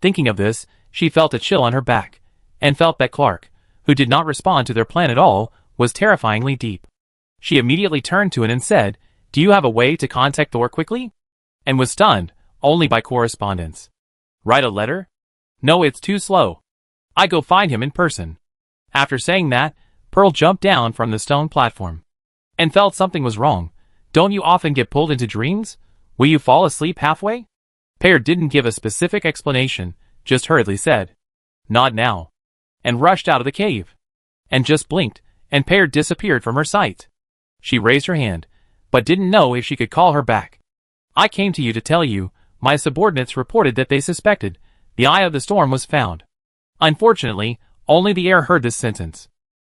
Thinking of this, she felt a chill on her back, and felt that Clark, who did not respond to their plan at all, was terrifyingly deep. She immediately turned to him and said, "Do you have a way to contact Thor quickly?" And was stunned, "Only by correspondence." "Write a letter?" "No, it's too slow. I go find him in person." After saying that, Pearl jumped down from the stone platform, and felt something was wrong. "Don't you often get pulled into dreams? Will you fall asleep halfway?" Pear didn't give a specific explanation, just hurriedly said, "Not now," and rushed out of the cave. And just blinked, and Pear disappeared from her sight. She raised her hand, but didn't know if she could call her back. "I came to you to tell you, my subordinates reported that they suspected the eye of the storm was found." Unfortunately, only the heir heard this sentence,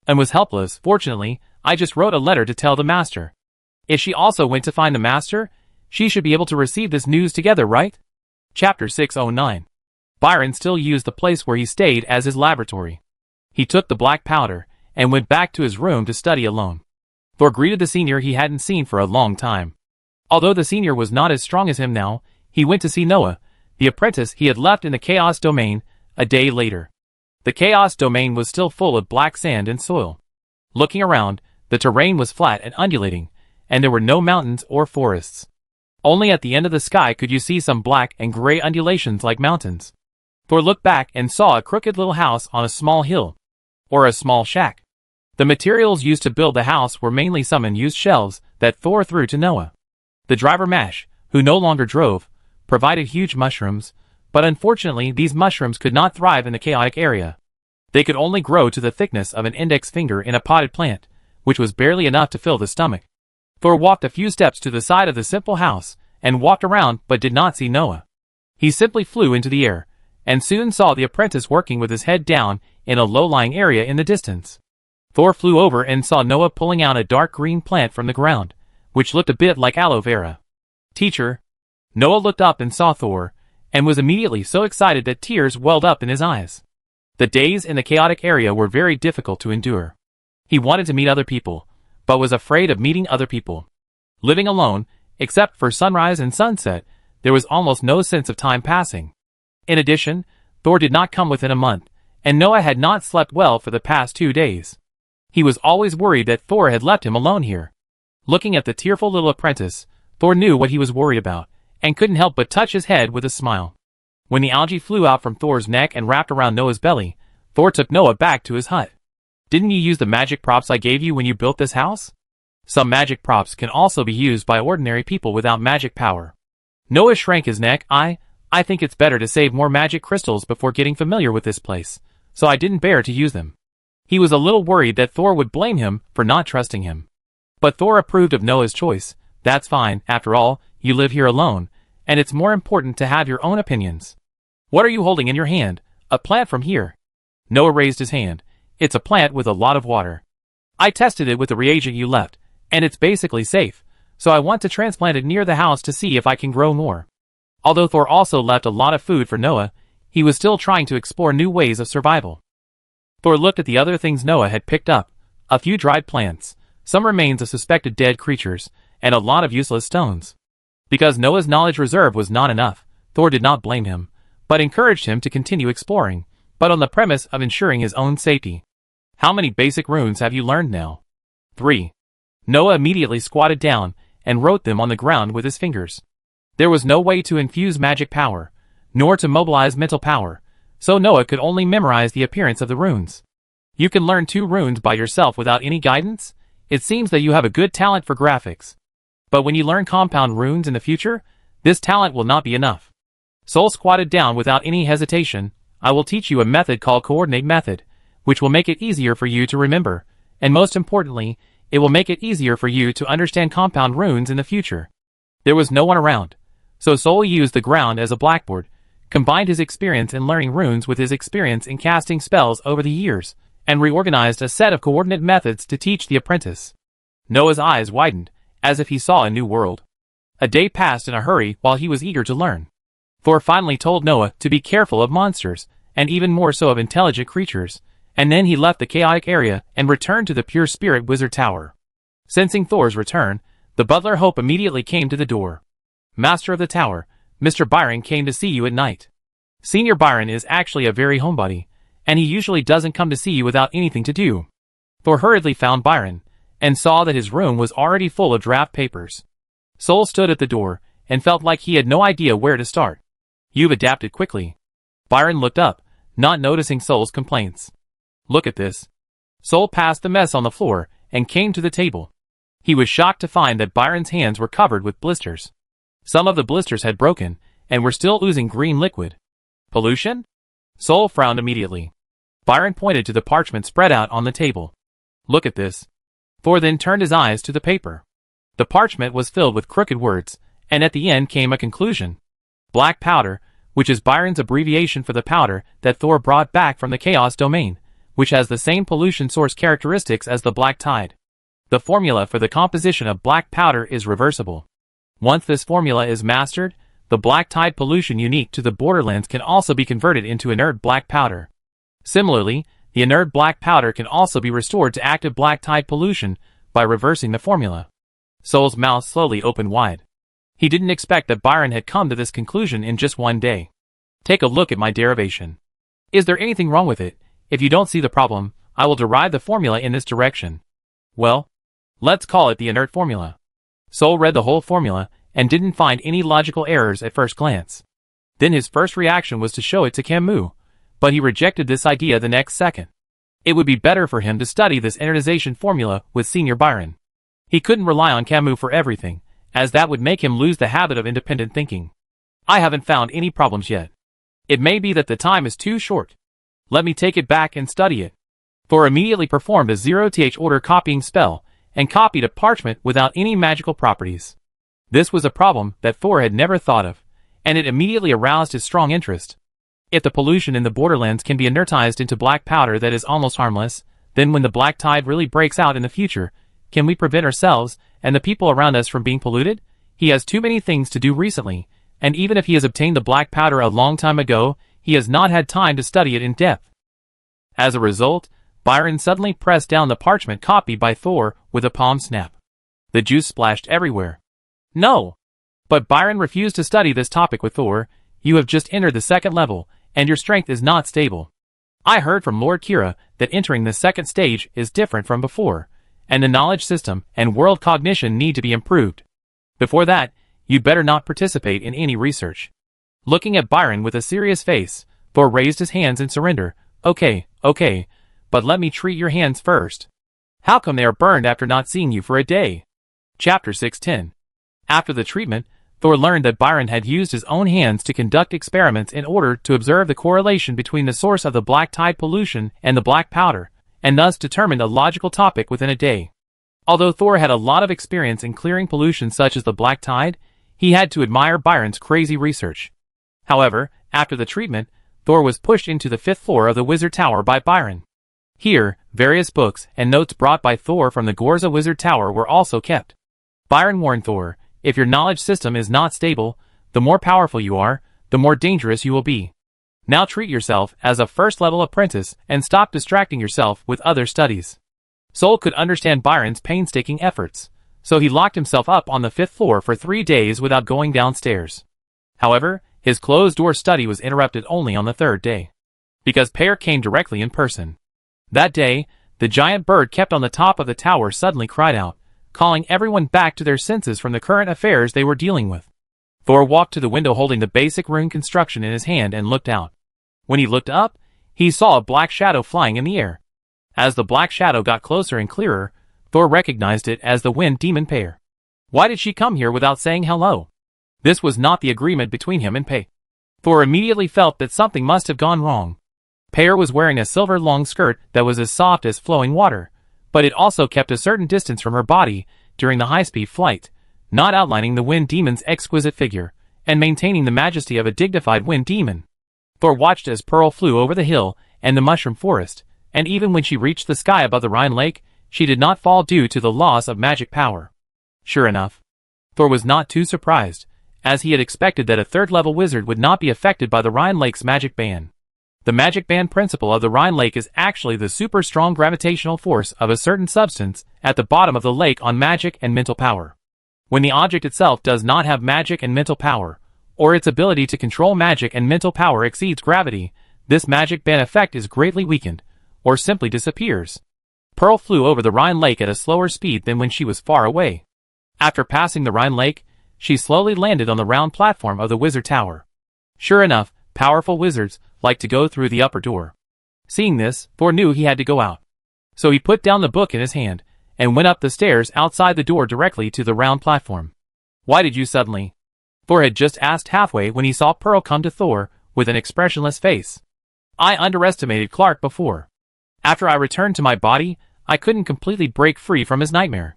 and was helpless. "Fortunately, I just wrote a letter to tell the master. If she also went to find the master, she should be able to receive this news together, right?" Chapter 609. Byron still used the place where he stayed as his laboratory. He took the black powder, and went back to his room to study alone. Thor greeted the senior he hadn't seen for a long time. Although the senior was not as strong as him now, he went to see Noah, the apprentice he had left in the Chaos Domain, a day later. The Chaos Domain was still full of black sand and soil. Looking around, the terrain was flat and undulating, and there were no mountains or forests. Only at the end of the sky could you see some black and gray undulations like mountains. Thor looked back and saw a crooked little house on a small hill, or a small shack. The materials used to build the house were mainly some unused shelves that Thor threw to Noah. The driver Mash, who no longer drove, provided huge mushrooms, but unfortunately these mushrooms could not thrive in the chaotic area. They could only grow to the thickness of an index finger in a potted plant, which was barely enough to fill the stomach. Thor walked a few steps to the side of the simple house, and walked around but did not see Noah. He simply flew into the air, and soon saw the apprentice working with his head down in a low-lying area in the distance. Thor flew over and saw Noah pulling out a dark green plant from the ground, which looked a bit like aloe vera. "Teacher." Noah looked up and saw Thor, and was immediately so excited that tears welled up in his eyes. The days in the chaotic area were very difficult to endure. He wanted to meet other people, but was afraid of meeting other people. Living alone, except for sunrise and sunset, there was almost no sense of time passing. In addition, Thor did not come within a month, and Noah had not slept well for the past 2 days. He was always worried that Thor had left him alone here. Looking at the tearful little apprentice, Thor knew what he was worried about, and couldn't help but touch his head with a smile. When the algae flew out from Thor's neck and wrapped around Noah's belly, Thor took Noah back to his hut. "Didn't you use the magic props I gave you when you built this house?" Some magic props can also be used by ordinary people without magic power. Noah shrank his neck. I think it's better to save more magic crystals before getting familiar with this place, so I didn't bear to use them." He was a little worried that Thor would blame him for not trusting him. But Thor approved of Noah's choice. "That's fine, after all, you live here alone, and it's more important to have your own opinions. What are you holding in your hand? A plant from here." Noah raised his hand. "It's a plant with a lot of water. I tested it with the reagent you left, and it's basically safe, so I want to transplant it near the house to see if I can grow more." Although Thor also left a lot of food for Noah, he was still trying to explore new ways of survival. Thor looked at the other things Noah had picked up: a few dried plants, some remains of suspected dead creatures, and a lot of useless stones. Because Noah's knowledge reserve was not enough, Thor did not blame him, but encouraged him to continue exploring, but on the premise of ensuring his own safety. How many basic runes have you learned now? 3. Noah immediately squatted down and wrote them on the ground with his fingers. There was no way to infuse magic power, nor to mobilize mental power, so Noah could only memorize the appearance of the runes. You can learn 2 runes by yourself without any guidance? It seems that you have a good talent for graphics. But when you learn compound runes in the future, this talent will not be enough. Soul squatted down without any hesitation. I will teach you a method called coordinate method, which will make it easier for you to remember, and most importantly, it will make it easier for you to understand compound runes in the future. There was no one around, so Soul used the ground as a blackboard, combined his experience in learning runes with his experience in casting spells over the years, and reorganized a set of coordinate methods to teach the apprentice. Noah's eyes widened, as if he saw a new world. A day passed in a hurry while he was eager to learn. Thor finally told Noah to be careful of monsters, and even more so of intelligent creatures, and then he left the chaotic area and returned to the Pure Spirit Wizard Tower. Sensing Thor's return, the butler Hope immediately came to the door. Master of the tower, Mr. Byron came to see you at night. Senior Byron is actually a very homebody, and he usually doesn't come to see you without anything to do. Thor hurriedly found Byron, and saw that his room was already full of draft papers. Soul stood at the door, and felt like he had no idea where to start. You've adapted quickly. Byron looked up, not noticing Soul's complaints. Look at this. Soul passed the mess on the floor, and came to the table. He was shocked to find that Byron's hands were covered with blisters. Some of the blisters had broken, and were still oozing green liquid. Pollution? Soul frowned immediately. Byron pointed to the parchment spread out on the table. Look at this. Thor then turned his eyes to the paper. The parchment was filled with crooked words, and at the end came a conclusion. Black powder, which is Byron's abbreviation for the powder that Thor brought back from the Chaos Domain, which has the same pollution source characteristics as the Black Tide. The formula for the composition of black powder is reversible. Once this formula is mastered, the black tide pollution unique to the Borderlands can also be converted into inert black powder. Similarly, the inert black powder can also be restored to active black tide pollution by reversing the formula. Soul's mouth slowly opened wide. He didn't expect that Byron had come to this conclusion in just one day. Take a look at my derivation. Is there anything wrong with it? If you don't see the problem, I will derive the formula in this direction. Well, let's call it the inert formula. Soul read the whole formula, and didn't find any logical errors at first glance. Then his first reaction was to show it to Camus, but he rejected this idea the next second. It would be better for him to study this inertization formula with Senior Byron. He couldn't rely on Camus for everything, as that would make him lose the habit of independent thinking. I haven't found any problems yet. It may be that the time is too short. Let me take it back and study it. Thor immediately performed a 0th order copying spell, and copied a parchment without any magical properties. This was a problem that Thor had never thought of, and it immediately aroused his strong interest. If the pollution in the Borderlands can be inertized into black powder that is almost harmless, then when the black tide really breaks out in the future, can we prevent ourselves and the people around us from being polluted? He has too many things to do recently, and even if he has obtained the black powder a long time ago, he has not had time to study it in depth. As a result, Byron suddenly pressed down the parchment copied by Thor with a palm snap. The juice splashed everywhere. No! But Byron refused to study this topic with Thor. You have just entered the 2nd level, and your strength is not stable. I heard from Lord Kira that entering the 2nd stage is different from before, and the knowledge system and world cognition need to be improved. Before that, you'd better not participate in any research. Looking at Byron with a serious face, Thor raised his hands in surrender. Okay, but let me treat your hands first. How come they are burned after not seeing you for a day? Chapter 610. After the treatment, Thor learned that Byron had used his own hands to conduct experiments in order to observe the correlation between the source of the black tide pollution and the black powder, and thus determined a logical topic within a day. Although Thor had a lot of experience in clearing pollution such as the black tide, he had to admire Byron's crazy research. However, after the treatment, Thor was pushed into the 5th floor of the Wizard Tower by Byron. Here, various books and notes brought by Thor from the Gorza Wizard Tower were also kept. Byron warned Thor, if your knowledge system is not stable, the more powerful you are, the more dangerous you will be. Now treat yourself as a first-level apprentice and stop distracting yourself with other studies. Soul could understand Byron's painstaking efforts, so he locked himself up on the 5th floor for 3 days without going downstairs. However, His closed-door study was interrupted only on the third day, because Pear came directly in person. That day, the giant bird kept on the top of the tower suddenly cried out, calling everyone back to their senses from the current affairs they were dealing with. Thor walked to the window holding the basic rune construction in his hand and looked out. When he looked up, he saw a black shadow flying in the air. As the black shadow got closer and clearer, Thor recognized it as the wind demon Pear. Why did she come here without saying hello? This was not the agreement between him and Pear. Thor immediately felt that something must have gone wrong. Pear was wearing a silver long skirt that was as soft as flowing water, but it also kept a certain distance from her body during the high-speed flight, not outlining the wind demon's exquisite figure, and maintaining the majesty of a dignified wind demon. Thor watched as Pearl flew over the hill and the mushroom forest, and even when she reached the sky above the Rhine Lake, she did not fall due to the loss of magic power. Sure enough, Thor was not too surprised, as he had expected that a third-level wizard would not be affected by the Rhine Lake's magic ban. The magic band principle of the Rhine Lake is actually the super strong gravitational force of a certain substance at the bottom of the lake on magic and mental power. When the object itself does not have magic and mental power, or its ability to control magic and mental power exceeds gravity, this magic band effect is greatly weakened, or simply disappears. Pearl flew over the Rhine Lake at a slower speed than when she was far away. After passing the Rhine Lake, she slowly landed on the round platform of the wizard tower. Sure enough, powerful wizards like to go through the upper door. Seeing this, Thor knew he had to go out. So he put down the book in his hand, and went up the stairs outside the door directly to the round platform. Why did you suddenly? Thor had just asked halfway when he saw Pearl come to Thor with an expressionless face. I underestimated Clark before. After I returned to my body, I couldn't completely break free from his nightmare.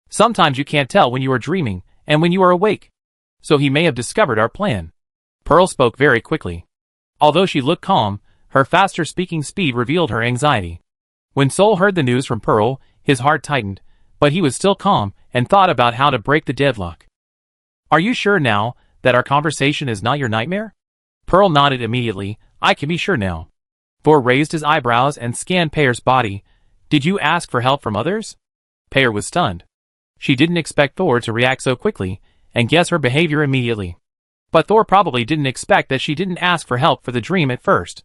Sometimes you can't tell when you are dreaming and when you are awake. So he may have discovered our plan. Pearl spoke very quickly. Although she looked calm, her faster speaking speed revealed her anxiety. When Sol heard the news from Pearl, his heart tightened, but he was still calm and thought about how to break the deadlock. Are you sure now that our conversation is not your nightmare? Pearl nodded immediately. I can be sure now. Thor raised his eyebrows and scanned Pear's body. Did you ask for help from others? Pear was stunned. She didn't expect Thor to react so quickly, and guess her behavior immediately. But Thor probably didn't expect that she didn't ask for help for the dream at first.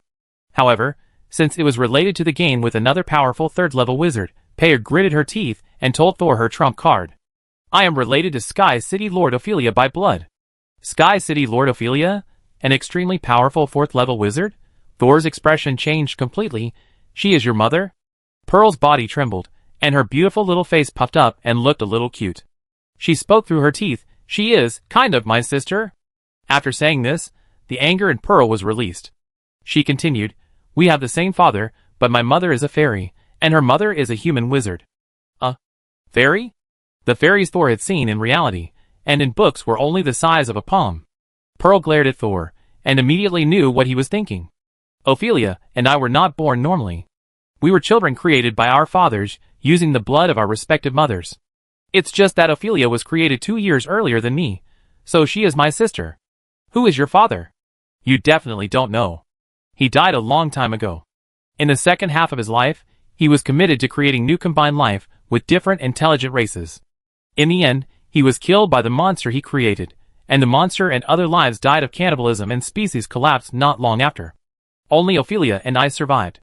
However, since it was related to the game with another powerful third-level wizard, Pear gritted her teeth and told Thor her trump card. I am related to Sky City Lord Ophelia by blood. Sky City Lord Ophelia? An extremely powerful fourth-level wizard? Thor's expression changed completely. She is your mother? Pearl's body trembled, and her beautiful little face puffed up and looked a little cute. She spoke through her teeth. She is, kind of, my sister. After saying this, the anger in Pearl was released. She continued, we have the same father, but my mother is a fairy, and her mother is a human wizard. A fairy? The fairies Thor had seen in reality, and in books were only the size of a palm. Pearl glared at Thor, and immediately knew what he was thinking. Ophelia and I were not born normally. We were children created by our fathers, using the blood of our respective mothers. It's just that Ophelia was created 2 years earlier than me, so she is my sister. Who is your father? You definitely don't know. He died a long time ago. In the second half of his life, he was committed to creating new combined life with different intelligent races. In the end, he was killed by the monster he created, and the monster and other lives died of cannibalism and species collapsed not long after. Only Ophelia and I survived.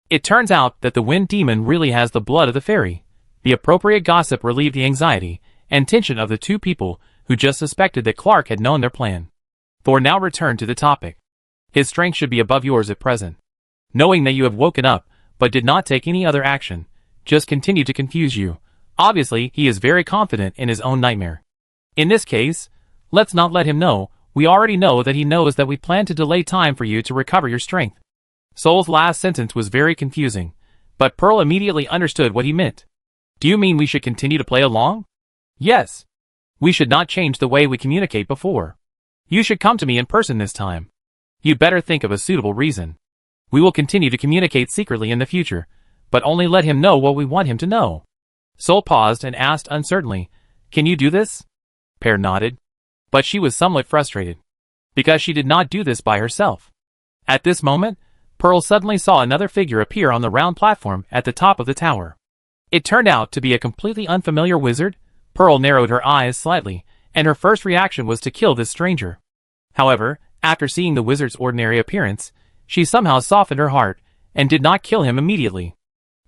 It turns out that the wind demon really has the blood of the fairy. The appropriate gossip relieved the anxiety and tension of the two people who just suspected that Clark had known their plan. Thor now returned to the topic. His strength should be above yours at present. Knowing that you have woken up, but did not take any other action, just continue to confuse you. Obviously, he is very confident in his own nightmare. In this case, let's not let him know. We already know that he knows that we plan to delay time for you to recover your strength. Sol's last sentence was very confusing, but Pearl immediately understood what he meant. Do you mean we should continue to play along? Yes. We should not change the way we communicate before. You should come to me in person this time. You'd better think of a suitable reason. We will continue to communicate secretly in the future, but only let him know what we want him to know. Sol paused and asked uncertainly, Can you do this? Pear nodded. But she was somewhat frustrated, because she did not do this by herself. At this moment, Pearl suddenly saw another figure appear on the round platform at the top of the tower. It turned out to be a completely unfamiliar wizard. Pearl narrowed her eyes slightly, and her first reaction was to kill this stranger. However, After seeing the wizard's ordinary appearance, she somehow softened her heart, and did not kill him immediately.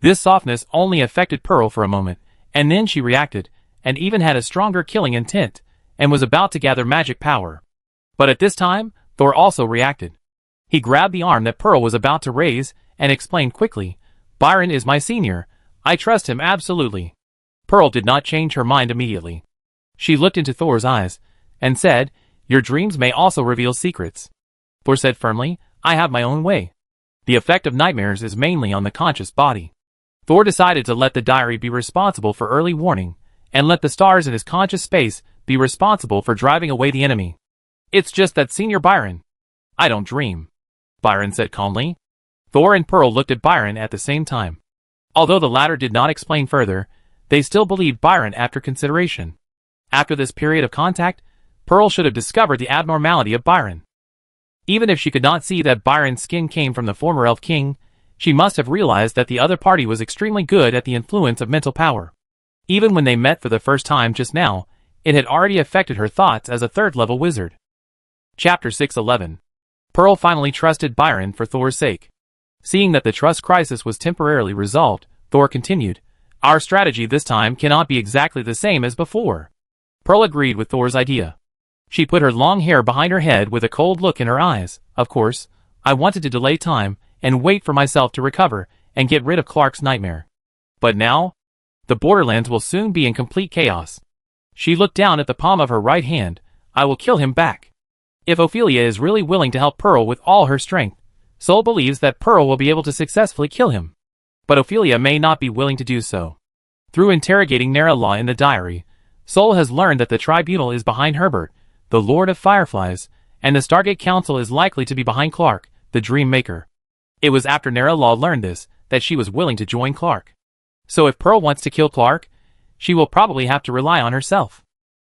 This softness only affected Pearl for a moment, and then she reacted, and even had a stronger killing intent, and was about to gather magic power. But at this time, Thor also reacted. He grabbed the arm that Pearl was about to raise, and explained quickly, "Byron is my senior. I trust him absolutely." Pearl did not change her mind immediately. She looked into Thor's eyes, and said, "Your dreams may also reveal secrets." Thor said firmly, "I have my own way. The effect of nightmares is mainly on the conscious body." Thor decided to let the diary be responsible for early warning, and let the stars in his conscious space be responsible for driving away the enemy. "It's just that, Senior Byron." "I don't dream," Byron said calmly. Thor and Pearl looked at Byron at the same time. Although the latter did not explain further, they still believed Byron after consideration. After this period of contact, Pearl should have discovered the abnormality of Byron. Even if she could not see that Byron's skin came from the former Elf King, she must have realized that the other party was extremely good at the influence of mental power. Even when they met for the first time just now, it had already affected her thoughts as a third-level wizard. Chapter 611. Pearl finally trusted Byron for Thor's sake. Seeing that the trust crisis was temporarily resolved, Thor continued, "Our strategy this time cannot be exactly the same as before." Pearl agreed with Thor's idea. She put her long hair behind her head with a cold look in her eyes. "Of course, I wanted to delay time, and wait for myself to recover, and get rid of Clark's nightmare. But now, the Borderlands will soon be in complete chaos." She looked down at the palm of her right hand. "I will kill him back." If Ophelia is really willing to help Pearl with all her strength, Sol believes that Pearl will be able to successfully kill him. But Ophelia may not be willing to do so. Through interrogating Neralaw in the diary, Sol has learned that the Tribunal is behind Herbert, the Lord of Fireflies, and the Stargate Council is likely to be behind Clark, the Dream Maker. It was after Neralaw learned this that she was willing to join Clark. So if Pearl wants to kill Clark, she will probably have to rely on herself.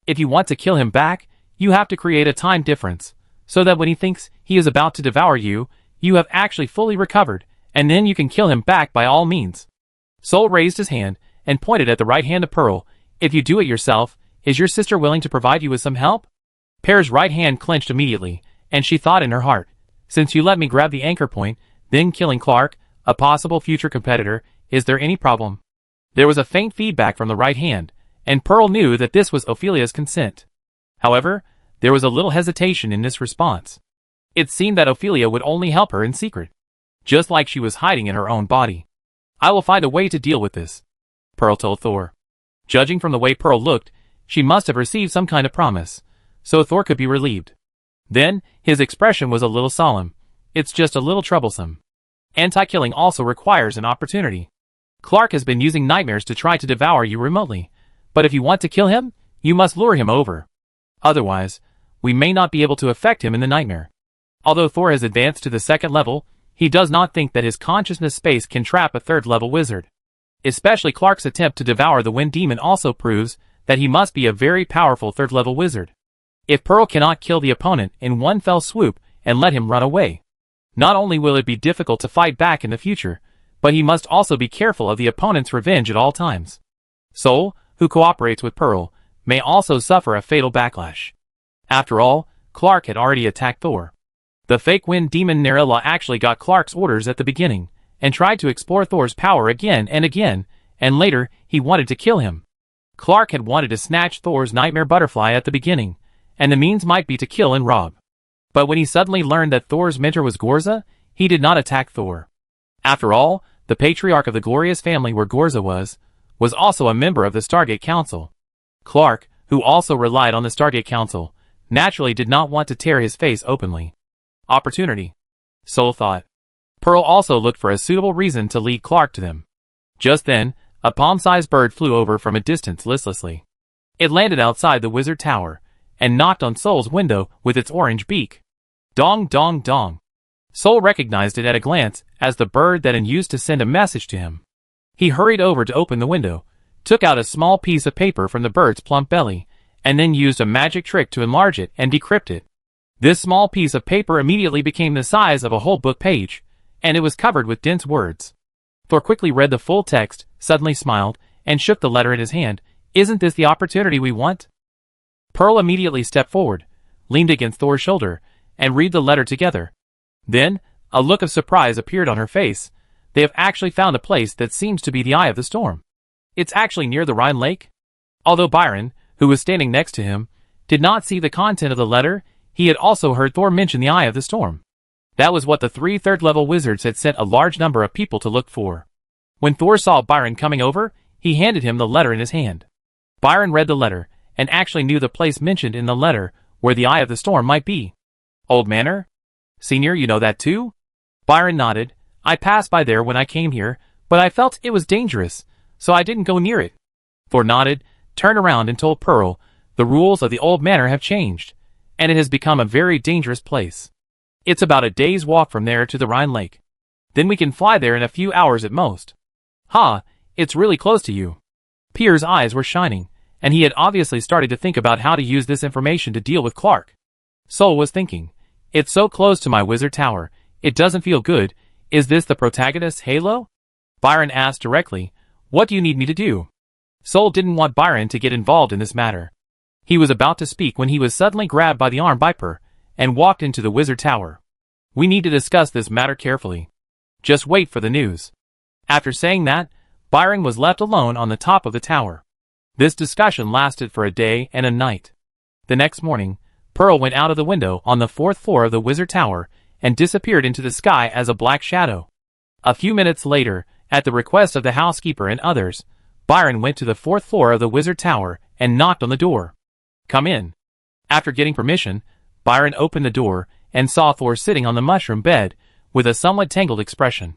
If you want to kill him back, you have to create a time difference, so that when he thinks he is about to devour you, you have actually fully recovered, and then you can kill him back by all means. Sol raised his hand and pointed at the right hand of Pearl. "If you do it yourself, is your sister willing to provide you with some help?" Pearl's right hand clenched immediately, and she thought in her heart, "Since you let me grab the anchor point, then killing Clark, a possible future competitor, is there any problem?" There was a faint feedback from the right hand, and Pearl knew that this was Ophelia's consent. However, there was a little hesitation in this response. It seemed that Ophelia would only help her in secret, just like she was hiding in her own body. "I will find a way to deal with this," Pearl told Thor. Judging from the way Pearl looked, she must have received some kind of promise, so Thor could be relieved. Then, his expression was a little solemn. "It's just a little troublesome. Anti-killing also requires an opportunity. Clark has been using nightmares to try to devour you remotely, but if you want to kill him, you must lure him over. Otherwise, we may not be able to affect him in the nightmare." Although Thor has advanced to the second level, he does not think that his consciousness space can trap a third-level wizard. Especially Clark's attempt to devour the Wind Demon also proves that he must be a very powerful third-level wizard. If Pearl cannot kill the opponent in one fell swoop and let him run away, not only will it be difficult to fight back in the future, but he must also be careful of the opponent's revenge at all times. Sol, who cooperates with Pearl, may also suffer a fatal backlash. After all, Clark had already attacked Thor. The fake Wind Demon Neralaw actually got Clark's orders at the beginning, and tried to explore Thor's power again, and later, he wanted to kill him. Clark had wanted to snatch Thor's Nightmare Butterfly at the beginning, and the means might be to kill and rob. But when he suddenly learned that Thor's mentor was Gorza, he did not attack Thor. After all, the patriarch of the glorious family where Gorza was also a member of the Stargate Council. Clark, who also relied on the Stargate Council, naturally did not want to tear his face openly. Opportunity, Sol thought. Pearl also looked for a suitable reason to lead Clark to them. Just then, a palm-sized bird flew over from a distance listlessly. It landed outside the wizard tower, and knocked on Sol's window with its orange beak. Dong dong dong. Sol recognized it at a glance as the bird that had used to send a message to him. He hurried over to open the window, took out a small piece of paper from the bird's plump belly, and then used a magic trick to enlarge it and decrypt it. This small piece of paper immediately became the size of a whole book page, and it was covered with dense words. Thor quickly read the full text, suddenly smiled, and shook the letter in his hand. "Isn't this the opportunity we want?" Pearl immediately stepped forward, leaned against Thor's shoulder, and read the letter together. Then, a look of surprise appeared on her face. They have actually found a place that seems to be the eye of the storm. It's actually near the Rhine Lake. Although Byron, who was standing next to him, did not see the content of the letter, he had also heard Thor mention the eye of the storm. That was what the 3 third-level wizards had sent a large number of people to look for. When Thor saw Byron coming over, he handed him the letter in his hand. Byron read the letter, and actually knew the place mentioned in the letter where the eye of the storm might be. Old Manor? Senior, you know that too? Byron nodded. I passed by there when I came here, but I felt it was dangerous, so I didn't go near it. Thor nodded, turned around and told Pearl, the rules of the old manor have changed, and it has become a very dangerous place. It's about a day's walk from there to the Rhine Lake. Then we can fly there in a few hours at most. Ha, it's really close to you. Pierre's eyes were shining, and he had obviously started to think about how to use this information to deal with Clark. Sol was thinking, it's so close to my wizard tower, it doesn't feel good. Is this the protagonist's halo? Byron asked directly, what do you need me to do? Sol didn't want Byron to get involved in this matter. He was about to speak when he was suddenly grabbed by the arm by Per, and walked into the wizard tower. We need to discuss this matter carefully. Just wait for the news. After saying that, Byron was left alone on the top of the tower. This discussion lasted for a day and a night. The next morning, Pearl went out of the window on the 4th floor of the wizard tower and disappeared into the sky as a black shadow. A few minutes later, at the request of the housekeeper and others, Byron went to the 4th floor of the wizard tower and knocked on the door. Come in. After getting permission, Byron opened the door and saw Thor sitting on the mushroom bed with a somewhat tangled expression.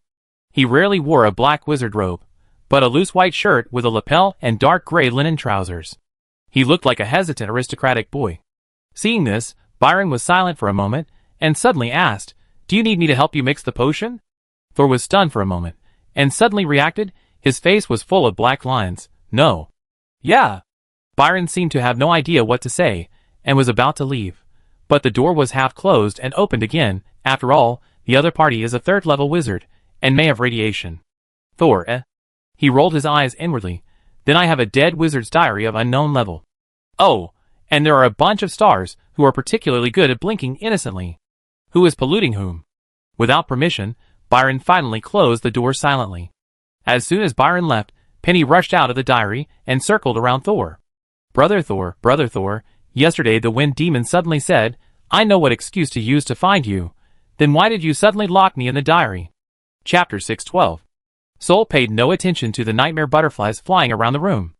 He rarely wore a black wizard robe, but a loose white shirt with a lapel and dark gray linen trousers. He looked like a hesitant aristocratic boy. Seeing this, Byron was silent for a moment and suddenly asked, do you need me to help you mix the potion? Thor was stunned for a moment and suddenly reacted. His face was full of black lines. No. Yeah. Byron seemed to have no idea what to say and was about to leave. But the door was half closed and opened again. After all, the other party is a 3rd-level wizard and may have radiation. Thor, He rolled his eyes inwardly. Then I have a dead wizard's diary of unknown level. Oh, and there are a bunch of stars who are particularly good at blinking innocently. Who is polluting whom? Without permission, Byron finally closed the door silently. As soon as Byron left, Penny rushed out of the diary and circled around Thor. Brother Thor, yesterday the wind demon suddenly said, I know what excuse to use to find you. Then why did you suddenly lock me in the diary? Chapter 612. Sol paid no attention to the nightmare butterflies flying around the room.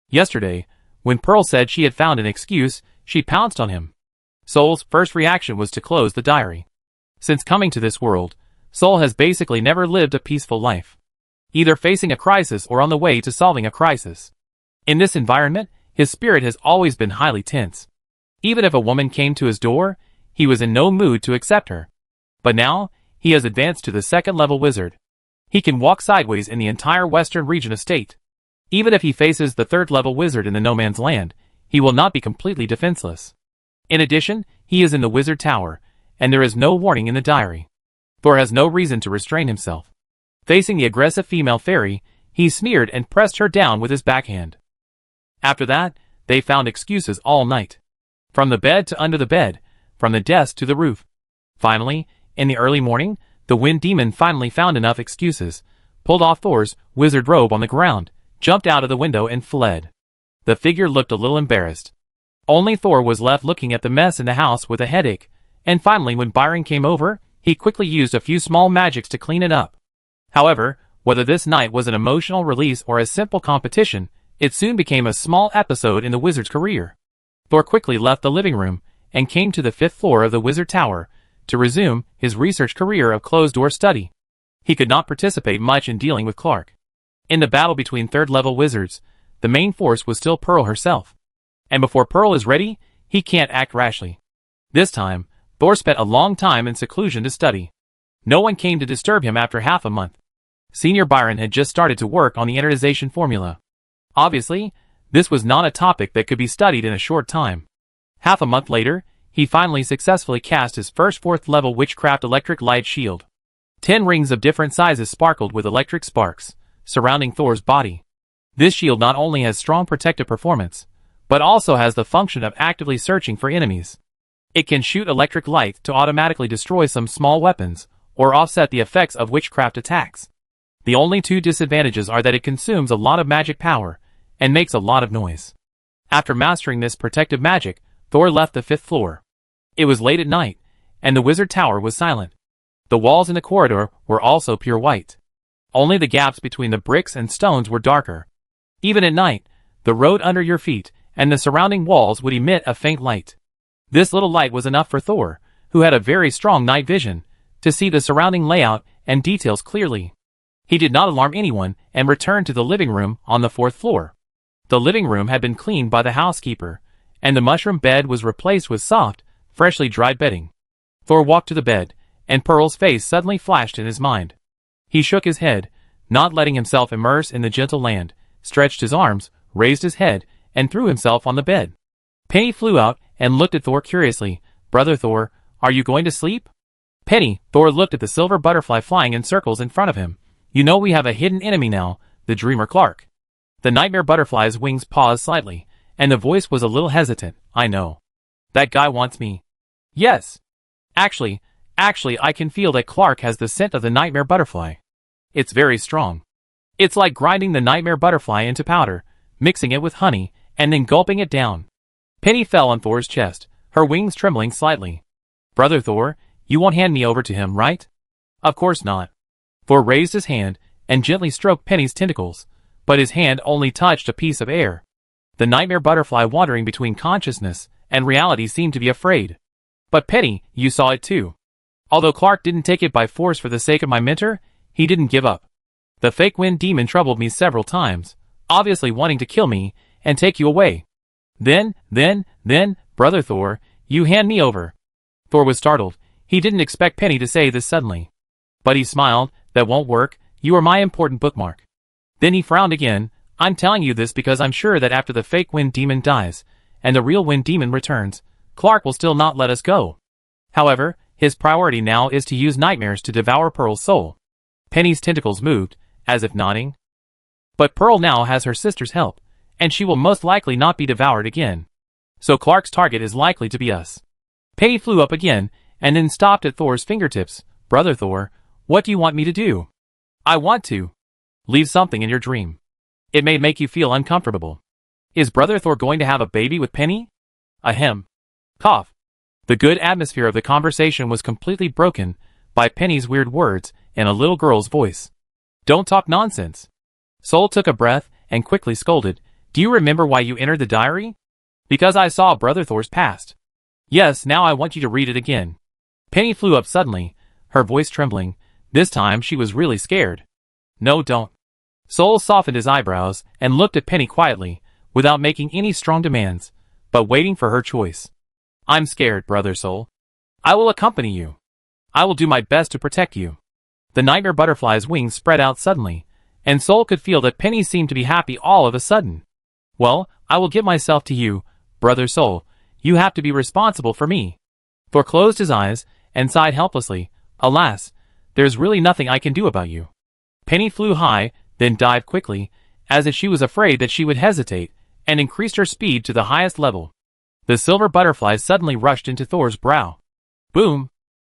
Yesterday, when Pearl said she had found an excuse, she pounced on him. Sol's first reaction was to close the diary. Since coming to this world, Sol has basically never lived a peaceful life, either facing a crisis or on the way to solving a crisis. In this environment, his spirit has always been highly tense. Even if a woman came to his door, he was in no mood to accept her. But now, he has advanced to the 2nd-level wizard. He can walk sideways in the entire western region of state. Even if he faces the 3rd-level wizard in the no man's land, he will not be completely defenseless. In addition, he is in the wizard tower, and there is no warning in the diary. Thor has no reason to restrain himself. Facing the aggressive female fairy, he sneered and pressed her down with his backhand. After that, they found excuses all night. From the bed to under the bed, from the desk to the roof. Finally, in the early morning, the wind demon finally found enough excuses, pulled off Thor's wizard robe on the ground, jumped out of the window and fled. The figure looked a little embarrassed. Only Thor was left looking at the mess in the house with a headache, and finally when Byron came over, he quickly used a few small magics to clean it up. However, whether this night was an emotional release or a simple competition, it soon became a small episode in the wizard's career. Thor quickly left the living room and came to the 5th floor of the wizard tower to resume his research career of closed-door study. He could not participate much in dealing with Clark. In the battle between 3rd-level wizards, the main force was still Pearl herself. And before Pearl is ready, he can't act rashly. This time, Thor spent a long time in seclusion to study. No one came to disturb him after half a month. Senior Byron had just started to work on the energization formula. Obviously, this was not a topic that could be studied in a short time. Half a month later, he finally successfully cast his first 4th-level witchcraft electric light shield. 10 rings of different sizes sparkled with electric sparks, surrounding Thor's body. This shield not only has strong protective performance, but also has the function of actively searching for enemies. It can shoot electric light to automatically destroy some small weapons, or offset the effects of witchcraft attacks. The only two disadvantages are that it consumes a lot of magic power, and makes a lot of noise. After mastering this protective magic, Thor left the 5th floor. It was late at night, and the wizard tower was silent. The walls in the corridor were also pure white. Only the gaps between the bricks and stones were darker. Even at night, the road under your feet and the surrounding walls would emit a faint light. This little light was enough for Thor, who had a very strong night vision, to see the surrounding layout and details clearly. He did not alarm anyone and returned to the living room on the 4th floor. The living room had been cleaned by the housekeeper, and the mushroom bed was replaced with soft, freshly dried bedding. Thor walked to the bed, and Pearl's face suddenly flashed in his mind. He shook his head, not letting himself immerse in the gentle land, stretched his arms, raised his head, and threw himself on the bed. Penny flew out and looked at Thor curiously. "Brother Thor, are you going to sleep?" "Penny," Thor looked at the silver butterfly flying in circles in front of him. "You know we have a hidden enemy now, the dreamer Clark." The nightmare butterfly's wings paused slightly, and the voice was a little hesitant. "I know. That guy wants me." "Yes. Actually, I can feel that Clark has the scent of the nightmare butterfly. It's very strong. It's like grinding the nightmare butterfly into powder, mixing it with honey, and then gulping it down." Penny fell on Thor's chest, her wings trembling slightly. "Brother Thor, you won't hand me over to him, right?" "Of course not." Thor raised his hand and gently stroked Penny's tentacles, but his hand only touched a piece of air. The nightmare butterfly wandering between consciousness and reality seemed to be afraid. "But Penny, you saw it too. Although Clark didn't take it by force for the sake of my mentor, he didn't give up. The fake wind demon troubled me several times, obviously wanting to kill me and take you away. Then, Brother Thor, you hand me over." Thor was startled. He didn't expect Penny to say this suddenly. But he smiled. "That won't work. You are my important bookmark." Then he frowned again. "I'm telling you this because I'm sure that after the fake wind demon dies, and the real wind demon returns, Clark will still not let us go. However, his priority now is to use nightmares to devour Pearl's soul." Penny's tentacles moved, as if nodding. "But Pearl now has her sister's help, and she will most likely not be devoured again. So Clark's target is likely to be us." Penny flew up again, and then stopped at Thor's fingertips. "Brother Thor, what do you want me to do?" "I want to leave something in your dream. It may make you feel uncomfortable." "Is Brother Thor going to have a baby with Penny?" Ahem. Cough. The good atmosphere of the conversation was completely broken by Penny's weird words in a little girl's voice. "Don't talk nonsense." Soul took a breath and quickly scolded. "Do you remember why you entered the diary?" "Because I saw Brother Thor's past." "Yes, now I want you to read it again." Penny flew up suddenly, her voice trembling. This time she was really scared. "No, don't." Soul softened his eyebrows and looked at Penny quietly, without making any strong demands, but waiting for her choice. "I'm scared, Brother Soul. I will accompany you. I will do my best to protect you." The nightmare butterfly's wings spread out suddenly, and Soul could feel that Penny seemed to be happy all of a sudden. "Well, I will give myself to you, Brother Soul. You have to be responsible for me." Thor closed his eyes and sighed helplessly. "Alas, there's really nothing I can do about you." Penny flew high, then dived quickly, as if she was afraid that she would hesitate, and increased her speed to the highest level. The silver butterfly suddenly rushed into Thor's brow. Boom!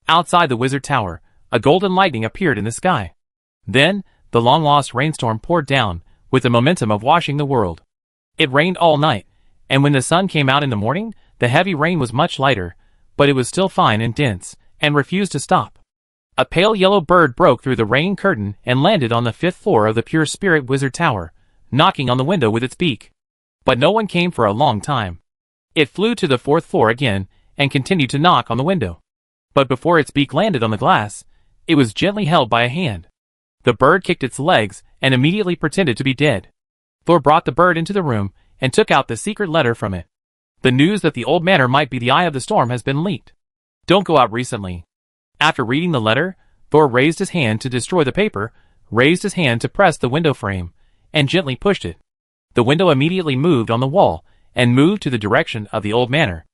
Outside the wizard tower, a golden lightning appeared in the sky. Then, the long-lost rainstorm poured down, with the momentum of washing the world. It rained all night, and when the sun came out in the morning, the heavy rain was much lighter, but it was still fine and dense, and refused to stop. A pale yellow bird broke through the rain curtain and landed on the 5th floor of the Pure Spirit Wizard Tower, knocking on the window with its beak. But no one came for a long time. It flew to the 4th floor again, and continued to knock on the window. But before its beak landed on the glass, it was gently held by a hand. The bird kicked its legs, and immediately pretended to be dead. Thor brought the bird into the room, and took out the secret letter from it. The news that the old manor might be the eye of the storm has been leaked. Don't go out recently. After reading the letter, Thor raised his hand to destroy the paper, raised his hand to press the window frame, and gently pushed it. The window immediately moved on the wall, and moved to the direction of the old manor.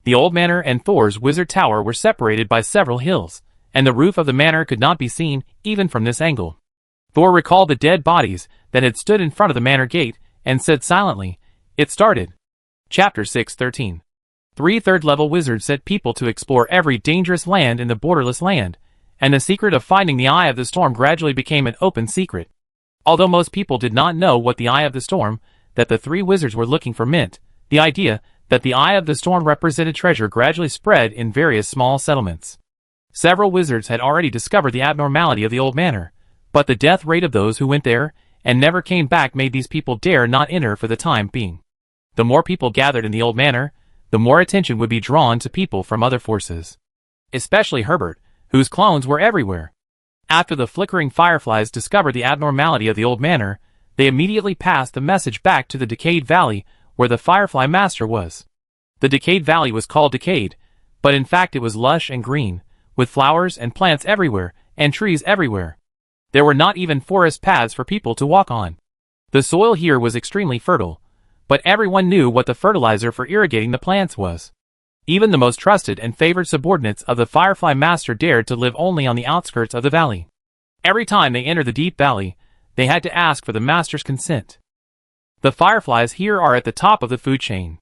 The old manor and Thor's wizard tower were separated by several hills, and the roof of the manor could not be seen even from this angle. Thor recalled the dead bodies that had stood in front of the manor gate, and said silently, "It started." Chapter 6:13. 3 third-level wizards set people to explore every dangerous land in the borderless land, and the secret of finding the Eye of the Storm gradually became an open secret. Although most people did not know what the Eye of the Storm that the 3 wizards were looking for meant, the idea that the Eye of the Storm represented treasure gradually spread in various small settlements. Several wizards had already discovered the abnormality of the old manor, but the death rate of those who went there and never came back made these people dare not enter for the time being. The more people gathered in the old manor, the more attention would be drawn to people from other forces. Especially Herbert, whose clones were everywhere. After the flickering fireflies discovered the abnormality of the old manor, they immediately passed the message back to the Decayed Valley where the Firefly Master was. The Decayed Valley was called Decayed, but in fact it was lush and green, with flowers and plants everywhere, and trees everywhere. There were not even forest paths for people to walk on. The soil here was extremely fertile, but everyone knew what the fertilizer for irrigating the plants was. Even the most trusted and favored subordinates of the Firefly Master dared to live only on the outskirts of the valley. Every time they entered the deep valley, they had to ask for the Master's consent. The fireflies here are at the top of the food chain.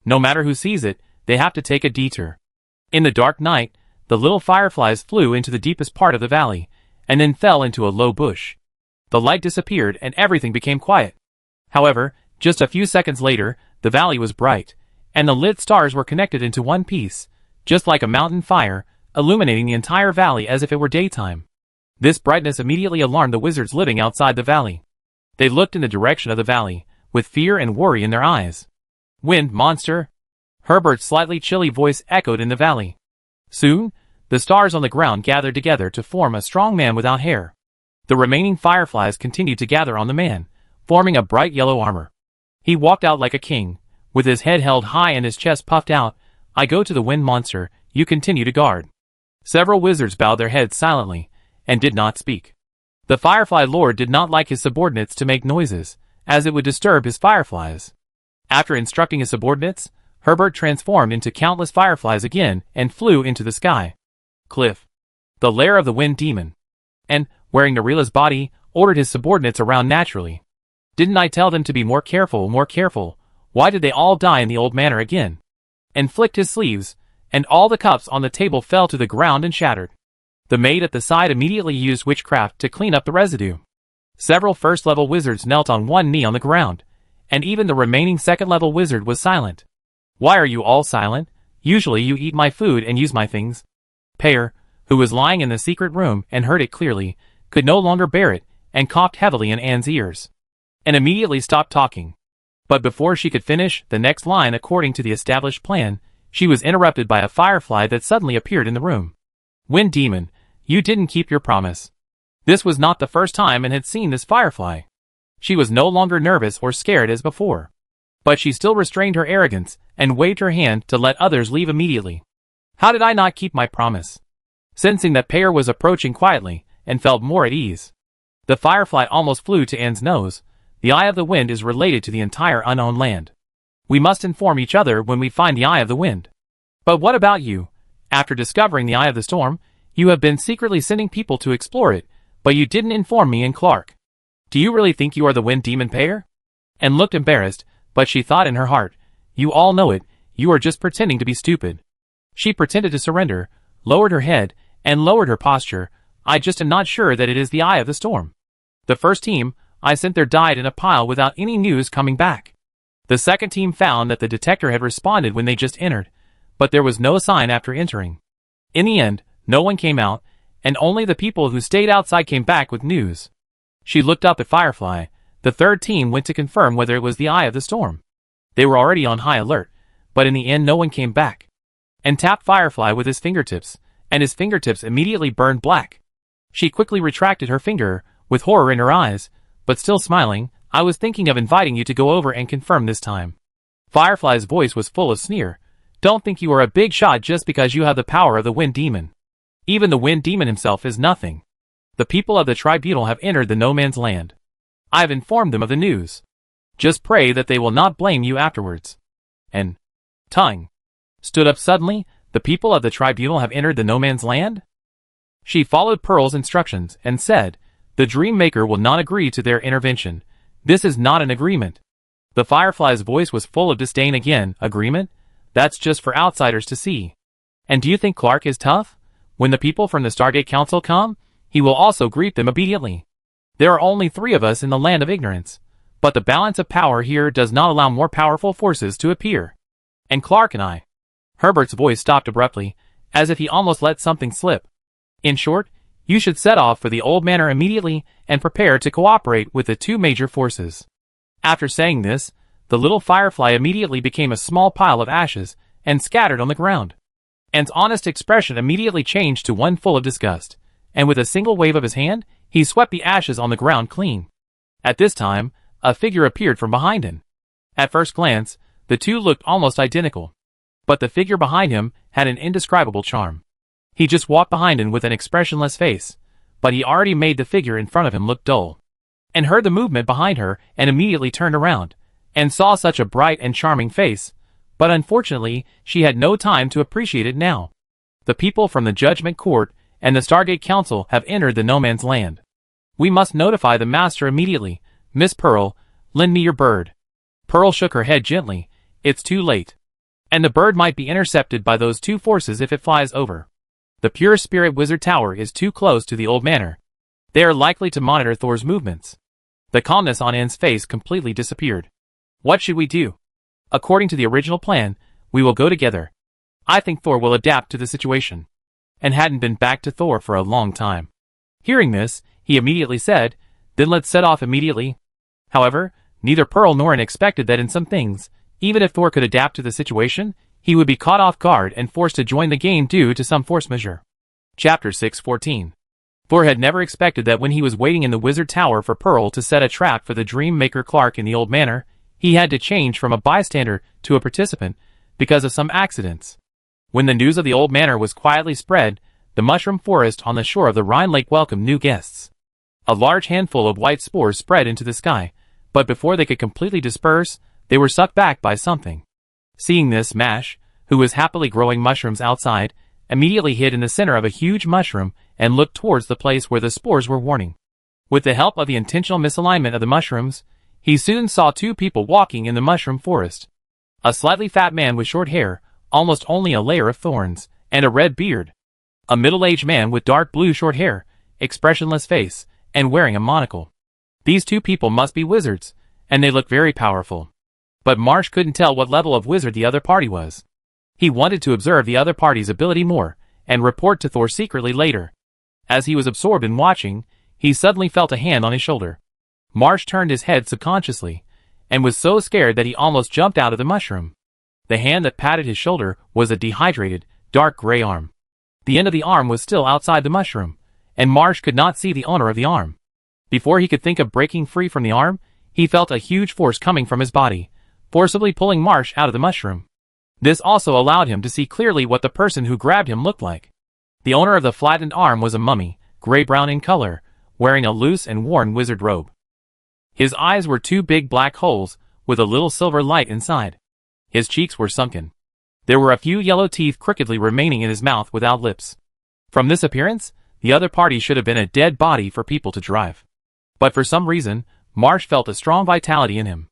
No matter who sees it, they have to take a detour. In the dark night, the little fireflies flew into the deepest part of the valley, and then fell into a low bush. The light disappeared and everything became quiet. However, just a few seconds later, the valley was bright, and the lit stars were connected into one piece, just like a mountain fire, illuminating the entire valley as if it were daytime. This brightness immediately alarmed the wizards living outside the valley. They looked in the direction of the valley, with fear and worry in their eyes. "Wind monster!" Herbert's slightly chilly voice echoed in the valley. Soon, the stars on the ground gathered together to form a strong man without hair. The remaining fireflies continued to gather on the man, forming a bright yellow armor. He walked out like a king, with his head held high and his chest puffed out. "I go to the wind monster, you continue to guard." Several wizards bowed their heads silently, and did not speak. The Firefly Lord did not like his subordinates to make noises, as it would disturb his fireflies. After instructing his subordinates, Herbert transformed into countless fireflies again and flew into the sky. Cliff, the lair of the wind demon, and, wearing Narila's body, ordered his subordinates around naturally. "Didn't I tell them to be more careful, more careful? Why did they all die in the old manor again?" And flicked his sleeves, and all the cups on the table fell to the ground and shattered. The maid at the side immediately used witchcraft to clean up the residue. Several first-level wizards knelt on one knee on the ground, and even the remaining second-level wizard was silent. "Why are you all silent? Usually you eat my food and use my things." Pear, who was lying in the secret room and heard it clearly, could no longer bear it, and coughed heavily in Anne's ears, and immediately stopped talking. But before she could finish the next line according to the established plan, she was interrupted by a firefly that suddenly appeared in the room. "Wind demon, you didn't keep your promise." This was not the first time Anne had seen this firefly. She was no longer nervous or scared as before. But she still restrained her arrogance and waved her hand to let others leave immediately. "How did I not keep my promise?" Sensing that Pear was approaching quietly, and felt more at ease. The firefly almost flew to Anne's nose. "The Eye of the Wind is related to the entire unknown land. We must inform each other when we find the Eye of the Wind. But what about you? After discovering the Eye of the Storm, you have been secretly sending people to explore it, but you didn't inform me and Clark. Do you really think you are the wind demon, Pear?" And looked embarrassed, but she thought in her heart, "You all know it, you are just pretending to be stupid." She pretended to surrender, lowered her head, and lowered her posture. "I just am not sure that it is the Eye of the Storm. The first team I sent there died in a pile without any news coming back. The second team found that the detector had responded when they just entered, but there was no sign after entering. In the end, no one came out, and only the people who stayed outside came back with news." She looked up at Firefly. The third team went to confirm whether it was the Eye of the Storm. They were already on high alert, but in the end no one came back. And tapped Firefly with his fingertips, and his fingertips immediately burned black. She quickly retracted her finger, with horror in her eyes, but still smiling. "I was thinking of inviting you to go over and confirm this time." Firefly's voice was full of sneer. "Don't think you are a big shot just because you have the power of the Wind Demon. Even the Wind Demon himself is nothing. The people of the tribunal have entered the No Man's Land. I have informed them of the news. Just pray that they will not blame you afterwards." And tongue stood up suddenly. "The people of the tribunal have entered the No Man's Land?" She followed Pearl's instructions and said, "The Dream Maker will not agree to their intervention. This is not an agreement." The Firefly's voice was full of disdain again. "Agreement? That's just for outsiders to see. And do you think Clark is tough? When the people from the Stargate Council come, he will also greet them immediately. There are only 3 of us in the land of ignorance, but the balance of power here does not allow more powerful forces to appear. And Clark and I. Herbert's voice stopped abruptly, as if he almost let something slip. In short, you should set off for the old manor immediately and prepare to cooperate with the 2 major forces. After saying this, the little firefly immediately became a small pile of ashes and scattered on the ground. Anne's honest expression immediately changed to one full of disgust, and with a single wave of his hand, he swept the ashes on the ground clean. At this time, a figure appeared from behind him. At first glance, the 2 looked almost identical. But the figure behind him had an indescribable charm. He just walked behind him with an expressionless face, but he already made the figure in front of him look dull. And heard the movement behind her and immediately turned around, and saw such a bright and charming face, but unfortunately she had no time to appreciate it now. The people from the Judgment Court and the Stargate Council have entered the No Man's Land. We must notify the Master immediately. Miss Pearl, lend me your bird. Pearl shook her head gently. It's too late. And the bird might be intercepted by those 2 forces if it flies over. The Pure Spirit Wizard Tower is too close to the old manor. They are likely to monitor Thor's movements. The calmness on Anne's face completely disappeared. What should we do? According to the original plan, we will go together. I think Thor will adapt to the situation. And hadn't been back to Thor for a long time. Hearing this, he immediately said, then let's set off immediately. However, neither Pearl nor Anne expected that in some things, even if Thor could adapt to the situation, he would be caught off guard and forced to join the game due to some force majeure. Chapter 6:14. Thor had never expected that when he was waiting in the Wizard Tower for Pearl to set a trap for the Dream Maker Clark in the old manor, he had to change from a bystander to a participant because of some accidents. When the news of the old manor was quietly spread, the mushroom forest on the shore of the Rhine Lake welcomed new guests. A large handful of white spores spread into the sky, but before they could completely disperse, they were sucked back by something. Seeing this, Mash, who was happily growing mushrooms outside, immediately hid in the center of a huge mushroom and looked towards the place where the spores were warning. With the help of the intentional misalignment of the mushrooms, he soon saw 2 people walking in the mushroom forest. A slightly fat man with short hair, almost only a layer of thorns, and a red beard. A middle-aged man with dark blue short hair, expressionless face, and wearing a monocle. These 2 people must be wizards, and they looked very powerful. But Marsh couldn't tell what level of wizard the other party was. He wanted to observe the other party's ability more, and report to Thor secretly later. As he was absorbed in watching, he suddenly felt a hand on his shoulder. Marsh turned his head subconsciously, and was so scared that he almost jumped out of the mushroom. The hand that patted his shoulder was a dehydrated, dark gray arm. The end of the arm was still outside the mushroom, and Marsh could not see the owner of the arm. Before he could think of breaking free from the arm, he felt a huge force coming from his body, forcibly pulling Marsh out of the mushroom. This also allowed him to see clearly what the person who grabbed him looked like. The owner of the flattened arm was a mummy, gray-brown in color, wearing a loose and worn wizard robe. His eyes were 2 big black holes, with a little silver light inside. His cheeks were sunken. There were a few yellow teeth crookedly remaining in his mouth without lips. From this appearance, the other party should have been a dead body for people to drive. But for some reason, Marsh felt a strong vitality in him.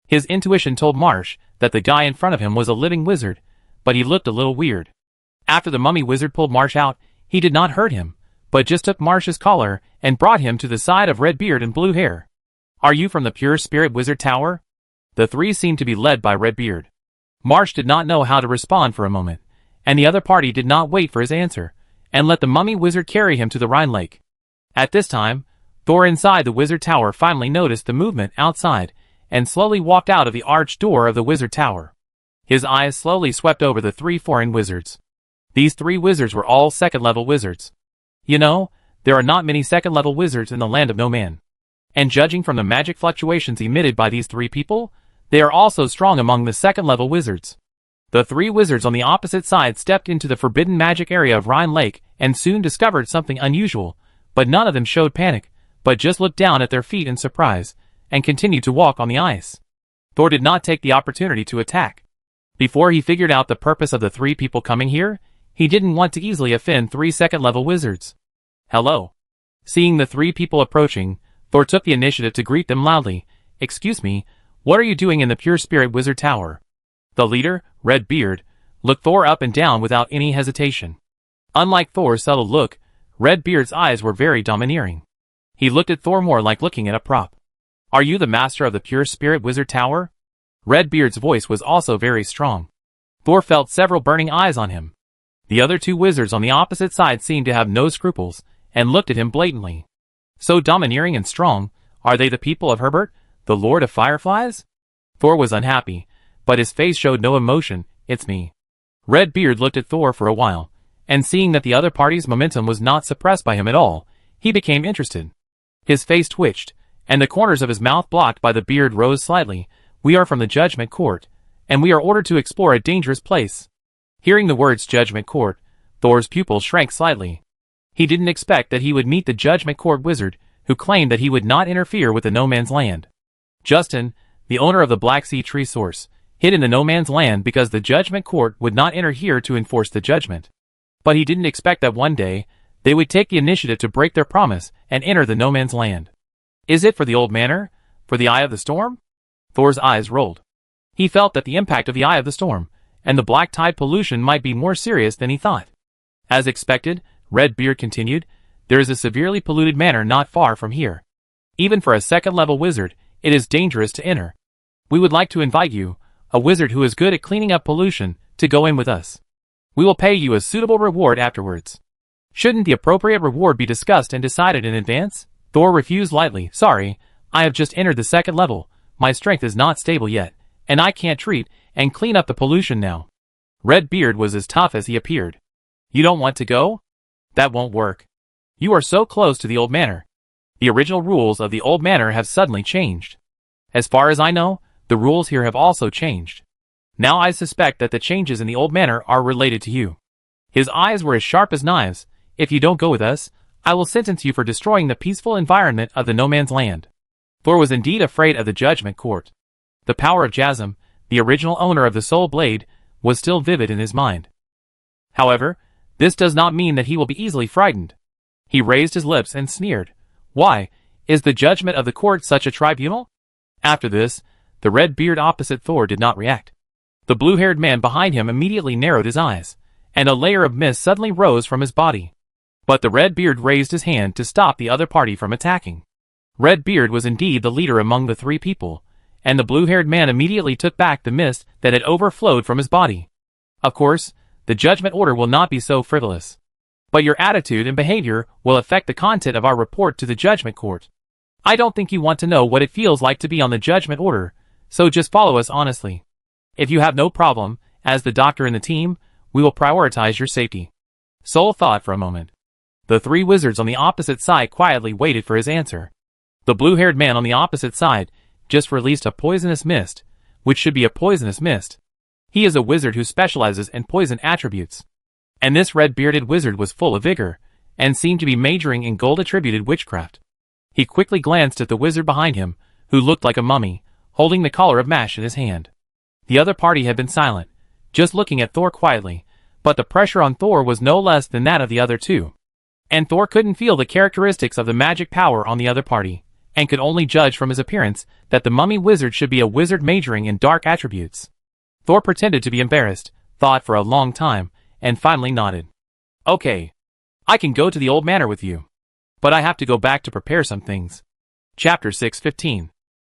His intuition told Marsh that the guy in front of him was a living wizard, but he looked a little weird. After the mummy wizard pulled Marsh out, he did not hurt him, but just took Marsh's collar and brought him to the side of Redbeard and Blue Hair. Are you from the Pure Spirit Wizard Tower? The 3 seemed to be led by Redbeard. Marsh did not know how to respond for a moment, and the other party did not wait for his answer, and let the mummy wizard carry him to the Rhine Lake. At this time, Thor inside the Wizard Tower finally noticed the movement outside, and slowly walked out of the arched door of the Wizard Tower. His eyes slowly swept over the 3 foreign wizards. These 3 wizards were all second-level wizards. You know, there are not many second-level wizards in the land of no man. And judging from the magic fluctuations emitted by these 3 people, they are also strong among the second-level wizards. The 3 wizards on the opposite side stepped into the forbidden magic area of Rhine Lake and soon discovered something unusual, but none of them showed panic, but just looked down at their feet in surprise, and continued to walk on the ice. Thor did not take the opportunity to attack. Before he figured out the purpose of the 3 people coming here, he didn't want to easily offend 3 second-level wizards. Hello. Seeing the 3 people approaching, Thor took the initiative to greet them loudly. Excuse me, what are you doing in the Pure Spirit Wizard Tower? The leader, Redbeard, looked Thor up and down without any hesitation. Unlike Thor's subtle look, Redbeard's eyes were very domineering. He looked at Thor more like looking at a prop. "Are you the master of the Pure Spirit Wizard Tower?" Redbeard's voice was also very strong. Thor felt several burning eyes on him. The other two wizards on the opposite side seemed to have no scruples, and looked at him blatantly. So domineering and strong, are they the people of Herbert, the Lord of Fireflies? Thor was unhappy, but his face showed no emotion. "It's me." Redbeard looked at Thor for a while, and seeing that the other party's momentum was not suppressed by him at all, he became interested. His face twitched, and the corners of his mouth blocked by the beard rose slightly. "We are from the Judgment Court, and we are ordered to explore a dangerous place." Hearing the words Judgment Court, Thor's pupils shrank slightly. He didn't expect that he would meet the Judgment Court wizard, who claimed that he would not interfere with the No Man's Land. Justin, the owner of the Black Sea Tree Source, hid in the No Man's Land because the Judgment Court would not enter here to enforce the judgment. But he didn't expect that one day, they would take the initiative to break their promise and enter the No Man's Land. Is it for the old manor? For the Eye of the Storm? Thor's eyes rolled. He felt that the impact of the Eye of the Storm and the black tide pollution might be more serious than he thought. As expected, Redbeard continued, there is a severely polluted manor not far from here. Even for a second-level wizard, it is dangerous to enter. We would like to invite you, a wizard who is good at cleaning up pollution, to go in with us. We will pay you a suitable reward afterwards. Shouldn't the appropriate reward be discussed and decided in advance? Thor refused lightly. Sorry, I have just entered the second level. My strength is not stable yet, and I can't treat and clean up the pollution now. Redbeard was as tough as he appeared. You don't want to go? That won't work. You are so close to the old manor. The original rules of the old manor have suddenly changed. As far as I know, the rules here have also changed. Now I suspect that the changes in the old manor are related to you. His eyes were as sharp as knives. If you don't go with us, I will sentence you for destroying the peaceful environment of the No Man's Land. Thor was indeed afraid of the Judgment Court. The power of Jasm, the original owner of the Soul Blade, was still vivid in his mind. However, this does not mean that he will be easily frightened. He raised his lips and sneered. Why, is the judgment of the court such a tribunal? After this, the red beard opposite Thor did not react. The blue-haired man behind him immediately narrowed his eyes, and a layer of mist suddenly rose from his body. But the red beard raised his hand to stop the other party from attacking. Red Beard was indeed the leader among the three people, and the blue-haired man immediately took back the mist that had overflowed from his body. Of course, the judgment order will not be so frivolous. But your attitude and behavior will affect the content of our report to the judgment court. I don't think you want to know what it feels like to be on the judgment order, so just follow us honestly. If you have no problem, as the doctor in the team, we will prioritize your safety. Soul thought for a moment. The three wizards on the opposite side quietly waited for his answer. The blue-haired man on the opposite side just released a poisonous mist, which should be a poisonous mist. He is a wizard who specializes in poison attributes. And this red-bearded wizard was full of vigor, and seemed to be majoring in gold-attributed witchcraft. He quickly glanced at the wizard behind him, who looked like a mummy, holding the collar of mash in his hand. The other party had been silent, just looking at Thor quietly, but the pressure on Thor was no less than that of the other two. And Thor couldn't feel the characteristics of the magic power on the other party, and could only judge from his appearance that the mummy wizard should be a wizard majoring in dark attributes. Thor pretended to be embarrassed, thought for a long time, and finally nodded. Okay. I can go to the old manor with you. But I have to go back to prepare some things. Chapter 6:15.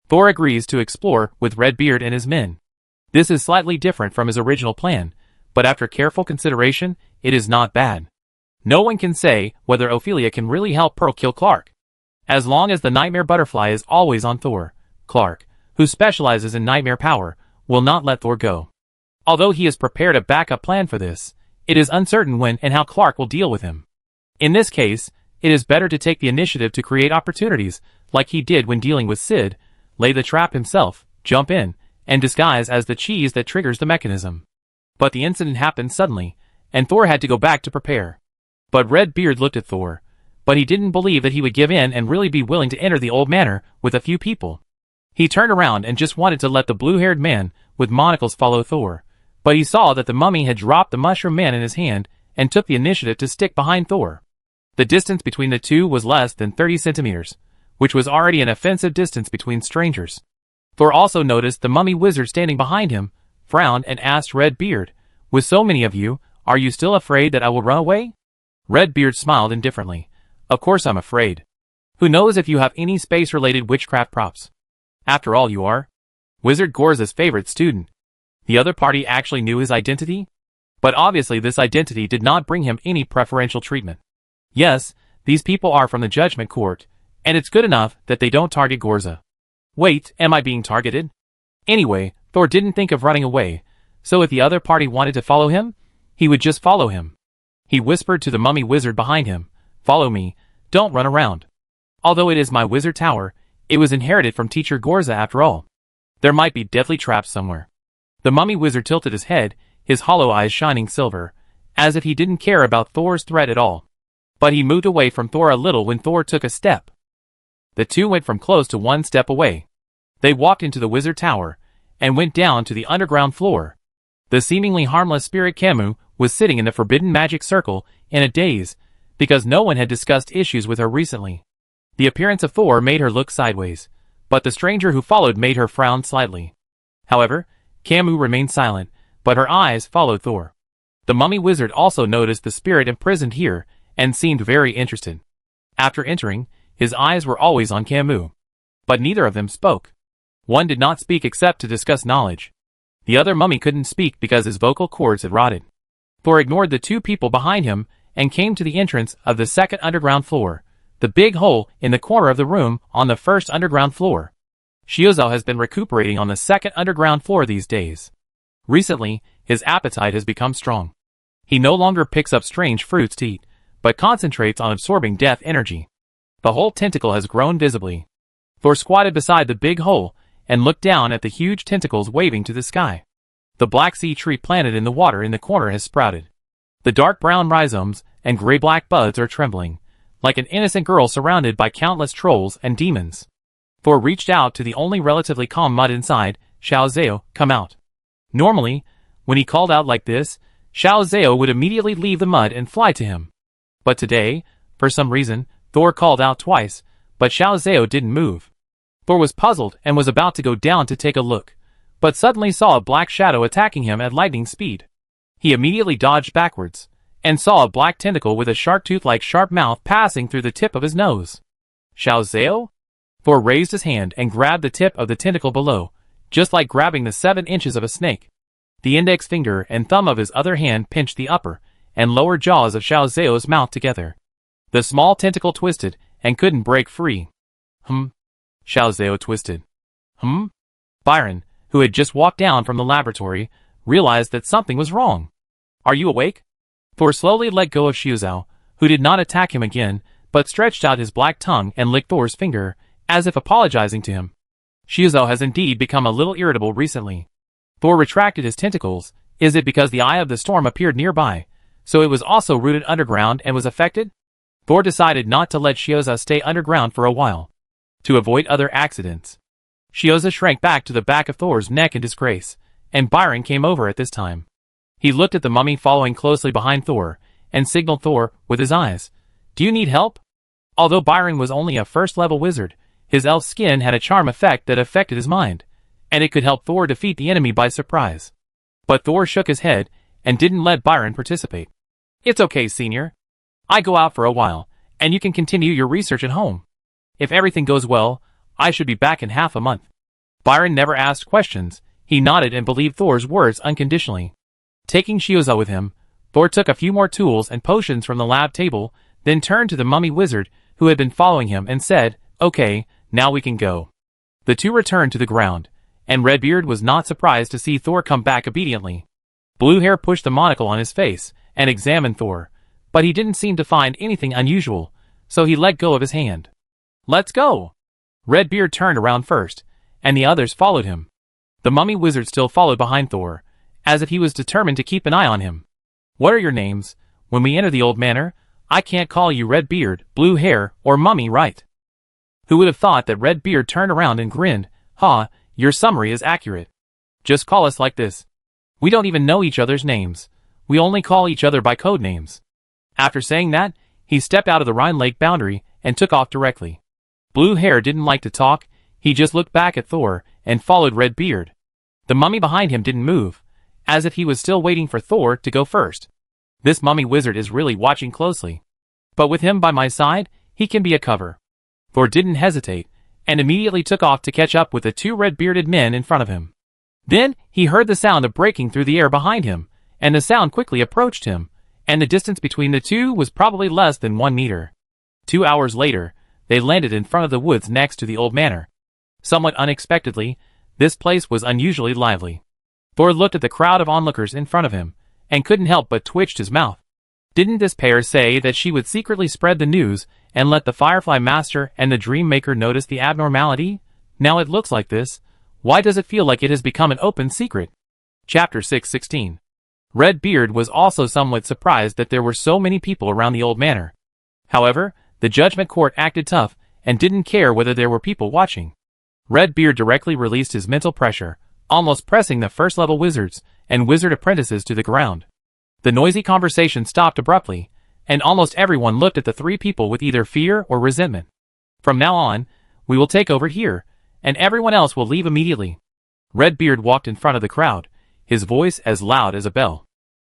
Thor agrees to explore with Redbeard and his men. This is slightly different from his original plan, but after careful consideration, it is not bad. No one can say whether Ophelia can really help Pearl kill Clark. As long as the Nightmare Butterfly is always on Thor, Clark, who specializes in nightmare power, will not let Thor go. Although he has prepared a backup plan for this, it is uncertain when and how Clark will deal with him. In this case, it is better to take the initiative to create opportunities, like he did when dealing with Sid, lay the trap himself, jump in, and disguise as the cheese that triggers the mechanism. But the incident happened suddenly, and Thor had to go back to prepare. But Redbeard looked at Thor, but he didn't believe that he would give in and really be willing to enter the old manor with a few people. He turned around and just wanted to let the blue-haired man with monocles follow Thor, but he saw that the mummy had dropped the mushroom man in his hand and took the initiative to stick behind Thor. The distance between the two was less than 30 centimeters, which was already an offensive distance between strangers. Thor also noticed the mummy wizard standing behind him, frowned and asked Redbeard, With so many of you, are you still afraid that I will run away? Redbeard smiled indifferently. Of course I'm afraid. Who knows if you have any space-related witchcraft props? After all, you are Wizard Gorza's favorite student. The other party actually knew his identity? But obviously this identity did not bring him any preferential treatment. Yes, these people are from the Judgment Court, and it's good enough that they don't target Gorza. Wait, am I being targeted? Anyway, Thor didn't think of running away, so if the other party wanted to follow him, he would just follow him. He whispered to the mummy wizard behind him, "Follow me, don't run around. Although it is my wizard tower, it was inherited from Teacher Gorza after all. There might be deadly traps somewhere." The mummy wizard tilted his head, his hollow eyes shining silver, as if he didn't care about Thor's threat at all. But he moved away from Thor a little when Thor took a step. The two went from close to one step away. They walked into the wizard tower, and went down to the underground floor. The seemingly harmless spirit Camus was sitting in the forbidden magic circle in a daze, because no one had discussed issues with her recently. The appearance of Thor made her look sideways, but the stranger who followed made her frown slightly. However, Camus remained silent, but her eyes followed Thor. The mummy wizard also noticed the spirit imprisoned here, and seemed very interested. After entering, his eyes were always on Camus. But neither of them spoke. One did not speak except to discuss knowledge. The other mummy couldn't speak because his vocal cords had rotted. Thor ignored the two people behind him, and came to the entrance of the second underground floor, the big hole in the corner of the room on the first underground floor. Shiozo has been recuperating on the second underground floor these days. Recently, his appetite has become strong. He no longer picks up strange fruits to eat, but concentrates on absorbing death energy. The whole tentacle has grown visibly. Thor squatted beside the big hole, and looked down at the huge tentacles waving to the sky. The black sea tree planted in the water in the corner has sprouted. The dark brown rhizomes and gray-black buds are trembling, like an innocent girl surrounded by countless trolls and demons. Thor reached out to the only relatively calm mud inside. "Xiao Zhao, come out." Normally, when he called out like this, Xiao Zhao would immediately leave the mud and fly to him. But today, for some reason, Thor called out twice, but Xiao Zhao didn't move. Thor was puzzled and was about to go down to take a look, but suddenly saw a black shadow attacking him at lightning speed. He immediately dodged backwards, and saw a black tentacle with a shark tooth-like sharp mouth passing through the tip of his nose. "Xiao Zhao?" Thor raised his hand and grabbed the tip of the tentacle below, just like grabbing the 7 inches of a snake. The index finger and thumb of his other hand pinched the upper and lower jaws of Xiao Zhao's mouth together. The small tentacle twisted and couldn't break free. Xiao Zhao twisted. Byron, who had just walked down from the laboratory, realized that something was wrong. "Are you awake?" Thor slowly let go of Shiozo, who did not attack him again, but stretched out his black tongue and licked Thor's finger, as if apologizing to him. Shiozo has indeed become a little irritable recently. Thor retracted his tentacles. Is it because the eye of the storm appeared nearby, so it was also rooted underground and was affected? Thor decided not to let Shiozo stay underground for a while, to avoid other accidents. Shiozo shrank back to the back of Thor's neck in disgrace, and Byron came over at this time. He looked at the mummy following closely behind Thor, and signaled Thor with his eyes. "Do you need help?" Although Byron was only a first-level wizard, his elf skin had a charm effect that affected his mind, and it could help Thor defeat the enemy by surprise. But Thor shook his head, and didn't let Byron participate. "It's okay, senior. I go out for a while, and you can continue your research at home. If everything goes well, I should be back in half a month." Byron never asked questions. He nodded and believed Thor's words unconditionally. Taking Shiozo with him, Thor took a few more tools and potions from the lab table, then turned to the mummy wizard, who had been following him, and said, "Okay, now we can go." The two returned to the ground, and Redbeard was not surprised to see Thor come back obediently. Blue Hair pushed the monocle on his face, and examined Thor, but he didn't seem to find anything unusual, so he let go of his hand. "Let's go!" Redbeard turned around first, and the others followed him. The mummy wizard still followed behind Thor, as if he was determined to keep an eye on him. "What are your names? When we enter the old manor, I can't call you Redbeard, Blue Hair, or Mummy, right?" Who would have thought that Redbeard turned around and grinned? "Ha, your summary is accurate. Just call us like this. We don't even know each other's names. We only call each other by code names." After saying that, he stepped out of the Rhine Lake boundary and took off directly. Blue Hair didn't like to talk. He just looked back at Thor and followed Redbeard. The mummy behind him didn't move, as if he was still waiting for Thor to go first. This mummy wizard is really watching closely. But with him by my side, he can be a cover. Thor didn't hesitate, and immediately took off to catch up with the two red-bearded men in front of him. Then, he heard the sound of breaking through the air behind him, and the sound quickly approached him, and the distance between the two was probably less than 1 meter. 2 hours later, they landed in front of the woods next to the old manor. Somewhat unexpectedly, this place was unusually lively. Thor looked at the crowd of onlookers in front of him, and couldn't help but twitched his mouth. Didn't this pair say that she would secretly spread the news and let the Firefly Master and the Dream Maker notice the abnormality? Now it looks like this. Why does it feel like it has become an open secret? Chapter 6:16. Red Beard was also somewhat surprised that there were so many people around the old manor. However, the Judgment Court acted tough and didn't care whether there were people watching. Red Beard directly released his mental pressure, almost pressing the first-level wizards and wizard apprentices to the ground. The noisy conversation stopped abruptly, and almost everyone looked at the three people with either fear or resentment. From now on, we will take over here, and everyone else will leave immediately. Red Beard walked in front of the crowd, his voice as loud as a bell.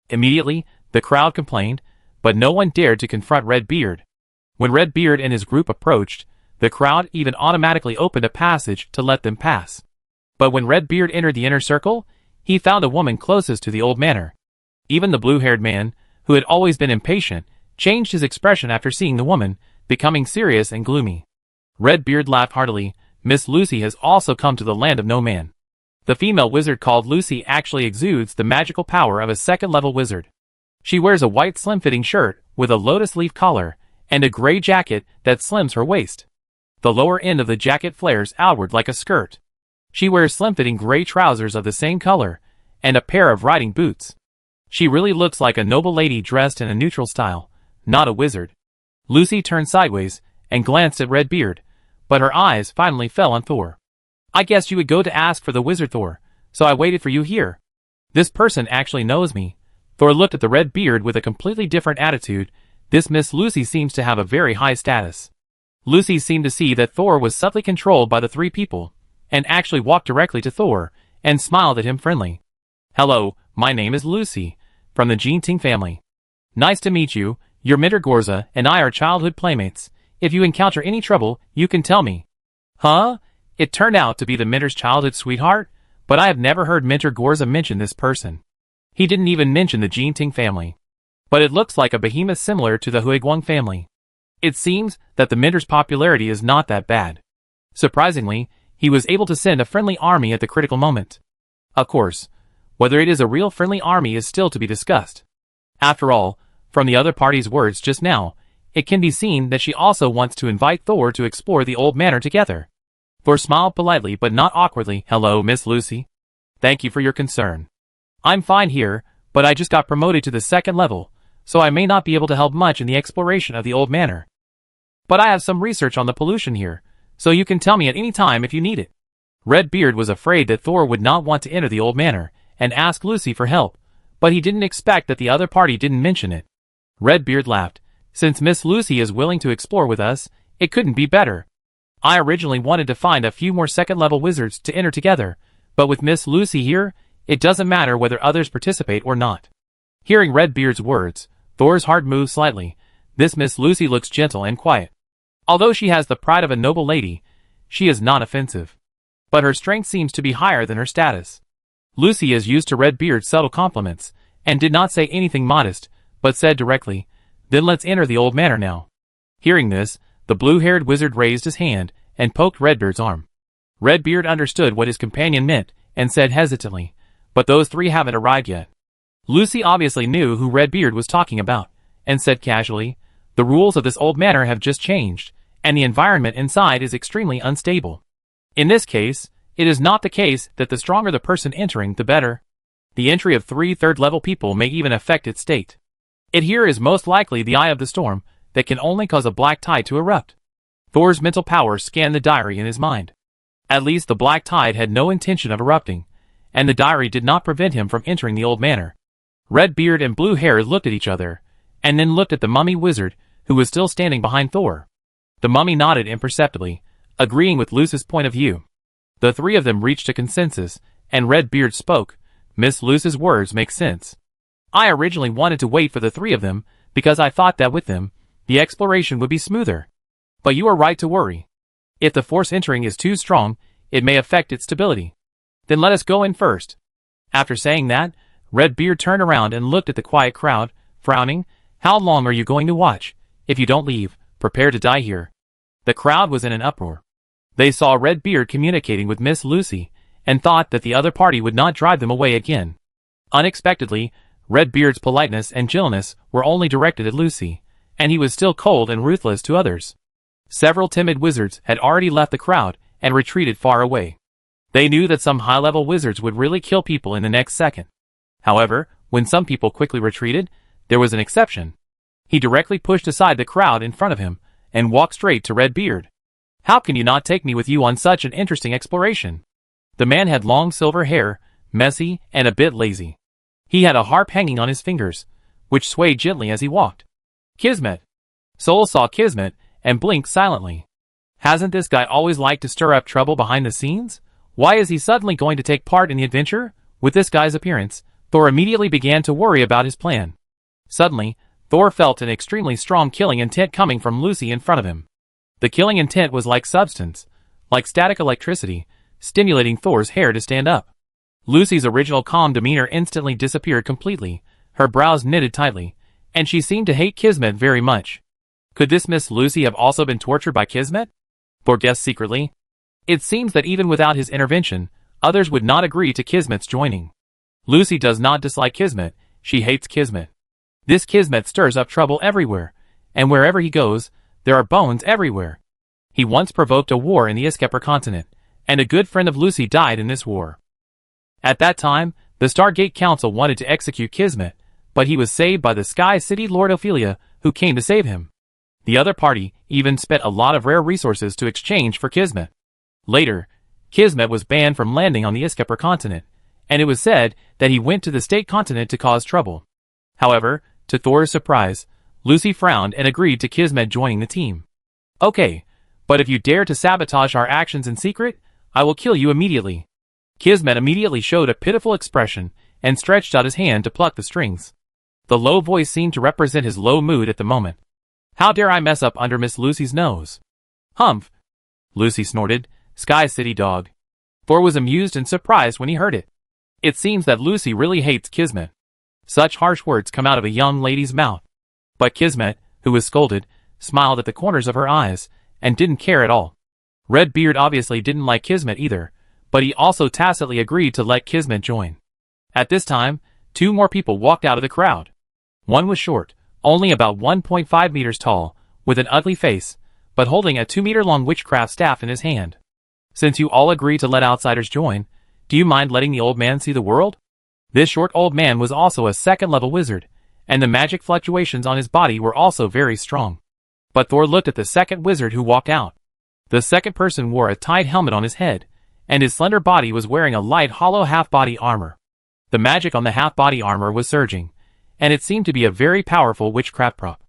Immediately, the crowd complained, but no one dared to confront Red Beard. When Red Beard and his group approached, the crowd even automatically opened a passage to let them pass. But when Red Beard entered the inner circle, he found a woman closest to the old manor. Even the blue-haired man, who had always been impatient, changed his expression after seeing the woman, becoming serious and gloomy. Red Beard laughed heartily. Miss Lucy has also come to the land of no man. The female wizard called Lucy actually exudes the magical power of a second-level wizard. She wears a white slim-fitting shirt with a lotus leaf collar and a gray jacket that slims her waist. The lower end of the jacket flares outward like a skirt. She wears slim-fitting gray trousers of the same color and a pair of riding boots. She really looks like a noble lady dressed in a neutral style, not a wizard. Lucy turned sideways and glanced at Red Beard, but her eyes finally fell on Thor. I guessed you would go to ask for the wizard Thor, so I waited for you here. This person actually knows me. Thor looked at the Red Beard with a completely different attitude. This Miss Lucy seems to have a very high status. Lucy seemed to see that Thor was subtly controlled by the three people, and actually walked directly to Thor, and smiled at him friendly. Hello, my name is Lucy, from the Jinting family. Nice to meet you. Your mentor Gorza and I are childhood playmates. If you encounter any trouble, you can tell me. Huh? It turned out to be the mentor's childhood sweetheart, but I have never heard Mentor Gorza mention this person. He didn't even mention the Jinting family. But it looks like a behemoth similar to the Huiguang family. It seems that the mentor's popularity is not that bad. Surprisingly, he was able to send a friendly army at the critical moment. Of course, whether it is a real friendly army is still to be discussed. After all, from the other party's words just now, it can be seen that she also wants to invite Thor to explore the old manor together. Thor smiled politely but not awkwardly. Hello, Miss Lucy. Thank you for your concern. I'm fine here, but I just got promoted to the second level, so I may not be able to help much in the exploration of the old manor. But I have some research on the pollution here, so you can tell me at any time if you need it. Red Beard was afraid that Thor would not want to enter the old manor and ask Lucy for help, but he didn't expect that the other party didn't mention it. Red Beard laughed. Since Miss Lucy is willing to explore with us, it couldn't be better. I originally wanted to find a few more second-level wizards to enter together, but with Miss Lucy here, it doesn't matter whether others participate or not. Hearing Red Beard's words, Thor's heart moved slightly. This Miss Lucy looks gentle and quiet. Although she has the pride of a noble lady, she is not offensive. But her strength seems to be higher than her status. Lucy is used to Red Beard's subtle compliments, and did not say anything modest, but said directly, Then let's enter the old manor now. Hearing this, the blue-haired wizard raised his hand and poked Redbeard's arm. Redbeard understood what his companion meant and said hesitantly, But those three haven't arrived yet. Lucy obviously knew who Redbeard was talking about, and said casually, The rules of this old manor have just changed, and the environment inside is extremely unstable. In this case, it is not the case that the stronger the person entering, the better. The entry of 3 third-level people may even affect its state. It here is most likely the eye of the storm that can only cause a black tide to erupt. Thor's mental power scanned the diary in his mind. At least the black tide had no intention of erupting, and the diary did not prevent him from entering the old manor. Red Beard and Blue Hair looked at each other, and then looked at the mummy wizard, who was still standing behind Thor. The mummy nodded imperceptibly, agreeing with Lucy's point of view. The three of them reached a consensus, and Red Beard spoke. Miss Luce's words make sense. I originally wanted to wait for the three of them, because I thought that with them, the exploration would be smoother. But you are right to worry. If the force entering is too strong, it may affect its stability. Then let us go in first. After saying that, Redbeard turned around and looked at the quiet crowd, frowning. How long are you going to watch? If you don't leave, prepare to die here. The crowd was in an uproar. They saw Redbeard communicating with Miss Lucy, and thought that the other party would not drive them away again. Unexpectedly, Redbeard's politeness and gentleness were only directed at Lucy, and he was still cold and ruthless to others. Several timid wizards had already left the crowd and retreated far away. They knew that some high-level wizards would really kill people in the next second. However, when some people quickly retreated, there was an exception. He directly pushed aside the crowd in front of him and walked straight to Redbeard. How can you not take me with you on such an interesting exploration? The man had long silver hair, messy and a bit lazy. He had a harp hanging on his fingers, which swayed gently as he walked. Kismet. Soul saw Kismet and blinked silently. Hasn't this guy always liked to stir up trouble behind the scenes? Why is he suddenly going to take part in the adventure? With this guy's appearance, Thor immediately began to worry about his plan. Suddenly, Thor felt an extremely strong killing intent coming from Lucy in front of him. The killing intent was like substance, like static electricity, stimulating Thor's hair to stand up. Lucy's original calm demeanor instantly disappeared completely, her brows knitted tightly, and she seemed to hate Kismet very much. Could this Miss Lucy have also been tortured by Kismet? Thor guessed secretly. It seems that even without his intervention, others would not agree to Kismet's joining. Lucy does not dislike Kismet, she hates Kismet. This Kismet stirs up trouble everywhere, and wherever he goes, there are bones everywhere. He once provoked a war in the Iskepper continent, and a good friend of Lucy died in this war. At that time, the Stargate Council wanted to execute Kismet, but he was saved by the Sky City Lord Ophelia, who came to save him. The other party even spent a lot of rare resources to exchange for Kismet. Later, Kismet was banned from landing on the Iskepper continent, and it was said that he went to the state continent to cause trouble. However, to Thor's surprise, Lucy frowned and agreed to Kismet joining the team. Okay, but if you dare to sabotage our actions in secret, I will kill you immediately. Kismet immediately showed a pitiful expression and stretched out his hand to pluck the strings. The low voice seemed to represent his low mood at the moment. How dare I mess up under Miss Lucy's nose? Humph! Lucy snorted. Sky City dog. Thor was amused and surprised when he heard it. It seems that Lucy really hates Kismet. Such harsh words come out of a young lady's mouth. But Kismet, who was scolded, smiled at the corners of her eyes, and didn't care at all. Redbeard obviously didn't like Kismet either, but he also tacitly agreed to let Kismet join. At this time, two more people walked out of the crowd. One was short, only about 1.5 meters tall, with an ugly face, but holding a 2-meter-long witchcraft staff in his hand. Since you all agree to let outsiders join, do you mind letting the old man see the world? This short old man was also a second-level wizard, and the magic fluctuations on his body were also very strong. But Thor looked at the second wizard who walked out. The second person wore a tight helmet on his head, and his slender body was wearing a light hollow half-body armor. The magic on the half-body armor was surging, and it seemed to be a very powerful witchcraft prop.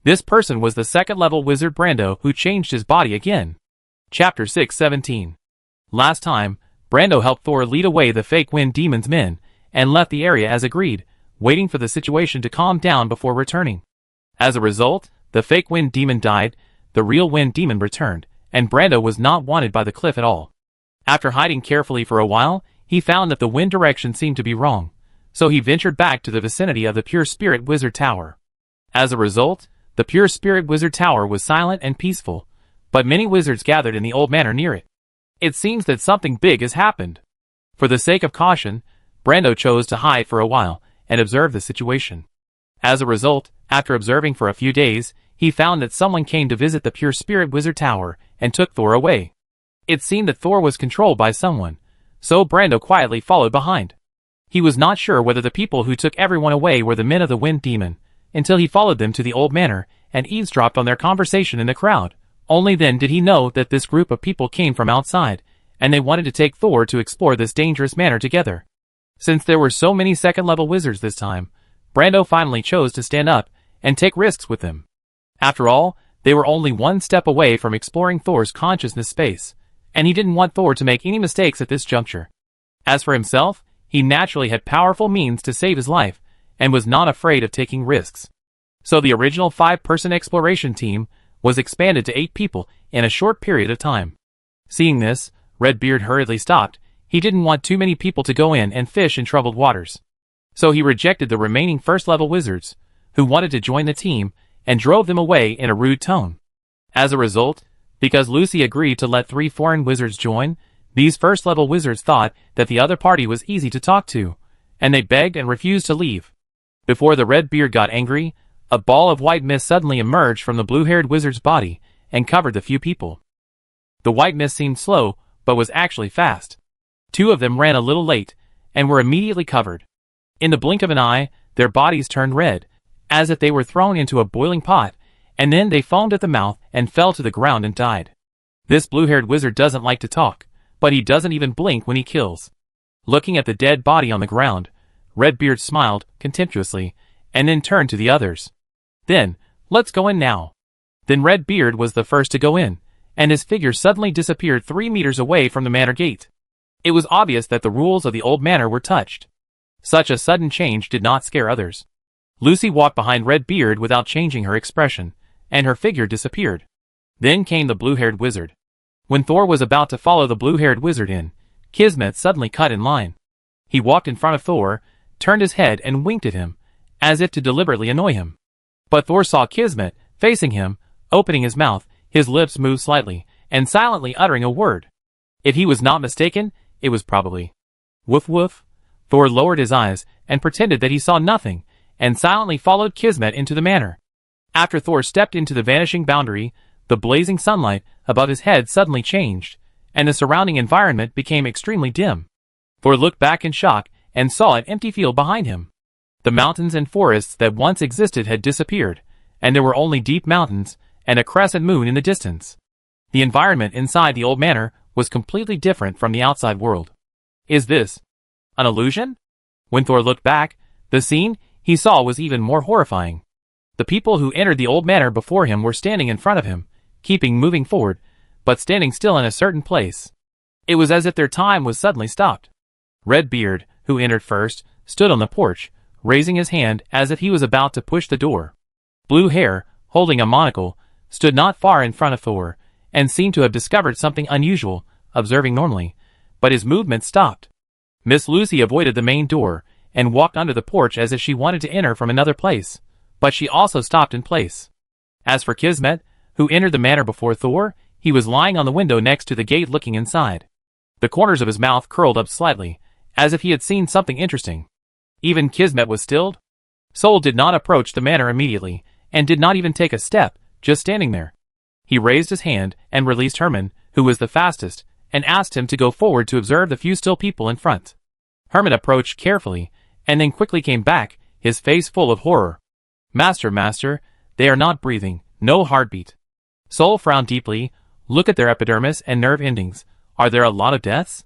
This person was the second-level wizard Brando, who changed his body again. Chapter 6:17. Last time, Brando helped Thor lead away the fake Wind Demon's men, and left the area as agreed, waiting for the situation to calm down before returning. As a result, the fake Wind Demon died, the real Wind Demon returned, and Brando was not wanted by the cliff at all. After hiding carefully for a while, he found that the wind direction seemed to be wrong, so he ventured back to the vicinity of the Pure Spirit Wizard Tower. As a result, the Pure Spirit Wizard Tower was silent and peaceful, but many wizards gathered in the old manor near it. It seems that something big has happened. For the sake of caution, Brando chose to hide for a while and observe the situation. As a result, after observing for a few days, he found that someone came to visit the Pure Spirit Wizard Tower and took Thor away. It seemed that Thor was controlled by someone, so Brando quietly followed behind. He was not sure whether the people who took everyone away were the men of the Wind Demon, until he followed them to the old manor and eavesdropped on their conversation in the crowd. Only then did he know that this group of people came from outside, and they wanted to take Thor to explore this dangerous manor together. Since there were so many second-level wizards this time, Brando finally chose to stand up and take risks with them. After all, they were only one step away from exploring Thor's consciousness space, and he didn't want Thor to make any mistakes at this juncture. As for himself, He naturally had powerful means to save his life, and was not afraid of taking risks. So the original 5-person exploration team was expanded to 8 people in a short period of time. Seeing this, Redbeard hurriedly stopped. He didn't want too many people to go in and fish in troubled waters. So he rejected the remaining first-level wizards, who wanted to join the team, and drove them away in a rude tone. As a result, because Lucy agreed to let 3 foreign wizards join, these first-level wizards thought that the other party was easy to talk to, and they begged and refused to leave. Before the Redbeard got angry, a ball of white mist suddenly emerged from the blue-haired wizard's body and covered the few people. The white mist seemed slow, but was actually fast. 2 of them ran a little late, and were immediately covered. In the blink of an eye, their bodies turned red, as if they were thrown into a boiling pot, and then they foamed at the mouth and fell to the ground and died. This blue-haired wizard doesn't like to talk, but he doesn't even blink when he kills. Looking at the dead body on the ground, Redbeard smiled contemptuously, and then turned to the others. Then, let's go in now. Then Redbeard was the first to go in, and his figure suddenly disappeared 3 meters away from the manor gate. It was obvious that the rules of the old manor were touched. Such a sudden change did not scare others. Lucy walked behind Redbeard without changing her expression, and her figure disappeared. Then came the blue-haired wizard. When Thor was about to follow the blue-haired wizard in, Kismet suddenly cut in line. He walked in front of Thor, turned his head and winked at him, as if to deliberately annoy him. But Thor saw Kismet facing him, opening his mouth, his lips moved slightly, and silently uttering a word. If he was not mistaken, it was probably woof woof. Thor lowered his eyes and pretended that he saw nothing, and silently followed Kismet into the manor. After Thor stepped into the vanishing boundary, the blazing sunlight above his head suddenly changed, and the surrounding environment became extremely dim. Thor looked back in shock and saw an empty field behind him. The mountains and forests that once existed had disappeared, and there were only deep mountains and a crescent moon in the distance. The environment inside the old manor was completely different from the outside world. Is this an illusion? When Thor looked back, the scene he saw was even more horrifying. The people who entered the old manor before him were standing in front of him, keeping moving forward, but standing still in a certain place. It was as if their time was suddenly stopped. Redbeard, who entered first, stood on the porch, raising his hand as if he was about to push the door. Blue Hair, holding a monocle, stood not far in front of Thor, and seemed to have discovered something unusual, observing normally, but his movements stopped. Miss Lucy avoided the main door, and walked under the porch as if she wanted to enter from another place, but she also stopped in place. As for Kismet, who entered the manor before Thor, he was lying on the window next to the gate looking inside. The corners of his mouth curled up slightly, as if he had seen something interesting. Even Kismet was stilled. Sol did not approach the manor immediately, and did not even take a step, just standing there. He raised his hand and released Herman, who was the fastest, and asked him to go forward to observe the few still people in front. Herman approached carefully, and then quickly came back, his face full of horror. Master, they are not breathing, no heartbeat. Sol frowned deeply. Look at their epidermis and nerve endings. Are there a lot of deaths?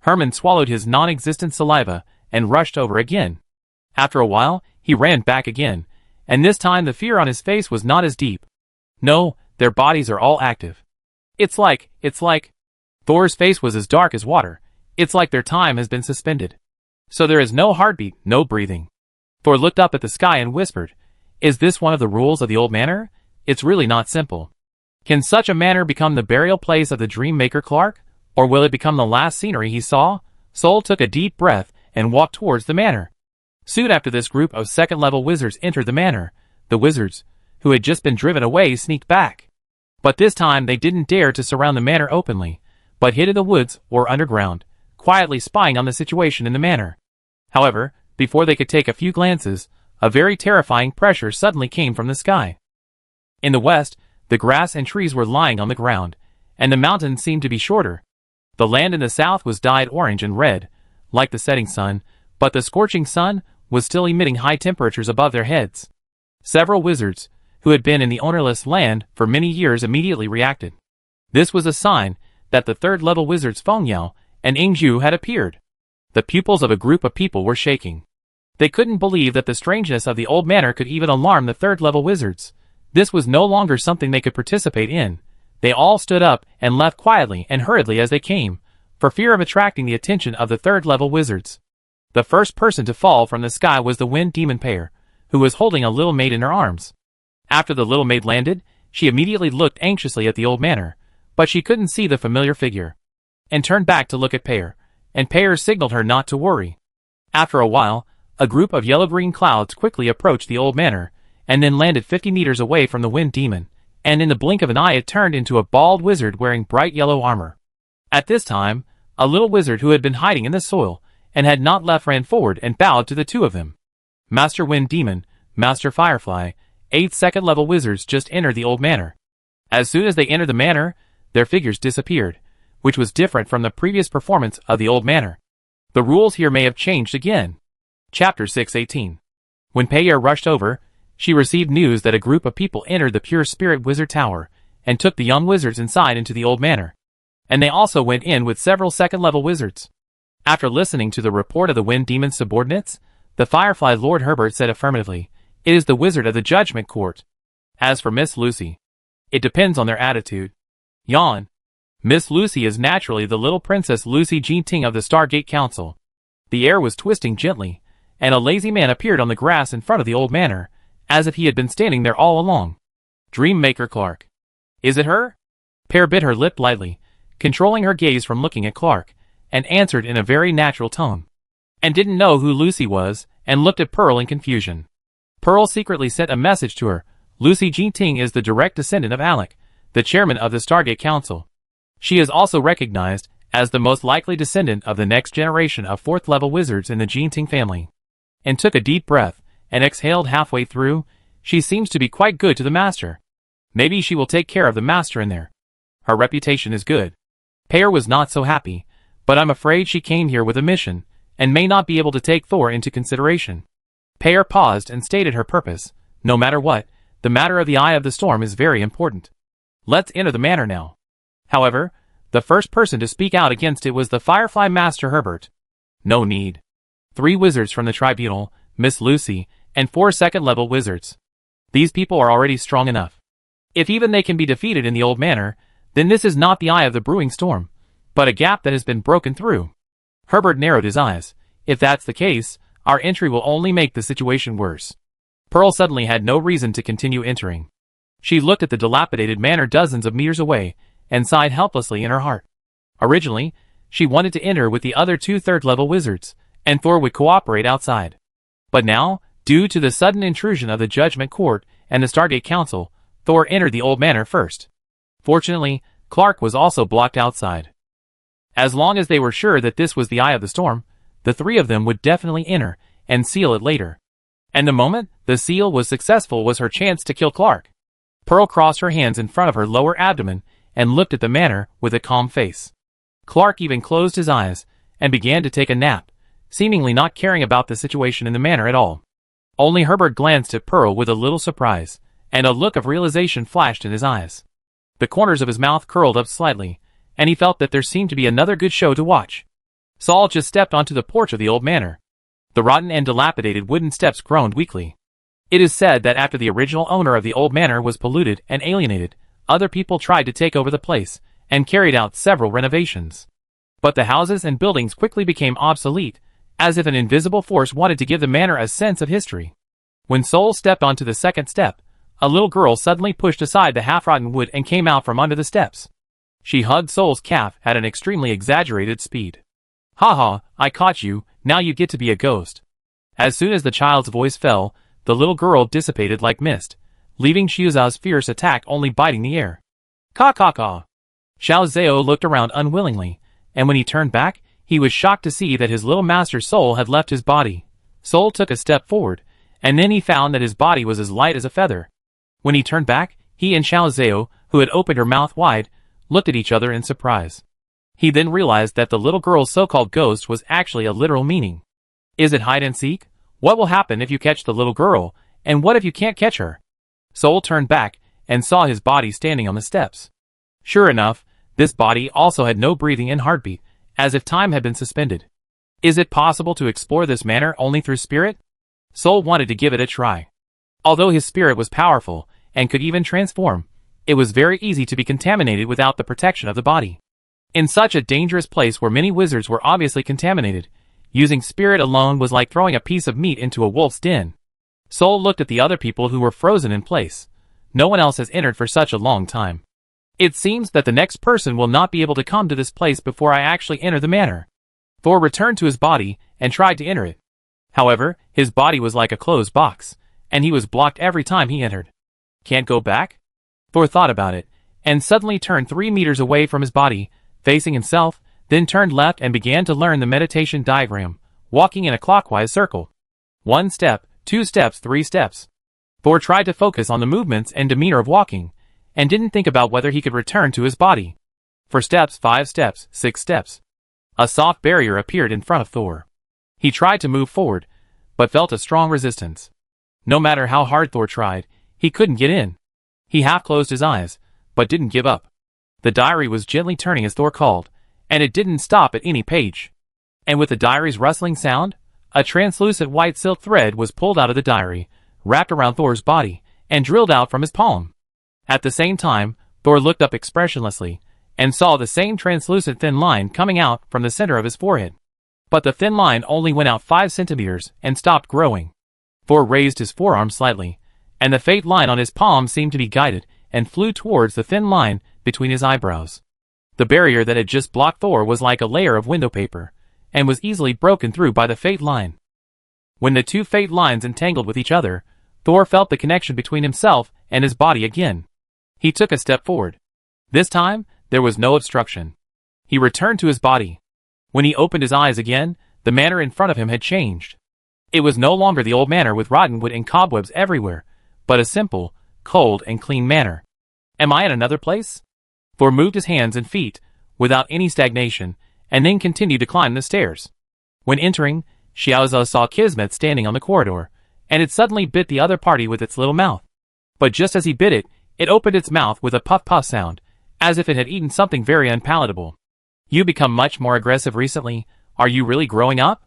Herman swallowed his non-existent saliva and rushed over again. After a while, he ran back again, and this time the fear on his face was not as deep. No, their bodies are all active. It's like... Thor's face was as dark as water. It's like their time has been suspended. So there is no heartbeat, no breathing. Thor looked up at the sky and whispered, "Is this one of the rules of the old manor? It's really not simple. Can such a manor become the burial place of the dream maker Clark? Or will it become the last scenery he saw?" Sol took a deep breath and walked towards the manor. Soon after this group of second-level wizards entered the manor. The wizards, who had just been driven away, sneaked back. But this time they didn't dare to surround the manor openly, but hid in the woods or underground, quietly spying on the situation in the manor. However, before they could take a few glances, a very terrifying pressure suddenly came from the sky. In the west, the grass and trees were lying on the ground, and the mountains seemed to be shorter. The land in the south was dyed orange and red, like the setting sun, but the scorching sun was still emitting high temperatures above their heads. Several wizards, who had been in the ownerless land for many years, immediately reacted. This was a sign that the third-level wizards Feng Yao and Ingju had appeared. The pupils of a group of people were shaking. They couldn't believe that the strangeness of the old manor could even alarm the third-level wizards. This was no longer something they could participate in. They all stood up and left quietly and hurriedly as they came, for fear of attracting the attention of the third-level wizards. The first person to fall from the sky was the wind demon pair, who was holding a little maid in her arms. After the little maid landed, she immediately looked anxiously at the old manor, but she couldn't see the familiar figure, and turned back to look at Pear, and Pear signaled her not to worry. After a while, a group of yellow-green clouds quickly approached the old manor, and then landed 50 meters away from the wind demon, and in the blink of an eye it turned into a bald wizard wearing bright yellow armor. At this time, a little wizard who had been hiding in the soil, and had not left ran forward and bowed to the two of them. Master Wind Demon, Master Firefly, 8 second-level wizards just entered the old manor. As soon as they entered the manor, their figures disappeared, which was different from the previous performance of the old manor. The rules here may have changed again. Chapter 618. When Pear rushed over, she received news that a group of people entered the Pure Spirit Wizard Tower, and took the young wizards inside into the old manor. And they also went in with several second-level wizards. After listening to the report of the Wind Demon's subordinates, the Firefly Lord Herbert said affirmatively, "It is the wizard of the Judgment Court." As for Miss Lucy, it depends on their attitude. Yawn. Miss Lucy is naturally the little Princess Lucy Jean Ting of the Stargate Council. The air was twisting gently, and a lazy man appeared on the grass in front of the old manor, as if he had been standing there all along. Dreammaker Clark. Is it her? Pear bit her lip lightly, controlling her gaze from looking at Clark, and answered in a very natural tone. And didn't know who Lucy was, and looked at Pearl in confusion. Pearl secretly sent a message to her. Lucy Jean Ting is the direct descendant of Alec, the chairman of the Stargate Council. She is also recognized as the most likely descendant of the next generation of 4th-level wizards in the Jean Ting family. And took a deep breath, and exhaled halfway through. She seems to be quite good to the master. Maybe she will take care of the master in there. Her reputation is good. Pear was not so happy, but I'm afraid she came here with a mission, and may not be able to take Thor into consideration. Pear paused and stated her purpose. No matter what, the matter of the Eye of the Storm is very important. Let's enter the manor now. However, the first person to speak out against it was the Firefly Master Herbert. No need. 3 wizards from the tribunal, Miss Lucy, and 4 second-level wizards. These people are already strong enough. If even they can be defeated in the old manor, then this is not the eye of the brewing storm, but a gap that has been broken through. Herbert narrowed his eyes. If that's the case, our entry will only make the situation worse. Pearl suddenly had no reason to continue entering. She looked at the dilapidated manor dozens of meters away, and sighed helplessly in her heart. Originally, she wanted to enter with the other 2 third-level wizards, and Thor would cooperate outside. But now, due to the sudden intrusion of the Judgment Court and the Stargate Council, Thor entered the old manor first. Fortunately, Clark was also blocked outside. As long as they were sure that this was the Eye of the Storm, the 3 of them would definitely enter, and seal it later. And the moment the seal was successful was her chance to kill Clark. Pearl crossed her hands in front of her lower abdomen, and looked at the manor with a calm face. Clark even closed his eyes, and began to take a nap, seemingly not caring about the situation in the manor at all. Only Herbert glanced at Pearl with a little surprise, and a look of realization flashed in his eyes. The corners of his mouth curled up slightly, and he felt that there seemed to be another good show to watch. Saul just stepped onto the porch of the old manor. The rotten and dilapidated wooden steps groaned weakly. It is said that after the original owner of the old manor was polluted and alienated, other people tried to take over the place, and carried out several renovations. But the houses and buildings quickly became obsolete, as if an invisible force wanted to give the manor a sense of history. When Sol stepped onto the second step, a little girl suddenly pushed aside the half-rotten wood and came out from under the steps. She hugged Sol's calf at an extremely exaggerated speed. "Ha ha, I caught you, now you get to be a ghost." As soon as the child's voice fell, the little girl dissipated like mist, leaving Xiuzao's fierce attack only biting the air. "Caw caw caw." Xiao Zhao looked around unwillingly, and when he turned back, he was shocked to see that his little master's soul had left his body. Sol took a step forward, and then he found that his body was as light as a feather. When he turned back, he and Xiao Zhao, who had opened her mouth wide, looked at each other in surprise. He then realized that the little girl's so-called ghost was actually a literal meaning. Is it hide and seek? What will happen if you catch the little girl, and what if you can't catch her? Sol turned back, and saw his body standing on the steps. Sure enough, this body also had no breathing and heartbeat, as if time had been suspended. Is it possible to explore this manor only through spirit? Sol wanted to give it a try. Although his spirit was powerful, and could even transform, it was very easy to be contaminated without the protection of the body. In such a dangerous place where many wizards were obviously contaminated, Using spirit alone was like throwing a piece of meat into a wolf's den. Soul looked at the other people who were frozen in place. No one else has entered for such a long time. It seems that the next person will not be able to come to this place before I actually enter the manor. Thor returned to his body and tried to enter it. However, his body was like a closed box, and he was blocked every time he entered. Can't go back? Thor thought about it, and suddenly turned 3 meters away from his body, facing himself, then turned left and began to learn the meditation diagram, walking in a clockwise circle. 1 step, 2 steps, 3 steps. Thor tried to focus on the movements and demeanor of walking, and didn't think about whether he could return to his body. 4 steps, 5 steps, 6 steps. A soft barrier appeared in front of Thor. He tried to move forward, but felt a strong resistance. No matter how hard Thor tried, he couldn't get in. He half closed his eyes, but didn't give up. The diary was gently turning as Thor called, and it didn't stop at any page. And with the diary's rustling sound, a translucent white silk thread was pulled out of the diary, wrapped around Thor's body, and drilled out from his palm. At the same time, Thor looked up expressionlessly, and saw the same translucent thin line coming out from the center of his forehead. But the thin line only went out 5 centimeters and stopped growing. Thor raised his forearm slightly, and the faint line on his palm seemed to be guided and flew towards the thin line between his eyebrows. The barrier that had just blocked Thor was like a layer of window paper, and was easily broken through by the faint line. When the 2 faint lines entangled with each other, Thor felt the connection between himself and his body again. He took a step forward. This time, there was no obstruction. He returned to his body. When he opened his eyes again, the manor in front of him had changed. It was no longer the old manor with rotten wood and cobwebs everywhere, but a simple, cold, and clean manor. Am I in another place? Thor moved his hands and feet, without any stagnation, and then continued to climb the stairs. When entering, Xiaozu saw Kismet standing on the corridor, and it suddenly bit the other party with its little mouth. But just as he bit it, it opened its mouth with a puff-puff sound, as if it had eaten something very unpalatable. You become much more aggressive recently. Are you really growing up?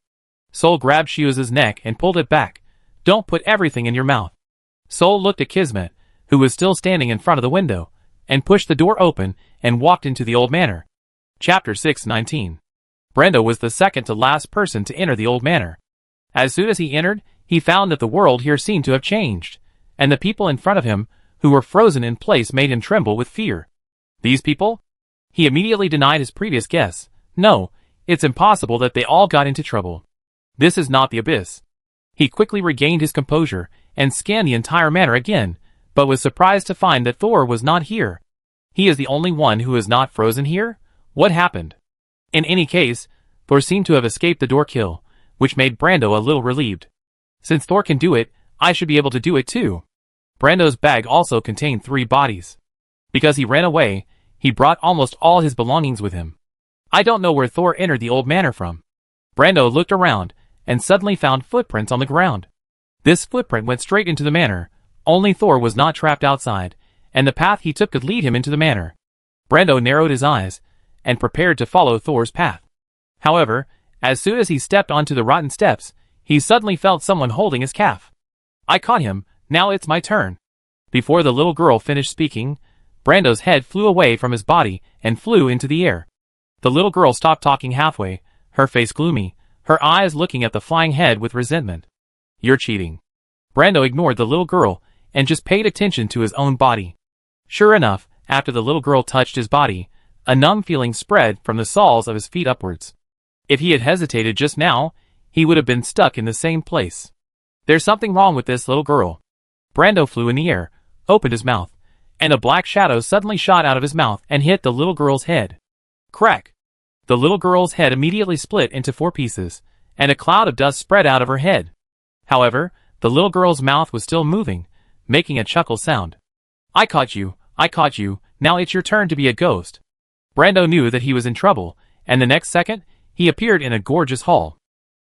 Soul grabbed Xiaozu's neck and pulled it back. Don't put everything in your mouth. Soul looked at Kismet, who was still standing in front of the window, and pushed the door open and walked into the old manor. Chapter 6:19. Brendo was the second to last person to enter the old manor. As soon as he entered, he found that the world here seemed to have changed, and the people in front of him, who were frozen in place, made him tremble with fear. These people? He immediately denied his previous guess. No, it's impossible that they all got into trouble. This is not the abyss. He quickly regained his composure and scanned the entire manor again, but was surprised to find that Thor was not here. He is the only one who is not frozen here? What happened? In any case, Thor seemed to have escaped the door kill, which made Brando a little relieved. Since Thor can do it, I should be able to do it too. Brando's bag also contained 3 bodies. Because he ran away, he brought almost all his belongings with him. I don't know where Thor entered the old manor from. Brando looked around, and suddenly found footprints on the ground. This footprint went straight into the manor, only Thor was not trapped outside, and the path he took could lead him into the manor. Brando narrowed his eyes, and prepared to follow Thor's path. However, as soon as he stepped onto the rotten steps, he suddenly felt someone holding his calf. I caught him, now it's my turn. Before the little girl finished speaking, Brando's head flew away from his body and flew into the air. The little girl stopped talking halfway, her face gloomy, her eyes looking at the flying head with resentment. You're cheating. Brando ignored the little girl and just paid attention to his own body. Sure enough, after the little girl touched his body, a numb feeling spread from the soles of his feet upwards. If he had hesitated just now, he would have been stuck in the same place. There's something wrong with this little girl. Brando flew in the air, opened his mouth, and a black shadow suddenly shot out of his mouth and hit the little girl's head. Crack! The little girl's head immediately split into 4 pieces, and a cloud of dust spread out of her head. However, the little girl's mouth was still moving, making a chuckle sound. I caught you, now it's your turn to be a ghost. Brando knew that he was in trouble, and the next second, he appeared in a gorgeous hall.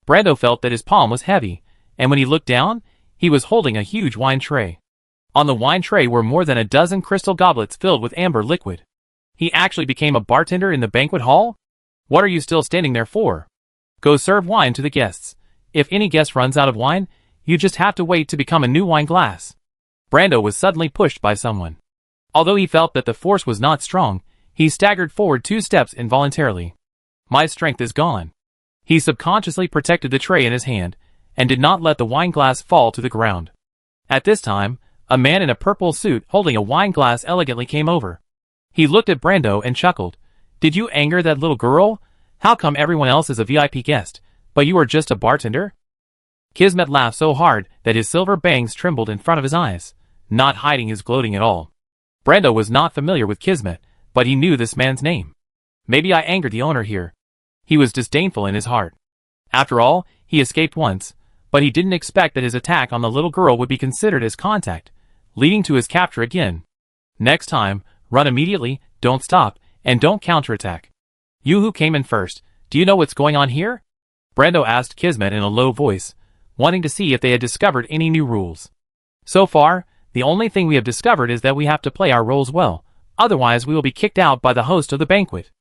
Brando felt that his palm was heavy, and when he looked down, he was holding a huge wine tray. On the wine tray were more than a dozen crystal goblets filled with amber liquid. He actually became a bartender in the banquet hall? What are you still standing there for? Go serve wine to the guests. If any guest runs out of wine, you just have to wait to become a new wine glass. Brando was suddenly pushed by someone. Although he felt that the force was not strong, he staggered forward 2 steps involuntarily. My strength is gone. He subconsciously protected the tray in his hand, and did not let the wine glass fall to the ground. At this time, a man in a purple suit holding a wine glass elegantly came over. He looked at Brando and chuckled. "Did you anger that little girl? How come everyone else is a VIP guest, but you are just a bartender?" Kismet laughed so hard that his silver bangs trembled in front of his eyes, not hiding his gloating at all. Brando was not familiar with Kismet, but he knew this man's name. Maybe I angered the owner here. He was disdainful in his heart. After all, he escaped once, but he didn't expect that his attack on the little girl would be considered as contact, leading to his capture again. Next time, run immediately, don't stop, and don't counterattack. You who came in first, do you know what's going on here? Brando asked Kismet in a low voice, wanting to see if they had discovered any new rules. So far, the only thing we have discovered is that we have to play our roles well, otherwise we will be kicked out by the host of the banquet.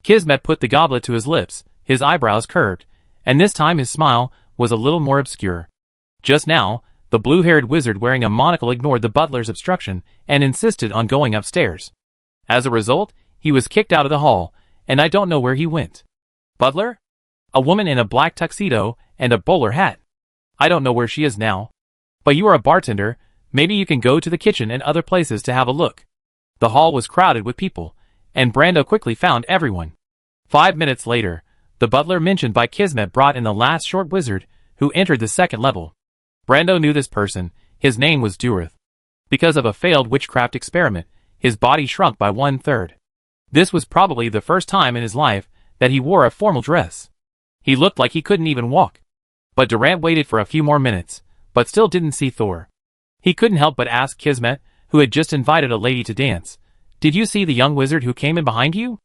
Kismet put the goblet to his lips, his eyebrows curved, and this time his smile was a little more obscure. Just now, the blue-haired wizard wearing a monocle ignored the butler's obstruction and insisted on going upstairs. As a result, he was kicked out of the hall, and I don't know where he went. Butler? A woman in a black tuxedo and a bowler hat. I don't know where she is now. But you are a bartender, maybe you can go to the kitchen and other places to have a look. The hall was crowded with people, and Brando quickly found everyone. 5 minutes later, the butler mentioned by Kismet brought in the last short wizard, who entered the second level. Brando knew this person, his name was Durith. Because of a failed witchcraft experiment, his body shrunk by 1/3. This was probably the first time in his life that he wore a formal dress. He looked like he couldn't even walk. But Durant waited for a few more minutes, but still didn't see Thor. He couldn't help but ask Kismet, who had just invited a lady to dance, "Did you see the young wizard who came in behind you?"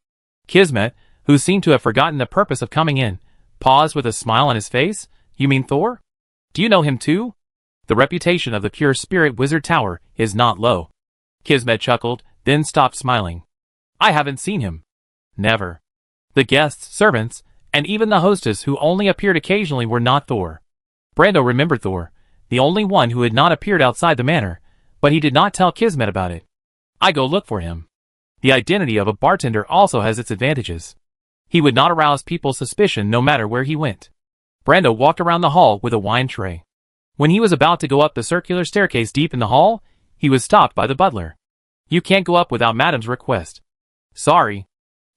Kismet, who seemed to have forgotten the purpose of coming in, paused with a smile on his face. "You mean Thor? Do you know him too? The reputation of the Pure Spirit Wizard Tower is not low." Kismet chuckled, then stopped smiling. "I haven't seen him." "Never." The guests, servants, and even the hostess who only appeared occasionally were not Thor. Brando remembered Thor, the only one who had not appeared outside the manor, but he did not tell Kismet about it. "I go look for him." The identity of a bartender also has its advantages. He would not arouse people's suspicion no matter where he went. Brando walked around the hall with a wine tray. When he was about to go up the circular staircase deep in the hall, he was stopped by the butler. "You can't go up without Madame's request." "Sorry."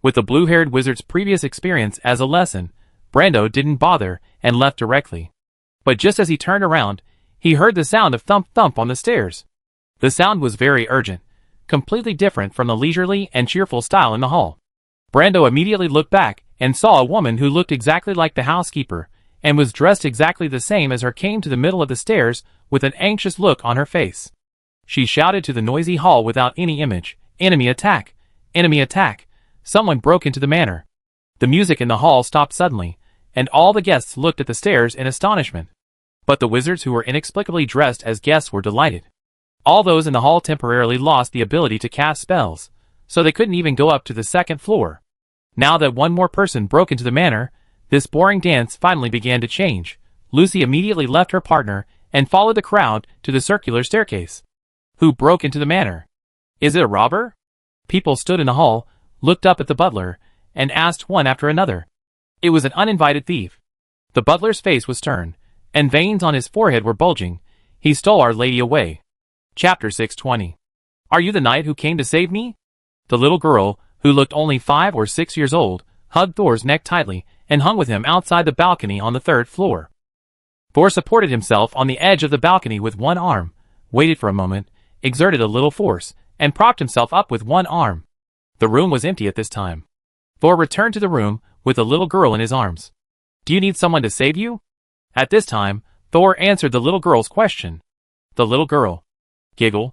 With the blue-haired wizard's previous experience as a lesson, Brando didn't bother and left directly. But just as he turned around, he heard the sound of thump-thump on the stairs. The sound was very urgent, completely different from the leisurely and cheerful style in the hall. Brando immediately looked back and saw a woman who looked exactly like the housekeeper and was dressed exactly the same as her came to the middle of the stairs with an anxious look on her face. She shouted to the noisy hall without any image, "Enemy attack! Enemy attack! Someone broke into the manor." The music in the hall stopped suddenly, and all the guests looked at the stairs in astonishment. But the wizards who were inexplicably dressed as guests were delighted. All those in the hall temporarily lost the ability to cast spells, so they couldn't even go up to the second floor. Now that one more person broke into the manor, this boring dance finally began to change. Lucy immediately left her partner and followed the crowd to the circular staircase. Who broke into the manor? Is it a robber? People stood in the hall, looked up at the butler, and asked one after another. It was an uninvited thief. The butler's face was stern, and veins on his forehead were bulging. He stole our lady away. Chapter 620. Are you the knight who came to save me? The little girl, who looked only 5 or 6 years old, hugged Thor's neck tightly and hung with him outside the balcony on the 3rd floor. Thor supported himself on the edge of the balcony with one arm, waited for a moment, exerted a little force, and propped himself up with one arm. The room was empty at this time. Thor returned to the room with the little girl in his arms. Do you need someone to save you? At this time, Thor answered the little girl's question. The little girl giggled,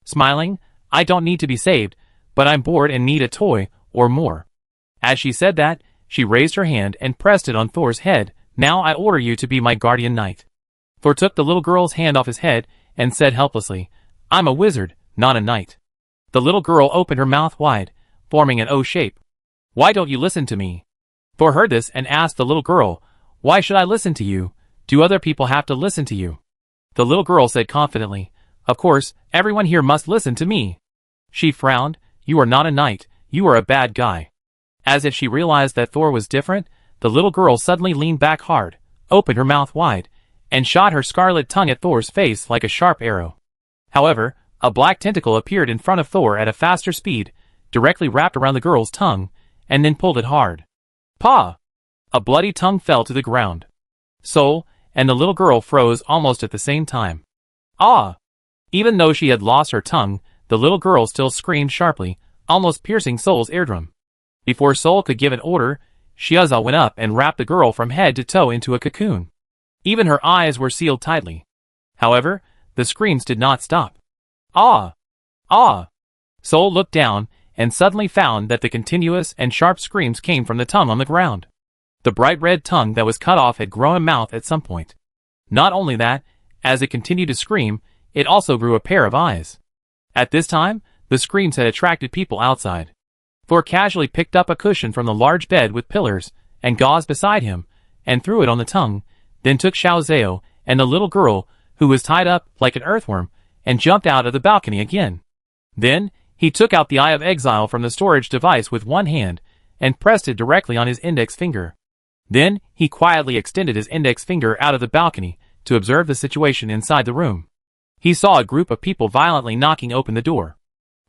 smiling, I don't need to be saved, but I'm bored and need a toy, or more. As she said that, she raised her hand and pressed it on Thor's head. Now I order you to be my guardian knight. Thor took the little girl's hand off his head and said helplessly, I'm a wizard, not a knight. The little girl opened her mouth wide, forming an O shape. Why don't you listen to me? Thor heard this and asked the little girl, Why should I listen to you? Do other people have to listen to you? The little girl said confidently, Of course, everyone here must listen to me. She frowned, You are not a knight, you are a bad guy. As if she realized that Thor was different, the little girl suddenly leaned back hard, opened her mouth wide, and shot her scarlet tongue at Thor's face like a sharp arrow. However, a black tentacle appeared in front of Thor at a faster speed, directly wrapped around the girl's tongue, and then pulled it hard. Paw! A bloody tongue fell to the ground. Sol and the little girl froze almost at the same time. Ah! Even though she had lost her tongue, the little girl still screamed sharply, almost piercing Sol's eardrum. Before Sol could give an order, Foresaw went up and wrapped the girl from head to toe into a cocoon. Even her eyes were sealed tightly. However, the screams did not stop. Ah! Ah! Sol looked down, and suddenly found that the continuous and sharp screams came from the tongue on the ground. The bright red tongue that was cut off had grown a mouth at some point. Not only that, as it continued to scream, it also grew a pair of eyes. At this time, the screams had attracted people outside. Thor casually picked up a cushion from the large bed with pillars and gauze beside him, and threw it on the tongue, then took Foresaw and the little girl, who was tied up like an earthworm, and jumped out of the balcony again. Then, he took out the Eye of Exile from the storage device with one hand, and pressed it directly on his index finger. Then, he quietly extended his index finger out of the balcony to observe the situation inside the room. He saw a group of people violently knocking open the door.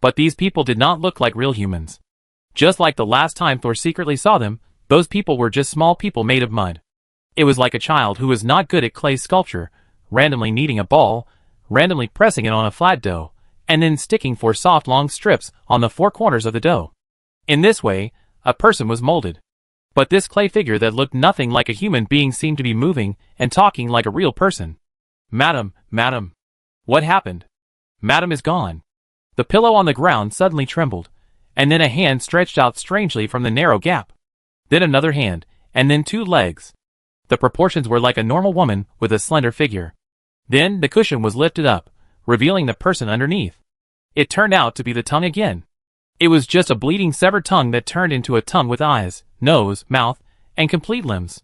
But these people did not look like real humans. Just like the last time Thor secretly saw them, those people were just small people made of mud. It was like a child who was not good at clay sculpture, randomly kneading a ball, randomly pressing it on a flat dough, and then sticking 4 soft long strips on the 4 corners of the dough. In this way, a person was molded. But this clay figure that looked nothing like a human being seemed to be moving and talking like a real person. Madam, madam. What happened? Madam is gone. The pillow on the ground suddenly trembled, and then a hand stretched out strangely from the narrow gap. Then another hand, and then 2 legs. The proportions were like a normal woman with a slender figure. Then the cushion was lifted up, revealing the person underneath. It turned out to be the tongue again. It was just a bleeding severed tongue that turned into a tongue with eyes, nose, mouth, and complete limbs.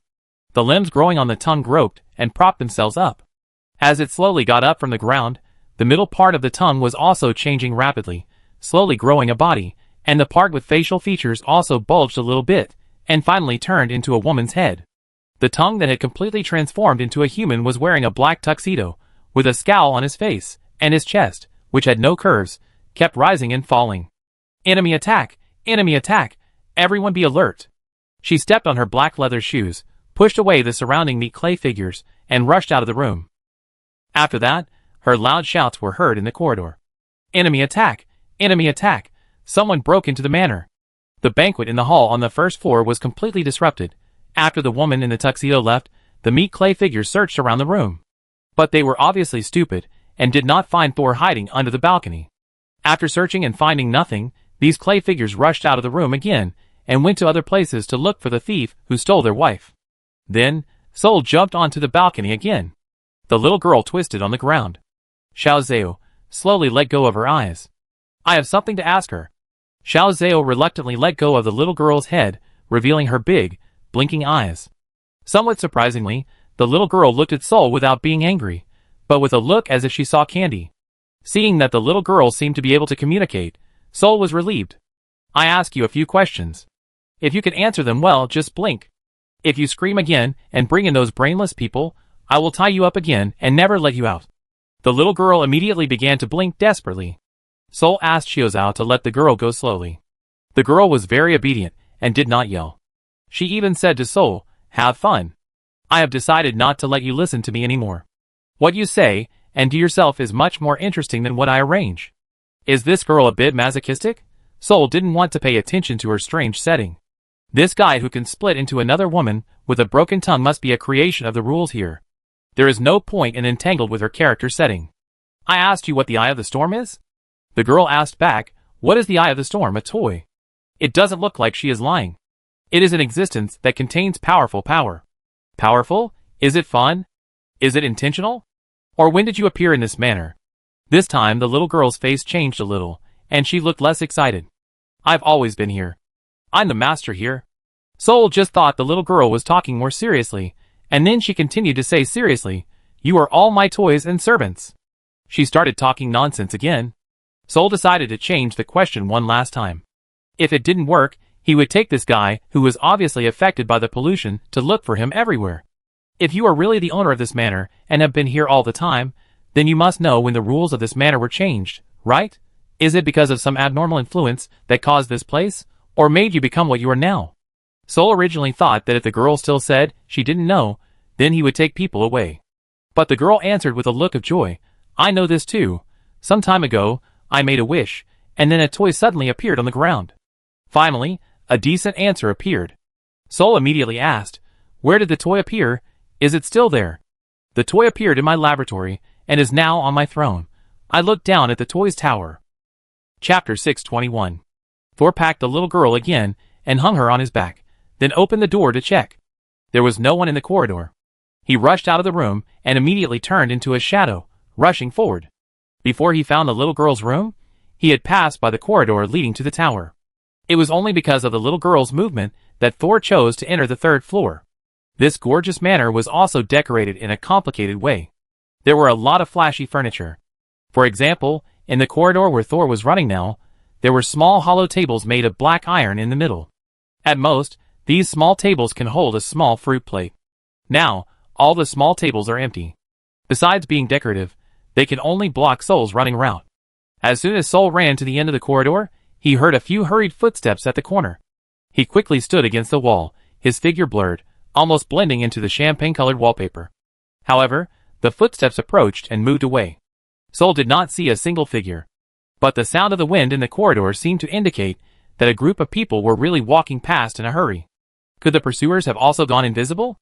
The limbs growing on the tongue groped and propped themselves up. As it slowly got up from the ground, the middle part of the tongue was also changing rapidly, slowly growing a body, and the part with facial features also bulged a little bit, and finally turned into a woman's head. The tongue that had completely transformed into a human was wearing a black tuxedo, with a scowl on his face, and his chest, which had no curves, kept rising and falling. Enemy attack! Enemy attack! Everyone be alert! She stepped on her black leather shoes, pushed away the surrounding meat clay figures, and rushed out of the room. After that, her loud shouts were heard in the corridor. Enemy attack! Enemy attack! Someone broke into the manor. The banquet in the hall on the first floor was completely disrupted. After the woman in the tuxedo left, the meat clay figures searched around the room. But they were obviously stupid, and did not find Thor hiding under the balcony. After searching and finding nothing, these clay figures rushed out of the room again, and went to other places to look for the thief who stole their wife. Then, Sol jumped onto the balcony again. The little girl twisted on the ground. Foresaw slowly let go of her eyes. I have something to ask her. Foresaw reluctantly let go of the little girl's head, revealing her big, blinking eyes. Somewhat surprisingly, the little girl looked at Sol without being angry, but with a look as if she saw candy. Seeing that the little girl seemed to be able to communicate, Sol was relieved. I ask you a few questions. If you can answer them well, just blink. If you scream again and bring in those brainless people, I will tie you up again and never let you out. The little girl immediately began to blink desperately. Sol asked Foresaw to let the girl go slowly. The girl was very obedient and did not yell. She even said to Sol, have fun. I have decided not to let you listen to me anymore. What you say and do yourself is much more interesting than what I arrange. Is this girl a bit masochistic? Sol didn't want to pay attention to her strange setting. This guy who can split into another woman with a broken tongue must be a creation of the rules here. There is no point in entangled with her character setting. I asked you what the Eye of the Storm is? The girl asked back, what is the Eye of the Storm, a toy? It doesn't look like she is lying. It is an existence that contains powerful power. Powerful? Is it fun? Is it intentional? Or when did you appear in this manner? This time the little girl's face changed a little, and she looked less excited. I've always been here. I'm the master here. Sol just thought the little girl was talking more seriously, and then she continued to say seriously, you are all my toys and servants. She started talking nonsense again. Sol decided to change the question one last time. If it didn't work, He would take this guy, who was obviously affected by the pollution, to look for him everywhere. If you are really the owner of this manor, and have been here all the time, then you must know when the rules of this manor were changed, right? Is it because of some abnormal influence that caused this place, or made you become what you are now? Sol originally thought that if the girl still said she didn't know, then he would take people away. But the girl answered with a look of joy, I know this too. Some time ago, I made a wish, and then a toy suddenly appeared on the ground. Finally, a decent answer appeared. Sol immediately asked, where did the toy appear? Is it still there? The toy appeared in my laboratory, and is now on my throne. I looked down at the toy's tower. Chapter 621. Thor packed the little girl again, and hung her on his back, then opened the door to check. There was no one in the corridor. He rushed out of the room, and immediately turned into a shadow, rushing forward. Before he found the little girl's room, he had passed by the corridor leading to the tower. It was only because of the little girl's movement that Thor chose to enter the third floor. This gorgeous manor was also decorated in a complicated way. There were a lot of flashy furniture. For example, in the corridor where Thor was running now, there were small hollow tables made of black iron in the middle. At most, these small tables can hold a small fruit plate. Now, all the small tables are empty. Besides being decorative, they can only block Sol's running route. As soon as Sol ran to the end of the corridor, he heard a few hurried footsteps at the corner. He quickly stood against the wall, his figure blurred, almost blending into the champagne-colored wallpaper. However, the footsteps approached and moved away. Sol did not see a single figure. But the sound of the wind in the corridor seemed to indicate that a group of people were really walking past in a hurry. Could the pursuers have also gone invisible?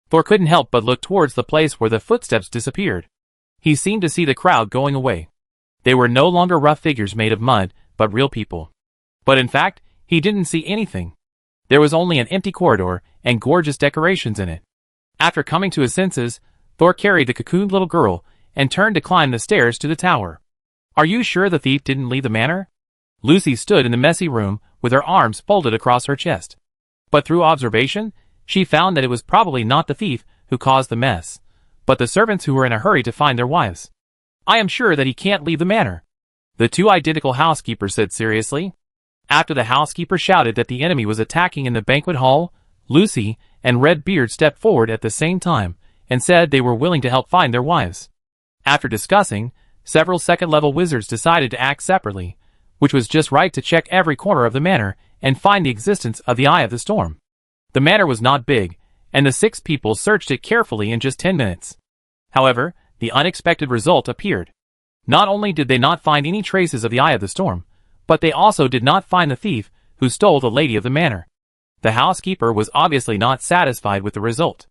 Thor couldn't help but look towards the place where the footsteps disappeared. He seemed to see the crowd going away. They were no longer rough figures made of mud, but real people. But in fact, he didn't see anything. There was only an empty corridor and gorgeous decorations in it. After coming to his senses, Thor carried the cocooned little girl and turned to climb the stairs to the tower. Are you sure the thief didn't leave the manor? Lucy stood in the messy room with her arms folded across her chest. But through observation, she found that it was probably not the thief who caused the mess, but the servants who were in a hurry to find their wives. I am sure that he can't leave the manor, the two identical housekeepers said seriously. After the housekeeper shouted that the enemy was attacking in the banquet hall, Lucy and Redbeard stepped forward at the same time and said they were willing to help find their wives. After discussing, several second-level wizards decided to act separately, which was just right to check every corner of the manor and find the existence of the Eye of the Storm. The manor was not big, and the 6 people searched it carefully in just 10 minutes. However, the unexpected result appeared. Not only did they not find any traces of the Eye of the Storm, but they also did not find the thief who stole the lady of the manor. The housekeeper was obviously not satisfied with the result.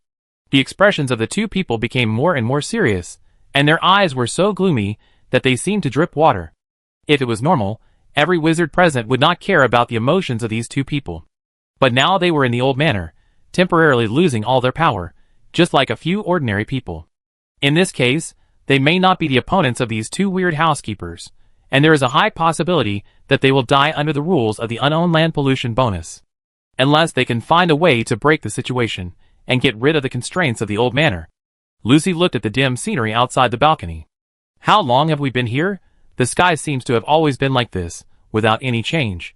The expressions of the 2 people became more and more serious, and their eyes were so gloomy that they seemed to drip water. If it was normal, every wizard present would not care about the emotions of these 2 people. But now they were in the old manor, temporarily losing all their power, just like a few ordinary people. In this case, they may not be the opponents of these 2 weird housekeepers, and there is a high possibility that they will die under the rules of the unowned land pollution bonus. Unless they can find a way to break the situation and get rid of the constraints of the old manor. Lucy looked at the dim scenery outside the balcony. How long have we been here? The sky seems to have always been like this, without any change.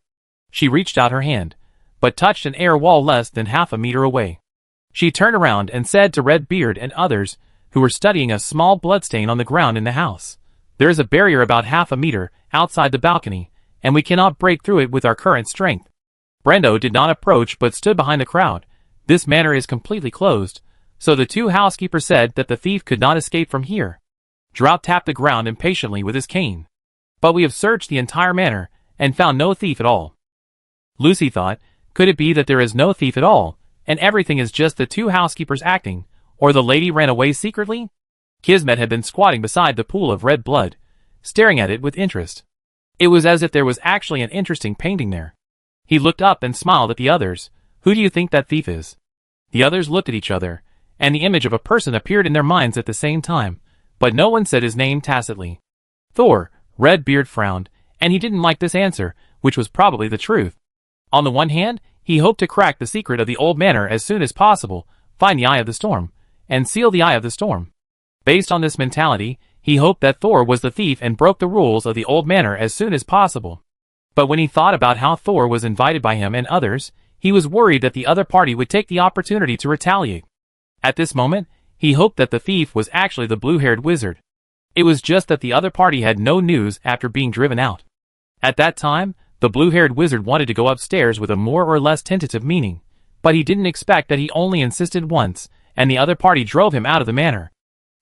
She reached out her hand, but touched an air wall less than half a meter away. She turned around and said to Redbeard and others, who were studying a small bloodstain on the ground in the house, there is a barrier about half a meter outside the balcony, and we cannot break through it with our current strength. Brendo did not approach but stood behind the crowd. This manor is completely closed, so the 2 housekeepers said that the thief could not escape from here. Drought tapped the ground impatiently with his cane. But we have searched the entire manor and found no thief at all. Lucy thought, could it be that there is no thief at all, and everything is just the 2 housekeepers acting, or the lady ran away secretly? Kismet had been squatting beside the pool of red blood, staring at it with interest. It was as if there was actually an interesting painting there. He looked up and smiled at the others. Who do you think that thief is? The others looked at each other, and the image of a person appeared in their minds at the same time, but no one said his name tacitly. Thor. Redbeard frowned, and he didn't like this answer, which was probably the truth. On the one hand, he hoped to crack the secret of the old manor as soon as possible, find the Eye of the Storm, and seal the Eye of the Storm. Based on this mentality, he hoped that Thor was the thief and broke the rules of the old manor as soon as possible. But when he thought about how Thor was invited by him and others, he was worried that the other party would take the opportunity to retaliate. At this moment, he hoped that the thief was actually the blue-haired wizard. It was just that the other party had no news after being driven out. At that time, the blue-haired wizard wanted to go upstairs with a more or less tentative meaning, but he didn't expect that he only insisted once, and the other party drove him out of the manor.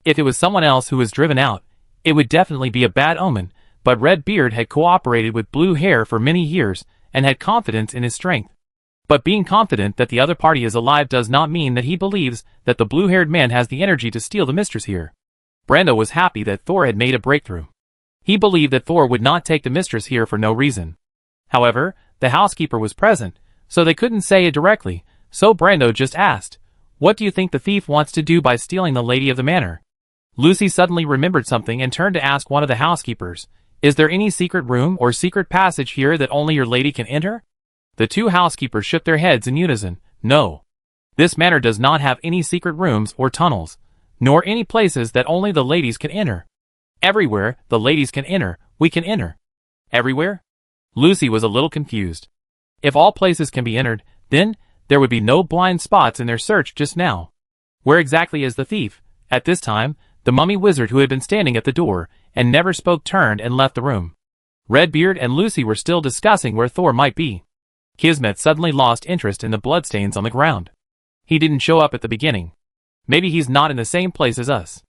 If it was someone else who was driven out, it would definitely be a bad omen, but Redbeard had cooperated with Blue Hair for many years and had confidence in his strength. But being confident that the other party is alive does not mean that he believes that the blue-haired man has the energy to steal the mistress here. Brando was happy that Thor had made a breakthrough. He believed that Thor would not take the mistress here for no reason. However, the housekeeper was present, so they couldn't say it directly, so Brando just asked, "What do you think the thief wants to do by stealing the lady of the manor?" Lucy suddenly remembered something and turned to ask one of the housekeepers, "Is there any secret room or secret passage here that only your lady can enter?" The two housekeepers shook their heads in unison. "No. This manor does not have any secret rooms or tunnels, nor any places that only the ladies can enter. Everywhere the ladies can enter, we can enter." Everywhere? Lucy was a little confused. If all places can be entered, then there would be no blind spots in their search just now. Where exactly is the thief? At this time, the mummy wizard who had been standing at the door and never spoke turned and left the room. Redbeard and Lucy were still discussing where Thor might be. Kismet suddenly lost interest in the bloodstains on the ground. "He didn't show up at the beginning. Maybe he's not in the same place as us."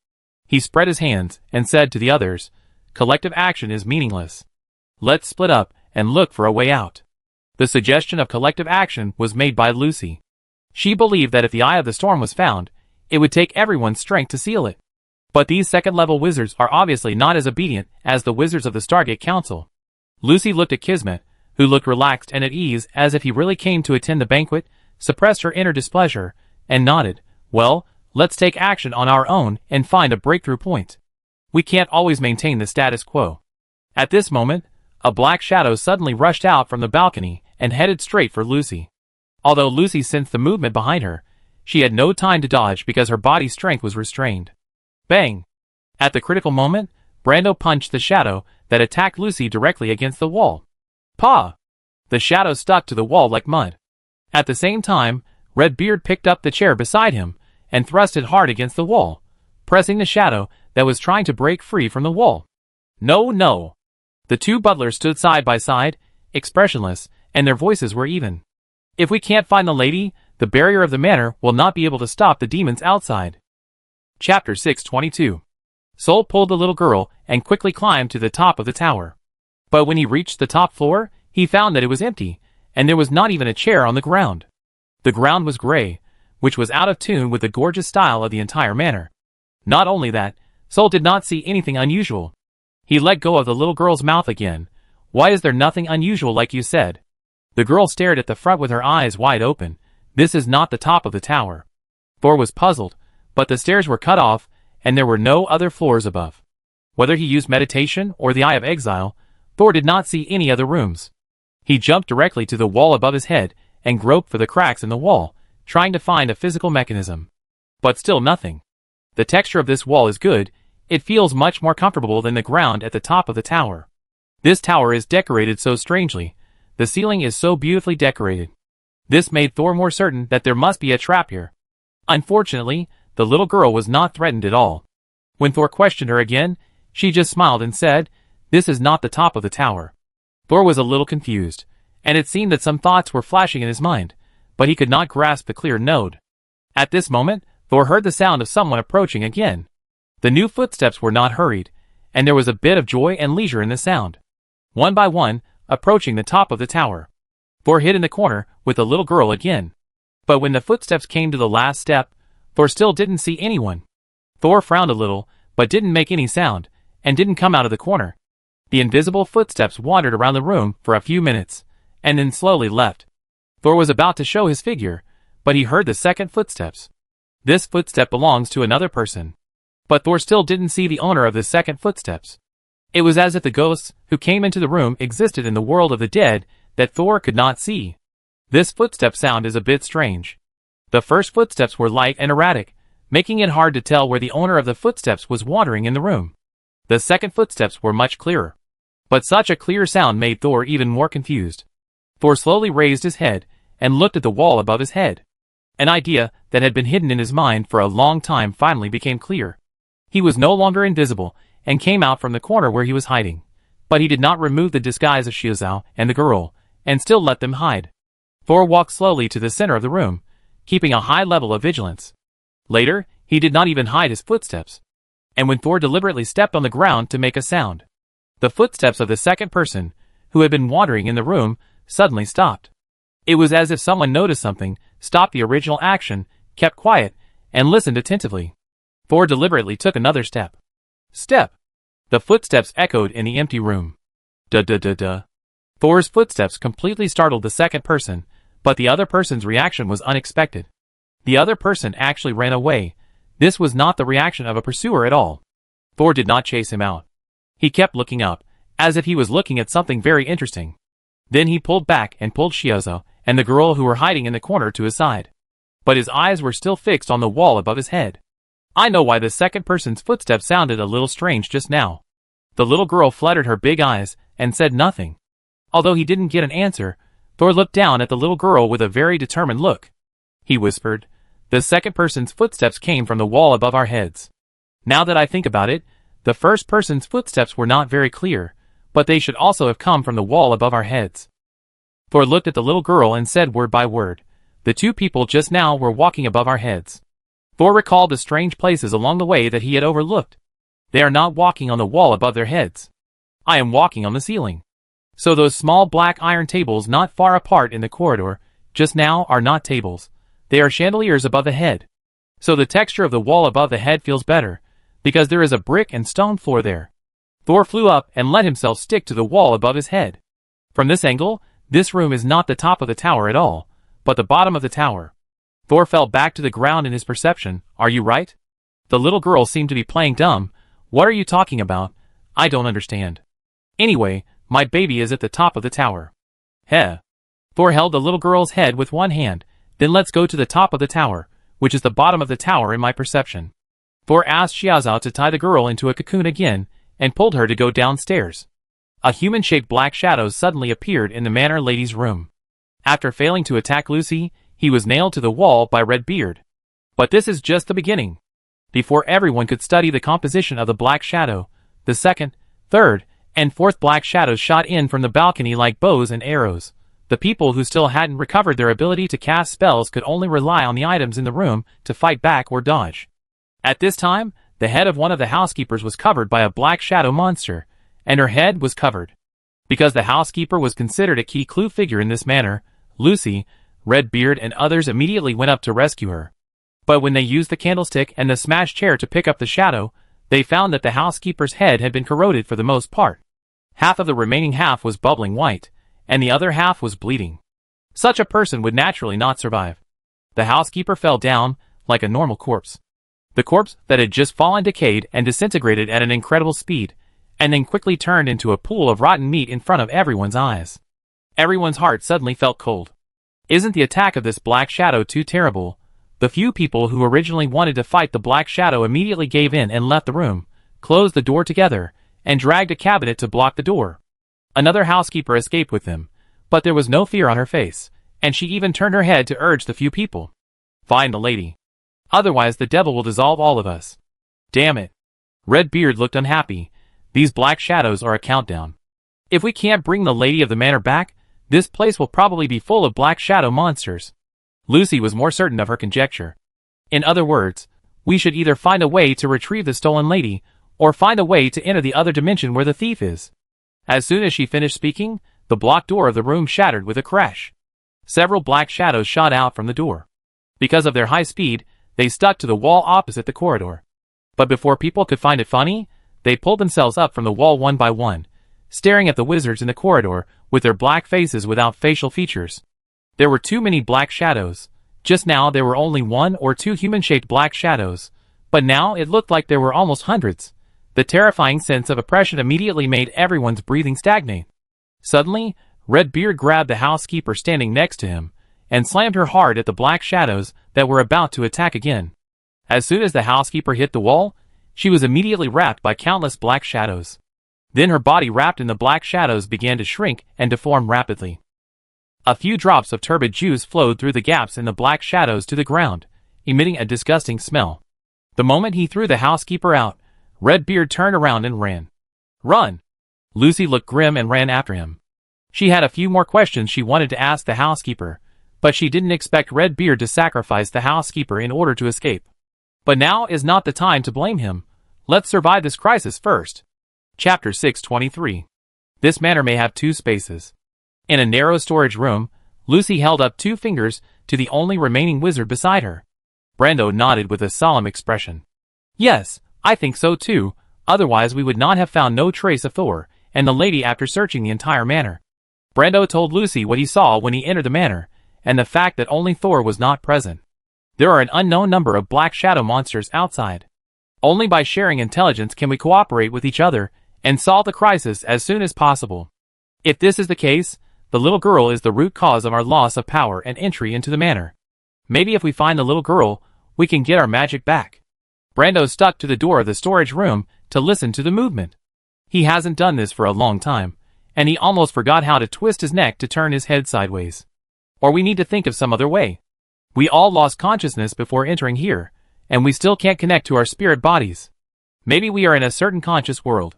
He spread his hands and said to the others, "Collective action is meaningless. Let's split up and look for a way out." The suggestion of collective action was made by Lucy. She believed that if the Eye of the Storm was found, it would take everyone's strength to seal it. But these second-level wizards are obviously not as obedient as the wizards of the Stargate Council. Lucy looked at Kismet, who looked relaxed and at ease as if he really came to attend the banquet, suppressed her inner displeasure, and nodded. "Well, let's take action on our own and find a breakthrough point. We can't always maintain the status quo." At this moment, a black shadow suddenly rushed out from the balcony and headed straight for Lucy. Although Lucy sensed the movement behind her, she had no time to dodge because her body's strength was restrained. Bang! At the critical moment, Brando punched the shadow that attacked Lucy directly against the wall. "Paw!" The shadow stuck to the wall like mud. At the same time, Redbeard picked up the chair beside him and thrust it hard against the wall, pressing the shadow that was trying to break free from the wall. "No, no!" The two butlers stood side by side, expressionless, and their voices were even. "If we can't find the lady, the barrier of the manor will not be able to stop the demons outside." Chapter 622. Sol pulled the little girl and quickly climbed to the top of the tower. But when he reached the top floor, he found that it was empty, and there was not even a chair on the ground. The ground was gray, which was out of tune with the gorgeous style of the entire manor. Not only that, Sol did not see anything unusual. He let go of the little girl's mouth again. "Why is there nothing unusual like you said?" The girl stared at the front with her eyes wide open. "This is not the top of the tower." Thor was puzzled, but the stairs were cut off, and there were no other floors above. Whether he used meditation or the Eye of Exile, Thor did not see any other rooms. He jumped directly to the wall above his head and groped for the cracks in the wall, trying to find a physical mechanism. But still nothing. The texture of this wall is good. It feels much more comfortable than the ground at the top of the tower. This tower is decorated so strangely. The ceiling is so beautifully decorated. This made Thor more certain that there must be a trap here. Unfortunately, the little girl was not threatened at all. When Thor questioned her again, she just smiled and said, "This is not the top of the tower." Thor was a little confused, and it seemed that some thoughts were flashing in his mind, but he could not grasp the clear node. At this moment, Thor heard the sound of someone approaching again. The new footsteps were not hurried, and there was a bit of joy and leisure in the sound. One by one, approaching the top of the tower. Thor hid in the corner with the little girl again. But when the footsteps came to the last step, Thor still didn't see anyone. Thor frowned a little, but didn't make any sound, and didn't come out of the corner. The invisible footsteps wandered around the room for a few minutes, and then slowly left. Thor was about to show his figure, but he heard the second footsteps. This footstep belongs to another person. But Thor still didn't see the owner of the second footsteps. It was as if the ghosts who came into the room existed in the world of the dead that Thor could not see. This footstep sound is a bit strange. The first footsteps were light and erratic, making it hard to tell where the owner of the footsteps was wandering in the room. The second footsteps were much clearer. But such a clear sound made Thor even more confused. Thor slowly raised his head and looked at the wall above his head. An idea that had been hidden in his mind for a long time finally became clear. He was no longer invisible and came out from the corner where he was hiding. But he did not remove the disguise of Xiaozhao and the girl, and still let them hide. Thor walked slowly to the center of the room, keeping a high level of vigilance. Later, he did not even hide his footsteps. And when Thor deliberately stepped on the ground to make a sound, the footsteps of the second person, who had been wandering in the room, suddenly stopped. It was as if someone noticed something, stopped the original action, kept quiet, and listened attentively. Thor deliberately took another step. Step! The footsteps echoed in the empty room. Duh. Thor's footsteps completely startled the second person, but the other person's reaction was unexpected. The other person actually ran away. This was not the reaction of a pursuer at all. Thor did not chase him out. He kept looking up, as if he was looking at something very interesting. Then he pulled back and pulled Xiaozhao and the girl who were hiding in the corner to his side. But his eyes were still fixed on the wall above his head. I know why the second person's footsteps sounded a little strange just now. The little girl fluttered her big eyes and said nothing. Although he didn't get an answer, Thor looked down at the little girl with a very determined look. He whispered, "The second person's footsteps came from the wall above our heads. Now that I think about it, the first person's footsteps were not very clear, but they should also have come from the wall above our heads." Thor looked at the little girl and said word by word, "The two people just now were walking above our heads." Thor recalled the strange places along the way that he had overlooked. They are not walking on the wall above their heads. I am walking on the ceiling. So those small black iron tables not far apart in the corridor, just now, are not tables. They are chandeliers above the head. So the texture of the wall above the head feels better, because there is a brick and stone floor there. Thor flew up and let himself stick to the wall above his head. From this angle, this room is not the top of the tower at all, but the bottom of the tower. Thor fell back to the ground in his perception. Are you right? The little girl seemed to be playing dumb. What are you talking about? I don't understand. Anyway, my baby is at the top of the tower. Heh. Thor held the little girl's head with one hand. Then let's go to the top of the tower, which is the bottom of the tower in my perception. Thor asked Xiaozhao to tie the girl into a cocoon again, and pulled her to go downstairs. A human-shaped black shadow suddenly appeared in the manor lady's room. After failing to attack Lucy, he was nailed to the wall by Redbeard. But this is just the beginning. Before everyone could study the composition of the black shadow, the second, third, and fourth black shadows shot in from the balcony like bows and arrows. The people who still hadn't recovered their ability to cast spells could only rely on the items in the room to fight back or dodge. At this time, the head of one of the housekeepers was covered by a black shadow monster, and her head was covered. Because the housekeeper was considered a key clue figure in this manner, Lucy, Redbeard, and others immediately went up to rescue her. But when they used the candlestick and the smashed chair to pick up the shadow, they found that the housekeeper's head had been corroded for the most part. Half of the remaining half was bubbling white, and the other half was bleeding. Such a person would naturally not survive. The housekeeper fell down, like a normal corpse. The corpse that had just fallen decayed and disintegrated at an incredible speed, and then quickly turned into a pool of rotten meat in front of everyone's eyes. Everyone's heart suddenly felt cold. Isn't the attack of this black shadow too terrible? The few people who originally wanted to fight the black shadow immediately gave in and left the room, closed the door together, and dragged a cabinet to block the door. Another housekeeper escaped with them, but there was no fear on her face, and she even turned her head to urge the few people. Find the lady. Otherwise the devil will dissolve all of us. Damn it. Redbeard looked unhappy. These black shadows are a countdown. If we can't bring the lady of the manor back, this place will probably be full of black shadow monsters. Lucy was more certain of her conjecture. In other words, we should either find a way to retrieve the stolen lady, or find a way to enter the other dimension where the thief is. As soon as she finished speaking, the blocked door of the room shattered with a crash. Several black shadows shot out from the door. Because of their high speed, they stuck to the wall opposite the corridor. But before people could find it funny, they pulled themselves up from the wall one by one, staring at the wizards in the corridor with their black faces without facial features. There were too many black shadows. Just now there were only one or two human-shaped black shadows, but now it looked like there were almost hundreds. The terrifying sense of oppression immediately made everyone's breathing stagnate. Suddenly, Redbeard grabbed the housekeeper standing next to him, and slammed her hard at the black shadows that were about to attack again. As soon as the housekeeper hit the wall, she was immediately wrapped by countless black shadows. Then her body wrapped in the black shadows began to shrink and deform rapidly. A few drops of turbid juice flowed through the gaps in the black shadows to the ground, emitting a disgusting smell. The moment he threw the housekeeper out, Redbeard turned around and ran. "Run!" Lucy looked grim and ran after him. She had a few more questions she wanted to ask the housekeeper, but she didn't expect Redbeard to sacrifice the housekeeper in order to escape. But now is not the time to blame him. Let's survive this crisis first. Chapter 623. This manor may have 2 spaces. In a narrow storage room, Lucy held up 2 fingers to the only remaining wizard beside her. Brando nodded with a solemn expression. "Yes, I think so too, otherwise we would not have found no trace of Thor and the lady after searching the entire manor." Brando told Lucy what he saw when he entered the manor, and the fact that only Thor was not present. There are an unknown number of black shadow monsters outside. Only by sharing intelligence can we cooperate with each other and solve the crisis as soon as possible. If this is the case, the little girl is the root cause of our loss of power and entry into the manor. Maybe if we find the little girl, we can get our magic back. Brando stuck to the door of the storage room to listen to the movement. He hasn't done this for a long time, and he almost forgot how to twist his neck to turn his head sideways. Or we need to think of some other way. We all lost consciousness before entering here, and we still can't connect to our spirit bodies. Maybe we are in a certain conscious world.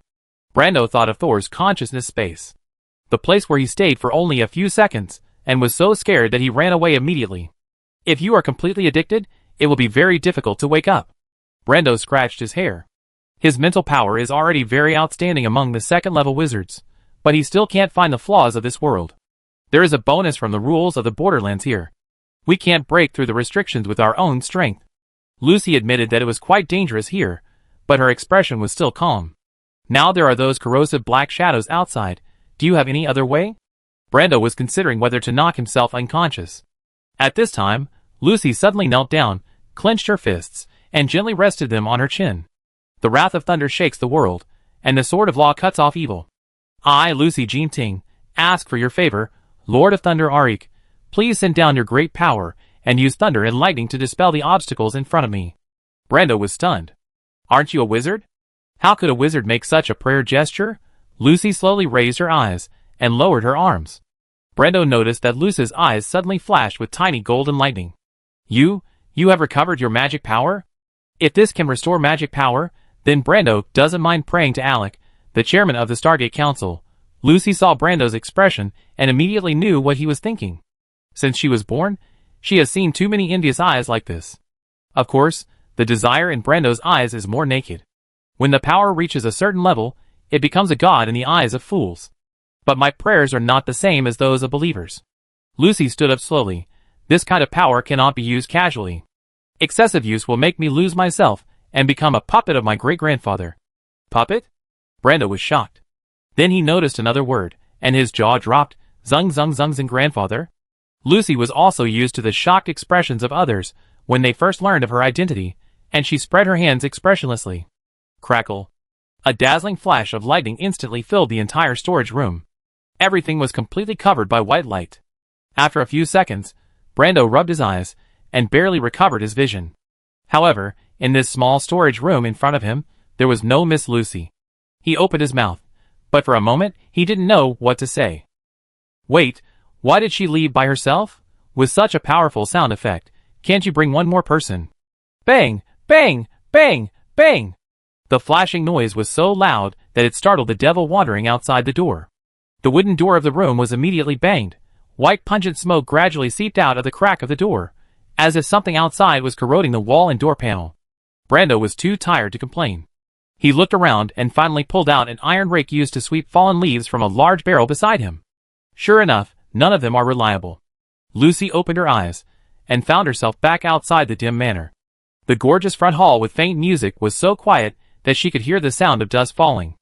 Brando thought of Thor's consciousness space. The place where he stayed for only a few seconds, and was so scared that he ran away immediately. If you are completely addicted, it will be very difficult to wake up. Brando scratched his hair. His mental power is already very outstanding among the second-level wizards, but he still can't find the flaws of this world. There is a bonus from the rules of the Borderlands here. We can't break through the restrictions with our own strength. Lucy admitted that it was quite dangerous here, but her expression was still calm. Now there are those corrosive black shadows outside. Do you have any other way? Brando was considering whether to knock himself unconscious. At this time, Lucy suddenly knelt down, clenched her fists, and gently rested them on her chin. The wrath of thunder shakes the world, and the sword of law cuts off evil. I, Lucy Jean Ting, ask for your favor, Lord of Thunder Arik. Please send down your great power, and use thunder and lightning to dispel the obstacles in front of me. Brando was stunned. Aren't you a wizard? How could a wizard make such a prayer gesture? Lucy slowly raised her eyes, and lowered her arms. Brando noticed that Lucy's eyes suddenly flashed with tiny golden lightning. You have recovered your magic power? If this can restore magic power, then Brando doesn't mind praying to Alec, the chairman of the Stargate Council. Lucy saw Brando's expression, and immediately knew what he was thinking. Since she was born, she has seen too many envious eyes like this. Of course, the desire in Brando's eyes is more naked. When the power reaches a certain level, it becomes a god in the eyes of fools. But my prayers are not the same as those of believers. Lucy stood up slowly. This kind of power cannot be used casually. Excessive use will make me lose myself and become a puppet of my great-grandfather. Puppet? Brando was shocked. Then he noticed another word, and his jaw dropped. Zung zung zung zung grandfather? Lucy was also used to the shocked expressions of others when they first learned of her identity, and she spread her hands expressionlessly. Crackle. A dazzling flash of lightning instantly filled the entire storage room. Everything was completely covered by white light. After a few seconds, Brando rubbed his eyes and barely recovered his vision. However, in this small storage room in front of him, there was no Miss Lucy. He opened his mouth, but for a moment he didn't know what to say. Wait, why did she leave by herself? With such a powerful sound effect, can't you bring one more person? Bang! Bang! Bang! Bang! The flashing noise was so loud that it startled the devil wandering outside the door. The wooden door of the room was immediately banged. White pungent smoke gradually seeped out of the crack of the door, as if something outside was corroding the wall and door panel. Brando was too tired to complain. He looked around and finally pulled out an iron rake used to sweep fallen leaves from a large barrel beside him. Sure enough, none of them are reliable. Lucy opened her eyes and found herself back outside the dim manor. The gorgeous front hall with faint music was so quiet that she could hear the sound of dust falling.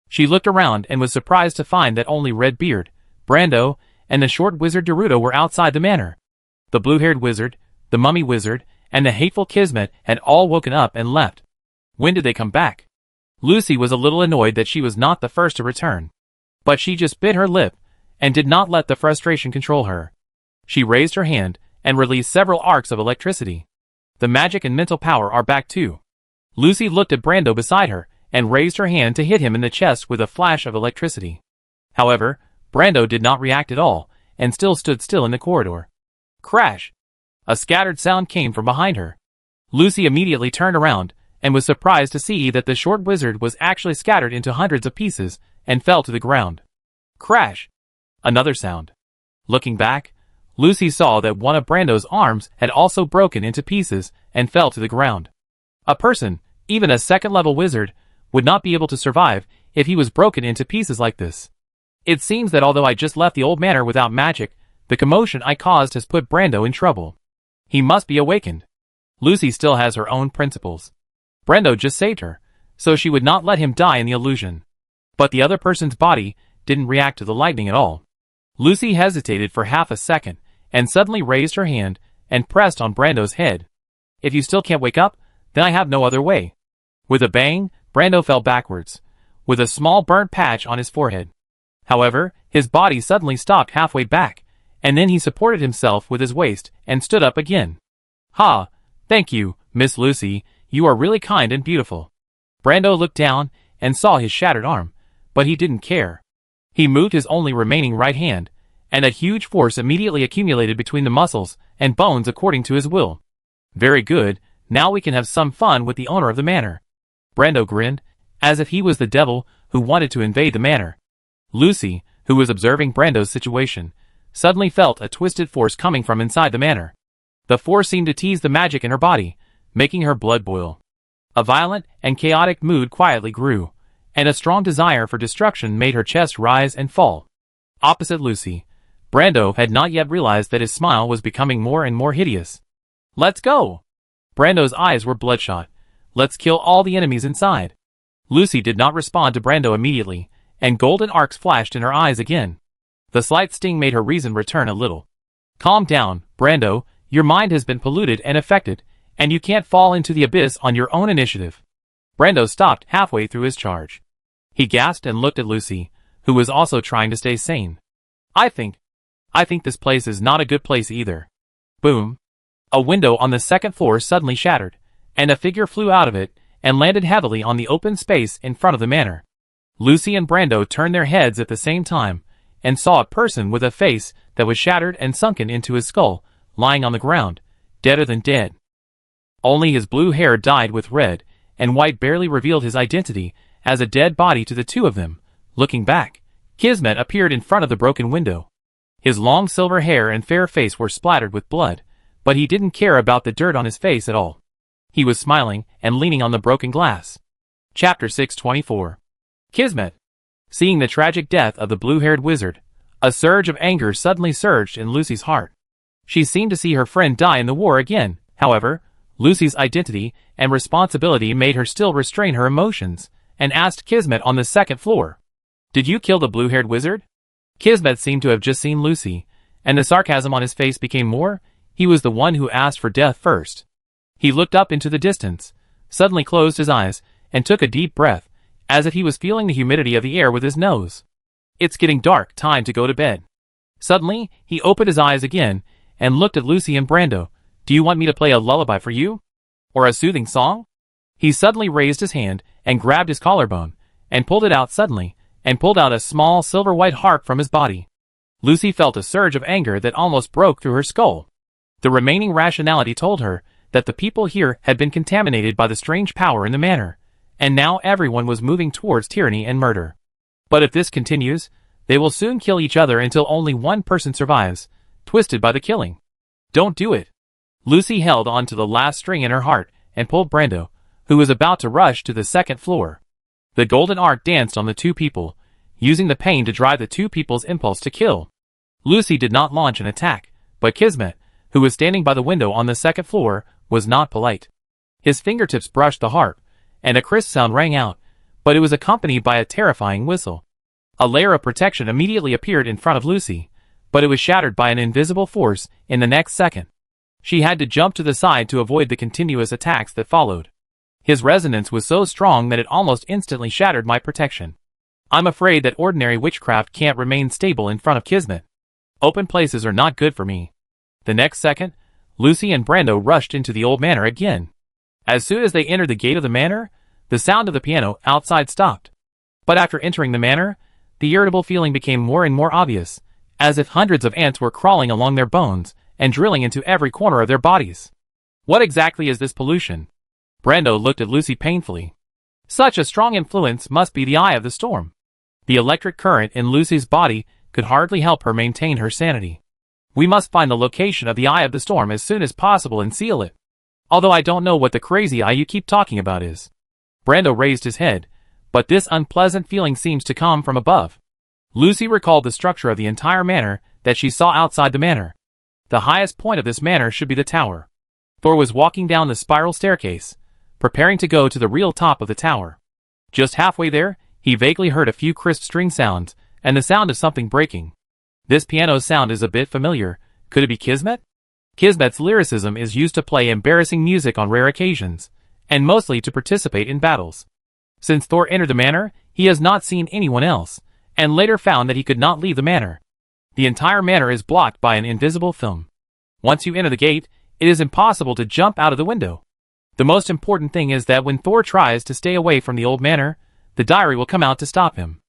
She looked around and was surprised to find that only Redbeard, Brando, and the short wizard Gerudo were outside the manor. The blue-haired wizard, the mummy wizard, and the hateful Kismet had all woken up and left. When did they come back? Lucy was a little annoyed that she was not the first to return. But she just bit her lip and did not let the frustration control her. She raised her hand and released several arcs of electricity. The magic and mental power are back too. Lucy looked at Brando beside her and raised her hand to hit him in the chest with a flash of electricity. However, Brando did not react at all, and still stood still in the corridor. Crash! A scattered sound came from behind her. Lucy immediately turned around, and was surprised to see that the short wizard was actually scattered into hundreds of pieces, and fell to the ground. Crash! Another sound. Looking back, Lucy saw that one of Brando's arms had also broken into pieces, and fell to the ground. A person, even a second-level wizard, would not be able to survive if he was broken into pieces like this. It seems that although I just left the old manor without magic, the commotion I caused has put Brando in trouble. He must be awakened. Lucy still has her own principles. Brando just saved her, so she would not let him die in the illusion. But the other person's body didn't react to the lightning at all. Lucy hesitated for half a second, and suddenly raised her hand and pressed on Brando's head. If you still can't wake up, then I have no other way. With a bang, Brando fell backwards, with a small burnt patch on his forehead. However, his body suddenly stopped halfway back, and then he supported himself with his waist and stood up again. Ha! Thank you, Miss Lucy, you are really kind and beautiful. Brando looked down and saw his shattered arm, but he didn't care. He moved his only remaining right hand, and a huge force immediately accumulated between the muscles and bones according to his will. Very good, now we can have some fun with the owner of the manor. Brando grinned, as if he was the devil who wanted to invade the manor. Lucy, who was observing Brando's situation, suddenly felt a twisted force coming from inside the manor. The force seemed to tease the magic in her body, making her blood boil. A violent and chaotic mood quietly grew, and a strong desire for destruction made her chest rise and fall. Opposite Lucy, Brando had not yet realized that his smile was becoming more and more hideous. Let's go! Brando's eyes were bloodshot. Let's kill all the enemies inside. Lucy did not respond to Brando immediately, and golden arcs flashed in her eyes again. The slight sting made her reason return a little. Calm down, Brando, your mind has been polluted and affected, and you can't fall into the abyss on your own initiative. Brando stopped halfway through his charge. He gasped and looked at Lucy, who was also trying to stay sane. I think this place is not a good place either. Boom. A window on the second floor suddenly shattered, and a figure flew out of it and landed heavily on the open space in front of the manor. Lucy and Brando turned their heads at the same time, and saw a person with a face that was shattered and sunken into his skull, lying on the ground, deader than dead. Only his blue hair dyed with red, and white barely revealed his identity as a dead body to the two of them. Looking back, Kismet appeared in front of the broken window. His long silver hair and fair face were splattered with blood, but he didn't care about the dirt on his face at all. He was smiling and leaning on the broken glass. Chapter 624. Kismet. Seeing the tragic death of the blue-haired wizard, a surge of anger suddenly surged in Lucy's heart. She seemed to see her friend die in the war again. However, Lucy's identity and responsibility made her still restrain her emotions, and asked Kismet on the second floor, "Did you kill the blue-haired wizard?" Kismet seemed to have just seen Lucy, and the sarcasm on his face became more. He was the one who asked for death first. He looked up into the distance, suddenly closed his eyes, and took a deep breath, as if he was feeling the humidity of the air with his nose. It's getting dark, time to go to bed. Suddenly, he opened his eyes again, and looked at Lucy and Brando. Do you want me to play a lullaby for you? Or a soothing song? He suddenly raised his hand, and grabbed his collarbone, and pulled it out suddenly, and pulled out a small silver-white harp from his body. Lucy felt a surge of anger that almost broke through her skull. The remaining rationality told her that the people here had been contaminated by the strange power in the manor, and now everyone was moving towards tyranny and murder. But if this continues, they will soon kill each other until only one person survives, twisted by the killing. Don't do it. Lucy held on to the last string in her heart and pulled Brando, who was about to rush to the second floor. The golden arc danced on the two people, using the pain to drive the two people's impulse to kill. Lucy did not launch an attack, but Kismet, who was standing by the window on the second floor, was not polite. His fingertips brushed the harp, and a crisp sound rang out, but it was accompanied by a terrifying whistle. A layer of protection immediately appeared in front of Lucy, but it was shattered by an invisible force in the next second. She had to jump to the side to avoid the continuous attacks that followed. His resonance was so strong that it almost instantly shattered my protection. I'm afraid that ordinary witchcraft can't remain stable in front of Kismet. Open places are not good for me. The next second, Lucy and Brando rushed into the old manor again. As soon as they entered the gate of the manor, The sound of the piano outside stopped. But after entering the manor, the irritable feeling became more and more obvious, as if hundreds of ants were crawling along their bones and drilling into every corner of their bodies. What exactly is this pollution? Brando looked at Lucy painfully. Such a strong influence must be the eye of the storm. The electric current in Lucy's body could hardly help her maintain her sanity. We must find the location of the eye of the storm as soon as possible and seal it. Although I don't know what the crazy eye you keep talking about is. Brando raised his head, but this unpleasant feeling seems to come from above. Lucy recalled the structure of the entire manor that she saw outside the manor. The highest point of this manor should be the tower. Thor was walking down the spiral staircase, preparing to go to the real top of the tower. Just halfway there, he vaguely heard a few crisp string sounds, and the sound of something breaking. This piano sound is a bit familiar. Could it be Kismet? Kismet's lyricism is used to play embarrassing music on rare occasions, and mostly to participate in battles. Since Thor entered the manor, he has not seen anyone else, and later found that he could not leave the manor. The entire manor is blocked by an invisible film. Once you enter the gate, it is impossible to jump out of the window. The most important thing is that when Thor tries to stay away from the old manor, the diary will come out to stop him.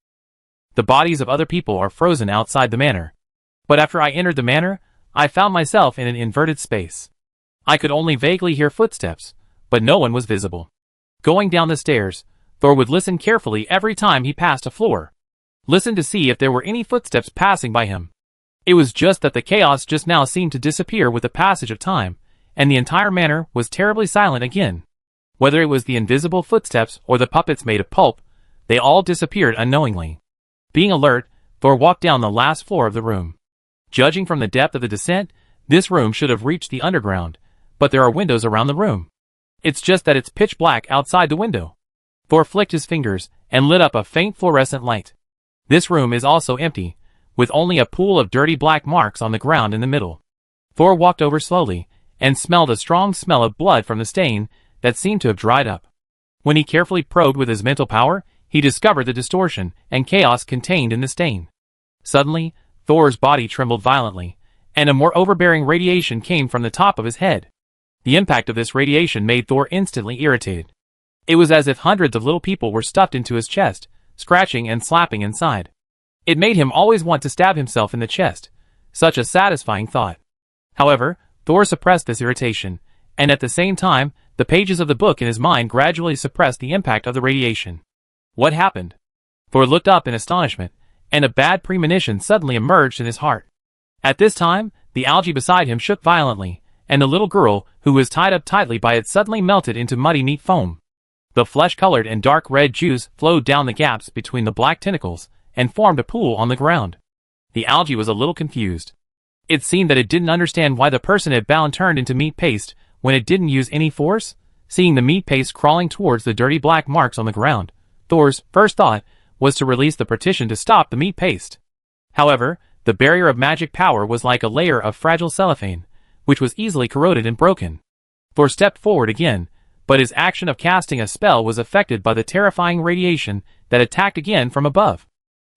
The bodies of other people are frozen outside the manor. But after I entered the manor, I found myself in an inverted space. I could only vaguely hear footsteps, but no one was visible. Going down the stairs, Thor would listen carefully every time he passed a floor. Listen to see if there were any footsteps passing by him. It was just that the chaos just now seemed to disappear with the passage of time, and the entire manor was terribly silent again. Whether it was the invisible footsteps or the puppets made of pulp, they all disappeared unknowingly. Being alert, Thor walked down the last floor of the room. Judging from the depth of the descent, this room should have reached the underground, but there are windows around the room. It's just that it's pitch black outside the window. Thor flicked his fingers and lit up a faint fluorescent light. This room is also empty, with only a pool of dirty black marks on the ground in the middle. Thor walked over slowly and smelled a strong smell of blood from the stain that seemed to have dried up. When he carefully probed with his mental power, he discovered the distortion and chaos contained in the stain. Suddenly, Thor's body trembled violently, and a more overbearing radiation came from the top of his head. The impact of this radiation made Thor instantly irritated. It was as if hundreds of little people were stuffed into his chest, scratching and slapping inside. It made him always want to stab himself in the chest. Such a satisfying thought. However, Thor suppressed this irritation, and at the same time, the pages of the book in his mind gradually suppressed the impact of the radiation. What happened? Thor looked up in astonishment, and a bad premonition suddenly emerged in his heart. At this time, the algae beside him shook violently, and the little girl, who was tied up tightly by it, suddenly melted into muddy neat foam. The flesh-colored and dark red juice flowed down the gaps between the black tentacles, and formed a pool on the ground. The algae was a little confused. It seemed that it didn't understand why the person it bound turned into meat paste when it didn't use any force. Seeing the meat paste crawling towards the dirty black marks on the ground, Thor's first thought was to release the partition to stop the meat paste. However, the barrier of magic power was like a layer of fragile cellophane, which was easily corroded and broken. Thor stepped forward again, but his action of casting a spell was affected by the terrifying radiation that attacked again from above.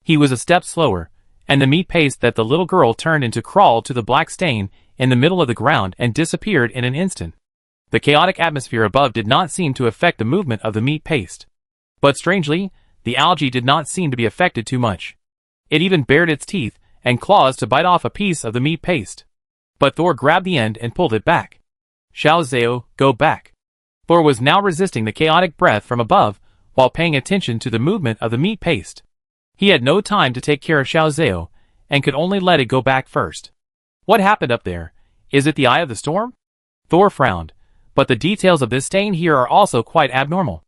He was a step slower, and the meat paste that the little girl turned into crawled to the black stain in the middle of the ground and disappeared in an instant. The chaotic atmosphere above did not seem to affect the movement of the meat paste. But strangely, the algae did not seem to be affected too much. It even bared its teeth and claws to bite off a piece of the meat paste. But Thor grabbed the end and pulled it back. Xiao Zhao, go back. Thor was now resisting the chaotic breath from above while paying attention to the movement of the meat paste. He had no time to take care of Xiao Zhao, and could only let it go back first. What happened up there? Is it the eye of the storm? Thor frowned, but the details of this stain here are also quite abnormal.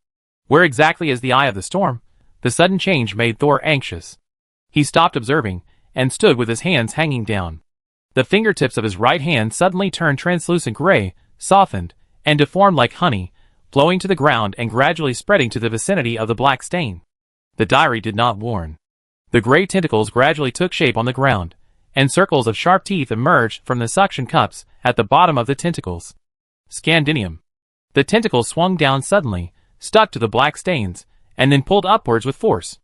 Where exactly is the eye of the storm? The sudden change made Thor anxious. He stopped observing, and stood with his hands hanging down. The fingertips of his right hand suddenly turned translucent gray, softened, and deformed like honey, flowing to the ground and gradually spreading to the vicinity of the black stain. The diary did not warn. The gray tentacles gradually took shape on the ground, and circles of sharp teeth emerged from the suction cups at the bottom of the tentacles. Scandinium. The tentacles swung down suddenly, stuck to the black stains, and then pulled upwards with force.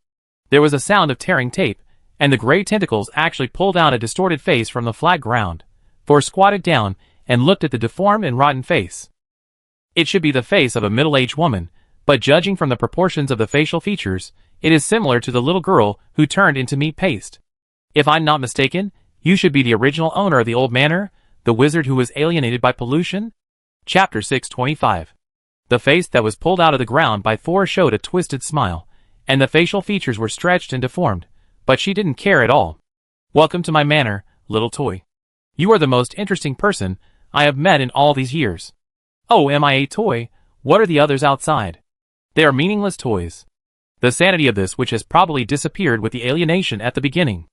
There was a sound of tearing tape, and the gray tentacles actually pulled out a distorted face from the flat ground. Thor squatted down and looked at the deformed and rotten face. It should be the face of a middle-aged woman, but judging from the proportions of the facial features, it is similar to the little girl who turned into meat paste. If I'm not mistaken, you should be the original owner of the old manor, the wizard who was alienated by pollution? Chapter 625. The face that was pulled out of the ground by Thor showed a twisted smile, and the facial features were stretched and deformed, but she didn't care at all. Welcome to my manor, little toy. You are the most interesting person I have met in all these years. Oh, am I a toy? What are the others outside? They are meaningless toys. The sanity of this which has probably disappeared with the alienation at the beginning.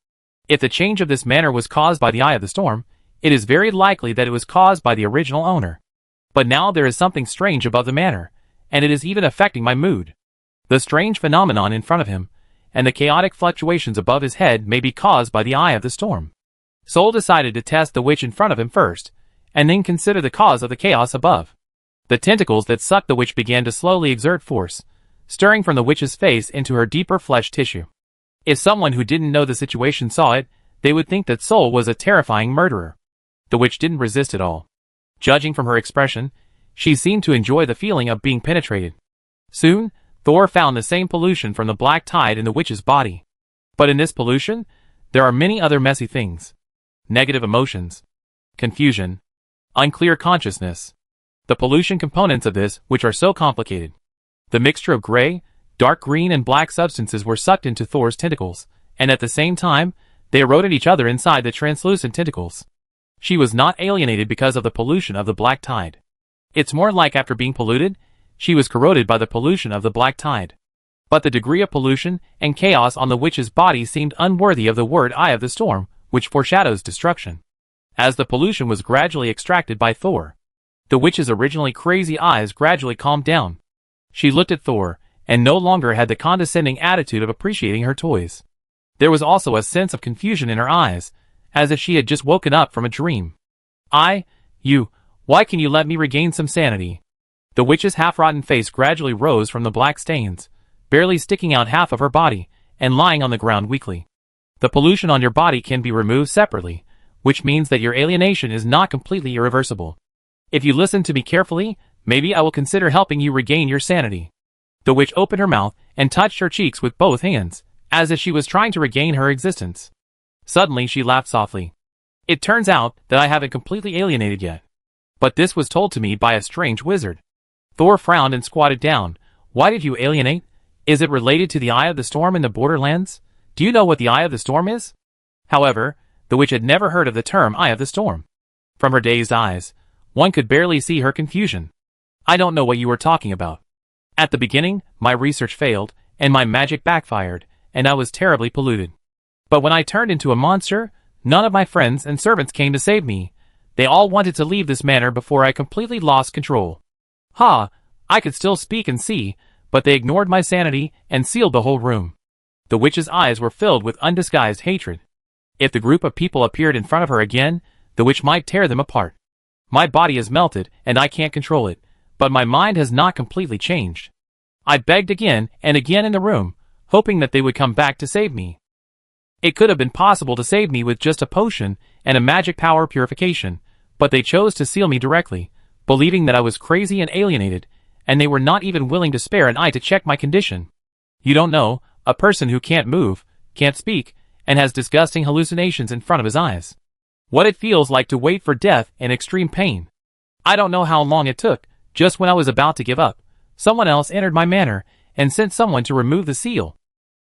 If the change of this manor was caused by the eye of the storm, it is very likely that it was caused by the original owner. But now there is something strange above the manor, and it is even affecting my mood. The strange phenomenon in front of him, and the chaotic fluctuations above his head may be caused by the eye of the storm. Soul decided to test the witch in front of him first, and then consider the cause of the chaos above. The tentacles that sucked the witch began to slowly exert force, stirring from the witch's face into her deeper flesh tissue. If someone who didn't know the situation saw it, they would think that Soul was a terrifying murderer. The witch didn't resist at all. Judging from her expression, she seemed to enjoy the feeling of being penetrated. Soon, Thor found the same pollution from the black tide in the witch's body. But in this pollution, there are many other messy things. Negative emotions, confusion, unclear consciousness. The pollution components of this which are so complicated. The mixture of gray, dark green and black substances were sucked into Thor's tentacles, and at the same time, they eroded each other inside the translucent tentacles. She was not alienated because of the pollution of the black tide. It's more like after being polluted, she was corroded by the pollution of the black tide. But the degree of pollution and chaos on the witch's body seemed unworthy of the word Eye of the Storm, which foreshadows destruction. As the pollution was gradually extracted by Thor, the witch's originally crazy eyes gradually calmed down. She looked at Thor, and no longer had the condescending attitude of appreciating her toys. There was also a sense of confusion in her eyes, as if she had just woken up from a dream. Why can you let me regain some sanity? The witch's half-rotten face gradually rose from the black stains, barely sticking out half of her body, and lying on the ground weakly. The pollution on your body can be removed separately, which means that your alienation is not completely irreversible. If you listen to me carefully, maybe I will consider helping you regain your sanity. The witch opened her mouth and touched her cheeks with both hands, as if she was trying to regain her existence. Suddenly she laughed softly. It turns out that I haven't completely alienated yet. But this was told to me by a strange wizard. Thor frowned and squatted down. Why did you alienate? Is it related to the Eye of the Storm in the Borderlands? Do you know what the Eye of the Storm is? However, the witch had never heard of the term Eye of the Storm. From her dazed eyes, one could barely see her confusion. I don't know what you were talking about. At the beginning, my research failed, and my magic backfired, and I was terribly polluted. But when I turned into a monster, none of my friends and servants came to save me. They all wanted to leave this manor before I completely lost control. I could still speak and see, but they ignored my sanity and sealed the whole room. The witch's eyes were filled with undisguised hatred. If the group of people appeared in front of her again, the witch might tear them apart. My body is melted, and I can't control it, but my mind has not completely changed. I begged again and again in the room, hoping that they would come back to save me. It could have been possible to save me with just a potion and a magic power purification, but they chose to seal me directly, believing that I was crazy and alienated, and they were not even willing to spare an eye to check my condition. You don't know, a person who can't move, can't speak, and has disgusting hallucinations in front of his eyes. What it feels like to wait for death and extreme pain. I don't know how long it took. Just when I was about to give up, someone else entered my manor and sent someone to remove the seal.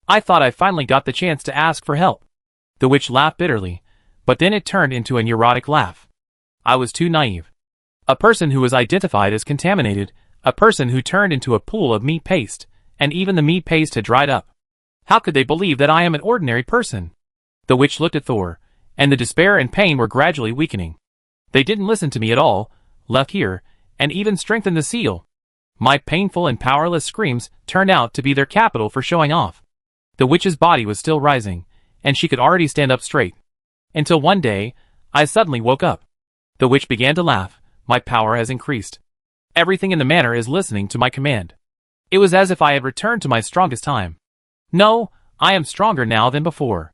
I thought I finally got the chance to ask for help. The witch laughed bitterly, but then it turned into a neurotic laugh. I was too naive. A person who was identified as contaminated, a person who turned into a pool of meat paste, and even the meat paste had dried up. How could they believe that I am an ordinary person? The witch looked at Thor, and the despair and pain were gradually weakening. They didn't listen to me at all, left here, and even strengthened the seal. My painful and powerless screams turned out to be their capital for showing off. The witch's body was still rising, and she could already stand up straight. Until one day, I suddenly woke up. The witch began to laugh. My power has increased. Everything in the manor is listening to my command. It was as if I had returned to my strongest time. No, I am stronger now than before.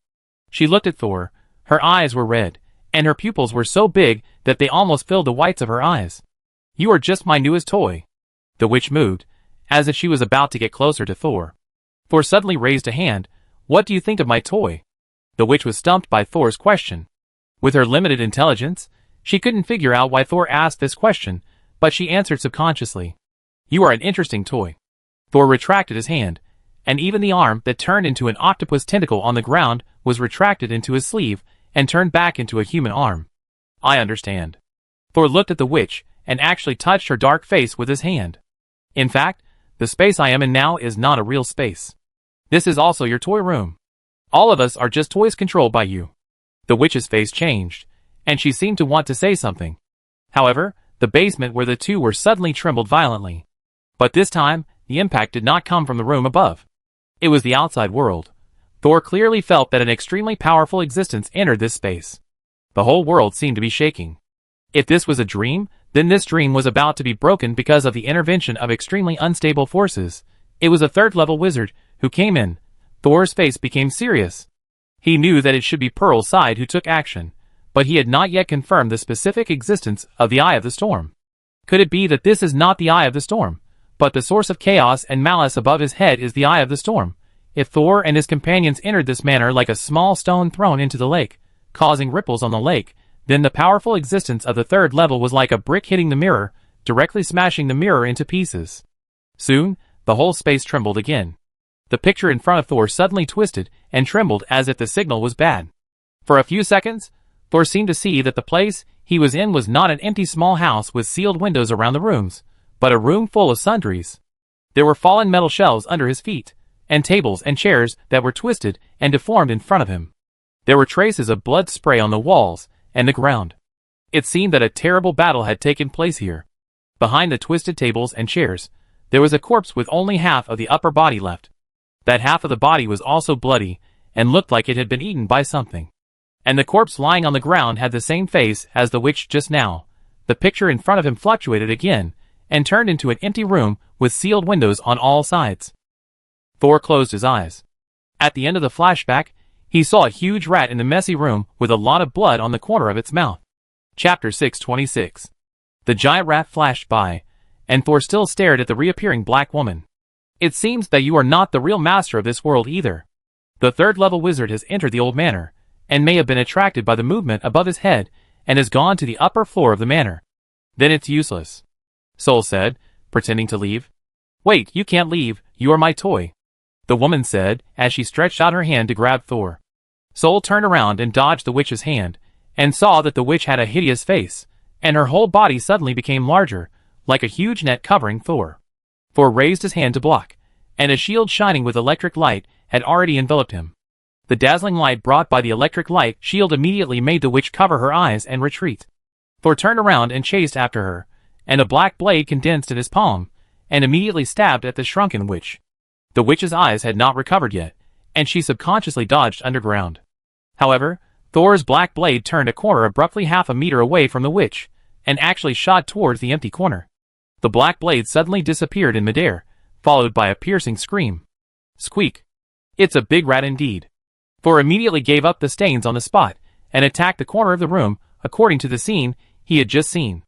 She looked at Thor. Her eyes were red, and her pupils were so big that they almost filled the whites of her eyes. You are just my newest toy. The witch moved, as if she was about to get closer to Thor. Thor suddenly raised a hand. "What do you think of my toy?" The witch was stumped by Thor's question. With her limited intelligence, she couldn't figure out why Thor asked this question, but she answered subconsciously. "You are an interesting toy." Thor retracted his hand, and even the arm that turned into an octopus tentacle on the ground was retracted into his sleeve and turned back into a human arm. "I understand." Thor looked at the witch and actually touched her dark face with his hand. "In fact, the space I am in now is not a real space. This is also your toy room. All of us are just toys controlled by you." The witch's face changed, and she seemed to want to say something. However, the basement where the two were suddenly trembled violently. But this time, the impact did not come from the room above. It was the outside world. Thor clearly felt that an extremely powerful existence entered this space. The whole world seemed to be shaking. If this was a dream, then this dream was about to be broken because of the intervention of extremely unstable forces. It was a third-level wizard who came in. Thor's face became serious. He knew that it should be Pearl's side who took action, but he had not yet confirmed the specific existence of the Eye of the Storm. Could it be that this is not the Eye of the Storm, but the source of chaos and malice above his head is the Eye of the Storm? If Thor and his companions entered this manner like a small stone thrown into the lake, causing ripples on the lake, then the powerful existence of the third level was like a brick hitting the mirror, directly smashing the mirror into pieces. Soon, the whole space trembled again. The picture in front of Thor suddenly twisted and trembled as if the signal was bad. For a few seconds, Thor seemed to see that the place he was in was not an empty small house with sealed windows around the rooms, but a room full of sundries. There were fallen metal shelves under his feet, and tables and chairs that were twisted and deformed in front of him. There were traces of blood spray on the walls and the ground. It seemed that a terrible battle had taken place here. Behind the twisted tables and chairs, there was a corpse with only half of the upper body left. That half of the body was also bloody, and looked like it had been eaten by something. And the corpse lying on the ground had the same face as the witch just now. The picture in front of him fluctuated again, and turned into an empty room with sealed windows on all sides. Thor closed his eyes. At the end of the flashback, he saw a huge rat in the messy room with a lot of blood on the corner of its mouth. Chapter 626. The giant rat flashed by, and Thor still stared at the reappearing black woman. "It seems that you are not the real master of this world either. The third-level wizard has entered the old manor, and may have been attracted by the movement above his head, and has gone to the upper floor of the manor. Then it's useless," Soul said, pretending to leave. "Wait, you can't leave, you are my toy," the woman said, as she stretched out her hand to grab Thor. Soul turned around and dodged the witch's hand, and saw that the witch had a hideous face, and her whole body suddenly became larger, like a huge net covering Thor. Thor raised his hand to block, and a shield shining with electric light had already enveloped him. The dazzling light brought by the electric light shield immediately made the witch cover her eyes and retreat. Thor turned around and chased after her, and a black blade condensed in his palm, and immediately stabbed at the shrunken witch. The witch's eyes had not recovered yet, and she subconsciously dodged underground. However, Thor's black blade turned a corner abruptly half a meter away from the witch, and actually shot towards the empty corner. The black blade suddenly disappeared in midair, followed by a piercing scream. Squeak! It's a big rat indeed. Thor immediately gave up the stains on the spot, and attacked the corner of the room, according to the scene he had just seen.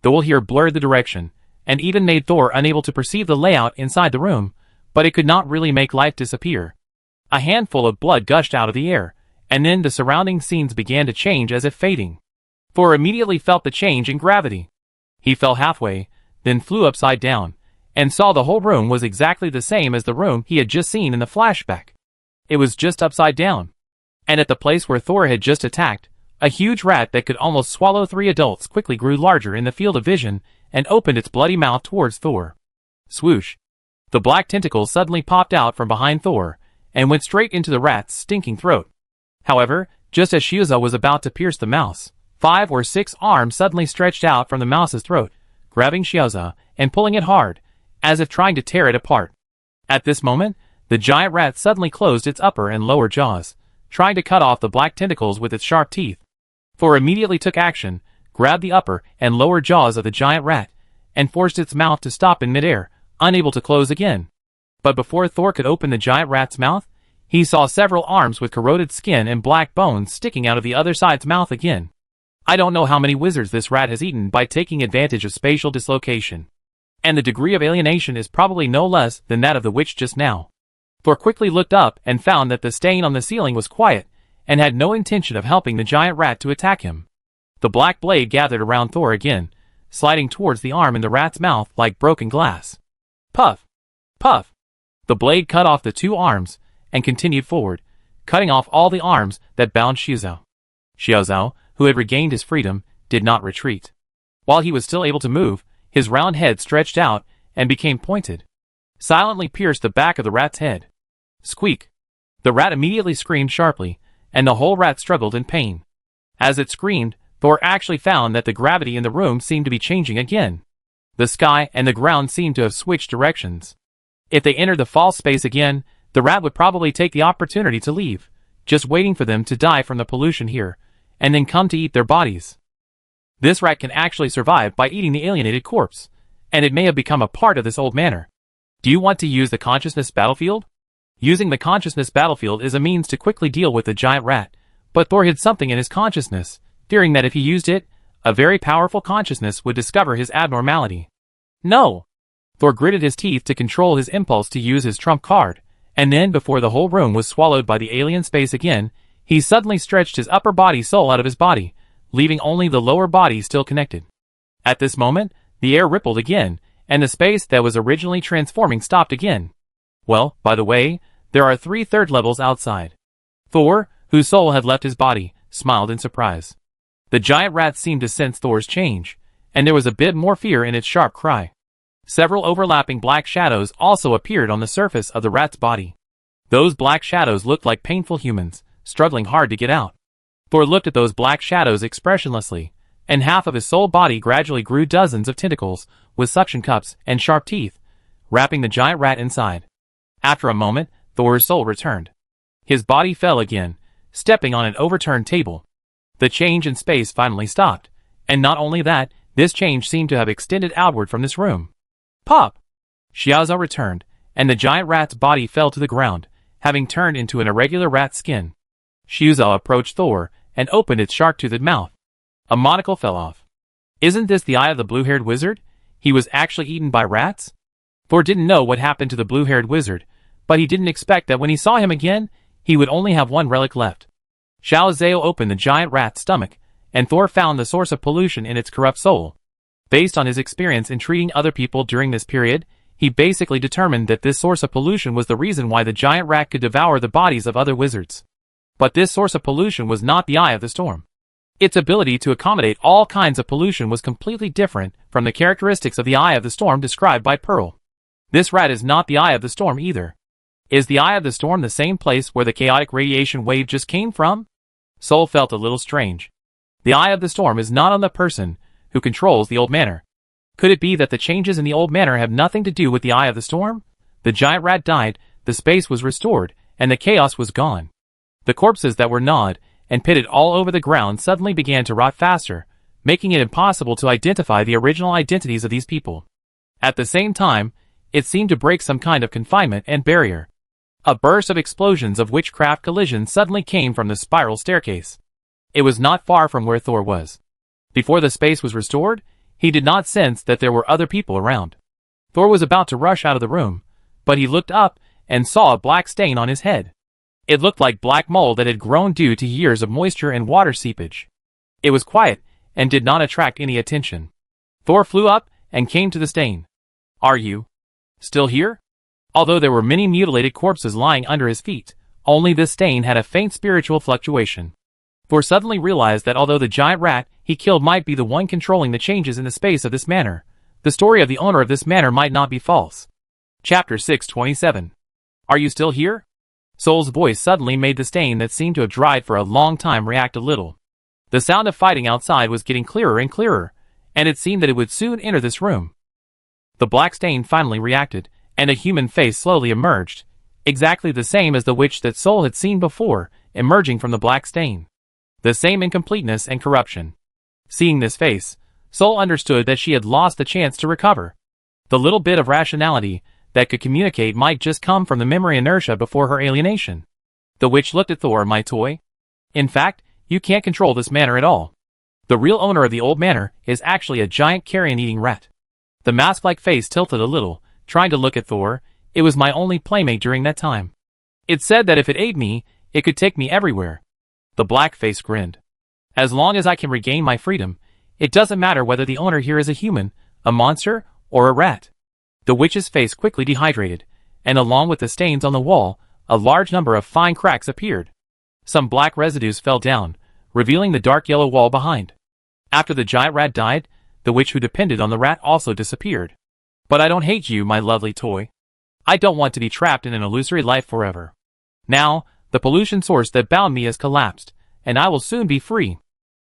The wool here blurred the direction, and even made Thor unable to perceive the layout inside the room, but it could not really make life disappear. A handful of blood gushed out of the air, and then the surrounding scenes began to change as if fading. Thor immediately felt the change in gravity. He fell halfway, then flew upside down, and saw the whole room was exactly the same as the room he had just seen in the flashback. It was just upside down. And at the place where Thor had just attacked, a huge rat that could almost swallow 3 adults quickly grew larger in the field of vision, and opened its bloody mouth towards Thor. Swoosh! The black tentacles suddenly popped out from behind Thor, and went straight into the rat's stinking throat. However, just as Shiuza was about to pierce the mouse, 5 or 6 arms suddenly stretched out from the mouse's throat, grabbing Shiuza and pulling it hard, as if trying to tear it apart. At this moment, the giant rat suddenly closed its upper and lower jaws, trying to cut off the black tentacles with its sharp teeth. Thor immediately took action, grabbed the upper and lower jaws of the giant rat, and forced its mouth to stop in midair, unable to close again. But before Thor could open the giant rat's mouth, he saw several arms with corroded skin and black bones sticking out of the other side's mouth again. I don't know how many wizards this rat has eaten by taking advantage of spatial dislocation. And the degree of alienation is probably no less than that of the witch just now. Thor quickly looked up and found that the stain on the ceiling was quiet, and had no intention of helping the giant rat to attack him. The black blade gathered around Thor again, sliding towards the arm in the rat's mouth like broken glass. Puff! Puff! The blade cut off the two arms, and continued forward, cutting off all the arms that bound Xiaozhou. Xiaozhou, who had regained his freedom, did not retreat. While he was still able to move, his round head stretched out and became pointed. Silently pierced the back of the rat's head. Squeak! The rat immediately screamed sharply, and the whole rat struggled in pain. As it screamed, Thor actually found that the gravity in the room seemed to be changing again. The sky and the ground seemed to have switched directions. If they entered the false space again, the rat would probably take the opportunity to leave, just waiting for them to die from the pollution here, and then come to eat their bodies. This rat can actually survive by eating the alienated corpse, and it may have become a part of this old manor. Do you want to use the consciousness battlefield? Using the consciousness battlefield is a means to quickly deal with the giant rat, but Thor hid something in his consciousness, fearing that if he used it, a very powerful consciousness would discover his abnormality. No! Thor gritted his teeth to control his impulse to use his trump card, and then before the whole room was swallowed by the alien space again, he suddenly stretched his upper body soul out of his body, leaving only the lower body still connected. At this moment, the air rippled again, and the space that was originally transforming stopped again. Well, by the way, there are 3 third levels outside. Thor, whose soul had left his body, smiled in surprise. The giant rat seemed to sense Thor's change, and there was a bit more fear in its sharp cry. Several overlapping black shadows also appeared on the surface of the rat's body. Those black shadows looked like painful humans, struggling hard to get out. Thor looked at those black shadows expressionlessly, and half of his soul body gradually grew dozens of tentacles, with suction cups and sharp teeth, wrapping the giant rat inside. After a moment, Thor's soul returned. His body fell again, stepping on an overturned table. The change in space finally stopped, and not only that, this change seemed to have extended outward from this room. Pop! Xiaozhou returned, and the giant rat's body fell to the ground, having turned into an irregular rat skin. Xiaozhou approached Thor, and opened its shark-toothed mouth. A monocle fell off. Isn't this the eye of the blue-haired wizard? He was actually eaten by rats? Thor didn't know what happened to the blue-haired wizard, but he didn't expect that when he saw him again, he would only have one relic left. Xiaozhou opened the giant rat's stomach, and Thor found the source of pollution in its corrupt soul. Based on his experience in treating other people during this period, he basically determined that this source of pollution was the reason why the giant rat could devour the bodies of other wizards. But this source of pollution was not the Eye of the Storm. Its ability to accommodate all kinds of pollution was completely different from the characteristics of the Eye of the Storm described by Pearl. This rat is not the Eye of the Storm either. Is the Eye of the Storm the same place where the chaotic radiation wave just came from? Soul felt a little strange. The Eye of the Storm is not on the person who controls the old manor. Could it be that the changes in the old manor have nothing to do with the Eye of the Storm? The giant rat died, the space was restored, and the chaos was gone. The corpses that were gnawed and pitted all over the ground suddenly began to rot faster, making it impossible to identify the original identities of these people. At the same time, it seemed to break some kind of confinement and barrier. A burst of explosions of witchcraft collisions suddenly came from the spiral staircase. It was not far from where Thor was. Before the space was restored, he did not sense that there were other people around. Thor was about to rush out of the room, but he looked up and saw a black stain on his head. It looked like black mold that had grown due to years of moisture and water seepage. It was quiet and did not attract any attention. Thor flew up and came to the stain. Are you still here? Although there were many mutilated corpses lying under his feet, only this stain had a faint spiritual fluctuation. Thor suddenly realized that although the giant rat he killed might be the one controlling the changes in the space of this manor, the story of the owner of this manor might not be false. Chapter 627. Are you still here? Soul's voice suddenly made the stain that seemed to have dried for a long time react a little. The sound of fighting outside was getting clearer and clearer, and it seemed that it would soon enter this room. The black stain finally reacted, and a human face slowly emerged, exactly the same as the witch that Soul had seen before, emerging from the black stain. The same incompleteness and corruption. Seeing this face, Soul understood that she had lost the chance to recover. The little bit of rationality that could communicate might just come from the memory inertia before her alienation. The witch looked at Thor. My toy? In fact, you can't control this manor at all. The real owner of the old manor is actually a giant carrion-eating rat. The mask-like face tilted a little, trying to look at Thor. It was my only playmate during that time. It said that if it ate me, it could take me everywhere. The black face grinned. As long as I can regain my freedom, it doesn't matter whether the owner here is a human, a monster, or a rat. The witch's face quickly dehydrated, and along with the stains on the wall, a large number of fine cracks appeared. Some black residues fell down, revealing the dark yellow wall behind. After the giant rat died, the witch who depended on the rat also disappeared. But I don't hate you, my lovely toy. I don't want to be trapped in an illusory life forever. Now, the pollution source that bound me has collapsed, and I will soon be free.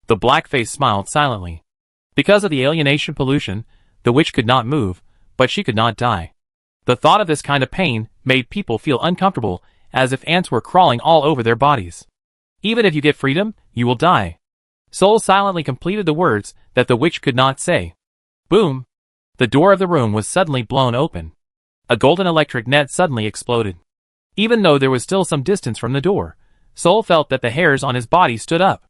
The black face smiled silently. Because of the alienation pollution, the witch could not move, but she could not die. The thought of this kind of pain made people feel uncomfortable, as if ants were crawling all over their bodies. Even if you get freedom, you will die. Soul silently completed the words that the witch could not say. Boom! The door of the room was suddenly blown open. A golden electric net suddenly exploded. Even though there was still some distance from the door, Soul felt that the hairs on his body stood up.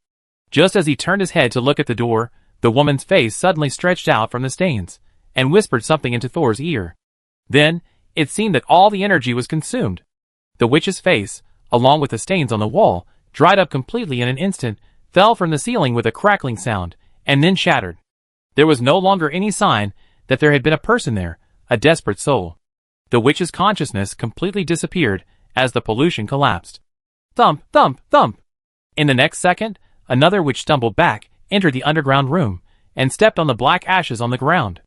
Just as he turned his head to look at the door, the woman's face suddenly stretched out from the stains, and whispered something into Thor's ear. Then, it seemed that all the energy was consumed. The witch's face, along with the stains on the wall, dried up completely in an instant, fell from the ceiling with a crackling sound, and then shattered. There was no longer any sign that there had been a person there, a desperate soul. The witch's consciousness completely disappeared as the pollution collapsed. Thump, thump, thump! In the next second, another witch stumbled back, entered the underground room, and stepped on the black ashes on the ground.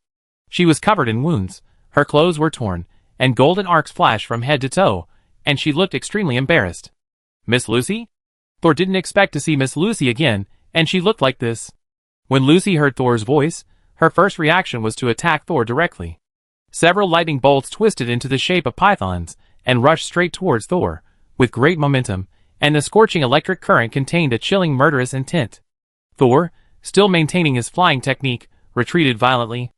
She was covered in wounds, her clothes were torn, and golden arcs flashed from head to toe, and she looked extremely embarrassed. Miss Lucy? Thor didn't expect to see Miss Lucy again, and she looked like this. When Lucy heard Thor's voice, her first reaction was to attack Thor directly. Several lightning bolts twisted into the shape of pythons, and rushed straight towards Thor, with great momentum, and the scorching electric current contained a chilling murderous intent. Thor, still maintaining his flying technique, retreated violently.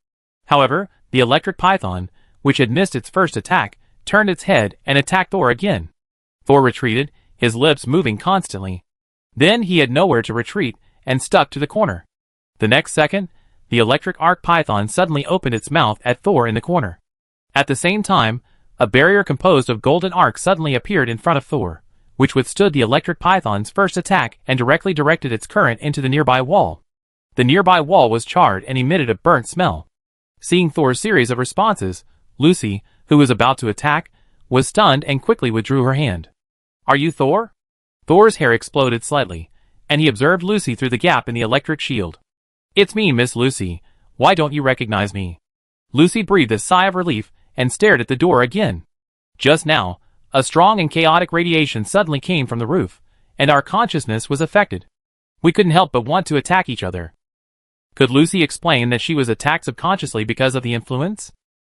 However, the electric python, which had missed its first attack, turned its head and attacked Thor again. Thor retreated, his lips moving constantly. Then he had nowhere to retreat, and stuck to the corner. The next second, the electric arc python suddenly opened its mouth at Thor in the corner. At the same time, a barrier composed of golden arcs suddenly appeared in front of Thor, which withstood the electric python's first attack and directly directed its current into the nearby wall. The nearby wall was charred and emitted a burnt smell. Seeing Thor's series of responses, Lucy, who was about to attack, was stunned and quickly withdrew her hand. Are you Thor? Thor's hair exploded slightly, and he observed Lucy through the gap in the electric shield. It's me, Miss Lucy. Why don't you recognize me? Lucy breathed a sigh of relief and stared at the door again. Just now, a strong and chaotic radiation suddenly came from the roof, and our consciousness was affected. We couldn't help but want to attack each other. Could Lucy explain that she was attacked subconsciously because of the influence?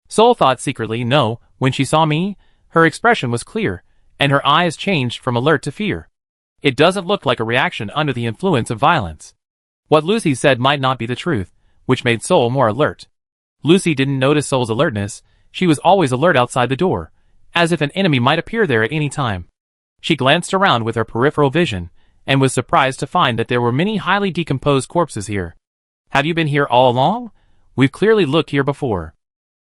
Soul thought secretly no. When she saw me, her expression was clear, and her eyes changed from alert to fear. It doesn't look like a reaction under the influence of violence. What Lucy said might not be the truth, which made Soul more alert. Lucy didn't notice Soul's alertness. She was always alert outside the door, as if an enemy might appear there at any time. She glanced around with her peripheral vision, and was surprised to find that there were many highly decomposed corpses here. Have you been here all along? We've clearly looked here before.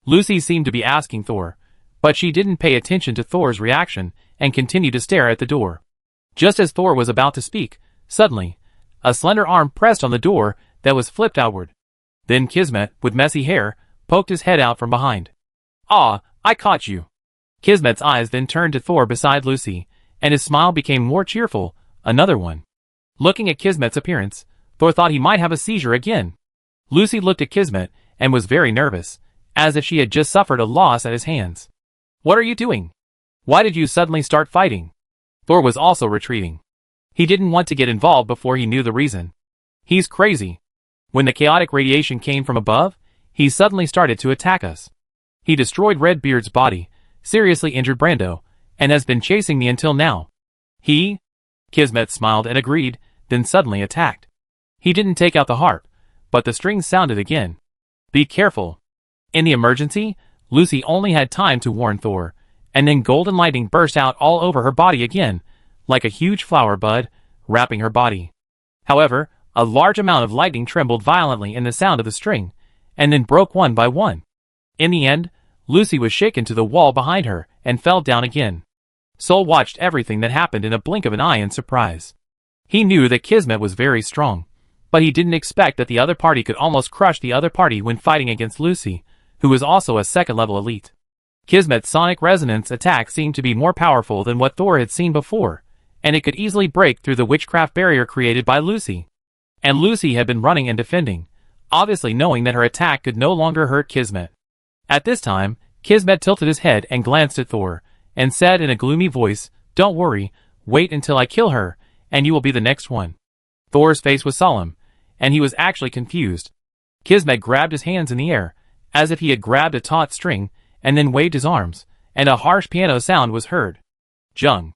Lucy seemed to be asking Thor, but she didn't pay attention to Thor's reaction and continued to stare at the door. Just as Thor was about to speak, suddenly, a slender arm pressed on the door that was flipped outward. Then Kismet, with messy hair, poked his head out from behind. Ah, I caught you. Kismet's eyes then turned to Thor beside Lucy, and his smile became more cheerful, another one. Looking at Kismet's appearance, Thor thought he might have a seizure again. Lucy looked at Kismet and was very nervous, as if she had just suffered a loss at his hands. What are you doing? Why did you suddenly start fighting? Thor was also retreating. He didn't want to get involved before he knew the reason. He's crazy. When the chaotic radiation came from above, he suddenly started to attack us. He destroyed Redbeard's body, seriously injured Brando, and has been chasing me until now. He? Kismet smiled and agreed, then suddenly attacked. He didn't take out the harp, but the strings sounded again. Be careful. In the emergency, Lucy only had time to warn Thor, and then golden lightning burst out all over her body again, like a huge flower bud, wrapping her body. However, a large amount of lightning trembled violently in the sound of the string, and then broke one by one. In the end, Lucy was shaken to the wall behind her and fell down again. Sol watched everything that happened in a blink of an eye in surprise. He knew that Kismet was very strong, but he didn't expect that the other party could almost crush the other party when fighting against Lucy, who was also a second-level elite. Kismet's sonic resonance attack seemed to be more powerful than what Thor had seen before, and it could easily break through the witchcraft barrier created by Lucy. And Lucy had been running and defending, obviously knowing that her attack could no longer hurt Kismet. At this time, Kismet tilted his head and glanced at Thor, and said in a gloomy voice, "Don't worry, wait until I kill her, and you will be the next one." Thor's face was solemn, and he was actually confused. Kismet grabbed his hands in the air, as if he had grabbed a taut string, and then waved his arms, and a harsh piano sound was heard. Jung.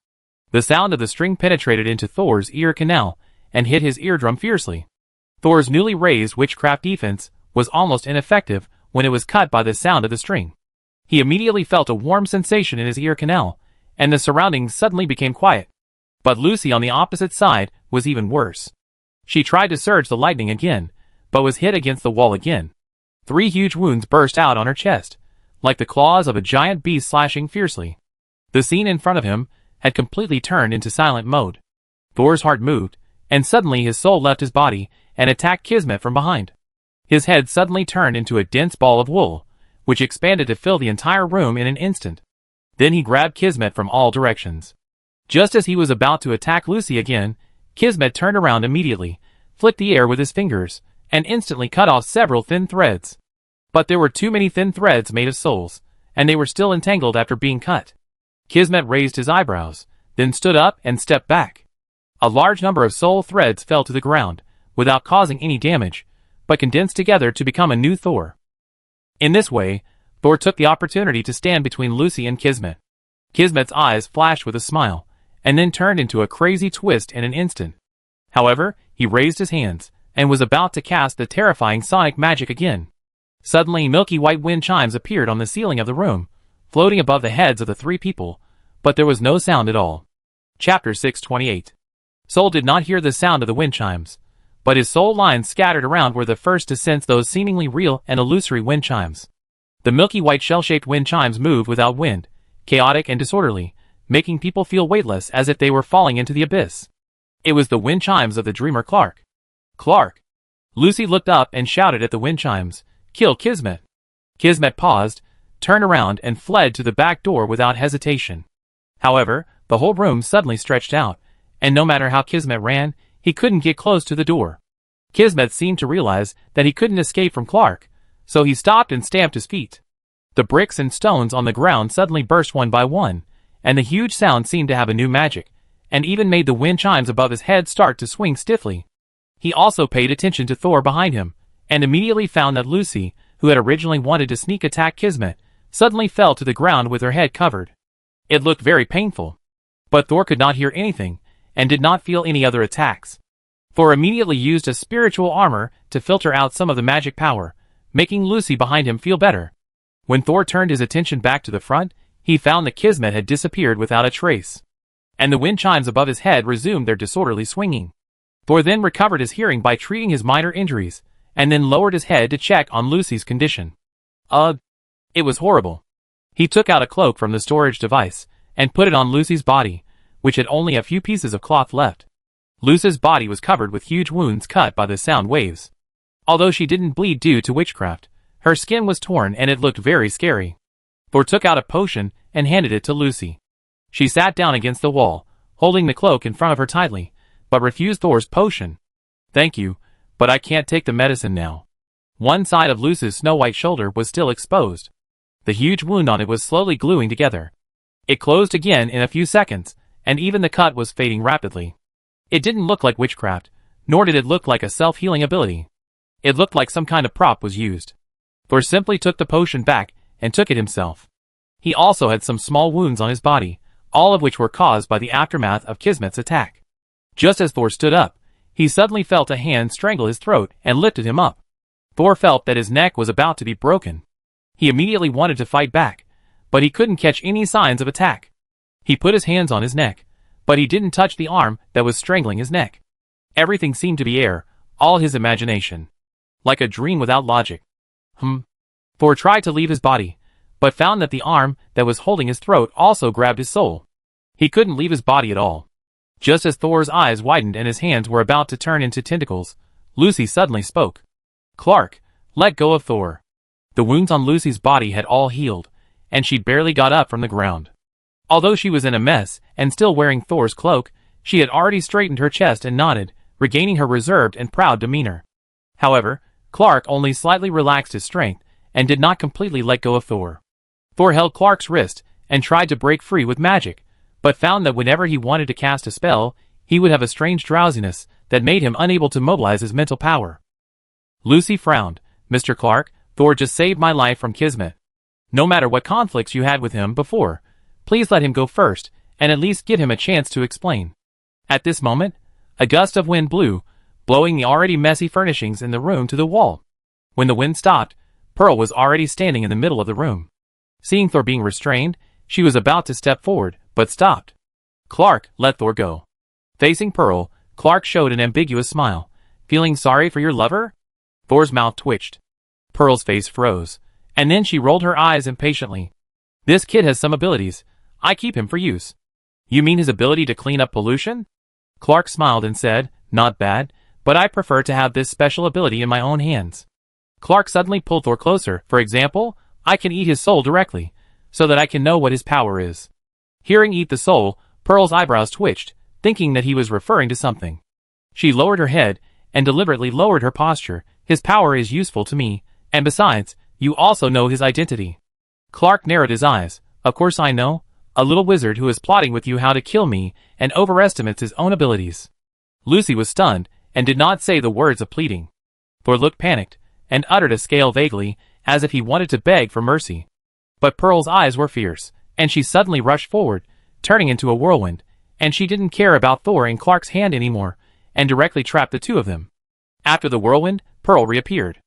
The sound of the string penetrated into Thor's ear canal, and hit his eardrum fiercely. Thor's newly raised witchcraft defense was almost ineffective when it was cut by the sound of the string. He immediately felt a warm sensation in his ear canal, and the surroundings suddenly became quiet. But Lucy on the opposite side was even worse. She tried to surge the lightning again, but was hit against the wall again. 3 huge wounds burst out on her chest, like the claws of a giant beast slashing fiercely. The scene in front of him had completely turned into silent mode. Thor's heart moved, and suddenly his soul left his body and attacked Kismet from behind. His head suddenly turned into a dense ball of wool, which expanded to fill the entire room in an instant. Then he grabbed Kismet from all directions. Just as he was about to attack Lucy again, Kismet turned around immediately, flicked the air with his fingers, and instantly cut off several thin threads. But there were too many thin threads made of souls, and they were still entangled after being cut. Kismet raised his eyebrows, then stood up and stepped back. A large number of soul threads fell to the ground, without causing any damage, but condensed together to become a new Thor. In this way, Thor took the opportunity to stand between Lucy and Kismet. Kismet's eyes flashed with a smile, and then turned into a crazy twist in an instant. However, he raised his hands, and was about to cast the terrifying sonic magic again. Suddenly milky white wind chimes appeared on the ceiling of the room, floating above the heads of the 3 people, but there was no sound at all. Chapter 628. Sol did not hear the sound of the wind chimes, but his soul lines scattered around were the first to sense those seemingly real and illusory wind chimes. The milky white shell-shaped wind chimes moved without wind, chaotic and disorderly, making people feel weightless as if they were falling into the abyss. It was the wind chimes of the dreamer Clark. Clark! Lucy looked up and shouted at the wind chimes, "Kill Kismet!" Kismet paused, turned around and fled to the back door without hesitation. However, the whole room suddenly stretched out, and no matter how Kismet ran, he couldn't get close to the door. Kismet seemed to realize that he couldn't escape from Clark, so he stopped and stamped his feet. The bricks and stones on the ground suddenly burst one by one, and the huge sound seemed to have a new magic, and even made the wind chimes above his head start to swing stiffly. He also paid attention to Thor behind him, and immediately found that Lucy, who had originally wanted to sneak attack Kismet, suddenly fell to the ground with her head covered. It looked very painful. But Thor could not hear anything, and did not feel any other attacks. Thor immediately used a spiritual armor to filter out some of the magic power, making Lucy behind him feel better. When Thor turned his attention back to the front, he found that Kismet had disappeared without a trace. And the wind chimes above his head resumed their disorderly swinging. Thor then recovered his hearing by treating his minor injuries, and then lowered his head to check on Lucy's condition. It was horrible. He took out a cloak from the storage device, and put it on Lucy's body, which had only a few pieces of cloth left. Lucy's body was covered with huge wounds cut by the sound waves. Although she didn't bleed due to witchcraft, her skin was torn and it looked very scary. Thor took out a potion and handed it to Lucy. She sat down against the wall, holding the cloak in front of her tightly, but refused Thor's potion. "Thank you, but I can't take the medicine now." One side of Lucy's snow-white shoulder was still exposed. The huge wound on it was slowly gluing together. It closed again in a few seconds, and even the cut was fading rapidly. It didn't look like witchcraft, nor did it look like a self-healing ability. It looked like some kind of prop was used. Thor simply took the potion back and took it himself. He also had some small wounds on his body, all of which were caused by the aftermath of Kismet's attack. Just as Thor stood up, he suddenly felt a hand strangle his throat and lifted him up. Thor felt that his neck was about to be broken. He immediately wanted to fight back, but he couldn't catch any signs of attack. He put his hands on his neck, but he didn't touch the arm that was strangling his neck. Everything seemed to be air, all his imagination. Like a dream without logic. Thor tried to leave his body, but found that the arm that was holding his throat also grabbed his soul. He couldn't leave his body at all. Just as Thor's eyes widened and his hands were about to turn into tentacles, Lucy suddenly spoke. "Clark, let go of Thor." The wounds on Lucy's body had all healed, and she'd barely got up from the ground. Although she was in a mess and still wearing Thor's cloak, she had already straightened her chest and nodded, regaining her reserved and proud demeanor. However, Clark only slightly relaxed his strength and did not completely let go of Thor. Thor held Clark's wrist and tried to break free with magic, but found that whenever he wanted to cast a spell, he would have a strange drowsiness that made him unable to mobilize his mental power. Lucy frowned. "Mr. Clark, Thor just saved my life from Kismet. No matter what conflicts you had with him before, please let him go first, and at least give him a chance to explain." At this moment, a gust of wind blew, blowing the already messy furnishings in the room to the wall. When the wind stopped, Pearl was already standing in the middle of the room. Seeing Thor being restrained, she was about to step forward, but stopped. "Clark, let Thor go." Facing Pearl, Clark showed an ambiguous smile. "Feeling sorry for your lover?" Thor's mouth twitched. Pearl's face froze, and then she rolled her eyes impatiently. "This kid has some abilities. I keep him for use." "You mean his ability to clean up pollution?" Clark smiled and said, "Not bad, but I prefer to have this special ability in my own hands." Clark suddenly pulled Thor closer. "For example, I can eat his soul directly, so that I can know what his power is." Hearing "eat the soul," Pearl's eyebrows twitched, thinking that he was referring to something. She lowered her head and deliberately lowered her posture. "His power is useful to me, and besides, you also know his identity." Clark narrowed his eyes. "Of course I know. A little wizard who is plotting with you how to kill me and overestimates his own abilities." Lucy was stunned and did not say the words of pleading. Thor looked panicked and uttered a scale vaguely, as if he wanted to beg for mercy. But Pearl's eyes were fierce, and she suddenly rushed forward, turning into a whirlwind, and she didn't care about Thor and Clark's hand anymore, and directly trapped the two of them. After the whirlwind, Pearl reappeared.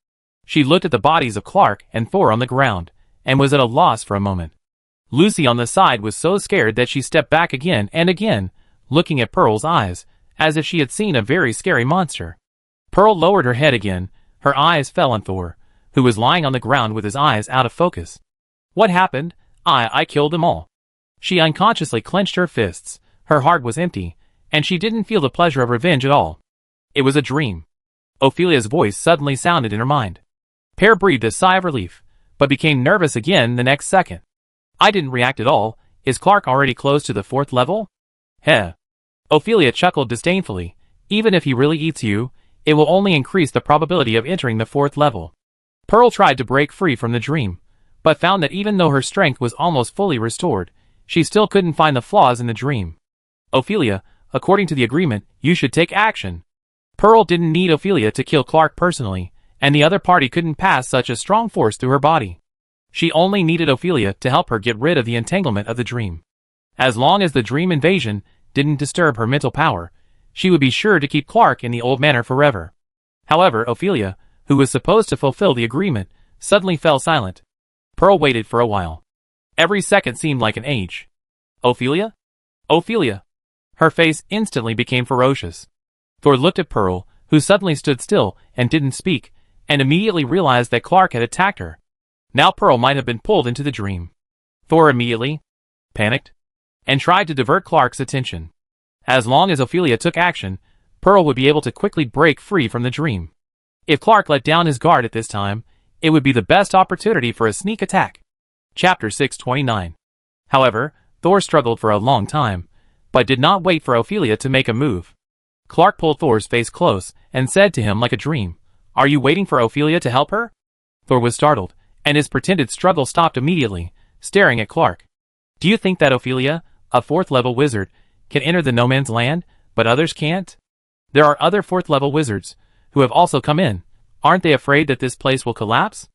She looked at the bodies of Clark and Thor on the ground, and was at a loss for a moment. Lucy on the side was so scared that she stepped back again and again, looking at Pearl's eyes, as if she had seen a very scary monster. Pearl lowered her head again. Her eyes fell on Thor, who was lying on the ground with his eyes out of focus. "What happened? I killed them all." She unconsciously clenched her fists. Her heart was empty, and she didn't feel the pleasure of revenge at all. It was a dream. Ophelia's voice suddenly sounded in her mind. Pear breathed a sigh of relief, but became nervous again the next second. "I didn't react at all. Is Clark already close to the 4th level?" "Heh." Ophelia chuckled disdainfully. "Even if he really eats you, it will only increase the probability of entering the 4th level." Pearl tried to break free from the dream, but found that even though her strength was almost fully restored, she still couldn't find the flaws in the dream. "Ophelia, according to the agreement, you should take action." Pearl didn't need Ophelia to kill Clark personally, and the other party couldn't pass such a strong force through her body. She only needed Ophelia to help her get rid of the entanglement of the dream. As long as the dream invasion didn't disturb her mental power, she would be sure to keep Clark in the old manor forever. However, Ophelia, who was supposed to fulfill the agreement, suddenly fell silent. Pearl waited for a while. Every second seemed like an age. "Ophelia? Ophelia!" Her face instantly became ferocious. Thor looked at Pearl, who suddenly stood still and didn't speak, and immediately realized that Clark had attacked her. Now Pearl might have been pulled into the dream. Thor immediately panicked and tried to divert Clark's attention. As long as Ophelia took action, Pearl would be able to quickly break free from the dream. If Clark let down his guard at this time, it would be the best opportunity for a sneak attack. Chapter 629. However, Thor struggled for a long time, but did not wait for Ophelia to make a move. Clark pulled Thor's face close and said to him like a dream, "Are you waiting for Ophelia to help her?" Thor was startled, and his pretended struggle stopped immediately, staring at Clark. "Do you think that Ophelia, a 4th-level wizard, can enter the no-man's land, but others can't? There are other 4th-level wizards, who have also come in. Aren't they afraid that this place will collapse?"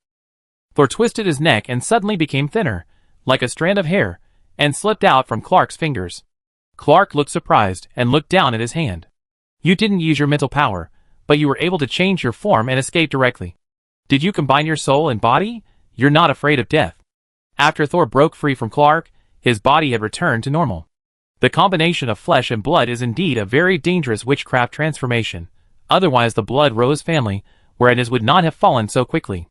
Thor twisted his neck and suddenly became thinner, like a strand of hair, and slipped out from Clark's fingers. Clark looked surprised and looked down at his hand. "You didn't use your mental power, but you were able to change your form and escape directly. Did you combine your soul and body? You're not afraid of death." After Thor broke free from Clark, his body had returned to normal. The combination of flesh and blood is indeed a very dangerous witchcraft transformation, otherwise the Blood Rose family, Apprentice would not have fallen so quickly.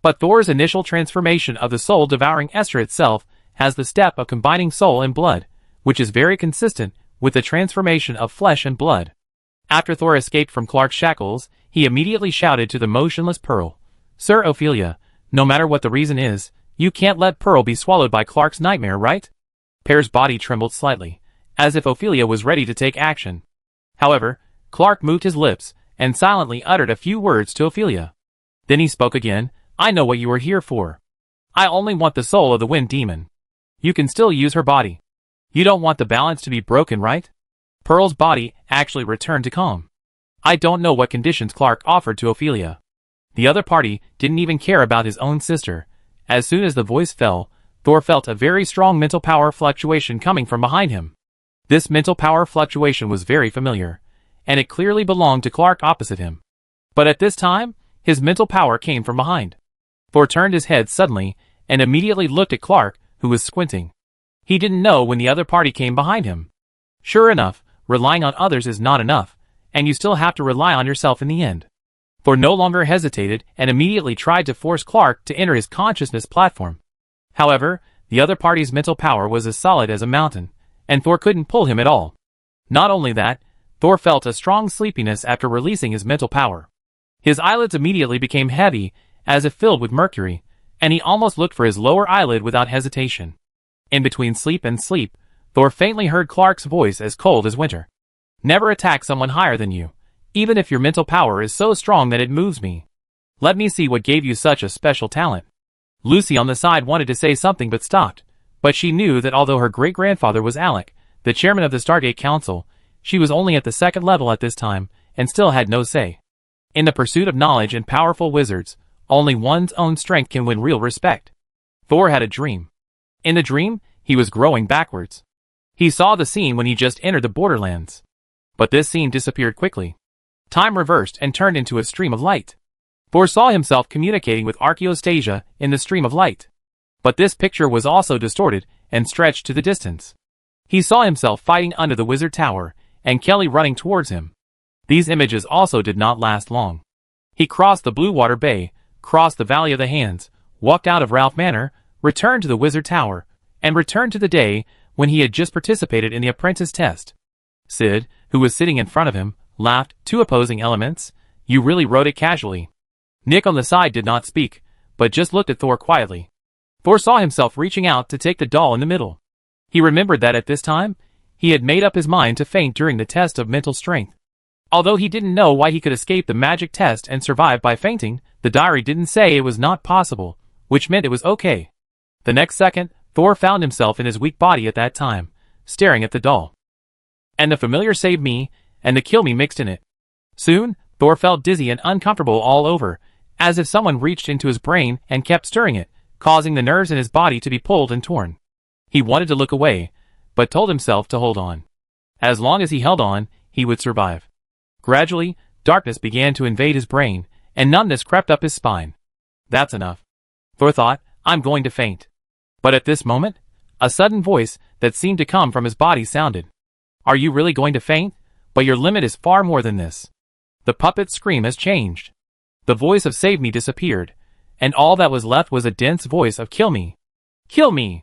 But Thor's initial transformation of the soul-devouring Esther itself has the step of combining soul and blood, which is very consistent with the transformation of flesh and blood. After Thor escaped from Clark's shackles, he immediately shouted to the motionless Pearl, "Sir Ophelia, no matter what the reason is, you can't let Pearl be swallowed by Clark's nightmare, right?" Pear's body trembled slightly, as if Ophelia was ready to take action. However, Clark moved his lips and silently uttered a few words to Ophelia. Then he spoke again, "I know what you are here for. I only want the soul of the Wind Demon. You can still use her body. You don't want the balance to be broken, right?" Pearl's body actually returned to calm. I don't know what conditions Clark offered to Ophelia. The other party didn't even care about his own sister. As soon as the voice fell, Thor felt a very strong mental power fluctuation coming from behind him. This mental power fluctuation was very familiar, and it clearly belonged to Clark opposite him. But at this time, his mental power came from behind. Thor turned his head suddenly and immediately looked at Clark, who was squinting. He didn't know when the other party came behind him. Sure enough, relying on others is not enough, and you still have to rely on yourself in the end. Thor no longer hesitated and immediately tried to force Clark to enter his consciousness platform. However, the other party's mental power was as solid as a mountain, and Thor couldn't pull him at all. Not only that, Thor felt a strong sleepiness after releasing his mental power. His eyelids immediately became heavy, as if filled with mercury, and he almost looked for his lower eyelid without hesitation. In between sleep and sleep, Thor faintly heard Clark's voice as cold as winter. "Never attack someone higher than you, even if your mental power is so strong that it moves me. Let me see what gave you such a special talent." Lucy on the side wanted to say something but stopped, but she knew that although her great-grandfather was Alec, the chairman of the Stargate Council, she was only at the second level at this time, and still had no say. In the pursuit of knowledge and powerful wizards, only one's own strength can win real respect. Thor had a dream. In the dream, he was growing backwards. He saw the scene when he just entered the Borderlands. But this scene disappeared quickly. Time reversed and turned into a stream of light. Thor saw himself communicating with Archaeostasia in the stream of light. But this picture was also distorted and stretched to the distance. He saw himself fighting under the Wizard Tower, and Kelly running towards him. These images also did not last long. He crossed the Blue Water Bay, crossed the Valley of the Hands, walked out of Ralph Manor, returned to the Wizard Tower, and returned to the day when he had just participated in the Apprentice test. Sid, who was sitting in front of him, laughed. "Two opposing elements? You really wrote it casually." Nick on the side did not speak, but just looked at Thor quietly. Thor saw himself reaching out to take the doll in the middle. He remembered that at this time, he had made up his mind to faint during the test of mental strength. Although he didn't know why he could escape the magic test and survive by fainting, the diary didn't say it was not possible, which meant it was okay. The next second, Thor found himself in his weak body at that time, staring at the doll. And the familiar "save me" and the "kill me" mixed in it. Soon, Thor felt dizzy and uncomfortable all over, as if someone reached into his brain and kept stirring it, causing the nerves in his body to be pulled and torn. He wanted to look away, but told himself to hold on. As long as he held on, he would survive. Gradually, darkness began to invade his brain, and numbness crept up his spine. "That's enough," Thor thought, "I'm going to faint." But at this moment, a sudden voice that seemed to come from his body sounded. "Are you really going to faint? But your limit is far more than this." The puppet's scream has changed. The voice of "save me" disappeared, and all that was left was a dense voice of "kill me. Kill me."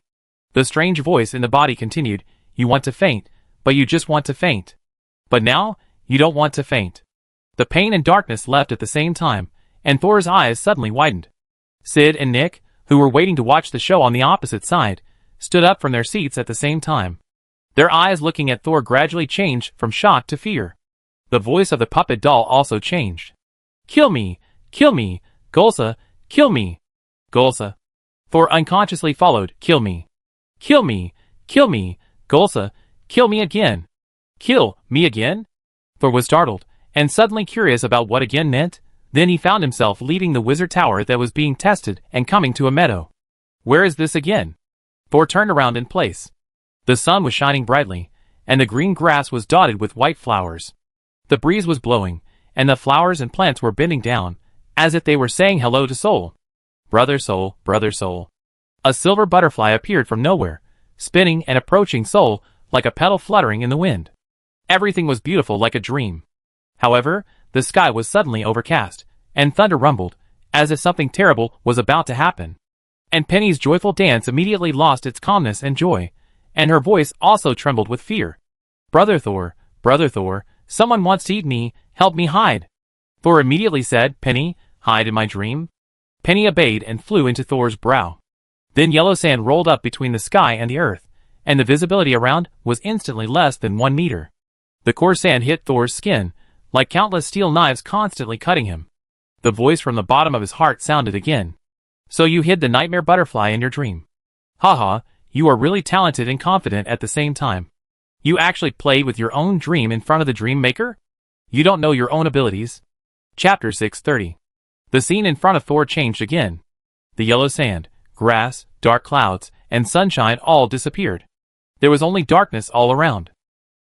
The strange voice in the body continued, "You want to faint, but you just want to faint. But now, you don't want to faint." The pain and darkness left at the same time, and Thor's eyes suddenly widened. Sid and Nick, who were waiting to watch the show on the opposite side, stood up from their seats at the same time. Their eyes looking at Thor gradually changed from shock to fear. The voice of the puppet doll also changed. "Kill me! Kill me! Golsa! Kill me! Golsa!" Thor unconsciously followed, "Kill me! Kill me! Kill me! Golsa! Kill me again! Kill me again?" Thor was startled, and suddenly curious about what again meant. Then he found himself leaving the Wizard Tower that was being tested and coming to a meadow. "Where is this again?" Thor turned around in place. The sun was shining brightly, and the green grass was dotted with white flowers. The breeze was blowing, and the flowers and plants were bending down, as if they were saying hello to Soul. "Brother Soul, brother Soul." A silver butterfly appeared from nowhere, spinning and approaching Soul like a petal fluttering in the wind. Everything was beautiful like a dream. However, the sky was suddenly overcast, and thunder rumbled, as if something terrible was about to happen. And Penny's joyful dance immediately lost its calmness and joy, and her voice also trembled with fear. Brother Thor, someone wants to eat me, help me hide. Thor immediately said, Penny, hide in my dream. Penny obeyed and flew into Thor's brow. Then yellow sand rolled up between the sky and the earth, and the visibility around was instantly less than 1 meter. The coarse sand hit Thor's skin, like countless steel knives constantly cutting him. The voice from the bottom of his heart sounded again. So you hid the nightmare butterfly in your dream. Haha, you are really talented and confident at the same time. You actually played with your own dream in front of the dream maker? You don't know your own abilities. Chapter 630. The scene in front of Thor changed again. The yellow sand, grass, dark clouds, and sunshine all disappeared. There was only darkness all around.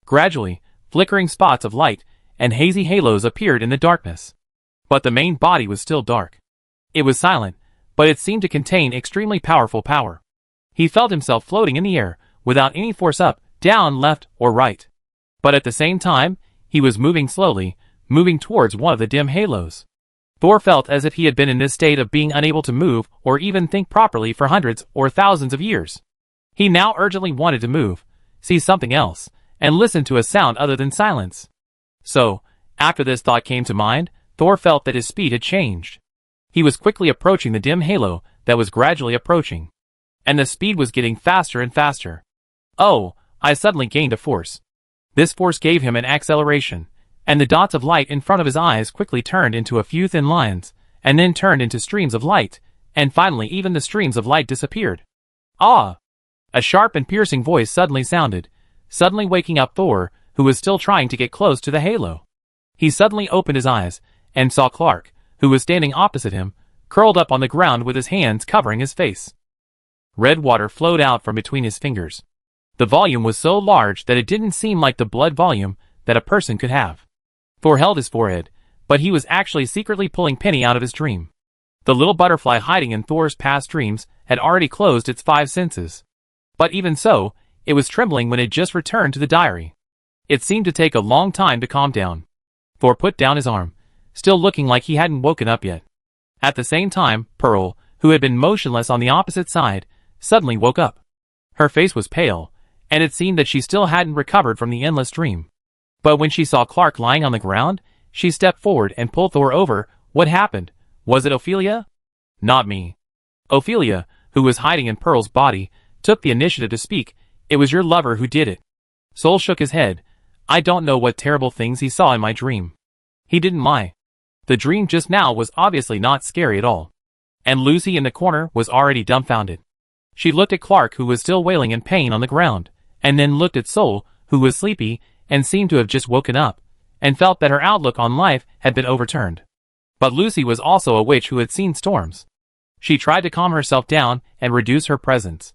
Gradually, flickering spots of light and hazy halos appeared in the darkness. But the main body was still dark. It was silent, but it seemed to contain extremely powerful power. He felt himself floating in the air, without any force up, down, left, or right. But at the same time, he was moving slowly, moving towards one of the dim halos. Thor felt as if he had been in this state of being unable to move or even think properly for hundreds or thousands of years. He now urgently wanted to move, see something else, and listen to a sound other than silence. So, after this thought came to mind, Thor felt that his speed had changed. He was quickly approaching the dim halo that was gradually approaching. And the speed was getting faster and faster. Oh, I suddenly gained a force. This force gave him an acceleration, and the dots of light in front of his eyes quickly turned into a few thin lines, and then turned into streams of light, and finally even the streams of light disappeared. Ah! A sharp and piercing voice suddenly sounded, suddenly waking up Thor, who was still trying to get close to the halo. He suddenly opened his eyes, and saw Clark, who was standing opposite him, curled up on the ground with his hands covering his face. Red water flowed out from between his fingers. The volume was so large that it didn't seem like the blood volume that a person could have. Thor held his forehead, but he was actually secretly pulling Penny out of his dream. The little butterfly hiding in Thor's past dreams had already closed its 5 senses. But even so, it was trembling when it just returned to the diary. It seemed to take a long time to calm down. Thor put down his arm, still looking like he hadn't woken up yet. At the same time, Pearl, who had been motionless on the opposite side, suddenly woke up. Her face was pale, and it seemed that she still hadn't recovered from the endless dream. But when she saw Clark lying on the ground, she stepped forward and pulled Thor over. What happened? Was it Ophelia? Not me. Ophelia, who was hiding in Pearl's body, took the initiative to speak. It was your lover who did it. Sol shook his head. I don't know what terrible things he saw in my dream. He didn't lie. The dream just now was obviously not scary at all. And Lucy in the corner was already dumbfounded. She looked at Clark, who was still wailing in pain on the ground, and then looked at Sol, who was sleepy and seemed to have just woken up, and felt that her outlook on life had been overturned. But Lucy was also a witch who had seen storms. She tried to calm herself down and reduce her presence.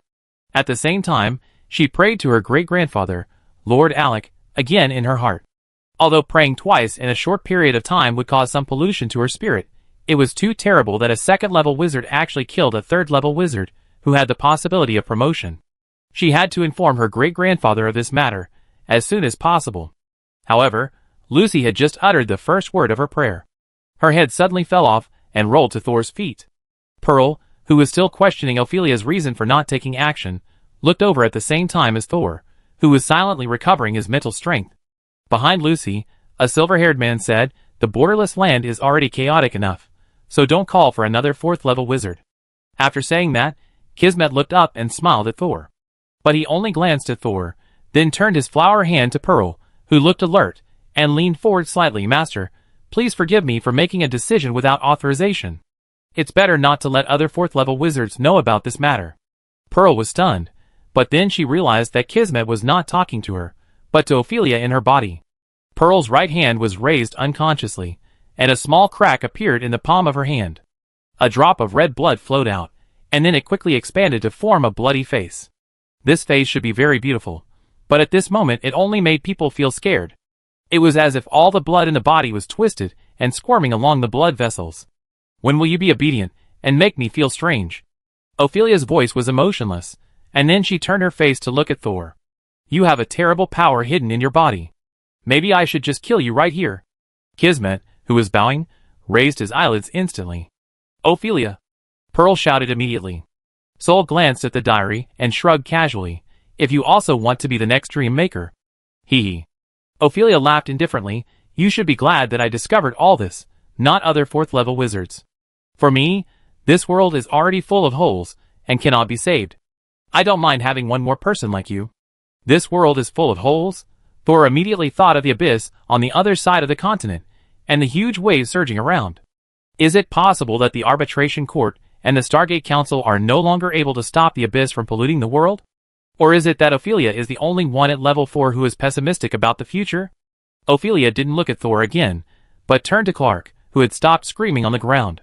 At the same time, she prayed to her great-grandfather, Lord Alec, again in her heart. Although praying twice in a short period of time would cause some pollution to her spirit, it was too terrible that a second-level wizard actually killed a third-level wizard who had the possibility of promotion. She had to inform her great-grandfather of this matter as soon as possible. However, Lucy had just uttered the first word of her prayer. Her head suddenly fell off and rolled to Thor's feet. Pearl, who was still questioning Ophelia's reason for not taking action, looked over at the same time as Thor, who was silently recovering his mental strength. Behind Lucy, a silver-haired man said, "The borderless land is already chaotic enough, so don't call for another 4th-level wizard." After saying that, Kismet looked up and smiled at Thor. But he only glanced at Thor, then turned his flower hand to Pearl, who looked alert, and leaned forward slightly. "Master, please forgive me for making a decision without authorization. It's better not to let other 4th-level wizards know about this matter." Pearl was stunned, but then she realized that Kismet was not talking to her, but to Ophelia in her body. Pearl's right hand was raised unconsciously, and a small crack appeared in the palm of her hand. A drop of red blood flowed out, and then it quickly expanded to form a bloody face. This face should be very beautiful, but at this moment it only made people feel scared. It was as if all the blood in the body was twisted and squirming along the blood vessels. "When will you be obedient, and make me feel strange?" Ophelia's voice was emotionless, and then she turned her face to look at Thor. "You have a terrible power hidden in your body. Maybe I should just kill you right here." Kismet, who was bowing, raised his eyelids instantly. Ophelia! Pearl shouted immediately. Sol glanced at the diary and shrugged casually. If you also want to be the next dream maker. Hee hee. Ophelia laughed indifferently. You should be glad that I discovered all this, not other 4th level wizards. For me, this world is already full of holes, and cannot be saved. I don't mind having one more person like you. This world is full of holes? Thor immediately thought of the abyss on the other side of the continent, and the huge waves surging around. Is it possible that the arbitration court and the Stargate Council are no longer able to stop the abyss from polluting the world? Or is it that Ophelia is the only one at level 4 who is pessimistic about the future? Ophelia didn't look at Thor again, but turned to Clark, who had stopped screaming on the ground.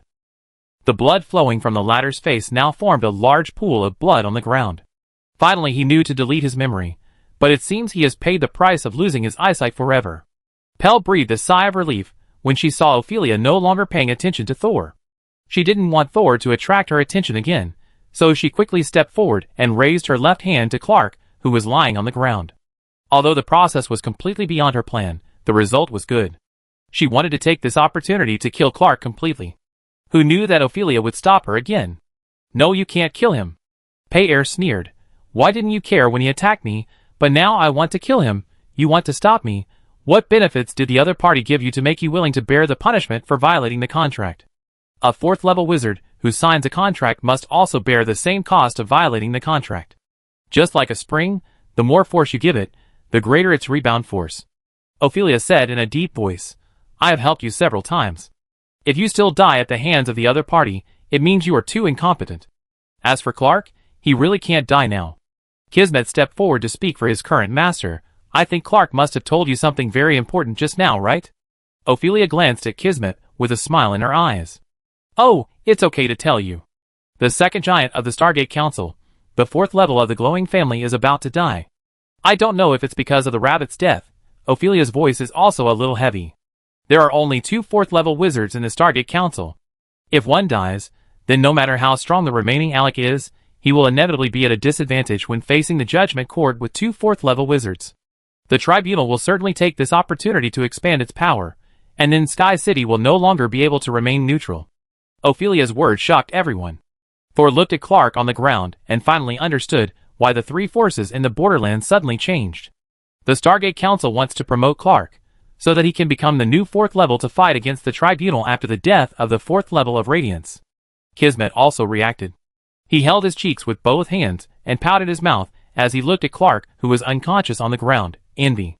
The blood flowing from the latter's face now formed a large pool of blood on the ground. Finally he knew to delete his memory, but it seems he has paid the price of losing his eyesight forever. Pell breathed a sigh of relief when she saw Ophelia no longer paying attention to Thor. She didn't want Thor to attract her attention again, so she quickly stepped forward and raised her left hand to Clark, who was lying on the ground. Although the process was completely beyond her plan, the result was good. She wanted to take this opportunity to kill Clark completely. Who knew that Ophelia would stop her again? No, you can't kill him. Payer sneered. Why didn't you care when he attacked me, but now I want to kill him, you want to stop me? What benefits did the other party give you to make you willing to bear the punishment for violating the contract? A 4th level wizard who signs a contract must also bear the same cost of violating the contract. Just like a spring, the more force you give it, the greater its rebound force. Ophelia said in a deep voice, I have helped you several times. If you still die at the hands of the other party, it means you are too incompetent. As for Clark, he really can't die now. Kismet stepped forward to speak for his current master. I think Clark must have told you something very important just now, right? Ophelia glanced at Kismet with a smile in her eyes. Oh, it's okay to tell you. The second giant of the Stargate Council, the 4th level of the glowing family, is about to die. I don't know if it's because of the rabbit's death. Ophelia's voice is also a little heavy. There are only 2 4th level wizards in the Stargate Council. If one dies, then no matter how strong the remaining Alec is, he will inevitably be at a disadvantage when facing the Judgment Court with 2 4th level wizards. The Tribunal will certainly take this opportunity to expand its power, and then Sky City will no longer be able to remain neutral. Ophelia's words shocked everyone. Thor looked at Clark on the ground and finally understood why the 3 forces in the borderlands suddenly changed. The Stargate Council wants to promote Clark, so that he can become the new 4th level to fight against the Tribunal after the death of the 4th level of Radiance. Kismet also reacted. He held his cheeks with both hands and pouted his mouth as he looked at Clark, who was unconscious on the ground. Envy.